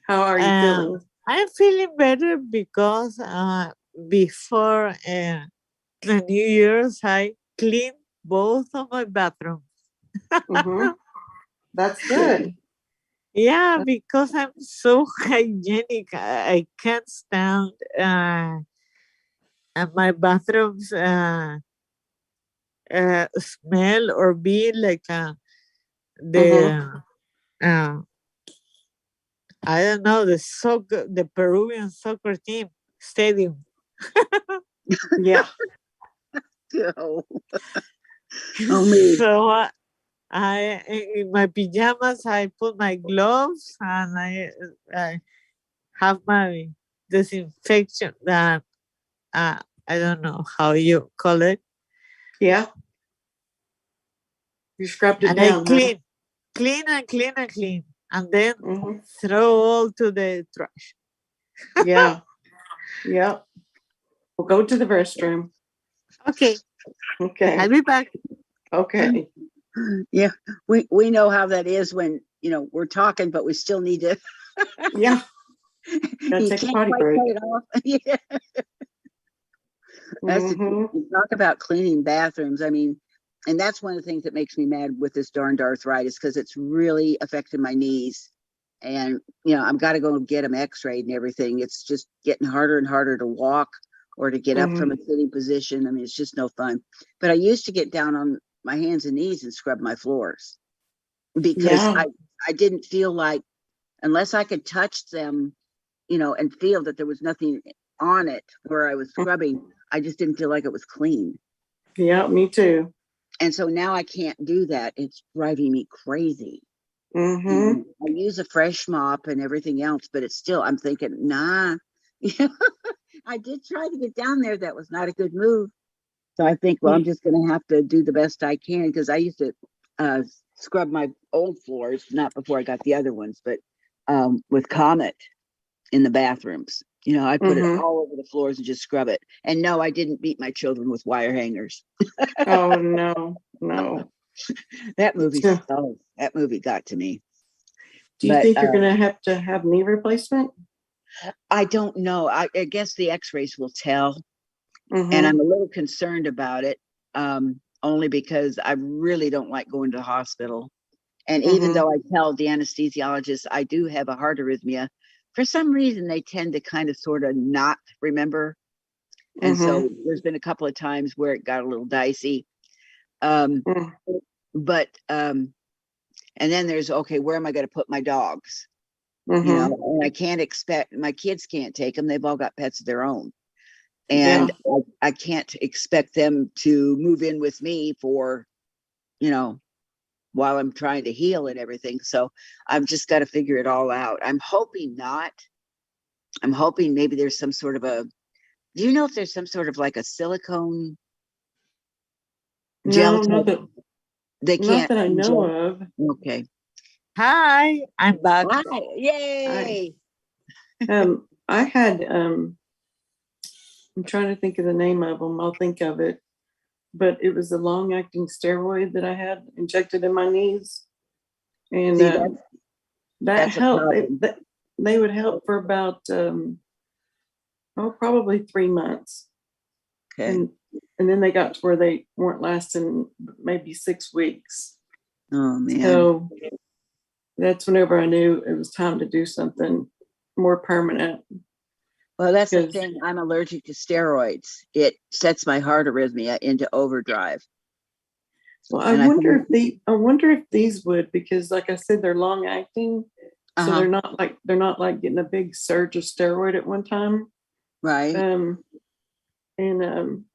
How are you feeling? I'm feeling better because before the New Year's, I cleaned both of my bathrooms. That's good. Yeah, because I'm so hygienic. I can't stand my bathrooms smell or be like the I don't know, the Peruvian soccer team stadium. Yeah. Oh, me. So I in my pajamas I put my gloves and I have my disinfection that I don't know how you call it. Yeah. You scrubbed it And down. I clean and clean and clean, and then throw all to the trash. Yeah. Yep. We'll go to the restroom. Okay. Okay. I'll be back. Okay. Yeah, we know how that is when we're talking, but we still need to. Yeah. Gotta You take a can't potty quite break. cut it off. Yeah. That's you talk about cleaning bathrooms. I mean, and that's one of the things that makes me mad with this darned arthritis because it's really affecting my knees. And I've got to go get them x-rayed and everything. It's just getting harder and harder to walk or to get up from a sitting position. I mean, it's just no fun. But I used to get down on my hands and knees and scrub my floors because I didn't feel like, unless I could touch them, and feel that there was nothing on it where I was scrubbing, I just didn't feel like it was clean. Yeah, me too. And so now I can't do that. It's driving me crazy. Mm-hmm. I use a fresh mop and everything else, but it's still, I'm thinking, nah. I did try to get down there. That was not a good move. So I think, well, I'm just going to have to do the best I can, because I used to scrub my old floors, not before I got the other ones, but with Comet in the bathrooms. I put it all over the floors and just scrub it. And no, I didn't beat my children with wire hangers. Oh, no. That movie got to me. Do you think you're going to have knee replacement? I don't know. I guess the x-rays will tell. Mm-hmm. And I'm a little concerned about it, only because I really don't like going to the hospital. And even though I tell the anesthesiologist I do have a heart arrhythmia, for some reason they tend to kind of sort of not remember. And so there's been a couple of times where it got a little dicey. But and then there's, okay, where am I going to put my dogs? And I can't expect, my kids can't take them. They've all got pets of their own. And I can't expect them to move in with me for, while I'm trying to heal and everything. So I've just got to figure it all out. I'm hoping not. I'm hoping maybe there's some sort of do you know if there's some sort of like a silicone gel? No, they can't. Not that I know of. Okay. Hi, I'm back. Hi. Yay. I had, I'm trying to think of the name of them. I'll think of it. But it was a long-acting steroid that I had injected in my knees. And that helped. They would help for about, probably 3 months. Okay. And then they got to where they weren't lasting maybe 6 weeks. Oh, man. So that's whenever I knew it was time to do something more permanent. Well, that's the thing. I'm allergic to steroids. It sets my heart arrhythmia into overdrive. Well, I wonder if these would, because like I said, they're long acting. So they're not like getting a big surge of steroid at one time. Right.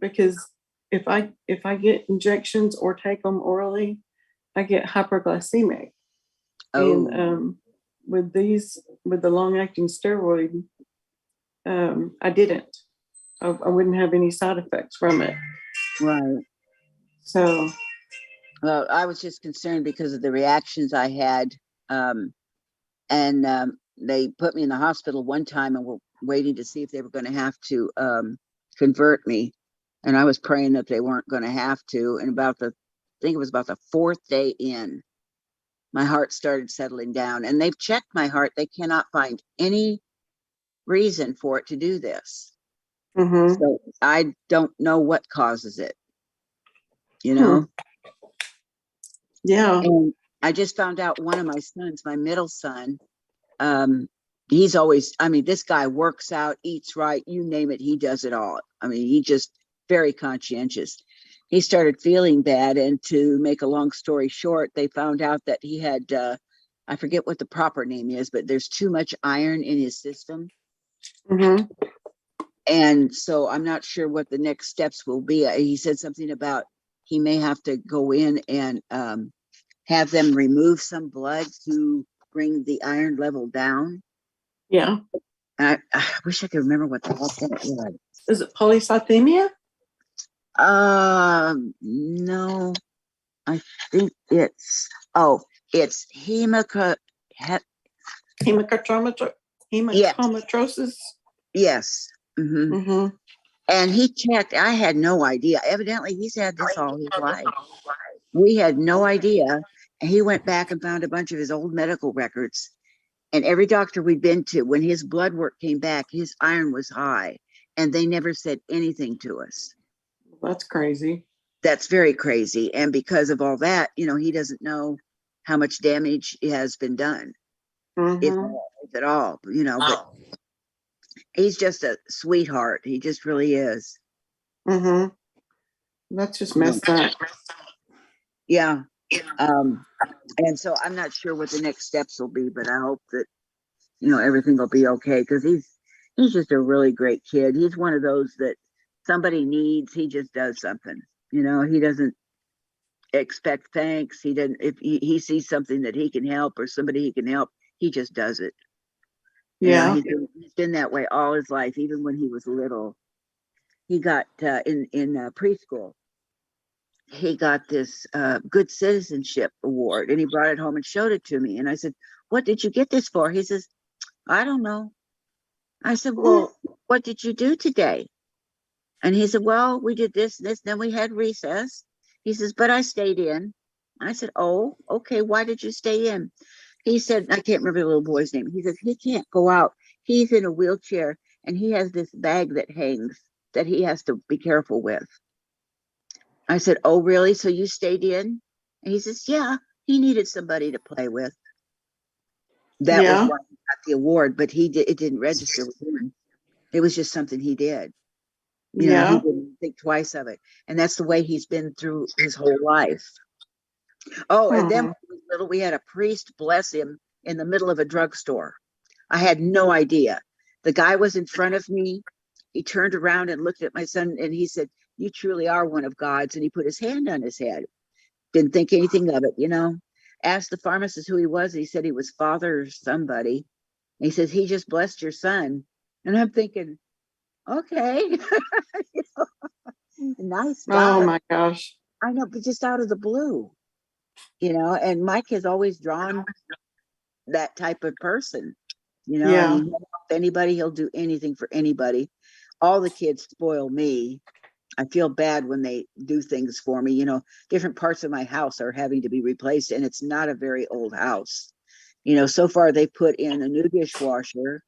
Because if I get injections or take them orally, I get hyperglycemic. Oh. And with the long acting steroid, I didn't. I wouldn't have any side effects from it. Right. So. Well, I was just concerned because of the reactions I had. They put me in the hospital one time and were waiting to see if they were going to have to convert me. And I was praying that they weren't going to have to. And I think it was about the 4th day in, my heart started settling down. And they've checked my heart. They cannot find any reason for it to do this. So I don't know what causes it. Yeah. And I just found out one of my sons, my middle son, he's always, this guy works out, eats right, you name it, he does it all. He just very conscientious. He started feeling bad, and to make a long story short, they found out that he had, I forget what the proper name is, but there's too much iron in his system. And so I'm not sure what the next steps will be. He said something about he may have to go in and have them remove some blood to bring the iron level down. Yeah. I wish I could remember what the heck that was. Is it polycythemia? No. I think it's hemochromatosis. Yes. And he checked. I had no idea. Evidently, he's had this all his life. We had no idea. And he went back and found a bunch of his old medical records. And every doctor we'd been to, when his blood work came back, his iron was high. And they never said anything to us. That's crazy. That's very crazy. And because of all that, he doesn't know how much damage has been done. If at all, but he's just a sweetheart. He just really is. That's just messed up. Yeah. And so I'm not sure what the next steps will be, but I hope that, you know, everything will be okay, because he's just a really great kid. He's one of those that somebody needs, he just does something. You know, he doesn't expect thanks. He doesn't, if he sees something that he can help or somebody he can help, he just does it. You know, Yeah. he's been that way all his life, even when he was little. He got in preschool. He got this good citizenship award, and he brought it home and showed it to me. And I said, "What did you get this for?" He says, "I don't know." I said, "Well, what did you do today?" And he said, "Well, we did this and this, then we had recess." He says, "But I stayed in." I said, "Oh, okay, why did you stay in?" He said, I can't remember the little boy's name. He says, he can't go out. He's in a wheelchair and he has this bag that hangs that he has to be careful with. I said, "Oh, really? So you stayed in?" And he says, "Yeah, he needed somebody to play with." That was Yeah. why he got the award, but it didn't register with him. It was just something he did. You know, he Yeah. didn't think twice of it. And that's the way he's been through his whole life. Oh, and then when he was little, we had a priest bless him in the middle of a drugstore. I had no idea. The guy was in front of me. He turned around and looked at my son and he said, "You truly are one of God's." And he put his hand on his head. Didn't think anything of it, you know. Asked the pharmacist who he was. He said he was father or somebody. And he says, "He just blessed your son." And I'm thinking, okay. You know, nice guy. Oh my gosh. I know, but just out of the blue, you know. And Mike has always drawn that type of person. You know, I Yeah. mean, he'll help anybody, he'll do anything for anybody. All the kids spoil me. I feel bad when they do things for me. You know, different parts of my house are having to be replaced, and it's not a very old house. You know, so far they put in a new dishwasher,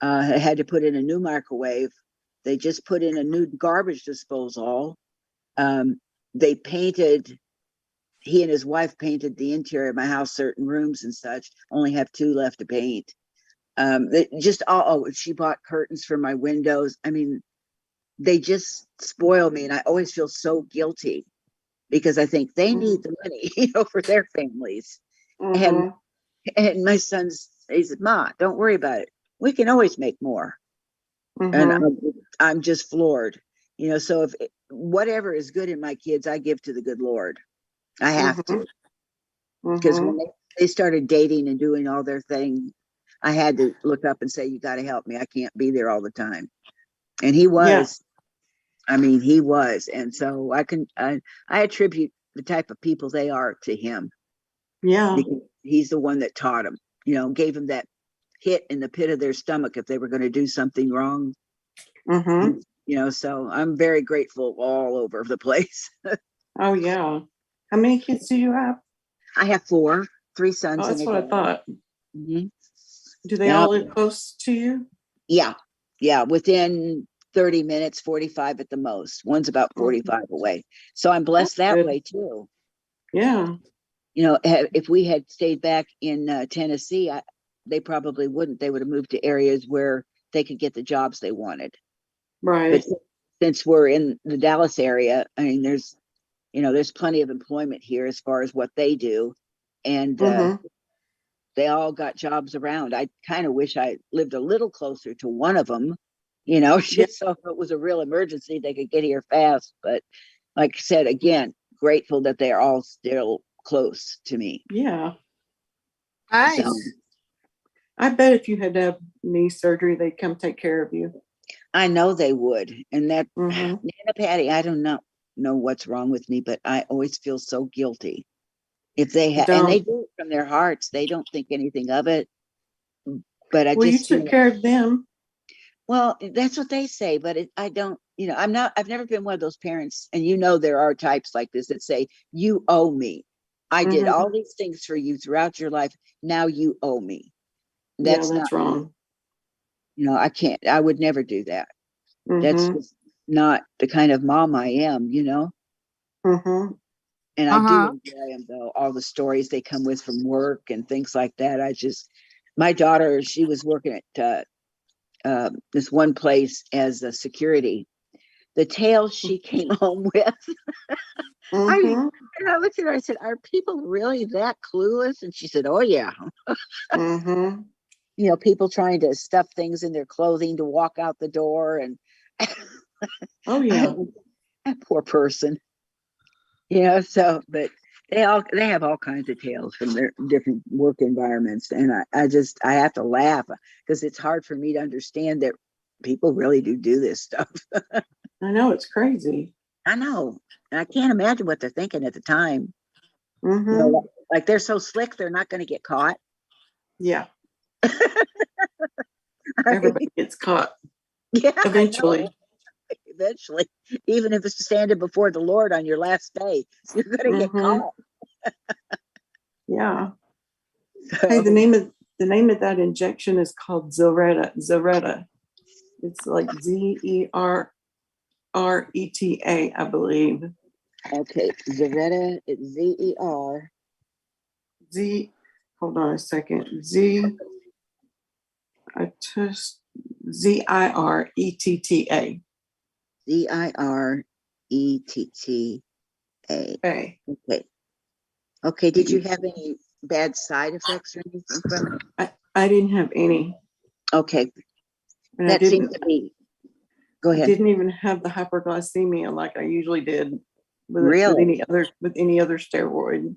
had to put in a new microwave. They just put in a new garbage disposal. They painted, he and his wife painted the interior of my house, certain rooms and such. Only have 2 left to paint. She bought curtains for my windows. I mean, they just spoil me, and I always feel so guilty because I think they need the money, you know, for their families. And my son's, he said, "Ma, don't worry about it. We can always make more." And I'm just floored, you know. So if whatever is good in my kids, I give to the good Lord. I have to, because when they started dating and doing all their thing, I had to look up and say, "You got to help me. I can't be there all the time." And he was. I mean, he was. And so I attribute the type of people they are to him. Yeah. Because he's the one that taught them, you know, gave them that hit in the pit of their stomach if they were going to do something wrong. You know, so I'm very grateful all over the place. Oh yeah. How many kids do you have? I have 4, 3 sons. Oh, that's and a what I daughter. thought. Mm-hmm. Do they Yeah. all live close to you? Yeah. Yeah. Within 30 minutes, 45 at the most. One's about 45 away. So I'm blessed that way too. Yeah. You know, if we had stayed back in Tennessee, they probably wouldn't. They would have moved to areas where they could get the jobs they wanted. Right. But since we're in the Dallas area, I mean, there's plenty of employment here as far as what they do. And they all got jobs around. I kind of wish I lived a little closer to one of them, you know, just so if it was a real emergency, they could get here fast. But like I said, again, grateful that they are all still close to me. Yeah. Nice. So, I bet if you had to have knee surgery, they'd come take care of you. I know they would. And that Nana Patty, I don't know what's wrong with me, but I always feel so guilty. If they have, and they do it from their hearts, they don't think anything of it. But I just you took care of them. Well, that's what they say, but I don't, you know, I've never been one of those parents, and you know, there are types like this that say, "You owe me. I did all these things for you throughout your life. Now you owe me." That's that's not wrong. You know, I would never do that. That's just not the kind of mom I am, you know? And I do enjoy them though, all the stories they come with from work and things like that. My daughter, she was working at this one place as a security, the tails she came home with. Mhm. And I looked at her, I said, are people really that clueless? And she said, oh yeah. Mhm. You know, people trying to stuff things in their clothing to walk out the door, and Oh yeah. that poor person. You know, so but they have all kinds of tales from their different work environments. And I have to laugh because it's hard for me to understand that people really do this stuff. I know, it's crazy. I know. And I can't imagine what they're thinking at the time. You know, Mhm. like they're so slick, they're not going to get caught. Yeah. I mean, Everybody gets caught yeah, I know. eventually. Eventually, even if it's standing before the Lord on your last day, you're going to get Mhm. caught. Yeah. Hey, So, the name of that injection is called Zilretta. Zilretta. It's like ZERRETA, I believe. okay, Zaretta, it's ZER. Z. Hold on a second. Z. I just ZIRETTA. ZIRETTA. Hey. Okay. Okay. Did you have any bad side effects or anything from it? I didn't have any. Okay. And That seems to be. Go I ahead. didn't even have the hyperglycemia like I usually did with Really? any other steroid.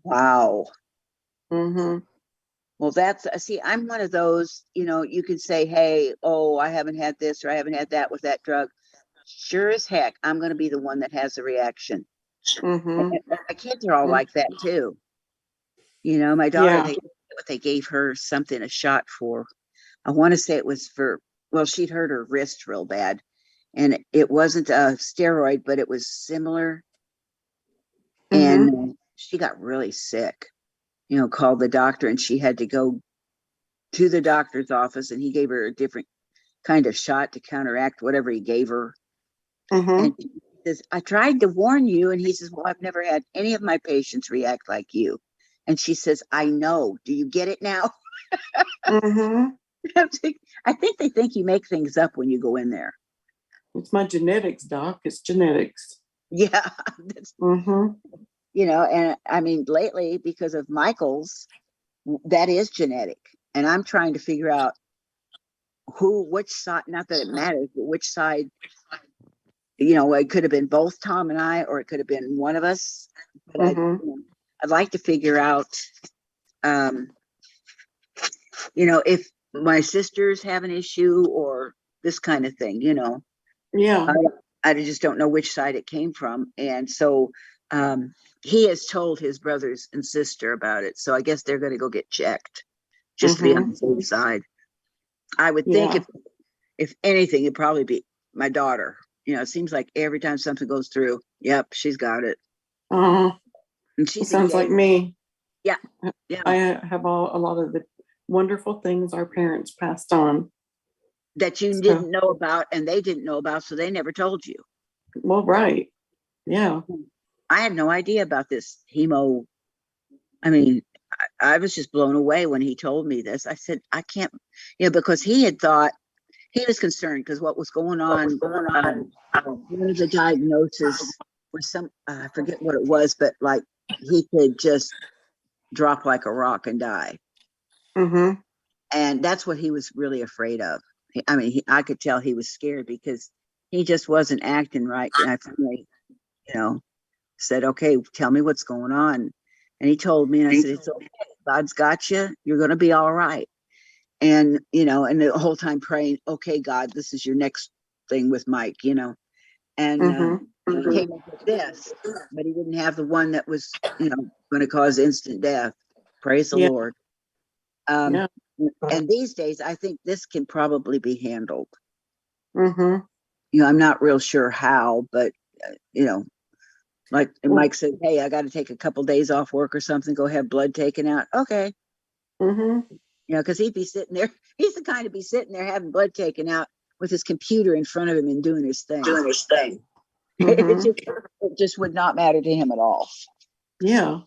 Wow. Mm-hmm. Well, that's see, I'm one of those, you know, you could say, hey, oh, I haven't had this or I haven't had that with that drug. Sure as heck, I'm going to be the one that has the reaction. Mm-hmm. My kids are all like that too. You know, my daughter, they gave her something, a shot for, I want to say it was for, well, she'd hurt her wrist real bad. And it wasn't a steroid, but it was similar. Mm-hmm. And she got really sick, you know, called the doctor, and she had to go to the doctor's office, and he gave her a different kind of shot to counteract whatever he gave her. Mm-hmm. And he says, I tried to warn you. And he says, well, I've never had any of my patients react like you. And she says, I know. Do you get it now? Mm-hmm. I think they think you make things up when you go in there. It's my genetics, Doc. It's genetics. Yeah. Mm-hmm. You know, and I mean, lately, because of Michael's, that is genetic. And I'm trying to figure out which side, not that it matters, but which side, you know, it could have been both Tom and I, or it could have been one of us. But I'd like to figure out, you know, if my sisters have an issue or this kind of thing, you know. Yeah. I just don't know which side it came from. And so he has told his brothers and sister about it. So I guess they're going to go get checked just to be on the safe side. I would think if anything, it'd probably be my daughter. You know, it seems like every time something goes through, yep, she's got it. And she's sounds like me. Yeah. Yeah. I have a lot of the wonderful things our parents passed on. That you didn't know about and they didn't know about, so they never told you. Well, right. Yeah. I had no idea about this hemo. I mean, I was just blown away when he told me this. I said, I can't, you know, because he had thought, he was concerned because what was going on, one of the diagnoses was some, I forget what it was, but like he could just drop like a rock and die. Mm-hmm. And that's what he was really afraid of. I mean, I could tell he was scared because he just wasn't acting right. And I finally, you know, said, okay, tell me what's going on. And he told me, and I said, it's okay. God's got you. You're going to be all right. And, you know, and the whole time praying, okay, God, this is your next thing with Mike, you know. And he came up with this, but he didn't have the one that was, you know, going to cause instant death. Praise the Lord. And these days, I think this can probably be handled. Mm-hmm. You know, I'm not real sure how, but, you know, like Mike said, hey, I got to take a couple days off work or something, go have blood taken out. Okay. Mm-hmm. You know, because he'd be sitting there. He's the kind to be sitting there having blood taken out with his computer in front of him and doing his thing. Mm-hmm. It just would not matter to him at all. Yeah.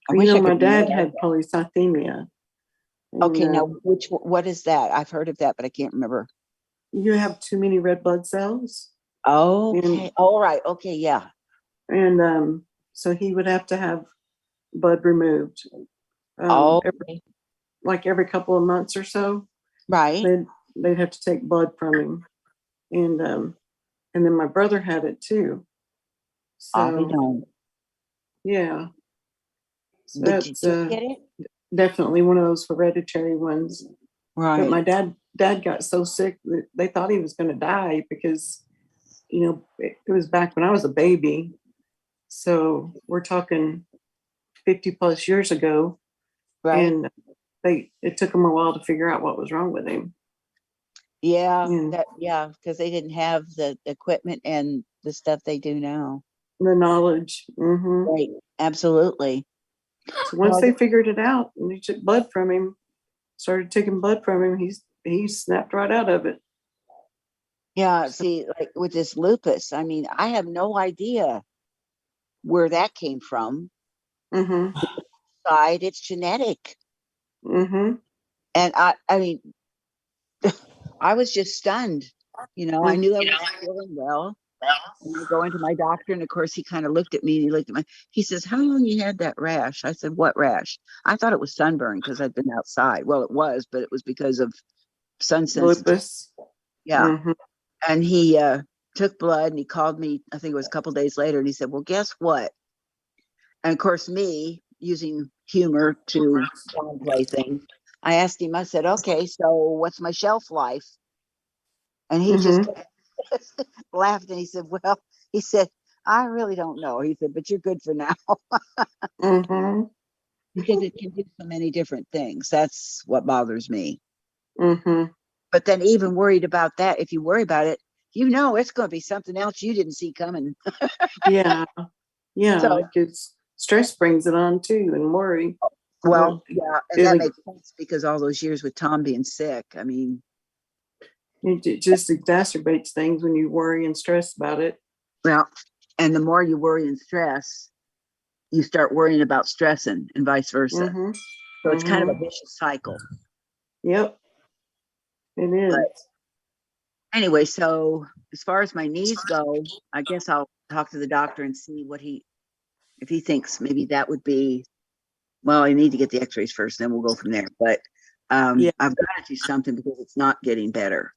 You know, my dad had polycythemia. Okay, now what is that? I've heard of that, but I can't remember. You have too many red blood cells. Okay. All right. Okay. Yeah. And so he would have to have blood removed. Oh. Every couple of months or so. Right. They'd have to take blood from him. And then my brother had it too. I'll be So darned. yeah. So But did that's you get it? definitely one of those hereditary ones. Right. But my dad got so sick that they thought he was going to die because, it was back when I was a baby. So we're talking 50 plus years ago. Right. And it took them a while to figure out what was wrong with him. Yeah. Because they didn't have the equipment and the stuff they do now. The knowledge. Mm-hmm. Right. Absolutely. So once they figured it out and they took blood from him, started taking blood from him, he snapped right out of it. Yeah. See, like with this lupus, I mean, I have no idea where that came from. Mm-hmm. Side, it's genetic. Mm-hmm. And I mean, I was just stunned. I knew I wasn't feeling well. And I go into my doctor, and of course, he kind of looked at me, and he says, "How long you had that rash?" I said, "What rash?" I thought it was sunburn because I'd been outside. Well, it was, but it was because of sun sensitivity. Lupus. Yeah. Mm-hmm. And he took blood, and he called me, I think it was a couple days later, and he said, "Well, guess what?" And of course, me using humor to downplay things, I asked him, I said, "Okay, so what's my shelf life?" And he just laughed, and he said, "Well," he said, "I really don't know." He said, "But you're good for now." Mm-hmm. Because it can do so many different things. That's what bothers me. Mm-hmm. But then even worried about that, if you worry about it, it's going to be something else you didn't see coming. Yeah. Yeah. So, because stress brings it on too, and worry. well, yeah, and that makes sense because all those years with Tom being sick, I mean, it just exacerbates things when you worry and stress about it. well, and the more you worry and stress, you start worrying about stressing and vice versa. Mm-hmm. So it's kind of a vicious cycle. Yep. It is. But anyway, so as far as my knees go, I guess I'll talk to the doctor and see if he thinks maybe that would be, well, I need to get the x-rays first, then we'll go from there. But I've got to do something because it's not getting better.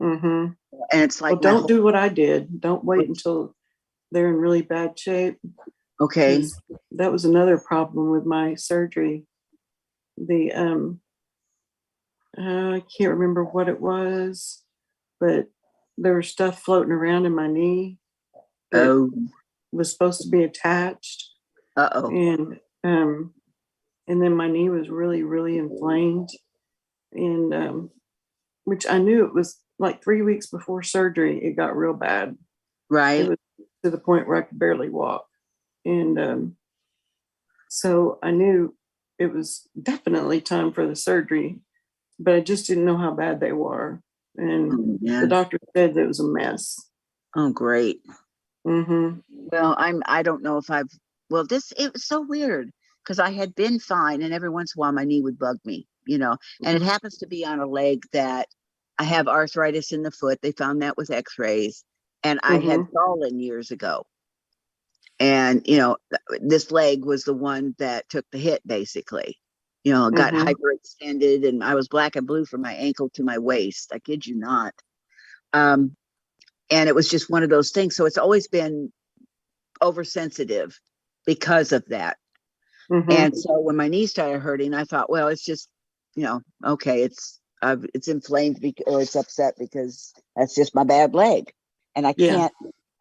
Mm-hmm. And it's like, well, don't do what I did. Don't wait until they're in really bad shape. Okay. That was another problem with my surgery. The I can't remember what it was, but there was stuff floating around in my knee that was supposed to be attached. And then my knee was really, really inflamed, and which I knew it was like 3 weeks before surgery. It got real bad. Right. It was to the point where I could barely walk, and so I knew it was definitely time for the surgery, but I just didn't know how bad they were. And the doctor said that it was a mess. Oh, great. Mm-hmm. Well, I don't know if it was so weird because I had been fine, and every once in a while my knee would bug me, and it happens to be on a leg that I have arthritis in the foot. They found that with x-rays, and I had fallen years ago. And, this leg was the one that took the hit, basically. It got hyperextended, and I was black and blue from my ankle to my waist. I kid you not. And it was just one of those things. So it's always been oversensitive because of that. And so when my knee started hurting, I thought, well, it's just, okay, it's inflamed or it's upset because that's just my bad leg. And I can't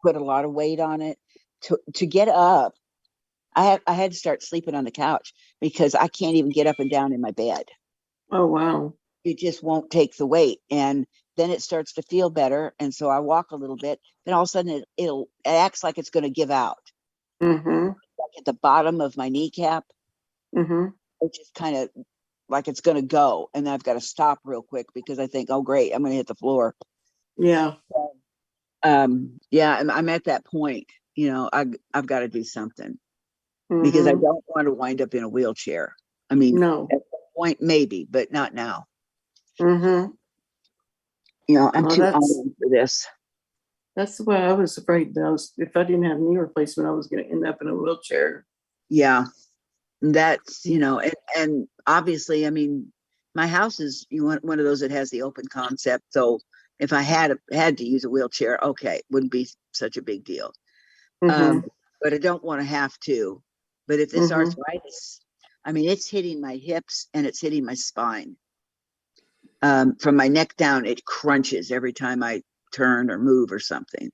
put a lot of weight on it. To get up, I had to start sleeping on the couch because I can't even get up and down in my bed. Oh, wow. It just won't take the weight. And then it starts to feel better. And so I walk a little bit. Then all of a sudden it acts like it's going to give out. Mm-hmm. Like at the bottom of my kneecap. Mm-hmm. It just kind of like it's going to go. And I've got to stop real quick because I think, oh, great, I'm going to hit the floor. Yeah. Yeah, I'm at that point. I've got to do something because I don't want to wind up in a wheelchair. I mean, no. At that point, maybe, but not now. Mm-hmm. I'm too old for this. That's what I was afraid that if I didn't have knee replacement, I was going to end up in a wheelchair. Yeah, that's, and obviously, I mean, my house is one of those that has the open concept. So if I had to use a wheelchair, okay, it wouldn't be such a big deal. But I don't want to have to. But if this arthritis, I mean, it's hitting my hips and it's hitting my spine. From my neck down, it crunches every time I turn or move or something.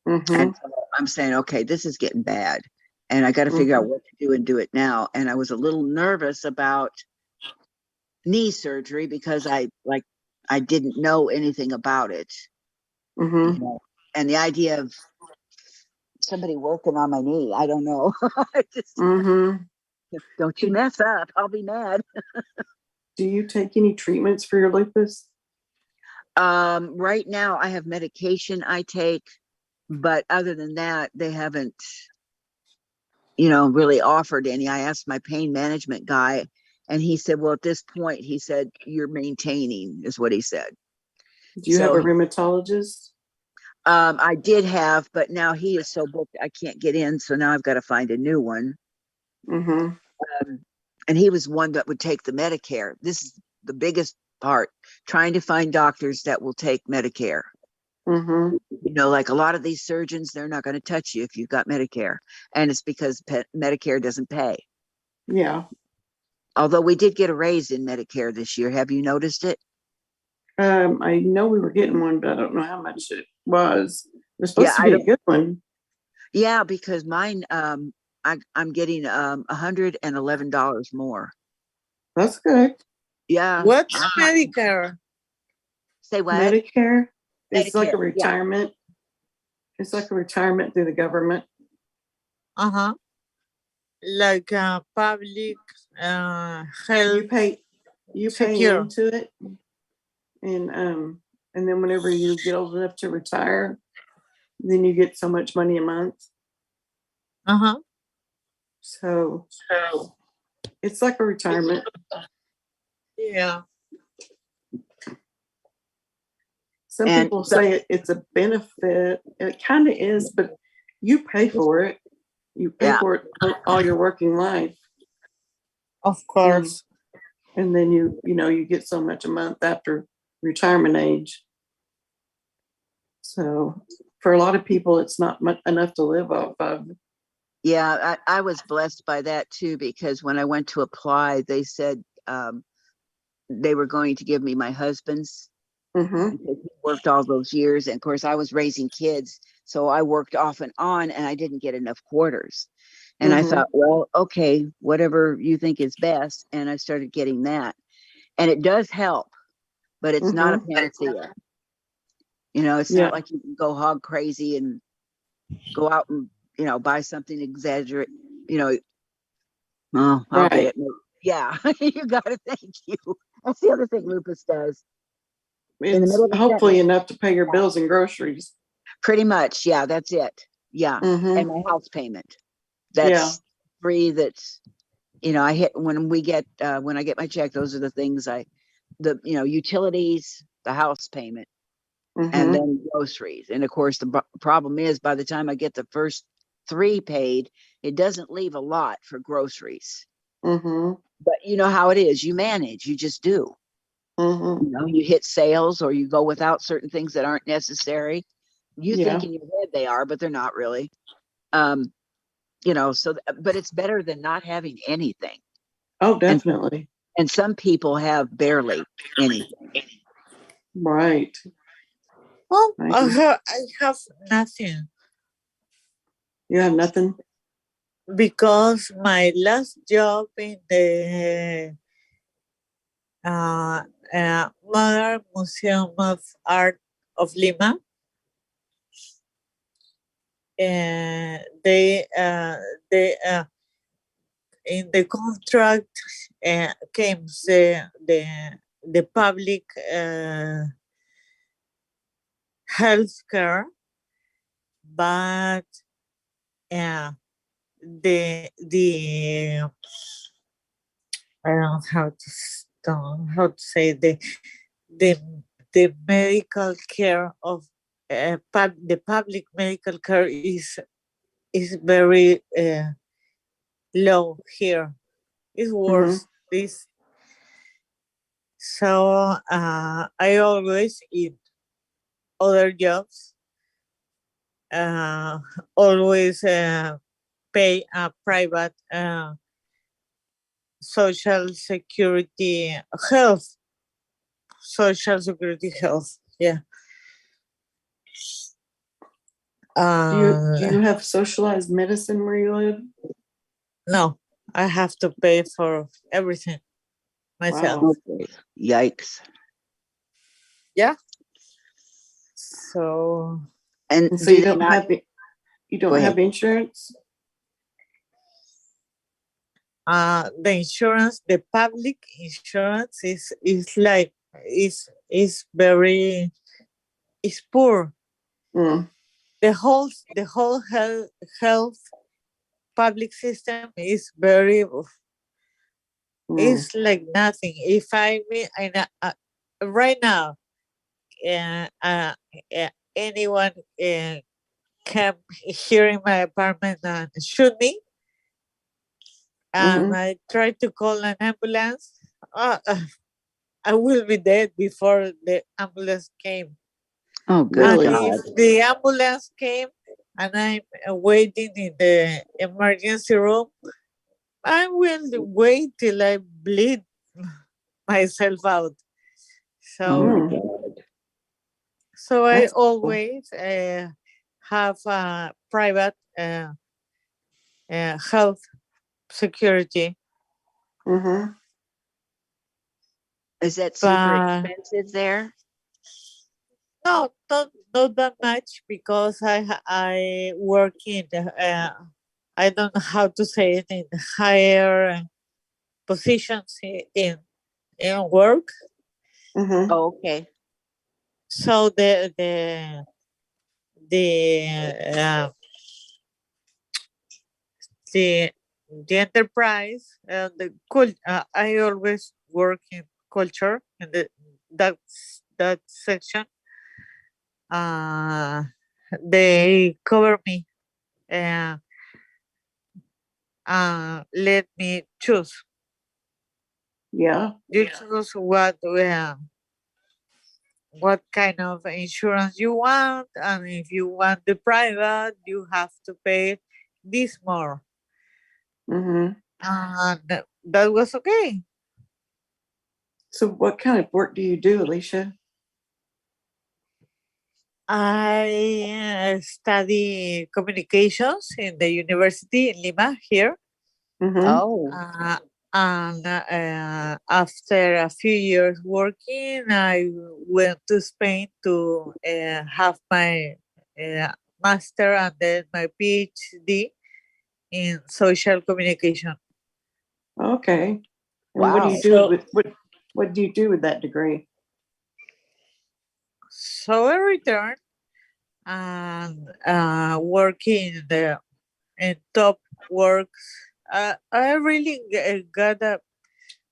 And so I'm saying, okay, this is getting bad. And I got to figure out what to do and do it now. And I was a little nervous about knee surgery because I didn't know anything about it. And the idea of somebody working on my knee, I don't know. Don't you mess up, I'll be mad. Do you take any treatments for your lupus? Right now I have medication I take, but other than that, they haven't, really offered any. I asked my pain management guy and he said, well, at this point, he said, you're maintaining is what he said. Do you have a rheumatologist? I did have, but now he is so booked, I can't get in. So now I've got to find a new one. And he was one that would take the Medicare. This is the biggest part, trying to find doctors that will take Medicare. Like a lot of these surgeons, they're not going to touch you if you've got Medicare. And it's because Medicare doesn't pay. Yeah. Although we did get a raise in Medicare this year. Have you noticed it? I know we were getting one, but I don't know how much it was. It was supposed to be a good one. Yeah, because mine, I'm getting $111 more. That's good. Yeah. What's Medicare? Say what? Medicare? It's like a Medicare, retirement. Yeah. It's like a retirement through the government. Like public health. You pay into it, and then whenever you get old enough to retire, then you get so much money a month. So it's like a retirement. Yeah. Some people say it's a benefit, and it kind of is, but you pay for it. You pay for it all your working life. Of course. And then you get so much a month after retirement age. So for a lot of people, it's not enough to live off of. Yeah, I was blessed by that too, because when I went to apply, they said they were going to give me my husband's. Because he worked all those years. And of course, I was raising kids. So I worked off and on and I didn't get enough quarters. And I thought, well, okay, whatever you think is best. And I started getting that. And it does help, but it's not a panacea. It's not like you can go hog crazy and go out and, buy something, exaggerate, I'll get it. Yeah, you got it. Thank you. That's the other thing lupus does. It's hopefully enough to pay your bills and groceries. Pretty much. Yeah, that's it. Yeah. And my house payment. That's free. That's, I hit when I get my check, those are the things utilities, the house payment, and then groceries. And of course, the problem is by the time I get the first 3 paid, it doesn't leave a lot for groceries. But you know how it is. You manage, you just do. You hit sales or you go without certain things that aren't necessary. You think in your head they are, but they're not really. But it's better than not having anything. Oh, definitely. And some people have barely anything. Right. Well, I have nothing. You have nothing? Because my last job in the Modern Museum of Art of Lima, and they in the contract came the public health care, but the I don't know how to say the medical care of the public medical care is very low here. It's worse. This so I always in other jobs always pay a private social security health. Social security health. Yeah. Do you have socialized medicine where you live? No, I have to pay for everything myself. Wow. Okay. Yikes. Yeah. So And So do you they don't not? have you Go don't ahead. have insurance? the insurance, the public insurance is like is very is poor. The whole health public system is very it's like nothing. If I mean right now anyone come here in my apartment and shoot me, and I try to call an ambulance, I will be dead before the ambulance came. Oh, good And God. if the ambulance came and I'm waiting in the emergency room, I will wait till I bleed myself out. So I always have a private health security. Is that super But expensive there? no, not that much because I work in I don't know how to say it, in higher positions in work. Oh, okay. So uh, the the enterprise I always work in culture in that section. They cover me and let me choose. Yeah. You choose what kind of insurance you want, and if you want the private, you have to pay this more. And that was okay. So what kind of work do you do, Alicia? I study communications in the university in Lima here. Oh. And after a few years working, I went to Spain to have my master and then my PhD in social communication. Okay. And Wow. what do you do with what do you do with that degree? So I returned and working in top works. I really got a.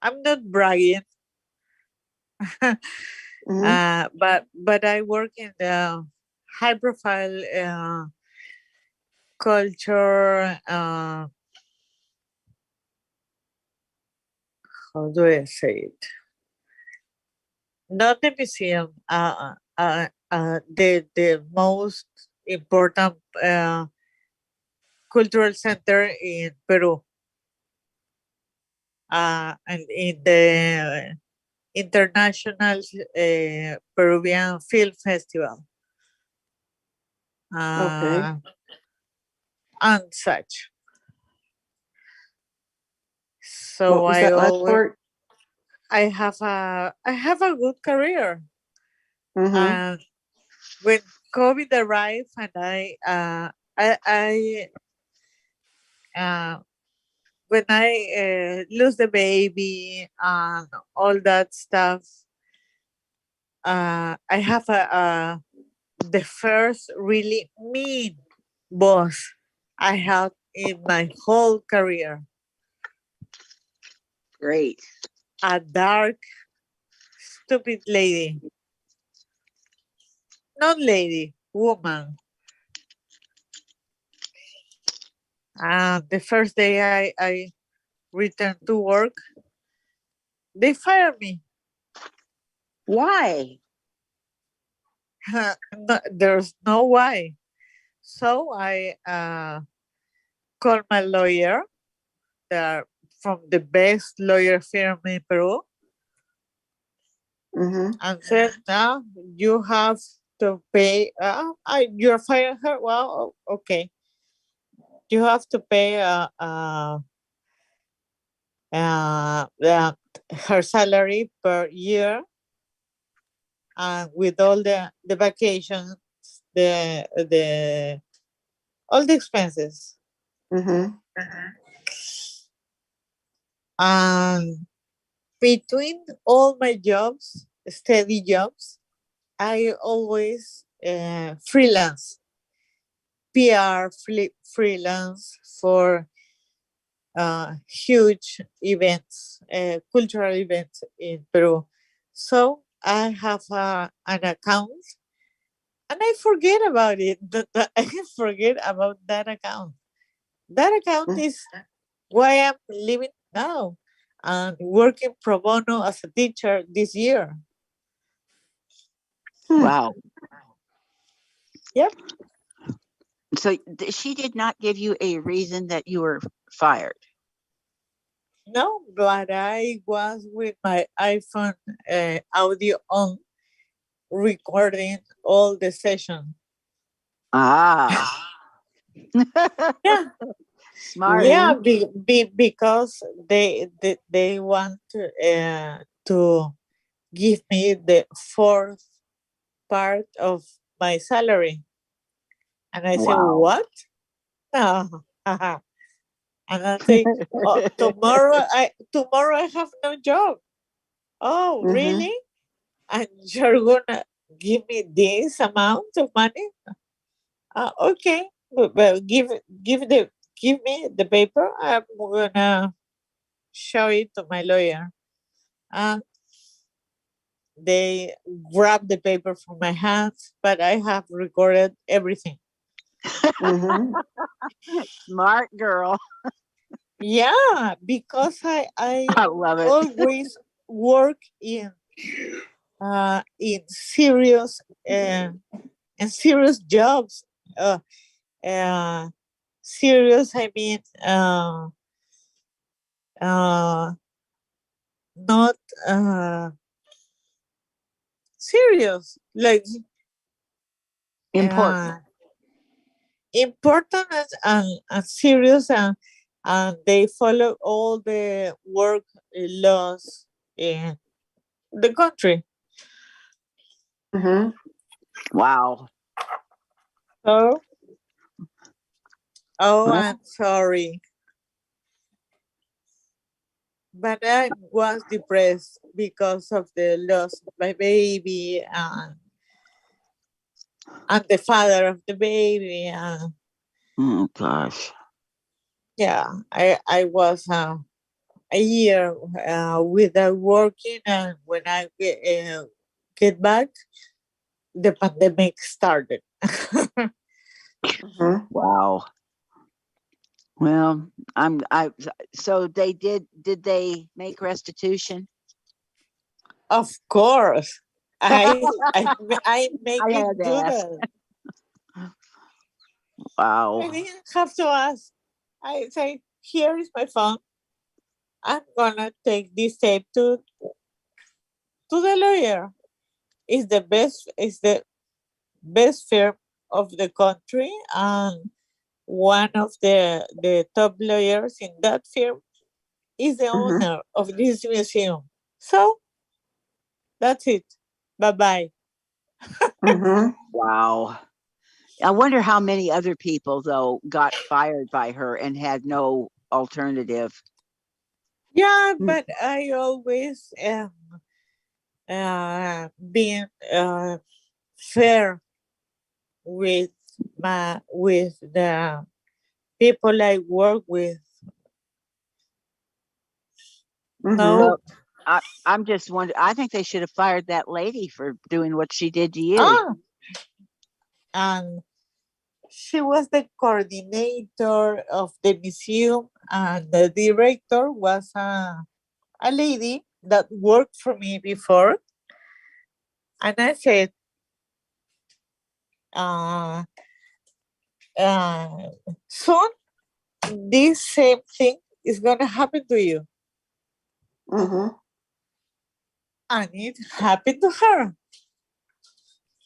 I'm not bragging, but I work in the high profile culture. How do I say it? Not the museum. The most important cultural center in Peru. And in the International Peruvian Film Festival. And such. So What was I that last always part? I have a good career. And when COVID arrived and when I lose the baby and all that stuff, I have the first really mean boss I had in my whole career. Great. A dark, stupid lady. Not lady, woman. The first day I returned to work, they fired me. Why? No, there's no why. So I called my lawyer. They're from the best lawyer firm in Peru, and said, "Now you have to pay. You're firing her. Well, okay. You have to pay her salary per year, and with all the vacations, the all the expenses." And between all my jobs, steady jobs, I always freelance, freelance for huge events, cultural events in Peru. So I have an account, and I forget about it. I forget about that account. That account is why I'm living now and working pro bono as a teacher this year. Wow. Yep. So she did not give you a reason that you were fired. No, but I was with my iPhone audio on, recording all the session. Ah. Yeah. Smart. Yeah, because they want to give me the fourth part of my salary, and I say, Wow. what? No. And I say, tomorrow I have no job. Oh, really? And you're gonna give me this amount of money? Okay, but give me the paper. I'm gonna show it to my lawyer. And they grab the paper from my hands, but I have recorded everything. Smart girl. Yeah, because I love it. always work in serious jobs. Serious, I mean, not serious, like important, important and serious, and they follow all the work laws in the country. Wow. So, I'm sorry, but I was depressed because of the loss of my baby and the father of the baby. Oh gosh. Yeah, I was a year without working, and when I get back, the pandemic started. Wow. Well, so did they make restitution? Of course. I make I it had to do ask. that. Wow. I didn't have to ask. I say, here is my phone. I'm gonna take this tape to the lawyer. It's the best firm of the country, and one of the top lawyers in that firm is the owner of this museum. So that's it. Bye-bye. Wow. I wonder how many other people, though, got fired by her and had no alternative. Yeah, but I always been fair with the people I work with. No. Well, I'm just wondering. I think they should have fired that lady for doing what she did to you. and she was the coordinator of the museum, and the director was a lady that worked for me before. And I said, uh, soon this same thing is going to happen to you. Mm-hmm. And it happened to her.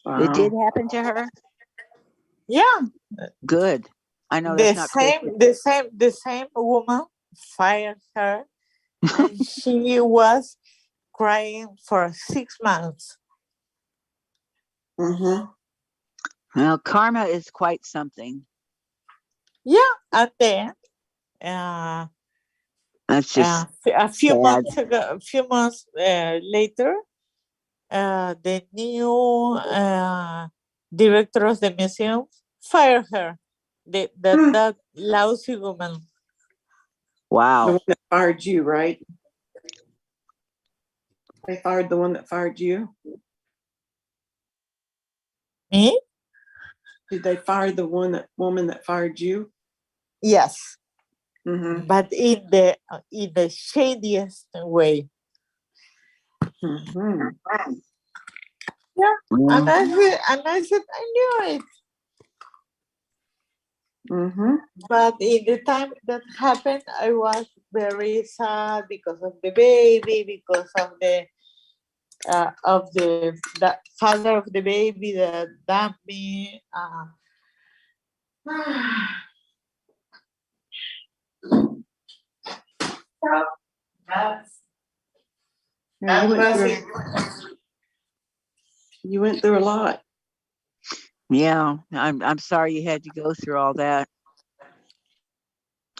It did happen to her? Yeah. Good. I know The that's not Christian. the same woman fired her, and she was crying for 6 months. Mm-hmm. Well, karma is quite something. Yeah, and then That's just a few sad. months ago, a few months later, the new director of the museum fired her. That lousy woman. Wow. The one that fired you, right? They fired the one that fired you? Me? Did they fire the woman that fired you? Yes. Mm-hmm. But in the shadiest way. Mm-hmm. Yeah. And I said, I knew it. Mm-hmm. But in the time that happened, I was very sad because of the baby, because of the father of the baby that dumped me. Yeah, you went through a lot. Yeah, I'm sorry you had to go through all that.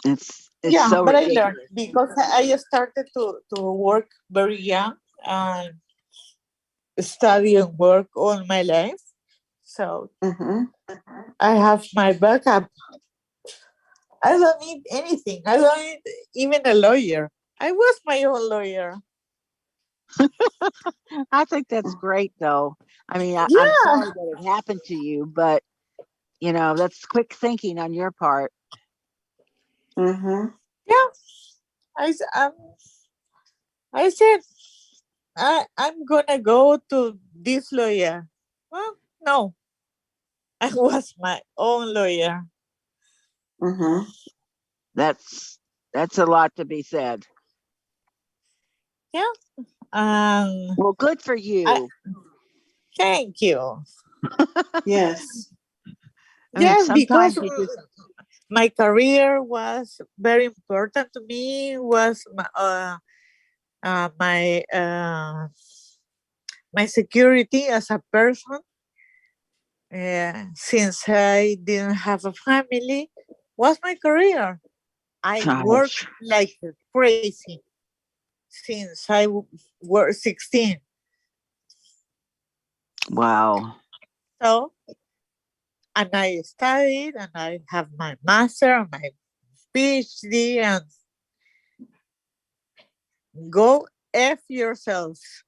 It's Yeah, so but ridiculous. I learned because I started to work very young and study and work all my life. So I have my backup. I don't need anything. I don't need even a lawyer. I was my own lawyer. I think that's great, though. I mean, I'm Yeah. sorry that it happened to you, but you know, that's quick thinking on your part. Mm-hmm. Yeah. I said, I'm gonna go to this lawyer. Well, no. I was my own lawyer. Mm-hmm. That's a lot to be said. Yeah. Well, good for you. Thank you. Yes. I mean, Yes, because sometimes you just my career was very important to me. Was my security as a person. Since I didn't have a family, was my career. I worked like crazy since I was 16. Wow. So, and I studied, and I have my master and my PhD, and go F yourselves.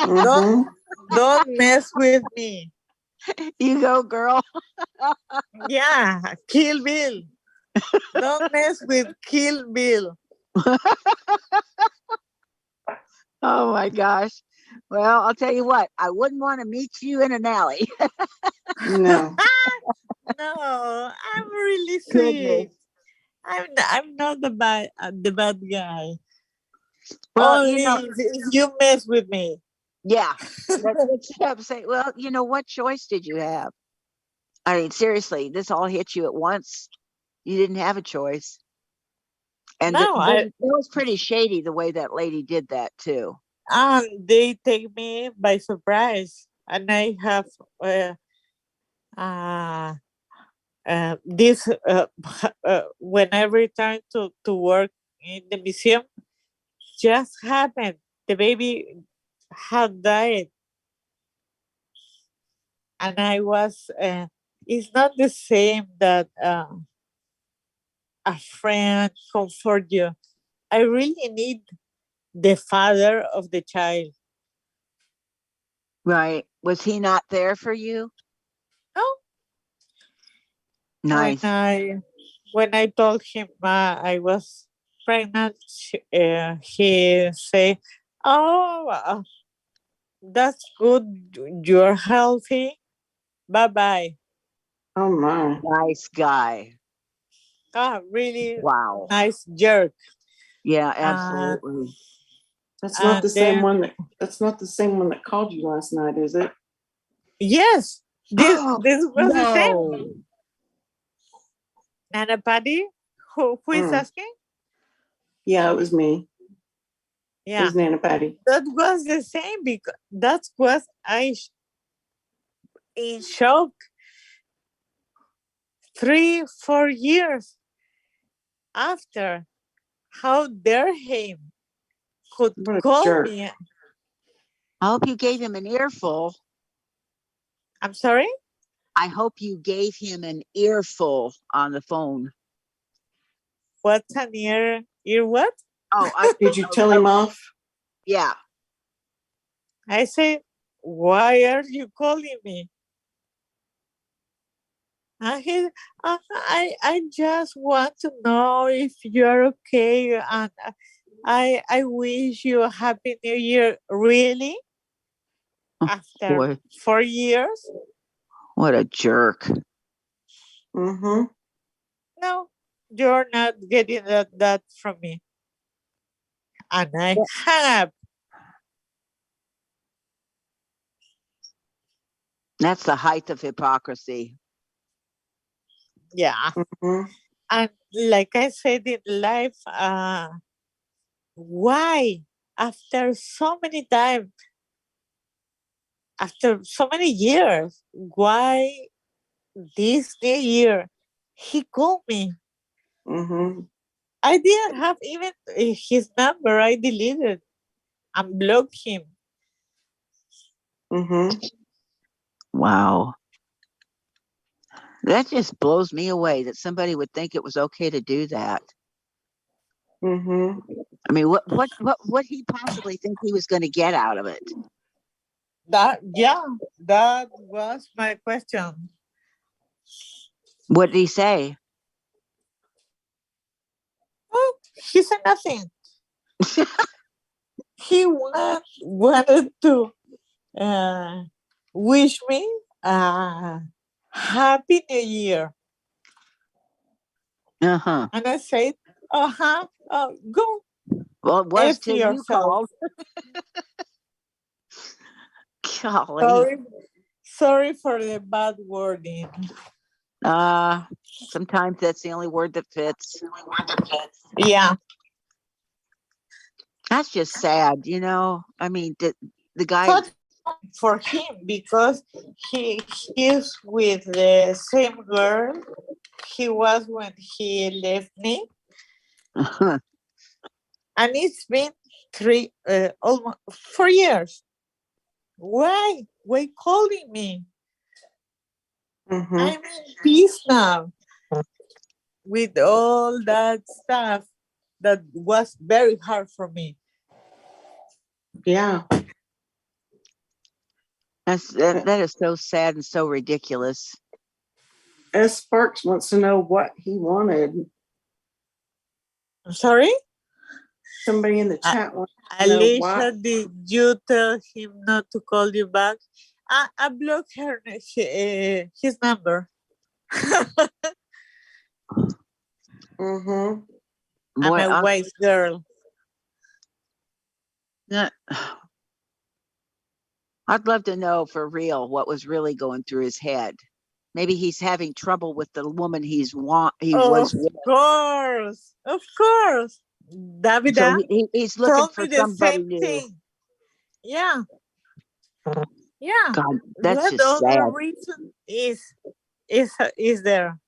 Don't mess with me. You go, girl. Yeah, Kill Bill. Don't mess with Kill Bill. Oh my gosh. Well, I'll tell you what, I wouldn't want to meet you in an alley. No. No, I'm really sweet. I'm not the bad guy. Well, Only you know, if you mess with me. yeah. That's what you have to say. Well, you know, what choice did you have? I mean, seriously, this all hit you at once. You didn't have a choice. And No, it was pretty shady the way that lady did that too. They take me by surprise, and I have this when I returned to work in the museum, just happened. The baby had died, and I was. It's not the same that a friend comfort you. I really need the father of the child. Right. Was he not there for you? No. When Nice. I told him I was pregnant, he say, "Oh, that's good. You're healthy. Bye bye." Oh my. Nice guy. Really Wow. nice jerk. Yeah, And absolutely. That's not the same then one that called you last night, is it? yes, this was the same. No. Nana Patty, who is asking? Yeah, it was me. It Yeah, was Nana Patty. that was the same because that was in shock. 3-4 years after, how dare him could What a call jerk. me? I hope you gave him an earful. I'm sorry? I hope you gave him an earful on the phone. What's an ear what? Oh, Did you tell him off? Yeah. I say, why are you calling me? And I just want to know if you're okay, and I wish you a happy new year. Really? After Boy, 4 years? what a jerk. Mm-hmm. No, you're not getting that from me. And I hang up. That's the height of hypocrisy. Yeah. Mm-hmm. And like I said in life, why after so many times, after so many years, why this new year he called me? Mm-hmm. I didn't have even his number. I deleted and blocked him. Mm-hmm. Wow. That just blows me away that somebody would think it was okay to do that. Mm-hmm. I mean, what he possibly think he was going to get out of it? That was my question. What did he say? Oh, he said nothing. He wanted to wish me a happy new year. Uh-huh. And I said, go Well, it was F till you yourself. called. Golly. Sorry for the bad wording. Sometimes that's the only word that fits. Yeah. That's just sad, you know. I mean, the guy. But for him, because he's with the same girl he was when he left me, and it's been almost 4 years. Why calling me? Mm-hmm. I'm in peace now with all that stuff that was very hard for me. Yeah. That is so sad and so ridiculous. S. Sparks wants to know what he wanted. I'm sorry? Somebody in the chat wants to know Alicia, why. did you tell him not to call you back? I blocked his number. Mm-hmm. Boy, I'm a wise girl. I'd love to know for real what was really going through his head. Maybe he's having trouble with the woman he was with. Of course. Davida So he's looking told for me the somebody same new. thing. Yeah. Yeah. God, that's What just other sad. reason is there?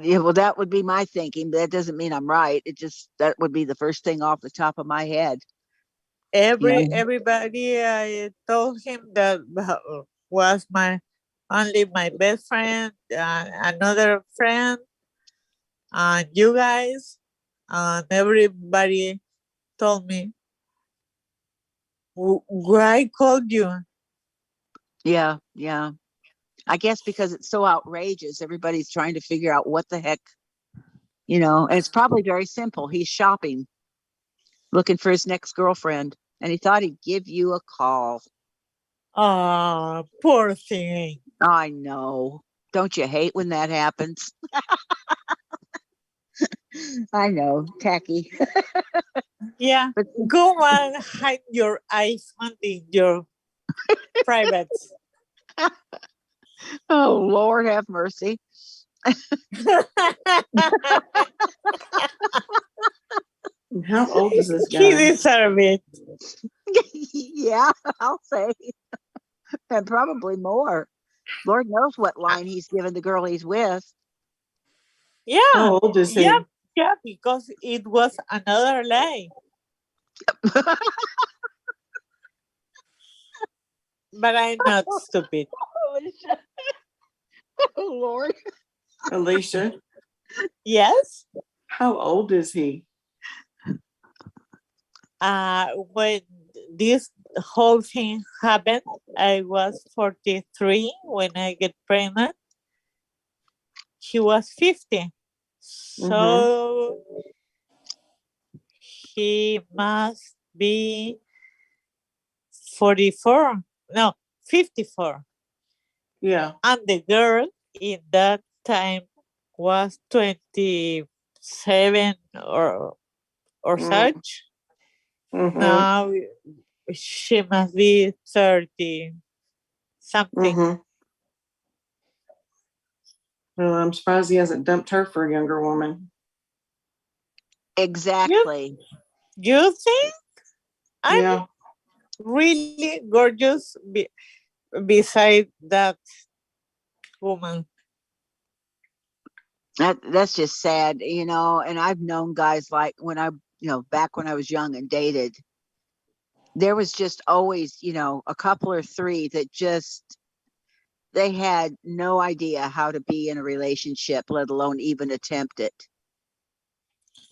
Yeah, well, that would be my thinking, but that doesn't mean I'm right. That would be the first thing off the top of my head. Everybody I told him that was only my best friend, another friend, and you guys, and everybody told me, why called you? Yeah. I guess because it's so outrageous, everybody's trying to figure out what the heck, and it's probably very simple. He's shopping, looking for his next girlfriend, and he thought he'd give you a call. Oh, poor thing. I know. Don't you hate when that happens? I know, tacky. Yeah, But go and hide your iPhone in your privates. oh, Lord have mercy. How old is this He guy? deserves it. Yeah, I'll say. And probably more. Lord knows what line he's given the girl he's with. Yeah. How old is he? Yeah, because it was another lie. But I'm not stupid. Oh, Lord. Alicia, Yes. how old is he? When this whole thing happened, I was 43 when I get pregnant. He was 50. So he must be 44. No, 54. Yeah. And the girl in that time was 27 or such. Now she must be 30 something. Well, I'm surprised he hasn't dumped her for a younger woman. Exactly. You think? Yeah. I'm really gorgeous beside that woman. That's just sad, and I've known guys like back when I was young and dated, there was just always, a couple or three that just, they had no idea how to be in a relationship, let alone even attempt it.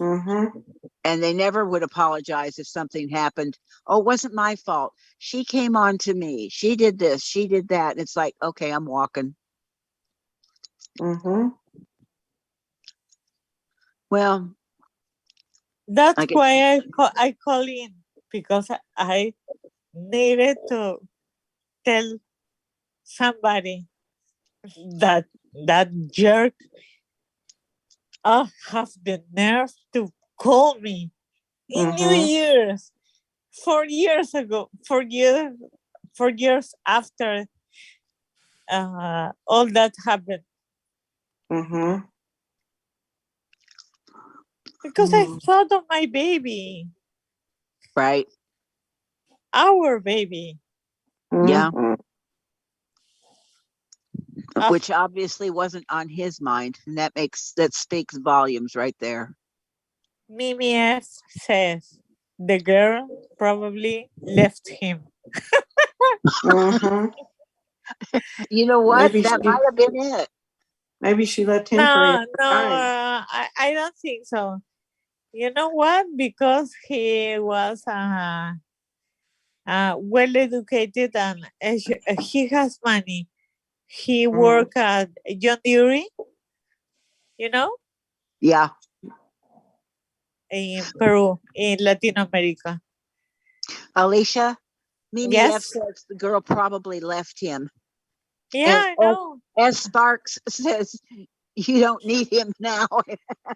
And they never would apologize if something happened. Oh, it wasn't my fault. She came on to me. She did this. She did that. And it's like, okay, I'm walking. Well, that's why I call in, because I needed to tell somebody that jerk have the nerve to call me in New Year's 4 years ago, 4 years after all that happened. Because I thought of my baby. Right. Our baby. Yeah. Which obviously wasn't on his mind. And that speaks volumes right there. Mimi S says the girl probably left him. You know what? Maybe that might have been it. Maybe she left him for a guy. I don't think so. You know what? Because he was well educated and he has money. He worked at John Deere, Yeah. in Peru, in Latin America. Alicia, Mimi Yes? F says the girl probably left him. Yeah, And I know. as Sparks says, you don't need him now.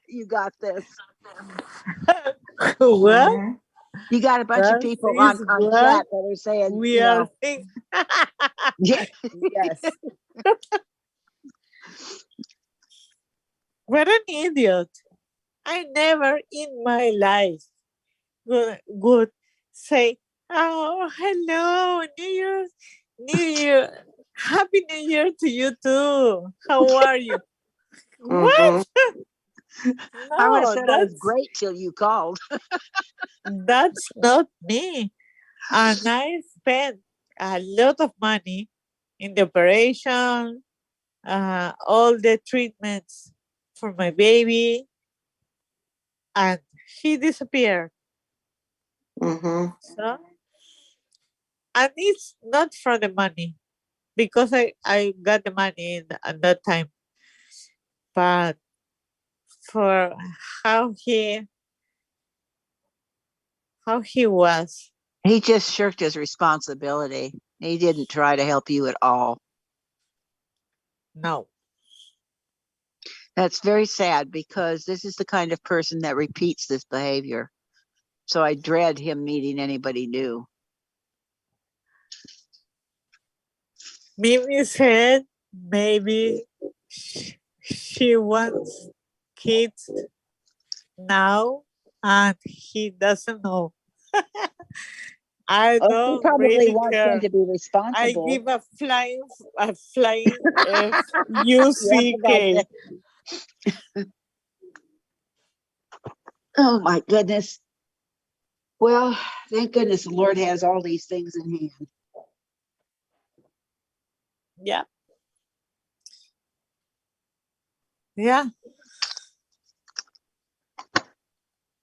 You got this. What? You got a bunch of people on chat that are saying, we are thinking. Yeah. Yes. What an idiot. I never in my life would say, oh, hello, New Year, Happy New Year to you too. How are you? What? I would have No, said I was great till you called. that's not me. And I spent a lot of money in the operation, all the treatments for my baby, and he disappeared. So, and it's not for the money. because I got the money at that time. But for how he was. He just shirked his responsibility. He didn't try to help you at all. No. That's very sad because this is the kind of person that repeats this behavior. So I dread him meeting anybody new. Mimi said maybe she wants kids now and he doesn't know. I She don't probably really wants him care. to be I responsible. give a flying Yeah, FUCK. Oh my goodness. Well, thank goodness the Lord has all these things in hand. Yeah. Yeah.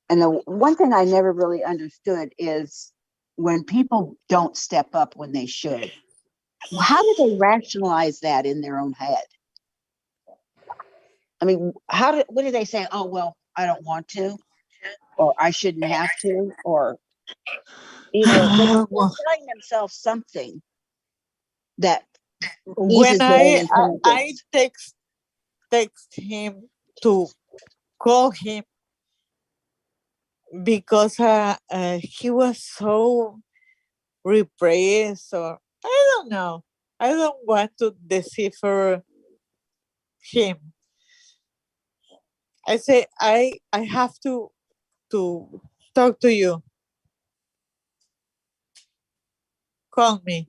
And the one thing I never really understood is when people don't step up when they should. How do they rationalize that in their own head? I mean, what do they say? Oh, well, I don't want to, or I shouldn't have to, or, they're telling themselves something that When eases their own I intelligence. text him to call him because he was so repressed, or I don't know. I don't want to decipher him. I say I have to talk to you. Call me.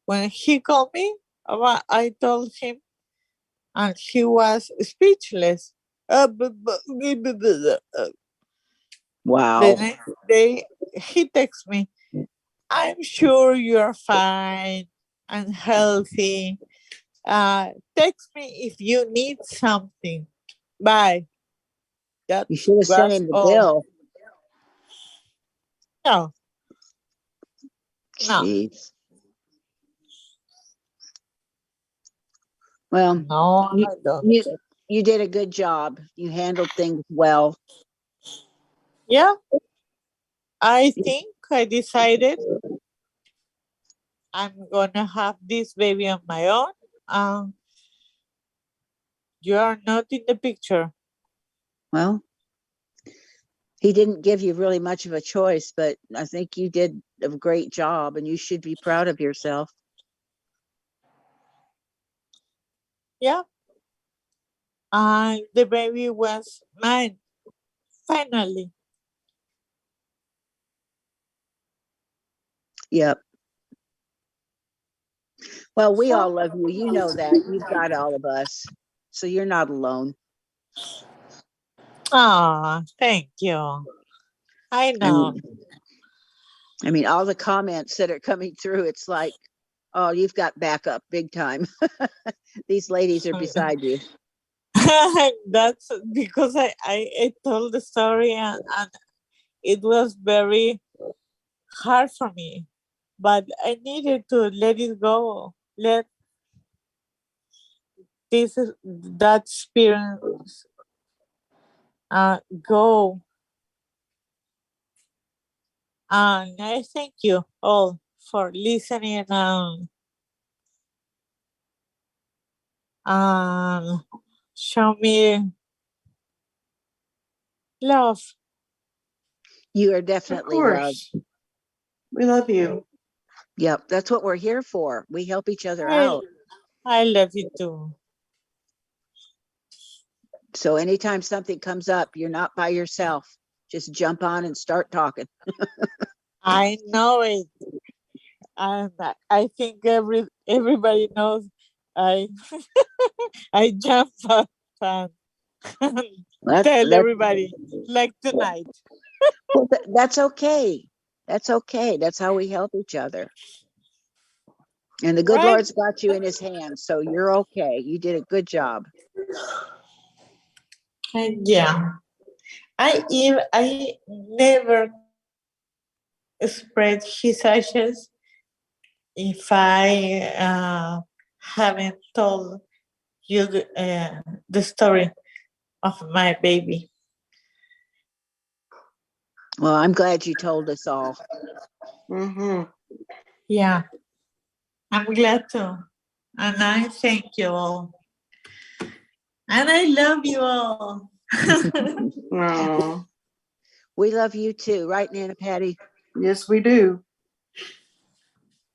When he called me, I told him, and he was speechless. Wow. The next day, he texts me, I'm sure you're fine and healthy. Text me if you need something. Bye. That You should have sent was him the all. bill. No. Jeez. Well, no, I don't. You did a good job. You handled things well. Yeah. I think I decided I'm gonna have this baby on my own. You are not in the picture. Well, he didn't give you really much of a choice, but I think you did a great job and you should be proud of yourself. Yeah. And the baby was mine, finally. Yep. Well, we all love you. You know that. You've got all of us. So you're not alone. Oh, thank you. I know. I mean, all the comments that are coming through, it's like, oh, you've got backup big time. These ladies are beside you. That's because I told the story and it was very hard for me. But I needed to let it go. Let that experience go. And I thank you all for listening and show me love. You are definitely loved. We love you. Yep, that's what we're here for. We help each other out. I love you too. So anytime something comes up, you're not by yourself. Just jump on and start talking. I know it. And I think everybody knows I I jump up and tell everybody, like tonight. Well, that's okay. That's okay. That's how we help each other. And the good Lord's got you in his hands, so you're okay. You did a good job. Yeah. I never spread his ashes if I haven't told you the story of my baby. Well, I'm glad you told us all. Mm-hmm. Yeah, I'm glad to. And I thank you all. And I love you all. Oh, We love you too, right, Nana Patty? Yes, we do.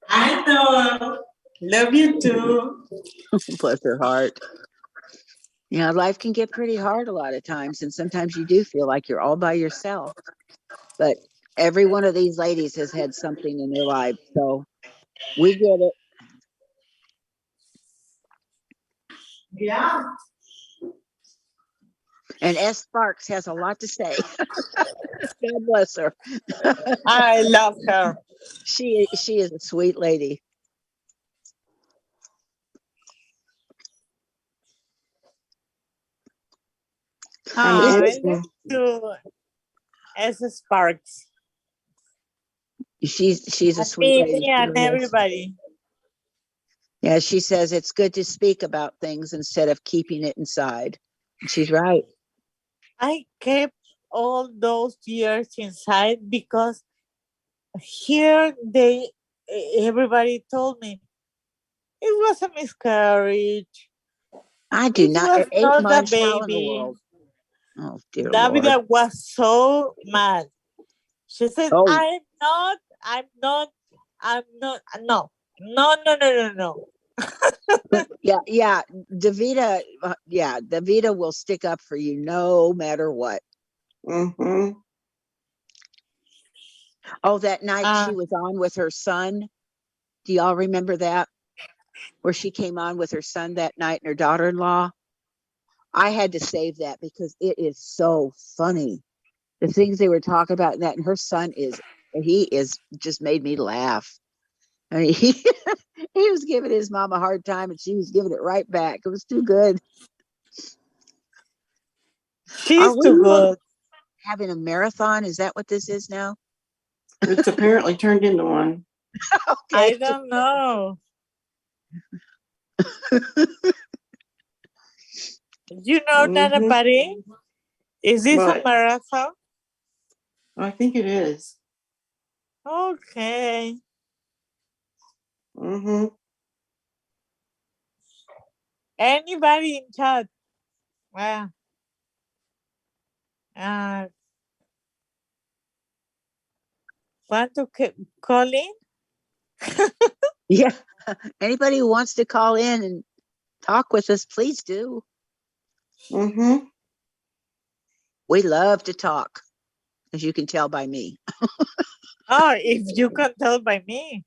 I know. Love you too. Bless her heart. You know, life can get pretty hard a lot of times, and sometimes you do feel like you're all by yourself. But every one of these ladies has had something in their lives, so we get it. Yeah. And S. Sparks has a lot to say. God bless her. I love her. She is a sweet lady. I love to S. Sparks. She's a sweet lady. Me and everybody. Yeah, she says it's good to speak about things instead of keeping it inside. She's right. I kept all those years inside because here everybody told me it was a miscarriage. I do not. Was At 8 not a months, how in the baby. world? Oh, dear Davida Lord. was so mad. She said, Oh. I'm not, no. Yeah, Davida, Davida will stick up for you no matter what. Mm-hmm. Oh, that night she was on with her son. Do y'all remember that? Where she came on with her son that night and her daughter-in-law? I had to save that because it is so funny. The things they were talking about in that, and her son he just made me laugh. I mean, he was giving his mom a hard time and she was giving it right back. It was too good. She's too good. Having a marathon? Is that what this is now? It's apparently turned into one. Okay. I don't know. You know, Nana Patty? Is this a marathon? I think it is. Okay. Mm-hmm. Anybody in chat? Want to call in? Yeah. Anybody who wants to call in and talk with us, please do. Mm-hmm. We love to talk, as you can tell by me. Oh, if you can tell by me.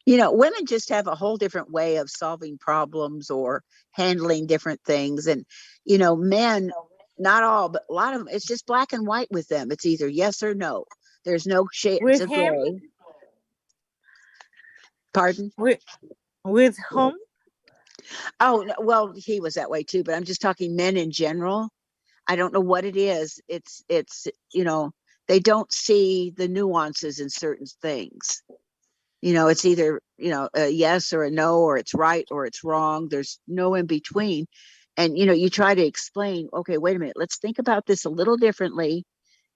You know, women just have a whole different way of solving problems or handling different things. And, you know, men, not all, but a lot of them, it's just black and white with them. It's either yes or no. There's no shades of gray. Pardon? With whom? Oh, no, well, he was that way too, but I'm just talking men in general. I don't know what it is. It's, you know, they don't see the nuances in certain things. You know, it's either, you know, a yes or a no, or it's right or it's wrong. There's no in between. And, you know, you try to explain, okay, wait a minute, let's think about this a little differently.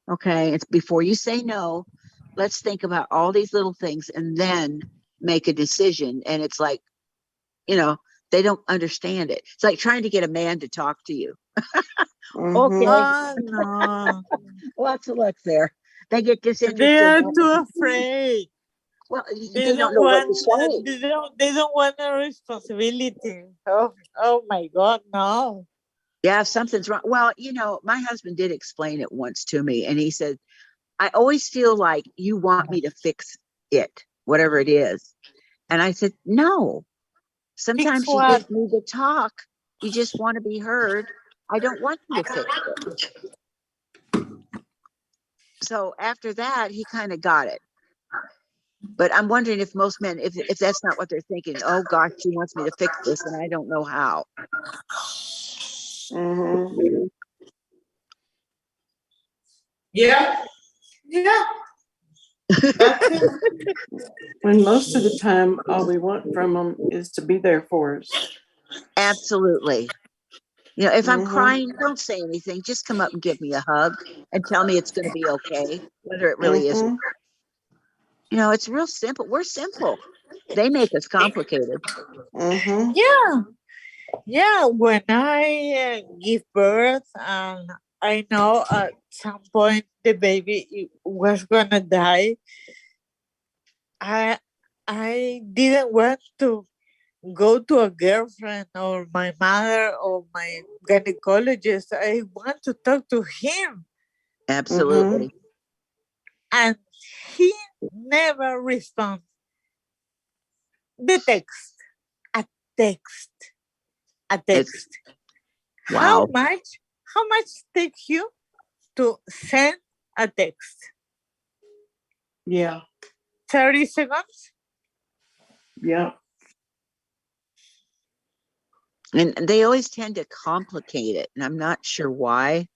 Okay. It's before you say no, let's think about all these little things and then make a decision. And it's like, you know, they don't understand it. It's like trying to get a man to talk to you. Okay. Oh, no. Lots of luck there. They get disinterested. They are too afraid. Well, they don't know what to say. They don't want a responsibility. Oh my God, no. Yeah, if something's wrong. Well, you know, my husband did explain it once to me, and he said, I always feel like you want me to fix it, whatever it is. And I said, no. Sometimes you just need to talk. You just want to be heard. I don't want you to fix it. So after that, he kind of got it. But I'm wondering if most men, if that's not what they're thinking, oh gosh, she wants me to fix this and I don't know how. Yeah. Yeah. That's it. When most of the time, all we want from them is to be there for us. Absolutely. You know, if I'm crying, don't say anything. Just come up and give me a hug and tell me it's going to be okay, whether it really isn't. You know, it's real simple. We're simple. They make us complicated. Yeah. Yeah, when I give birth and I know at some point the baby was gonna die, I didn't want to go to a girlfriend or my mother or my gynecologist. I want to talk to him. Absolutely. And he never responds. The text. A text. A text. Wow. How much take you to send a text? Yeah. 30 seconds? Yeah. And they always tend to complicate it. And I'm not sure why.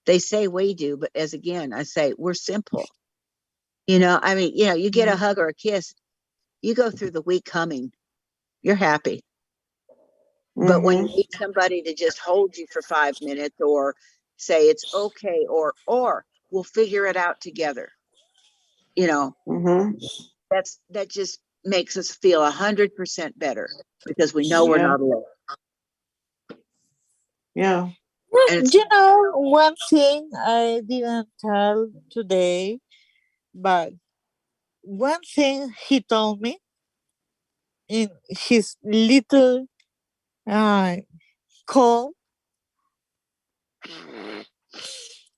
They say we do, but as again, I say we're simple. You know, I mean, you know, you get a hug or a kiss, you go through the week coming, you're happy. But when you need somebody to just hold you for 5 minutes or say it's okay or we'll figure it out together, you know, that just makes us feel 100% better because we know we're not alone. Yeah. Well, you know, one thing I didn't tell today, but one thing he told me in his little call,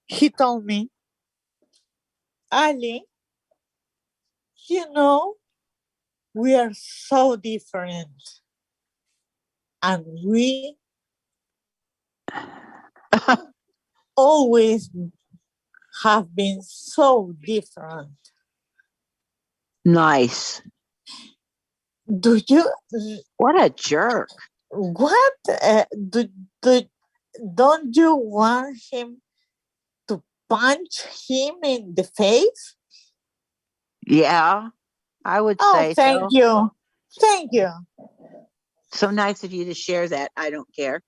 he told me, Ali, you know, we are so different. And we always have been so different. Nice. Do you? What a jerk. What? Don't you want him to punch him in the face? Yeah, I would say thank so. you. Thank you. So nice of you to share that. I don't care.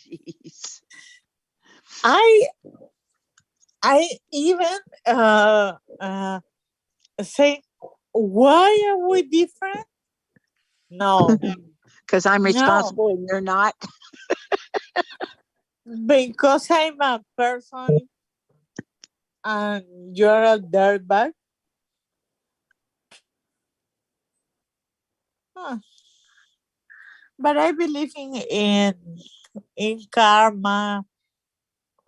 Jeez. I even say, why are we different? No. Because I'm responsible and you're not. Because I'm a person and you're a dirtbag. Huh. But I believe in karma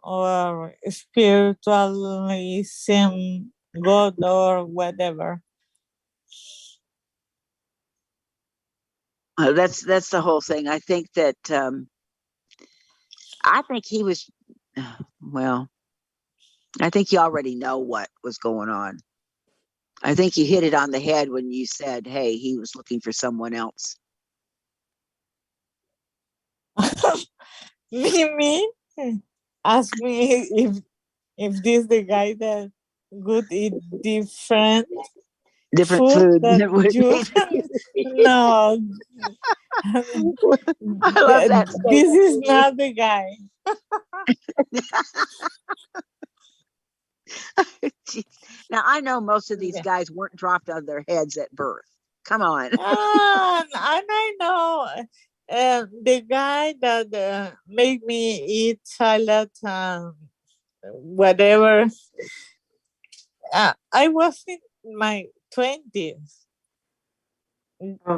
or spiritualism, God or whatever. That's the whole thing. I think that I think he was well, I think you already know what was going on. I think you hit it on the head when you said, hey, he was looking for someone else. Me? Ask me if this the guy that would eat different food that you no. I love that This is statement. not the guy. Now I know most of these guys weren't dropped on their heads at birth. Come on. And I know the guy that made me eat salad, whatever. I was in my 20s.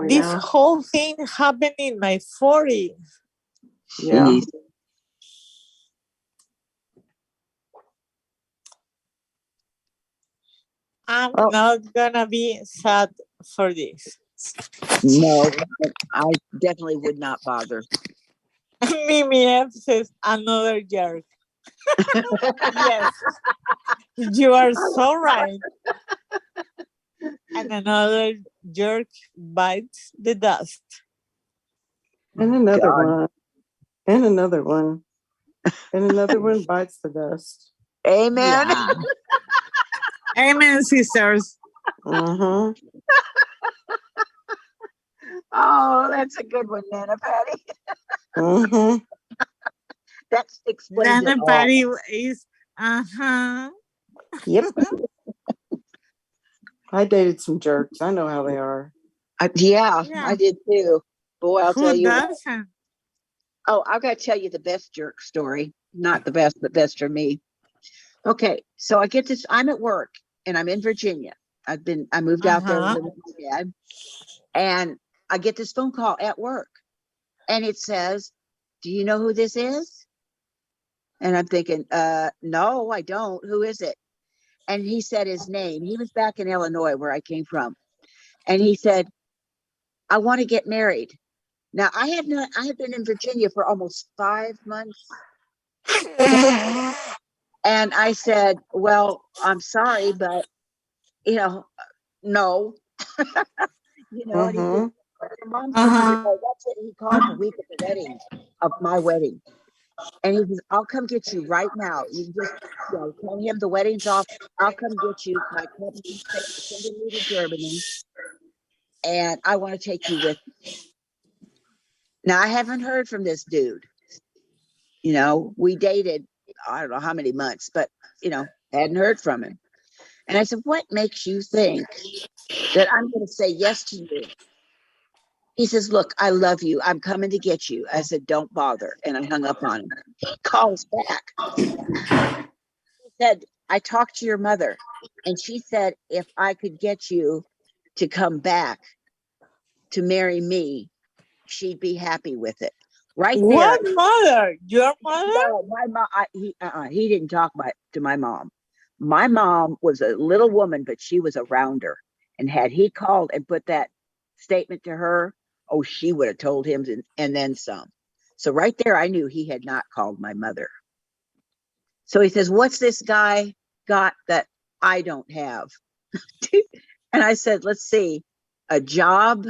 This whole thing happened in my 40s. Yeah. I'm not gonna be sad for this. No, I definitely would not bother. Mimi F says another jerk. Yes, you are so right. And another jerk bites the dust. And another one. And another one. And another one bites the dust. Amen. Yeah. Amen, sisters. Mm-hmm. Oh, that's a good one, Nana Patty. Mm-hmm. That explains it Nana all. Patty is, uh-huh. Yep. I dated some jerks. I know how they are. Yeah, Yeah. I did too. Boy, I'll tell Who you what. doesn't? Oh, I've got to tell you the best jerk story. Not the best, but best for me. Okay, so I get this. I'm at work and I'm in Virginia. I moved out there Uh-huh. with my dad, and I get this phone call at work, and it says, "Do you know who this is?" And I'm thinking, no, I don't. Who is it? And he said his name. He was back in Illinois where I came from, and he said, "I want to get married." Now I had been in Virginia for almost 5 months. And I said, well, I'm sorry, but no. And he said, your mom said, that's it. He called the week of the wedding, of my wedding. And he says, I'll come get you right now. You can just, tell him the wedding's off. I'll come get you. My company's sending me to Germany. And I want to take you with me. Now, I haven't heard from this dude. We dated, I don't know how many months, but, hadn't heard from him. And I said, what makes you think that I'm going to say yes to you? He says, look, I love you. I'm coming to get you. I said, don't bother. And I hung up on him. He calls back. He said, I talked to your mother, and she said, if I could get you to come back to marry me, she'd be happy with it. Right there. What mother? Your mother? No, my mom. He didn't talk to my mom. My mom was a little woman, but she was a rounder. And had he called and put that statement to her, oh, she would have told him and then some. So right there, I knew he had not called my mother. So he says, what's this guy got that I don't have? And I said, let's see, a job,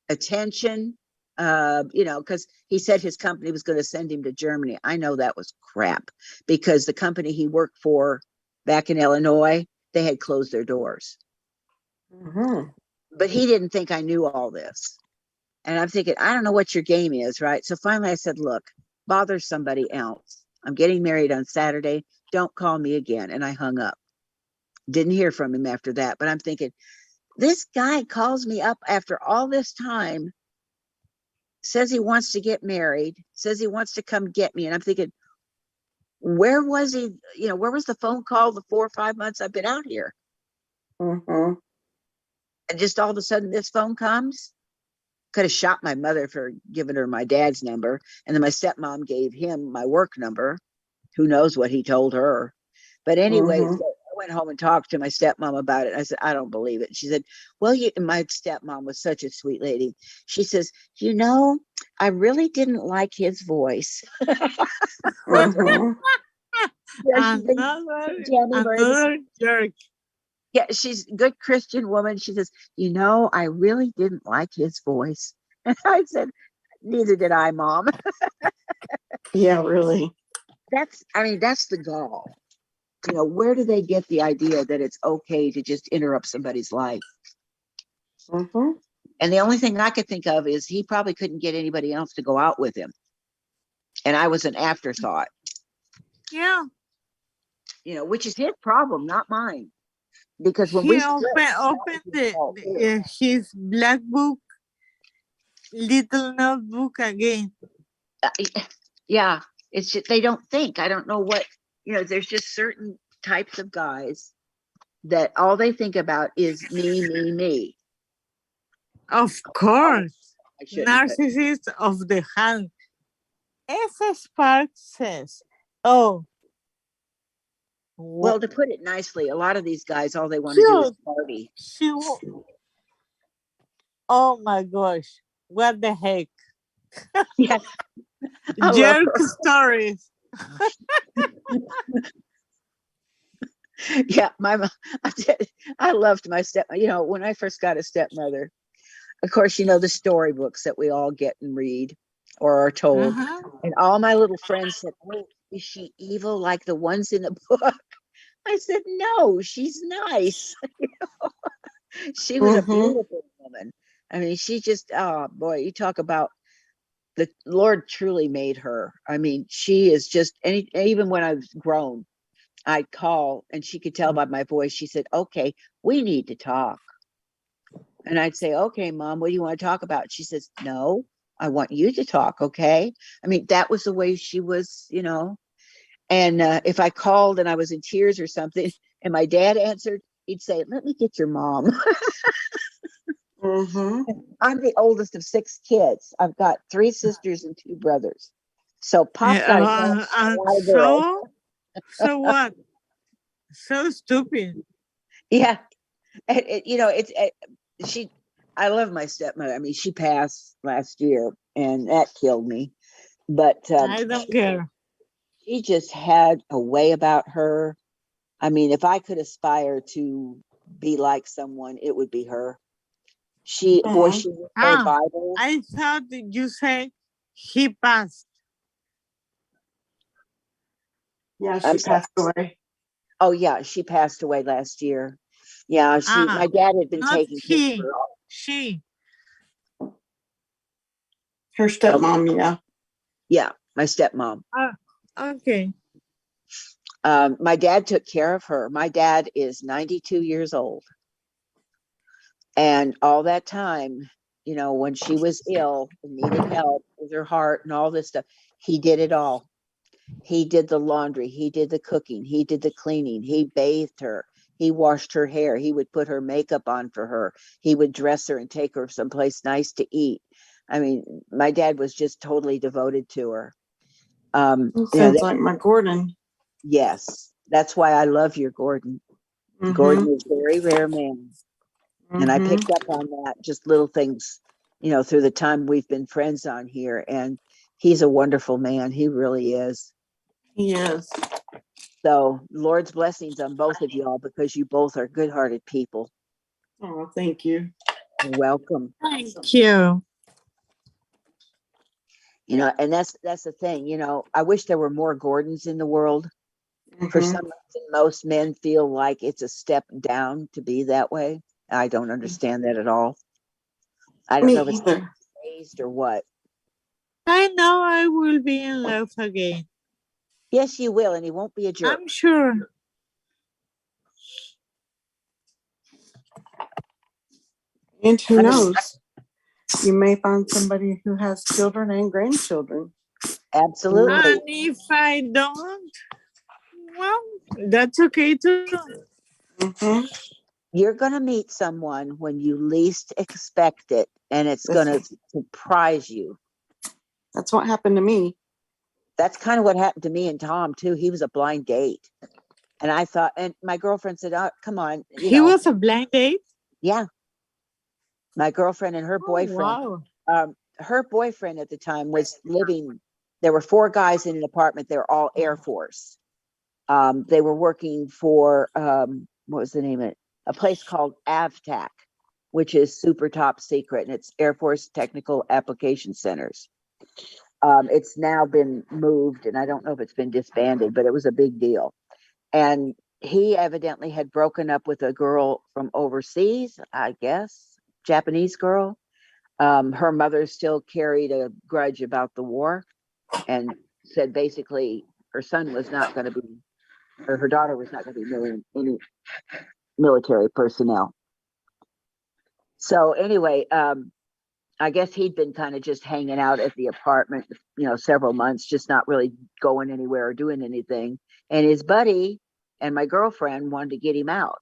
attention, because he said his company was going to send him to Germany. I know that was crap, because the company he worked for back in Illinois, they had closed their doors. Mm-hmm. But he didn't think I knew all this. And I'm thinking, I don't know what your game is, right? So finally I said, look, bother somebody else. I'm getting married on Saturday. Don't call me again. And I hung up. Didn't hear from him after that. But I'm thinking, this guy calls me up after all this time, says he wants to get married, says he wants to come get me. And I'm thinking, where was he? Where was the phone call the 4 or 5 months I've been out here? Mm-hmm. And just all of a sudden this phone comes. Could have shot my mother for giving her my dad's number. And then my stepmom gave him my work number. Who knows what he told her. But anyway, so I went home and talked to my stepmom about it. I said, I don't believe it. She said, well, my stepmom was such a sweet lady. She says, I really didn't like his voice. Mm-hmm. Yeah, Another jerk. Yeah, she's a good Christian woman. She says, I really didn't like his voice. And I said, neither did I, Mom. Yeah, really. That's the gall. Where do they get the idea that it's okay to just interrupt somebody's life? Mm-hmm. And the only thing I could think of is he probably couldn't get anybody else to go out with him. And I was an afterthought. Yeah. Which is his problem, not mine. Because when he we opened his black book, little notebook again. Yeah, it's just they don't think. I don't know what, there's just certain types of guys that all they think about is me, me, me. Of course. Narcissist of the hand. S. Spark says, oh. Well, to put it nicely, a lot of these guys, all they want to do is party. Oh my gosh. What the heck? Yes. Jerk stories. Yeah, my mom, I loved my when I first got a stepmother, of course, the storybooks that we all get and read or are told. And all my little friends said, oh, is she evil like the ones in the book? I said, no, she's nice. She was a beautiful woman. I mean, she just, oh boy, you talk about the Lord truly made her. I mean, she is just, even when I was grown, I'd call and she could tell by my voice. She said, okay, we need to talk. And I'd say, okay, Mom, what do you want to talk about? She says, no, I want you to talk. Okay. I mean, that was the way she was, you know. And if I called and I was in tears or something and my dad answered, he'd say, let me get your mom. I'm the oldest of 6 kids. I've got 3 sisters and 2 brothers. So Pop's got a lot of girls. So what? So stupid. Yeah. You know, I love my stepmother. I mean, she passed last year and that killed me. But I don't care. She just had a way about her. I mean, if I could aspire to be like someone, it would be her. She read her Bible. I thought that you said he passed. Yeah, she passed away. Oh yeah, she passed away last year. Yeah, my dad had been taking care of her. She. Her stepmom, yeah. Yeah, my stepmom. Okay. My dad took care of her. My dad is 92 years old. And all that time, you know, when she was ill and needed help with her heart and all this stuff, he did it all. He did the laundry, he did the cooking, he did the cleaning, he bathed her, he washed her hair, he would put her makeup on for her, he would dress her and take her someplace nice to eat. I mean, my dad was just totally devoted to her. Sounds like my Gordon. Yes, that's why I love your Gordon. Gordon is a very rare man. And I picked up on that, just little things, you know, through the time we've been friends on here. And he's a wonderful man. He really is. He is. So Lord's blessings on both of y'all because you both are good-hearted people. Oh, thank you. You're welcome. Thank you. You know, and that's the thing, you know, I wish there were more Gordons in the world. For some reason, most men feel like it's a step down to be that way. I don't understand that at all. I don't know if it's raised or what. I know I will be in love again. Yes, you will, and he won't be a jerk. I'm sure. And who knows? You may find somebody who has children and grandchildren. Absolutely. And if I don't, well, that's okay too. You're going to meet someone when you least expect it, and it's going to surprise you. That's what happened to me. That's kind of what happened to me and Tom, too. He was a blind date. And I thought, and my girlfriend said, oh, come on. He was a blind date? Yeah. My girlfriend and her boyfriend. Wow. Her boyfriend at the time was living, there were 4 guys in an apartment. They were all Air Force. They were working for, what was the name of it? A place called AVTAC, which is super top secret, and it's Air Force Technical Application Centers. It's now been moved, and I don't know if it's been disbanded, but it was a big deal. And he evidently had broken up with a girl from overseas, I guess, Japanese girl. Her mother still carried a grudge about the war and said basically her son was not going to be, or her daughter was not going to be any military personnel. So anyway, I guess he'd been kind of just hanging out at the apartment, you know, several months, just not really going anywhere or doing anything. And his buddy and my girlfriend wanted to get him out,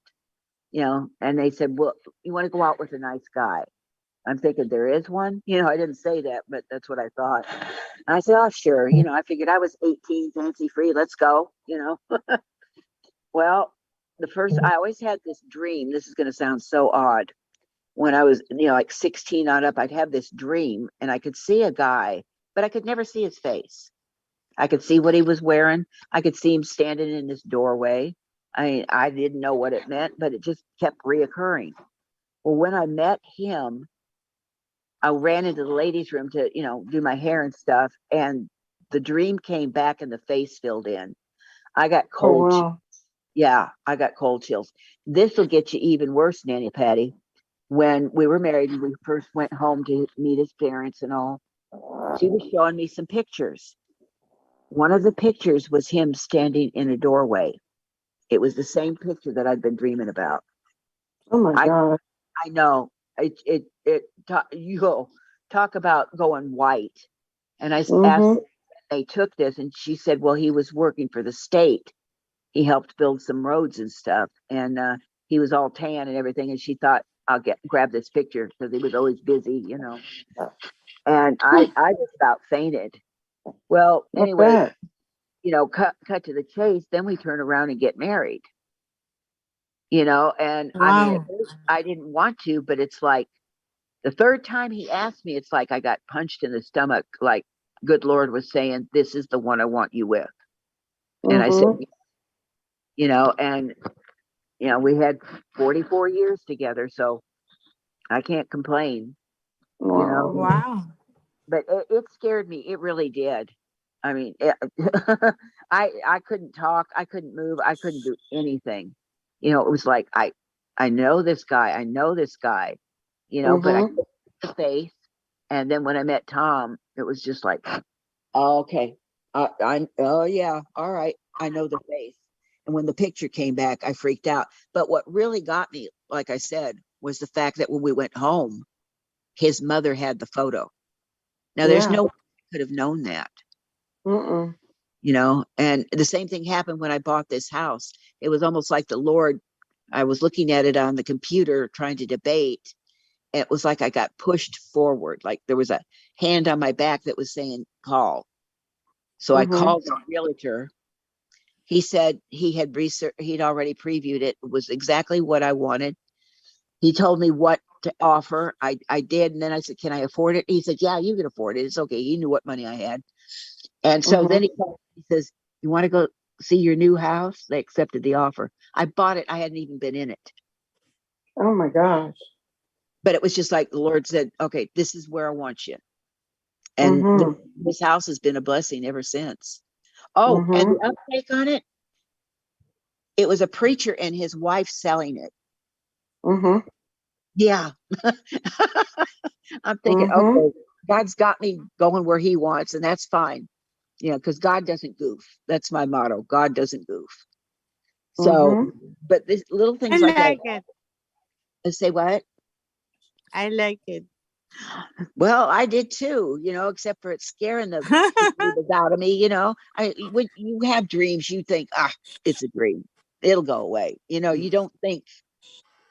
you know, and they said, well, you want to go out with a nice guy? I'm thinking there is one, you know, I didn't say that, but that's what I thought. And I said, oh, sure. You know, I figured I was 18, fancy free. Let's go, you know. Well, I always had this dream. This is going to sound so odd. When I was, you know, like 16 on up, I'd have this dream and I could see a guy, but I could never see his face. I could see what he was wearing. I could see him standing in this doorway. I didn't know what it meant, but it just kept reoccurring. Well, when I met him, I ran into the ladies' room to, you know, do my hair and stuff. And the dream came back and the face filled in. I got cold. Oh, wow. Yeah, I got cold chills. This will get you even worse, Nanny Patty. When we were married and we first went home to meet his parents and all, she was showing me some pictures. One of the pictures was him standing in a doorway. It was the same picture that I'd been dreaming about. Oh my God. I know. You talk about going white. And I asked her, they took this, and she said, well, he was working for the state. He helped build some roads and stuff, and he was all tan and everything. And she thought, I'll grab this picture because he was always busy, you know. And I just about fainted. Well, anyway, you know, cut to the chase. Then we turn around and get married. You know, and I mean, I didn't want to, but it's like the third time he asked me, it's like I got punched in the stomach. Like, good Lord was saying, this is the one I want you with. And I said, you know, and, you know, we had 44 years together, so I can't complain, you know. Wow. But it scared me. It really did. I mean, I couldn't talk. I couldn't move. I couldn't do anything. You know, it was like, I know this guy. I know this guy, you know, but I couldn't see the face. And then when I met Tom, it was just like, oh, okay. Oh yeah. All right. I know the face. And when the picture came back, I freaked out. But what really got me, like I said, was the fact that when we went home, his mother had the photo. Now there's no way I could have known that. You know, and the same thing happened when I bought this house. It was almost like the Lord, I was looking at it on the computer trying to debate. It was like I got pushed forward. Like there was a hand on my back that was saying, call. So I called the realtor. He said he had he'd already previewed it. It was exactly what I wanted. He told me what to offer. I did. And then I said, can I afford it? He said, yeah, you can afford it. It's okay. He knew what money I had. And so then he says, you want to go see your new house? They accepted the offer. I bought it. I hadn't even been in it. Oh my gosh. But it was just like the Lord said, okay, this is where I want you. And this house has been a blessing ever since. Oh, and the uptake on it, it was a preacher and his wife selling it. Yeah. I'm thinking, okay, God's got me going where he wants, and that's fine. You know, because God doesn't goof. That's my motto. God doesn't goof. So, but this little things like that. I say what? I like it. Well, I did too, you know, except for it's scaring the out of me, you know. When you have dreams, you think, it's a dream. It'll go away. You know, you don't think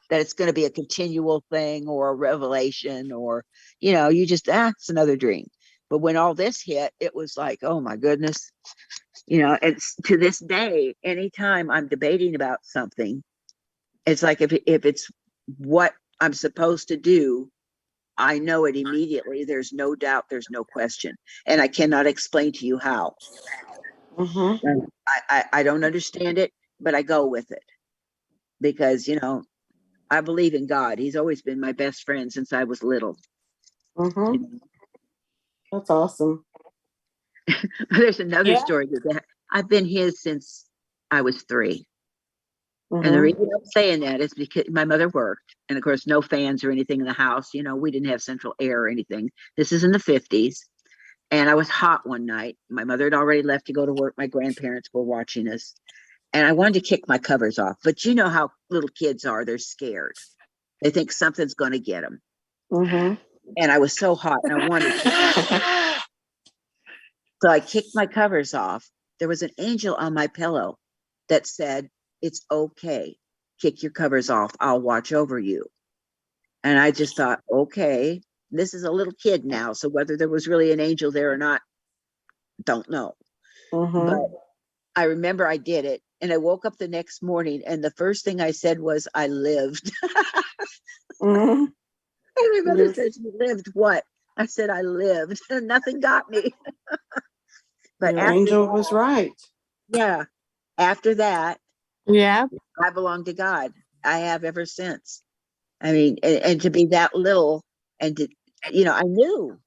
that it's going to be a continual thing or a revelation or, you know, you just, it's another dream. But when all this hit, it was like, oh my goodness, you know, it's to this day, anytime I'm debating about something, it's like if it's what I'm supposed to do, I know it immediately. There's no doubt. There's no question. And I cannot explain to you how. I don't understand it, but I go with it because, you know, I believe in God. He's always been my best friend since I was little. That's awesome. There's another story that I've been his since I was 3. And the reason I'm saying that is because my mother worked, and of course, no fans or anything in the house. You know, we didn't have central air or anything. This is in the 50s. And I was hot one night. My mother had already left to go to work. My grandparents were watching us. And I wanted to kick my covers off. But you know how little kids are. They're scared. They think something's going to get them. And I was so hot and I wanted to. So I kicked my covers off. There was an angel on my pillow that said, it's okay. Kick your covers off. I'll watch over you. And I just thought, okay, this is a little kid now. So whether there was really an angel there or not, don't know. But I remember I did it. And I woke up the next morning and the first thing I said was, I lived. And my mother says, you lived what? I said, I lived. And nothing got me. But the angel was right. Yeah. After that, I belong to God. I have ever since. I mean, and to be that little and to, you know, I knew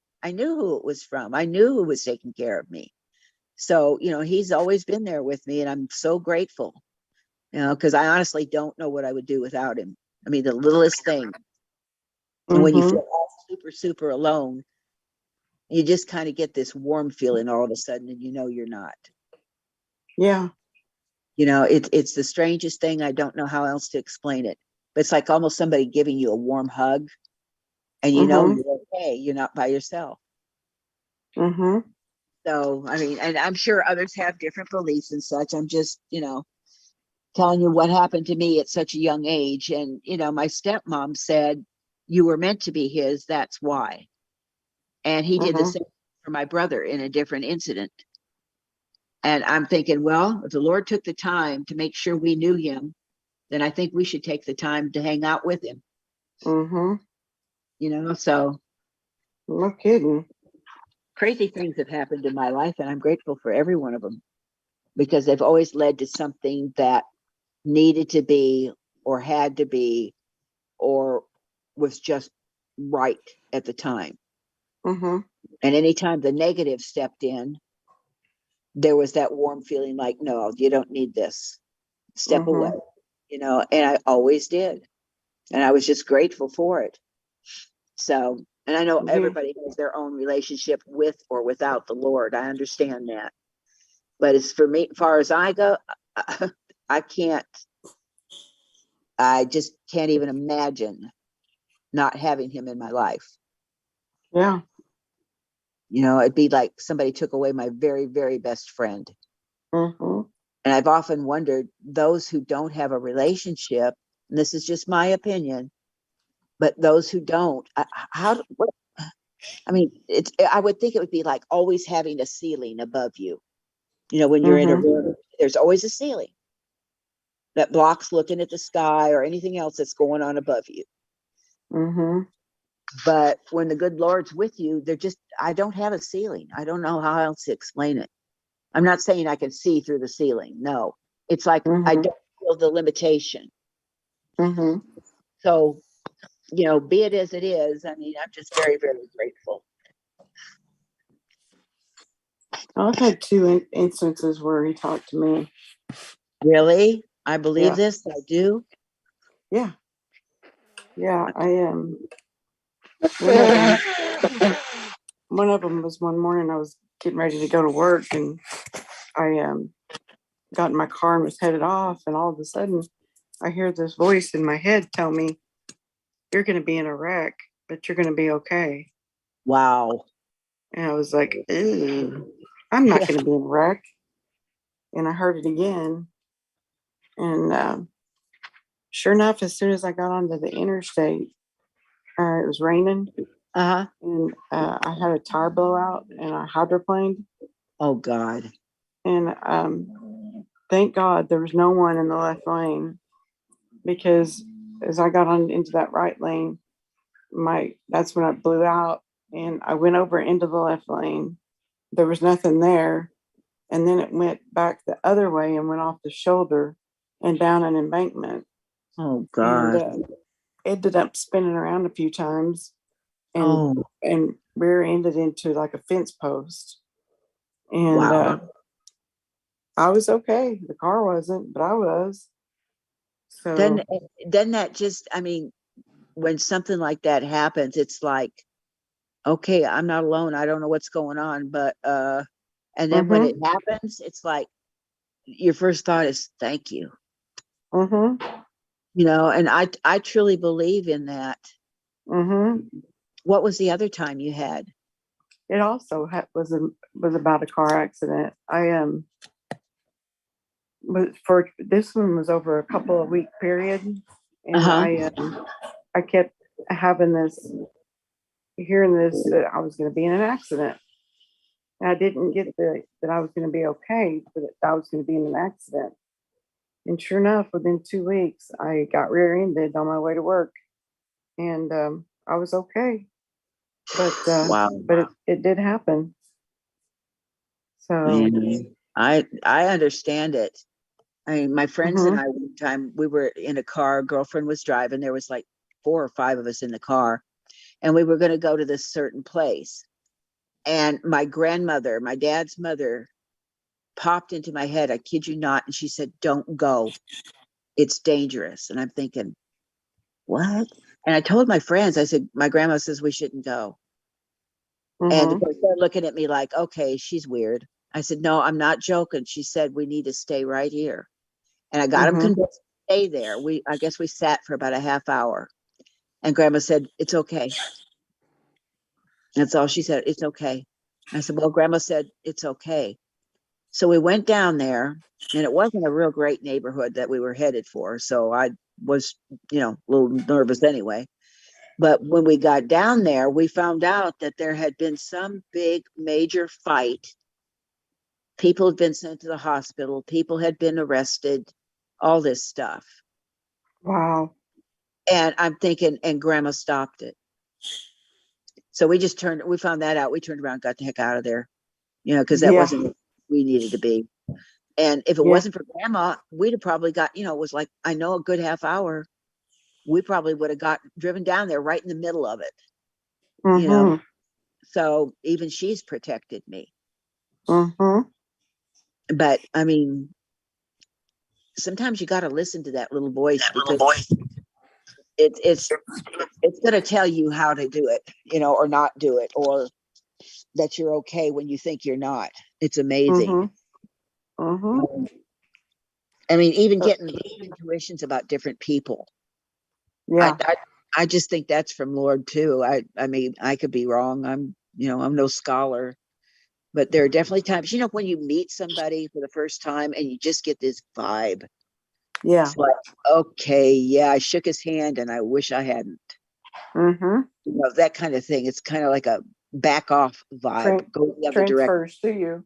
who it was from. I knew who was taking care of me. So, you know, he's always been there with me and I'm so grateful. You know, because I honestly don't know what I would do without him. I mean, the littlest thing. And when you feel all super, super alone, you just kind of get this warm feeling all of a sudden, and you know you're not. Yeah. You know, it's the strangest thing. I don't know how else to explain it. But it's like almost somebody giving you a warm hug, and you know you're okay. You're not by yourself. Mm-hmm. So, I mean, and I'm sure others have different beliefs and such. I'm just, telling you what happened to me at such a young age. And, my stepmom said, you were meant to be his, that's why. And he did the same for my brother in a different incident. And I'm thinking, well, if the Lord took the time to make sure we knew him, then I think we should take the time to hang out with him. So. No kidding. Crazy things have happened in my life, and I'm grateful for every one of them because they've always led to something that needed to be or had to be or was just right at the time. And anytime the negative stepped in, there was that warm feeling like, no, you don't need this. Step away, and I always did. And I was just grateful for it. So, and I know everybody has their own relationship with or without the Lord. I understand that. But as for me, as far as I go, I just can't even imagine not having him in my life. Yeah. It'd be like somebody took away my very, very best friend. And I've often wondered, those who don't have a relationship, and this is just my opinion, but those who don't, I would think it would be like always having a ceiling above you. When you're in a room, there's always a ceiling that blocks looking at the sky or anything else that's going on above you. But when the good Lord's with you, I don't have a ceiling. I don't know how else to explain it. I'm not saying I can see through the ceiling. No, it's like I don't feel the limitation. So, be it as it is, I mean, I'm just very, very grateful. I've had two instances where he talked to me. Really? I believe this. I do. Yeah. Yeah, I am. One of them was one morning I was getting ready to go to work, and I got in my car and was headed off, and all of a sudden I hear this voice in my head tell me, you're going to be in a wreck, but you're going to be okay. Wow. And I was like, ew, I'm not going to be in a wreck. And I heard it again. And sure enough, as soon as I got onto the interstate, it was raining. And I had a tire blowout and I hydroplaned. Oh, God. And thank God there was no one in the left lane, because as I got on into that right lane, that's when I blew out, and I went over into the left lane. There was nothing there. And then it went back the other way and went off the shoulder and down an embankment. Oh, God. And ended up spinning around a few times and rear-ended into like a fence post. And I was okay. The car wasn't, but I was. So then that just, I mean, when something like that happens, it's like, okay, I'm not alone. I don't know what's going on, but and then when it happens, it's like your first thought is thank you. And I truly believe in that. What was the other time you had? It also was about a car accident. For this one was over a couple of week period, and I kept hearing this that I was going to be in an accident. And I didn't get that I was going to be okay, but I was going to be in an accident. And sure enough, within 2 weeks, I got rear-ended on my way to work, and I was okay. But it did happen. So I understand it. I mean, my friends and I, one time we were in a car, girlfriend was driving, there was like 4 or 5 of us in the car, and we were going to go to this certain place. And my grandmother, my dad's mother, popped into my head, I kid you not, and she said, don't go. it's dangerous. And I'm thinking, what? And I told my friends, I said, my grandma says we shouldn't go. And of course they're looking at me like, okay, she's weird. I said, no, I'm not joking. She said, we need to stay right here. And I got them convinced to stay there. I guess we sat for about a half hour. And grandma said, it's okay. That's all she said. It's okay. I said, well, grandma said, it's okay. So we went down there, and it wasn't a real great neighborhood that we were headed for. So I was, a little nervous anyway. But when we got down there, we found out that there had been some big major fight. People had been sent to the hospital. People had been arrested, all this stuff. Wow. And I'm thinking, and grandma stopped it. So we found that out. We turned around, got the heck out of there, because that wasn't what we needed to be. And if it wasn't for grandma, we'd have probably got, it was like, I know, a good half hour. We probably would have driven down there right in the middle of it, So even she's protected me. But I mean, sometimes you got to listen to that little voice because it's going to tell you how to do it, or not do it, or that you're okay when you think you're not. It's amazing. I mean, even getting intuitions about different people. Yeah. I just think that's from Lord too. I mean, I could be wrong. I'm no scholar, but there are definitely times, when you meet somebody for the first time and you just get this vibe. Yeah. It's like, okay, yeah, I shook his hand and I wish I hadn't. That kind of thing. It's kind of like a back off vibe. Go the other direction. Transfers to you.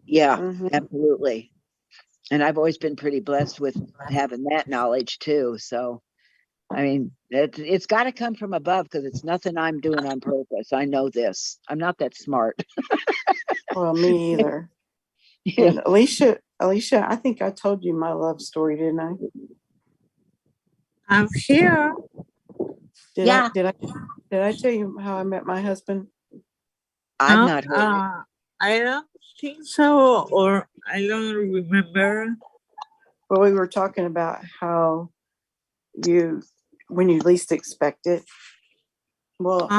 Yeah, absolutely. And I've always been pretty blessed with having that knowledge too. So, I mean, it's got to come from above because it's nothing I'm doing on purpose. I know this. I'm not that smart. Well, me either. And Alicia, I think I told you my love story, didn't I? I'm here. Did I tell you how I met my husband? I've not heard it. I don't think so, or I don't remember. Well, we were talking about how when you least expect it. Well,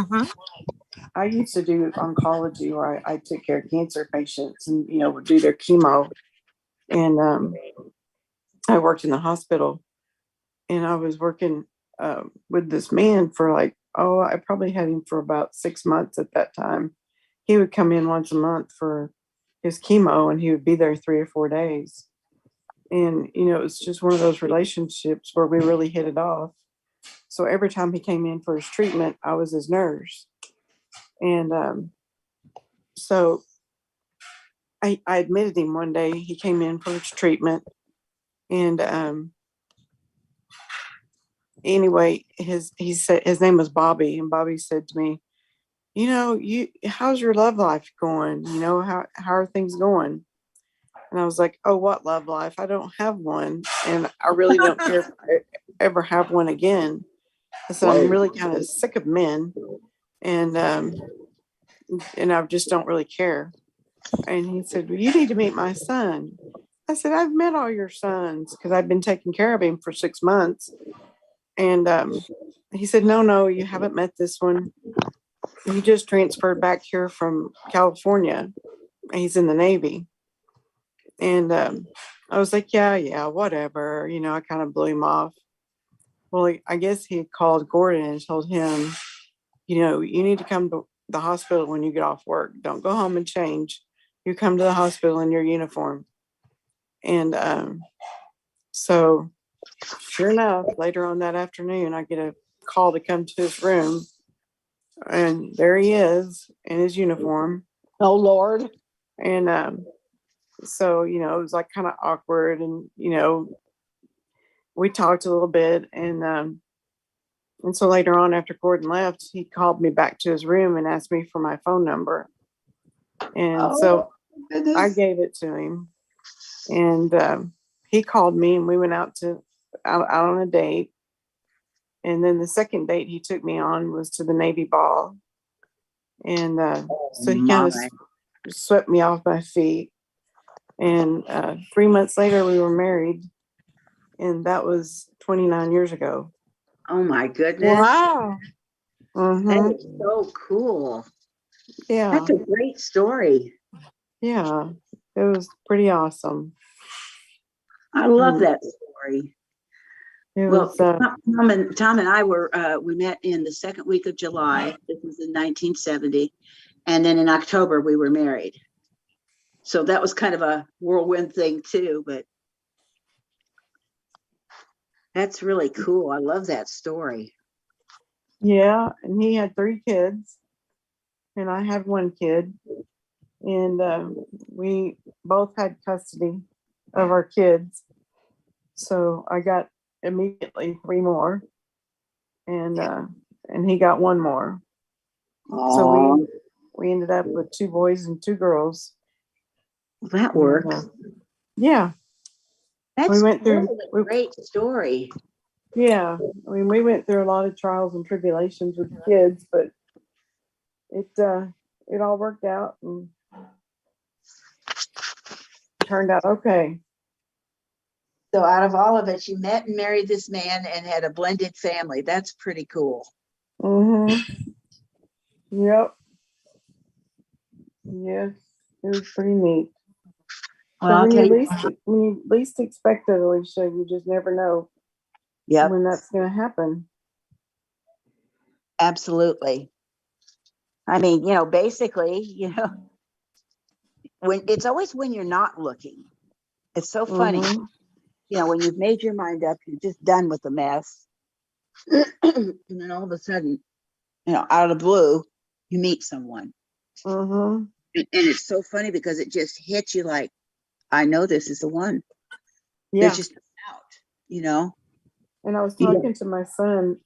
I used to do oncology where I took care of cancer patients and, would do their chemo. And I worked in the hospital and I was working with this man for I probably had him for about 6 months at that time. He would come in once a month for his chemo and he would be there 3 or 4 days. And, it was just one of those relationships where we really hit it off. So every time he came in for his treatment, I was his nurse. And so I admitted him one day. He came in for his treatment. And anyway, he said his name was Bobby. And Bobby said to me, how's your love life going? How are things going? And I was like, oh, what love life? I don't have one. And I really don't care if I ever have one again. I said, I'm really kind of sick of men. And I just don't really care. And he said, well, you need to meet my son. I said, I've met all your sons because I've been taking care of him for 6 months. And he said, no, you haven't met this one. He just transferred back here from California. He's in the Navy. And I was like, yeah, whatever. I kind of blew him off. Well, I guess he had called Gordon and told him, you need to come to the hospital when you get off work. Don't go home and change. You come to the hospital in your uniform. And so sure enough, later on that afternoon, I get a call to come to his room. And there he is in his uniform. Oh, Lord. And so, it was like kind of awkward. And, we talked a little bit. And so later on, after Gordon left, he called me back to his room and asked me for my phone number. And so I gave it to him. And he called me and we went out on a date. And then the second date he took me on was to the Navy ball. And so he kind of swept me off my feet. And 3 months later, we were married. and that was 29 years ago. Oh my goodness. Wow. That is so cool. Yeah. That's a great story. Yeah. It was pretty awesome. I love that story. It Well, was, Tom and I were, we met in the second week of July. This was in 1970. And then in October, we were married. So that was kind of a whirlwind thing too, but that's really cool. I love that story. yeah. And he had 3 kids, and I had 1 kid. And we both had custody of our kids. So I got immediately 3 more, and he got 1 more. So we ended up with 2 boys and 2 girls. That works. Yeah. That's we went through really a great story. Yeah. I mean, we went through a lot of trials and tribulations with the kids, but it all worked out and turned out okay. So out of all of it, you met and married this man and had a blended family. That's pretty cool. Yep. Yes, it was pretty neat. Well, So I'll when tell you least expect it, Alicia, you just never know when that's going to happen. Absolutely. I mean, basically, when it's always when you're not looking. It's so funny. When you've made your mind up, you're just done with the mess. And then all of a sudden, out of the blue, you meet someone. And it's so funny because it just hits you like, I know this is the one. Yeah. They're just out, And I was talking to my son.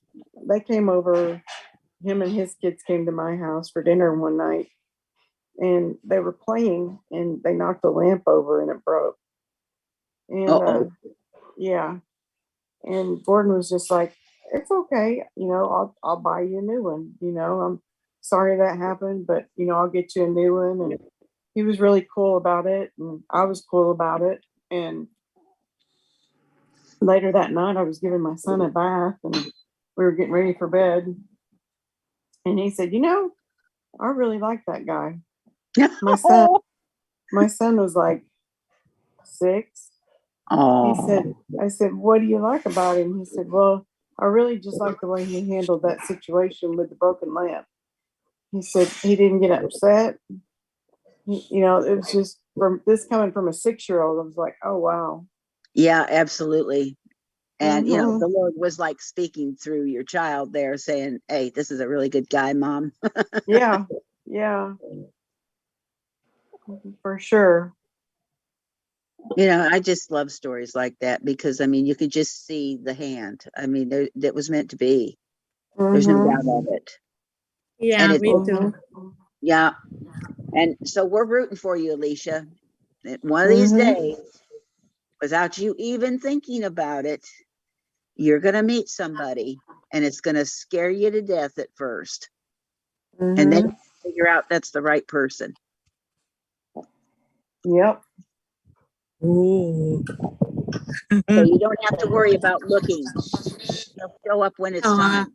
They came over, him and his kids came to my house for dinner one night, and they were playing, and they knocked a lamp over and it broke. And yeah. And Gordon was just like, it's okay, I'll buy you a new one. I'm sorry that happened, but I'll get you a new one. And he was really cool about it, and I was cool about it. And later that night, I was giving my son a bath, and we were getting ready for bed. And he said, I really like that guy. My son was like 6. I said, what do you like about him? He said, well, I really just like the way he handled that situation with the broken lamp. He said he didn't get upset. It was just from this coming from a 6-year-old. I was like, oh, wow. Yeah, absolutely. And, the Lord was like speaking through your child there saying, hey, this is a really good guy, Mom. Yeah. Yeah. For sure. I just love stories like that because, you could just see the hand. That was meant to be. There's no doubt of it. Yeah, and me too. Yeah. And so we're rooting for you, Alicia. One of these days, without you even thinking about it, you're going to meet somebody and it's going to scare you to death at first. And then you figure out that's the right person. Yep. Ooh. So you don't have to worry about looking. They'll show up when it's time.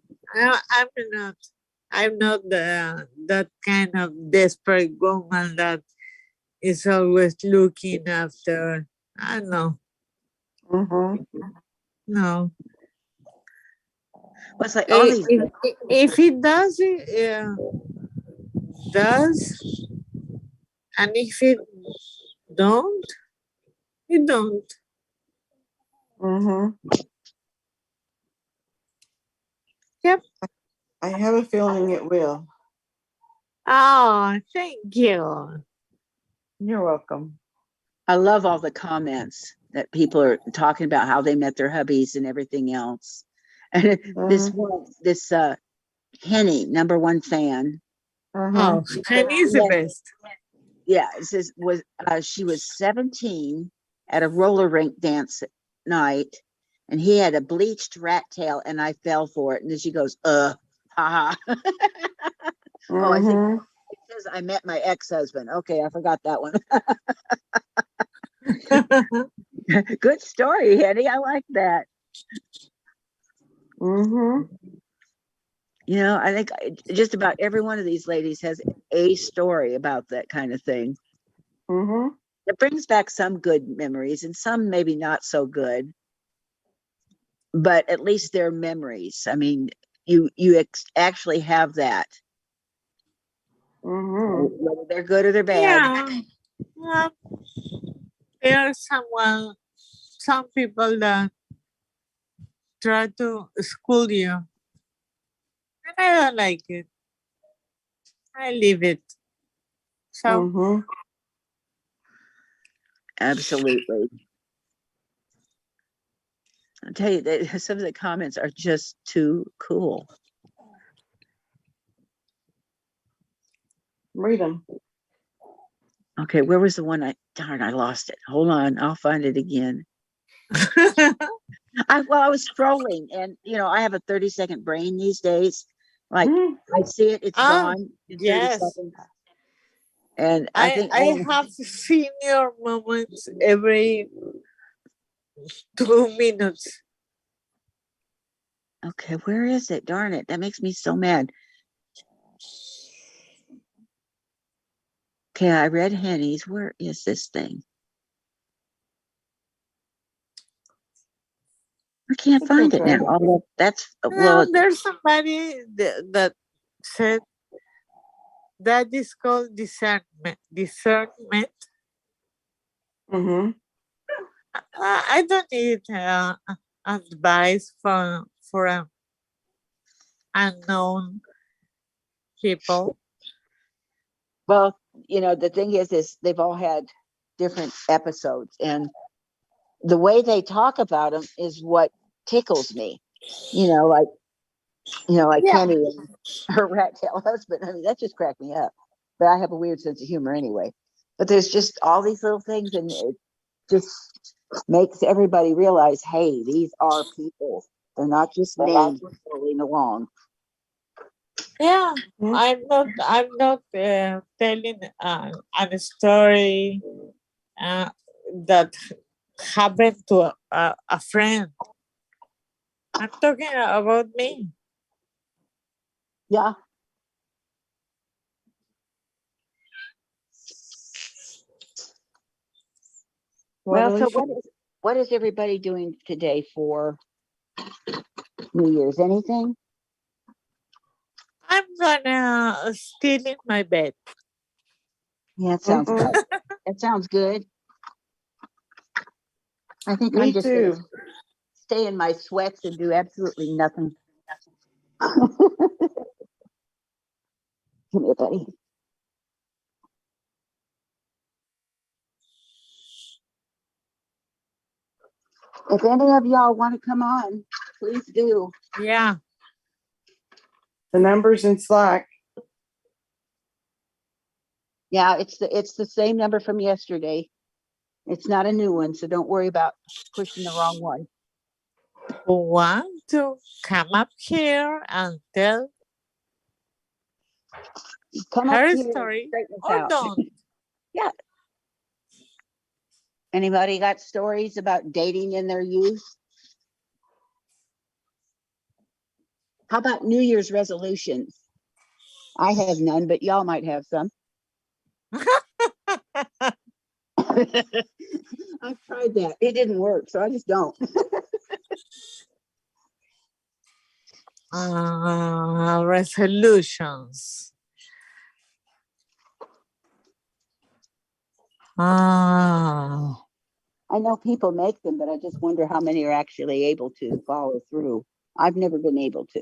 I'm not that kind of desperate woman that is always looking after. I don't know. No. Well, it's like all these. If it does, it does. And if it don't, it don't. Yep. I have a feeling it will. Oh, thank you. You're welcome. I love all the comments that people are talking about how they met their hubbies and everything else. And this Henny, #1 fan. Oh, Henny's the best. Yeah, it says she was 17 at a roller rink dance night, and he had a bleached rat tail, and I fell for it. And then she goes, haha. Oh, I think it says I met my ex-husband. Okay, I forgot that one. Good story, Henny. I like that. Mm-hmm. You know, I think just about every one of these ladies has a story about that kind of thing. Mm-hmm. It brings back some good memories and some maybe not so good, but at least they're memories. I mean, you actually have that. Mm-hmm. Whether they're good or they're bad. Yeah. There's some people that try to school you. And I don't like it. I leave it. So Mm-hmm. Absolutely. I'll tell you that some of the comments are just too cool. Read them. Okay, where was the one I lost it. Hold on, I'll find it again. I was scrolling and I have a 30-second brain these days. Like I see it, it's gone in 30 yes. seconds. And I think I have senior moments every 2 minutes. Okay, where is it? Darn it. That makes me so mad. Okay, I read Henny's. Where is this thing? I can't find it now. Although that's There's somebody that said that is called discernment. Discernment. Mm-hmm. I don't need advice from unknown people. Well, the thing is they've all had different episodes, and the way they talk about them is what tickles me. Like Kenny and her rat tail husband. I mean, that just cracked me up. But I have a weird sense of humor anyway. But there's just all these little things, and it just makes everybody realize, hey, these are people. They're not just names rolling along. Yeah, I'm not telling a story that happened to a friend. I'm talking about me. Yeah. Well, so what is everybody doing today for New Year's? Anything? I'm gonna steal in my bed. Yeah, it sounds good. It sounds good. I think Me I'm just too. gonna stay in my sweats and do absolutely nothing. Come here, buddy. If any of y'all want to come on, please do. Yeah. The number's in Slack. Yeah, it's the same number from yesterday. It's not a new one, so don't worry about pushing the wrong one. Who want to come up here and tell her story or don't? Yeah. Anybody got stories about dating in their youth? How about New Year's resolutions? I have none, but y'all might have some. I've tried that. It didn't work, so I just don't. Resolutions. I know people make them, but I just wonder how many are actually able to follow through. I've never been able to.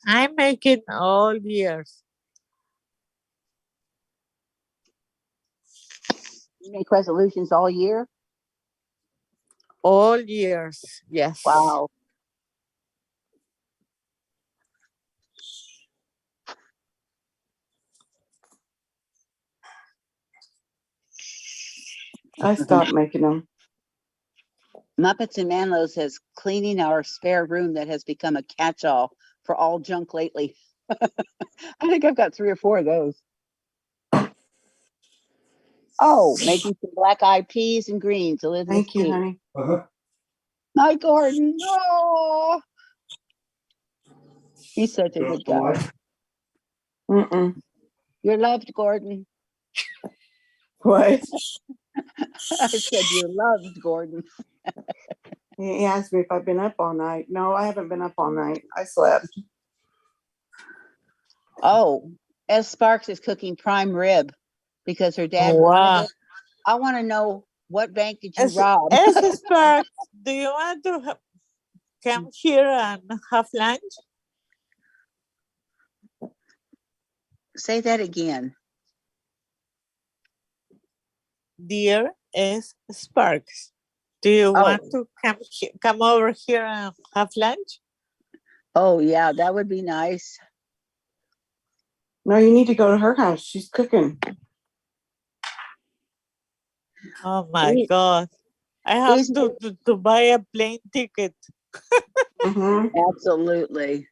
I make it all years. You make resolutions all year? All years, yes. Wow. I stopped making them. Muppets and Manlow says cleaning our spare room that has become a catch-all for all junk lately. I think I've got 3 or 4 of those. Oh, making some black-eyed peas and greens, Elizabeth. Thank you, Kate. honey. Hi, Gordon. Oh, he's such a good guy. Mm-mm. You're loved, Gordon. What? I said you're loved, Gordon. He asked me if I've been up all night. No, I haven't been up all night. I slept. Oh, S. Sparks is cooking prime rib because her dad Wow. wanted it. I want to know, what bank did you rob? Sparks, do you want to come here and have lunch? Say that again. Dear S. Sparks, do you want to come over here and have lunch? Oh, yeah, that would be nice. No, you need to go to her house. She's cooking. Oh my God. I have to buy a plane ticket. Absolutely.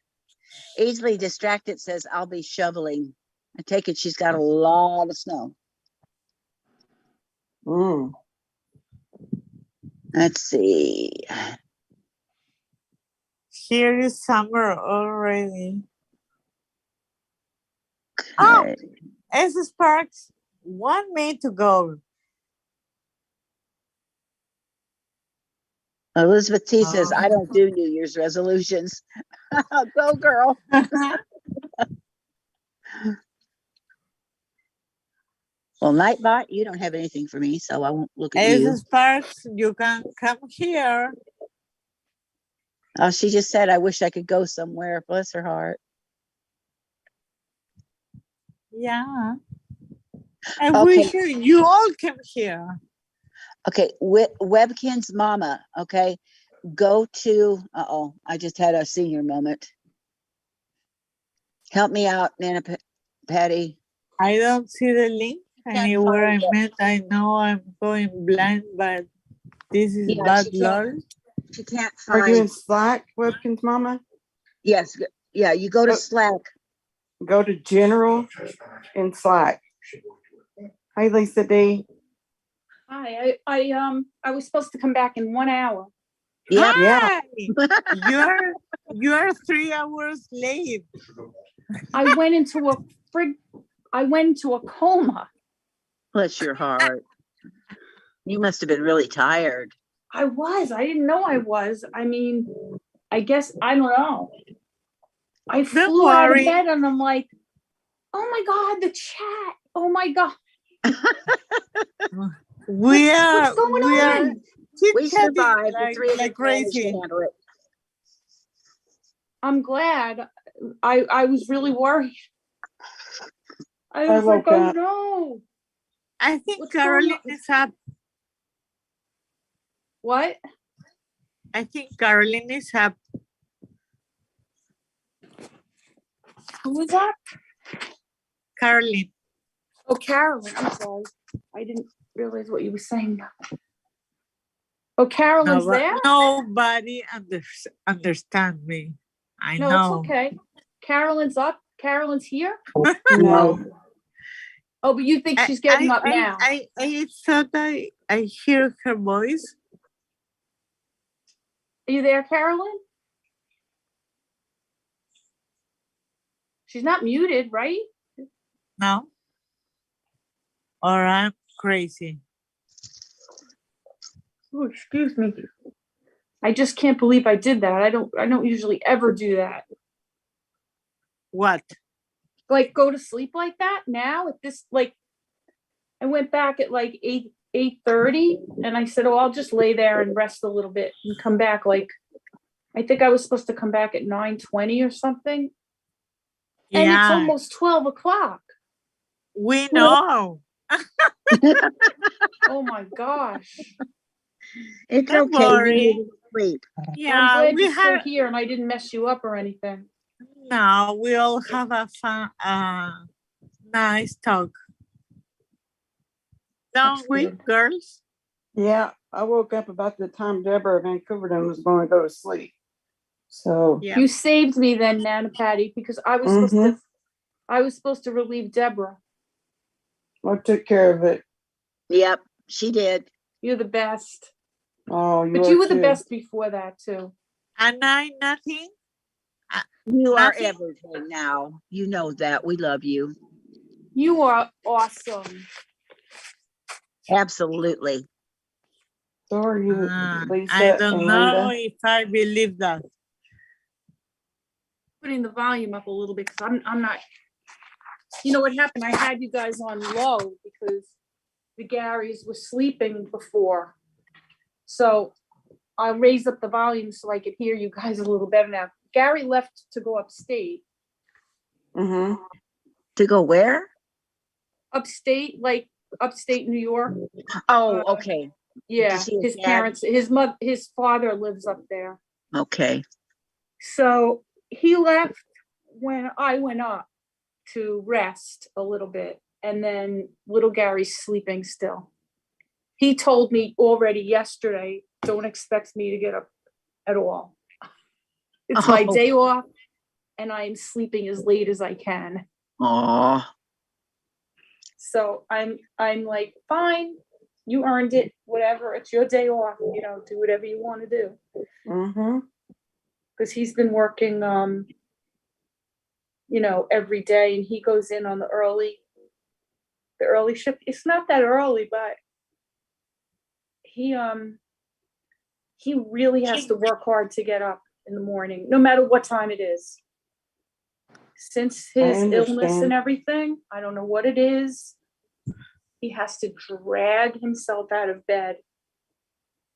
Easily distracted says, I'll be shoveling. I take it she's got a lot of snow. Mm. Let's see. Here is summer already. Okay. Oh, S. Sparks, 1 minute to go. Elizabeth T says, I don't do New Year's resolutions. Go, girl. Well, Nightbot, you don't have anything for me, so I won't look at you. S. Sparks, you can come here. Oh, she just said, I wish I could go somewhere. Bless her heart. Yeah. I wish you all come here. Okay, Webkin's mama, okay? Go to, I just had a senior moment. Help me out, Nana Patty. I don't see the link anywhere I met. I know I'm going blind, but this is bad luck. She can't Are find. you in Slack, Webkin's mama? Yes. Yeah, you go to Slack. Go to General in Slack. Hi, Lisa D. Hi, I was supposed to come back in 1 hour. Yeah. Hi! you're 3 hours late. I went into a coma. Bless your heart. You must have been really tired. I didn't know I was. I mean, I guess, I don't know. I flew out of bed and I'm like, oh my God, the chat. Oh my God. What's going on? We survived. The three of us managed to crazy. handle it. I'm glad. I was really worried. I was woke like, oh up. no. I think What's Caroline going on? is up. What? I think Caroline is up. Who was that? Caroline. Oh, Carolyn. I'm sorry. I didn't realize what you were saying. Oh, Carolyn's there? Nobody understand me. I No, know. it's okay. Carolyn's up. Carolyn's here. No. Oh, but you think she's getting up now? I thought I hear her voice. Are you there, Carolyn? She's not muted, right? No. Or I'm crazy. Oh, excuse me. I just can't believe I did that. I don't usually ever do that. What? Like go to sleep like that now at this, like, I went back at like 8:30 and I said, oh, I'll just lay there and rest a little bit and come back. Like, I think I was supposed to come back at 9:20 or something. And it's almost 12 o'clock. We know. Oh my gosh. It's Don't okay. worry. We need to sleep. Yeah, I'm glad we you're still have. here and I didn't mess you up or anything. No, we all have a fun, nice talk. Don't we, girls? Yeah, I woke up about the time Deborah Van Coverton was going to go to sleep. So You saved me then, Nana Patty, because I was supposed to relieve Deborah. I took care of it. Yep, she did. You're the best. Oh, But you were the best before that too. And I nothing. You are Nothing. everything now. You know that. We love you. You are awesome. Absolutely. So are you, Lisa I don't and know Linda. if I believe that. Putting the volume up a little bit because I'm not. You know what happened? I had you guys on low because the Garys were sleeping before. So I raised up the volume so I could hear you guys a little better now. Gary left to go upstate. Mm-hmm. To go where? Upstate, like upstate New York. Oh, okay. Yeah, To see his dad? parents, his father lives up there. Okay. So he left when I went up to rest a little bit, and then little Gary's sleeping still. He told me already yesterday, don't expect me to get up at all. It's my day off, and I am sleeping as late as I can. Aw. So I'm like, fine, you earned it, whatever, it's your day off, you know, do whatever you want to do. Mm-hmm. Because he's been working, you know, every day, and he goes in on the early shift. It's not that early, but he really has to work hard to get up in the morning, no matter what time it is. Since his illness and everything, I don't know what it is. He has to drag himself out of bed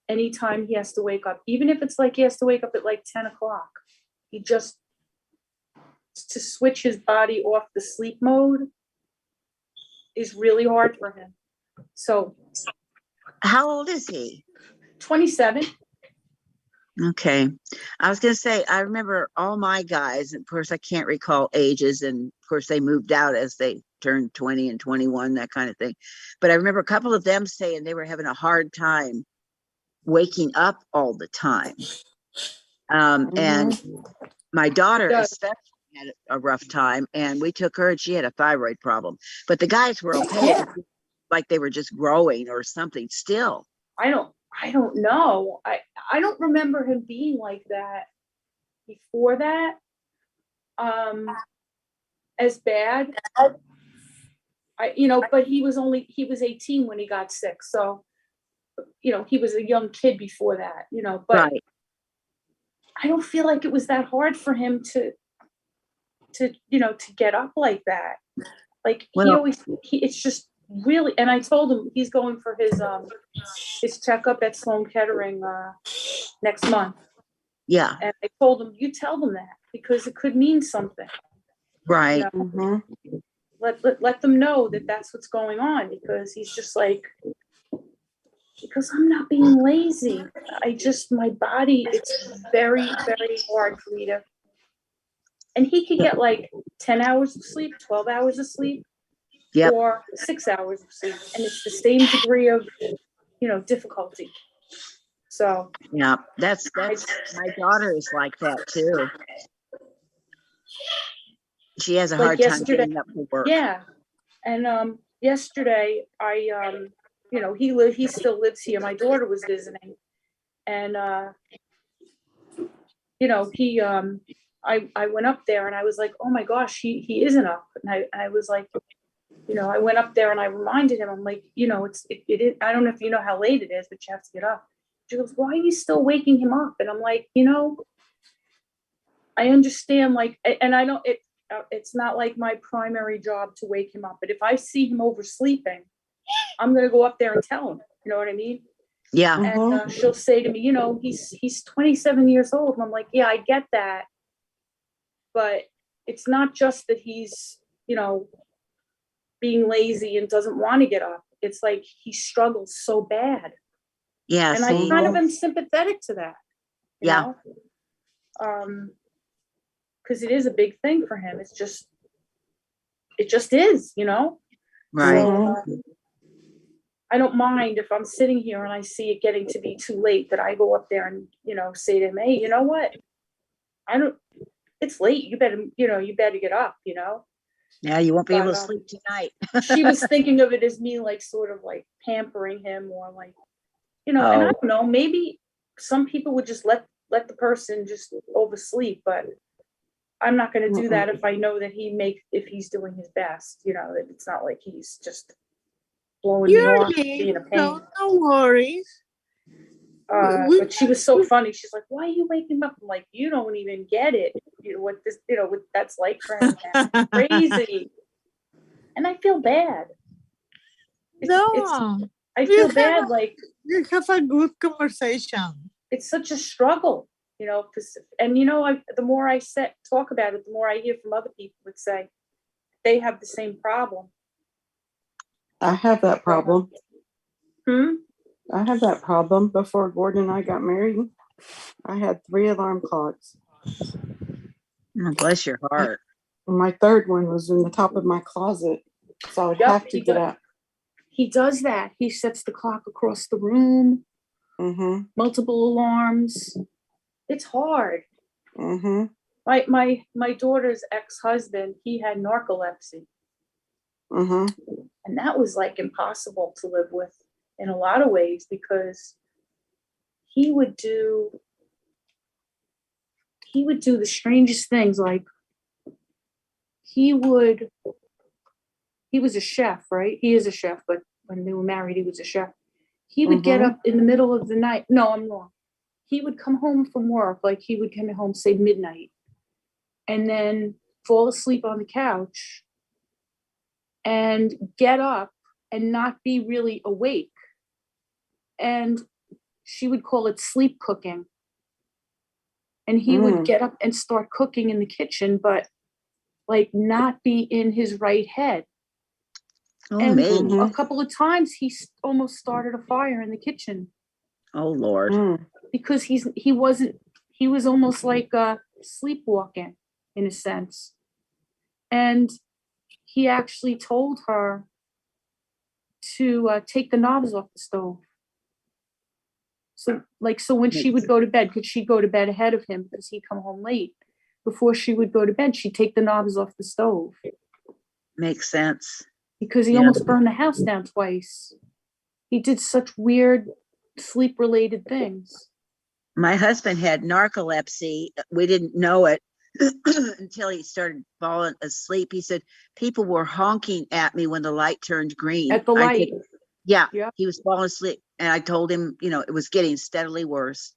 anytime he has to wake up, even if it's like he has to wake up at like 10 o'clock. He just, to switch his body off the sleep mode is really hard for him. So. How old is he? 27. Okay. I was going to say, I remember all my guys, of course, I can't recall ages, and of course, they moved out as they turned 20 and 21, that kind of thing. But I remember a couple of them saying they were having a hard time waking up all the time. And my daughter especially had a rough time, and we took her, and she had a thyroid problem. But the guys were okay. Yeah. Like they were just growing or something still. I don't know. I don't remember him being like that before that. As bad. But he was 18 when he got sick. So, you know, he was a young kid before that, you know, but right. I don't feel like it was that hard for him to get up like that. Like it's just really, and I told him he's going for his checkup at Sloan Kettering next month. Yeah. And I told him, you tell them that, because it could mean something. Right. You know? Let them know that that's what's going on, because he's just like, because I'm not being lazy. My body, it's very, very hard for me to, and he could get like 10 hours of sleep, 12 hours of sleep, or 6 hours of sleep. And it's the same degree of, difficulty. So. Yeah, that's my daughter is like that too. She has a hard time getting up for work. Yeah. And yesterday he still lives here. My daughter was visiting, and I went up there and I was like, oh my gosh, he isn't up. And I was like, I went up there and I reminded him, I'm like, it is, I don't know if you know how late it is, but you have to get up. She goes, why are you still waking him up? And I'm like, I understand, like, and I don't, it's not like my primary job to wake him up, but if I see him oversleeping, I'm going to go up there and tell him, you know what I mean? Yeah. And she'll say to me, he's 27 years old. And I'm like, yeah, I get that. But it's not just that he's, being lazy and doesn't want to get up. It's like he struggles so bad. Yeah. And I kind of am sympathetic to that. You know? Because it is a big thing for him. It just is, Right. So, I don't mind if I'm sitting here and I see it getting to be too late that I go up there and, say to him, hey, you know what? It's late. You better get up, Now you won't be able But, to sleep tonight. she was thinking of it as me like sort of like pampering him or like, you know, and I Oh. don't know, maybe some people would just let the person just oversleep, but I'm not gonna do that if I know that if he's doing his best, you know, that it's not like he's just blowing me off, being a pain. No worries. But she was so funny. She's like, "Why are you waking me up?" I'm like, "You don't even get it. You know what this, you know, what that's like for him. Now. Crazy." And I feel bad. I feel bad. Like you have a good conversation. It's such a struggle, you know. And you know, the more I talk about it, the more I hear from other people that say they have the same problem. I have that problem. I had that problem before Gordon and I got married. I had 3 alarm clocks. Oh, bless your heart. My third one was in the top of my closet, so I would have to get up. He does that. He sets the clock across the room. Multiple alarms. It's hard. My daughter's ex-husband, he had narcolepsy. And that was like impossible to live with in a lot of ways, because he would do the strangest things. Like he was a chef, right? He is a chef, but when they were married, he was a chef. He would get up in the middle of the night. No, I'm wrong. He would come home from work, like he would come home, say midnight, and then fall asleep on the couch and get up and not be really awake. And she would call it sleep cooking. And he would get up and start cooking in the kitchen, but like not be in his right head. And a couple of times he almost started a fire in the kitchen. Oh Lord. Because he was almost like sleepwalking in a sense. And he actually told her to take the knobs off the stove. So when she would go to bed, because she'd go to bed ahead of him because he'd come home late. Before she would go to bed, she'd take the knobs off the stove. Makes sense. Because he almost burned the house down twice. He did such weird sleep-related things. My husband had narcolepsy. We didn't know it until he started falling asleep. He said people were honking at me when the light turned green. At the light. He was falling asleep. And I told him, you know, it was getting steadily worse.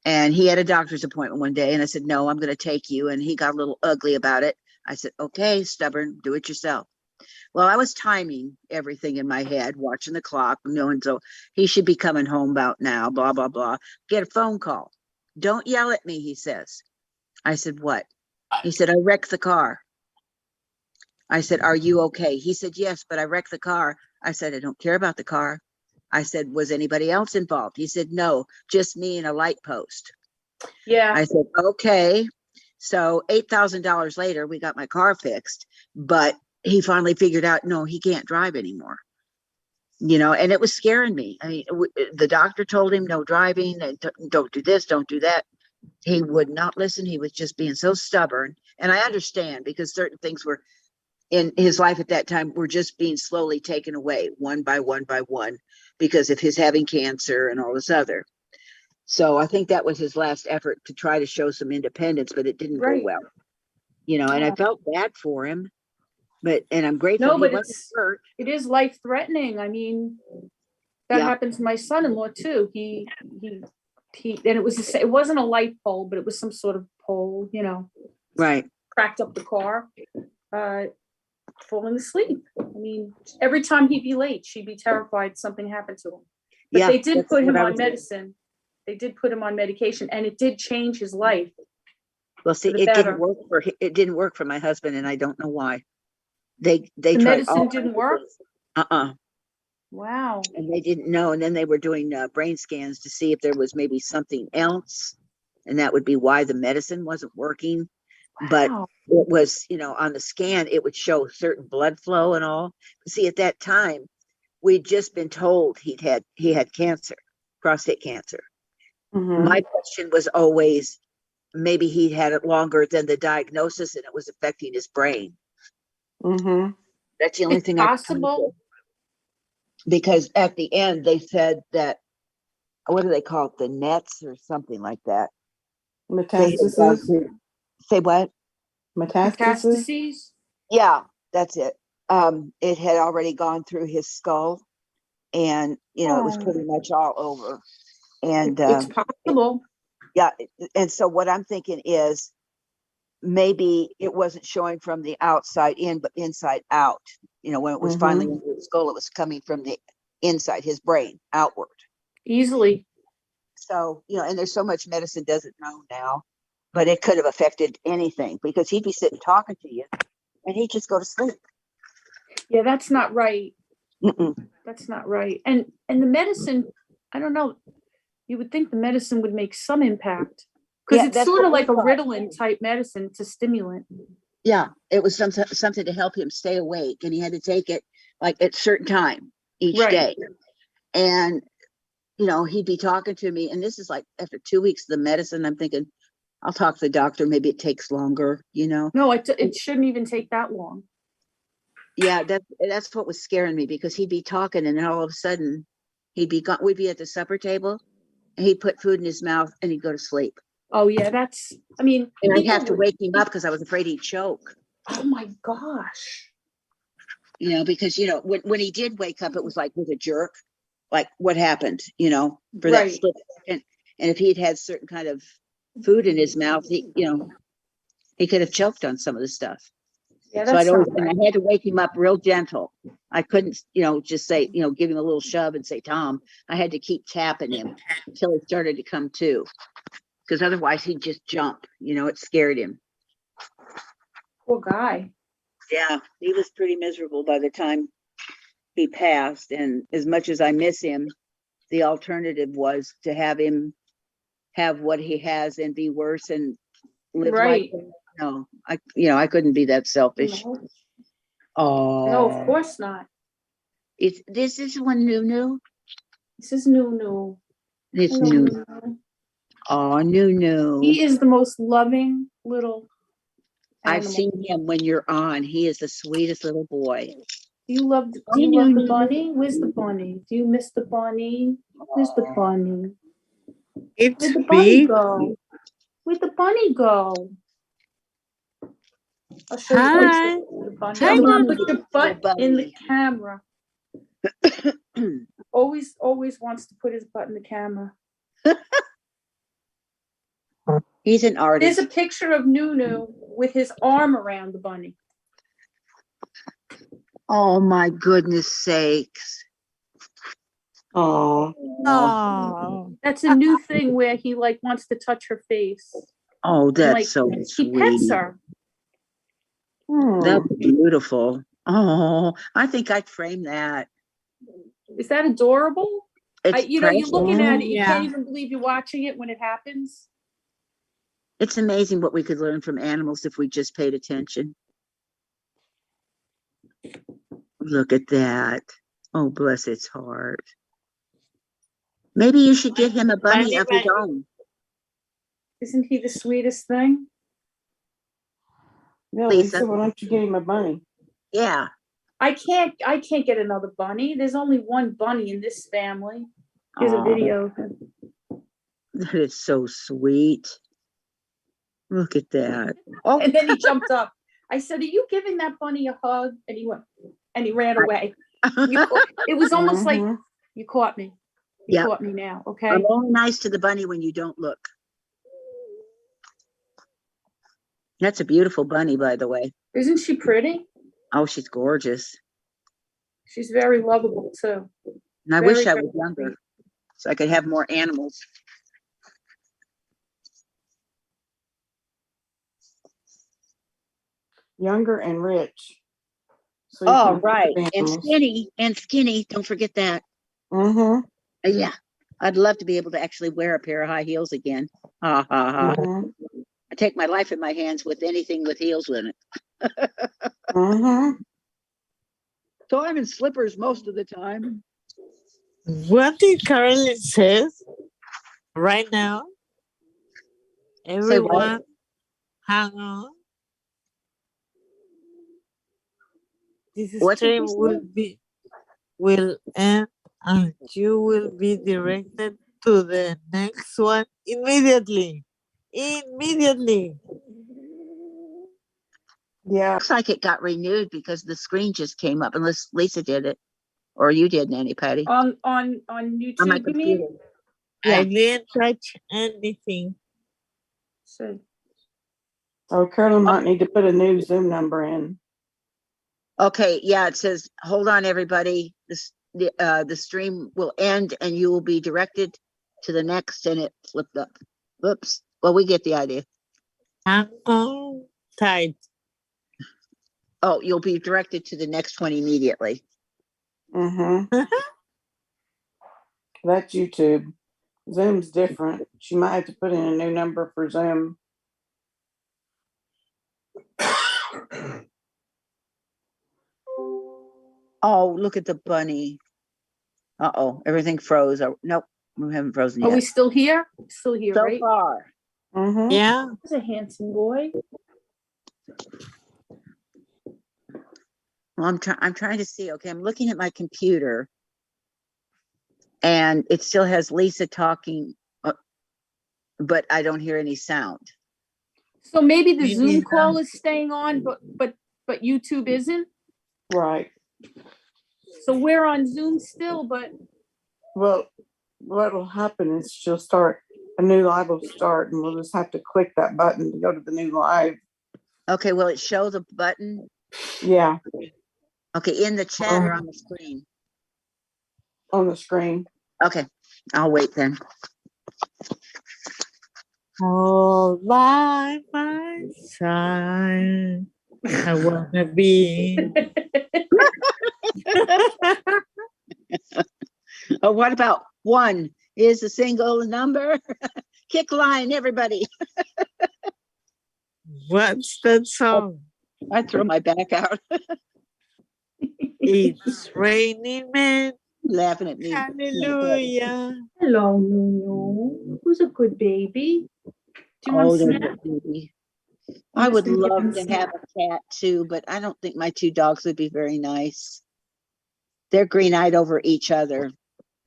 And he had a doctor's appointment one day. And I said, no, I'm going to take you. And he got a little ugly about it. I said, okay, stubborn, do it yourself. Well, I was timing everything in my head, watching the clock, knowing so he should be coming home about now, blah, blah, blah. Get a phone call. Don't yell at me, he says. I said, what? He said, I wrecked the car. I said, are you okay? He said, yes, but I wrecked the car. I said, I don't care about the car. I said, was anybody else involved? He said, no, just me and a light post. Yeah. I said, okay. So $8,000 later, we got my car fixed, but he finally figured out, no, he can't drive anymore. You know, and it was scaring me. I mean, the doctor told him no driving, and don't do this, don't do that. He would not listen. He was just being so stubborn. And I understand, because certain things were in his life at that time were just being slowly taken away one by one by one, because of his having cancer and all this other. So I think that was his last effort to try to show some independence, but it didn't go well. You know, and I felt bad for him. And I'm grateful. No, but it is life threatening. I mean, that happened to my son-in-law too. And it wasn't a light pole, but it was some sort of pole, you know. Right. Cracked up the car, falling asleep. I mean, every time he'd be late, she'd be terrified something happened to him. But they did put him on medicine. They did put him on medication, and it did change his life. Well, see, it didn't work for my husband, and I don't know why. They the tried medicine didn't work. Wow. And they didn't know, and then they were doing brain scans to see if there was maybe something else, and that would be why the medicine wasn't working. Wow. But it was, you know, on the scan it would show certain blood flow and all. See, at that time we'd just been told he had cancer, prostate cancer. My question was always, maybe he had it longer than the diagnosis and it was affecting his brain. Mm-hmm. That's the only It's thing possible. because at the end they said that, what do they call it? The nets or something like that. They had gone Metastasis. through- say what? Metastasis. Metastases. Yeah, that's it. It had already gone through his skull, and it was Oh. pretty much all over. And It's possible. yeah, and so what I'm thinking is maybe it wasn't showing from the outside in, but inside out. When it was finally Mm-hmm. into his skull, it was coming from the inside his brain outward. Easily. So, and there's so much medicine doesn't know now, but it could have affected anything because he'd be sitting talking to you and he'd just go to sleep. Yeah, that's not right. Mm-mm. That's not right. And the medicine, I don't know. You would think the medicine would make some impact because Yeah, it's that's sort of what we like a thought. Ritalin type medicine. It's a stimulant. Yeah, it was something to help him stay awake, and he had to take it like at certain time each Right. day. And he'd be talking to me, and this is like after 2 weeks of the medicine. I'm thinking, I'll talk to the doctor. Maybe it takes longer. No, it shouldn't even take that long. Yeah, that's what was scaring me because he'd be talking, and then all of a sudden he'd be gone. We'd be at the supper table, and he'd put food in his mouth, and he'd go to sleep. Oh yeah, And I'd have to wake him up because I was afraid he'd choke. Oh my gosh. Because when he did wake up, it was like with a jerk, like what happened, for that Right. split second. And if he'd had certain kind of food in his mouth, he could have choked on some of the stuff. Yeah, So that's and not right. I had to wake him up real gentle. I couldn't, just say, give him a little shove and say, Tom. I had to keep tapping him until he started to come to, because otherwise he'd just jump. It scared him. Poor guy. Yeah, he was pretty miserable by the time he passed. And as much as I miss him, the alternative was to have him have what he has and be worse and live Right. like that. No, I couldn't be that selfish. No. Oh, No, of course not. This is one new. This is new. It's Hello, new. Nunu. Oh, new. He is the most loving little I've animal. seen him when you're on. He is the sweetest little boy. Do you love the bunny? Where's the bunny? Do you miss the bunny? Where's the bunny? It's Where'd the bunny big. go? Where'd the bunny go? I'll show you Hi. the bunny. Hi, I'm gonna Mommy. put your butt in the camera. Always wants to put his butt in the camera. He's an artist. There's a picture of Nunu with his arm around the bunny. Oh my goodness sakes. Oh. Oh. That's a new thing where he wants to touch her face. Oh, that's And, so he sweet. pets her. That's beautiful. Oh, I think I'd frame that. Is that adorable? It's You're precious. looking at it, you Yeah. can't even believe you're watching it when it happens. It's amazing what we could learn from animals if we just paid attention. Look at that. Oh, bless its heart. Maybe you should get him a bunny of his own. Isn't he the sweetest thing? Yeah, Lisa. Lisa, why don't you get him a bunny? Yeah. I can't get another bunny. There's only one bunny in this family. Here's a Aw. video of him. That is so sweet. Look at that. Oh, And then he jumped up. I said, "Are you giving that bunny a hug?" And he went, and he ran away. It was almost like, you caught me. You Yeah. caught me now, okay? I'm only nice to the bunny when you don't look. That's a beautiful bunny, by the way. Isn't she pretty? Oh, she's gorgeous. She's very lovable too. And I Very, wish I very was younger so I could have more animals. Younger and rich. So you Oh, can have right. And animals. skinny. Don't forget that. Mm-hmm. Yeah. I'd love to be able to actually wear a pair of high heels again. Ha ha ha. Mm-hmm. I take my life in my hands with anything with heels in it. Mm-hmm. So I'm in slippers most of the time. What did Carolyn says right now? Say what? Everyone hang on. this What did stream you say? will end and you will be directed to the next one immediately. Immediately. Yeah. Looks like it got renewed because the screen just came up, unless Lisa did it, or you did, Nanny Patty. On On my YouTube, you computer. mean? I didn't touch anything. So, Oh, Carolyn might need to put a new Zoom number in. Okay, yeah, it says, hold on, everybody. The stream will end and you will be directed to the next, and it flipped up. Whoops. Well, we get the idea. Hang on tight. Oh, you'll be directed to the next one immediately. Mm-hmm. That's YouTube. Zoom's different. She might have to put in a new number for Zoom. Oh, look at the bunny. Uh-oh, everything froze. Oh, nope, we haven't frozen are yet. we still here? Still here, So right? far. Mm-hmm. Yeah. He's a handsome boy. Well, I'm trying to see. Okay, I'm looking at my computer, and it still has Lisa talking, but I don't hear any sound. So maybe the Maybe Zoom not. call is staying on, but YouTube isn't. Right. So we're on Zoom still, but Well, what'll happen is she'll start, a new live will start, and we'll just have to click that button to go to the new live. Okay, will it show the button? Yeah, Okay, in the chat or on the screen? on the screen. Okay, I'll wait then. All by my side. I wanna be. Oh, what about one is a single number? Kick line, everybody. What's that song? I throw my back out. It's raining men. Laughing at me. Hallelujah. hello, Nuno. Who's a good baby? Do you want Oh, to there's snap? a baby. I would Mr. love Gibbons to have a cat too, but I don't think my two dogs would be very nice. They're green-eyed over each other.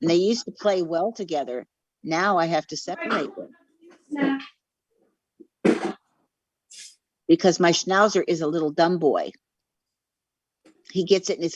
And they used to play well together. Now I have to separate them. Because my schnauzer is a little dumb boy. He gets it in his head.